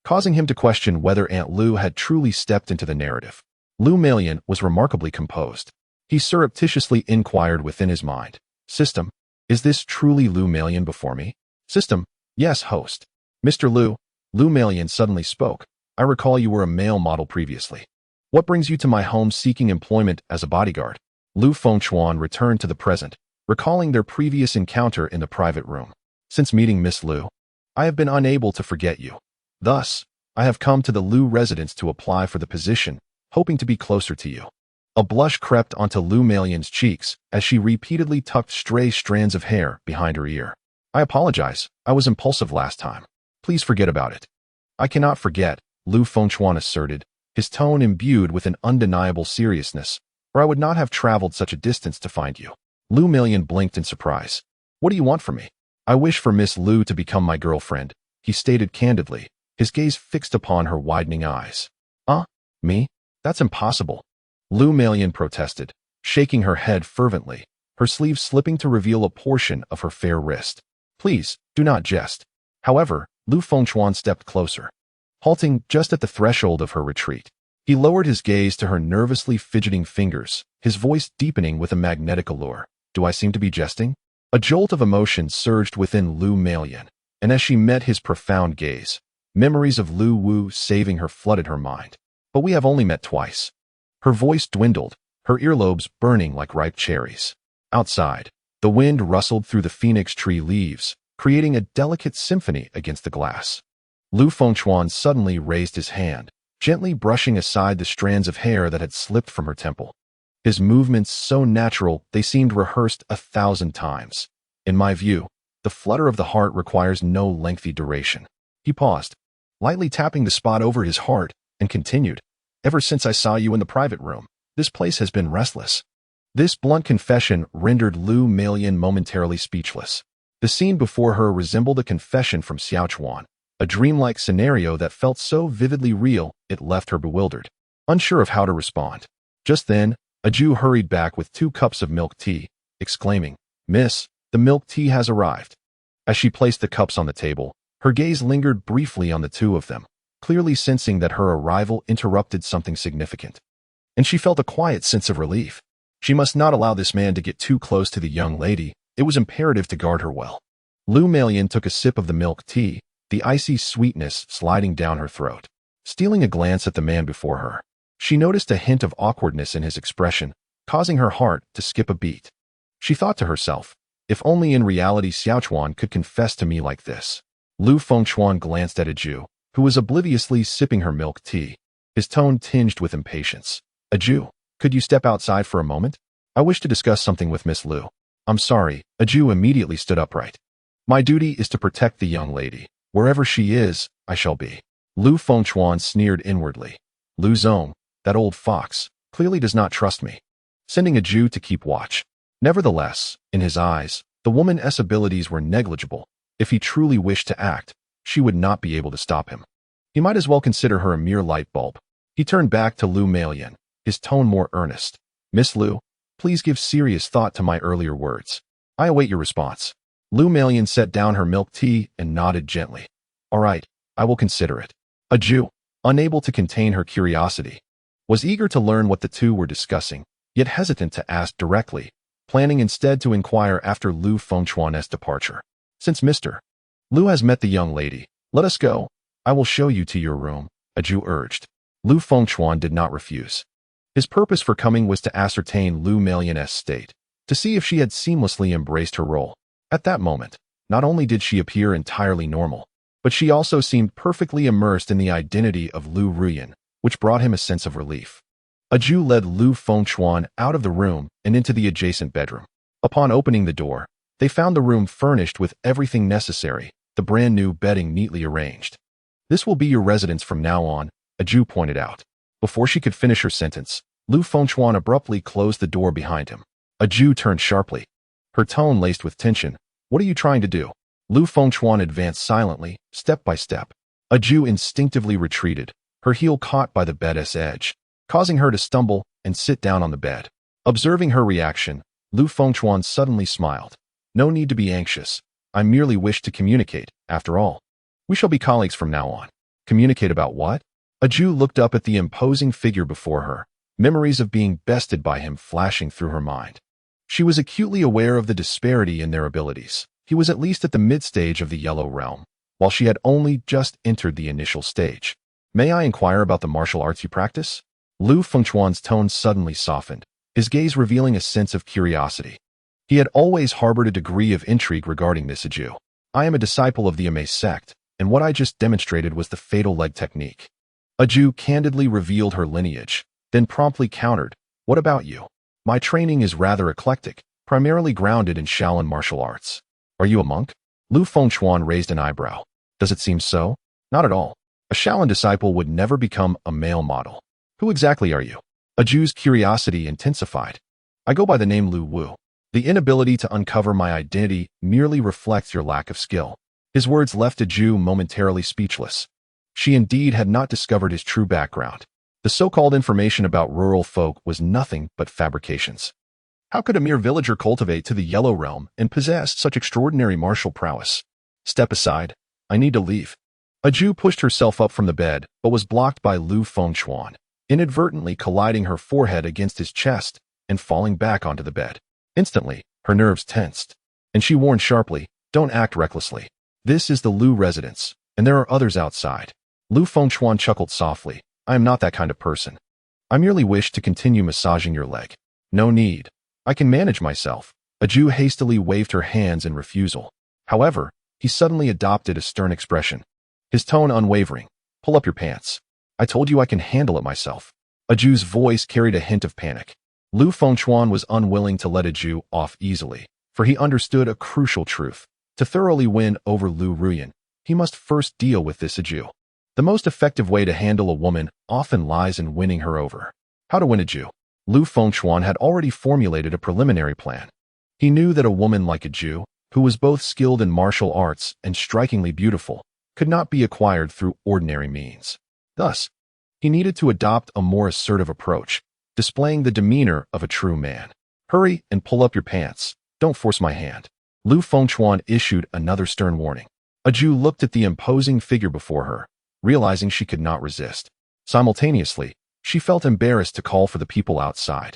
causing him to question whether Aunt Lu had truly stepped into the narrative. Lu Malian was remarkably composed. He surreptitiously inquired within his mind. System, is this truly Lu Malian before me? System, yes, host. Mr. Lu, Lu Malian suddenly spoke. I recall you were a male model previously. What brings you to my home seeking employment as a bodyguard? Lu Fengchuan returned to the present, recalling their previous encounter in the private room. Since meeting Miss Lu, I have been unable to forget you. Thus, I have come to the Lu residence to apply for the position, hoping to be closer to you. A blush crept onto Lu Malian's cheeks as she repeatedly tucked stray strands of hair behind her ear. I apologize, I was impulsive last time. Please forget about it. I cannot forget, Lu Fengchuan asserted, his tone imbued with an undeniable seriousness, or I would not have traveled such a distance to find you. Lu Malian blinked in surprise. What do you want from me? I wish for Miss Lu to become my girlfriend, he stated candidly, his gaze fixed upon her widening eyes. Me? That's impossible. Lu Malian protested, shaking her head fervently, her sleeve slipping to reveal a portion of her fair wrist. Please, do not jest. However, Lu Fengchuan stepped closer, halting just at the threshold of her retreat. He lowered his gaze to her nervously fidgeting fingers, his voice deepening with a magnetic allure. Do I seem to be jesting? A jolt of emotion surged within Lu Malian, and as she met his profound gaze, memories of Lu Wu saving her flooded her mind. But we have only met twice. Her voice dwindled, her earlobes burning like ripe cherries. Outside, the wind rustled through the phoenix tree leaves, creating a delicate symphony against the glass. Lu Fengchuan suddenly raised his hand, gently brushing aside the strands of hair that had slipped from her temple. His movements so natural they seemed rehearsed 1,000 times. In my view, The flutter of the heart requires no lengthy duration. He paused, lightly tapping the spot over his heart, and continued, "Ever since I saw you in the private room, this place has been restless." This blunt confession rendered Lu Melian momentarily speechless. The scene before her resembled a confession from Xiaochuan, a dreamlike scenario that felt so vividly real it left her bewildered, unsure of how to respond. Just then, a Jew hurried back with 2 cups of milk tea, exclaiming, "Miss, the milk tea has arrived." As she placed the cups on the table, her gaze lingered briefly on the 2 of them, clearly sensing that her arrival interrupted something significant. And she felt a quiet sense of relief. She must not allow this man to get too close to the young lady. It was imperative to guard her well. Lu Melian took a sip of the milk tea, the icy sweetness sliding down her throat. Stealing a glance at the man before her, she noticed a hint of awkwardness in his expression, causing her heart to skip a beat. She thought to herself, if only in reality Xiaochuan could confess to me like this. Lu Fengchuan glanced at a Jew, who was obliviously sipping her milk tea, his tone tinged with impatience. "A Jew, could you step outside for a moment? I wish to discuss something with Miss Lu." "I'm sorry." A Jew immediately stood upright. "My duty is to protect the young lady. Wherever she is, I shall be." Lu Fengchuan sneered inwardly. Lu Zong, that old fox, clearly does not trust me, sending a Jew to keep watch. Nevertheless, in his eyes, the woman's abilities were negligible. If he truly wished to act, she would not be able to stop him. He might as well consider her a mere light bulb. He turned back to Lu Melian, his tone more earnest. "Miss Lu, please give serious thought to my earlier words. I await your response." Lu Melian set down her milk tea and nodded gently. "All right, I will consider it." A Jew, unable to contain her curiosity, was eager to learn what the 2 were discussing, yet hesitant to ask directly, planning instead to inquire after Lu Fengchuan's departure. "Since Mr. Lu has met the young lady, let us go. I will show you to your room," a Jew urged. Lu Fengchuan did not refuse. His purpose for coming was to ascertain Lu Melian's state, to see if she had seamlessly embraced her role. At that moment, not only did she appear entirely normal, but she also seemed perfectly immersed in the identity of Lu Ruyan, which brought him a sense of relief. A Jew led Lu Fengchuan out of the room and into the adjacent bedroom. Upon opening the door, they found the room furnished with everything necessary, the brand new bedding neatly arranged. "This will be your residence from now on," a Jew pointed out. Before she could finish her sentence, Lu Fengchuan abruptly closed the door behind him. A Jew turned sharply, her tone laced with tension. "What are you trying to do?" Lu Fengchuan advanced silently, step by step. A Jew instinctively retreated, her heel caught by the bed's edge, causing her to stumble and sit down on the bed. Observing her reaction, Lu Fengchuan suddenly smiled. "No need to be anxious. I merely wish to communicate, after all. We shall be colleagues from now on." "Communicate about what?" A Jew looked up at the imposing figure before her, memories of being bested by him flashing through her mind. She was acutely aware of the disparity in their abilities. He was at least at the mid-stage of the Yellow Realm, while she had only just entered the initial stage. "May I inquire about the martial arts you practice?" Lu Fengchuan's tone suddenly softened, his gaze revealing a sense of curiosity. He had always harbored a degree of intrigue regarding this Jew. "I am a disciple of the Ame sect, and what I just demonstrated was the fatal leg technique." A Jew candidly revealed her lineage, then promptly countered, "What about you?" "My training is rather eclectic, primarily grounded in Shaolin martial arts." "Are you a monk?" Lu Fengchuan raised an eyebrow. "Does it seem so?" "Not at all. A Shaolin disciple would never become a male model." "Who exactly are you?" A Jew's curiosity intensified. "I go by the name Lu Wu. The inability to uncover my identity merely reflects your lack of skill." His words left a Jew momentarily speechless. She indeed had not discovered his true background. The so-called information about rural folk was nothing but fabrications. How could a mere villager cultivate to the Yellow Realm and possess such extraordinary martial prowess? "Step aside. I need to leave." A Jew pushed herself up from the bed, but was blocked by Lu Fengchuan, inadvertently colliding her forehead against his chest and falling back onto the bed. Instantly, her nerves tensed, and she warned sharply, "Don't act recklessly. This is the Lu residence, and there are others outside." Lu Fengchuan chuckled softly. "I am not that kind of person. I merely wish to continue massaging your leg." "No need. I can manage myself." A Jew hastily waved her hands in refusal. However, he suddenly adopted a stern expression, his tone unwavering. "Pull up your pants. I told you I can handle it myself." A Jew's voice carried a hint of panic. Lu Fengchuan was unwilling to let a Jew off easily, for he understood a crucial truth. To thoroughly win over Lu Ruyan, he must first deal with this Ajou. The most effective way to handle a woman often lies in winning her over. How to win Ajou? Lu Fengchuan had already formulated a preliminary plan. He knew that a woman like Ajou, who was both skilled in martial arts and strikingly beautiful, could not be acquired through ordinary means. Thus, he needed to adopt a more assertive approach, displaying the demeanor of a true man. Hurry and pull up your pants. Don't force my hand. Lu Fengchuan issued another stern warning. Ajou looked at the imposing figure before her, realizing she could not resist. Simultaneously, she felt embarrassed to call for the people outside.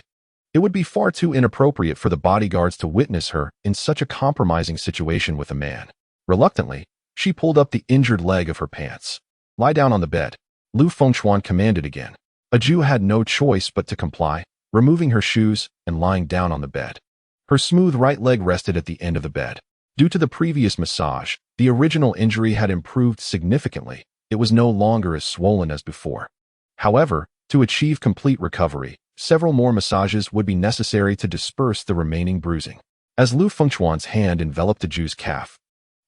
It would be far too inappropriate for the bodyguards to witness her in such a compromising situation with a man. Reluctantly, she pulled up the injured leg of her pants. Lie down on the bed. Lu Fengchuan commanded again. Ajou had no choice but to comply, removing her shoes and lying down on the bed. Her smooth right leg rested at the end of the bed. Due to the previous massage, the original injury had improved significantly. It was no longer as swollen as before. However, to achieve complete recovery, several more massages would be necessary to disperse the remaining bruising. As Lu Fengchuan's hand enveloped Ajou's calf,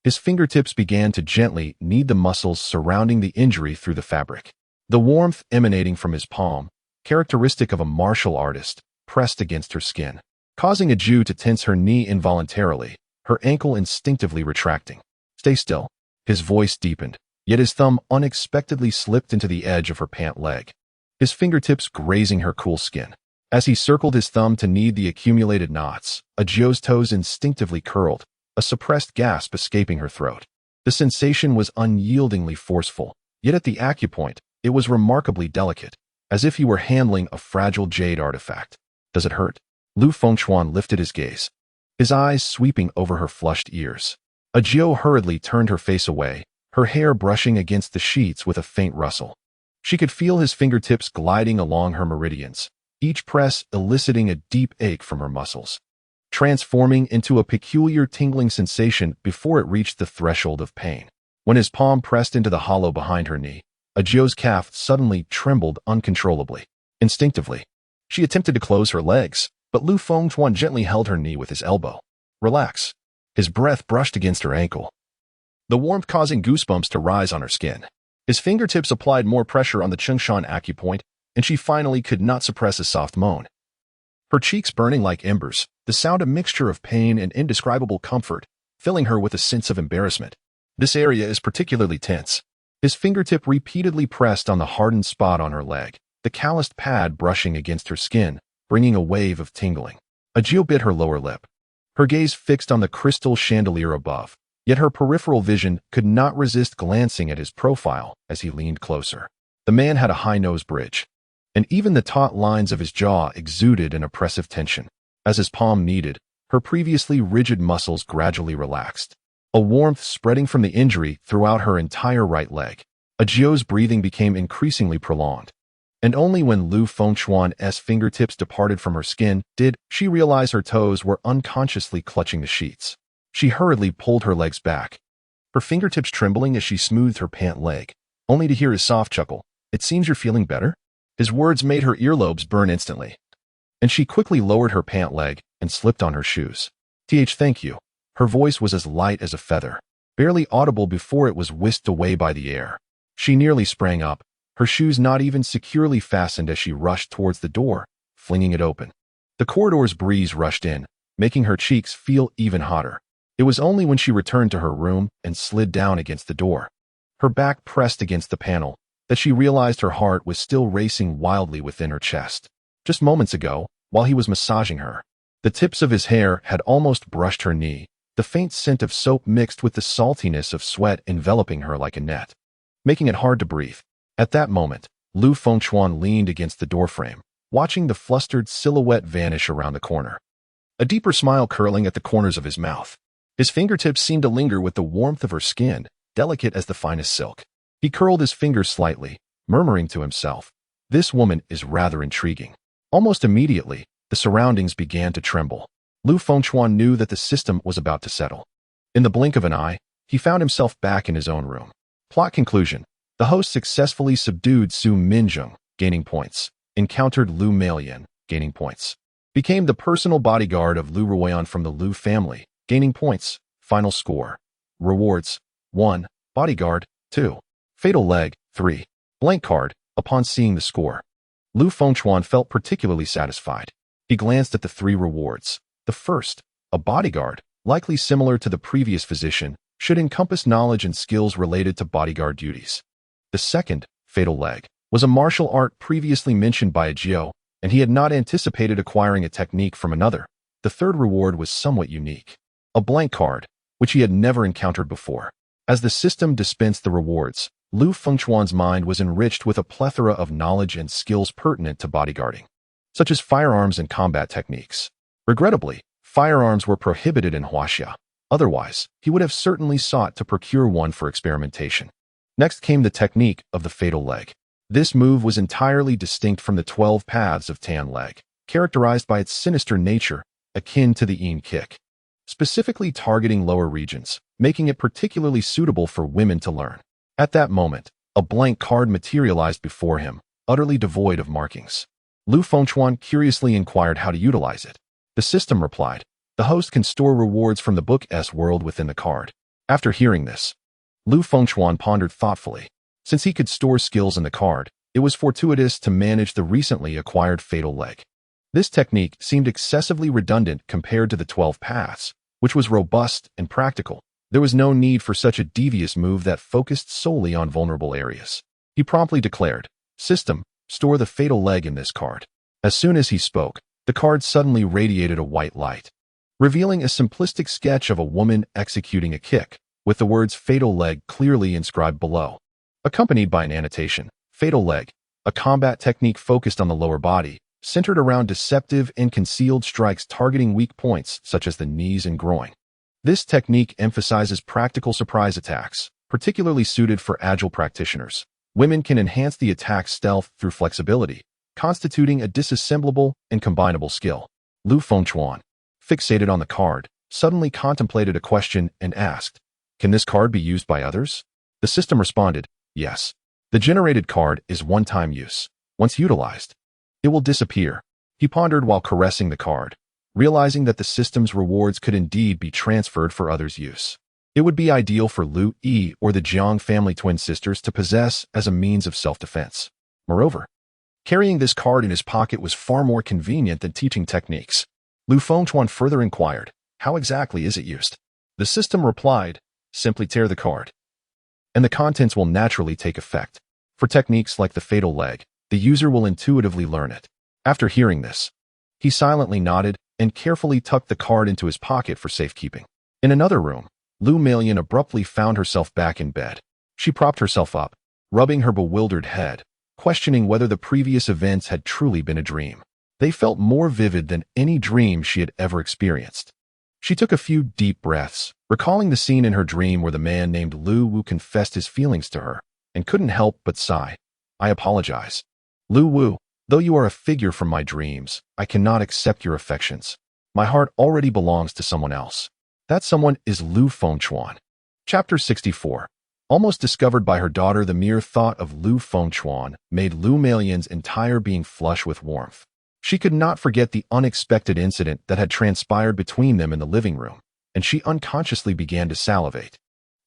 his fingertips began to gently knead the muscles surrounding the injury through the fabric. The warmth emanating from his palm, characteristic of a martial artist, pressed against her skin, causing Ajou to tense her knee involuntarily, her ankle instinctively retracting. Stay still. His voice deepened, yet his thumb unexpectedly slipped into the edge of her pant leg, his fingertips grazing her cool skin. As he circled his thumb to knead the accumulated knots, Ajou's toes instinctively curled, a suppressed gasp escaping her throat. The sensation was unyieldingly forceful, yet at the acupoint, it was remarkably delicate, as if he were handling a fragile jade artifact. Does it hurt? Lu Fengchuan lifted his gaze, his eyes sweeping over her flushed ears. Ajou hurriedly turned her face away, her hair brushing against the sheets with a faint rustle. She could feel his fingertips gliding along her meridians, each press eliciting a deep ache from her muscles, transforming into a peculiar tingling sensation before it reached the threshold of pain. When his palm pressed into the hollow behind her knee, Ajou's calf suddenly trembled uncontrollably. Instinctively, she attempted to close her legs, but Lu Fengchuan gently held her knee with his elbow. Relax. His breath brushed against her ankle, the warmth causing goosebumps to rise on her skin. His fingertips applied more pressure on the Chengshan acupoint, and she finally could not suppress a soft moan. Her cheeks burning like embers, the sound a mixture of pain and indescribable comfort, filling her with a sense of embarrassment. This area is particularly tense. His fingertip repeatedly pressed on the hardened spot on her leg, the calloused pad brushing against her skin, bringing a wave of tingling. Ajou bit her lower lip, her gaze fixed on the crystal chandelier above, yet her peripheral vision could not resist glancing at his profile as he leaned closer. The man had a high nose bridge, and even the taut lines of his jaw exuded an oppressive tension. As his palm kneaded, her previously rigid muscles gradually relaxed, a warmth spreading from the injury throughout her entire right leg. Ajou's breathing became increasingly prolonged, and only when Lu Fengchuan's fingertips departed from her skin did she realize her toes were unconsciously clutching the sheets. She hurriedly pulled her legs back, her fingertips trembling as she smoothed her pant leg, only to hear his soft chuckle. It seems you're feeling better? His words made her earlobes burn instantly, and she quickly lowered her pant leg and slipped on her shoes. Thank you. Her voice was as light as a feather, barely audible before it was whisked away by the air. She nearly sprang up, her shoes not even securely fastened as she rushed towards the door, flinging it open. The corridor's breeze rushed in, making her cheeks feel even hotter. It was only when she returned to her room and slid down against the door, her back pressed against the panel, that she realized her heart was still racing wildly within her chest. Just moments ago, while he was massaging her, the tips of his hair had almost brushed her knee, the faint scent of soap mixed with the saltiness of sweat enveloping her like a net, making it hard to breathe. At that moment, Lu Fengchuan leaned against the doorframe, watching the flustered silhouette vanish around the corner, a deeper smile curling at the corners of his mouth. His fingertips seemed to linger with the warmth of her skin, delicate as the finest silk. He curled his fingers slightly, murmuring to himself, "This woman is rather intriguing." Almost immediately, the surroundings began to tremble. Lu Fengchuan knew that the system was about to settle. In the blink of an eye, he found himself back in his own room. Plot conclusion. The host successfully subdued Su Minjung, gaining points, encountered Lu Meiyan, gaining points, became the personal bodyguard of Lu Ruoyan from the Lu family, gaining points, final score, Rewards: 1. Bodyguard. 2. Fatal Leg. 3. Blank card. Upon seeing the score, Lu Fengchuan felt particularly satisfied. He glanced at the 3 rewards. The first, a bodyguard, likely similar to the previous physician, should encompass knowledge and skills related to bodyguard duties. The second, Fatal Leg, was a martial art previously mentioned by Ajio, and he had not anticipated acquiring a technique from another. The third reward was somewhat unique, a blank card, which he had never encountered before. As the system dispensed the rewards, Lu Fengchuan's mind was enriched with a plethora of knowledge and skills pertinent to bodyguarding, such as firearms and combat techniques. Regrettably, firearms were prohibited in Huaxia. Otherwise, he would have certainly sought to procure one for experimentation. Next came the technique of the Fatal Leg. This move was entirely distinct from the 12 paths of Tan Leg, characterized by its sinister nature, akin to the Yin kick, specifically targeting lower regions, making it particularly suitable for women to learn. At that moment, a blank card materialized before him, utterly devoid of markings. Lu Fengchuan curiously inquired how to utilize it. The system replied, "The host can store rewards from the book's world within the card." After hearing this, Lu Fengchuan pondered thoughtfully. Since he could store skills in the card, it was fortuitous to manage the recently acquired Fatal Leg. This technique seemed excessively redundant compared to the 12 paths, which was robust and practical. There was no need for such a devious move that focused solely on vulnerable areas. He promptly declared, "System, store the Fatal Leg in this card." As soon as he spoke, the card suddenly radiated a white light, revealing a simplistic sketch of a woman executing a kick, with the words Fatal Leg clearly inscribed below, accompanied by an annotation. Fatal Leg, a combat technique focused on the lower body, centered around deceptive and concealed strikes targeting weak points such as the knees and groin. This technique emphasizes practical surprise attacks, particularly suited for agile practitioners. Women can enhance the attack's stealth through flexibility, constituting a disassemblable and combinable skill. Lu Fengchuan, fixated on the card, suddenly contemplated a question and asked, "Can this card be used by others?" The system responded, "Yes. The generated card is one-time use. Once utilized, it will disappear." He pondered while caressing the card, realizing that the system's rewards could indeed be transferred for others' use. It would be ideal for Lu Yi or the Jiang family twin sisters to possess as a means of self-defense. Moreover, carrying this card in his pocket was far more convenient than teaching techniques. Lu Fengchuan further inquired, "How exactly is it used?" The system replied, "Simply tear the card, and the contents will naturally take effect. For techniques like the Fatal Leg, the user will intuitively learn it." After hearing this, he silently nodded and carefully tucked the card into his pocket for safekeeping. In another room, Lu Meilan abruptly found herself back in bed. She propped herself up, rubbing her bewildered head, questioning whether the previous events had truly been a dream. They felt more vivid than any dream she had ever experienced. She took a few deep breaths, recalling the scene in her dream where the man named Lu Wu confessed his feelings to her, and couldn't help but sigh. "I apologize. Lu Wu, though you are a figure from my dreams, I cannot accept your affections. My heart already belongs to someone else. That someone is Lu Fengchuan." Chapter 64. Almost discovered by her daughter, the mere thought of Lu Fengchuan made Lu Meilan's entire being flush with warmth. She could not forget the unexpected incident that had transpired between them in the living room, and she unconsciously began to salivate,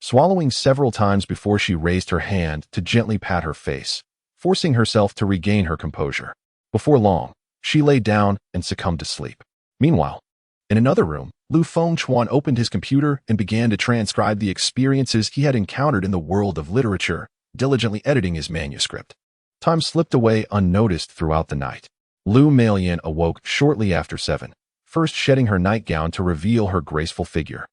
swallowing several times before she raised her hand to gently pat her face, forcing herself to regain her composure. Before long, she lay down and succumbed to sleep. Meanwhile, in another room, Lu Fengchuan opened his computer and began to transcribe the experiences he had encountered in the world of literature, diligently editing his manuscript. Time slipped away unnoticed throughout the night. Lu Meilan awoke shortly after 7, first shedding her nightgown to reveal her graceful figure,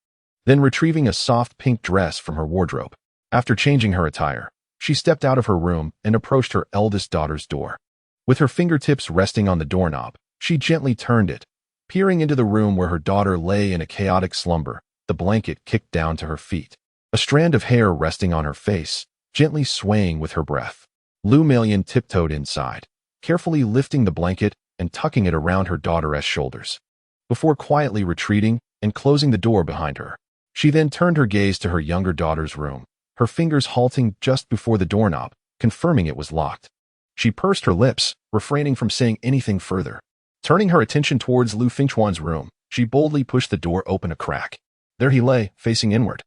then retrieving a soft pink dress from her wardrobe. After changing her attire, she stepped out of her room and approached her eldest daughter's door. With her fingertips resting on the doorknob, she gently turned it, peering into the room where her daughter lay in a chaotic slumber, the blanket kicked down to her feet, a strand of hair resting on her face, gently swaying with her breath. Lu Meilan tiptoed inside, carefully lifting the blanket and tucking it around her daughter's shoulders, before quietly retreating and closing the door behind her. She then turned her gaze to her younger daughter's room, her fingers halting just before the doorknob, confirming it was locked. She pursed her lips, refraining from saying anything further. Turning her attention towards Lu Fengchuan's room, she boldly pushed the door open a crack. There he lay, facing inward,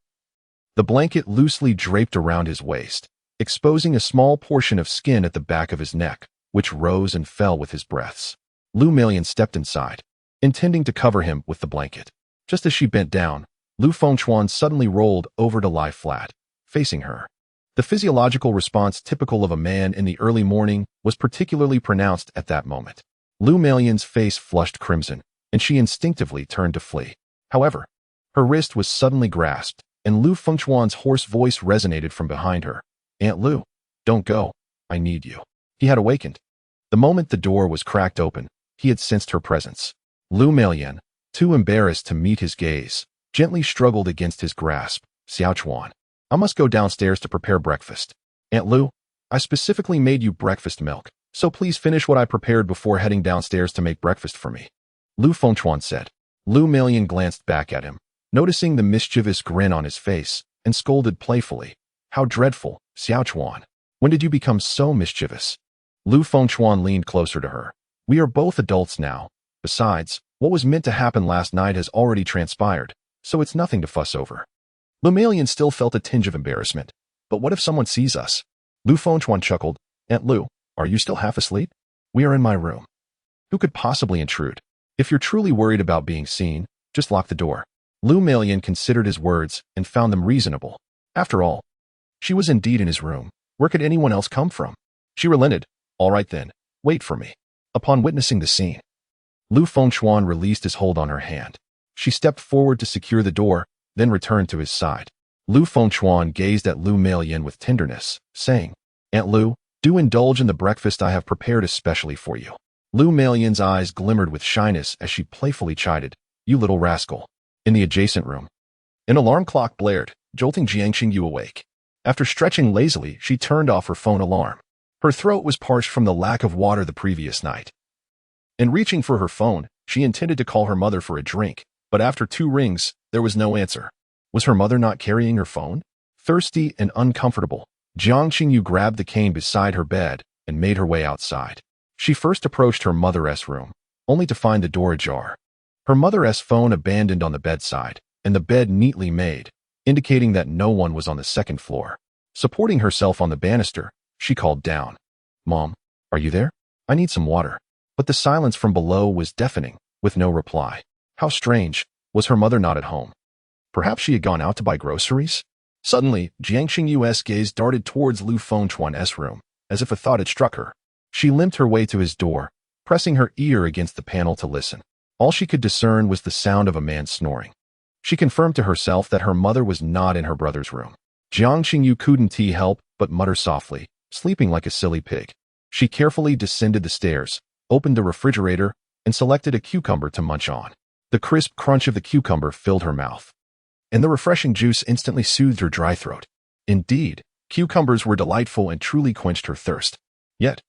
the blanket loosely draped around his waist, exposing a small portion of skin at the back of his neck, which rose and fell with his breaths. Lu Melian stepped inside, intending to cover him with the blanket. Just as she bent down, Lu Fengchuan suddenly rolled over to lie flat, facing her. The physiological response typical of a man in the early morning was particularly pronounced at that moment. Lu Melian's face flushed crimson, and she instinctively turned to flee. However, her wrist was suddenly grasped, and Lu Fengchuan's hoarse voice resonated from behind her. "Aunt Lu, don't go. I need you." He had awakened. The moment the door was cracked open, he had sensed her presence. Lu Melian, too embarrassed to meet his gaze, gently struggled against his grasp. "Xiaochuan, I must go downstairs to prepare breakfast. Aunt Lu, I specifically made you breakfast milk, so please finish what I prepared before heading downstairs to make breakfast for me," Lu Fengchuan said. Lu Melian glanced back at him, noticing the mischievous grin on his face, and scolded playfully. "How dreadful, Xiaochuan. When did you become so mischievous?" Lu Fengchuan leaned closer to her. "We are both adults now. Besides, what was meant to happen last night has already transpired, so it's nothing to fuss over." Lu Melian still felt a tinge of embarrassment. "But what if someone sees us?" Lu Fengchuan chuckled. "Aunt Lu, are you still half asleep? We are in my room. Who could possibly intrude? If you're truly worried about being seen, just lock the door." Lu Melian considered his words and found them reasonable. After all, she was indeed in his room. Where could anyone else come from? She relented. "All right then, wait for me." Upon witnessing the scene, Lu Fengchuan released his hold on her hand. She stepped forward to secure the door, then returned to his side. Lu Fengchuan gazed at Lu Melian with tenderness, saying, "Aunt Lu, do indulge in the breakfast I have prepared especially for you." Lu Melian's eyes glimmered with shyness as she playfully chided, "You little rascal." In the adjacent room, an alarm clock blared, jolting Jiang Xingyu awake. After stretching lazily, she turned off her phone alarm. Her throat was parched from the lack of water the previous night. In reaching for her phone, she intended to call her mother for a drink, but after 2 rings, there was no answer. Was her mother not carrying her phone? Thirsty and uncomfortable, Jiang Xingyu grabbed the cane beside her bed and made her way outside. She first approached her mother's room, only to find the door ajar. Her mother's phone abandoned on the bedside, and the bed neatly made, indicating that no one was on the second floor. Supporting herself on the banister, she called down. "Mom, are you there? I need some water." But the silence from below was deafening, with no reply. How strange, was her mother not at home? Perhaps she had gone out to buy groceries? Suddenly, Jiang Xingyu's gaze darted towards Lu Fengchuan's room, as if a thought had struck her. She limped her way to his door, pressing her ear against the panel to listen. All she could discern was the sound of a man snoring. She confirmed to herself that her mother was not in her brother's room. Jiang Xingyu couldn't help but mutter softly, sleeping like a silly pig. She carefully descended the stairs, opened the refrigerator, and selected a cucumber to munch on. The crisp crunch of the cucumber filled her mouth, and the refreshing juice instantly soothed her dry throat. Indeed, cucumbers were delightful and truly quenched her thirst. Yet,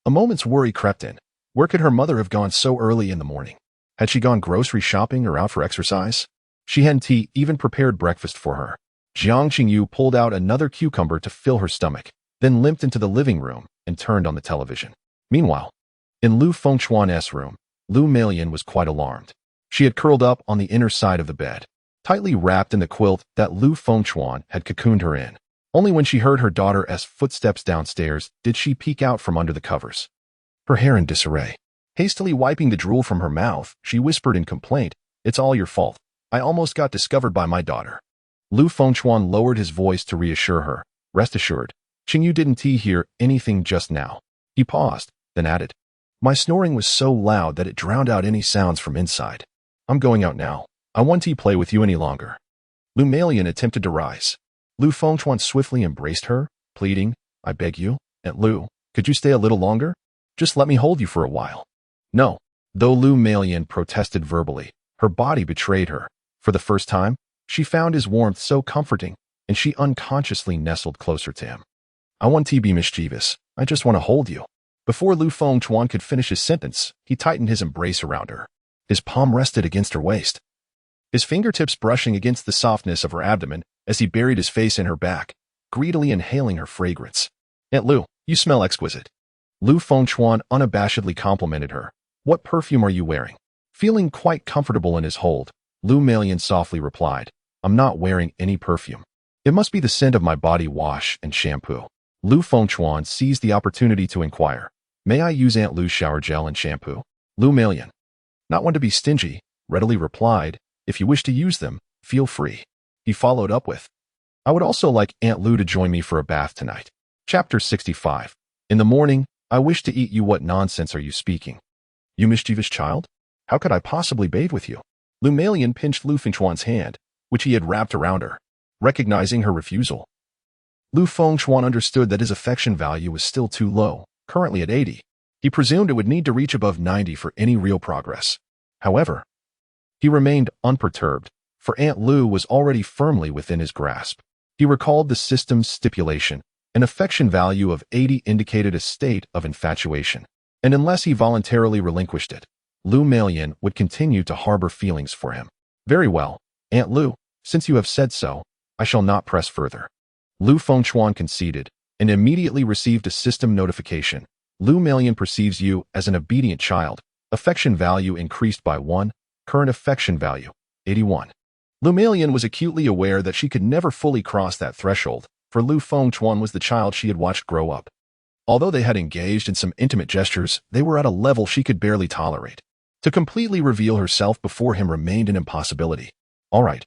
a moment's worry crept in. Where could her mother have gone so early in the morning? Had she gone grocery shopping or out for exercise? She hadn't even prepared breakfast for her. Jiang Xingyu pulled out another cucumber to fill her stomach, then limped into the living room and turned on the television. Meanwhile, in Lu Fengchuan's room, Lu Melian was quite alarmed. She had curled up on the inner side of the bed, tightly wrapped in the quilt that Lu Fengchuan had cocooned her in. Only when she heard her daughter's footsteps downstairs did she peek out from under the covers, her hair in disarray. Hastily wiping the drool from her mouth, she whispered in complaint, "It's all your fault. I almost got discovered by my daughter." Lu Fengchuan lowered his voice to reassure her. "Rest assured, Xingyu didn't hear anything just now." He paused, then added, "My snoring was so loud that it drowned out any sounds from inside. I'm going out now. I won't play with you any longer." Lu Melian attempted to rise. Lu Fengchuan swiftly embraced her, pleading, "I beg you, Aunt Lu, could you stay a little longer? Just let me hold you for a while." No. Though Lu Melian protested verbally, her body betrayed her. For the first time, she found his warmth so comforting, and she unconsciously nestled closer to him. "I won't be mischievous. I just want to hold you." Before Lu Fengchuan could finish his sentence, he tightened his embrace around her. His palm rested against her waist, his fingertips brushing against the softness of her abdomen as he buried his face in her back, greedily inhaling her fragrance. "Aunt Lu, you smell exquisite." Lu Fengchuan unabashedly complimented her. "What perfume are you wearing?" Feeling quite comfortable in his hold, Lu Melian softly replied, "I'm not wearing any perfume." It must be the scent of my body wash and shampoo. Lu Fengchuan seized the opportunity to inquire, may I use Aunt Lu's shower gel and shampoo? Lu Melian, not one to be stingy, readily replied, if you wish to use them, feel free. He followed up with, I would also like Aunt Lu to join me for a bath tonight. Chapter 65. In the morning, I wish to eat you. What nonsense are you speaking? You mischievous child? How could I possibly bathe with you? Lu Melian pinched Lu Fengchuan's hand, which he had wrapped around her. Recognizing her refusal, Lu Fengchuan understood that his affection value was still too low, currently at 80. He presumed it would need to reach above 90 for any real progress. However, he remained unperturbed, for Aunt Lu was already firmly within his grasp. He recalled the system's stipulation. An affection value of 80 indicated a state of infatuation, and unless he voluntarily relinquished it, Lu Melian would continue to harbor feelings for him. Very well, Aunt Lu, since you have said so, I shall not press further. Lu Fengchuan conceded and immediately received a system notification. Lu Melian perceives you as an obedient child. Affection value increased by 1. Current affection value, 81. Lu Melian was acutely aware that she could never fully cross that threshold, for Lu Fengchuan was the child she had watched grow up. Although they had engaged in some intimate gestures, they were at a level she could barely tolerate. To completely reveal herself before him remained an impossibility. All right.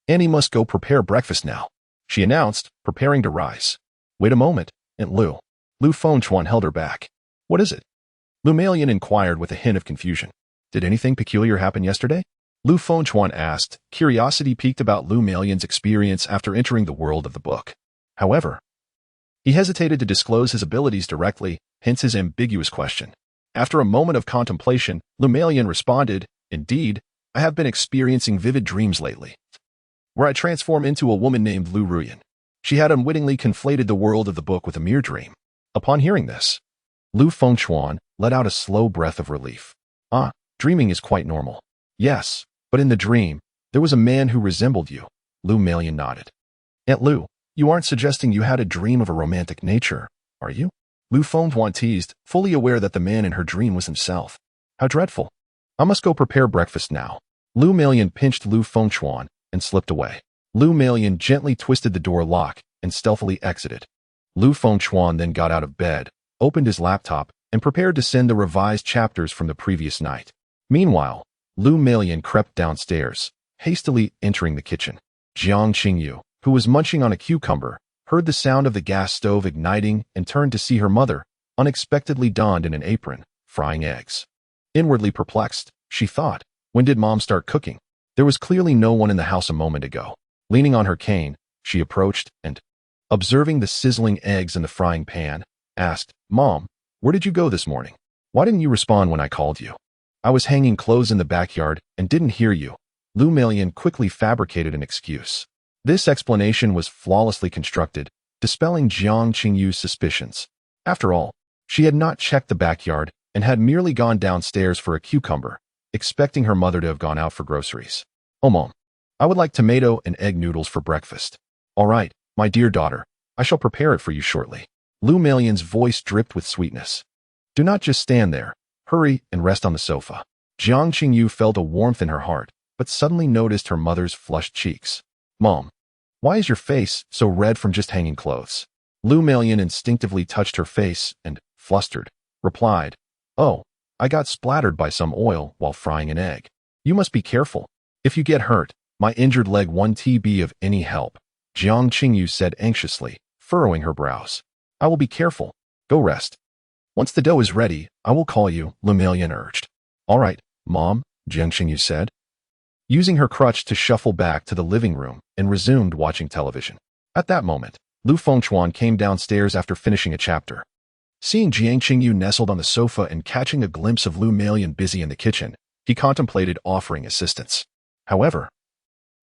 Annie must go prepare breakfast now, she announced, preparing to rise. Wait a moment, Aunt Lu. Lu Fengchuan held her back. What is it? Lu Melian inquired with a hint of confusion. Did anything peculiar happen yesterday? Lu Fengchuan asked, curiosity piqued about Lu Melian's experience after entering the world of the book. However, he hesitated to disclose his abilities directly, hence his ambiguous question. After a moment of contemplation, Lu Melian responded, Indeed, I have been experiencing vivid dreams lately, where I transform into a woman named Lu Ruyan. She had unwittingly conflated the world of the book with a mere dream. Upon hearing this, Lu Fengchuan let out a slow breath of relief. Ah, dreaming is quite normal. Yes, but in the dream, there was a man who resembled you. Lu Melian nodded. Aunt Lu, you aren't suggesting you had a dream of a romantic nature, are you? Lu Fengchuan teased, fully aware that the man in her dream was himself. How dreadful. I must go prepare breakfast now. Lu Melian pinched Lu Fengchuan and slipped away. Lu Melian gently twisted the door lock and stealthily exited. Lu Fengchuan then got out of bed, opened his laptop, and prepared to send the revised chapters from the previous night. Meanwhile, Lu Melian crept downstairs, hastily entering the kitchen. Jiang Qingyu, who was munching on a cucumber, heard the sound of the gas stove igniting and turned to see her mother, unexpectedly donned in an apron, frying eggs. Inwardly perplexed, she thought, when did Mom start cooking? There was clearly no one in the house a moment ago. Leaning on her cane, she approached and, observing the sizzling eggs in the frying pan, asked, Mom, where did you go this morning? Why didn't you respond when I called you? I was hanging clothes in the backyard and didn't hear you. Lu Melian quickly fabricated an excuse. This explanation was flawlessly constructed, dispelling Jiang Qingyu's suspicions. After all, she had not checked the backyard and had merely gone downstairs for a cucumber, expecting her mother to have gone out for groceries. Oh, Mom, I would like tomato and egg noodles for breakfast. All right, my dear daughter, I shall prepare it for you shortly. Lu Melian's voice dripped with sweetness. Do not just stand there. Hurry and rest on the sofa. Jiang Qingyu felt a warmth in her heart, but suddenly noticed her mother's flushed cheeks. Mom, why is your face so red from just hanging clothes? Lu Melian instinctively touched her face and, flustered, replied, Oh, I got splattered by some oil while frying an egg. You must be careful. If you get hurt, my injured leg won't be of any help, Jiang Qingyu said anxiously, furrowing her brows. I will be careful. Go rest. Once the dough is ready, I will call you, Lu Melian urged. All right, Mom, Jiang Qingyu said, using her crutch to shuffle back to the living room and resumed watching television. At that moment, Lu Fengchuan came downstairs after finishing a chapter. Seeing Jiang Qingyu nestled on the sofa and catching a glimpse of Lu Melian busy in the kitchen, he contemplated offering assistance. However,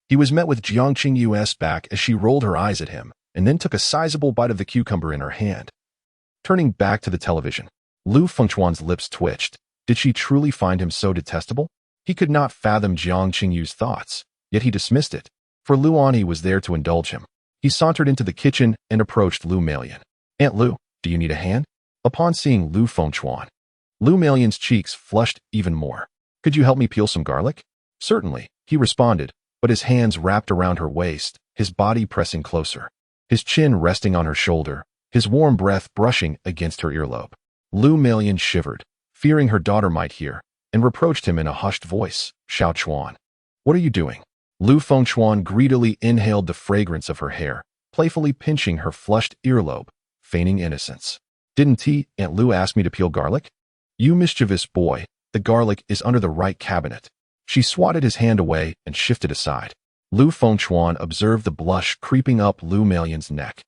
he was met with Jiang Qingyu's back as she rolled her eyes at him and then took a sizable bite of the cucumber in her hand. Turning back to the television, Lu Fengchuan's lips twitched. Did she truly find him so detestable? He could not fathom Jiang Qingyu's thoughts, yet he dismissed it, for Lu Ani was there to indulge him. He sauntered into the kitchen and approached Lu Melian. Aunt Lu, do you need a hand? Upon seeing Lu Fengchuan, Lu Melian's cheeks flushed even more. Could you help me peel some garlic? Certainly, he responded, but his hands wrapped around her waist, his body pressing closer, his chin resting on her shoulder, his warm breath brushing against her earlobe. Lu Melian shivered, fearing her daughter might hear, and reproached him in a hushed voice. Xiao Chuan, what are you doing? Lu Fengchuan greedily inhaled the fragrance of her hair, playfully pinching her flushed earlobe, feigning innocence. Didn't Aunt Lu ask me to peel garlic? You mischievous boy, the garlic is under the right cabinet. She swatted his hand away and shifted aside. Lu Fengchuan observed the blush creeping up Lu Melian's neck.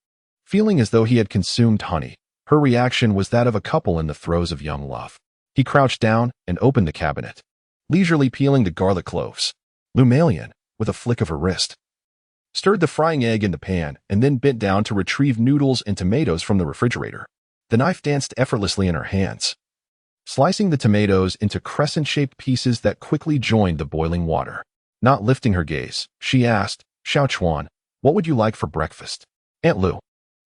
Feeling as though he had consumed honey, her reaction was that of a couple in the throes of young love. He crouched down and opened the cabinet, leisurely peeling the garlic cloves. Lu Melian, with a flick of her wrist, stirred the frying egg in the pan and then bent down to retrieve noodles and tomatoes from the refrigerator. The knife danced effortlessly in her hands, slicing the tomatoes into crescent-shaped pieces that quickly joined the boiling water. Not lifting her gaze, she asked, Xiao Chuan, what would you like for breakfast? Aunt Lu,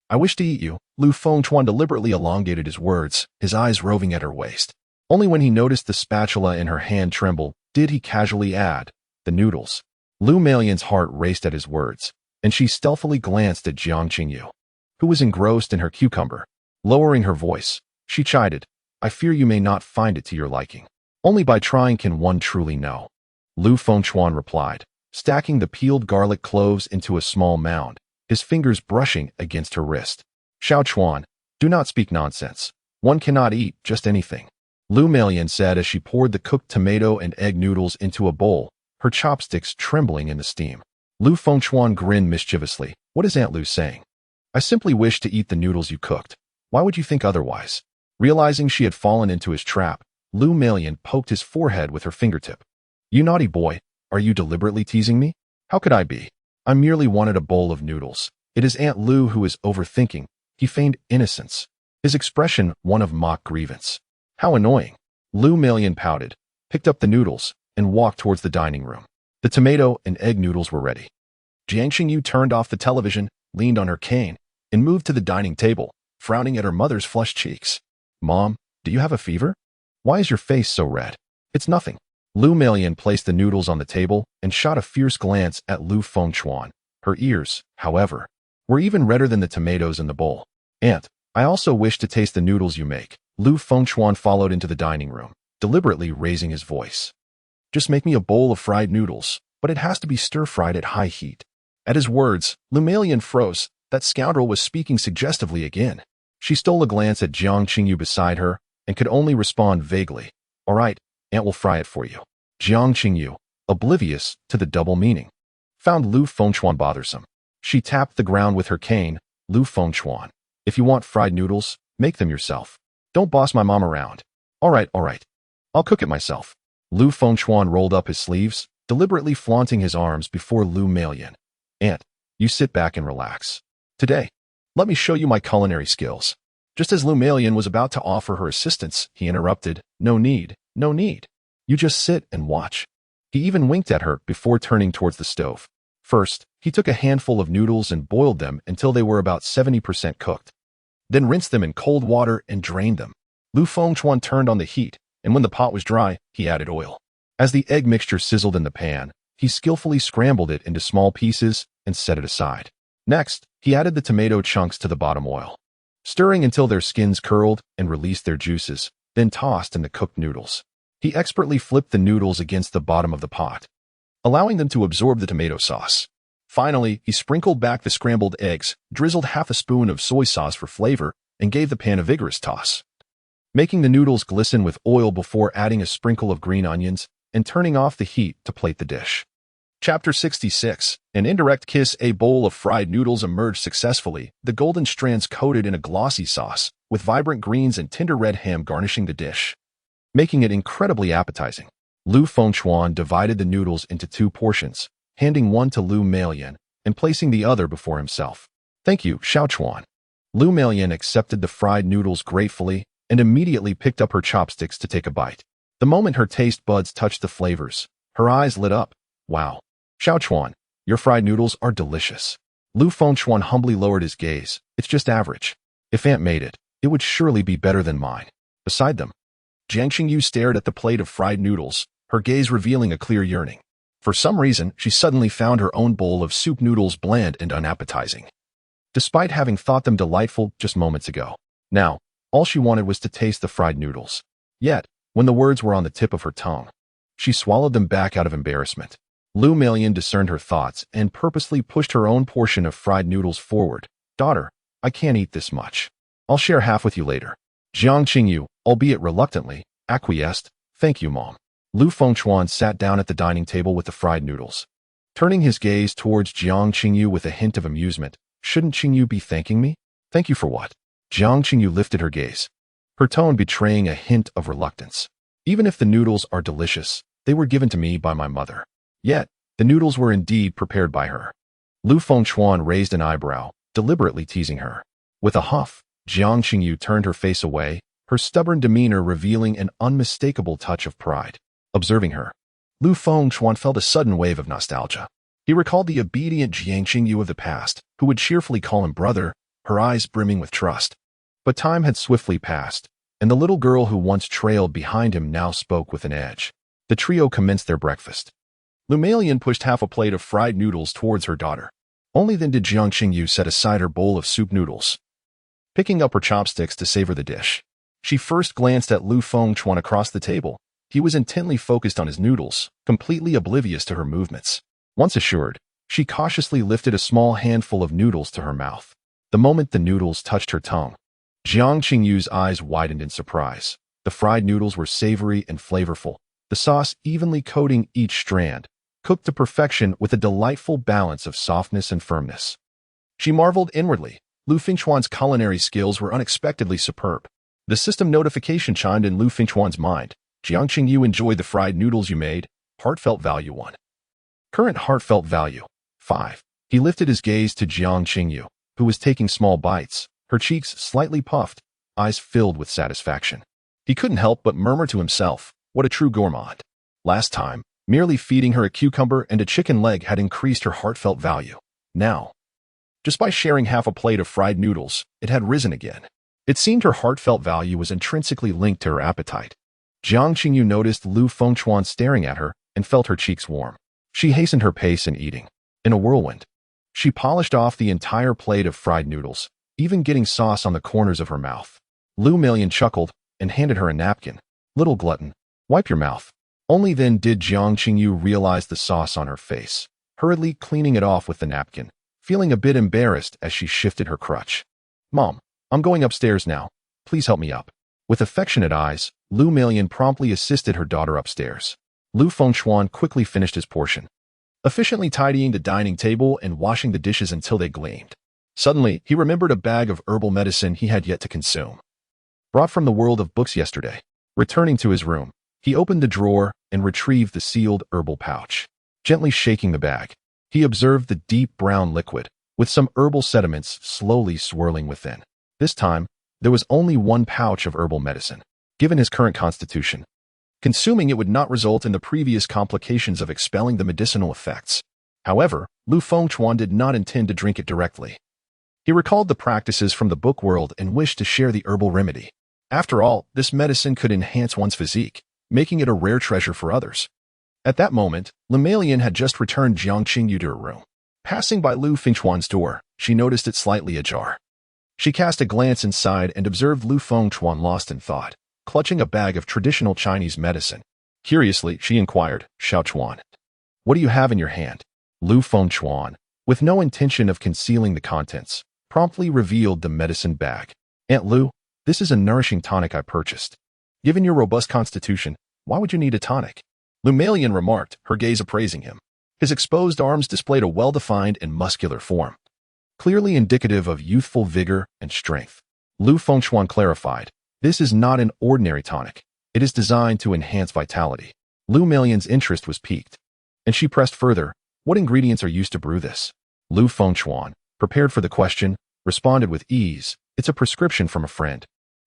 I wish to eat you. Lu Fengchuan deliberately elongated his words, his eyes roving at her waist. Only when he noticed the spatula in her hand tremble did he casually add, the noodles. Lu Melian's heart raced at his words, and she stealthily glanced at Jiang Qingyu, who was engrossed in her cucumber. Lowering her voice, she chided, I fear you may not find it to your liking. Only by trying can one truly know. Lu Fengchuan replied, stacking the peeled garlic cloves into a small mound, his fingers brushing against her wrist. Xiao Chuan, do not speak nonsense. One cannot eat just anything. Lu Melian said as she poured the cooked tomato and egg noodles into a bowl, her chopsticks trembling in the steam. Lu Fengchuan grinned mischievously. What is Aunt Lu saying? I simply wish to eat the noodles you cooked. Why would you think otherwise? Realizing she had fallen into his trap, Lu Melian poked his forehead with her fingertip. You naughty boy, are you deliberately teasing me? How could I be? I merely wanted a bowl of noodles. It is Aunt Lu who is overthinking. He feigned innocence, his expression one of mock grievance. How annoying. Lu Melian pouted, picked up the noodles, and walked towards the dining room. The tomato and egg noodles were ready. Jiang Qingyu turned off the television, leaned on her cane, and moved to the dining table, frowning at her mother's flushed cheeks. Mom, do you have a fever? Why is your face so red? It's nothing. Lu Melian placed the noodles on the table and shot a fierce glance at Lu Fengchuan. Her ears, however, were even redder than the tomatoes in the bowl. Aunt, I also wish to taste the noodles you make. Lu Fengchuan followed into the dining room, deliberately raising his voice. Just make me a bowl of fried noodles, but it has to be stir-fried at high heat. At his words, Lu Melian froze. That scoundrel was speaking suggestively again. She stole a glance at Jiang Qingyu beside her and could only respond vaguely. All right, Aunt will fry it for you. Jiang Qingyu, oblivious to the double meaning, found Lu Fengchuan bothersome. She tapped the ground with her cane. Lu Fengchuan, if you want fried noodles, make them yourself. Don't boss my mom around. All right. I'll cook it myself. Lu Fengchuan rolled up his sleeves, deliberately flaunting his arms before Lu Melian. Aunt, you sit back and relax. Today, let me show you my culinary skills. Just as Lu Melian was about to offer her assistance, he interrupted. No need. You just sit and watch. He even winked at her before turning towards the stove. First, he took a handful of noodles and boiled them until they were about 70% cooked. Then rinsed them in cold water and drained them. Lu Fengchuan turned on the heat, and when the pot was dry, he added oil. As the egg mixture sizzled in the pan, he skillfully scrambled it into small pieces and set it aside. Next, he added the tomato chunks to the bottom oil, stirring until their skins curled and released their juices, then tossed in the cooked noodles. He expertly flipped the noodles against the bottom of the pot, allowing them to absorb the tomato sauce. Finally, he sprinkled back the scrambled eggs, drizzled half a spoon of soy sauce for flavor, and gave the pan a vigorous toss, making the noodles glisten with oil before adding a sprinkle of green onions and turning off the heat to plate the dish. Chapter 66. An indirect kiss. A bowl of fried noodles emerged successfully, the golden strands coated in a glossy sauce, with vibrant greens and tender red ham garnishing the dish, making it incredibly appetizing. Lu Fengchuan divided the noodles into 2 portions, handing one to Lu Melian and placing the other before himself. Thank you, Xiao Chuan. Lu Melian accepted the fried noodles gratefully and immediately picked up her chopsticks to take a bite. The moment her taste buds touched the flavors, her eyes lit up. Wow. Xiao Chuan, your fried noodles are delicious. Lu Fengchuan humbly lowered his gaze. It's just average. If Aunt made it, it would surely be better than mine. Beside them, Jiang Qingyu stared at the plate of fried noodles, her gaze revealing a clear yearning. For some reason, she suddenly found her own bowl of soup noodles bland and unappetizing, despite having thought them delightful just moments ago. Now, all she wanted was to taste the fried noodles. Yet, when the words were on the tip of her tongue, she swallowed them back out of embarrassment. Lu Meilan discerned her thoughts and purposely pushed her own portion of fried noodles forward. Daughter, I can't eat this much. I'll share half with you later. Jiang Qingyu, albeit reluctantly, acquiesced. Thank you, Mom. Lu Fengchuan sat down at the dining table with the fried noodles. Turning his gaze towards Jiang Qingyu with a hint of amusement, shouldn't Qingyu be thanking me? Thank you for what? Jiang Qingyu lifted her gaze, her tone betraying a hint of reluctance. Even if the noodles are delicious, they were given to me by my mother. Yet, the noodles were indeed prepared by her. Lu Fengchuan raised an eyebrow, deliberately teasing her. With a huff, Jiang Qingyu turned her face away, her stubborn demeanor revealing an unmistakable touch of pride. Observing her, Lu Fengchuan felt a sudden wave of nostalgia. He recalled the obedient Jiang Qingyu of the past, who would cheerfully call him brother, her eyes brimming with trust. But time had swiftly passed, and the little girl who once trailed behind him now spoke with an edge. The trio commenced their breakfast. Lu Meilan pushed half a plate of fried noodles towards her daughter. Only then did Jiang Qingyu set aside her bowl of soup noodles, picking up her chopsticks to savor the dish. She first glanced at Lu Fengchuan across the table. He was intently focused on his noodles, completely oblivious to her movements. Once assured, she cautiously lifted a small handful of noodles to her mouth. The moment the noodles touched her tongue, Jiang Qingyu's eyes widened in surprise. The fried noodles were savory and flavorful, the sauce evenly coating each strand, cooked to perfection with a delightful balance of softness and firmness. She marveled inwardly. Lu Fengchuan's culinary skills were unexpectedly superb. The system notification chimed in Lu Fengchuan's mind. Jiang Qingyu enjoyed the fried noodles you made. Heartfelt value 1. Current heartfelt value 5. He lifted his gaze to Jiang Qingyu, who was taking small bites, her cheeks slightly puffed, eyes filled with satisfaction. He couldn't help but murmur to himself, what a true gourmand. Last time, merely feeding her a cucumber and a chicken leg had increased her heartfelt value. Now, just by sharing half a plate of fried noodles, it had risen again. It seemed her heartfelt value was intrinsically linked to her appetite. Jiang Qingyu noticed Lu Fengchuan staring at her and felt her cheeks warm. She hastened her pace in eating. In a whirlwind, she polished off the entire plate of fried noodles, even getting sauce on the corners of her mouth. Lu Meilan chuckled and handed her a napkin. Little glutton, wipe your mouth. Only then did Jiang Qingyu realize the sauce on her face, hurriedly cleaning it off with the napkin, feeling a bit embarrassed as she shifted her crutch. Mom, I'm going upstairs now. Please help me up. With affectionate eyes, Lu Meilan promptly assisted her daughter upstairs. Lu Fengchuan quickly finished his portion, efficiently tidying the dining table and washing the dishes until they gleamed. Suddenly, he remembered a bag of herbal medicine he had yet to consume, brought from the world of books yesterday. Returning to his room, he opened the drawer and retrieved the sealed herbal pouch. Gently shaking the bag, he observed the deep brown liquid, with some herbal sediments slowly swirling within. This time, there was only one pouch of herbal medicine. Given his current constitution, consuming it would not result in the previous complications of expelling the medicinal effects. However, Lu Fengchuan did not intend to drink it directly. He recalled the practices from the book world and wished to share the herbal remedy. After all, this medicine could enhance one's physique, making it a rare treasure for others. At that moment, Lu Meilan had just returned Jiang Qingyu to her room. Passing by Lu Fengchuan's door, she noticed it slightly ajar. She cast a glance inside and observed Lu Fengchuan lost in thought, clutching a bag of traditional Chinese medicine. Curiously, she inquired, Xiaochuan, what do you have in your hand? Lu Fengchuan, with no intention of concealing the contents, promptly revealed the medicine bag. Aunt Lu, this is a nourishing tonic I purchased. Given your robust constitution, why would you need a tonic? Lu Meilan remarked, her gaze appraising him. His exposed arms displayed a well-defined and muscular form, clearly indicative of youthful vigor and strength. Lu Fengchuan clarified, this is not an ordinary tonic. It is designed to enhance vitality. Lu Meilan's interest was piqued, and she pressed further, what ingredients are used to brew this? Lu Fengchuan, prepared for the question, responded with ease, it's a prescription from a friend,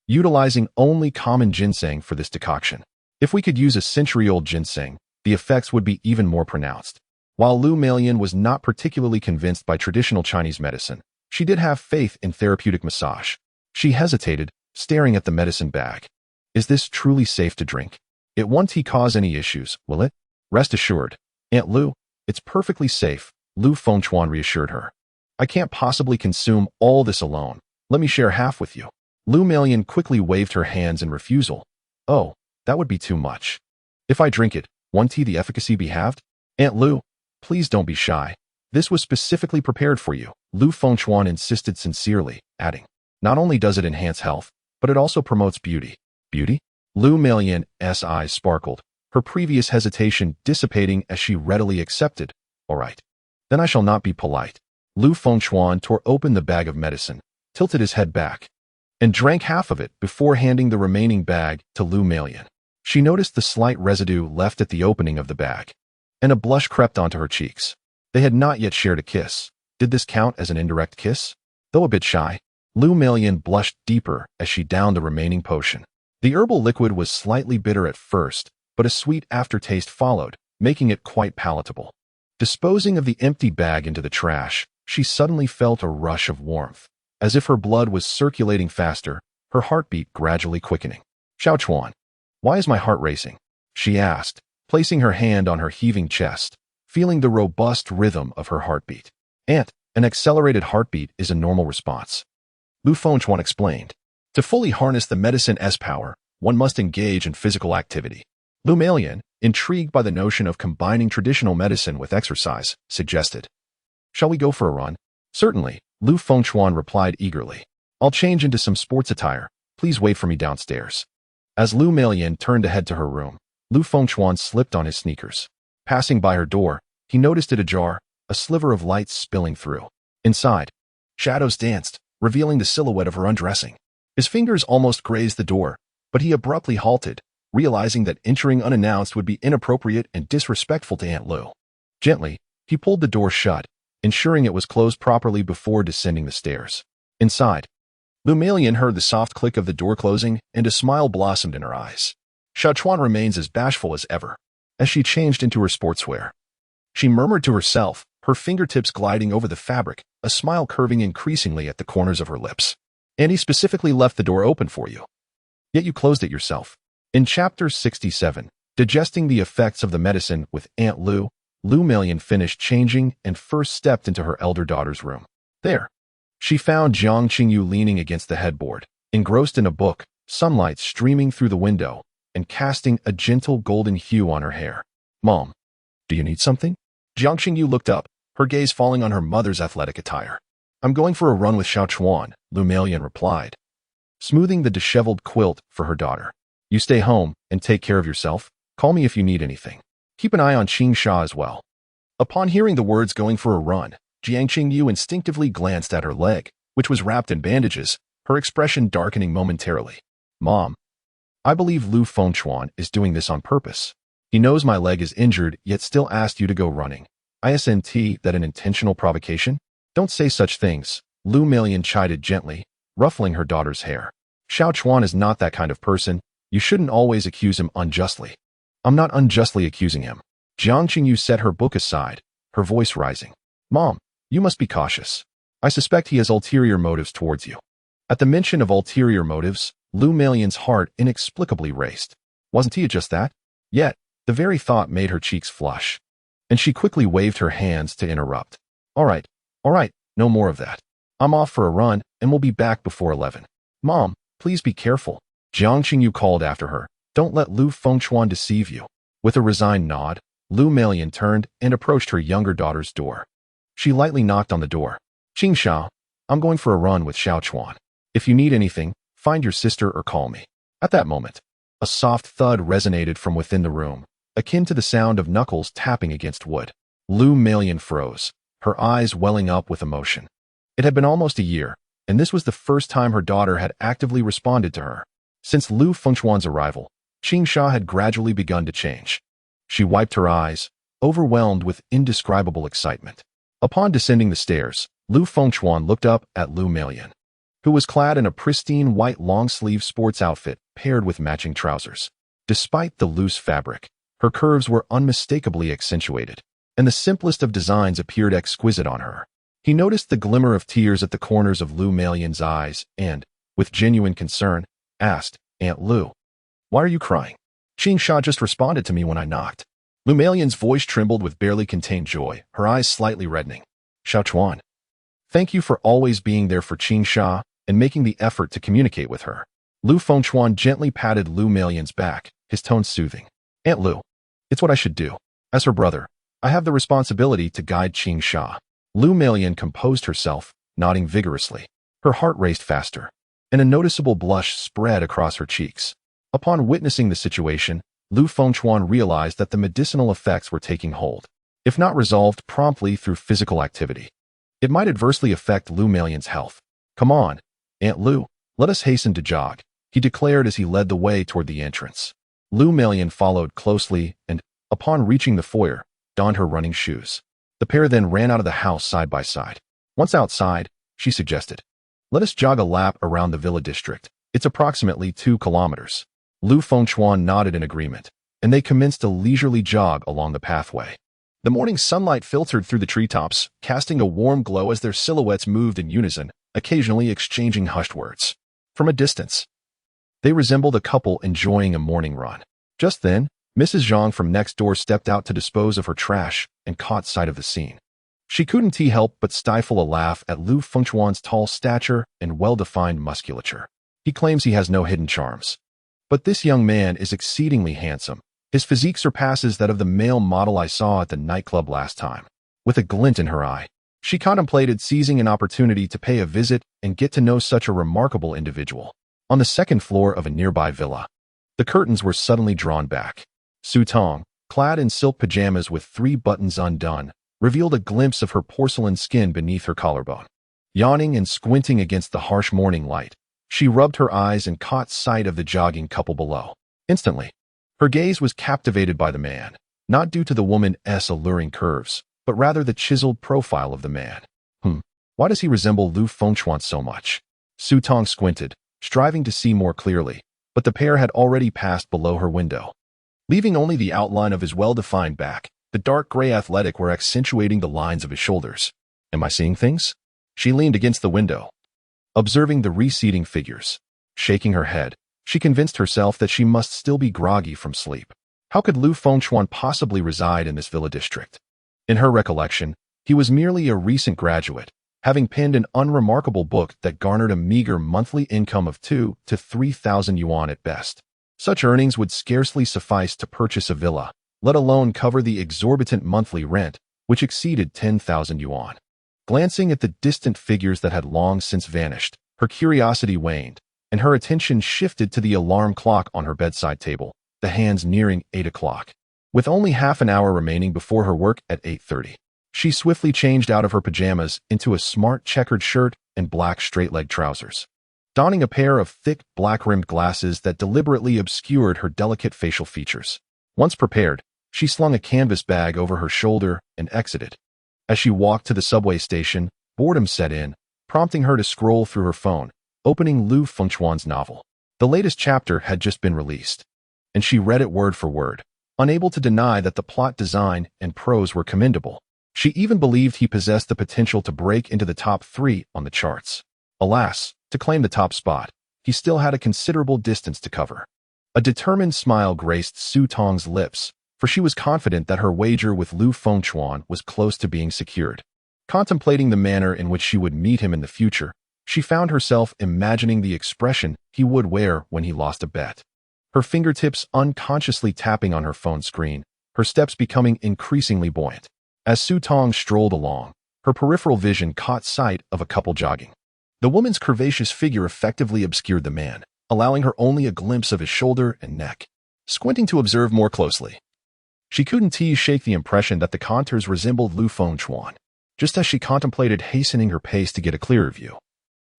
utilizing only common ginseng for this decoction. If we could use a century-old ginseng, the effects would be even more pronounced. While Lu Meilan was not particularly convinced by traditional Chinese medicine, she did have faith in therapeutic massage. She hesitated, staring at the medicine bag. Is this truly safe to drink? It won't cause any issues, will it? Rest assured, Aunt Lu, it's perfectly safe, Lu Fengchuan reassured her. I can't possibly consume all this alone. Let me share half with you. Lu Melian quickly waved her hands in refusal. Oh, that would be too much. If I drink it, won't the efficacy be halved? Aunt Lu, please don't be shy. This was specifically prepared for you, Lu Fengchuan insisted sincerely, adding, not only does it enhance health, but it also promotes beauty. Beauty? Lu Melian's eyes sparkled, her previous hesitation dissipating as she readily accepted. All right. Then I shall not be polite. Lu Fengchuan tore open the bag of medicine, tilted his head back, and drank half of it before handing the remaining bag to Lu Melian. She noticed the slight residue left at the opening of the bag, and a blush crept onto her cheeks. They had not yet shared a kiss. Did this count as an indirect kiss? Though a bit shy, Lu Melian blushed deeper as she downed the remaining potion. The herbal liquid was slightly bitter at first, but a sweet aftertaste followed, making it quite palatable. Disposing of the empty bag into the trash, she suddenly felt a rush of warmth, as if her blood was circulating faster, her heartbeat gradually quickening. Xiaochuan, why is my heart racing? She asked, placing her hand on her heaving chest, feeling the robust rhythm of her heartbeat. Aunt, an accelerated heartbeat is a normal response. Lu Fengchuan explained. To fully harness the medicine's power, one must engage in physical activity. Lu Melian, intrigued by the notion of combining traditional medicine with exercise, suggested. Shall we go for a run? Certainly, Lu Fengchuan replied eagerly. I'll change into some sports attire. Please wait for me downstairs. As Lu Melian turned to head to her room, Lu Fengchuan slipped on his sneakers. Passing by her door, he noticed it ajar, a sliver of light spilling through. Inside, shadows danced, revealing the silhouette of her undressing. His fingers almost grazed the door, but he abruptly halted, realizing that entering unannounced would be inappropriate and disrespectful to Aunt Lu. Gently, he pulled the door shut, ensuring it was closed properly before descending the stairs. Inside, Lu Melian heard the soft click of the door closing, and a smile blossomed in her eyes. Xiaochuan remains as bashful as ever, as she changed into her sportswear. She murmured to herself, her fingertips gliding over the fabric, a smile curving increasingly at the corners of her lips. And he specifically left the door open for you. Yet you closed it yourself. In Chapter 67, digesting the effects of the medicine with Aunt Lu, Lu Melian finished changing and first stepped into her elder daughter's room. There, she found Jiang Qingyu leaning against the headboard, engrossed in a book, sunlight streaming through the window, and casting a gentle golden hue on her hair. Mom, do you need something? Jiang Qingyu looked up, her gaze falling on her mother's athletic attire. I'm going for a run with Xiaochuan, Lu Melian replied, smoothing the disheveled quilt for her daughter. You stay home and take care of yourself. Call me if you need anything. Keep an eye on Qing Sha as well. Upon hearing the words going for a run, Jiang Qingyu instinctively glanced at her leg, which was wrapped in bandages, her expression darkening momentarily. Mom, I believe Lu Fengchuan is doing this on purpose. He knows my leg is injured, yet still asked you to go running. Isn't that an intentional provocation? Don't say such things, Lu Melian chided gently, ruffling her daughter's hair. Xiaochuan is not that kind of person. You shouldn't always accuse him unjustly. I'm not unjustly accusing him. Jiang Qingyu set her book aside, her voice rising. Mom, you must be cautious. I suspect he has ulterior motives towards you. At the mention of ulterior motives, Lu Melian's heart inexplicably raced. Wasn't he just that? Yet, the very thought made her cheeks flush, and she quickly waved her hands to interrupt. All right, no more of that. I'm off for a run, and we'll be back before 11. Mom, please be careful. Jiang Qingyu called after her. Don't let Lu Fengchuan deceive you. With a resigned nod, Lu Melian turned and approached her younger daughter's door. She lightly knocked on the door. Qing Sha, I'm going for a run with Xiaochuan. If you need anything, find your sister or call me. At that moment, a soft thud resonated from within the room, akin to the sound of knuckles tapping against wood. Lu Melian froze, her eyes welling up with emotion. It had been almost a year, and this was the first time her daughter had actively responded to her. Since Lu Fengchuan's arrival, Qing Sha had gradually begun to change. She wiped her eyes, overwhelmed with indescribable excitement. Upon descending the stairs, Lu Fengchuan looked up at Lu Melian, who was clad in a pristine white long-sleeve sports outfit paired with matching trousers. Despite the loose fabric, her curves were unmistakably accentuated, and the simplest of designs appeared exquisite on her. He noticed the glimmer of tears at the corners of Lu Melian's eyes and, with genuine concern, asked, Aunt Lu, why are you crying? Qing Sha just responded to me when I knocked. Lu Malian's voice trembled with barely contained joy, her eyes slightly reddening. Xiaochuan, thank you for always being there for Qing Xia and making the effort to communicate with her. Lu Fengchuan gently patted Lu Malian's back, his tone soothing. Aunt Lu, it's what I should do. As her brother, I have the responsibility to guide Qing Xia. Lu Malian composed herself, nodding vigorously. Her heart raced faster, and a noticeable blush spread across her cheeks. Upon witnessing the situation, Lu Fengchuan realized that the medicinal effects were taking hold. If not resolved promptly through physical activity, it might adversely affect Lu Malian's health. Come on, Aunt Lu, let us hasten to jog, he declared as he led the way toward the entrance. Lu Malian followed closely and, upon reaching the foyer, donned her running shoes. The pair then ran out of the house side by side. Once outside, she suggested, let us jog a lap around the villa district. It's approximately 2 kilometers. Lu Fengchuan nodded in agreement, and they commenced a leisurely jog along the pathway. The morning sunlight filtered through the treetops, casting a warm glow as their silhouettes moved in unison, occasionally exchanging hushed words. From a distance, they resembled a couple enjoying a morning run. Just then, Mrs. Zhang from next door stepped out to dispose of her trash and caught sight of the scene. She couldn't help but stifle a laugh at Lu Fengchuan's tall stature and well-defined musculature. He claims he has no hidden charms. But this young man is exceedingly handsome. His physique surpasses that of the male model I saw at the nightclub last time. With a glint in her eye, she contemplated seizing an opportunity to pay a visit and get to know such a remarkable individual. On the second floor of a nearby villa, the curtains were suddenly drawn back. Su Tong, clad in silk pajamas with 3 buttons undone, revealed a glimpse of her porcelain skin beneath her collarbone. Yawning and squinting against the harsh morning light, she rubbed her eyes and caught sight of the jogging couple below. Instantly, her gaze was captivated by the man, not due to the woman's alluring curves, but rather the chiseled profile of the man. Why does he resemble Lu Fengchuan so much? Su Tong squinted, striving to see more clearly, but the pair had already passed below her window. Leaving only the outline of his well-defined back, the dark gray athletic were accentuating the lines of his shoulders. Am I seeing things? She leaned against the window, observing the receding figures. Shaking her head, she convinced herself that she must still be groggy from sleep. How could Lu Fengchuan possibly reside in this villa district? In her recollection, he was merely a recent graduate, having penned an unremarkable book that garnered a meager monthly income of 2,000 to 3,000 yuan at best. Such earnings would scarcely suffice to purchase a villa, let alone cover the exorbitant monthly rent, which exceeded 10,000 yuan. Glancing at the distant figures that had long since vanished, her curiosity waned, and her attention shifted to the alarm clock on her bedside table, the hands nearing 8 o'clock. With only half an hour remaining before her work at 8:30, she swiftly changed out of her pajamas into a smart checkered shirt and black straight-leg trousers. Donning a pair of thick, black-rimmed glasses that deliberately obscured her delicate facial features. Once prepared, she slung a canvas bag over her shoulder and exited. As she walked to the subway station, boredom set in, prompting her to scroll through her phone, opening Lu Fengchuan's novel. The latest chapter had just been released, and she read it word for word, unable to deny that the plot design and prose were commendable. She even believed he possessed the potential to break into the top 3 on the charts. Alas, to claim the top spot, he still had a considerable distance to cover. A determined smile graced Su Tong's lips, for she was confident that her wager with Lu Fengchuan was close to being secured. Contemplating the manner in which she would meet him in the future, she found herself imagining the expression he would wear when he lost a bet. Her fingertips unconsciously tapping on her phone screen, her steps becoming increasingly buoyant. As Su Tong strolled along, her peripheral vision caught sight of a couple jogging. The woman's curvaceous figure effectively obscured the man, allowing her only a glimpse of his shoulder and neck. Squinting to observe more closely, she couldn't shake the impression that the contours resembled Lu Fengchuan. Just as she contemplated hastening her pace to get a clearer view,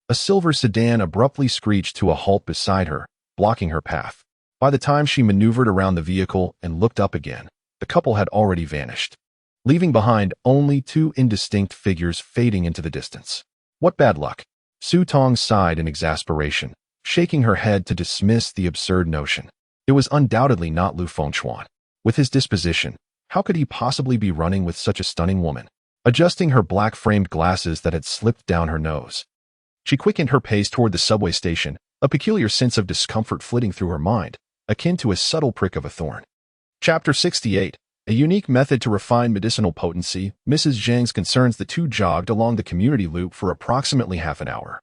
a silver sedan abruptly screeched to a halt beside her, blocking her path. By the time she maneuvered around the vehicle and looked up again, the couple had already vanished, leaving behind only 2 indistinct figures fading into the distance. What bad luck! Su Tong sighed in exasperation, shaking her head to dismiss the absurd notion. It was undoubtedly not Lu Fengchuan. With his disposition, how could he possibly be running with such a stunning woman? Adjusting her black-framed glasses that had slipped down her nose, she quickened her pace toward the subway station, a peculiar sense of discomfort flitting through her mind, akin to a subtle prick of a thorn. Chapter 68. A unique method to refine medicinal potency, Mrs. Zhang's concerns the two jogged along the community loop for approximately half an hour,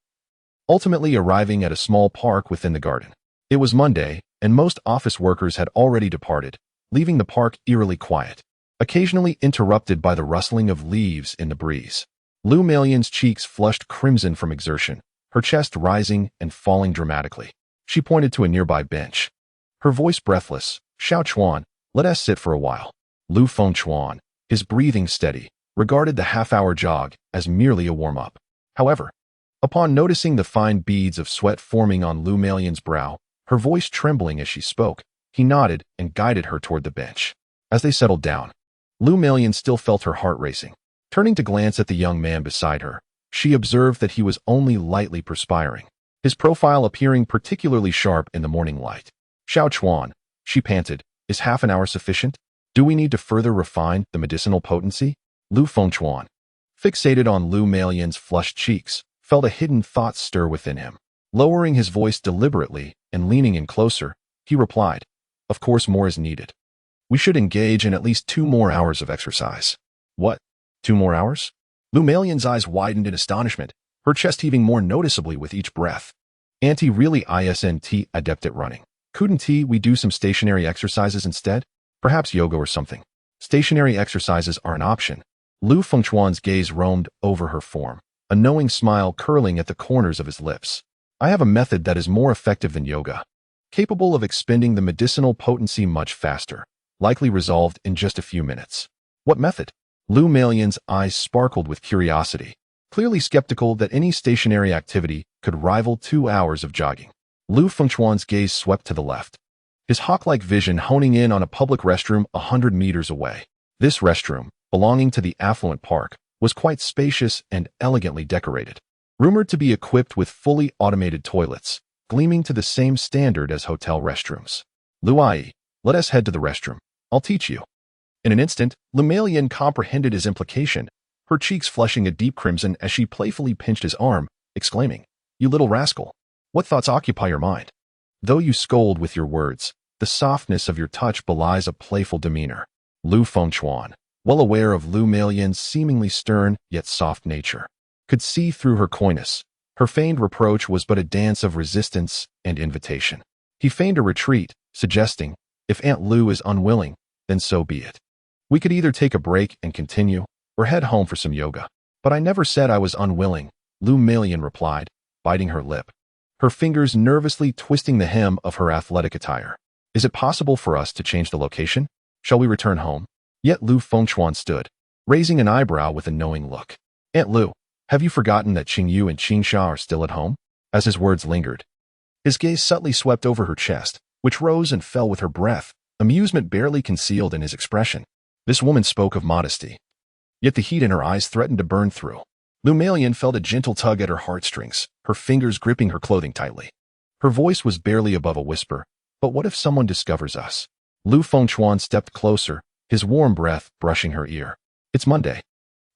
ultimately arriving at a small park within the garden. It was Monday, and most office workers had already departed, leaving the park eerily quiet, occasionally interrupted by the rustling of leaves in the breeze. Lu Meilin's cheeks flushed crimson from exertion, her chest rising and falling dramatically. She pointed to a nearby bench. Her voice breathless, "Xiao Chuan, let us sit for a while." Lu Fengchuan, his breathing steady, regarded the half-hour jog as merely a warm-up. However, upon noticing the fine beads of sweat forming on Lu Meilin's brow, her voice trembling as she spoke, he nodded and guided her toward the bench. As they settled down, Lu Meilin still felt her heart racing. Turning to glance at the young man beside her, she observed that he was only lightly perspiring, his profile appearing particularly sharp in the morning light. "Xiao Chuan," she panted, "is half an hour sufficient? Do we need to further refine the medicinal potency?" Lu Fengchuan, fixated on Lu Meilin's flushed cheeks, felt a hidden thought stir within him. Lowering his voice deliberately and leaning in closer, he replied, "Of course more is needed. We should engage in at least 2 more hours of exercise." "What? 2 more hours?" Lu Meilin's eyes widened in astonishment, her chest heaving more noticeably with each breath. "Auntie really isn't adept at running. Couldn't we do some stationary exercises instead? Perhaps yoga or something?" Stationary exercises are an option. Lu Fengchuan's gaze roamed over her form, a knowing smile curling at the corners of his lips. "I have a method that is more effective than yoga, capable of expending the medicinal potency much faster, likely resolved in just a few minutes." "What method?" Lu Meilin's eyes sparkled with curiosity, clearly skeptical that any stationary activity could rival 2 hours of jogging. Lu Fengchuan's gaze swept to the left, his hawk-like vision honing in on a public restroom 100 meters away. This restroom, belonging to the affluent park, was quite spacious and elegantly decorated, rumored to be equipped with fully automated toilets, gleaming to the same standard as hotel restrooms. "Lu Ai, let us head to the restroom. I'll teach you." In an instant, Lu Meilin comprehended his implication, her cheeks flushing a deep crimson as she playfully pinched his arm, exclaiming, "You little rascal! What thoughts occupy your mind? Though you scold with your words, the softness of your touch belies a playful demeanor." Lu Fengchuan, well aware of Lu Meilin's seemingly stern yet soft nature, could see through her coyness. Her feigned reproach was but a dance of resistance and invitation. He feigned a retreat, suggesting, "If Aunt Lu is unwilling, then so be it. We could either take a break and continue, or head home for some yoga." "But I never said I was unwilling," Lu Meilin replied, biting her lip, her fingers nervously twisting the hem of her athletic attire. "Is it possible for us to change the location? Shall we return home?" Yet Lu Fengchuan stood, raising an eyebrow with a knowing look. "Aunt Lu, have you forgotten that Qingyu and Qingsha are still at home?" As his words lingered, his gaze subtly swept over her chest, which rose and fell with her breath, amusement barely concealed in his expression. This woman spoke of modesty, yet the heat in her eyes threatened to burn through. Lu Meilin felt a gentle tug at her heartstrings, her fingers gripping her clothing tightly. Her voice was barely above a whisper, "But what if someone discovers us?" Lu Fengchuan stepped closer, his warm breath brushing her ear. "It's Monday.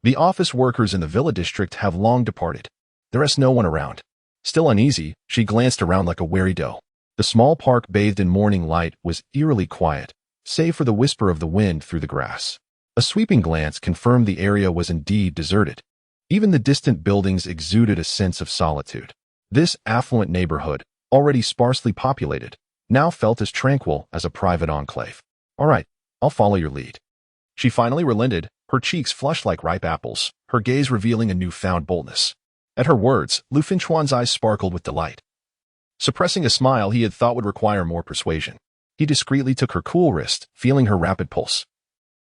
The office workers in the villa district have long departed. There is no one around." Still uneasy, she glanced around like a wary doe. The small park bathed in morning light was eerily quiet, save for the whisper of the wind through the grass. A sweeping glance confirmed the area was indeed deserted. Even the distant buildings exuded a sense of solitude. This affluent neighborhood, already sparsely populated, now felt as tranquil as a private enclave. "All right, I'll follow your lead." She finally relented, her cheeks flushed like ripe apples, her gaze revealing a newfound boldness. At her words, Lu Fengchuan's eyes sparkled with delight. Suppressing a smile he had thought would require more persuasion, he discreetly took her cool wrist, feeling her rapid pulse,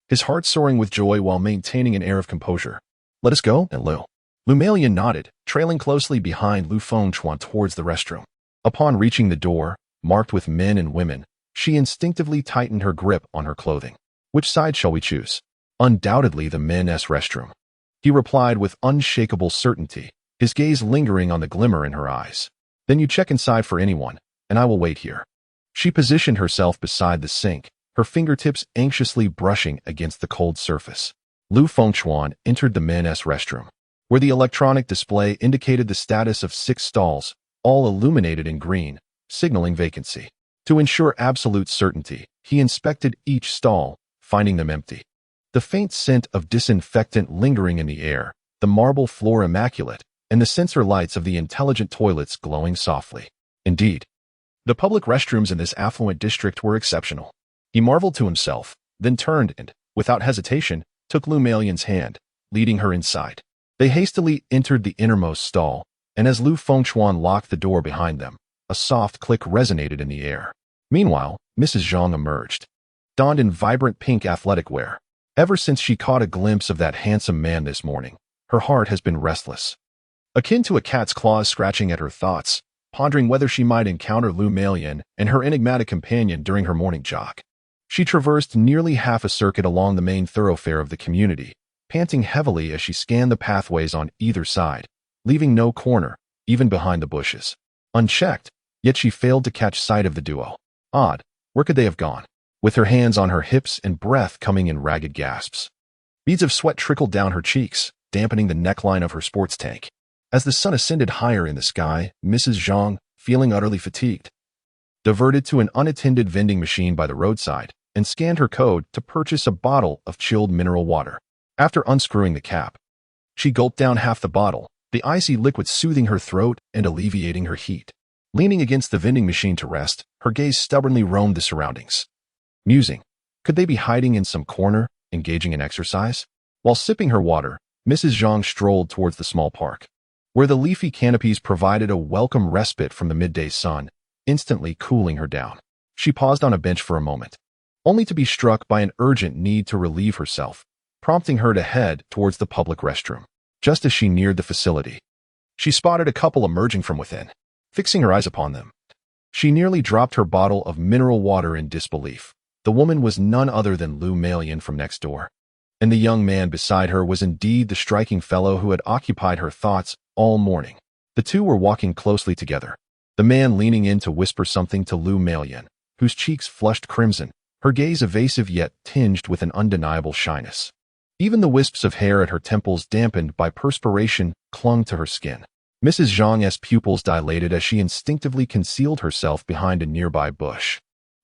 his heart soaring with joy while maintaining an air of composure. "Let us go, Aunt Lu." Lu Meilin nodded, trailing closely behind Lu Fengchuan towards the restroom. Upon reaching the door, marked with men and women, she instinctively tightened her grip on her clothing. "Which side shall we choose?" "Undoubtedly the men's restroom," he replied with unshakable certainty, his gaze lingering on the glimmer in her eyes. "Then you check inside for anyone, and I will wait here." She positioned herself beside the sink, her fingertips anxiously brushing against the cold surface. Lu Fengchuan entered the men's restroom, where the electronic display indicated the status of 6 stalls, all illuminated in green, signaling vacancy. To ensure absolute certainty, he inspected each stall, finding them empty. The faint scent of disinfectant lingering in the air, the marble floor immaculate, and the sensor lights of the intelligent toilets glowing softly. Indeed, the public restrooms in this affluent district were exceptional. He marveled to himself, then turned and, without hesitation, took Lu Meilin's hand, leading her inside. They hastily entered the innermost stall, and as Lu Fengchuan locked the door behind them, a soft click resonated in the air. Meanwhile, Mrs. Zhang emerged, donned in vibrant pink athletic wear. Ever since she caught a glimpse of that handsome man this morning, her heart has been restless, akin to a cat's claws scratching at her thoughts, pondering whether she might encounter Lu Meilin and her enigmatic companion during her morning jog. She traversed nearly half a circuit along the main thoroughfare of the community, panting heavily as she scanned the pathways on either side, leaving no corner, even behind the bushes, unchecked, yet she failed to catch sight of the duo. Odd, where could they have gone? With her hands on her hips and breath coming in ragged gasps. Beads of sweat trickled down her cheeks, dampening the neckline of her sports tank. As the sun ascended higher in the sky, Mrs. Zhang, feeling utterly fatigued, diverted to an unattended vending machine by the roadside and scanned her code to purchase a bottle of chilled mineral water. After unscrewing the cap, she gulped down half the bottle, the icy liquid soothing her throat and alleviating her heat. Leaning against the vending machine to rest, her gaze stubbornly roamed the surroundings. Musing, could they be hiding in some corner, engaging in exercise? While sipping her water, Mrs. Zhang strolled towards the small park, where the leafy canopies provided a welcome respite from the midday sun, instantly cooling her down. She paused on a bench for a moment, only to be struck by an urgent need to relieve herself, prompting her to head towards the public restroom. Just as she neared the facility, she spotted a couple emerging from within. Fixing her eyes upon them, she nearly dropped her bottle of mineral water in disbelief. The woman was none other than Lu Meilin from next door, and the young man beside her was indeed the striking fellow who had occupied her thoughts all morning. The two were walking closely together, the man leaning in to whisper something to Lu Meilin, whose cheeks flushed crimson, her gaze evasive yet tinged with an undeniable shyness. Even the wisps of hair at her temples, dampened by perspiration, clung to her skin. Mrs. Zhang's pupils dilated as she instinctively concealed herself behind a nearby bush,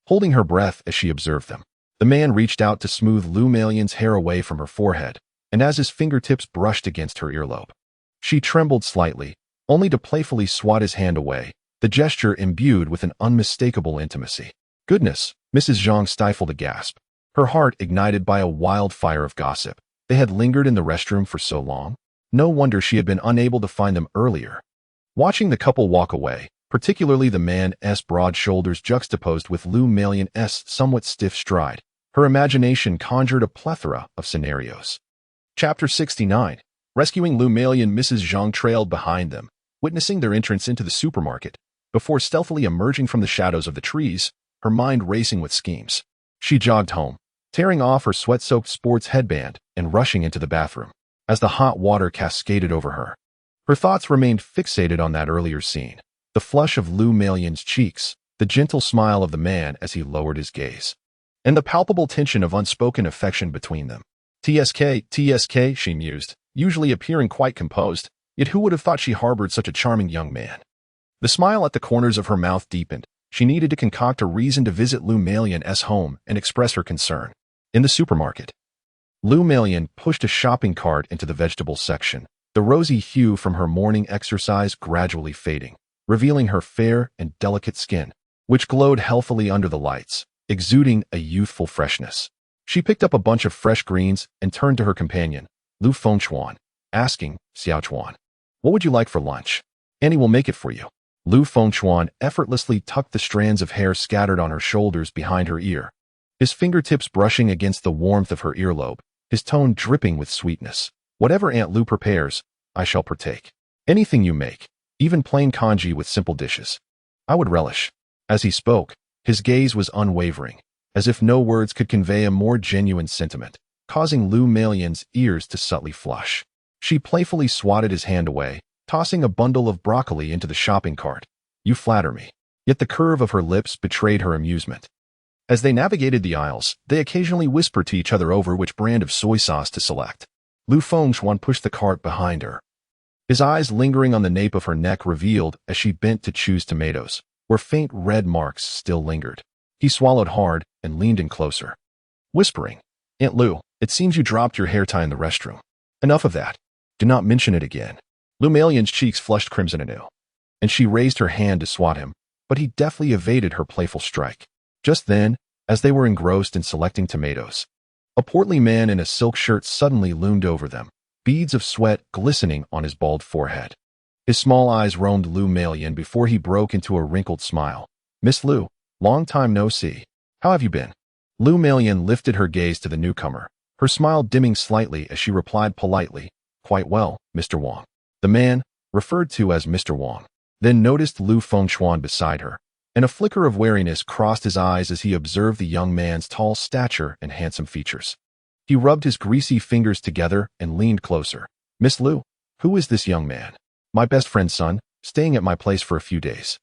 holding her breath as she observed them. The man reached out to smooth Lu Meilin's hair away from her forehead, and as his fingertips brushed against her earlobe, she trembled slightly, only to playfully swat his hand away, the gesture imbued with an unmistakable intimacy. Goodness, Mrs. Zhang stifled a gasp, her heart ignited by a wildfire of gossip. They had lingered in the restroom for so long. No wonder she had been unable to find them earlier. Watching the couple walk away, particularly the man's broad shoulders juxtaposed with Lu Meilin's somewhat stiff stride, her imagination conjured a plethora of scenarios. Chapter 69. Rescuing Lu Meilin. Mrs. Zhang trailed behind them, witnessing their entrance into the supermarket, before stealthily emerging from the shadows of the trees, her mind racing with schemes. She jogged home, tearing off her sweat-soaked sports headband and rushing into the bathroom. As the hot water cascaded over her, her thoughts remained fixated on that earlier scene, the flush of Lu Meilin's cheeks, the gentle smile of the man as he lowered his gaze, and the palpable tension of unspoken affection between them. TSK, she mused, usually appearing quite composed, yet who would have thought she harbored such a charming young man? The smile at the corners of her mouth deepened. She needed to concoct a reason to visit Lu Meilin's home and express her concern. In the supermarket, Lu Meilin pushed a shopping cart into the vegetable section, the rosy hue from her morning exercise gradually fading, revealing her fair and delicate skin, which glowed healthily under the lights, exuding a youthful freshness. She picked up a bunch of fresh greens and turned to her companion, Lu Fengchuan, asking, "Xiaochuan, what would you like for lunch? Annie will make it for you." Lu Fengchuan effortlessly tucked the strands of hair scattered on her shoulders behind her ear, his fingertips brushing against the warmth of her earlobe, his tone dripping with sweetness. "Whatever Aunt Lu prepares, I shall partake. Anything you make, even plain congee with simple dishes, I would relish." As he spoke, his gaze was unwavering, as if no words could convey a more genuine sentiment, causing Lu Meilin's ears to subtly flush. She playfully swatted his hand away, tossing a bundle of broccoli into the shopping cart. "You flatter me." Yet the curve of her lips betrayed her amusement. As they navigated the aisles, they occasionally whispered to each other over which brand of soy sauce to select. Lu Fengchuan pushed the cart behind her, his eyes lingering on the nape of her neck revealed as she bent to choose tomatoes, where faint red marks still lingered. He swallowed hard and leaned in closer, whispering, Aunt Lu, it seems you dropped your hair tie in the restroom. Enough of that. Do not mention it again. Lu Malian's cheeks flushed crimson anew, and she raised her hand to swat him, but he deftly evaded her playful strike. Just then, as they were engrossed in selecting tomatoes, a portly man in a silk shirt suddenly loomed over them, beads of sweat glistening on his bald forehead. His small eyes roamed Lu Malian before he broke into a wrinkled smile. Miss Lu, long time no see. How have you been? Lu Malian lifted her gaze to the newcomer, her smile dimming slightly as she replied politely, Quite well, Mr. Wang. The man, referred to as Mr. Wang, then noticed Lu Fengchuan beside her, and a flicker of wariness crossed his eyes as he observed the young man's tall stature and handsome features. He rubbed his greasy fingers together and leaned closer. Miss Lu, who is this young man? My best friend's son, staying at my place for a few days.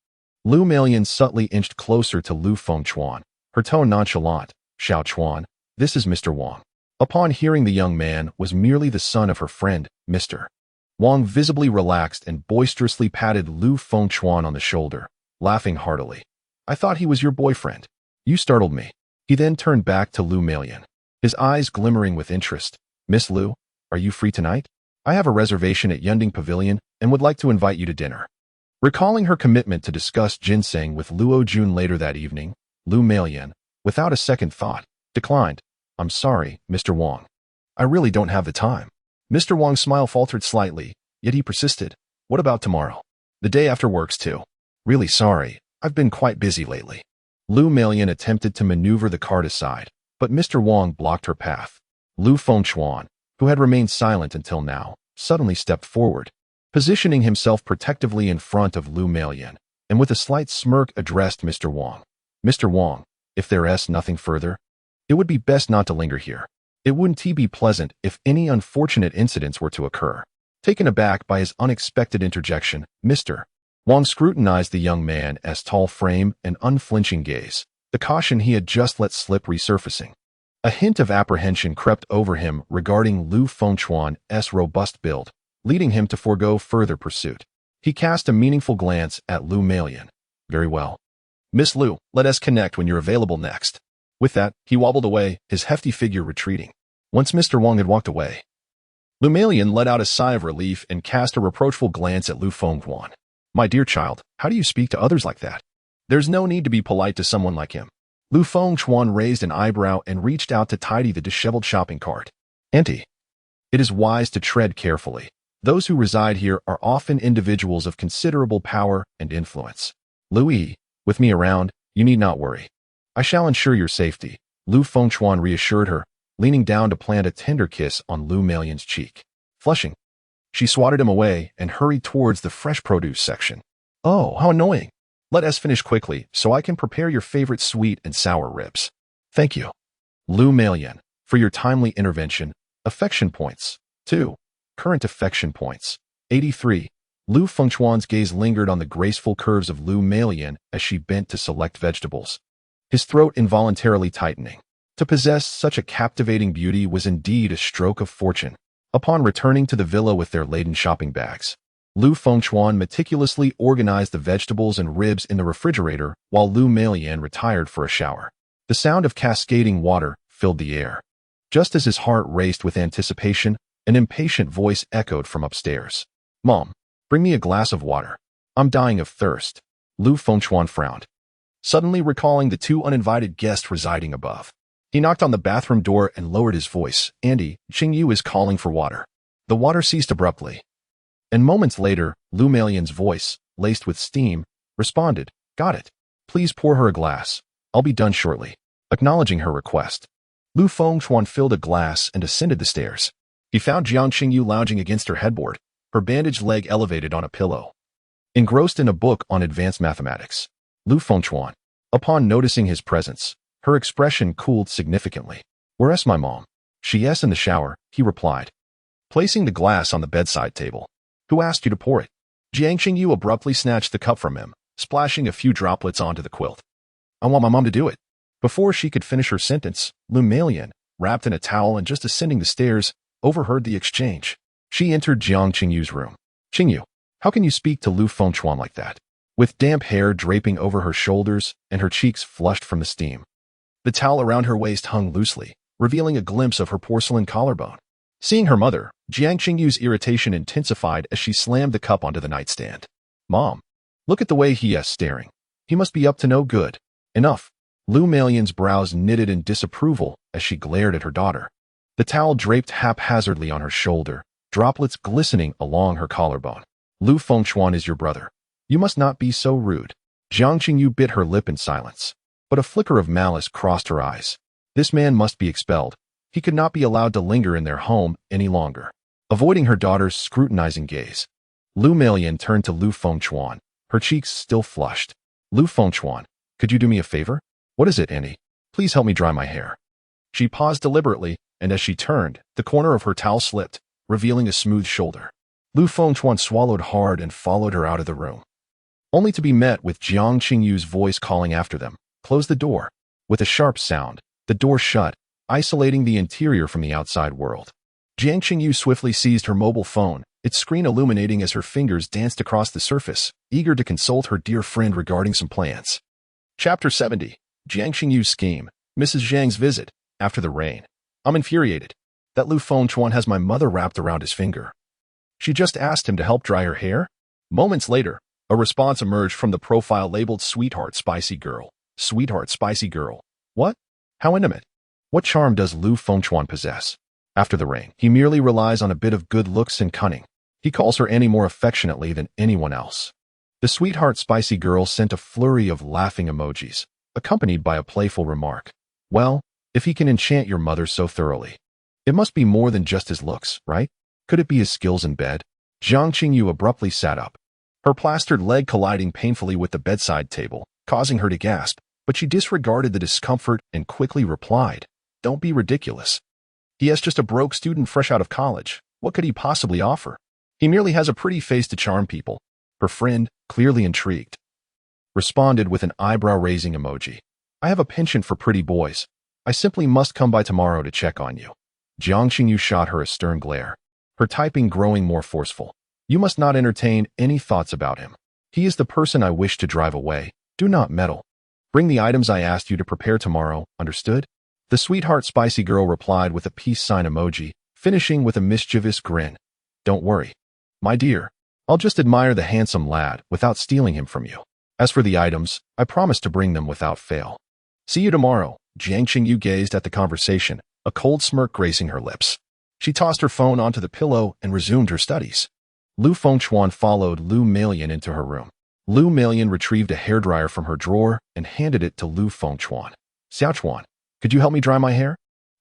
Lu Malian subtly inched closer to Lu Fengchuan, her tone nonchalant. Xiao Chuan, this is Mr. Wang. Upon hearing the young man was merely the son of her friend, Mr. Wang visibly relaxed and boisterously patted Lu Fengchuan on the shoulder, laughing heartily. I thought he was your boyfriend. You startled me. He then turned back to Lu Malian, his eyes glimmering with interest. Miss Lu, are you free tonight? I have a reservation at Yunding Pavilion and would like to invite you to dinner. Recalling her commitment to discuss ginseng with Luo Jun later that evening, Lu Malian, without a second thought, declined. I'm sorry, Mr. Wang. I really don't have the time. Mr. Wang's smile faltered slightly, yet he persisted. What about tomorrow? The day after works too. Really sorry, I've been quite busy lately. Lu Malian attempted to maneuver the cart aside, but Mr. Wang blocked her path. Lu Fengchuan, who had remained silent until now, suddenly stepped forward, positioning himself protectively in front of Lu Malian, and with a slight smirk addressed Mr. Wang. Mr. Wang, if there is nothing further, it would be best not to linger here. It wouldn't be pleasant if any unfortunate incidents were to occur. Taken aback by his unexpected interjection, Mr. Wang scrutinized the young man's tall frame and unflinching gaze, the caution he had just let slip resurfacing. A hint of apprehension crept over him regarding Lu Fengchuan's robust build, leading him to forego further pursuit. He cast a meaningful glance at Lu Malian. Very well. Miss Lu, let us connect when you're available next. With that, he wobbled away, his hefty figure retreating. Once Mr. Wang had walked away, Lu Malian let out a sigh of relief and cast a reproachful glance at Lu Fengchuan. My dear child, how do you speak to others like that? There's no need to be polite to someone like him. Lu Fengchuan raised an eyebrow and reached out to tidy the disheveled shopping cart. Auntie, it is wise to tread carefully. Those who reside here are often individuals of considerable power and influence. Louis, with me around, you need not worry. I shall ensure your safety, Lu Fengchuan reassured her, leaning down to plant a tender kiss on Lu Malian's cheek. Flushing, she swatted him away and hurried towards the fresh produce section. Oh, how annoying. Let us finish quickly so I can prepare your favorite sweet and sour ribs. Thank you, Lu Malian, for your timely intervention. Affection points. 2. Current affection points. 83. Lu Fengchuan's gaze lingered on the graceful curves of Lu Malian as she bent to select vegetables, his throat involuntarily tightening. To possess such a captivating beauty was indeed a stroke of fortune. Upon returning to the villa with their laden shopping bags, Lu Fengchuan meticulously organized the vegetables and ribs in the refrigerator while Lu Malian retired for a shower. The sound of cascading water filled the air. Just as his heart raced with anticipation, an impatient voice echoed from upstairs. Mom, bring me a glass of water. I'm dying of thirst. Lu Fengchuan frowned, suddenly recalling the two uninvited guests residing above. He knocked on the bathroom door and lowered his voice. Andy, Qingyu is calling for water. The water ceased abruptly, and moments later, Lu Malian's voice, laced with steam, responded, Got it. Please pour her a glass. I'll be done shortly. Acknowledging her request, Lu Fengchuan filled a glass and ascended the stairs. He found Jiang Qingyu lounging against her headboard, her bandaged leg elevated on a pillow, engrossed in a book on advanced mathematics. Lu Fengchuan, upon noticing his presence, her expression cooled significantly. Where's my mom? She's in the shower, he replied, placing the glass on the bedside table. Who asked you to pour it? Jiang Qingyu abruptly snatched the cup from him, splashing a few droplets onto the quilt. I want my mom to do it. Before she could finish her sentence, Lu Malian, wrapped in a towel and just ascending the stairs, overheard the exchange. She entered Jiang Qingyu's room. Qingyu, how can you speak to Lu Fengchuan like that? With damp hair draping over her shoulders and her cheeks flushed from the steam, the towel around her waist hung loosely, revealing a glimpse of her porcelain collarbone. Seeing her mother, Jiang Qingyu's irritation intensified as she slammed the cup onto the nightstand. Mom, look at the way he is staring. He must be up to no good. Enough. Lu Meilin's brows knitted in disapproval as she glared at her daughter. The towel draped haphazardly on her shoulder, droplets glistening along her collarbone. Lu Fengchuan is your brother. You must not be so rude. Jiang Qingyu bit her lip in silence, but a flicker of malice crossed her eyes. This man must be expelled. He could not be allowed to linger in their home any longer. Avoiding her daughter's scrutinizing gaze, Lu Meilin turned to Lu Fengchuan, her cheeks still flushed. Lu Fengchuan, could you do me a favor? What is it, Annie? Please help me dry my hair. She paused deliberately, and as she turned, the corner of her towel slipped, revealing a smooth shoulder. Lu Fengchuan swallowed hard and followed her out of the room, only to be met with Jiang Qingyu's voice calling after them. Close the door. With a sharp sound, the door shut, isolating the interior from the outside world. Jiang Qingyu swiftly seized her mobile phone, its screen illuminating as her fingers danced across the surface, eager to consult her dear friend regarding some plans. Chapter 70. Jiang Qingyu's scheme. Mrs. Zhang's visit. After the rain. I'm infuriated. That Lu Fengchuan has my mother wrapped around his finger. She just asked him to help dry her hair? Moments later, a response emerged from the profile labeled Sweetheart Spicy Girl. Sweetheart Spicy Girl. What? How intimate. What charm does Lu Fengchuan possess? After the rain, he merely relies on a bit of good looks and cunning. He calls her Annie more affectionately than anyone else. The Sweetheart Spicy Girl sent a flurry of laughing emojis, accompanied by a playful remark. Well, if he can enchant your mother so thoroughly, it must be more than just his looks, right? Could it be his skills in bed? Jiang Qingyu abruptly sat up, her plastered leg colliding painfully with the bedside table, causing her to gasp, but she disregarded the discomfort and quickly replied, Don't be ridiculous. He is just a broke student fresh out of college. What could he possibly offer? He merely has a pretty face to charm people. Her friend, clearly intrigued, responded with an eyebrow-raising emoji. I have a penchant for pretty boys. I simply must come by tomorrow to check on you. Jiang Qingyu shot her a stern glare, her typing growing more forceful. You must not entertain any thoughts about him. He is the person I wish to drive away. Do not meddle. Bring the items I asked you to prepare tomorrow, understood? The Sweetheart Spicy Girl replied with a peace sign emoji, finishing with a mischievous grin. Don't worry, my dear. I'll just admire the handsome lad without stealing him from you. As for the items, I promise to bring them without fail. See you tomorrow. Jiang Qingyu gazed at the conversation, a cold smirk gracing her lips. She tossed her phone onto the pillow and resumed her studies. Lu Fengchuan followed Lu Meilin into her room. Lu Meilin retrieved a hairdryer from her drawer and handed it to Lu Fengchuan. Xiaochuan, could you help me dry my hair?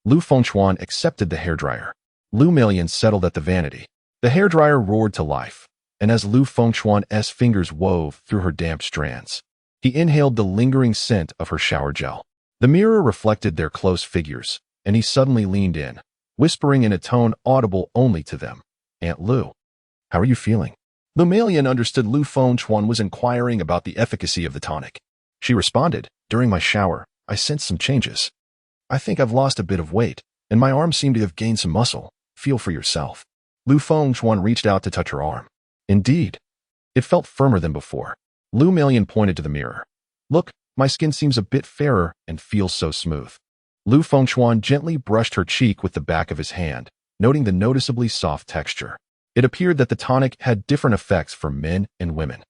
Lu Fengchuan accepted the hairdryer. Lu Meilin settled at the vanity. The hairdryer roared to life, and as Lu Fengchuan's fingers wove through her damp strands, he inhaled the lingering scent of her shower gel. The mirror reflected their close figures, and he suddenly leaned in, whispering in a tone audible only to them. Aunt Lu, how are you feeling? Lu Meilin understood Lu Fengchuan was inquiring about the efficacy of the tonic. She responded, During my shower, I sensed some changes. I think I've lost a bit of weight, and my arms seem to have gained some muscle. Feel for yourself. Lu Fengchuan reached out to touch her arm. Indeed. It felt firmer than before. Lu Meilin pointed to the mirror. Look, my skin seems a bit fairer and feels so smooth. Lu Fengchuan gently brushed her cheek with the back of his hand, noting the noticeably soft texture. It appeared that the tonic had different effects for men and women.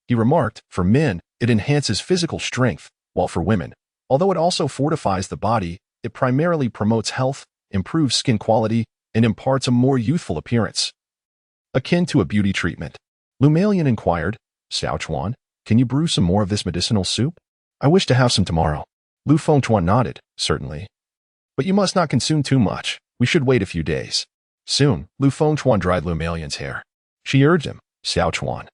He remarked, for men, it enhances physical strength, while for women, although it also fortifies the body, it primarily promotes health, improves skin quality, and imparts a more youthful appearance. Akin to a beauty treatment. Lu Meilin inquired, Xiaochuan, can you brew some more of this medicinal soup? I wish to have some tomorrow. Lu Fengchuan nodded, certainly. But you must not consume too much. We should wait a few days. Soon, Lu Fengchuan dried Lu Meilin's hair. She urged him, Xiaochuan,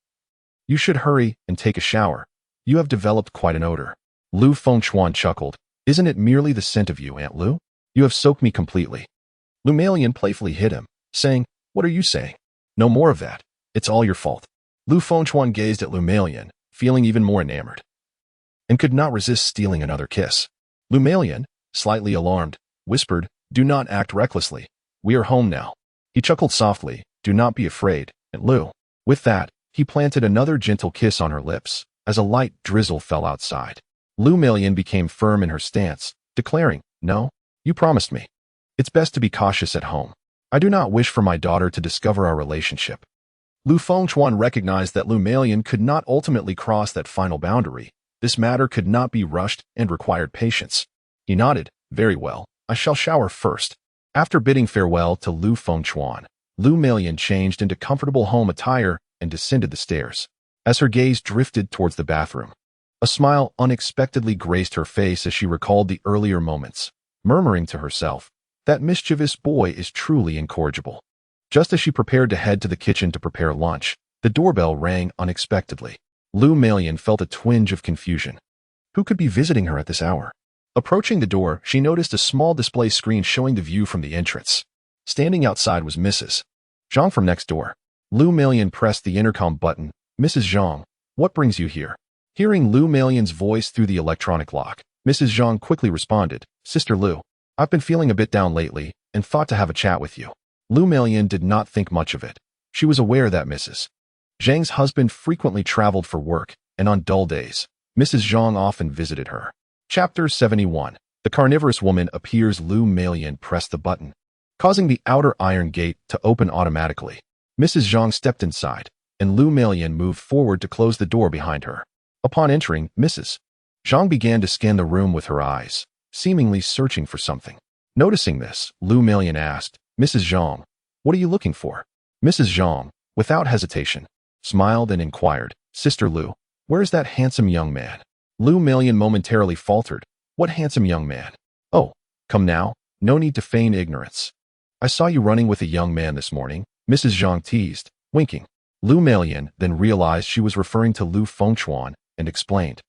you should hurry and take a shower. You have developed quite an odor. Lu Fengchuan chuckled. Isn't it merely the scent of you, Aunt Lu? You have soaked me completely. Lu Meilin playfully hit him, saying, What are you saying? No more of that. It's all your fault. Lu Fengchuan gazed at Lu Meilin, feeling even more enamored, and could not resist stealing another kiss. Lu Meilin, slightly alarmed, whispered, Do not act recklessly. We are home now. He chuckled softly, Do not be afraid, Aunt Lu. With that, he planted another gentle kiss on her lips, as a light drizzle fell outside. Lu Meilin became firm in her stance, declaring, No, you promised me. It's best to be cautious at home. I do not wish for my daughter to discover our relationship. Lu Fengchuan recognized that Lu Melian could not ultimately cross that final boundary. This matter could not be rushed and required patience. He nodded. Very well, I shall shower first. After bidding farewell to Lu Fengchuan, Lu Melian changed into comfortable home attire and descended the stairs. As her gaze drifted towards the bathroom, a smile unexpectedly graced her face as she recalled the earlier moments, murmuring to herself, "That mischievous boy is truly incorrigible." Just as she prepared to head to the kitchen to prepare lunch, the doorbell rang unexpectedly. Lu Melian felt a twinge of confusion. Who could be visiting her at this hour? Approaching the door, she noticed a small display screen showing the view from the entrance. Standing outside was Mrs. Zhang from next door. Lu Melian pressed the intercom button. "Mrs. Zhang, what brings you here?" Hearing Lu Melian's voice through the electronic lock, Mrs. Zhang quickly responded, "Sister Lu, I've been feeling a bit down lately and thought to have a chat with you." Lu Melian did not think much of it. She was aware that Mrs. Zhang's husband frequently traveled for work, and on dull days, Mrs. Zhang often visited her. Chapter 71. The carnivorous woman appears. Lu Melian pressed the button, causing the outer iron gate to open automatically. Mrs. Zhang stepped inside, and Lu Melian moved forward to close the door behind her. Upon entering, Mrs. Zhang began to scan the room with her eyes, seemingly searching for something. Noticing this, Lu Melian asked, "Mrs. Zhang, what are you looking for?" Mrs. Zhang, without hesitation, smiled and inquired, "Sister Lu, where is that handsome young man?" Lu Melian momentarily faltered. "What handsome young man? Oh, come now, no need to feign ignorance. I saw you running with a young man this morning," Mrs. Zhang teased, winking. Lu Melian then realized she was referring to Lu Fengchuan and explained,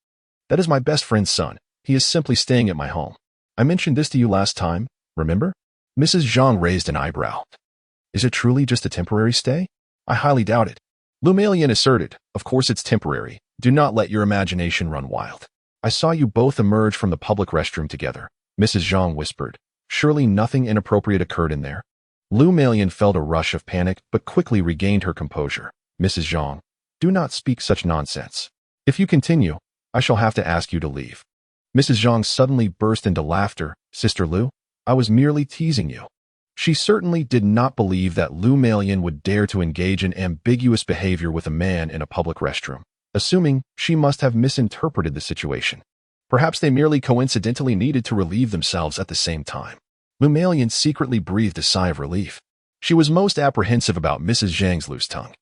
"That is my best friend's son. He is simply staying at my home. I mentioned this to you last time, remember?" Mrs. Zhang raised an eyebrow. "Is it truly just a temporary stay?" "I highly doubt it," Lu Melian asserted. "Of course it's temporary. Do not let your imagination run wild. I saw you both emerge from the public restroom together," Mrs. Zhang whispered. "Surely nothing inappropriate occurred in there?" Lu Melian felt a rush of panic but quickly regained her composure. "Mrs. Zhang, do not speak such nonsense. If you continue, I shall have to ask you to leave." Mrs. Zhang suddenly burst into laughter. "Sister Lu, I was merely teasing you." She certainly did not believe that Lu Melian would dare to engage in ambiguous behavior with a man in a public restroom, assuming she must have misinterpreted the situation. Perhaps they merely coincidentally needed to relieve themselves at the same time. Lu Melian secretly breathed a sigh of relief. She was most apprehensive about Mrs. Zhang's loose tongue.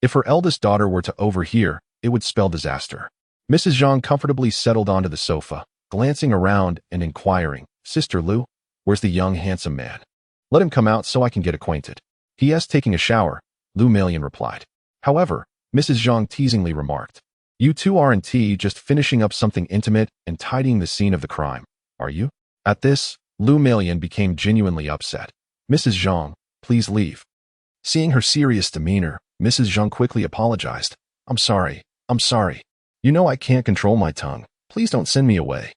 If her eldest daughter were to overhear, it would spell disaster. Mrs. Zhang comfortably settled onto the sofa, glancing around and inquiring, "Sister Lu, where's the young handsome man? Let him come out so I can get acquainted." "He is taking a shower," Lu Melian replied. However, Mrs. Zhang teasingly remarked, "You two aren't just finishing up something intimate and tidying the scene of the crime, are you?" At this, Lu Melian became genuinely upset. "Mrs. Zhang, please leave." Seeing her serious demeanor, Mrs. Zhang quickly apologized. I'm sorry. You know I can't control my tongue. Please don't send me away.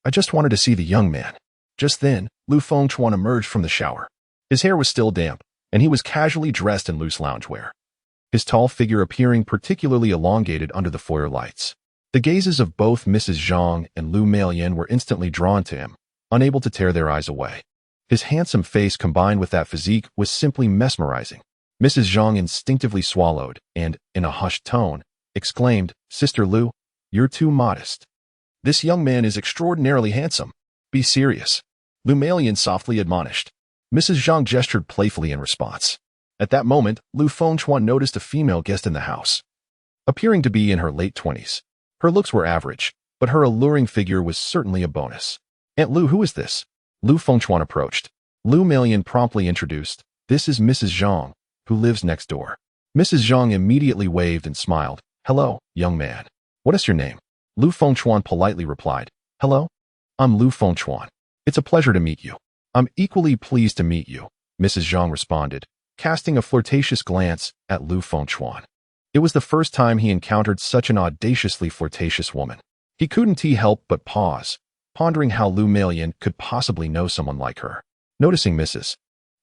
I just wanted to see the young man." Just then, Lu Fengchuan emerged from the shower. His hair was still damp, and he was casually dressed in loose loungewear, his tall figure appearing particularly elongated under the foyer lights. The gazes of both Mrs. Zhang and Lu Melian were instantly drawn to him, unable to tear their eyes away. His handsome face combined with that physique was simply mesmerizing. Mrs. Zhang instinctively swallowed and, in a hushed tone, exclaimed, "Sister Lu, you're too modest. This young man is extraordinarily handsome. Be serious," Lu Melian softly admonished. Mrs. Zhang gestured playfully in response. At that moment, Lu Fengchuan noticed a female guest in the house, appearing to be in her late 20s. Her looks were average, but her alluring figure was certainly a bonus. "Aunt Lu, who is this?" Lu Fengchuan approached. Lu Melian promptly introduced, "This is Mrs. Zhang, who lives next door." Mrs. Zhang immediately waved and smiled. "Hello, young man. What is your name?" Lu Fengchuan politely replied, "Hello, I'm Lu Fengchuan. It's a pleasure to meet you." "I'm equally pleased to meet you," Mrs. Zhang responded, casting a flirtatious glance at Lu Fengchuan. It was the first time he encountered such an audaciously flirtatious woman. He couldn't help but pause, pondering how Lu Melian could possibly know someone like her. Noticing Mrs.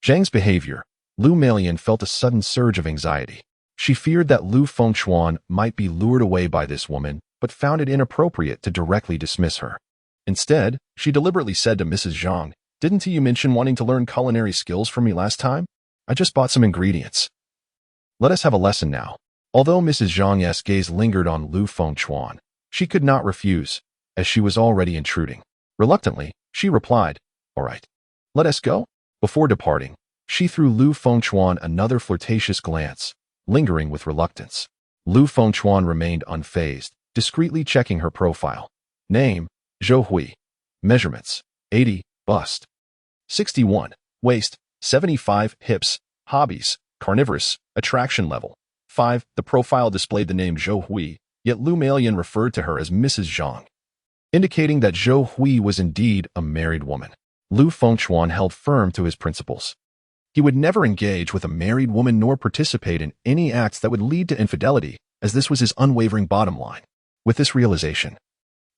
Zhang's behavior, Lu Melian felt a sudden surge of anxiety. She feared that Lu Fengchuan might be lured away by this woman, but found it inappropriate to directly dismiss her. Instead, she deliberately said to Mrs. Zhang, Didn't you mention wanting to learn culinary skills from me last time? I just bought some ingredients. Let us have a lesson now. Although Mrs. Zhang's gaze lingered on Lu Fengchuan, she could not refuse, as she was already intruding. Reluctantly, she replied, "All right. Let us go." Before departing, she threw Lu Fengchuan another flirtatious glance, lingering with reluctance. Lu Fengchuan remained unfazed, discreetly checking her profile. Name, Zhou Hui. Measurements, 80, bust. 61, waist, 75, hips. Hobbies, carnivorous. Attraction level, 5. The profile displayed the name Zhou Hui, yet Lu Meilan referred to her as Mrs. Zhang, indicating that Zhou Hui was indeed a married woman. Lu Fengchuan held firm to his principles. He would never engage with a married woman nor participate in any acts that would lead to infidelity, as this was his unwavering bottom line. With this realization,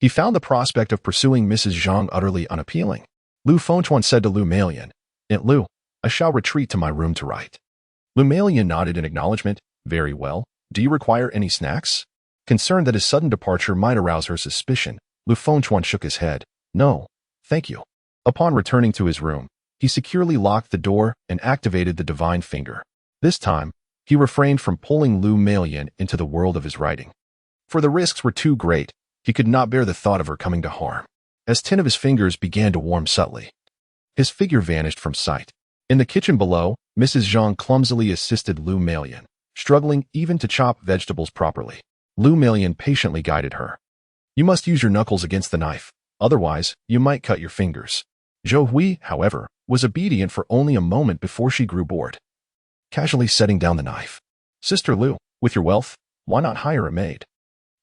he found the prospect of pursuing Mrs. Zhang utterly unappealing. Lu Fengchuan said to Lu Meilan, "Aunt Lu, I shall retreat to my room to write." Lu Meilan nodded in acknowledgement. "Very well. Do you require any snacks?" Concerned that his sudden departure might arouse her suspicion, Lu Fengchuan shook his head. "No, thank you." Upon returning to his room, he securely locked the door and activated the divine finger. This time, he refrained from pulling Lu Meilan into the world of his writing. For the risks were too great, he could not bear the thought of her coming to harm. As 10 of his fingers began to warm subtly, his figure vanished from sight. In the kitchen below, Mrs. Zhang clumsily assisted Lu Meilan, struggling even to chop vegetables properly. Lu Meilan patiently guided her. "You must use your knuckles against the knife, otherwise you might cut your fingers." Zhou Hui, however, was obedient for only a moment before she grew bored, casually setting down the knife. "Sister Lu, with your wealth, why not hire a maid?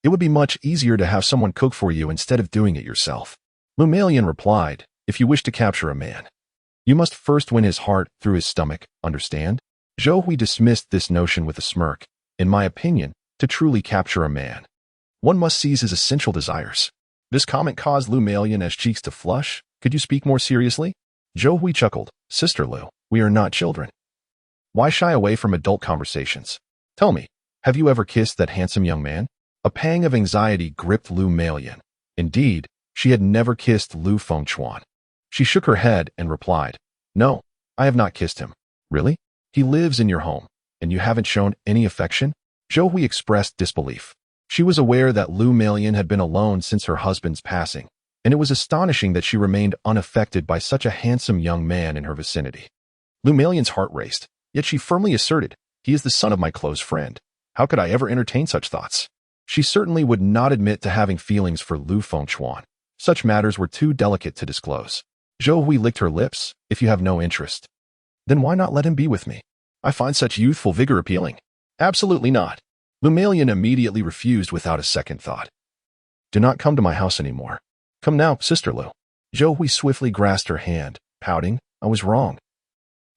It would be much easier to have someone cook for you instead of doing it yourself." Lu Meilan replied, "If you wish to capture a man, you must first win his heart through his stomach, understand?" Zhou Hui dismissed this notion with a smirk. "In my opinion, to truly capture a man, one must seize his essential desires." This comment caused Lu Meilan's cheeks to flush. "Could you speak more seriously?" Zhou Hui chuckled. "Sister Lu, we are not children. Why shy away from adult conversations? Tell me, have you ever kissed that handsome young man?" A pang of anxiety gripped Lu Meilan. Indeed, she had never kissed Lu Fengchuan. She shook her head and replied, "No, I have not kissed him." "Really? He lives in your home, and you haven't shown any affection?" Zhou Hui expressed disbelief. She was aware that Lu Meilan had been alone since her husband's passing, and it was astonishing that she remained unaffected by such a handsome young man in her vicinity. Lu Meilan's heart raced, yet she firmly asserted, "He is the son of my close friend. How could I ever entertain such thoughts?" She certainly would not admit to having feelings for Lu Fengchuan. Such matters were too delicate to disclose. Zhou Hui licked her lips. "If you have no interest, then why not let him be with me? I find such youthful vigor appealing." "Absolutely not." Lu Meilan immediately refused without a second thought. "Do not come to my house anymore. Come now, Sister Lu." Zhou Hui swiftly grasped her hand, pouting, "I was wrong.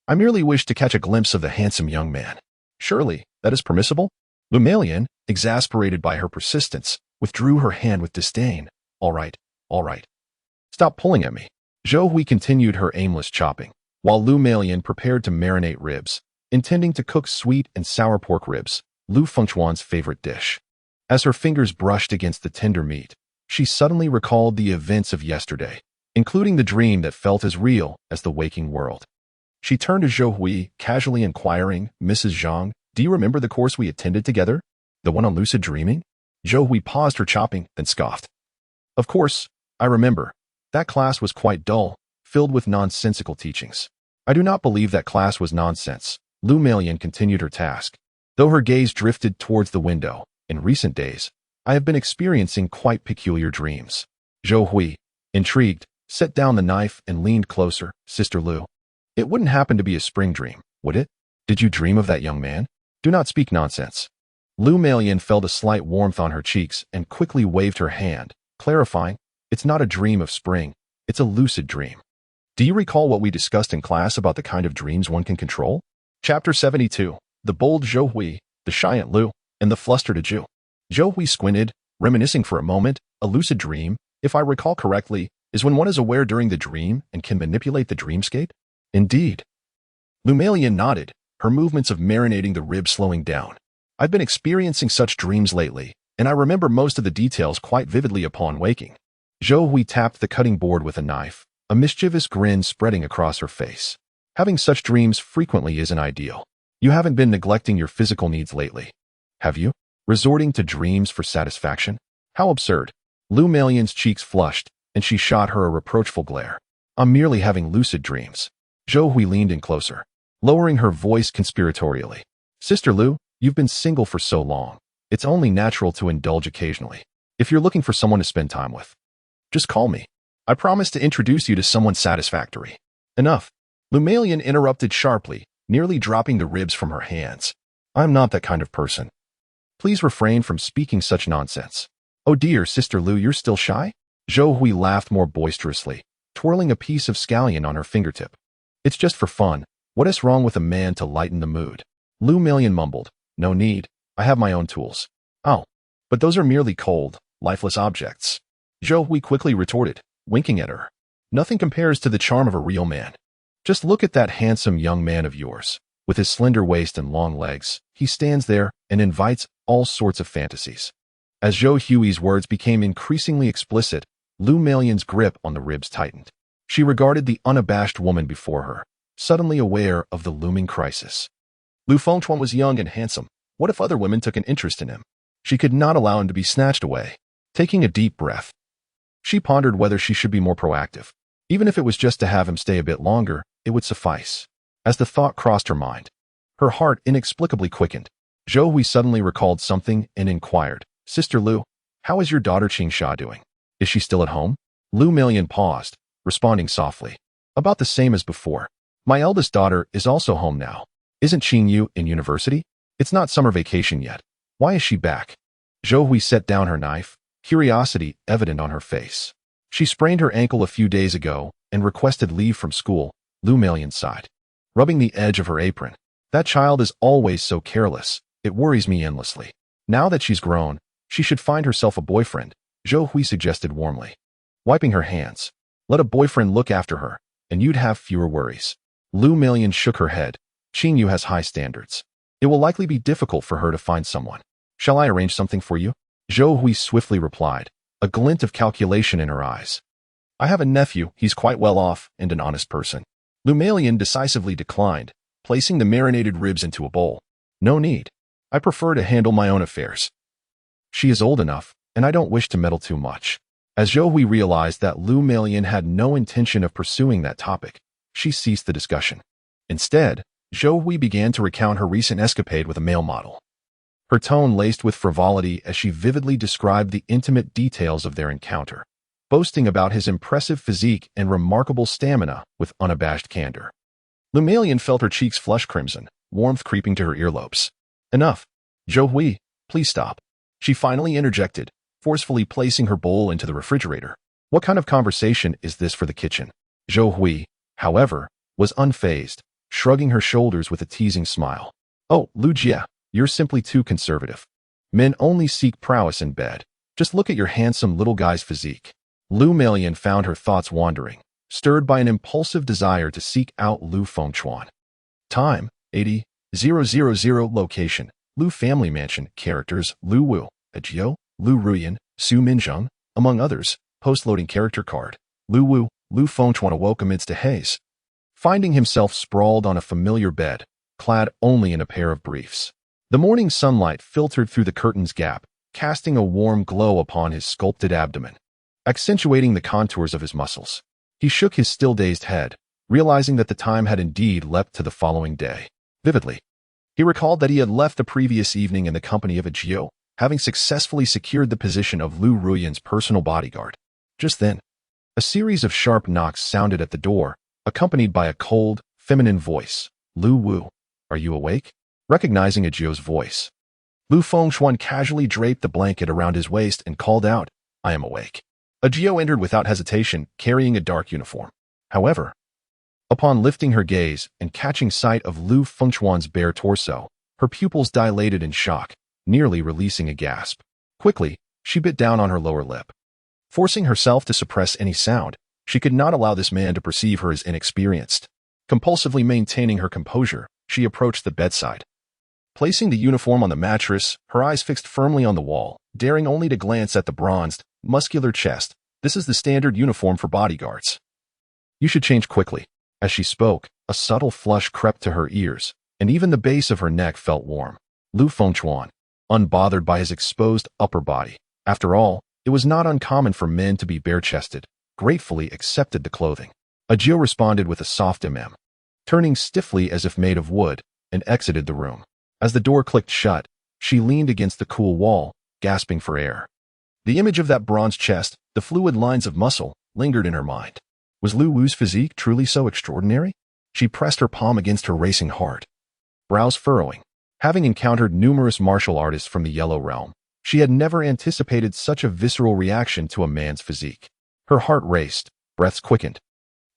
I merely wished to catch a glimpse of the handsome young man." "Surely, that is permissible?" Lu Meilan, exasperated by her persistence, withdrew her hand with disdain. All right. Stop pulling at me." Zhou Hui continued her aimless chopping, while Lu Meilan prepared to marinate ribs, intending to cook sweet and sour pork ribs, Lu Fengchuan's favorite dish. As her fingers brushed against the tender meat, she suddenly recalled the events of yesterday, including the dream that felt as real as the waking world. She turned to Zhou Hui, casually inquiring, "Mrs. Zhang, do you remember the course we attended together? The one on lucid dreaming?" Zhou Hui paused her chopping, then scoffed. "Of course, I remember. That class was quite dull, filled with nonsensical teachings." "I do not believe that class was nonsense." Lu Meilan continued her task, though her gaze drifted towards the window. "In recent days, I have been experiencing quite peculiar dreams." Zhou Hui, intrigued, set down the knife and leaned closer. "Sister Lu, it wouldn't happen to be a spring dream, would it? Did you dream of that young man?" "Do not speak nonsense." Lu Meilan felt a slight warmth on her cheeks and quickly waved her hand, clarifying, "It's not a dream of spring, it's a lucid dream." "Do you recall what we discussed in class about the kind of dreams one can control?" Chapter 72, The Bold Zhou Hui, the Shy Aunt Lu, and the Flustered Zhu. Zhou Hui squinted, reminiscing for a moment. "A lucid dream, if I recall correctly, is when one is aware during the dream and can manipulate the dreamscape?" "Indeed." Lu Meilan nodded, her movements of marinating the rib slowing down. "I've been experiencing such dreams lately, and I remember most of the details quite vividly upon waking." Zhou Hui tapped the cutting board with a knife, a mischievous grin spreading across her face. Having such dreams frequently isn't ideal. You haven't been neglecting your physical needs lately, have you? Resorting to dreams for satisfaction? How absurd. Lu Malian's cheeks flushed, and she shot her a reproachful glare. I'm merely having lucid dreams. Zhou Hui leaned in closer, lowering her voice conspiratorially. Sister Lu, you've been single for so long. It's only natural to indulge occasionally. If you're looking for someone to spend time with, just call me. I promise to introduce you to someone satisfactory. Enough. Lu Malian interrupted sharply, nearly dropping the ribs from her hands. I'm not that kind of person. Please refrain from speaking such nonsense. Oh dear, Sister Lu, you're still shy? Zhou Hui laughed more boisterously, twirling a piece of scallion on her fingertip. It's just for fun. What is wrong with a man to lighten the mood? Lu Malian mumbled. No need. I have my own tools. Oh, but those are merely cold, lifeless objects. Zhou Hui quickly retorted, winking at her. Nothing compares to the charm of a real man. Just look at that handsome young man of yours. With his slender waist and long legs, he stands there and invites all sorts of fantasies. As Zhou Hui's words became increasingly explicit, Lu Malian's grip on the ribs tightened. She regarded the unabashed woman before her, suddenly aware of the looming crisis. Lu Fengchuan was young and handsome. What if other women took an interest in him? She could not allow him to be snatched away. Taking a deep breath, she pondered whether she should be more proactive. Even if it was just to have him stay a bit longer, it would suffice. As the thought crossed her mind, her heart inexplicably quickened. Zhou Hui suddenly recalled something and inquired, Sister Lu, how is your daughter Qingsha doing? Is she still at home? Lu Malian paused, responding softly. About the same as before. My eldest daughter is also home now. Isn't Qingyu in university? It's not summer vacation yet. Why is she back? Zhou Hui set down her knife, curiosity evident on her face. She sprained her ankle a few days ago and requested leave from school. Lu Malian sighed, rubbing the edge of her apron. That child is always so careless. It worries me endlessly. Now that she's grown, she should find herself a boyfriend, Zhou Hui suggested warmly. Wiping her hands, let a boyfriend look after her, and you'd have fewer worries. Lu Malian shook her head. Qingyu has high standards. It will likely be difficult for her to find someone. Shall I arrange something for you? Zhou Hui swiftly replied, a glint of calculation in her eyes. I have a nephew, he's quite well off and an honest person. Lu Malian decisively declined, placing the marinated ribs into a bowl. No need. I prefer to handle my own affairs. She is old enough, and I don't wish to meddle too much. As Zhou Hui realized that Lu Malian had no intention of pursuing that topic, she ceased the discussion. Instead, Zhou Hui began to recount her recent escapade with a male model. Her tone laced with frivolity as she vividly described the intimate details of their encounter, boasting about his impressive physique and remarkable stamina with unabashed candor. Lu Malian felt her cheeks flush crimson, warmth creeping to her earlobes. Enough. Zhou Hui, please stop. She finally interjected, forcefully placing her bowl into the refrigerator. What kind of conversation is this for the kitchen? Zhou Hui, however, was unfazed, shrugging her shoulders with a teasing smile. Oh, Lu Jie, you're simply too conservative. Men only seek prowess in bed. Just look at your handsome little guy's physique. Lu Malian found her thoughts wandering, stirred by an impulsive desire to seek out Lu Fengchuan. Time, 80, 000 location, Lu Family Mansion, characters, Lu Wu, Ajio, Lu Ruyan, Su Minzheng, among others, post-loading character card. Lu Wu, Lu Fengchuan awoke amidst a haze, finding himself sprawled on a familiar bed, clad only in a pair of briefs. The morning sunlight filtered through the curtain's gap, casting a warm glow upon his sculpted abdomen, accentuating the contours of his muscles. He shook his still-dazed head, realizing that the time had indeed leapt to the following day. Vividly, he recalled that he had left the previous evening in the company of Ajio, having successfully secured the position of Lu Ruyan's personal bodyguard. Just then, a series of sharp knocks sounded at the door, accompanied by a cold, feminine voice. Lu Wu, are you awake? Recognizing Ajio's voice, Lu Fengchuan casually draped the blanket around his waist and called out, I am awake. Ajio entered without hesitation, carrying a dark uniform. However, upon lifting her gaze and catching sight of Lu Fengchuan's bare torso, her pupils dilated in shock, nearly releasing a gasp. Quickly, she bit down on her lower lip. Forcing herself to suppress any sound, she could not allow this man to perceive her as inexperienced. Compulsively maintaining her composure, she approached the bedside. Placing the uniform on the mattress, her eyes fixed firmly on the wall, daring only to glance at the bronzed, muscular chest. This is the standard uniform for bodyguards. You should change quickly. As she spoke, a subtle flush crept to her ears, and even the base of her neck felt warm. Lu Fengchuan, unbothered by his exposed upper body. After all, it was not uncommon for men to be bare-chested, gratefully accepted the clothing. Ajio responded with a soft turning stiffly as if made of wood, and exited the room. As the door clicked shut, she leaned against the cool wall, gasping for air. The image of that bronzed chest, the fluid lines of muscle, lingered in her mind. Was Lu Wu's physique truly so extraordinary? She pressed her palm against her racing heart, brows furrowing. Having encountered numerous martial artists from the Yellow Realm, she had never anticipated such a visceral reaction to a man's physique. Her heart raced, breaths quickened,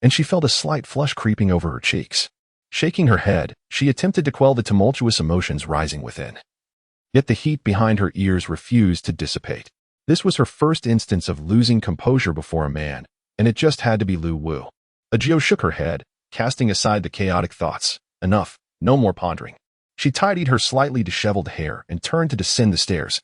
and she felt a slight flush creeping over her cheeks. Shaking her head, she attempted to quell the tumultuous emotions rising within. Yet the heat behind her ears refused to dissipate. This was her first instance of losing composure before a man, and it just had to be Lu Wu. Ajio shook her head, casting aside the chaotic thoughts. Enough, no more pondering. She tidied her slightly disheveled hair and turned to descend the stairs.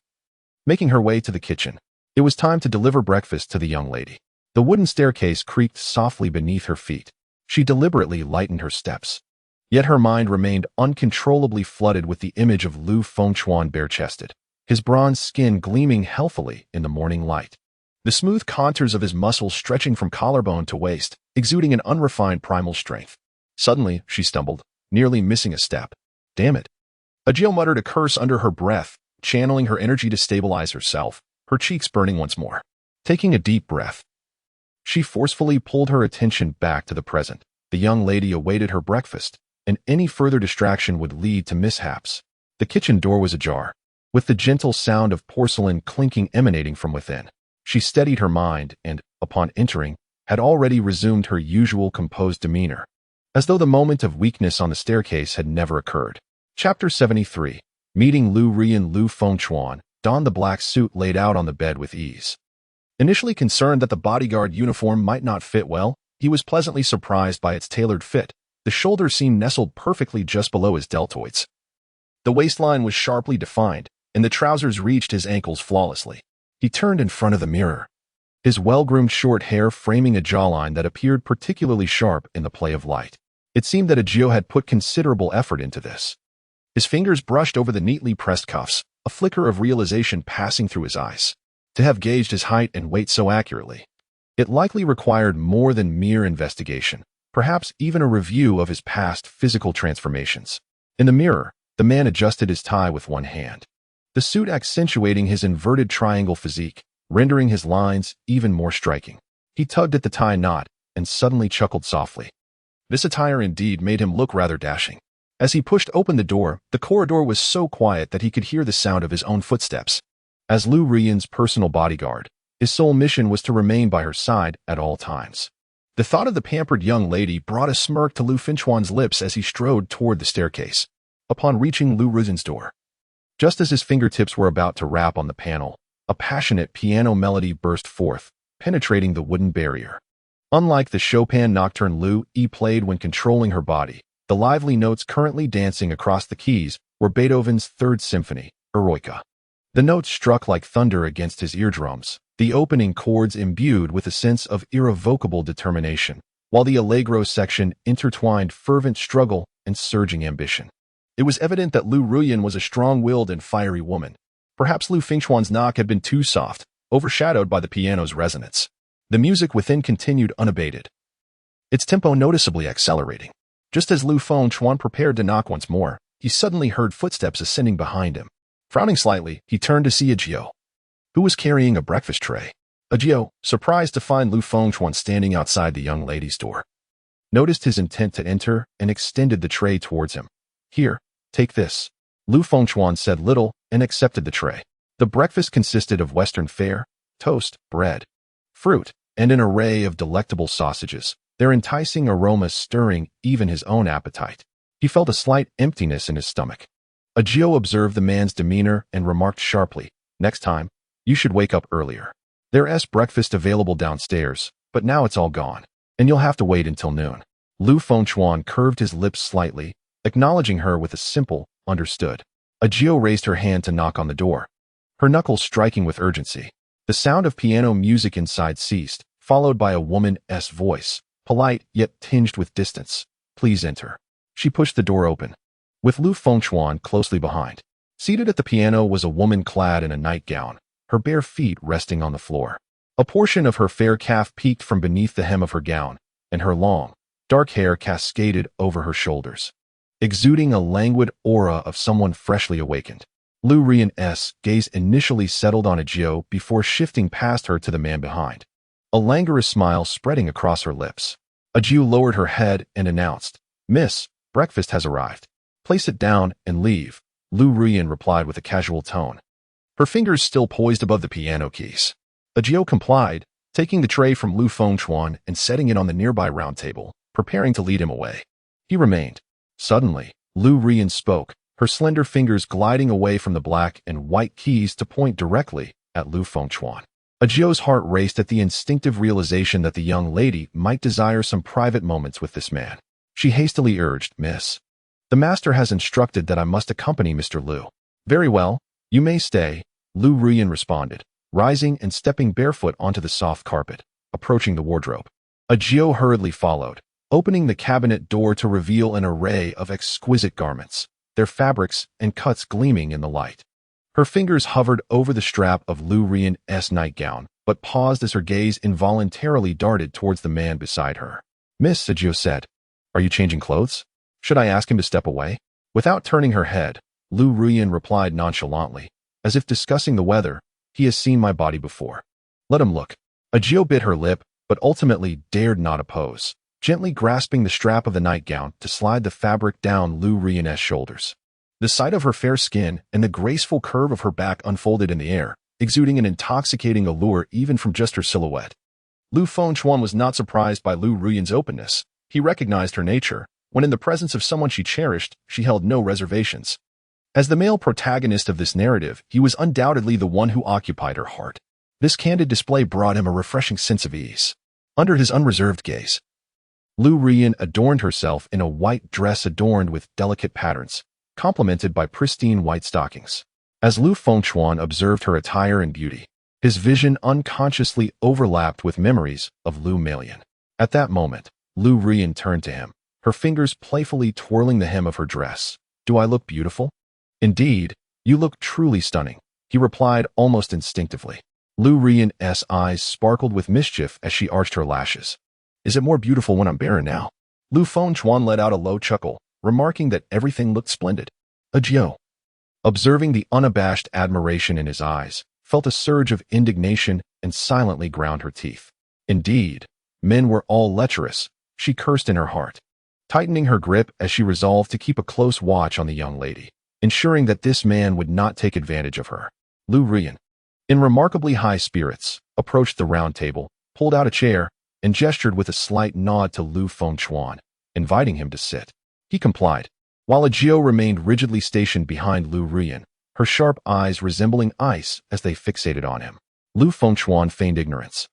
Making her way to the kitchen, it was time to deliver breakfast to the young lady. The wooden staircase creaked softly beneath her feet. She deliberately lightened her steps. Yet her mind remained uncontrollably flooded with the image of Lu Fengchuan bare-chested, his bronze skin gleaming healthily in the morning light. The smooth contours of his muscles stretching from collarbone to waist, exuding an unrefined primal strength. Suddenly, she stumbled, nearly missing a step. Damn it. Ajio muttered a curse under her breath, channeling her energy to stabilize herself, her cheeks burning once more. Taking a deep breath, she forcefully pulled her attention back to the present. The young lady awaited her breakfast, and any further distraction would lead to mishaps. The kitchen door was ajar, with the gentle sound of porcelain clinking emanating from within. She steadied her mind and, upon entering, had already resumed her usual composed demeanor, as though the moment of weakness on the staircase had never occurred. Chapter 73. Meeting Lu Rian. Lu Fengchuan donned the black suit laid out on the bed with ease. Initially concerned that the bodyguard uniform might not fit well, he was pleasantly surprised by its tailored fit. The shoulder seemed nestled perfectly just below his deltoids. The waistline was sharply defined, and the trousers reached his ankles flawlessly. He turned in front of the mirror, his well-groomed short hair framing a jawline that appeared particularly sharp in the play of light. It seemed that Ajio had put considerable effort into this. His fingers brushed over the neatly pressed cuffs, a flicker of realization passing through his eyes. To have gauged his height and weight so accurately, it likely required more than mere investigation, perhaps even a review of his past physical transformations. In the mirror, the man adjusted his tie with one hand, the suit accentuating his inverted triangle physique, rendering his lines even more striking. He tugged at the tie knot and suddenly chuckled softly. This attire indeed made him look rather dashing. As he pushed open the door, the corridor was so quiet that he could hear the sound of his own footsteps. As Lu Rian's personal bodyguard, his sole mission was to remain by her side at all times. The thought of the pampered young lady brought a smirk to Lu Fengchuan's lips as he strode toward the staircase. Upon reaching Lu Rian's door, just as his fingertips were about to rap on the panel, a passionate piano melody burst forth, penetrating the wooden barrier. Unlike the Chopin nocturne Lu Yi played when controlling her body, the lively notes currently dancing across the keys were Beethoven's Third Symphony, Eroica. The notes struck like thunder against his eardrums, the opening chords imbued with a sense of irrevocable determination, while the allegro section intertwined fervent struggle and surging ambition. It was evident that Lu Rian was a strong-willed and fiery woman. Perhaps Lu Fengchuan's knock had been too soft, overshadowed by the piano's resonance. The music within continued unabated, its tempo noticeably accelerating. Just as Lu Fengchuan prepared to knock once more, he suddenly heard footsteps ascending behind him. Frowning slightly, he turned to see Ajio, who was carrying a breakfast tray. Ajio, surprised to find Lu Fengchuan standing outside the young lady's door, noticed his intent to enter and extended the tray towards him. Here, take this. Lu Fengchuan said little and accepted the tray. The breakfast consisted of Western fare, toast, bread, fruit, and an array of delectable sausages, their enticing aromas stirring even his own appetite. He felt a slight emptiness in his stomach. Ajio observed the man's demeanor and remarked sharply, "Next time, you should wake up earlier. There's breakfast available downstairs, but now it's all gone, and you'll have to wait until noon." Lu Fengchuan curved his lips slightly, acknowledging her with a simple, "Understood." Ajio raised her hand to knock on the door, her knuckles striking with urgency. The sound of piano music inside ceased, followed by a woman's voice, polite yet tinged with distance. Please enter. She pushed the door open, with Lu Fengchuan closely behind. Seated at the piano was a woman clad in a nightgown, her bare feet resting on the floor. A portion of her fair calf peeked from beneath the hem of her gown, and her long, dark hair cascaded over her shoulders, exuding a languid aura of someone freshly awakened. Lu Rian's gaze initially settled on Ajio before shifting past her to the man behind, a languorous smile spreading across her lips. Ajio lowered her head and announced, "Miss, breakfast has arrived. Place it down and leave," Lu Rian replied with a casual tone, her fingers still poised above the piano keys. Ajio complied, taking the tray from Lu Fengchuan and setting it on the nearby round table, preparing to lead him away. He remained. Suddenly, Lu Rian spoke, her slender fingers gliding away from the black and white keys to point directly at Lu Fengchuan. Ajio's heart raced at the instinctive realization that the young lady might desire some private moments with this man. She hastily urged, "Miss, the master has instructed that I must accompany Mr. Lu." "Very well, you may stay," Lu Rian responded, rising and stepping barefoot onto the soft carpet, approaching the wardrobe. Ajio hurriedly followed, opening the cabinet door to reveal an array of exquisite garments, their fabrics and cuts gleaming in the light. Her fingers hovered over the strap of Lu Rian's nightgown, but paused as her gaze involuntarily darted towards the man beside her. "Miss," Ajio said, "are you changing clothes? Should I ask him to step away?" Without turning her head, Lu Rian replied nonchalantly, as if discussing the weather, "He has seen my body before. Let him look." Ajio bit her lip, but ultimately dared not oppose, gently grasping the strap of the nightgown to slide the fabric down Lu Rian's shoulders. The sight of her fair skin and the graceful curve of her back unfolded in the air, exuding an intoxicating allure even from just her silhouette. Lu Fengchuan was not surprised by Lu Rian's openness. He recognized her nature. When in the presence of someone she cherished, she held no reservations. As the male protagonist of this narrative, he was undoubtedly the one who occupied her heart. This candid display brought him a refreshing sense of ease. Under his unreserved gaze, Lu Rian adorned herself in a white dress adorned with delicate patterns, complemented by pristine white stockings. As Lu Fengchuan observed her attire and beauty, his vision unconsciously overlapped with memories of Lu Melian. At that moment, Lu Rian turned to him, her fingers playfully twirling the hem of her dress. "Do I look beautiful?" "Indeed, you look truly stunning," he replied almost instinctively. Lu Rian's eyes sparkled with mischief as she arched her lashes. "Is it more beautiful when I'm barren now?" Lu Fengchuan let out a low chuckle, remarking that everything looked splendid. Ajio, observing the unabashed admiration in his eyes, felt a surge of indignation and silently ground her teeth. Indeed, men were all lecherous, she cursed in her heart, tightening her grip as she resolved to keep a close watch on the young lady, ensuring that this man would not take advantage of her. Lu Rian, in remarkably high spirits, approached the round table, pulled out a chair, and gestured with a slight nod to Lu Fengchuan, inviting him to sit. He complied, while Ajio remained rigidly stationed behind Lu Rian, her sharp eyes resembling ice as they fixated on him. Lu Fengchuan feigned ignorance,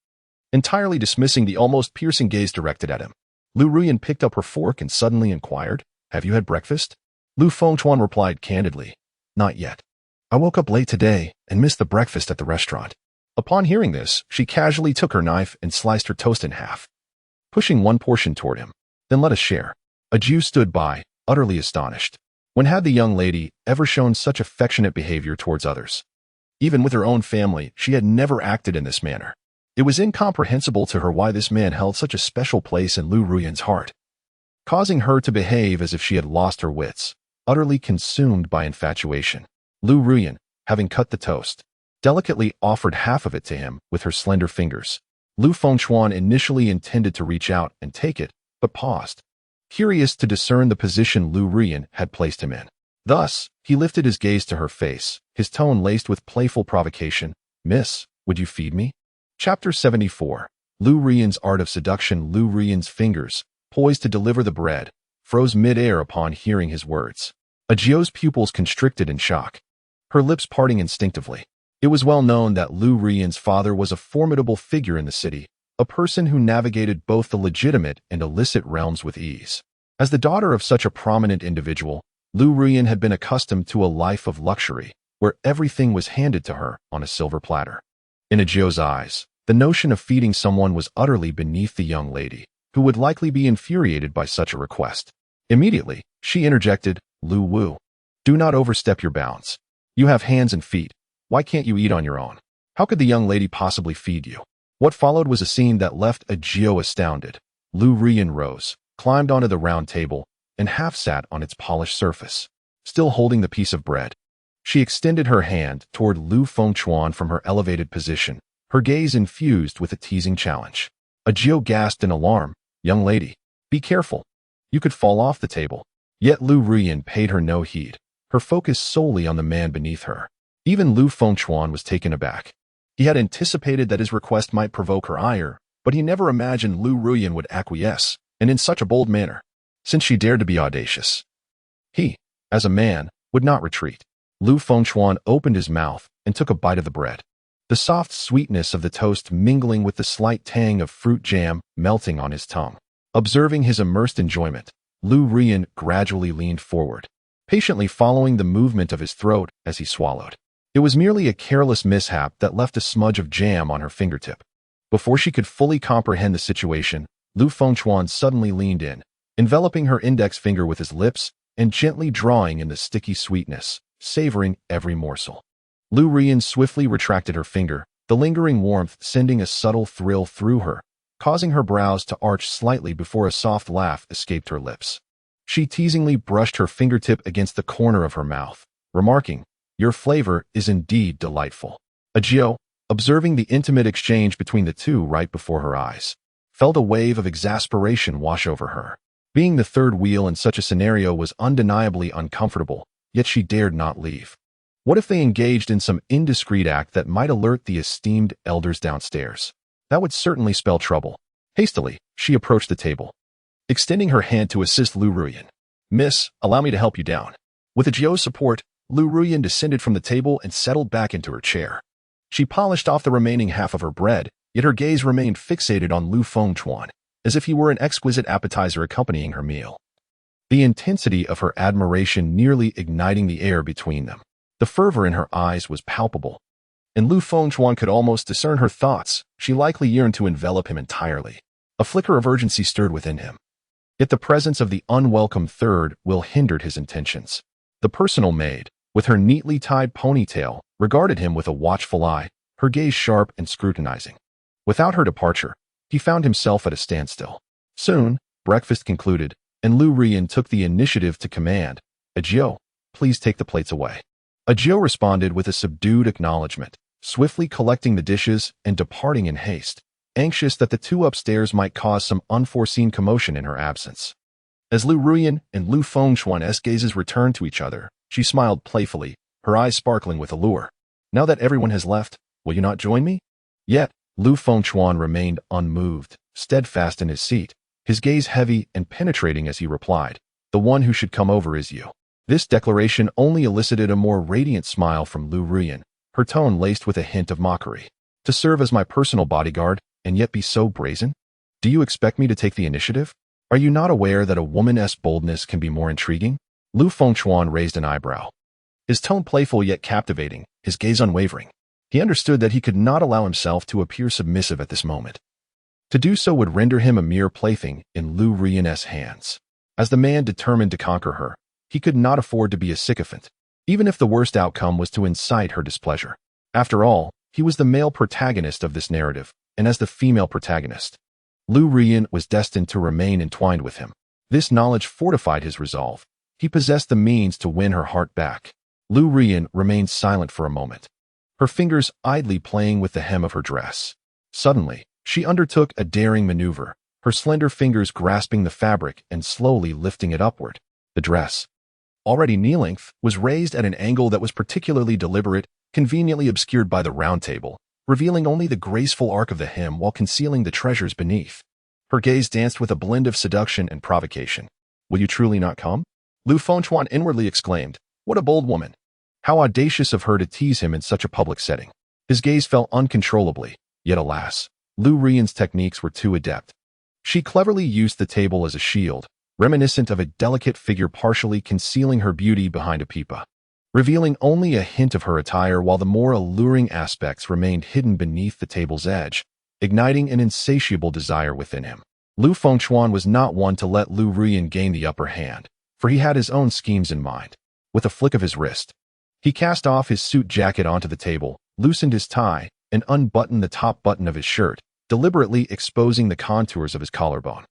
entirely dismissing the almost piercing gaze directed at him. Lu Rian picked up her fork and suddenly inquired, "Have you had breakfast?" Lu Fengchuan replied candidly, "Not yet. I woke up late today and missed the breakfast at the restaurant." Upon hearing this, she casually took her knife and sliced her toast in half, pushing one portion toward him. "Then let us share." Ajio stood by, utterly astonished. When had the young lady ever shown such affectionate behavior towards others? Even with her own family, she had never acted in this manner. It was incomprehensible to her why this man held such a special place in Lu Rian's heart, causing her to behave as if she had lost her wits, utterly consumed by infatuation. Lu Rian, having cut the toast, delicately offered half of it to him with her slender fingers. Lu Fengchuan initially intended to reach out and take it, but paused, curious to discern the position Lu Rian had placed him in. Thus, he lifted his gaze to her face, his tone laced with playful provocation. "Miss, would you feed me?" Chapter 74. Lu Rian's Art of Seduction. Lu Rian's fingers, poised to deliver the bread, froze mid-air upon hearing his words. Ajio's pupils constricted in shock, her lips parting instinctively. It was well known that Lu Rian's father was a formidable figure in the city, a person who navigated both the legitimate and illicit realms with ease. As the daughter of such a prominent individual, Lu Rian had been accustomed to a life of luxury, where everything was handed to her on a silver platter. In Ajio's eyes, the notion of feeding someone was utterly beneath the young lady, who would likely be infuriated by such a request. Immediately, she interjected, "Lu Wu, do not overstep your bounds. You have hands and feet. Why can't you eat on your own? How could the young lady possibly feed you?" What followed was a scene that left Ajio astounded. Lu Ruyan rose, climbed onto the round table, and half sat on its polished surface, still holding the piece of bread. She extended her hand toward Lu Fengchuan from her elevated position, her gaze infused with a teasing challenge. Ajio gasped in alarm. "Young lady, be careful. You could fall off the table." Yet Lu Ruyan paid her no heed, her focus solely on the man beneath her. Even Lu Fengchuan was taken aback. He had anticipated that his request might provoke her ire, but he never imagined Lu Ruyan would acquiesce, and in such a bold manner, since she dared to be audacious. He, as a man, would not retreat. Lu Fengchuan opened his mouth and took a bite of the bread. The soft sweetness of the toast mingling with the slight tang of fruit jam melting on his tongue. Observing his immersed enjoyment, Lu Ruyan gradually leaned forward, patiently following the movement of his throat as he swallowed. It was merely a careless mishap that left a smudge of jam on her fingertip. Before she could fully comprehend the situation, Lu Fengchuan suddenly leaned in, enveloping her index finger with his lips and gently drawing in the sticky sweetness, savoring every morsel. Lu Ruyan swiftly retracted her finger, the lingering warmth sending a subtle thrill through her, causing her brows to arch slightly before a soft laugh escaped her lips. She teasingly brushed her fingertip against the corner of her mouth, remarking, "Your flavor is indeed delightful." Ajio, observing the intimate exchange between the two right before her eyes, felt a wave of exasperation wash over her. Being the third wheel in such a scenario was undeniably uncomfortable, yet she dared not leave. What if they engaged in some indiscreet act that might alert the esteemed elders downstairs? That would certainly spell trouble. Hastily, she approached the table, extending her hand to assist Lu Ruyan. "Miss, allow me to help you down." With Ajio's support, Lu Ruyan descended from the table and settled back into her chair. She polished off the remaining half of her bread, yet her gaze remained fixated on Lu Fengchuan, as if he were an exquisite appetizer accompanying her meal. The intensity of her admiration nearly igniting the air between them. The fervor in her eyes was palpable, and Lu Fengchuan could almost discern her thoughts. She likely yearned to envelop him entirely. A flicker of urgency stirred within him. Yet the presence of the unwelcome third wheel hindered his intentions. The personal maid, with her neatly tied ponytail, regarded him with a watchful eye, her gaze sharp and scrutinizing. Without her departure, he found himself at a standstill. Soon, breakfast concluded, and Lu Ruyan took the initiative to command, "Ajio, please take the plates away." Ajio responded with a subdued acknowledgement, swiftly collecting the dishes and departing in haste, anxious that the two upstairs might cause some unforeseen commotion in her absence. As Lu Ruyan and Lu Fengchuan's gazes returned to each other, she smiled playfully, her eyes sparkling with allure. "Now that everyone has left, will you not join me?" Yet, Lu Fengchuan remained unmoved, steadfast in his seat, his gaze heavy and penetrating as he replied, "The one who should come over is you." This declaration only elicited a more radiant smile from Lu Ruyan, her tone laced with a hint of mockery. "To serve as my personal bodyguard, and yet be so brazen? Do you expect me to take the initiative? Are you not aware that a woman's boldness can be more intriguing?" Lu Fengchuan raised an eyebrow. His tone playful yet captivating, his gaze unwavering. He understood that he could not allow himself to appear submissive at this moment. To do so would render him a mere plaything in Lu Ruyan's hands. As the man determined to conquer her, he could not afford to be a sycophant, even if the worst outcome was to incite her displeasure. After all, he was the male protagonist of this narrative, and as the female protagonist, Lu Ruyan was destined to remain entwined with him. This knowledge fortified his resolve. He possessed the means to win her heart back. Lu Ruyan remained silent for a moment, her fingers idly playing with the hem of her dress. Suddenly, she undertook a daring maneuver, her slender fingers grasping the fabric and slowly lifting it upward. The dress, already knee-length, was raised at an angle that was particularly deliberate, conveniently obscured by the round table, revealing only the graceful arc of the hem while concealing the treasures beneath. Her gaze danced with a blend of seduction and provocation. "Will you truly not come?" Lu Fengchuan inwardly exclaimed. What a bold woman! How audacious of her to tease him in such a public setting. His gaze fell uncontrollably, yet alas, Lu Ruyan's techniques were too adept. She cleverly used the table as a shield, reminiscent of a delicate figure partially concealing her beauty behind a pipa, revealing only a hint of her attire while the more alluring aspects remained hidden beneath the table's edge, igniting an insatiable desire within him. Lu Fengchuan was not one to let Lu Ruyan gain the upper hand, for he had his own schemes in mind. With a flick of his wrist, he cast off his suit jacket onto the table, loosened his tie, and unbuttoned the top button of his shirt, deliberately exposing the contours of his collarbone.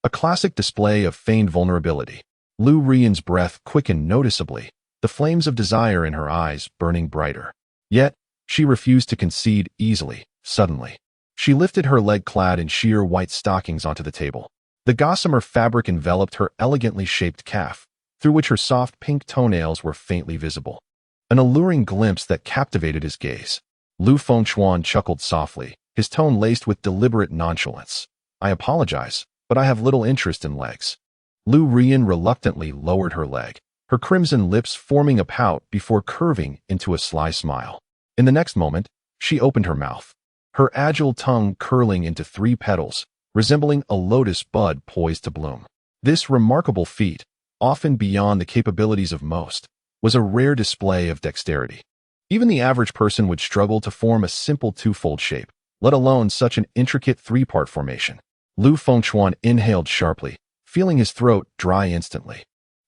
A classic display of feigned vulnerability. Lu Ruyan's breath quickened noticeably, the flames of desire in her eyes burning brighter. Yet, she refused to concede easily. Suddenly, she lifted her leg clad in sheer white stockings onto the table. The gossamer fabric enveloped her elegantly shaped calf, through which her soft pink toenails were faintly visible. An alluring glimpse that captivated his gaze. Lu Fengchuan chuckled softly, his tone laced with deliberate nonchalance. I apologize, but I have little interest in legs. Lu Ruyan reluctantly lowered her leg, her crimson lips forming a pout before curving into a sly smile. In the next moment, she opened her mouth, her agile tongue curling into 3 petals, resembling a lotus bud poised to bloom. This remarkable feat, often beyond the capabilities of most, was a rare display of dexterity. Even the average person would struggle to form a simple 2-fold shape, let alone such an intricate 3-part formation. Lu Fengchuan inhaled sharply, feeling his throat dry instantly.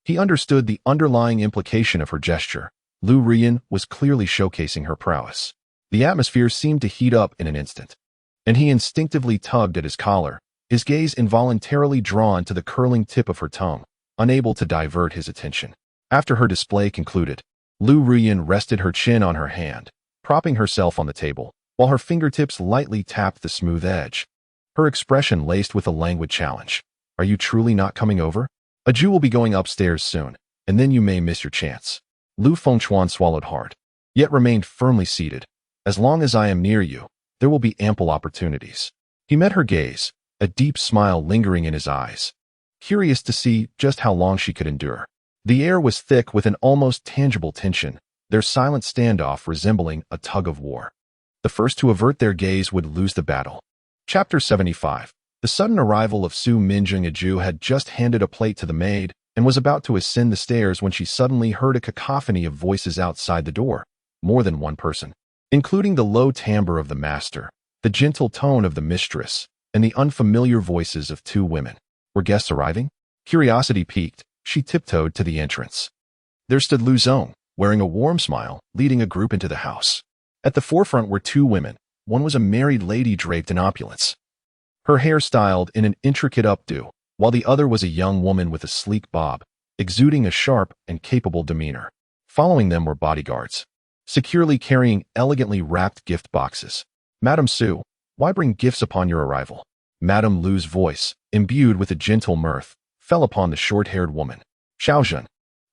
He understood the underlying implication of her gesture. Lu Ruyan was clearly showcasing her prowess. The atmosphere seemed to heat up in an instant, and he instinctively tugged at his collar, his gaze involuntarily drawn to the curling tip of her tongue, unable to divert his attention. After her display concluded, Lu Ruyan rested her chin on her hand, propping herself on the table, while her fingertips lightly tapped the smooth edge. Her expression laced with a languid challenge. Are you truly not coming over? A Jew will be going upstairs soon, and then you may miss your chance. Lu Fengchuan swallowed hard, yet remained firmly seated. As long as I am near you, there will be ample opportunities. He met her gaze, a deep smile lingering in his eyes, curious to see just how long she could endure. The air was thick with an almost tangible tension, their silent standoff resembling a tug of war. The first to avert their gaze would lose the battle. Chapter 75. The sudden arrival of Su Minjing, a Jew, had just handed a plate to the maid and was about to ascend the stairs when she suddenly heard a cacophony of voices outside the door. More than one person, including the low timbre of the master, the gentle tone of the mistress, and the unfamiliar voices of 2 women. Were guests arriving? Curiosity piqued, she tiptoed to the entrance. There stood Lu Zong, wearing a warm smile, leading a group into the house. At the forefront were 2 women. One was a married lady draped in opulence, her hair styled in an intricate updo, while the other was a young woman with a sleek bob, exuding a sharp and capable demeanor. Following them were bodyguards, securely carrying elegantly wrapped gift boxes. Madame Su, why bring gifts upon your arrival? Madame Lu's voice, imbued with a gentle mirth, fell upon the short-haired woman. Xiaozhen,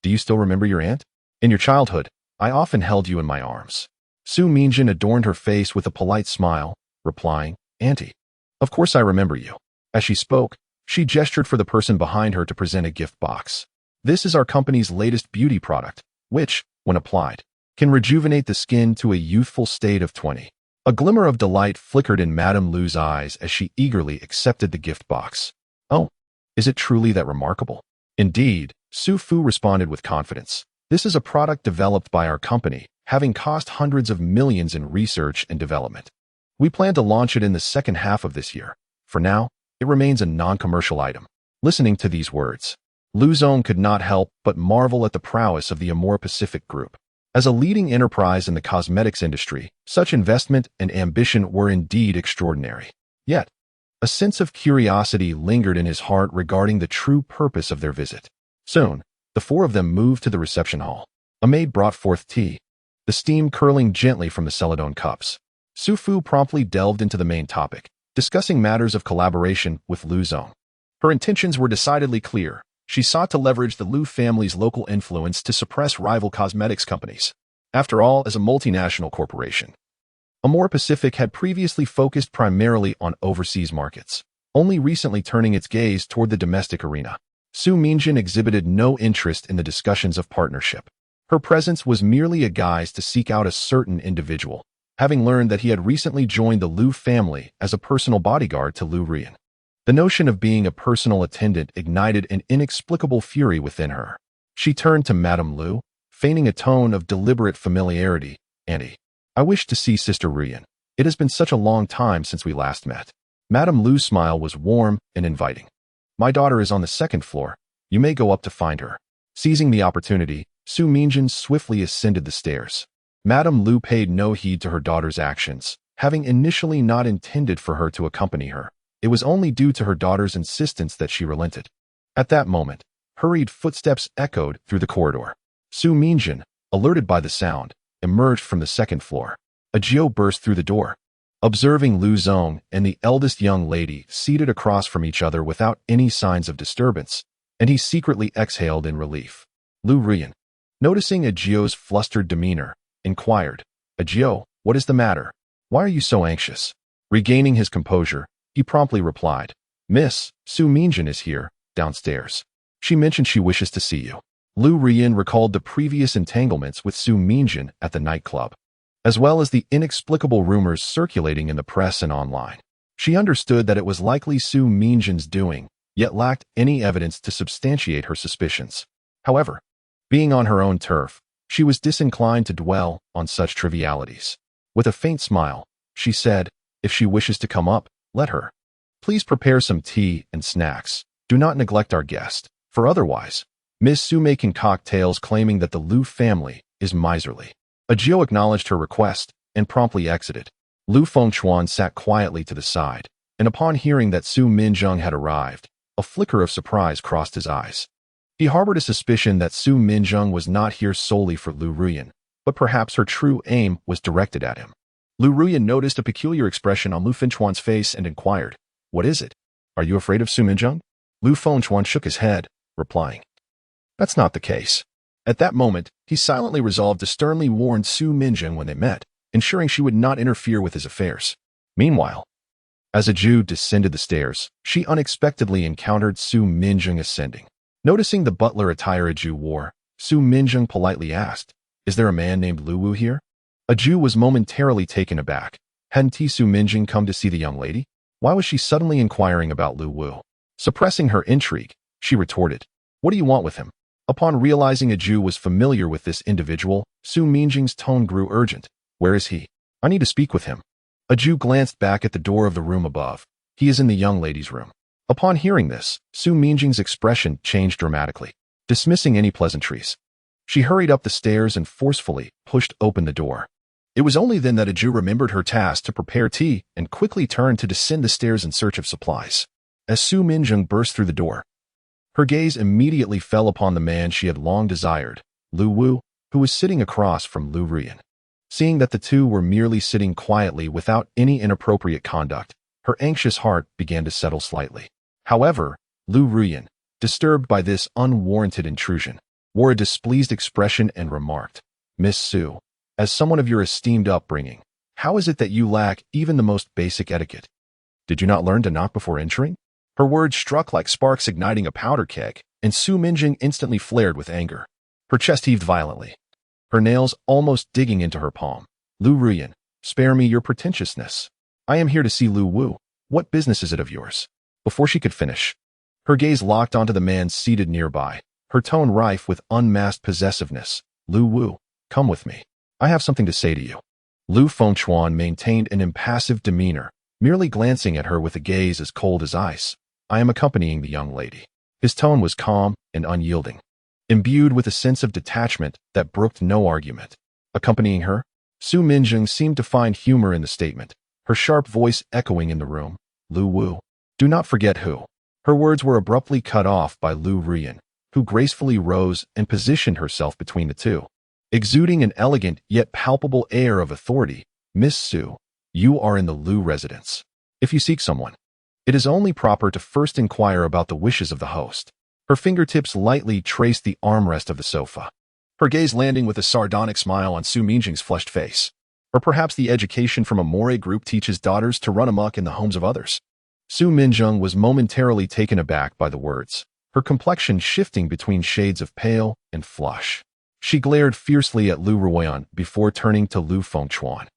do you still remember your aunt? In your childhood, I often held you in my arms. Su Minjin adorned her face with a polite smile, replying, Auntie, of course I remember you. As she spoke, she gestured for the person behind her to present a gift box. This is our company's latest beauty product, which, when applied, can rejuvenate the skin to a youthful state of 20. A glimmer of delight flickered in Madame Lu's eyes as she eagerly accepted the gift box. Oh, is it truly that remarkable? Indeed, Su Fu responded with confidence. This is a product developed by our company, having cost hundreds of millions in research and development. We plan to launch it in the second half of this year. For now, it remains a non-commercial item. Listening to these words, Lu Zong could not help but marvel at the prowess of the Amore Pacific Group. As a leading enterprise in the cosmetics industry, such investment and ambition were indeed extraordinary. Yet, a sense of curiosity lingered in his heart regarding the true purpose of their visit. Soon, the 4 of them moved to the reception hall. A maid brought forth tea, the steam curling gently from the celadone cups. Su Fu promptly delved into the main topic, discussing matters of collaboration with Lu Zong. Her intentions were decidedly clear. She sought to leverage the Lu family's local influence to suppress rival cosmetics companies. After all, as a multinational corporation, Amore Pacific had previously focused primarily on overseas markets, only recently turning its gaze toward the domestic arena. Su Minjin exhibited no interest in the discussions of partnership. Her presence was merely a guise to seek out a certain individual, having learned that he had recently joined the Lu family as a personal bodyguard to Lu Ruyan. The notion of being a personal attendant ignited an inexplicable fury within her. She turned to Madame Lu, feigning a tone of deliberate familiarity. Auntie, I wish to see Sister Ruyan. It has been such a long time since we last met. Madame Lu's smile was warm and inviting. My daughter is on the second floor. You may go up to find her. Seizing the opportunity, Su Mingjin swiftly ascended the stairs. Madame Lu paid no heed to her daughter's actions, having initially not intended for her to accompany her. It was only due to her daughter's insistence that she relented. At that moment, hurried footsteps echoed through the corridor. Su Mingjin, alerted by the sound, emerged from the second floor. Ajio burst through the door. Observing Lu Zong and the eldest young lady seated across from each other without any signs of disturbance, and he secretly exhaled in relief. Lu Ruyan, noticing Ajio's flustered demeanor, inquired, Ajio, what is the matter? Why are you so anxious? Regaining his composure, he promptly replied, Miss, Su Mingjin is here, downstairs. She mentioned she wishes to see you. Lu Ruyan recalled the previous entanglements with Su Mingjin at the nightclub, as well as the inexplicable rumors circulating in the press and online. She understood that it was likely Su Mingjin's doing, yet lacked any evidence to substantiate her suspicions. However, being on her own turf, she was disinclined to dwell on such trivialities. With a faint smile, she said, if she wishes to come up, let her. Please prepare some tea and snacks. Do not neglect our guest, for otherwise, Miss Su may concoct tales claiming that the Lu family is miserly. Ajio acknowledged her request and promptly exited. Lu Fengchuan sat quietly to the side, and upon hearing that Su Mingjin had arrived, a flicker of surprise crossed his eyes. He harbored a suspicion that Su Mingjin was not here solely for Lu Ruyan, but perhaps her true aim was directed at him. Lu Ruyan noticed a peculiar expression on Lu Fengchuan's face and inquired, What is it? Are you afraid of Su Mingjin? Lu Fengchuan shook his head, replying, That's not the case. At that moment, he silently resolved to sternly warn Su Mingjin when they met, ensuring she would not interfere with his affairs. Meanwhile, as Ajio descended the stairs, she unexpectedly encountered Su Mingjin ascending. Noticing the butler attire Ajio wore, Su Mingjin politely asked, Is there a man named Lu Wu here? Ajio was momentarily taken aback. Hadn't Su Mingjin come to see the young lady? Why was she suddenly inquiring about Lu Wu? Suppressing her intrigue, she retorted, What do you want with him? Upon realizing Ajio was familiar with this individual, Su Mingjin's tone grew urgent. Where is he? I need to speak with him. Ajio glanced back at the door of the room above. He is in the young lady's room. Upon hearing this, Su Mingjin's expression changed dramatically. Dismissing any pleasantries, she hurried up the stairs and forcefully pushed open the door. It was only then that Ajio remembered her task to prepare tea and quickly turned to descend the stairs in search of supplies. As Su Mingjin burst through the door, her gaze immediately fell upon the man she had long desired, Lu Wu, who was sitting across from Lu Ruyan. Seeing that the two were merely sitting quietly without any inappropriate conduct, her anxious heart began to settle slightly. However, Lu Ruyan, disturbed by this unwarranted intrusion, wore a displeased expression and remarked, Miss Su, as someone of your esteemed upbringing, how is it that you lack even the most basic etiquette? Did you not learn to knock before entering? Her words struck like sparks igniting a powder keg, and Su Mingjin instantly flared with anger. Her chest heaved violently, her nails almost digging into her palm. Lu Ruyan, spare me your pretentiousness. I am here to see Lu Wu. What business is it of yours? Before she could finish, her gaze locked onto the man seated nearby, her tone rife with unmasked possessiveness. Lu Wu, come with me. I have something to say to you. Lu Fengchuan maintained an impassive demeanor, merely glancing at her with a gaze as cold as ice. I am accompanying the young lady. His tone was calm and unyielding, imbued with a sense of detachment that brooked no argument. Accompanying her? Su Mingjin seemed to find humor in the statement, her sharp voice echoing in the room. Lu Wu, do not forget who. Her words were abruptly cut off by Lu Ruyan, who gracefully rose and positioned herself between the two. Exuding an elegant yet palpable air of authority, Miss Su, you are in the Lu residence. If you seek someone, it is only proper to first inquire about the wishes of the host. Her fingertips lightly traced the armrest of the sofa, her gaze landing with a sardonic smile on Su Mingjin's flushed face. Or perhaps the education from a moire group teaches daughters to run amok in the homes of others. Su Mingjin was momentarily taken aback by the words, her complexion shifting between shades of pale and flush. She glared fiercely at Lu Ruyan before turning to Lu Fengchuan,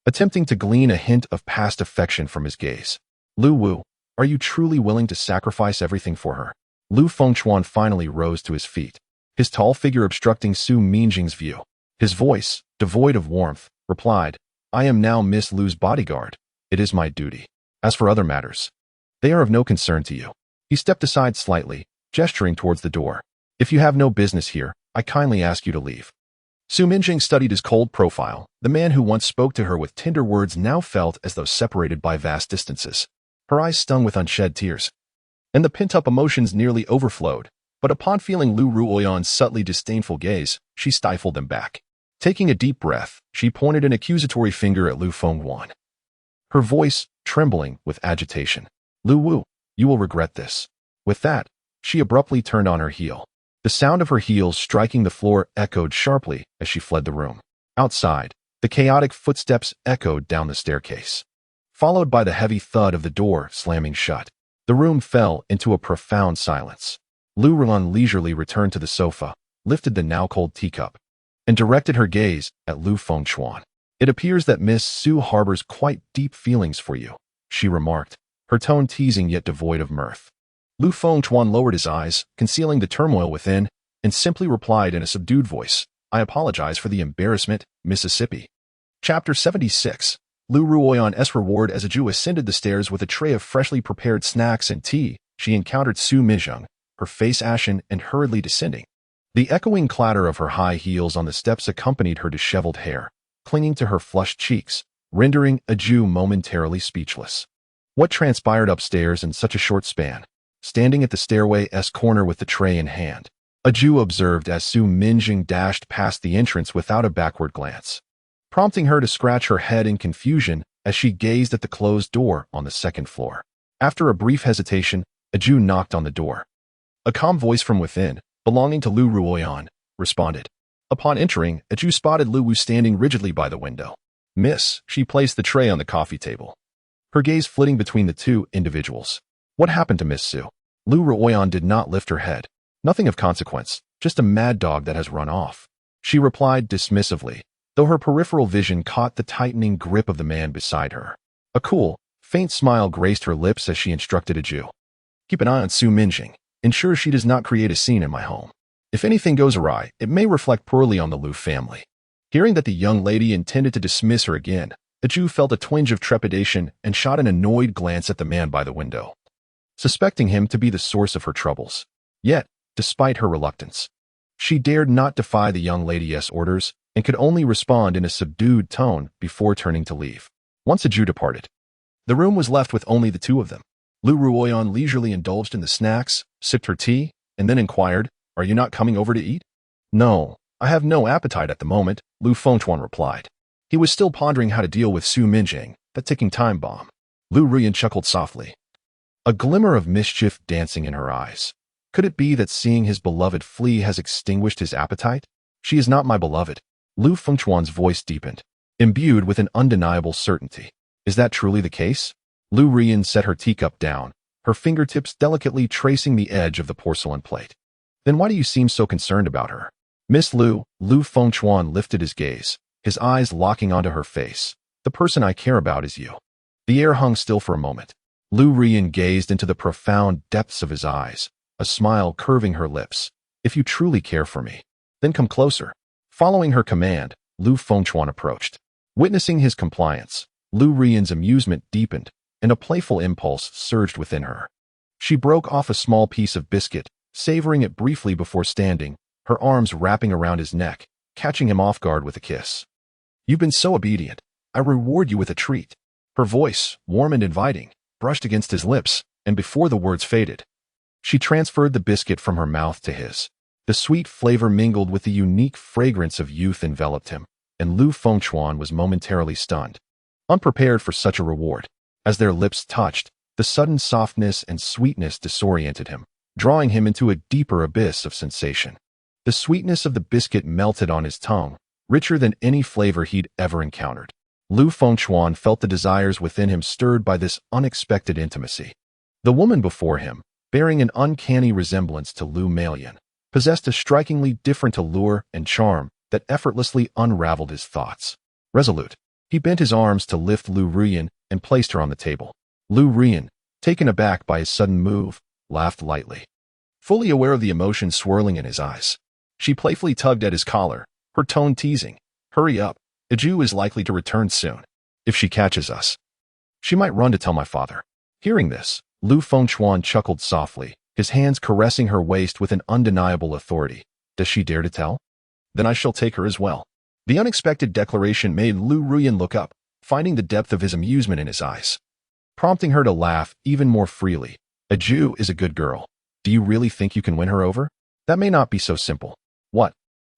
attempting to glean a hint of past affection from his gaze. Lu Wu, are you truly willing to sacrifice everything for her? Lu Fengchuan finally rose to his feet, his tall figure obstructing Su Mingjin's view. His voice, devoid of warmth, replied, I am now Miss Lu's bodyguard. It is my duty. As for other matters, they are of no concern to you. He stepped aside slightly, gesturing towards the door. If you have no business here, I kindly ask you to leave. Su Minjing studied his cold profile. The man who once spoke to her with tender words now felt as though separated by vast distances. Her eyes stung with unshed tears, and the pent-up emotions nearly overflowed. But upon feeling Lu Ruoyan's subtly disdainful gaze, she stifled them back. Taking a deep breath, she pointed an accusatory finger at Lu Fengchuan, her voice trembling with agitation. Lu Wu, you will regret this. With that, she abruptly turned on her heel. The sound of her heels striking the floor echoed sharply as she fled the room. Outside, the chaotic footsteps echoed down the staircase, followed by the heavy thud of the door slamming shut. The room fell into a profound silence. Lu Ruoyan leisurely returned to the sofa, lifted the now-cold teacup, and directed her gaze at Lu Fengchuan. It appears that Miss Su harbors quite deep feelings for you, she remarked, her tone teasing yet devoid of mirth. Lu Fengchuan lowered his eyes, concealing the turmoil within, and simply replied in a subdued voice, I apologize for the embarrassment, Mississippi. Chapter 76. Lu Ruoyan's reward. As Aju ascended the stairs with a tray of freshly prepared snacks and tea, she encountered Su Minjing, her face ashen and hurriedly descending. The echoing clatter of her high heels on the steps accompanied her disheveled hair, clinging to her flushed cheeks, rendering Aju momentarily speechless. What transpired upstairs in such a short span? Standing at the stairway's corner with the tray in hand, Aju observed as Su Minjing dashed past the entrance without a backward glance, prompting her to scratch her head in confusion as she gazed at the closed door on the second floor. After a brief hesitation, Aju knocked on the door. A calm voice from within, belonging to Lu Ruoyan, responded. Upon entering, Aju spotted Lu Wu standing rigidly by the window. Miss, she placed the tray on the coffee table, her gaze flitting between the two individuals. What happened to Miss Su? Lu Ruoyan did not lift her head. Nothing of consequence, just a mad dog that has run off, she replied dismissively, though her peripheral vision caught the tightening grip of the man beside her. A cool, faint smile graced her lips as she instructed Aju. Keep an eye on Su Minjing. Ensure she does not create a scene in my home. If anything goes awry, it may reflect poorly on the Lu family. Hearing that the young lady intended to dismiss her again, Aju felt a twinge of trepidation and shot an annoyed glance at the man by the window, suspecting him to be the source of her troubles. Yet, despite her reluctance, she dared not defy the young lady's orders and could only respond in a subdued tone before turning to leave. Once Aju departed, the room was left with only the two of them. Lu Ruoyan leisurely indulged in the snacks, sipped her tea, and then inquired, Are you not coming over to eat? No, I have no appetite at the moment, Lu Fengchuan replied. He was still pondering how to deal with Su Minjing, that ticking time bomb. Lu Ruoyan chuckled softly, a glimmer of mischief dancing in her eyes. Could it be that seeing his beloved flee has extinguished his appetite? She is not my beloved. Lu Fengchuan's voice deepened, imbued with an undeniable certainty. Is that truly the case? Lu Ruoyan set her teacup down, her fingertips delicately tracing the edge of the porcelain plate. Then why do you seem so concerned about her? Miss Lu Fengchuan lifted his gaze, his eyes locking onto her face. The person I care about is you. The air hung still for a moment. Lu Ruoyan gazed into the profound depths of his eyes, a smile curving her lips. If you truly care for me, then come closer. Following her command, Lu Fengchuan approached. Witnessing his compliance, Lu Ruoyan's amusement deepened, and a playful impulse surged within her. She broke off a small piece of biscuit, savoring it briefly before standing, her arms wrapping around his neck, catching him off guard with a kiss. You've been so obedient. I reward you with a treat. Her voice, warm and inviting, brushed against his lips, and before the words faded, she transferred the biscuit from her mouth to his. The sweet flavor mingled with the unique fragrance of youth enveloped him, and Lu Fengchuan was momentarily stunned, unprepared for such a reward. As their lips touched, the sudden softness and sweetness disoriented him, drawing him into a deeper abyss of sensation. The sweetness of the biscuit melted on his tongue, richer than any flavor he'd ever encountered. Lu Fengchuan felt the desires within him stirred by this unexpected intimacy. The woman before him, bearing an uncanny resemblance to Lu Melian, possessed a strikingly different allure and charm that effortlessly unraveled his thoughts. Resolute, he bent his arms to lift Lu Ruoyan and placed her on the table. Lu Ruoyan, taken aback by his sudden move, laughed lightly, fully aware of the emotion swirling in his eyes. She playfully tugged at his collar, her tone teasing. Hurry up, Aju is likely to return soon. If she catches us, She might run to tell my father. Hearing this, Lu Fengchuan chuckled softly, his hands caressing her waist with an undeniable authority. Does she dare to tell? Then I shall take her as well. The unexpected declaration made Lu Ruyan look up, finding the depth of his amusement in his eyes, prompting her to laugh even more freely. A Jew is a good girl. Do you really think you can win her over? That may not be so simple. What?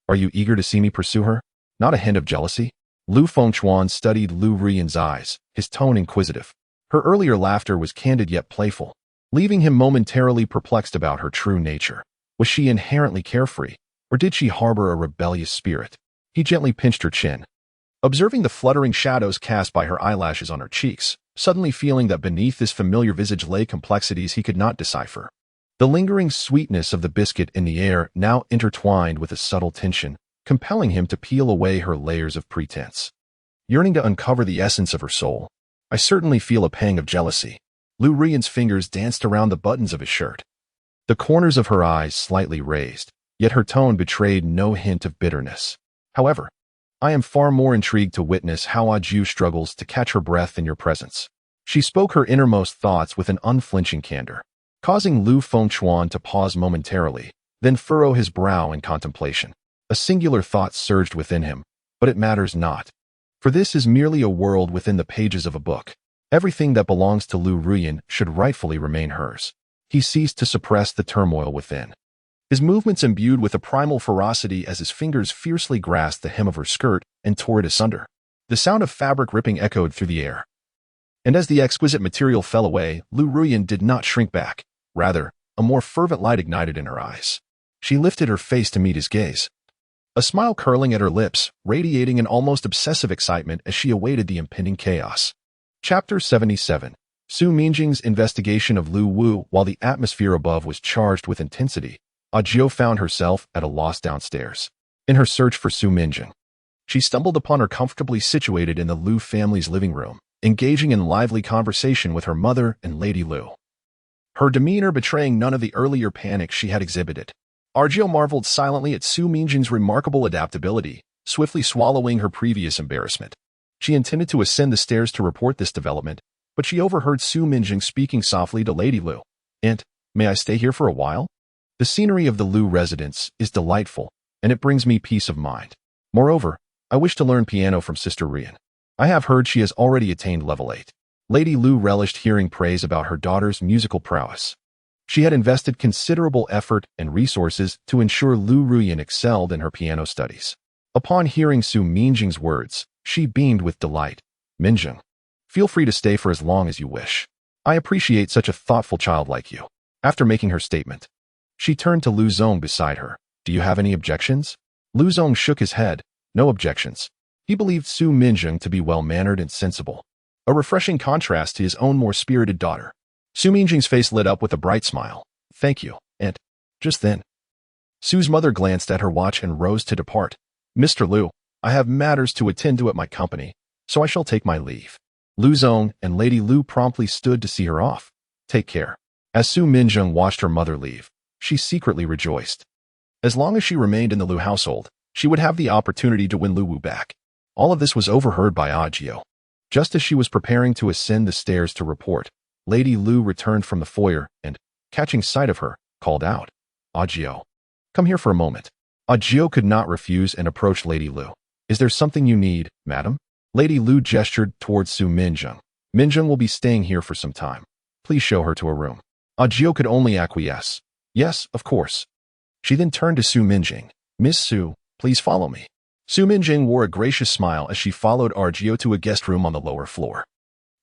Are you eager to see me pursue her? Not a hint of jealousy? Lu Fengchuan studied Lu Ruyan's eyes, his tone inquisitive. Her earlier laughter was candid yet playful, leaving him momentarily perplexed about her true nature. Was she inherently carefree, or did she harbor a rebellious spirit? He gently pinched her chin, observing the fluttering shadows cast by her eyelashes on her cheeks, suddenly feeling that beneath this familiar visage lay complexities he could not decipher. The lingering sweetness of the biscuit in the air now intertwined with a subtle tension, compelling him to peel away her layers of pretense. Yearning to uncover the essence of her soul, I certainly feel a pang of jealousy. Lu Ruyan's fingers danced around the buttons of his shirt, the corners of her eyes slightly raised, yet her tone betrayed no hint of bitterness. However, I am far more intrigued to witness how Ajou struggles to catch her breath in your presence. She spoke her innermost thoughts with an unflinching candor, causing Lu Fengchuan to pause momentarily, then furrow his brow in contemplation. A singular thought surged within him, but it matters not. For this is merely a world within the pages of a book. Everything that belongs to Lu Ruyan should rightfully remain hers. He ceased to suppress the turmoil within, his movements imbued with a primal ferocity as his fingers fiercely grasped the hem of her skirt and tore it asunder. The sound of fabric ripping echoed through the air, and as the exquisite material fell away, Lu Ruyan did not shrink back. Rather, a more fervent light ignited in her eyes. She lifted her face to meet his gaze, a smile curling at her lips, radiating an almost obsessive excitement as she awaited the impending chaos. Chapter 77. Su Mingjing's investigation of Lu Wu. While the atmosphere above was charged with intensity, Ajou found herself at a loss downstairs. In her search for Su Mingjing, she stumbled upon her comfortably situated in the Lu family's living room, engaging in lively conversation with her mother and Lady Lu, her demeanor betraying none of the earlier panic she had exhibited. Ajou marveled silently at Su Mingjing's remarkable adaptability, swiftly swallowing her previous embarrassment. She intended to ascend the stairs to report this development, but she overheard Su Mingjing speaking softly to Lady Lu. "Aunt, may I stay here for a while? The scenery of the Lu residence is delightful, and it brings me peace of mind. Moreover, I wish to learn piano from Sister Rian. I have heard she has already attained level 8. Lady Lu relished hearing praise about her daughter's musical prowess. She had invested considerable effort and resources to ensure Lu Ruyan excelled in her piano studies. Upon hearing Su Mingjing's words, she beamed with delight. "Mingjing, feel free to stay for as long as you wish. I appreciate such a thoughtful child like you." After making her statement, she turned to Lu Zong beside her. "Do you have any objections?" Lu Zong shook his head. No objections. He believed Su Mingjing to be well-mannered and sensible, a refreshing contrast to his own more spirited daughter. Su Mingjing's face lit up with a bright smile. "Thank you, Aunt." Just then, Su's mother glanced at her watch and rose to depart. "Mr. Lu, I have matters to attend to at my company, so I shall take my leave." Lu Zong and Lady Lu promptly stood to see her off. "Take care." As Su Mingjing watched her mother leave, she secretly rejoiced. As long as she remained in the Lu household, she would have the opportunity to win Lu Wu back. All of this was overheard by Ajou. Just as she was preparing to ascend the stairs to report, Lady Lu returned from the foyer and, catching sight of her, called out, "Ajou, come here for a moment." Ajou could not refuse and approached Lady Lu. "Is there something you need, madam?" Lady Lu gestured towards Su Mingjing. "Mingjing will be staying here for some time. Please show her to a room." Ajou could only acquiesce. "Yes, of course." She then turned to Su Mingjing. "Miss Su, please follow me." Su Mingjing wore a gracious smile as she followed Ajou to a guest room on the lower floor.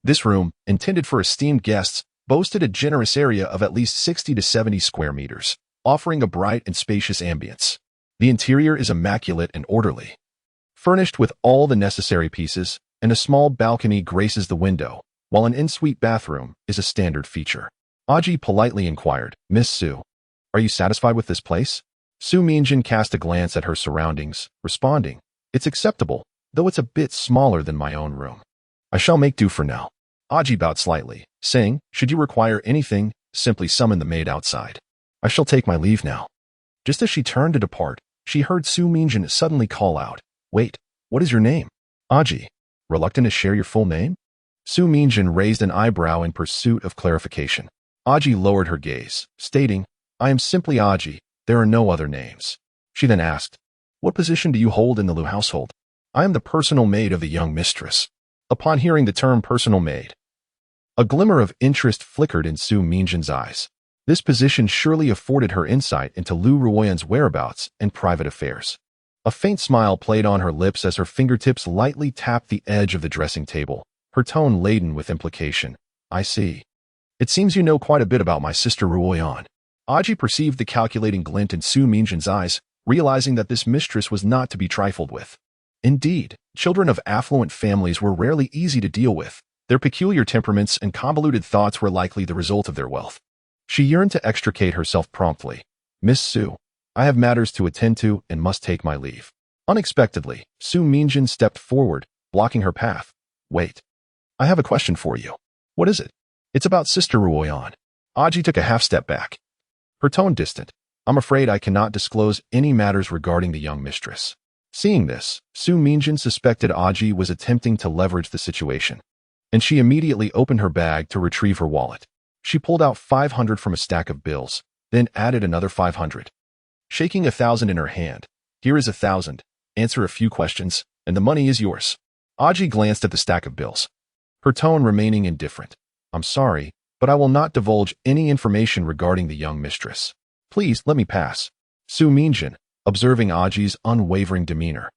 This room, intended for esteemed guests, boasted a generous area of at least 60 to 70 square meters, offering a bright and spacious ambience. The interior is immaculate and orderly, furnished with all the necessary pieces, and a small balcony graces the window, while an ensuite bathroom is a standard feature. Ajou politely inquired, "Miss Su, are you satisfied with this place?" Su Mingjing cast a glance at her surroundings, responding, "It's acceptable, though it's a bit smaller than my own room. I shall make do for now." Ajou bowed slightly, saying, "Should you require anything, simply summon the maid outside. I shall take my leave now." Just as she turned to depart, she heard Su Mingjing suddenly call out, "Wait, what is your name?" "Ajou." "Reluctant to share your full name?" Su Mingjin raised an eyebrow in pursuit of clarification. Aji lowered her gaze, stating, "I am simply Aji. There are no other names." She then asked, "What position do you hold in the Lu household?" "I am the personal maid of the young mistress." Upon hearing the term personal maid, a glimmer of interest flickered in Su Mingjin's eyes. This position surely afforded her insight into Lu Ruoyan's whereabouts and private affairs. A faint smile played on her lips as her fingertips lightly tapped the edge of the dressing table, her tone laden with implication. "I see. It seems you know quite a bit about my sister Ruoyan." Aji perceived the calculating glint in Su Mingjin's eyes, realizing that this mistress was not to be trifled with. Indeed, children of affluent families were rarely easy to deal with. Their peculiar temperaments and convoluted thoughts were likely the result of their wealth. She yearned to extricate herself promptly. "Miss Su, I have matters to attend to and must take my leave." Unexpectedly, Su Mingjin stepped forward, blocking her path. "Wait. I have a question for you." "What is it?" "It's about Sister Ruoyan." Aji took a half step back, her tone distant. "I'm afraid I cannot disclose any matters regarding the young mistress." Seeing this, Su Mingjin suspected Aji was attempting to leverage the situation, and she immediately opened her bag to retrieve her wallet. She pulled out 500 from a stack of bills, then added another 500. Shaking 1,000 in her hand, "Here is 1,000. Answer a few questions, and the money is yours." Aji glanced at the stack of bills, her tone remaining indifferent. "I'm sorry, but I will not divulge any information regarding the young mistress. Please let me pass." Su Mingjin, observing Aji's unwavering demeanor,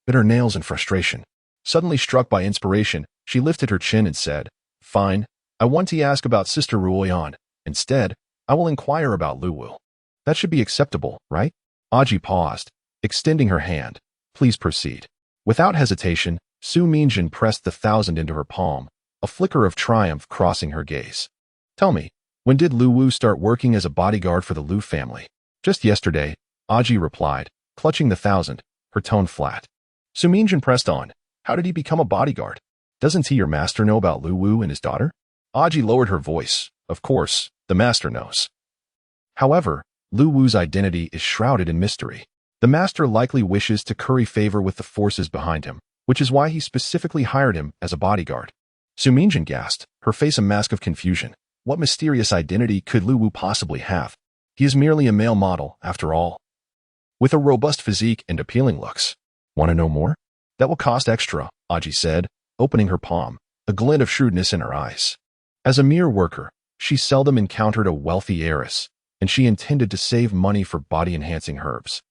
bit her nails in frustration. Suddenly struck by inspiration, she lifted her chin and said, "Fine. I want to ask about Sister Ruoyan. Instead, I will inquire about Luwu. That should be acceptable, right?" Aji paused, extending her hand. "Please proceed." Without hesitation, Su Mingjin pressed the 1,000 into her palm, a flicker of triumph crossing her gaze. "Tell me, when did Luwu start working as a bodyguard for the Lu family?" "Just yesterday," Aji replied, clutching the 1,000, her tone flat. Su Mingjin pressed on. "How did he become a bodyguard? Doesn't your master know about Luwu and his daughter?" Aji lowered her voice. "Of course, the master knows. However, Luwu's identity is shrouded in mystery. The master likely wishes to curry favor with the forces behind him, which is why he specifically hired him as a bodyguard." Su Mingjin gasped, her face a mask of confusion. What mysterious identity could Luwu possibly have? He is merely a male model, after all, with a robust physique and appealing looks. "Want to know more?" "That will cost extra," Aji said, opening her palm, a glint of shrewdness in her eyes. As a mere worker, she seldom encountered a wealthy heiress, and she intended to save money for body-enhancing herbs.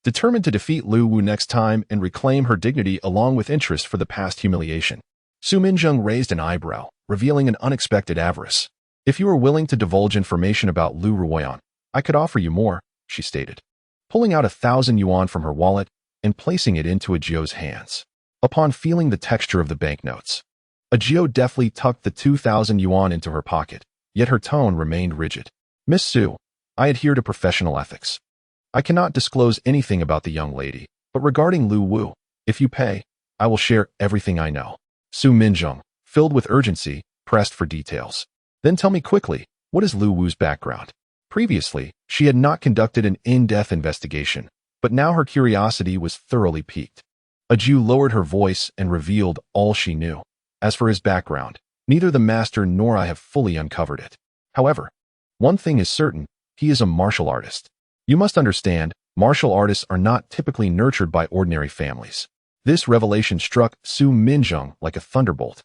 Determined to defeat Luwu next time and reclaim her dignity along with interest for the past humiliation, Su Mingjin raised an eyebrow, revealing an unexpected avarice. "If you are willing to divulge information about Lu Ruoyan, I could offer you more," she stated, pulling out 1,000 yuan from her wallet and placing it into Ajio's hands. Upon feeling the texture of the banknotes, Ajio deftly tucked the 2,000 yuan into her pocket, yet her tone remained rigid. "Miss Su, I adhere to professional ethics. I cannot disclose anything about the young lady, but regarding Lu Wu, if you pay, I will share everything I know." Su Mingjin, filled with urgency, pressed for details. "Then tell me quickly, what is Lu Wu's background?" Previously, she had not conducted an in-depth investigation, but now her curiosity was thoroughly piqued. Ajio lowered her voice and revealed all she knew. "As for his background, neither the master nor I have fully uncovered it. However, one thing is certain, he is a martial artist. You must understand, martial artists are not typically nurtured by ordinary families." This revelation struck Su Mingjin like a thunderbolt.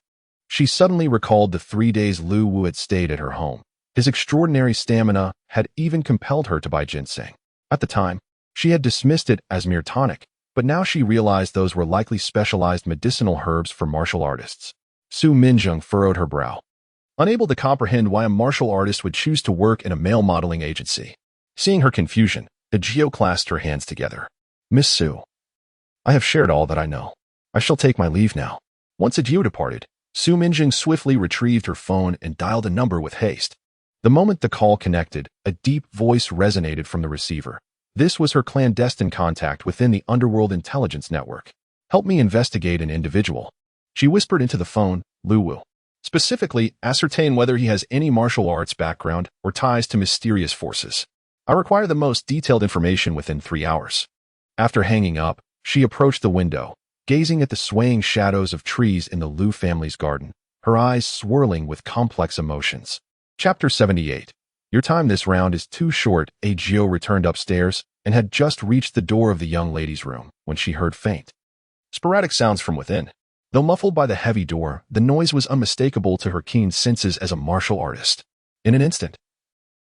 She suddenly recalled the 3 days Lu Wu had stayed at her home. His extraordinary stamina had even compelled her to buy ginseng. At the time, she had dismissed it as mere tonic, but now she realized those were likely specialized medicinal herbs for martial artists. Su Mingjin furrowed her brow, unable to comprehend why a martial artist would choose to work in a male modeling agency. Seeing her confusion, Ajio clasped her hands together. "Miss Su, I have shared all that I know. I shall take my leave now." Once Ajio departed, Su Mingjin swiftly retrieved her phone and dialed a number with haste. The moment the call connected, a deep voice resonated from the receiver. This was her clandestine contact within the Underworld Intelligence Network. "Help me investigate an individual." She whispered into the phone, "Lu Wu. Specifically, ascertain whether he has any martial arts background or ties to mysterious forces. I require the most detailed information within 3 hours." After hanging up, she approached the window, gazing at the swaying shadows of trees in the Lu family's garden, her eyes swirling with complex emotions. Chapter 78. Your time this round is too short. Agio returned upstairs and had just reached the door of the young lady's room when she heard faint, sporadic sounds from within. Though muffled by the heavy door, the noise was unmistakable to her keen senses as a martial artist. In an instant,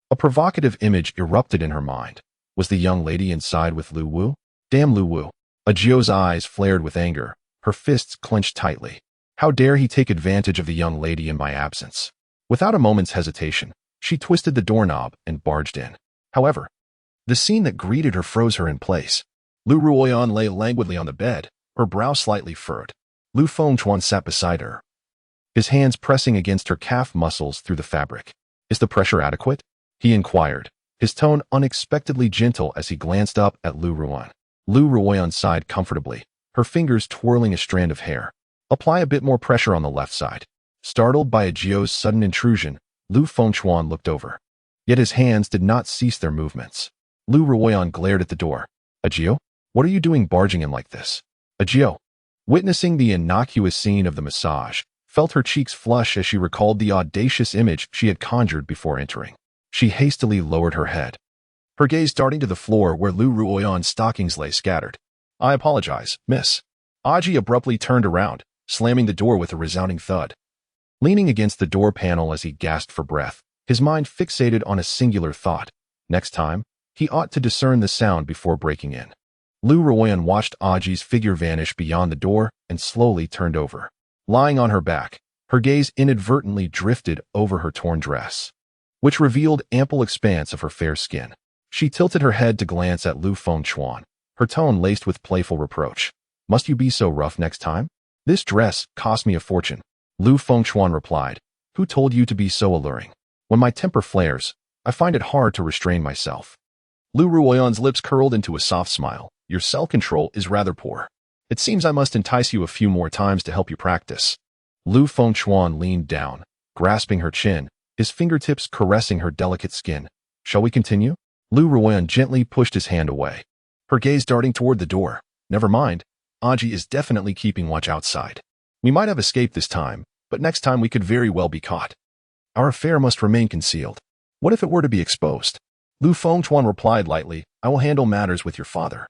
a provocative image erupted in her mind. Was the young lady inside with Lu Wu? Damn Lu Wu. Agio's eyes flared with anger, her fists clenched tightly. How dare he take advantage of the young lady in my absence? Without a moment's hesitation, she twisted the doorknob and barged in. However, the scene that greeted her froze her in place. Lu Ruoyan lay languidly on the bed, her brow slightly furrowed. Lu Fengchuan sat beside her, his hands pressing against her calf muscles through the fabric. Is the pressure adequate? He inquired, his tone unexpectedly gentle as he glanced up at Lu Ruoyan. Lu Ruoyan sighed comfortably, her fingers twirling a strand of hair. Apply a bit more pressure on the left side. Startled by Agio's sudden intrusion, Lu Fengchuan looked over. Yet his hands did not cease their movements. Lu Ruoyan glared at the door. Agio? What are you doing barging in like this? Agio, witnessing the innocuous scene of the massage, felt her cheeks flush as she recalled the audacious image she had conjured before entering. She hastily lowered her head, her gaze darting to the floor where Lu Ruoyan's stockings lay scattered. I apologize, miss. Aji abruptly turned around, slamming the door with a resounding thud. Leaning against the door panel as he gasped for breath, his mind fixated on a singular thought. Next time, he ought to discern the sound before breaking in. Lu Ruoyan watched Aji's figure vanish beyond the door and slowly turned over. Lying on her back, her gaze inadvertently drifted over her torn dress, which revealed ample expanse of her fair skin. She tilted her head to glance at Lu Fengchuan, her tone laced with playful reproach. Must you be so rough next time? This dress cost me a fortune. Lu Fengchuan replied. Who told you to be so alluring? When my temper flares, I find it hard to restrain myself. Lu Ruoyan's lips curled into a soft smile. Your self-control is rather poor. It seems I must entice you a few more times to help you practice. Lu Fengchuan leaned down, grasping her chin, his fingertips caressing her delicate skin. Shall we continue? Lu Ruoyan gently pushed his hand away, her gaze darting toward the door. Never mind. Aji is definitely keeping watch outside. We might have escaped this time, but next time we could very well be caught. Our affair must remain concealed. What if it were to be exposed? Lu Fengchuan replied lightly, I will handle matters with your father.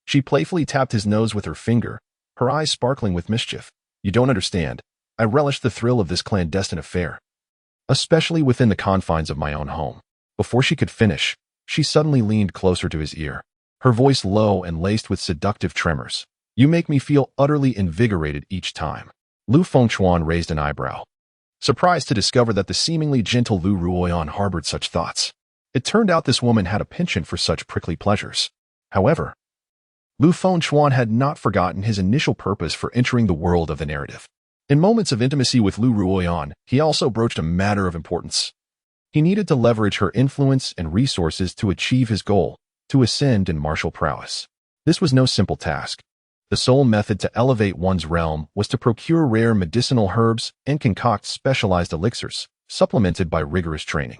She playfully tapped his nose with her finger, her eyes sparkling with mischief. You don't understand. I relish the thrill of this clandestine affair, especially within the confines of my own home. Before she could finish, she suddenly leaned closer to his ear, her voice low and laced with seductive tremors. You make me feel utterly invigorated each time. Lu Fengchuan raised an eyebrow, surprised to discover that the seemingly gentle Lu Ruoyan harbored such thoughts. It turned out this woman had a penchant for such prickly pleasures. However, Lu Fengchuan had not forgotten his initial purpose for entering the world of the narrative. In moments of intimacy with Lu Ruoyan, he also broached a matter of importance. He needed to leverage her influence and resources to achieve his goal, to ascend in martial prowess. This was no simple task. The sole method to elevate one's realm was to procure rare medicinal herbs and concoct specialized elixirs, supplemented by rigorous training.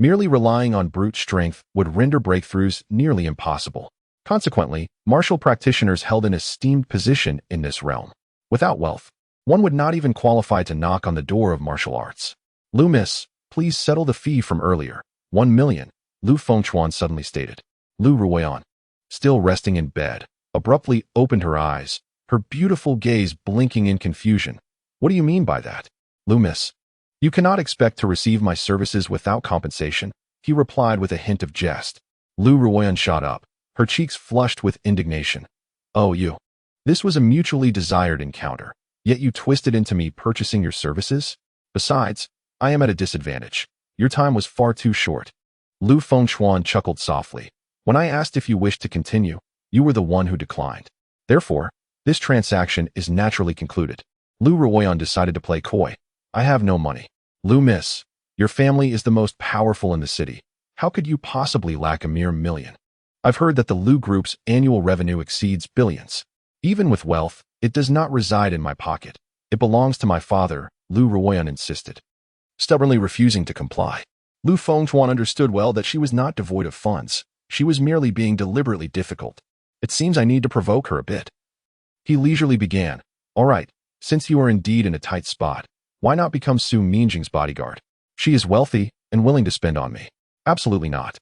Merely relying on brute strength would render breakthroughs nearly impossible. Consequently, martial practitioners held an esteemed position in this realm. Without wealth, one would not even qualify to knock on the door of martial arts. Lu miss, please settle the fee from earlier. 1 million, Lu Fengchuan suddenly stated. Lu Ruoyan, still resting in bed, abruptly opened her eyes, her beautiful gaze blinking in confusion. What do you mean by that? Lu miss, you cannot expect to receive my services without compensation, he replied with a hint of jest. Lu Ruoyan shot up, her cheeks flushed with indignation. Oh, you. This was a mutually desired encounter, yet you twisted into me purchasing your services? Besides, I am at a disadvantage. Your time was far too short. Lu Fengchuan chuckled softly. When I asked if you wished to continue, you were the one who declined. Therefore, this transaction is naturally concluded. Lu Ruoyan decided to play coy. I have no money. Lu miss, your family is the most powerful in the city. How could you possibly lack a mere million? I've heard that the Lu Group's annual revenue exceeds billions. Even with wealth, it does not reside in my pocket. It belongs to my father, Lu Ruoyan insisted, stubbornly refusing to comply. Lu Fengchuan understood well that she was not devoid of funds. She was merely being deliberately difficult. It seems I need to provoke her a bit. He leisurely began. All right, since you are indeed in a tight spot, Why not become Su Mingjing's bodyguard? She is wealthy and willing to spend on me. Absolutely not.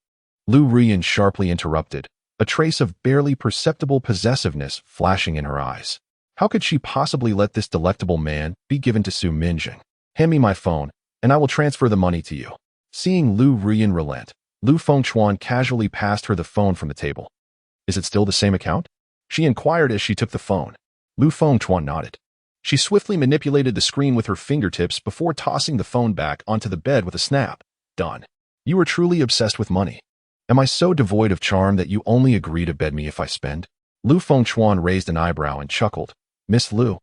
Lu Ruyan sharply interrupted, a trace of barely perceptible possessiveness flashing in her eyes. How could she possibly let this delectable man be given to Su Mingjing? Hand me my phone, and I will transfer the money to you. Seeing Lu Ruyan relent, Lu Fengchuan casually passed her the phone from the table. Is it still the same account? She inquired as she took the phone. Lu Fengchuan nodded. She swiftly manipulated the screen with her fingertips before tossing the phone back onto the bed with a snap. Done. You are truly obsessed with money. Am I so devoid of charm that you only agree to bed me if I spend? Lu Fengchuan raised an eyebrow and chuckled. Miss Lu,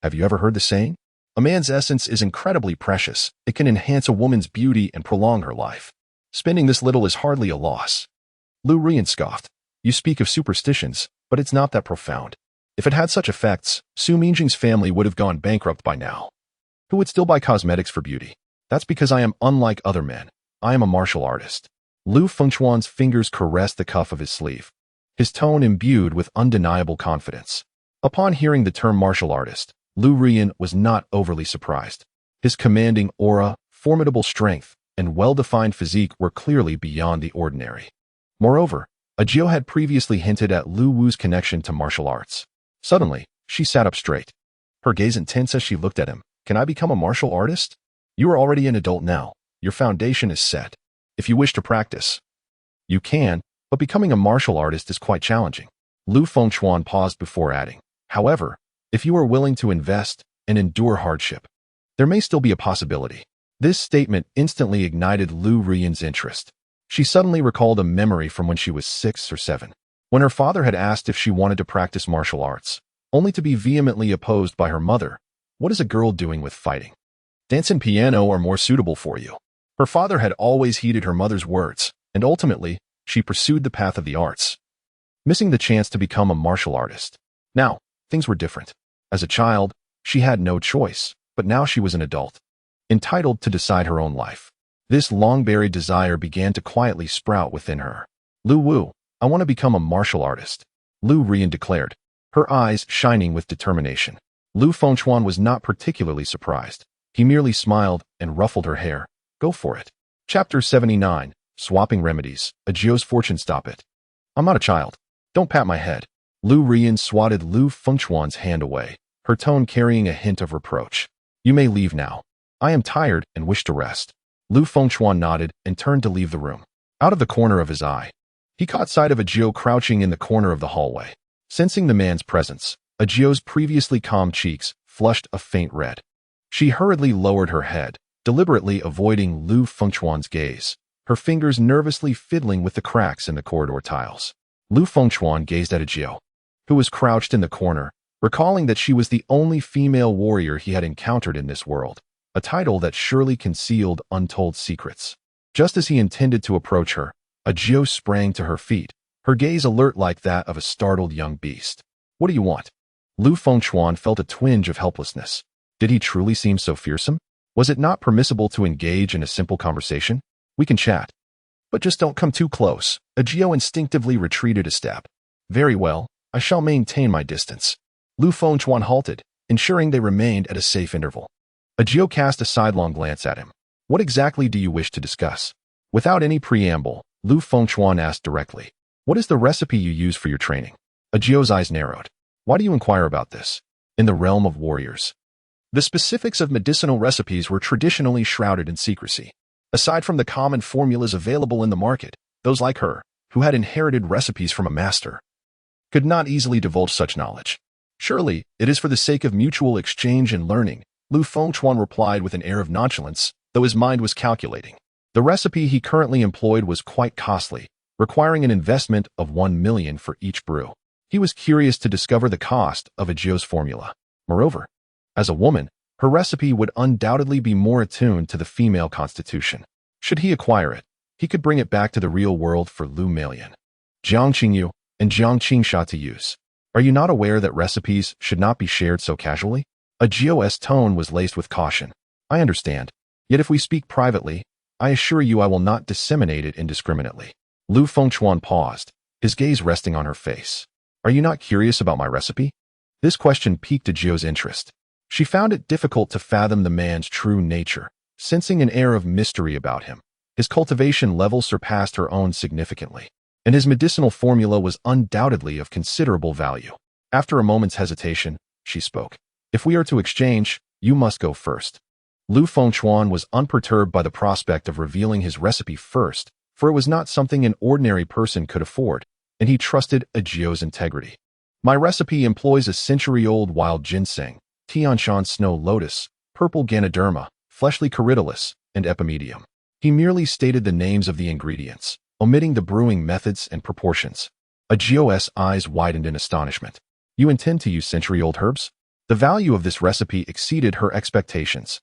have you ever heard the saying? A man's essence is incredibly precious. It can enhance a woman's beauty and prolong her life. Spending this little is hardly a loss. Lu Ruyan scoffed. You speak of superstitions, but it's not that profound. If it had such effects, Su Mingjing's family would have gone bankrupt by now. Who would still buy cosmetics for beauty? That's because I am unlike other men. I am a martial artist. Lu Fengchuan's fingers caressed the cuff of his sleeve, his tone imbued with undeniable confidence. Upon hearing the term martial artist, Lu Ruyan was not overly surprised. His commanding aura, formidable strength, and well-defined physique were clearly beyond the ordinary. Moreover, Ajio had previously hinted at Lu Wu's connection to martial arts. Suddenly, she sat up straight. Her gaze intense as she looked at him. Can I become a martial artist? You are already an adult now. Your foundation is set. If you wish to practice, you can, but becoming a martial artist is quite challenging. Lu Fengchuan paused before adding. However, if you are willing to invest and endure hardship, there may still be a possibility. This statement instantly ignited Lu Ruyan's interest. She suddenly recalled a memory from when she was 6 or 7. When her father had asked if she wanted to practice martial arts, only to be vehemently opposed by her mother. What is a girl doing with fighting? Dance and piano are more suitable for you. Her father had always heeded her mother's words, and ultimately, she pursued the path of the arts, missing the chance to become a martial artist. Now, things were different. As a child, she had no choice, but now she was an adult, entitled to decide her own life. This long-buried desire began to quietly sprout within her. Lu Wu, I want to become a martial artist, Lu Ruyan declared, her eyes shining with determination. Lu Fengchuan was not particularly surprised. He merely smiled and ruffled her hair. Go for it. Chapter 79, Swapping Remedies, Ajio's Fortune. Stop it. I'm not a child. Don't pat my head. Lu Ruyan swatted Lu Fengchuan's hand away, her tone carrying a hint of reproach. You may leave now. I am tired and wish to rest. Lu Fengchuan nodded and turned to leave the room. Out of the corner of his eye, he caught sight of Ajio crouching in the corner of the hallway. Sensing the man's presence, Ajio's previously calm cheeks flushed a faint red. She hurriedly lowered her head, deliberately avoiding Lu Fengchuan's gaze, her fingers nervously fiddling with the cracks in the corridor tiles. Lu Fengchuan gazed at Ajio, who was crouched in the corner, recalling that she was the only female warrior he had encountered in this world, a title that surely concealed untold secrets. Just as he intended to approach her, Ajio sprang to her feet, her gaze alert like that of a startled young beast. What do you want? Lu Fengchuan felt a twinge of helplessness. Did he truly seem so fearsome? Was it not permissible to engage in a simple conversation? We can chat. But just don't come too close. Ajio instinctively retreated a step. Very well, I shall maintain my distance. Lu Fengchuan halted, ensuring they remained at a safe interval. Ajio cast a sidelong glance at him. What exactly do you wish to discuss? Without any preamble, Lu Fengchuan asked directly. What is the recipe you use for your training? Ajio's eyes narrowed. Why do you inquire about this? In the realm of warriors, the specifics of medicinal recipes were traditionally shrouded in secrecy. Aside from the common formulas available in the market, those like her, who had inherited recipes from a master, could not easily divulge such knowledge. Surely, it is for the sake of mutual exchange and learning, Lu Fengchuan replied with an air of nonchalance, though his mind was calculating. The recipe he currently employed was quite costly, requiring an investment of 1 million for each brew. He was curious to discover the cost of Ajio's formula. Moreover, as a woman, her recipe would undoubtedly be more attuned to the female constitution. Should he acquire it, he could bring it back to the real world for Lu Melian, Jiang Qingyu, and Jiang Qingsha to use. Are you not aware that recipes should not be shared so casually? Ajio's tone was laced with caution. I understand. Yet if we speak privately, I assure you I will not disseminate it indiscriminately. Lu Fengchuan paused, his gaze resting on her face. Are you not curious about my recipe? This question piqued Ajio's interest. She found it difficult to fathom the man's true nature, sensing an air of mystery about him. His cultivation level surpassed her own significantly, and his medicinal formula was undoubtedly of considerable value. After a moment's hesitation, she spoke. If we are to exchange, you must go first. Lu Fengchuan was unperturbed by the prospect of revealing his recipe first, for it was not something an ordinary person could afford, and he trusted Ajio's integrity. My recipe employs a century-old wild ginseng, Tianshan snow lotus, purple ganoderma, fleshly corydalus, and epimedium. He merely stated the names of the ingredients, omitting the brewing methods and proportions. Ajio's eyes widened in astonishment. You intend to use century-old herbs? The value of this recipe exceeded her expectations.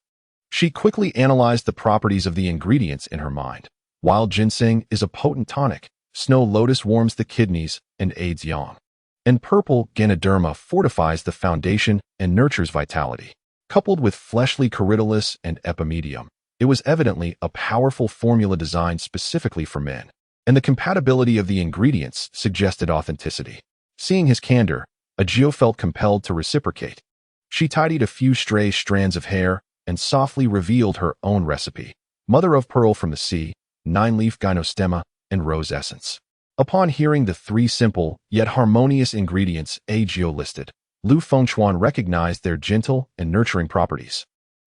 She quickly analyzed the properties of the ingredients in her mind. Wild ginseng is a potent tonic, snow lotus warms the kidneys and aids yang, and purple ganoderma fortifies the foundation and nurtures vitality. Coupled with fleshly corydalus and epimedium, it was evidently a powerful formula designed specifically for men, and the compatibility of the ingredients suggested authenticity. Seeing his candor, Ajio felt compelled to reciprocate. She tidied a few stray strands of hair and softly revealed her own recipe: mother of pearl from the sea, 9-leaf gynostemma, and rose essence. Upon hearing the three simple yet harmonious ingredients Ajio listed, Lu Fengchuan recognized their gentle and nurturing properties,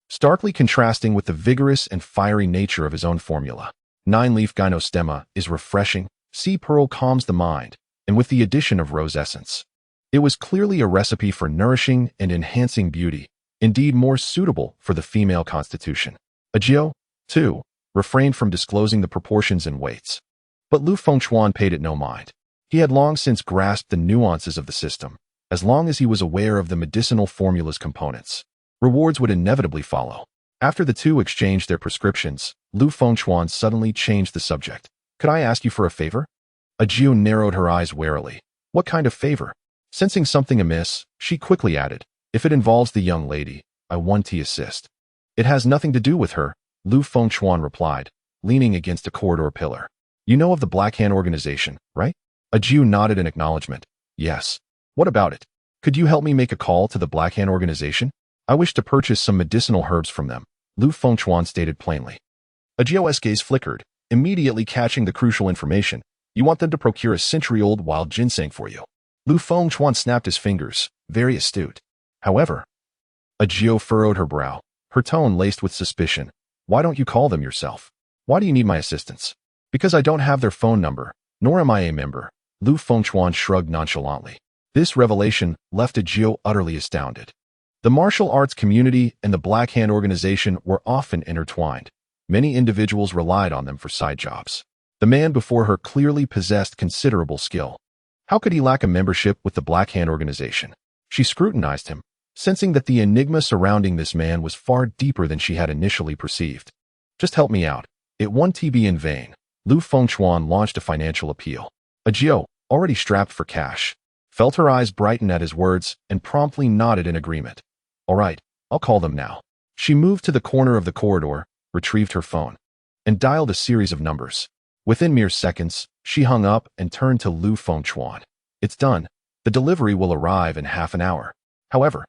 starkly contrasting with the vigorous and fiery nature of his own formula. 9-leaf gynostemma is refreshing, sea pearl calms the mind, and with the addition of rose essence, it was clearly a recipe for nourishing and enhancing beauty, indeed more suitable for the female constitution. Ajio, too, refrained from disclosing the proportions and weights. But Lu Fengchuan paid it no mind. He had long since grasped the nuances of the system. As long as he was aware of the medicinal formula's components, rewards would inevitably follow. After the two exchanged their prescriptions, Lu Fengchuan suddenly changed the subject. Could I ask you for a favor? Ajio narrowed her eyes warily. What kind of favor? Sensing something amiss, she quickly added, if it involves the young lady, I want to assist. It has nothing to do with her, Lu Fengchuan replied, leaning against a corridor pillar. You know of the Black Hand organization, right? Ajio nodded in acknowledgement. Yes. What about it? Could you help me make a call to the Black Hand organization? I wish to purchase some medicinal herbs from them, Lu Fengchuan stated plainly. Ajio's gaze flickered, immediately catching the crucial information. You want them to procure a century-old wild ginseng for you. Lu Fengchuan snapped his fingers, very astute. However, Ajio furrowed her brow, her tone laced with suspicion. Why don't you call them yourself? Why do you need my assistance? Because I don't have their phone number, nor am I a member, Lu Fengchuan shrugged nonchalantly. This revelation left Ajio utterly astounded. The martial arts community and the Black Hand organization were often intertwined. Many individuals relied on them for side jobs. The man before her clearly possessed considerable skill. How could he lack a membership with the Black Hand organization? She scrutinized him, sensing that the enigma surrounding this man was far deeper than she had initially perceived. Just help me out. It won't be in vain. Lu Fengchuan launched a financial appeal. Ajio, already strapped for cash, felt her eyes brighten at his words and promptly nodded in agreement. All right, I'll call them now. She moved to the corner of the corridor, retrieved her phone, and dialed a series of numbers. Within mere seconds, she hung up and turned to Lu Fengchuan. It's done. The delivery will arrive in half an hour. However,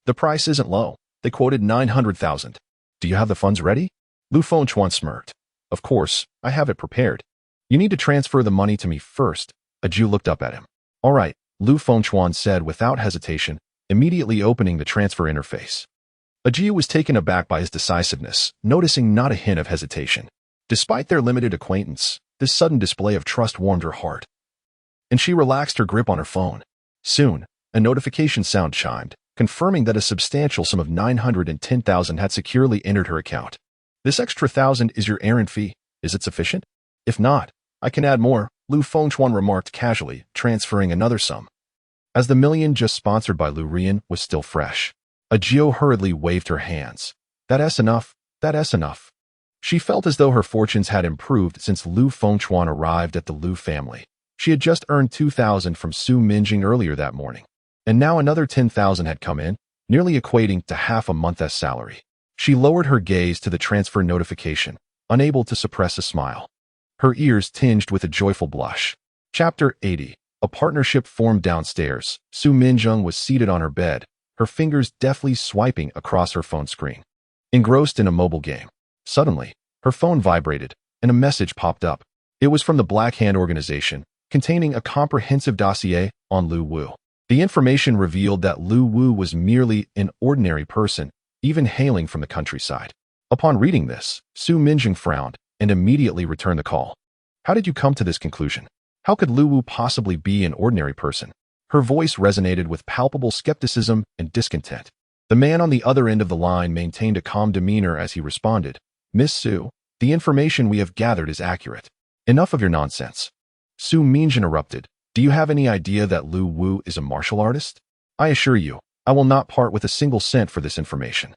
the price isn't low. They quoted 900,000. Do you have the funds ready? Lu Fengchuan smirked. Of course, I have it prepared. You need to transfer the money to me first. Ajio looked up at him. All right, Lu Fengchuan said without hesitation, immediately opening the transfer interface. Ajio was taken aback by his decisiveness, noticing not a hint of hesitation. Despite their limited acquaintance, this sudden display of trust warmed her heart, and she relaxed her grip on her phone. Soon, a notification sound chimed, confirming that a substantial sum of 910,000 had securely entered her account. This extra 1,000 is your errand fee. Is it sufficient? If not, I can add more, Lu Fengchuan remarked casually, transferring another sum. As the million just sponsored by Lu Rian was still fresh, Ajio hurriedly waved her hands. That's enough. That's enough. She felt as though her fortunes had improved since Lu Fengchuan arrived at the Lu family. She had just earned 2,000 from Su Minjing earlier that morning, and now another 10,000 had come in, nearly equating to half a month's salary. She lowered her gaze to the transfer notification, unable to suppress a smile. Her ears tinged with a joyful blush. Chapter 80. A partnership formed downstairs. Su Minjing was seated on her bed, her fingers deftly swiping across her phone screen. Engrossed in a mobile game. Suddenly, her phone vibrated, and a message popped up. It was from the Black Hand organization, containing a comprehensive dossier on Lu Wu. The information revealed that Lu Wu was merely an ordinary person, even hailing from the countryside. Upon reading this, Su Minjing frowned and immediately returned the call. How did you come to this conclusion? How could Lu Wu possibly be an ordinary person? Her voice resonated with palpable skepticism and discontent. The man on the other end of the line maintained a calm demeanor as he responded, Miss Su, the information we have gathered is accurate. Enough of your nonsense. Su Minjing interrupted. Do you have any idea that Lu Wu is a martial artist? I assure you, I will not part with a single cent for this information.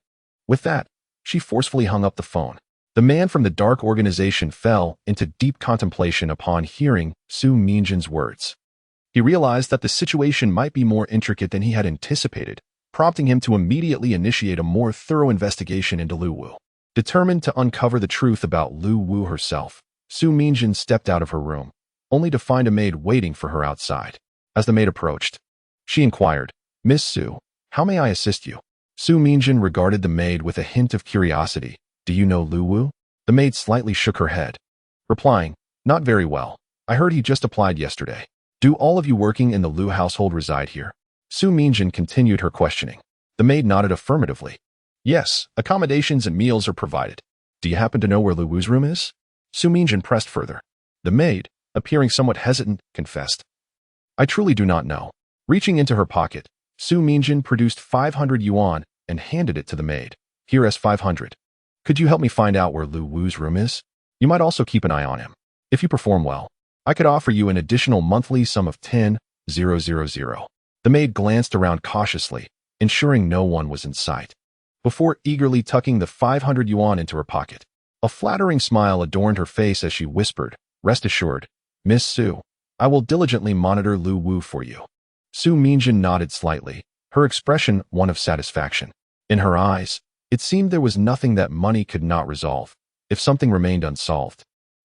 With that, she forcefully hung up the phone. The man from the dark organization fell into deep contemplation upon hearing Su Minjing's words. He realized that the situation might be more intricate than he had anticipated, prompting him to immediately initiate a more thorough investigation into Lu Wu. Determined to uncover the truth about Lu Wu herself, Su Minjing stepped out of her room, only to find a maid waiting for her outside. As the maid approached, she inquired, Miss Su, how may I assist you? Su Minjing regarded the maid with a hint of curiosity. Do you know Lu Wu? The maid slightly shook her head, replying, Not very well. I heard he just applied yesterday. Do all of you working in the Lu household reside here? Su Minjing continued her questioning. The maid nodded affirmatively. Yes, accommodations and meals are provided. Do you happen to know where Lu Wu's room is? Su Minjing pressed further. The maid, appearing somewhat hesitant, confessed. I truly do not know. Reaching into her pocket, Su Minjing produced 500 yuan and handed it to the maid. Here is 500. Could you help me find out where Lu Wu's room is? You might also keep an eye on him. If you perform well, I could offer you an additional monthly sum of 10,000. The maid glanced around cautiously, ensuring no one was in sight, before eagerly tucking the 500 yuan into her pocket. A flattering smile adorned her face as she whispered, Rest assured, Miss Su, I will diligently monitor Lu Wu for you. Su Minjing nodded slightly, her expression one of satisfaction. In her eyes, it seemed there was nothing that money could not resolve. If something remained unsolved,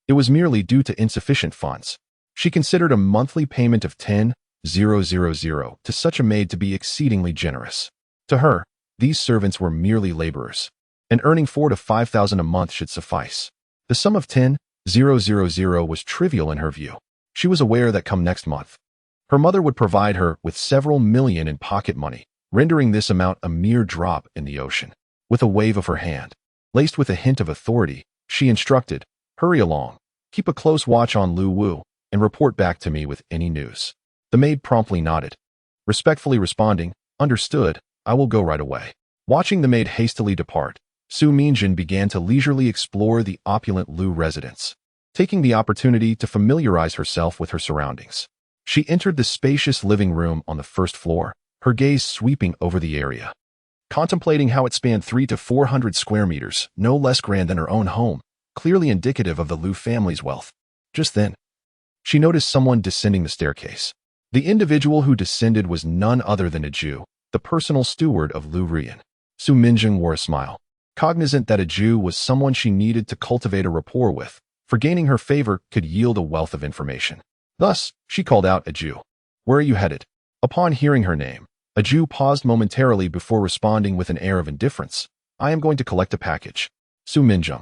it was merely due to insufficient funds. She considered a monthly payment of 10,000 to such a maid to be exceedingly generous. To her, these servants were merely laborers, and earning 4,000 to 5,000 a month should suffice. The sum of 10,000 was trivial in her view. She was aware that come next month, her mother would provide her with several million in pocket money, rendering this amount a mere drop in the ocean. With a wave of her hand, laced with a hint of authority, she instructed, Hurry along, keep a close watch on Lu Wu, and report back to me with any news. The maid promptly nodded, respectfully responding, Understood, I will go right away. Watching the maid hastily depart, Su Minjing began to leisurely explore the opulent Lu residence, taking the opportunity to familiarize herself with her surroundings. She entered the spacious living room on the first floor, her gaze sweeping over the area, contemplating how it spanned 300 to 400 square meters, no less grand than her own home, clearly indicative of the Lu family's wealth. Just then, she noticed someone descending the staircase. The individual who descended was none other than a Jew, the personal steward of Lu Rian. Su Minjing wore a smile, cognizant that a Jew was someone she needed to cultivate a rapport with, for gaining her favor could yield a wealth of information. Thus, she called out a Jew. Where are you headed? Upon hearing her name, a Jew paused momentarily before responding with an air of indifference. I am going to collect a package. Su Minjing,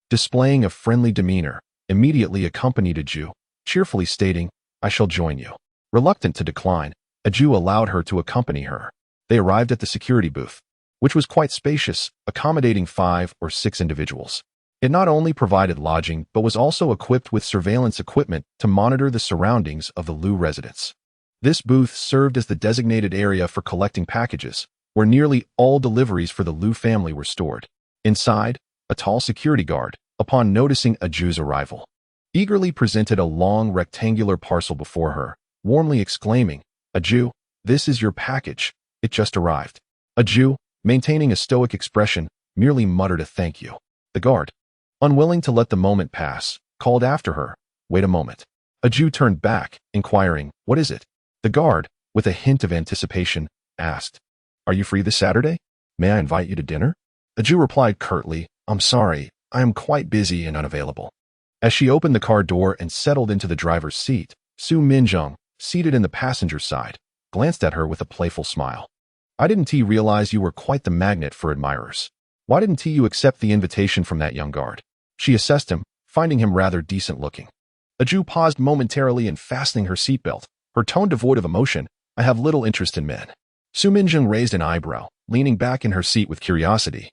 displaying a friendly demeanor, immediately accompanied a Jew, cheerfully stating, I shall join you. Reluctant to decline, a Jew allowed her to accompany her. They arrived at the security booth, which was quite spacious, accommodating 5 or 6 individuals. It not only provided lodging but was also equipped with surveillance equipment to monitor the surroundings of the Lu residence. This booth served as the designated area for collecting packages, where nearly all deliveries for the Lu family were stored. Inside, a tall security guard, upon noticing a Jew's arrival, eagerly presented a long rectangular parcel before her, warmly exclaiming, A Jew, this is your package, it just arrived. A Jew, maintaining a stoic expression, merely muttered a thank you. The guard, unwilling to let the moment pass, called after her, Wait a moment. A Jew turned back, inquiring, What is it? The guard, with a hint of anticipation, asked, Are you free this Saturday? May I invite you to dinner? The Jew replied curtly, I'm sorry, I am quite busy and unavailable. As she opened the car door and settled into the driver's seat, Su Minjing, seated in the passenger side, glanced at her with a playful smile. I didn't realize you were quite the magnet for admirers. Why didn't you accept the invitation from that young guard? She assessed him, finding him rather decent looking. Aju paused momentarily in fastening her seatbelt, her tone devoid of emotion. I have little interest in men. Su Minjung raised an eyebrow, leaning back in her seat with curiosity.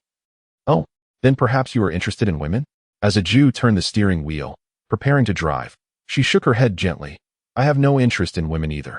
Oh, then perhaps you are interested in women? As Aju turned the steering wheel, preparing to drive, she shook her head gently. I have no interest in women either.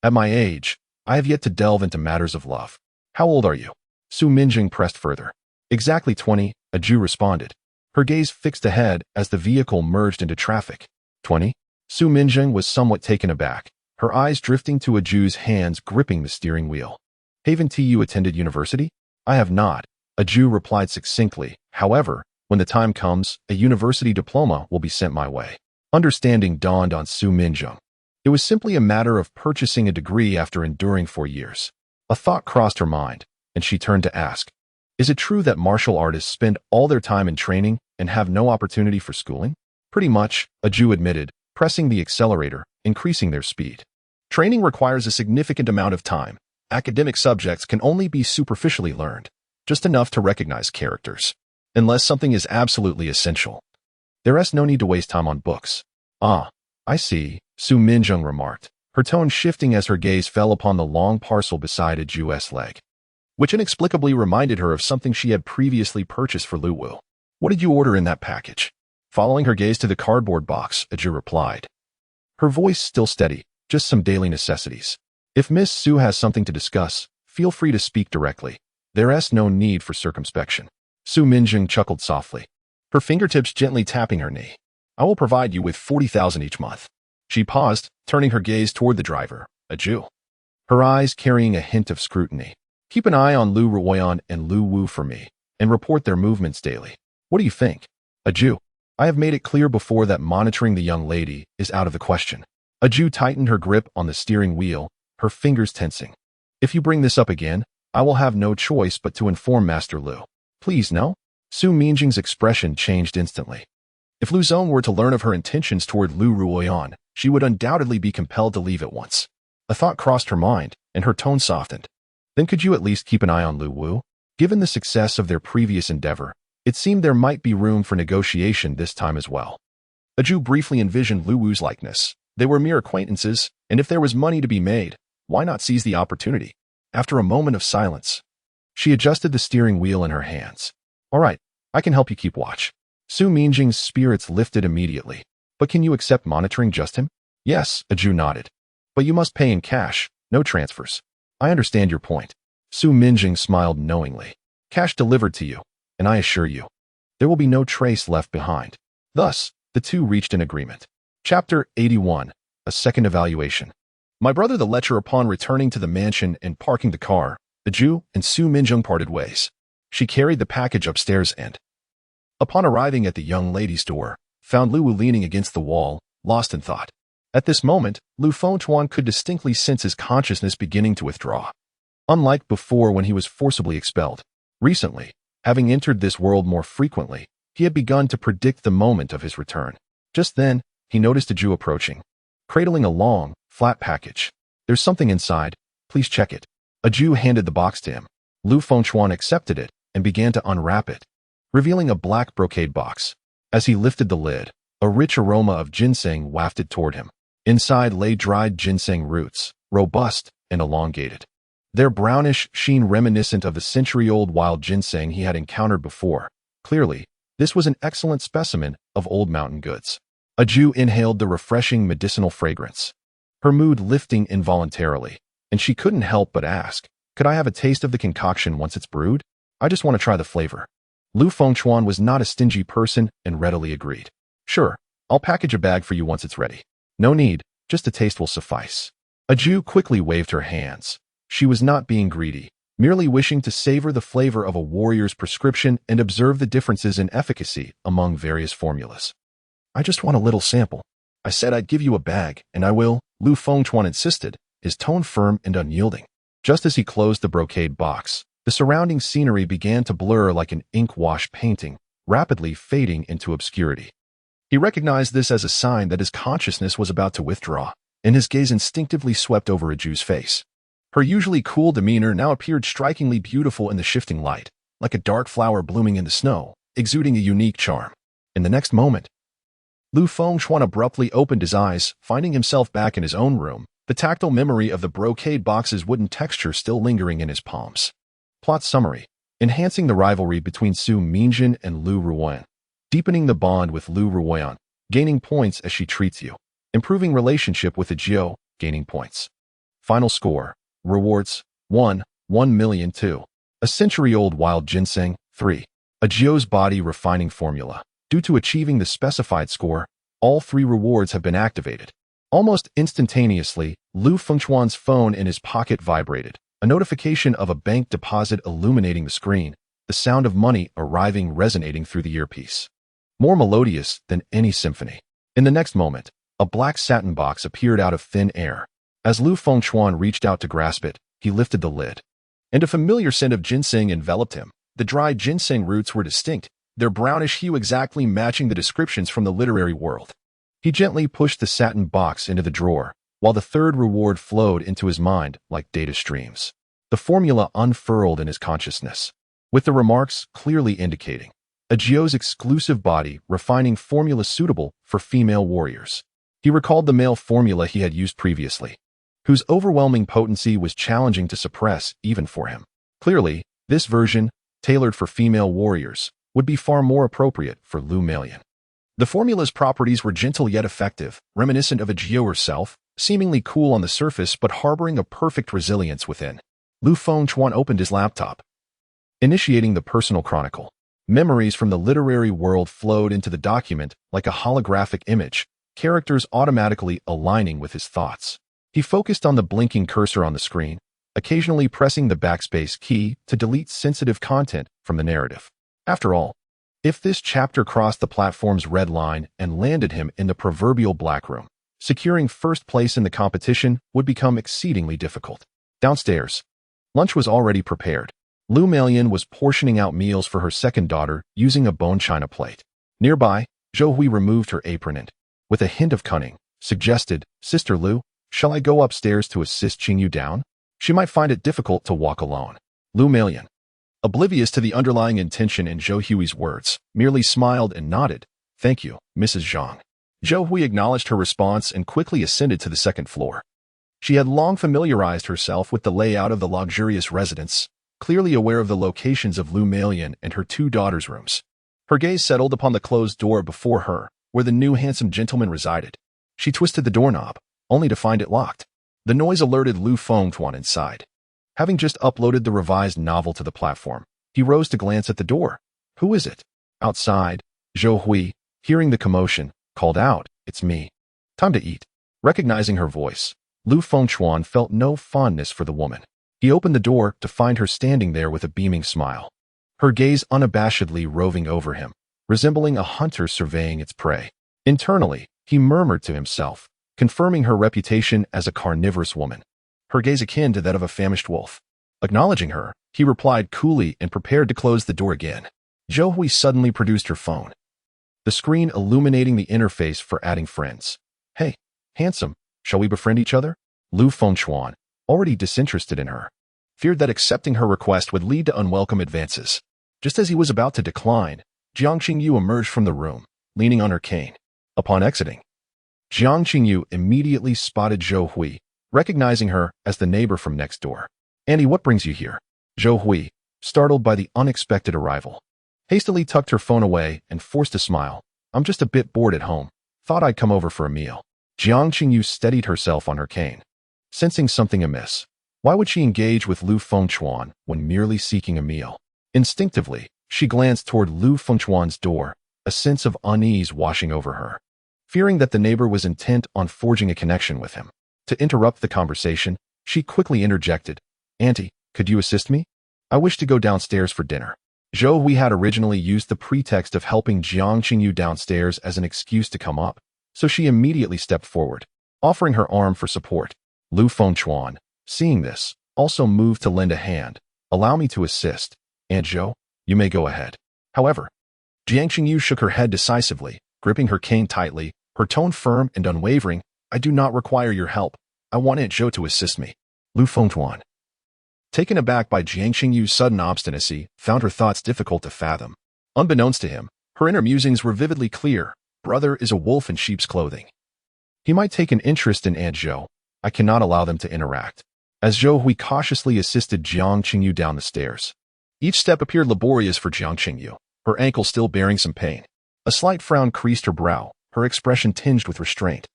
At my age, I have yet to delve into matters of love. How old are you? Su Minjung pressed further. Exactly 20, Aju responded. Her gaze fixed ahead as the vehicle merged into traffic. 20? Su Minjung was somewhat taken aback, her eyes drifting to Aju's hands gripping the steering wheel. Haven't you attended university? I have not, Aju replied succinctly. However, when the time comes, a university diploma will be sent my way. Understanding dawned on Su Minjung. It was simply a matter of purchasing a degree after enduring 4 years. A thought crossed her mind, and she turned to ask, is it true that martial artists spend all their time in training and have no opportunity for schooling? Pretty much, Aju admitted, pressing the accelerator, increasing their speed. Training requires a significant amount of time. Academic subjects can only be superficially learned, just enough to recognize characters. Unless something is absolutely essential, there is no need to waste time on books. Ah, I see, Su Minjung remarked, her tone shifting as her gaze fell upon the long parcel beside Aju's leg, which inexplicably reminded her of something she had previously purchased for Luwu. What did you order in that package? Following her gaze to the cardboard box, Aju replied, her voice still steady, just some daily necessities. If Miss Su has something to discuss, feel free to speak directly. There is no need for circumspection. Su Minjung chuckled softly, her fingertips gently tapping her knee. I will provide you with 40,000 each month. She paused, turning her gaze toward the driver, Aju, her eyes carrying a hint of scrutiny. Keep an eye on Lu Ruoyan and Lu Wu for me, and report their movements daily. What do you think? Aju, I have made it clear before that monitoring the young lady is out of the question. Aju tightened her grip on the steering wheel, her fingers tensing. If you bring this up again, I will have no choice but to inform Master Lu. Please, no? Su Minjung's expression changed instantly. If Lu Zong were to learn of her intentions toward Lu Ruoyan, she would undoubtedly be compelled to leave at once. A thought crossed her mind, and her tone softened. Then could you at least keep an eye on Lu Wu? Given the success of their previous endeavor, it seemed there might be room for negotiation this time as well. Aju briefly envisioned Lu Wu's likeness. They were mere acquaintances, and if there was money to be made, why not seize the opportunity? After a moment of silence, she adjusted the steering wheel in her hands. All right, I can help you keep watch. Su Minjung's spirits lifted immediately. But can you accept monitoring just him? Yes, Aju nodded. But you must pay in cash, no transfers. I understand your point. Su Minjung smiled knowingly. Cash delivered to you, and I assure you, there will be no trace left behind. Thus, the two reached an agreement. Chapter 81, A Second Evaluation. My brother the lecher upon returning to the mansion and parking the car, Aju and Su Minjung parted ways. She carried the package upstairs and, upon arriving at the young lady's door, found Lu Wu leaning against the wall, lost in thought. At this moment, Lu Fengchuan could distinctly sense his consciousness beginning to withdraw. Unlike before when he was forcibly expelled, recently, having entered this world more frequently, he had begun to predict the moment of his return. Just then, he noticed Aju approaching, cradling a long, flat package. There's something inside, please check it. Aju handed the box to him. Lu Fengchuan accepted it and began to unwrap it, revealing a black brocade box. As he lifted the lid, a rich aroma of ginseng wafted toward him. Inside lay dried ginseng roots, robust and elongated, their brownish sheen reminiscent of the century-old wild ginseng he had encountered before. Clearly, this was an excellent specimen of old mountain goods. Aju inhaled the refreshing medicinal fragrance, her mood lifting involuntarily, and she couldn't help but ask, could I have a taste of the concoction once it's brewed? I just want to try the flavor. Lu Fengchuan was not a stingy person and readily agreed. Sure, I'll package a bag for you once it's ready. No need, just a taste will suffice. Aju quickly waved her hands. She was not being greedy, merely wishing to savor the flavor of a warrior's prescription and observe the differences in efficacy among various formulas. I just want a little sample. I said I'd give you a bag, and I will, Lu Fengchuan insisted, his tone firm and unyielding. Just as he closed the brocade box, the surrounding scenery began to blur like an ink-wash painting, rapidly fading into obscurity. He recognized this as a sign that his consciousness was about to withdraw, and his gaze instinctively swept over Aju's face. Her usually cool demeanor now appeared strikingly beautiful in the shifting light, like a dark flower blooming in the snow, exuding a unique charm. In the next moment, Lu Fengchuan abruptly opened his eyes, finding himself back in his own room, the tactile memory of the brocade box's wooden texture still lingering in his palms. Plot summary: enhancing the rivalry between Su Mingjin and Lu Ruoyan, deepening the bond with Lu Ruoyan, gaining points as she treats you, improving relationship with the Jiao, gaining points. Final score: rewards 1, 1,000,000 2. A century-old wild ginseng 3. A Jiao's body refining formula. Due to achieving the specified score, all 3 rewards have been activated. Almost instantaneously, Lu Fengchuan's phone in his pocket vibrated, a notification of a bank deposit illuminating the screen, the sound of money arriving resonating through the earpiece. More melodious than any symphony. In the next moment, a black satin box appeared out of thin air. As Lu Fengchuan reached out to grasp it, he lifted the lid. And a familiar scent of ginseng enveloped him. The dried ginseng roots were distinct, their brownish hue exactly matching the descriptions from the literary world. He gently pushed the satin box into the drawer, while the 3rd reward flowed into his mind like data streams. The formula unfurled in his consciousness, with the remarks clearly indicating a Jiao's exclusive body refining formula suitable for female warriors. He recalled the male formula he had used previously, whose overwhelming potency was challenging to suppress even for him. Clearly, this version, tailored for female warriors, would be far more appropriate for Lu Melian. The formula's properties were gentle yet effective, reminiscent of a Jiao herself, seemingly cool on the surface but harboring a perfect resilience within. Lu Fengchuan opened his laptop, initiating the personal chronicle. Memories from the literary world flowed into the document like a holographic image, characters automatically aligning with his thoughts. He focused on the blinking cursor on the screen, occasionally pressing the backspace key to delete sensitive content from the narrative. After all, if this chapter crossed the platform's red line and landed him in the proverbial black room, securing first place in the competition would become exceedingly difficult. Downstairs, lunch was already prepared. Lu Melian was portioning out meals for her second daughter using a bone china plate. Nearby, Zhou Hui removed her apron and, with a hint of cunning, suggested, "Sister Lu, shall I go upstairs to assist Qingyu down? She might find it difficult to walk alone." Lu Melian, oblivious to the underlying intention in Zhou Hui's words, merely smiled and nodded. "Thank you, Mrs. Zhang." Zhou Hui acknowledged her response and quickly ascended to the 2nd floor. She had long familiarized herself with the layout of the luxurious residence, clearly aware of the locations of Lu Melian and her 2 daughters' rooms. Her gaze settled upon the closed door before her, where the new handsome gentleman resided. She twisted the doorknob, only to find it locked. The noise alerted Lu Fengchuan inside. Having just uploaded the revised novel to the platform, he rose to glance at the door. "Who is it?" Outside, Zhou Hui, hearing the commotion, called out, "It's me. Time to eat." Recognizing her voice, Lu Fengchuan felt no fondness for the woman. He opened the door to find her standing there with a beaming smile, her gaze unabashedly roving over him, resembling a hunter surveying its prey. Internally, he murmured to himself, confirming her reputation as a carnivorous woman, her gaze akin to that of a famished wolf. Acknowledging her, he replied coolly and prepared to close the door again. Zhou Hui suddenly produced her phone, the screen illuminating the interface for adding friends. "Hey, handsome, shall we befriend each other?" Lu Fengchuan, already disinterested in her, feared that accepting her request would lead to unwelcome advances. Just as he was about to decline, Jiang Qingyu emerged from the room, leaning on her cane. Upon exiting, Jiang Qingyu immediately spotted Zhou Hui, recognizing her as the neighbor from next door. "Annie, what brings you here?" Zhou Hui, startled by the unexpected arrival, hastily tucked her phone away and forced a smile. "I'm just a bit bored at home. Thought I'd come over for a meal." Jiang Qingyu steadied herself on her cane, sensing something amiss. Why would she engage with Lu Fengchuan when merely seeking a meal? Instinctively, she glanced toward Lu Fengchuan's door, a sense of unease washing over her, fearing that the neighbor was intent on forging a connection with him. To interrupt the conversation, she quickly interjected, "Auntie, could you assist me? I wish to go downstairs for dinner." Zhou Hui had originally used the pretext of helping Jiang Qingyu downstairs as an excuse to come up, so she immediately stepped forward, offering her arm for support. Lu Fengchuan, seeing this, also moved to lend a hand. "Allow me to assist, Aunt Zhou, you may go ahead." However, Jiang Qingyu shook her head decisively, gripping her cane tightly, her tone firm and unwavering. "I do not require your help. I want Aunt Zhou to assist me." Lu Fengchuan, taken aback by Jiang Qingyu's sudden obstinacy, found her thoughts difficult to fathom. Unbeknownst to him, her inner musings were vividly clear. Brother is a wolf in sheep's clothing. He might take an interest in Aunt Zhou. I cannot allow them to interact. As Zhou Hui cautiously assisted Jiang Qingyu down the stairs. Each step appeared laborious for Jiang Qingyu, her ankle still bearing some pain. A slight frown creased her brow, her expression tinged with restraint.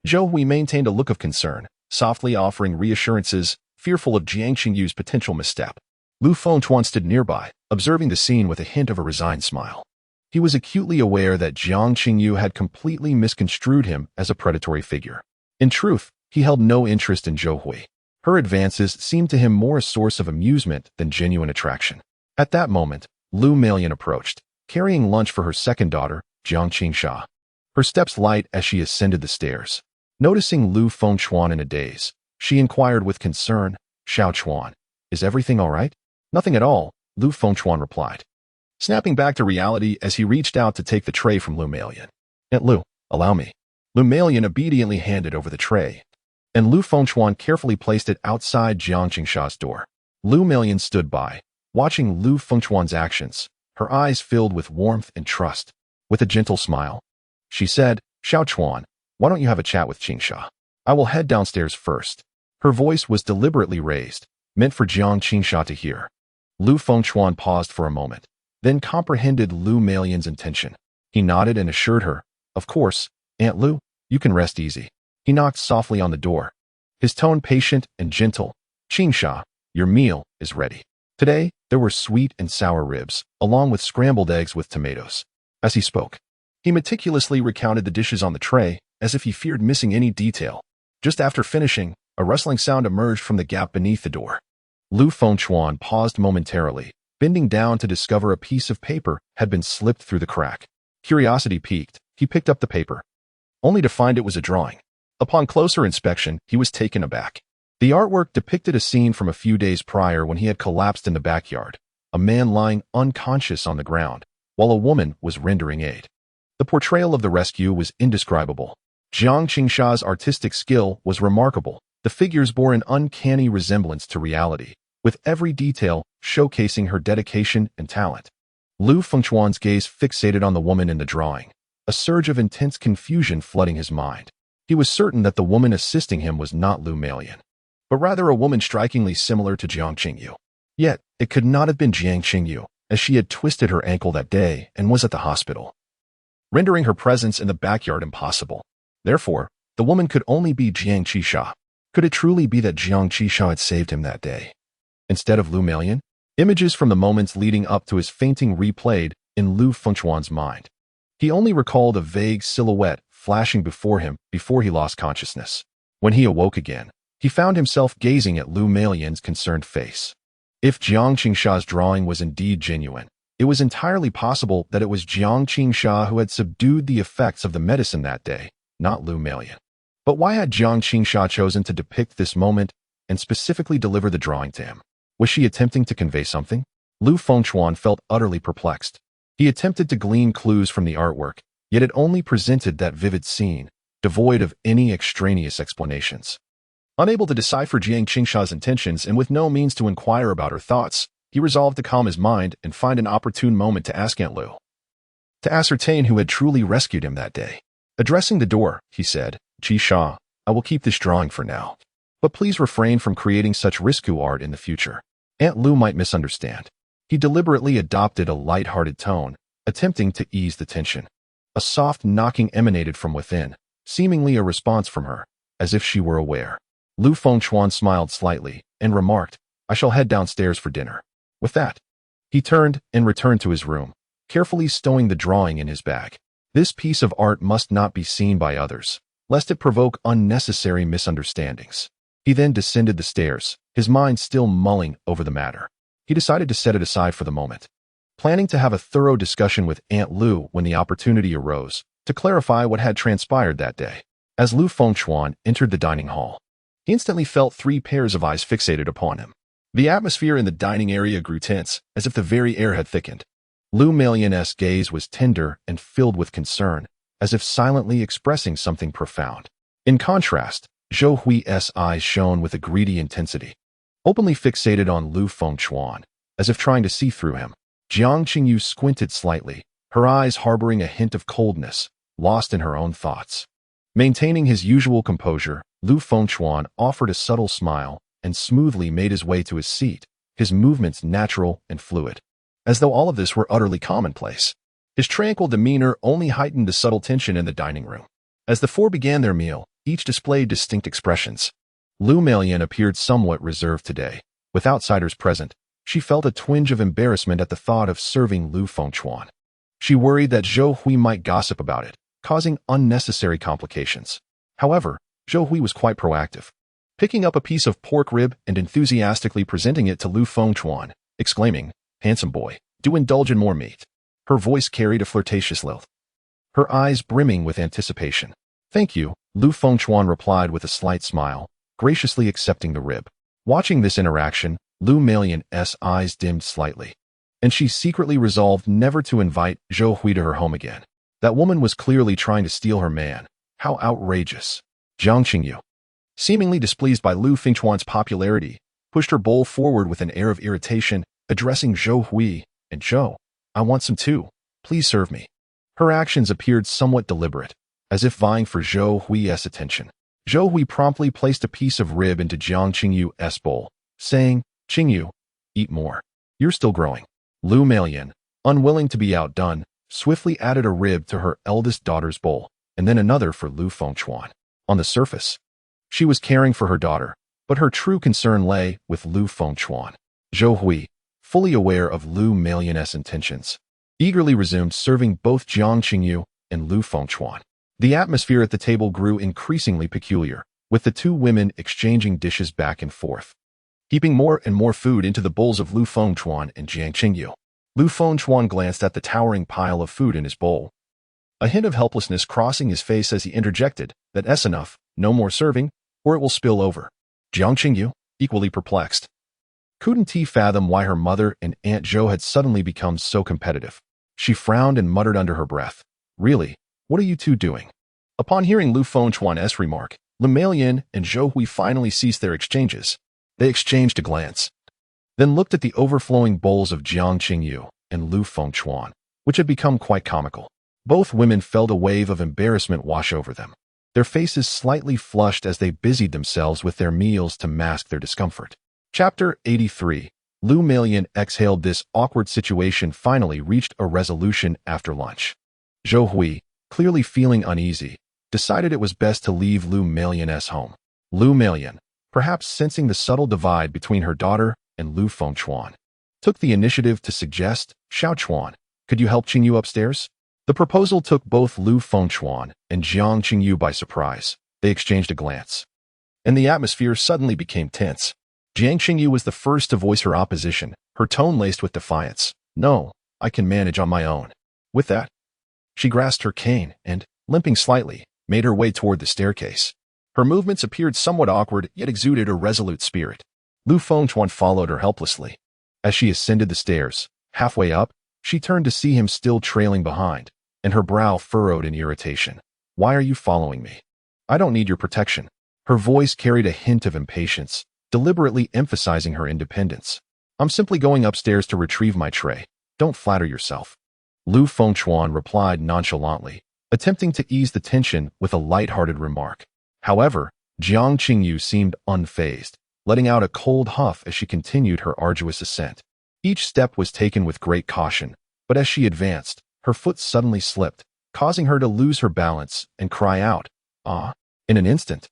Zhou Hui maintained a look of concern, softly offering reassurances, fearful of Jiang Qingyu's potential misstep. Lu Fengchuan stood nearby, observing the scene with a hint of a resigned smile. He was acutely aware that Jiang Qingyu had completely misconstrued him as a predatory figure. In truth, he held no interest in Zhou Hui. Her advances seemed to him more a source of amusement than genuine attraction. At that moment, Lu Meilan approached, carrying lunch for her second daughter, Jiang Qingsha. Her steps light as she ascended the stairs. Noticing Lu Fengchuan in a daze, she inquired with concern, "Xiao Chuan, is everything all right?" "Nothing at all," Lu Fengchuan replied, snapping back to reality as he reached out to take the tray from Lu Meilan. "Aunt Lu, allow me." Lu Meilan obediently handed over the tray, and Lu Fengchuan carefully placed it outside Jiang Qingsha's door. Lu Meilan stood by, watching Lu Fengchuan's actions, her eyes filled with warmth and trust. With a gentle smile, she said, "Xiao Chuan, why don't you have a chat with Qingsha? I will head downstairs first." Her voice was deliberately raised, meant for Jiang Qingsha to hear. Lu Fengchuan paused for a moment, then comprehended Lu Meilan's intention. He nodded and assured her, "Of course, Aunt Lu, you can rest easy." He knocked softly on the door, his tone patient and gentle. "Qingsha, your meal is ready." Today, there were sweet and sour ribs, along with scrambled eggs with tomatoes. As he spoke, he meticulously recounted the dishes on the tray, as if he feared missing any detail. Just after finishing, a rustling sound emerged from the gap beneath the door. Lu Fengchuan paused momentarily, bending down to discover a piece of paper had been slipped through the crack. Curiosity piqued, he picked up the paper, only to find it was a drawing. Upon closer inspection, he was taken aback. The artwork depicted a scene from a few days prior when he had collapsed in the backyard, a man lying unconscious on the ground, while a woman was rendering aid. The portrayal of the rescue was indescribable. Jiang Qingsha's artistic skill was remarkable. The figures bore an uncanny resemblance to reality, with every detail showcasing her dedication and talent. Lu Fengchuan's gaze fixated on the woman in the drawing, a surge of intense confusion flooding his mind. He was certain that the woman assisting him was not Lu Meilan, but rather a woman strikingly similar to Jiang Qingyu. Yet, it could not have been Jiang Qingyu, as she had twisted her ankle that day and was at the hospital, rendering her presence in the backyard impossible. Therefore, the woman could only be Jiang Qisha. Could it truly be that Jiang Qisha had saved him that day, instead of Lu Meilan? Images from the moments leading up to his fainting replayed in Lu Fengchuan's mind. He only recalled a vague silhouette flashing before him before he lost consciousness. When he awoke again, he found himself gazing at Lu Meilan's concerned face. If Jiang Qingsha's drawing was indeed genuine, it was entirely possible that it was Jiang Qingsha who had subdued the effects of the medicine that day, not Lu Meilan. But why had Jiang Qingsha chosen to depict this moment and specifically deliver the drawing to him? Was she attempting to convey something? Lu Fengchuan felt utterly perplexed. He attempted to glean clues from the artwork, yet it only presented that vivid scene, devoid of any extraneous explanations. Unable to decipher Jiang Qingsha's intentions and with no means to inquire about her thoughts, he resolved to calm his mind and find an opportune moment to ask Aunt Lu, to ascertain who had truly rescued him that day. Addressing the door, he said, "Qisha, I will keep this drawing for now, but please refrain from creating such risque art in the future. Aunt Lu might misunderstand." He deliberately adopted a light-hearted tone, attempting to ease the tension. A soft knocking emanated from within, seemingly a response from her, as if she were aware. Lu Fengchuan smiled slightly and remarked, "I shall head downstairs for dinner." With that, he turned and returned to his room, carefully stowing the drawing in his bag. This piece of art must not be seen by others, lest it provoke unnecessary misunderstandings. He then descended the stairs, his mind still mulling over the matter. He decided to set it aside for the moment, planning to have a thorough discussion with Aunt Lu when the opportunity arose, to clarify what had transpired that day. As Lu Fengchuan entered the dining hall, he instantly felt 3 pairs of eyes fixated upon him. The atmosphere in the dining area grew tense, as if the very air had thickened. Lu Meilan's gaze was tender and filled with concern, as if silently expressing something profound. In contrast, Zhou Hui's eyes shone with a greedy intensity, openly fixated on Lu Fengchuan, as if trying to see through him. Jiang Qingyu squinted slightly, her eyes harboring a hint of coldness, lost in her own thoughts. Maintaining his usual composure, Lu Fengchuan offered a subtle smile and smoothly made his way to his seat, his movements natural and fluid, as though all of this were utterly commonplace. His tranquil demeanor only heightened the subtle tension in the dining room. As the four began their meal, each displayed distinct expressions. Lu Meiyan appeared somewhat reserved today. With outsiders present, she felt a twinge of embarrassment at the thought of serving Lu Fengchuan. She worried that Zhou Hui might gossip about it, causing unnecessary complications. However, Zhou Hui was quite proactive, picking up a piece of pork rib and enthusiastically presenting it to Lu Fengchuan, exclaiming, "Handsome boy, do indulge in more meat." Her voice carried a flirtatious lilt, her eyes brimming with anticipation. "Thank you," Lu Fengchuan replied with a slight smile, graciously accepting the rib. Watching this interaction, Lu Meiyan's eyes dimmed slightly, and she secretly resolved never to invite Zhou Hui to her home again. That woman was clearly trying to steal her man. How outrageous. Jiang Qingyu, seemingly displeased by Lu Fengchuan's popularity, pushed her bowl forward with an air of irritation, addressing Zhou Hui, "And Zhou, I want some too. Please serve me." Her actions appeared somewhat deliberate, as if vying for Zhou Hui's attention. Zhou Hui promptly placed a piece of rib into Jiang Qingyu's bowl, saying, "Qingyu, eat more. You're still growing." Lu Meiyan, unwilling to be outdone, swiftly added a rib to her eldest daughter's bowl, and then another for Lu Fengchuan. On the surface, she was caring for her daughter, but her true concern lay with Lu Fengchuan. Zhou Hui, fully aware of Lu Meiyan's intentions, eagerly resumed serving both Jiang Qingyu and Lu Fengchuan. The atmosphere at the table grew increasingly peculiar, with the two women exchanging dishes back and forth, heaping more and more food into the bowls of Lu Fengchuan and Jiang Qingyu. Lu Fengchuan glanced at the towering pile of food in his bowl, a hint of helplessness crossing his face as he interjected, "That's enough, no more serving, or it will spill over." Jiang Qingyu, equally perplexed, couldn't fathom why her mother and Aunt Zhou had suddenly become so competitive. She frowned and muttered under her breath, "Really, what are you two doing?" Upon hearing Lu Fengchuan's remark, Lu Meiyan and Zhou Hui finally ceased their exchanges. They exchanged a glance, then looked at the overflowing bowls of Jiang Qingyu and Lu Fengchuan, which had become quite comical. Both women felt a wave of embarrassment wash over them, their faces slightly flushed as they busied themselves with their meals to mask their discomfort. Chapter 83. Lu Meiyan exhaled. This awkward situation finally reached a resolution after lunch. Zhou Hui, clearly feeling uneasy, decided it was best to leave Lu Meiyan's home. Lu Meiyan, perhaps sensing the subtle divide between her daughter and Lu Fengchuan, took the initiative to suggest, "Xiaochuan, could you help Qingyu upstairs?" The proposal took both Lu Fengchuan and Jiang Qingyu by surprise. They exchanged a glance, and the atmosphere suddenly became tense. Jiang Qingyu was the first to voice her opposition, her tone laced with defiance. "No, I can manage on my own." With that, she grasped her cane and, limping slightly, made her way toward the staircase. Her movements appeared somewhat awkward, yet exuded a resolute spirit. Lu Fengchuan followed her helplessly. As she ascended the stairs, halfway up, she turned to see him still trailing behind, and her brow furrowed in irritation. "Why are you following me? I don't need your protection." Her voice carried a hint of impatience, deliberately emphasizing her independence. "I'm simply going upstairs to retrieve my tray. Don't flatter yourself." Lu Fengchuan replied nonchalantly, attempting to ease the tension with a light-hearted remark. However, Jiang Qingyu seemed unfazed, letting out a cold huff as she continued her arduous ascent. Each step was taken with great caution, but as she advanced, her foot suddenly slipped, causing her to lose her balance and cry out, "Ah!" In an instant,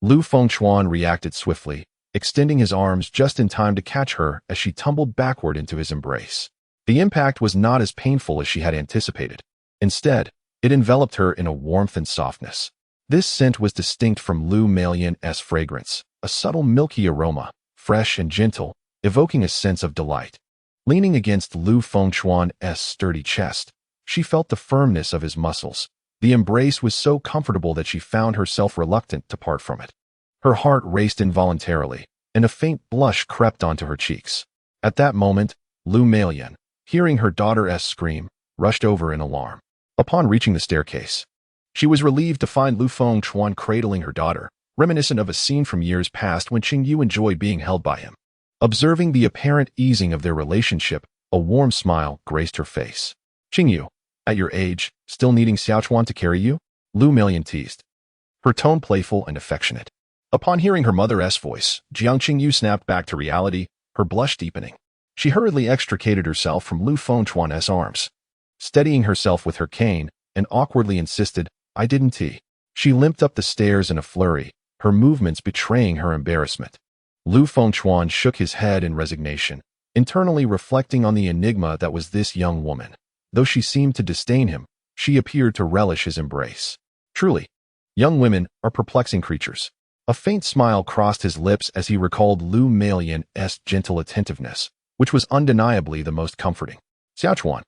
Lu Fengchuan reacted swiftly, extending his arms just in time to catch her as she tumbled backward into his embrace. The impact was not as painful as she had anticipated. Instead, it enveloped her in a warmth and softness. This scent was distinct from Lu Meiyan's fragrance, a subtle milky aroma, fresh and gentle, evoking a sense of delight. Leaning against Lu Fengchuan's sturdy chest, she felt the firmness of his muscles. The embrace was so comfortable that she found herself reluctant to part from it. Her heart raced involuntarily, and a faint blush crept onto her cheeks. At that moment, Lu Meiyan, hearing her daughter's scream, rushed over in alarm. Upon reaching the staircase, she was relieved to find Lu Fengchuan cradling her daughter, reminiscent of a scene from years past when Qingyu enjoyed being held by him. Observing the apparent easing of their relationship, a warm smile graced her face. Qingyu, at your age, still needing Xiaochuan to carry you? Lu Melian teased, her tone playful and affectionate. Upon hearing her mother's voice, Jiang Qingyu snapped back to reality, her blush deepening. She hurriedly extricated herself from Lu Fengchuan's arms, steadying herself with her cane, and awkwardly insisted, I didn't tea. She limped up the stairs in a flurry, her movements betraying her embarrassment. Lu Fengchuan shook his head in resignation, internally reflecting on the enigma that was this young woman. Though she seemed to disdain him, she appeared to relish his embrace. Truly, young women are perplexing creatures. A faint smile crossed his lips as he recalled Lu Melian's gentle attentiveness, which was undeniably the most comforting. Xiaochuan,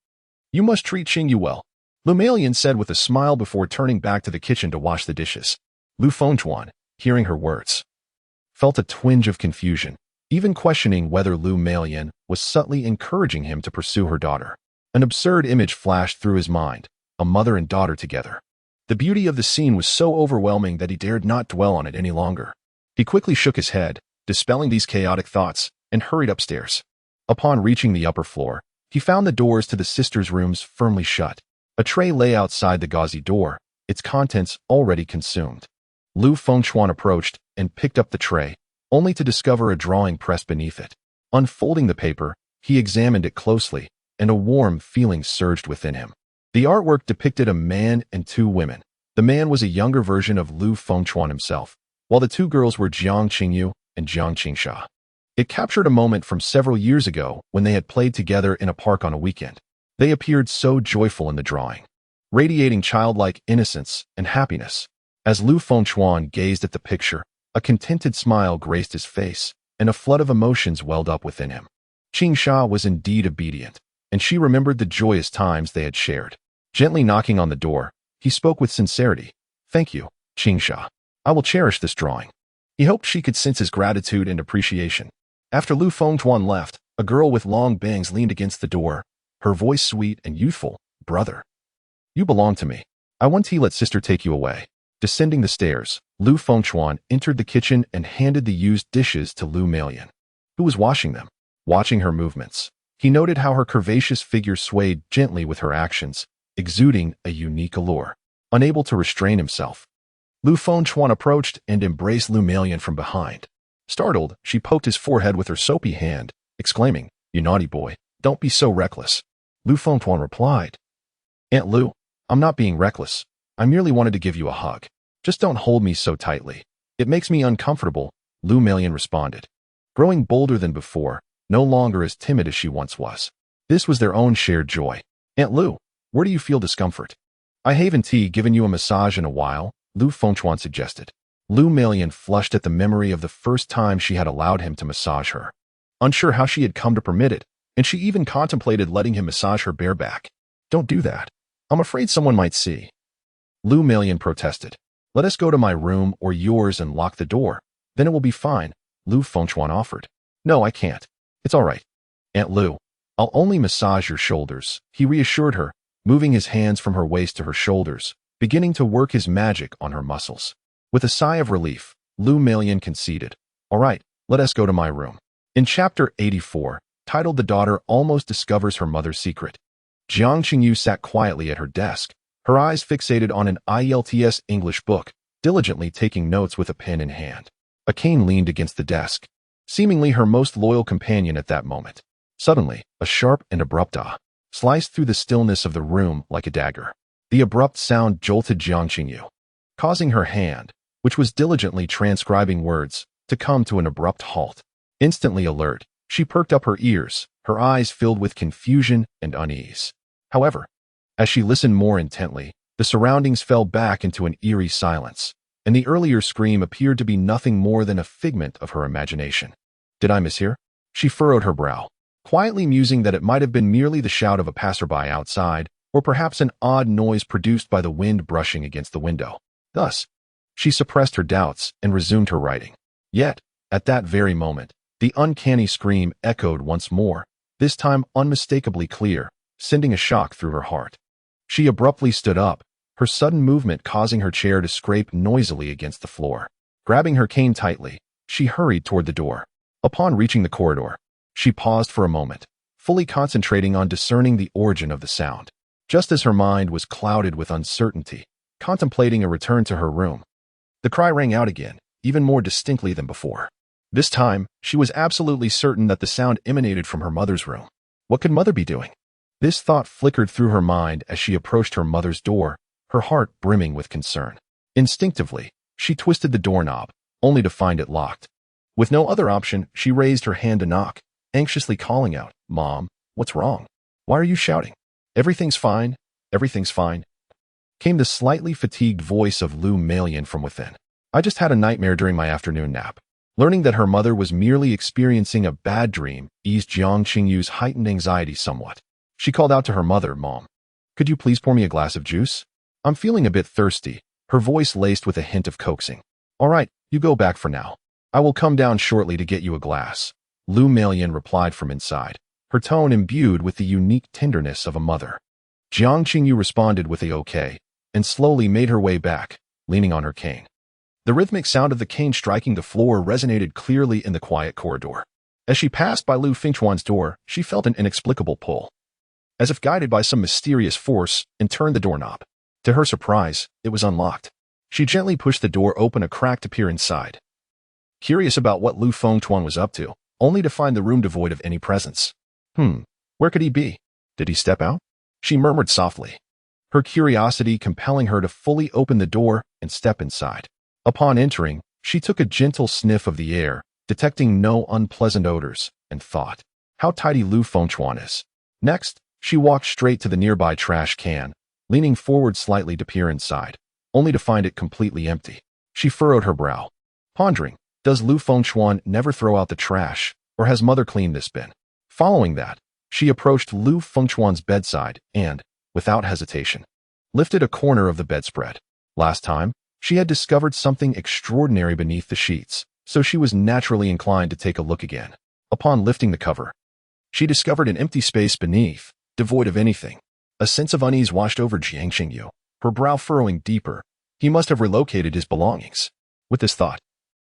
you must treat Qingyu well, Lu Melian said with a smile before turning back to the kitchen to wash the dishes. Lu Fengchuan, hearing her words, felt a twinge of confusion, even questioning whether Lu Melian was subtly encouraging him to pursue her daughter. An absurd image flashed through his mind, a mother and daughter together. The beauty of the scene was so overwhelming that he dared not dwell on it any longer. He quickly shook his head, dispelling these chaotic thoughts, and hurried upstairs. Upon reaching the upper floor, he found the doors to the sisters' rooms firmly shut. A tray lay outside the gauzy door, its contents already consumed. Lu Fengchuan approached and picked up the tray, only to discover a drawing pressed beneath it. Unfolding the paper, he examined it closely, and a warm feeling surged within him. The artwork depicted a man and two women. The man was a younger version of Lu Fengchuan himself, while the two girls were Jiang Qingyu and Jiang Qingsha. It captured a moment from several years ago when they had played together in a park on a weekend. They appeared so joyful in the drawing, radiating childlike innocence and happiness. As Lu Fengchuan gazed at the picture, a contented smile graced his face, and a flood of emotions welled up within him. Qingsha was indeed obedient, and she remembered the joyous times they had shared. Gently knocking on the door, he spoke with sincerity. Thank you, Qingsha. I will cherish this drawing. He hoped she could sense his gratitude and appreciation. After Lu Fengchuan left, a girl with long bangs leaned against the door, her voice sweet and youthful. Brother, you belong to me. I want to let sister take you away. Descending the stairs, Lu Fengchuan entered the kitchen and handed the used dishes to Lu Melian, who was washing them. Watching her movements, he noted how her curvaceous figure swayed gently with her actions, exuding a unique allure. Unable to restrain himself, Lu Fengchuan approached and embraced Lu Melian from behind. Startled, she poked his forehead with her soapy hand, exclaiming, You naughty boy, don't be so reckless. Lu Fengchuan replied, Aunt Lu, I'm not being reckless. I merely wanted to give you a hug. Just don't hold me so tightly. It makes me uncomfortable, Lu Melian responded, growing bolder than before, no longer as timid as she once was. This was their own shared joy. Aunt Lu, where do you feel discomfort? I haven't given you a massage in a while, Lu Fengchuan suggested. Lu Melian flushed at the memory of the first time she had allowed him to massage her. Unsure how she had come to permit it, and she even contemplated letting him massage her bare back. Don't do that. I'm afraid someone might see. Lu Melian protested. Let us go to my room or yours and lock the door. Then it will be fine, Lu Fengchuan offered. No, I can't. It's all right. Aunt Lu, I'll only massage your shoulders, he reassured her, moving his hands from her waist to her shoulders, beginning to work his magic on her muscles. With a sigh of relief, Lu Melian conceded. All right, let us go to my room. In Chapter 84, titled The Daughter Almost Discovers Her Mother's Secret, Jiang Qingyu sat quietly at her desk, her eyes fixated on an IELTS English book, diligently taking notes with a pen in hand. A cane leaned against the desk, seemingly her most loyal companion at that moment. Suddenly, a sharp and abrupt ah sliced through the stillness of the room like a dagger. The abrupt sound jolted Jiang Qingyu, causing her hand, which was diligently transcribing words, to come to an abrupt halt. Instantly alert, she perked up her ears, her eyes filled with confusion and unease. However, as she listened more intently, the surroundings fell back into an eerie silence, and the earlier scream appeared to be nothing more than a figment of her imagination. Did I mishear? She furrowed her brow, quietly musing that it might have been merely the shout of a passerby outside, or perhaps an odd noise produced by the wind brushing against the window. Thus, she suppressed her doubts and resumed her writing. Yet, at that very moment, the uncanny scream echoed once more, this time unmistakably clear, sending a shock through her heart. She abruptly stood up, her sudden movement causing her chair to scrape noisily against the floor. Grabbing her cane tightly, she hurried toward the door. Upon reaching the corridor, she paused for a moment, fully concentrating on discerning the origin of the sound. Just as her mind was clouded with uncertainty, contemplating a return to her room, the cry rang out again, even more distinctly than before. This time, she was absolutely certain that the sound emanated from her mother's room. What could Mother be doing? This thought flickered through her mind as she approached her mother's door, her heart brimming with concern. Instinctively, she twisted the doorknob, only to find it locked. With no other option, she raised her hand to knock, anxiously calling out, "Mom, what's wrong? Why are you shouting?" "Everything's fine, everything's fine," came the slightly fatigued voice of Lu Melian from within. "I just had a nightmare during my afternoon nap." Learning that her mother was merely experiencing a bad dream eased Jiang Qingyu's heightened anxiety somewhat. She called out to her mother, "Mom, could you please pour me a glass of juice? I'm feeling a bit thirsty," her voice laced with a hint of coaxing. "All right, you go back for now. I will come down shortly to get you a glass," Lu Melian replied from inside, her tone imbued with the unique tenderness of a mother. Jiang Qingyu responded with a okay, and slowly made her way back, leaning on her cane. The rhythmic sound of the cane striking the floor resonated clearly in the quiet corridor. As she passed by Lu Fengchuan's door, she felt an inexplicable pull, as if guided by some mysterious force, and turned the doorknob. To her surprise, it was unlocked. She gently pushed the door open a crack to peer inside, curious about what Lu Fengchuan was up to, only to find the room devoid of any presence. Where could he be? Did he step out? She murmured softly, her curiosity compelling her to fully open the door and step inside. Upon entering, she took a gentle sniff of the air, detecting no unpleasant odors, and thought, how tidy Lu Fengchuan is. Next, she walked straight to the nearby trash can, leaning forward slightly to peer inside, only to find it completely empty. She furrowed her brow, pondering, does Lu Fengchuan never throw out the trash, or has Mother cleaned this bin? Following that, she approached Lu Fengchuan's bedside and, without hesitation, lifted a corner of the bedspread. Last time, she had discovered something extraordinary beneath the sheets, so she was naturally inclined to take a look again. Upon lifting the cover, she discovered an empty space beneath, devoid of anything. A sense of unease washed over Jiang Qingyu, her brow furrowing deeper. He must have relocated his belongings. With this thought,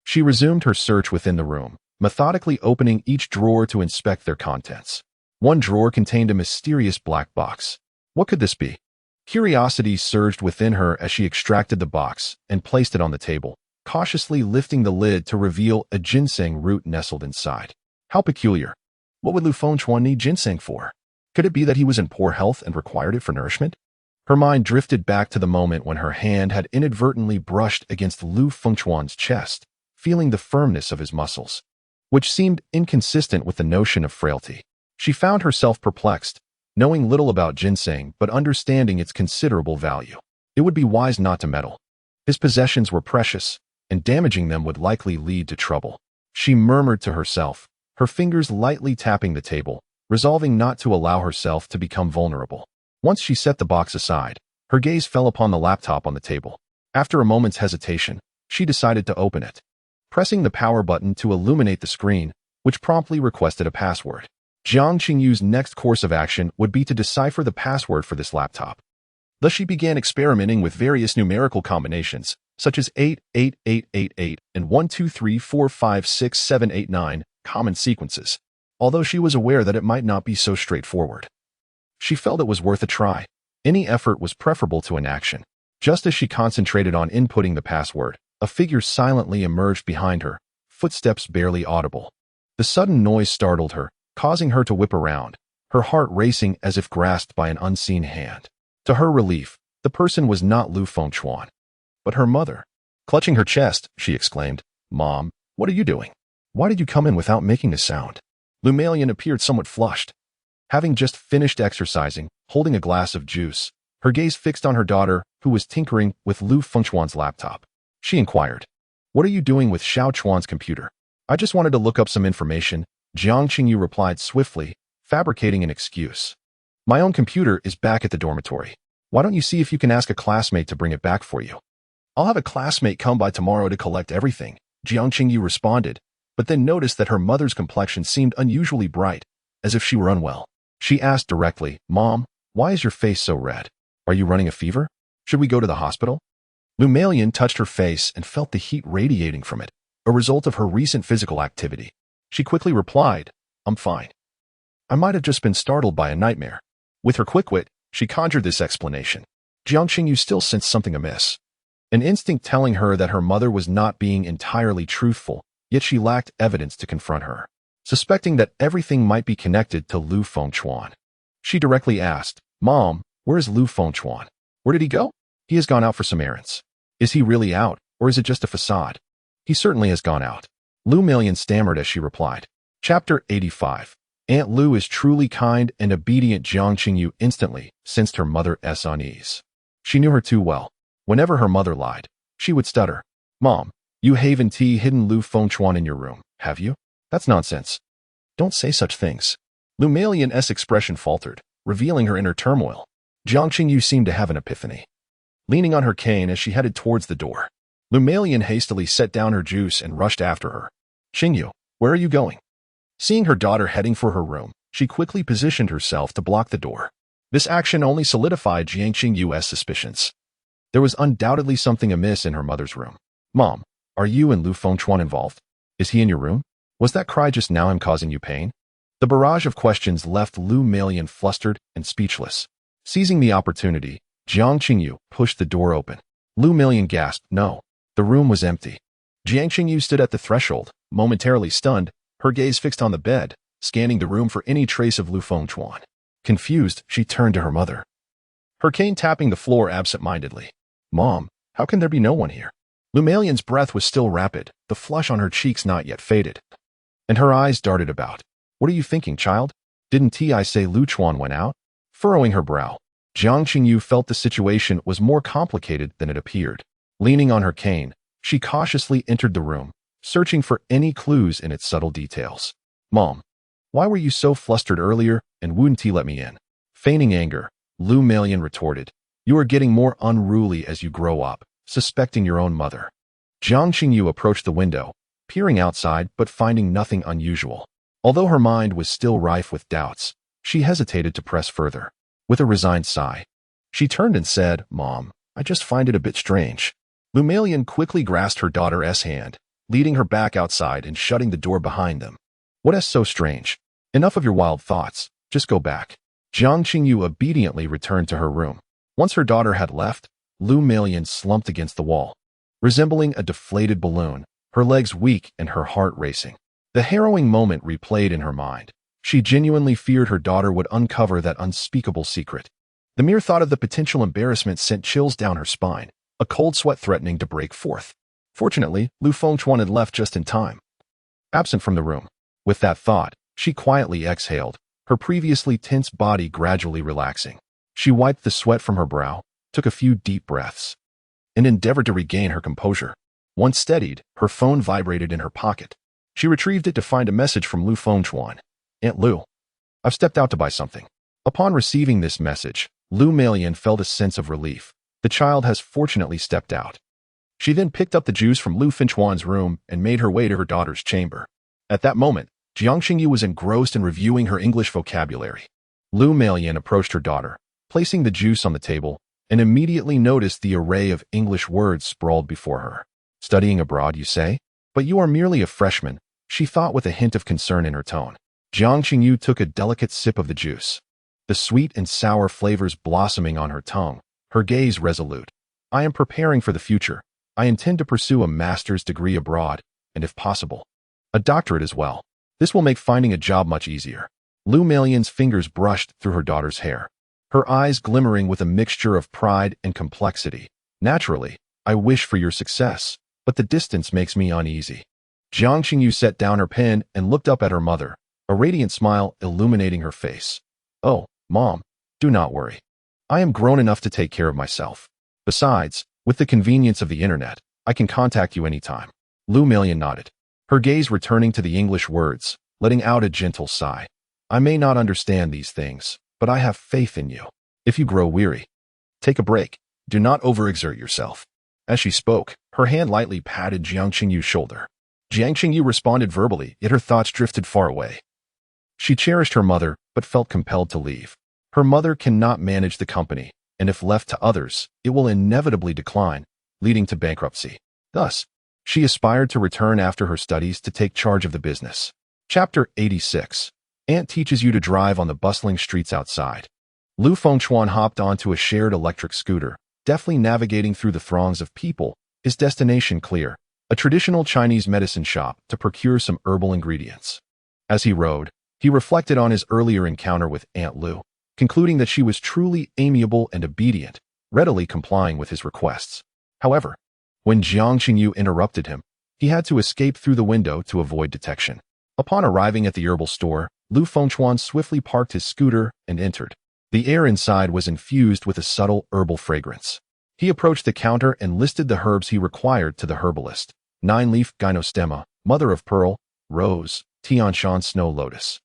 she resumed her search within the room, methodically opening each drawer to inspect their contents. One drawer contained a mysterious black box. What could this be? Curiosity surged within her as she extracted the box and placed it on the table, cautiously lifting the lid to reveal a ginseng root nestled inside. How peculiar. What would Lu Fengchuan need ginseng for? Could it be that he was in poor health and required it for nourishment? Her mind drifted back to the moment when her hand had inadvertently brushed against Lu Fengchuan's chest, feeling the firmness of his muscles, which seemed inconsistent with the notion of frailty. She found herself perplexed, knowing little about ginseng but understanding its considerable value. It would be wise not to meddle. His possessions were precious, and damaging them would likely lead to trouble. She murmured to herself, her fingers lightly tapping the table, resolving not to allow herself to become vulnerable. Once she set the box aside, her gaze fell upon the laptop on the table. After a moment's hesitation, she decided to open it, pressing the power button to illuminate the screen, which promptly requested a password. Jiang Qingyu's next course of action would be to decipher the password for this laptop. Thus she began experimenting with various numerical combinations, such as 88888 and 123456789, common sequences, although she was aware that it might not be so straightforward. She felt it was worth a try. Any effort was preferable to inaction. Just as she concentrated on inputting the password, a figure silently emerged behind her, footsteps barely audible. The sudden noise startled her, causing her to whip around, her heart racing as if grasped by an unseen hand. To her relief, the person was not Lu Fengchuan, but her mother. Clutching her chest, she exclaimed, "Mom, what are you doing? Why did you come in without making a sound?" Lu Melian appeared somewhat flushed. Having just finished exercising, holding a glass of juice, her gaze fixed on her daughter, who was tinkering with Lu Fengchuan's laptop. She inquired, "What are you doing with Xiao Chuan's computer?" "I just wanted to look up some information," Jiang Qingyu replied swiftly, fabricating an excuse. "My own computer is back at the dormitory. Why don't you see if you can ask a classmate to bring it back for you?" "I'll have a classmate come by tomorrow to collect everything," Jiang Qingyu responded, but then noticed that her mother's complexion seemed unusually bright, as if she were unwell. She asked directly, "Mom, why is your face so red? Are you running a fever? Should we go to the hospital?" Lu Melian touched her face and felt the heat radiating from it, a result of her recent physical activity. She quickly replied, "I'm fine. I might have just been startled by a nightmare." With her quick wit, she conjured this explanation. Jiang Qingyu still sensed something amiss. An instinct telling her that her mother was not being entirely truthful, yet she lacked evidence to confront her. Suspecting that everything might be connected to Lu Fengchuan, she directly asked, "Mom, where is Lu Fengchuan? Where did he go?" "He has gone out for some errands." "Is he really out, or is it just a facade?" "He certainly has gone out." Lu Melian stammered as she replied. Chapter 85. Aunt Lu is truly kind and obedient. Jiang Qingyu instantly sensed her mother's unease. She knew her too well. Whenever her mother lied, she would stutter. "Mom, you haven't hidden Lu Fengchuan in your room, have you? That's nonsense. Don't say such things." Lu Melian's expression faltered, revealing her inner turmoil. Jiang Qingyu seemed to have an epiphany. Leaning on her cane as she headed towards the door, Lu Melian hastily set down her juice and rushed after her. "Qingyu, where are you going?" Seeing her daughter heading for her room, she quickly positioned herself to block the door. This action only solidified Jiang Qingyu's suspicions. There was undoubtedly something amiss in her mother's room. "Mom, are you and Lu Fengchuan involved? Is he in your room? Was that cry just now him causing you pain?" The barrage of questions left Lu Melian flustered and speechless. Seizing the opportunity, Jiang Qingyu pushed the door open. Lu Melian gasped, "No." The room was empty. Jiang Qingyu stood at the threshold, momentarily stunned, her gaze fixed on the bed, scanning the room for any trace of Lu Fengchuan. Confused, she turned to her mother, her cane tapping the floor absent-mindedly. "Mom, how can there be no one here?" Lu Melian's breath was still rapid, the flush on her cheeks not yet faded, and her eyes darted about. "What are you thinking, child? Didn't I say Lu Chuan went out?" Furrowing her brow, Jiang Qingyu felt the situation was more complicated than it appeared. Leaning on her cane, she cautiously entered the room, searching for any clues in its subtle details. "Mom, why were you so flustered earlier and wouldn't you let me in?" Feigning anger, Lu Melian retorted, "You are getting more unruly as you grow up, suspecting your own mother." Jiang Qingyu approached the window, peering outside but finding nothing unusual. Although her mind was still rife with doubts, she hesitated to press further. With a resigned sigh, she turned and said, "Mom, I just find it a bit strange." Lu Melian quickly grasped her daughter's hand, leading her back outside and shutting the door behind them. "What is so strange? Enough of your wild thoughts. Just go back." Jiang Qingyu obediently returned to her room. Once her daughter had left, Lu Melian slumped against the wall, resembling a deflated balloon, her legs weak and her heart racing. The harrowing moment replayed in her mind. She genuinely feared her daughter would uncover that unspeakable secret. The mere thought of the potential embarrassment sent chills down her spine, a cold sweat threatening to break forth. Fortunately, Lu Fengchuan had left just in time, absent from the room. With that thought, she quietly exhaled, her previously tense body gradually relaxing. She wiped the sweat from her brow, took a few deep breaths, and endeavored to regain her composure. Once steadied, her phone vibrated in her pocket. She retrieved it to find a message from Lu Fengchuan. "Aunt Lu, I've stepped out to buy something." Upon receiving this message, Lu Melian felt a sense of relief. The child has fortunately stepped out. She then picked up the juice from Lu Fengchuan's room and made her way to her daughter's chamber. At that moment, Jiang Qingyu was engrossed in reviewing her English vocabulary. Lu Melian approached her daughter, placing the juice on the table, and immediately noticed the array of English words sprawled before her. "Studying abroad, you say? But you are merely a freshman," she thought with a hint of concern in her tone. Jiang Qingyu took a delicate sip of the juice, the sweet and sour flavors blossoming on her tongue, her gaze resolute. "I am preparing for the future. I intend to pursue a master's degree abroad, and if possible, a doctorate as well. This will make finding a job much easier." Lu Melian's fingers brushed through her daughter's hair, her eyes glimmering with a mixture of pride and complexity. "Naturally, I wish for your success, but the distance makes me uneasy." Jiang Qingyu set down her pen and looked up at her mother, a radiant smile illuminating her face. "Oh, Mom, do not worry. I am grown enough to take care of myself. Besides, with the convenience of the internet, I can contact you anytime." Lu Melian nodded, her gaze returning to the English words, letting out a gentle sigh. "I may not understand these things, but I have faith in you. If you grow weary, take a break. Do not overexert yourself." As she spoke, her hand lightly patted Jiang Qingyu's shoulder. Jiang Qingyu responded verbally, yet her thoughts drifted far away. She cherished her mother, but felt compelled to leave. Her mother cannot manage the company, and if left to others, it will inevitably decline. leading to bankruptcy. Thus, she aspired to return after her studies to take charge of the business. Chapter 86. Aunt teaches you to drive on the bustling streets outside. Lu Fengchuan hopped onto a shared electric scooter, deftly navigating through the throngs of people, his destination clear, a traditional Chinese medicine shop to procure some herbal ingredients. As he rode, he reflected on his earlier encounter with Aunt Lu, concluding that she was truly amiable and obedient, readily complying with his requests. However, when Jiang Qingyu interrupted him, he had to escape through the window to avoid detection. Upon arriving at the herbal store, Lu Fengchuan swiftly parked his scooter and entered. The air inside was infused with a subtle herbal fragrance. He approached the counter and listed the herbs he required to the herbalist: 9-leaf gynostemma, mother of pearl, rose, Tianshan snow lotus,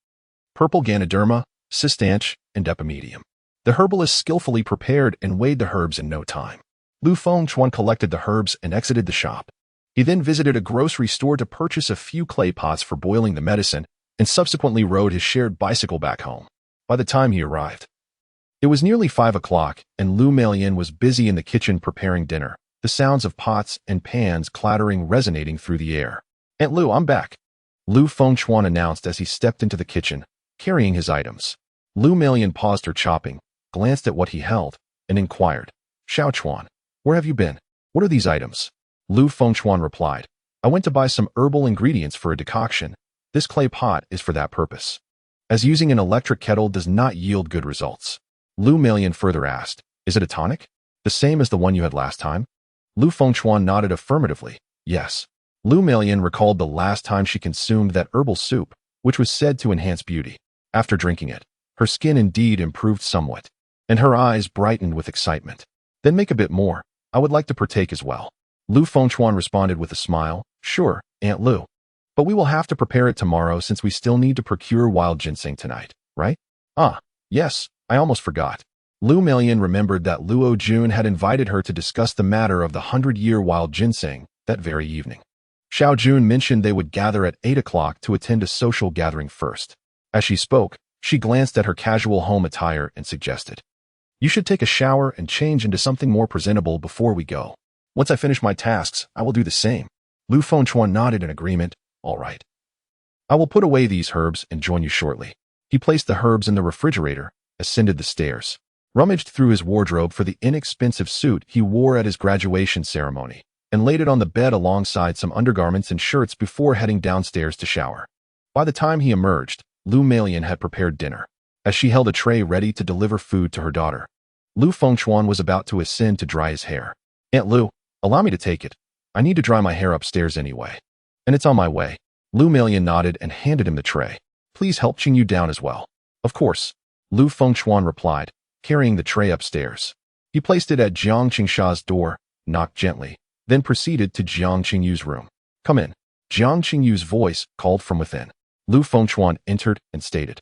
purple ganoderma, cistanche, and epimedium. The herbalist skillfully prepared and weighed the herbs in no time. Lu Fengchuan collected the herbs and exited the shop. He then visited a grocery store to purchase a few clay pots for boiling the medicine and subsequently rode his shared bicycle back home. By the time he arrived, it was nearly 5 o'clock, and Lu Meiyan was busy in the kitchen preparing dinner, the sounds of pots and pans clattering resonating through the air. "Aunt Lu, I'm back," Lu Fengchuan announced as he stepped into the kitchen, carrying his items. Lu Meiyan paused her chopping, glanced at what he held, and inquired, "Xiaochuan, where have you been? What are these items?" Lu Fengchuan replied, "I went to buy some herbal ingredients for a decoction. This clay pot is for that purpose, as using an electric kettle does not yield good results." Lu Meiyan further asked, "Is it a tonic? The same as the one you had last time?" Lu Fengchuan nodded affirmatively, "Yes." Lu Meiyan recalled the last time she consumed that herbal soup, which was said to enhance beauty. After drinking it, her skin indeed improved somewhat, and her eyes brightened with excitement. "Then make a bit more. I would like to partake as well." Lu Fengchuan responded with a smile, "Sure, Aunt Lu. But we will have to prepare it tomorrow since we still need to procure wild ginseng tonight, right?" "Ah, yes, I almost forgot." Lu Meiyan remembered that Luo Jun had invited her to discuss the matter of the 100-year wild ginseng that very evening. Xiao Jun mentioned they would gather at 8 o'clock to attend a social gathering first. As she spoke, she glanced at her casual home attire and suggested, "You should take a shower and change into something more presentable before we go. Once I finish my tasks, I will do the same." Lu Fengchuan nodded in agreement. "All right. I will put away these herbs and join you shortly." He placed the herbs in the refrigerator, ascended the stairs, rummaged through his wardrobe for the inexpensive suit he wore at his graduation ceremony, and laid it on the bed alongside some undergarments and shirts before heading downstairs to shower. By the time he emerged, Lu Meiyan had prepared dinner. As she held a tray ready to deliver food to her daughter, Lu Fengchuan was about to ascend to dry his hair. "Aunt Lu, allow me to take it. I need to dry my hair upstairs anyway. And it's on my way." Lu Meiyan nodded and handed him the tray. "Please help Qingyu down as well." "Of course," Lu Fengchuan replied, carrying the tray upstairs. He placed it at Jiang Qingsha's door, knocked gently, then proceeded to Jiang Qingyu's room. "Come in." Jiang Qingyu's voice called from within. Lu Fengchuan entered and stated,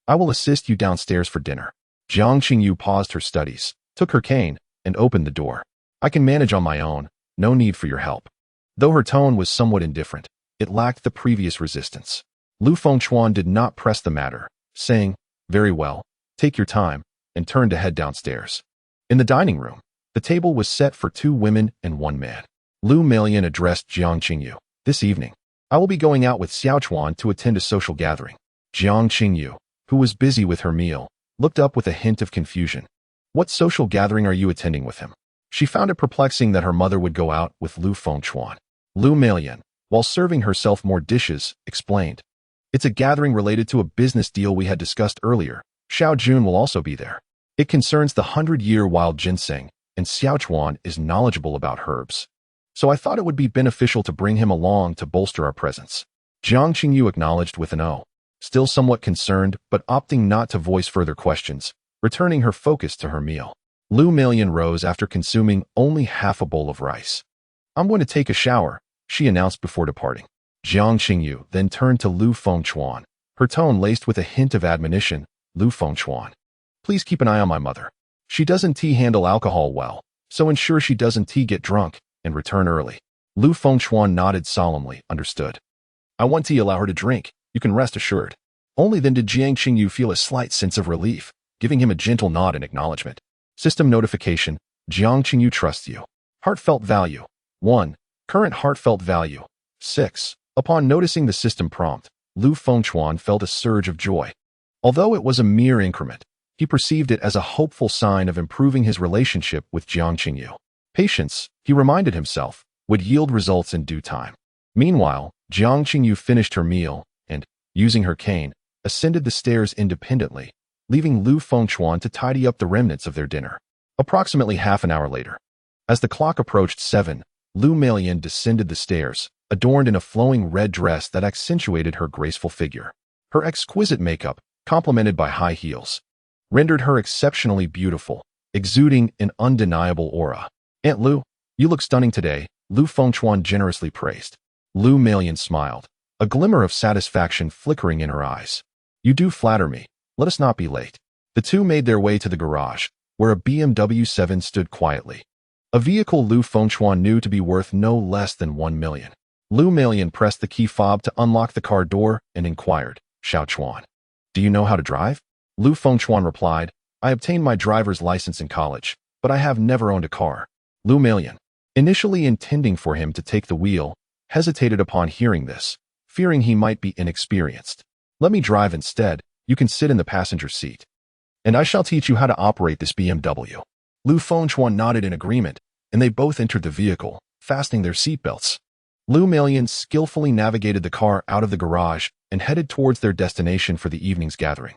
"I will assist you downstairs for dinner." Jiang Qingyu paused her studies, took her cane, and opened the door. "I can manage on my own, no need for your help." Though her tone was somewhat indifferent, it lacked the previous resistance. Lu Fengchuan did not press the matter, saying, "Very well, take your time," and turned to head downstairs. In the dining room, the table was set for 2 women and 1 man. Lu Meiyan addressed Jiang Qingyu, "This evening, I will be going out with Xiaochuan to attend a social gathering." Jiang Qingyu, who was busy with her meal, looked up with a hint of confusion. "What social gathering are you attending with him?" She found it perplexing that her mother would go out with Lu Fengchuan. Lu Meiyan, while serving herself more dishes, explained, "It's a gathering related to a business deal we had discussed earlier. Xiao Jun will also be there. It concerns the 100-year wild ginseng, and Xiaochuan is knowledgeable about herbs. So I thought it would be beneficial to bring him along to bolster our presence." Jiang Qingyu acknowledged with an "oh," still somewhat concerned but opting not to voice further questions, returning her focus to her meal. Lu Meiyan rose after consuming only half a bowl of rice. "I'm going to take a shower," she announced before departing. Jiang Qingyu then turned to Lu Fengchuan, her tone laced with a hint of admonition. "Lu Fengchuan, please keep an eye on my mother. She doesn't handle alcohol well, so ensure she doesn't get drunk and return early." Lu Fengchuan nodded solemnly, "Understood. I want to allow her to drink, you can rest assured." Only then did Jiang Qingyu feel a slight sense of relief, giving him a gentle nod in acknowledgement. System notification, Jiang Qingyu trusts you. Heartfelt value. 1. Current heartfelt value. 6. Upon noticing the system prompt, Lu Fengchuan felt a surge of joy. Although it was a mere increment, he perceived it as a hopeful sign of improving his relationship with Jiang Qingyu. Patience, he reminded himself, would yield results in due time. Meanwhile, Jiang Qingyu finished her meal and, using her cane, ascended the stairs independently, leaving Lu Fengchuan to tidy up the remnants of their dinner. Approximately half an hour later, as the clock approached 7, Lu Meilan descended the stairs, adorned in a flowing red dress that accentuated her graceful figure. Her exquisite makeup, complemented by high heels, rendered her exceptionally beautiful, exuding an undeniable aura. "Aunt Lu, you look stunning today," Lu Fengchuan generously praised. Lu Meilan smiled, a glimmer of satisfaction flickering in her eyes. "You do flatter me. Let us not be late." The two made their way to the garage, where a BMW 7 stood quietly. A vehicle Lu Fengchuan knew to be worth no less than 1 million. Lu Meilan pressed the key fob to unlock the car door and inquired, "Xiao Chuan, do you know how to drive?" Lu Fengchuan replied, "I obtained my driver's license in college, but I have never owned a car." Lu Meilan, initially intending for him to take the wheel, hesitated upon hearing this, fearing he might be inexperienced. "Let me drive instead. You can sit in the passenger seat, and I shall teach you how to operate this BMW." Lu Fengchuan nodded in agreement, and they both entered the vehicle, fastening their seatbelts. Lu Meilan skillfully navigated the car out of the garage and headed towards their destination for the evening's gathering.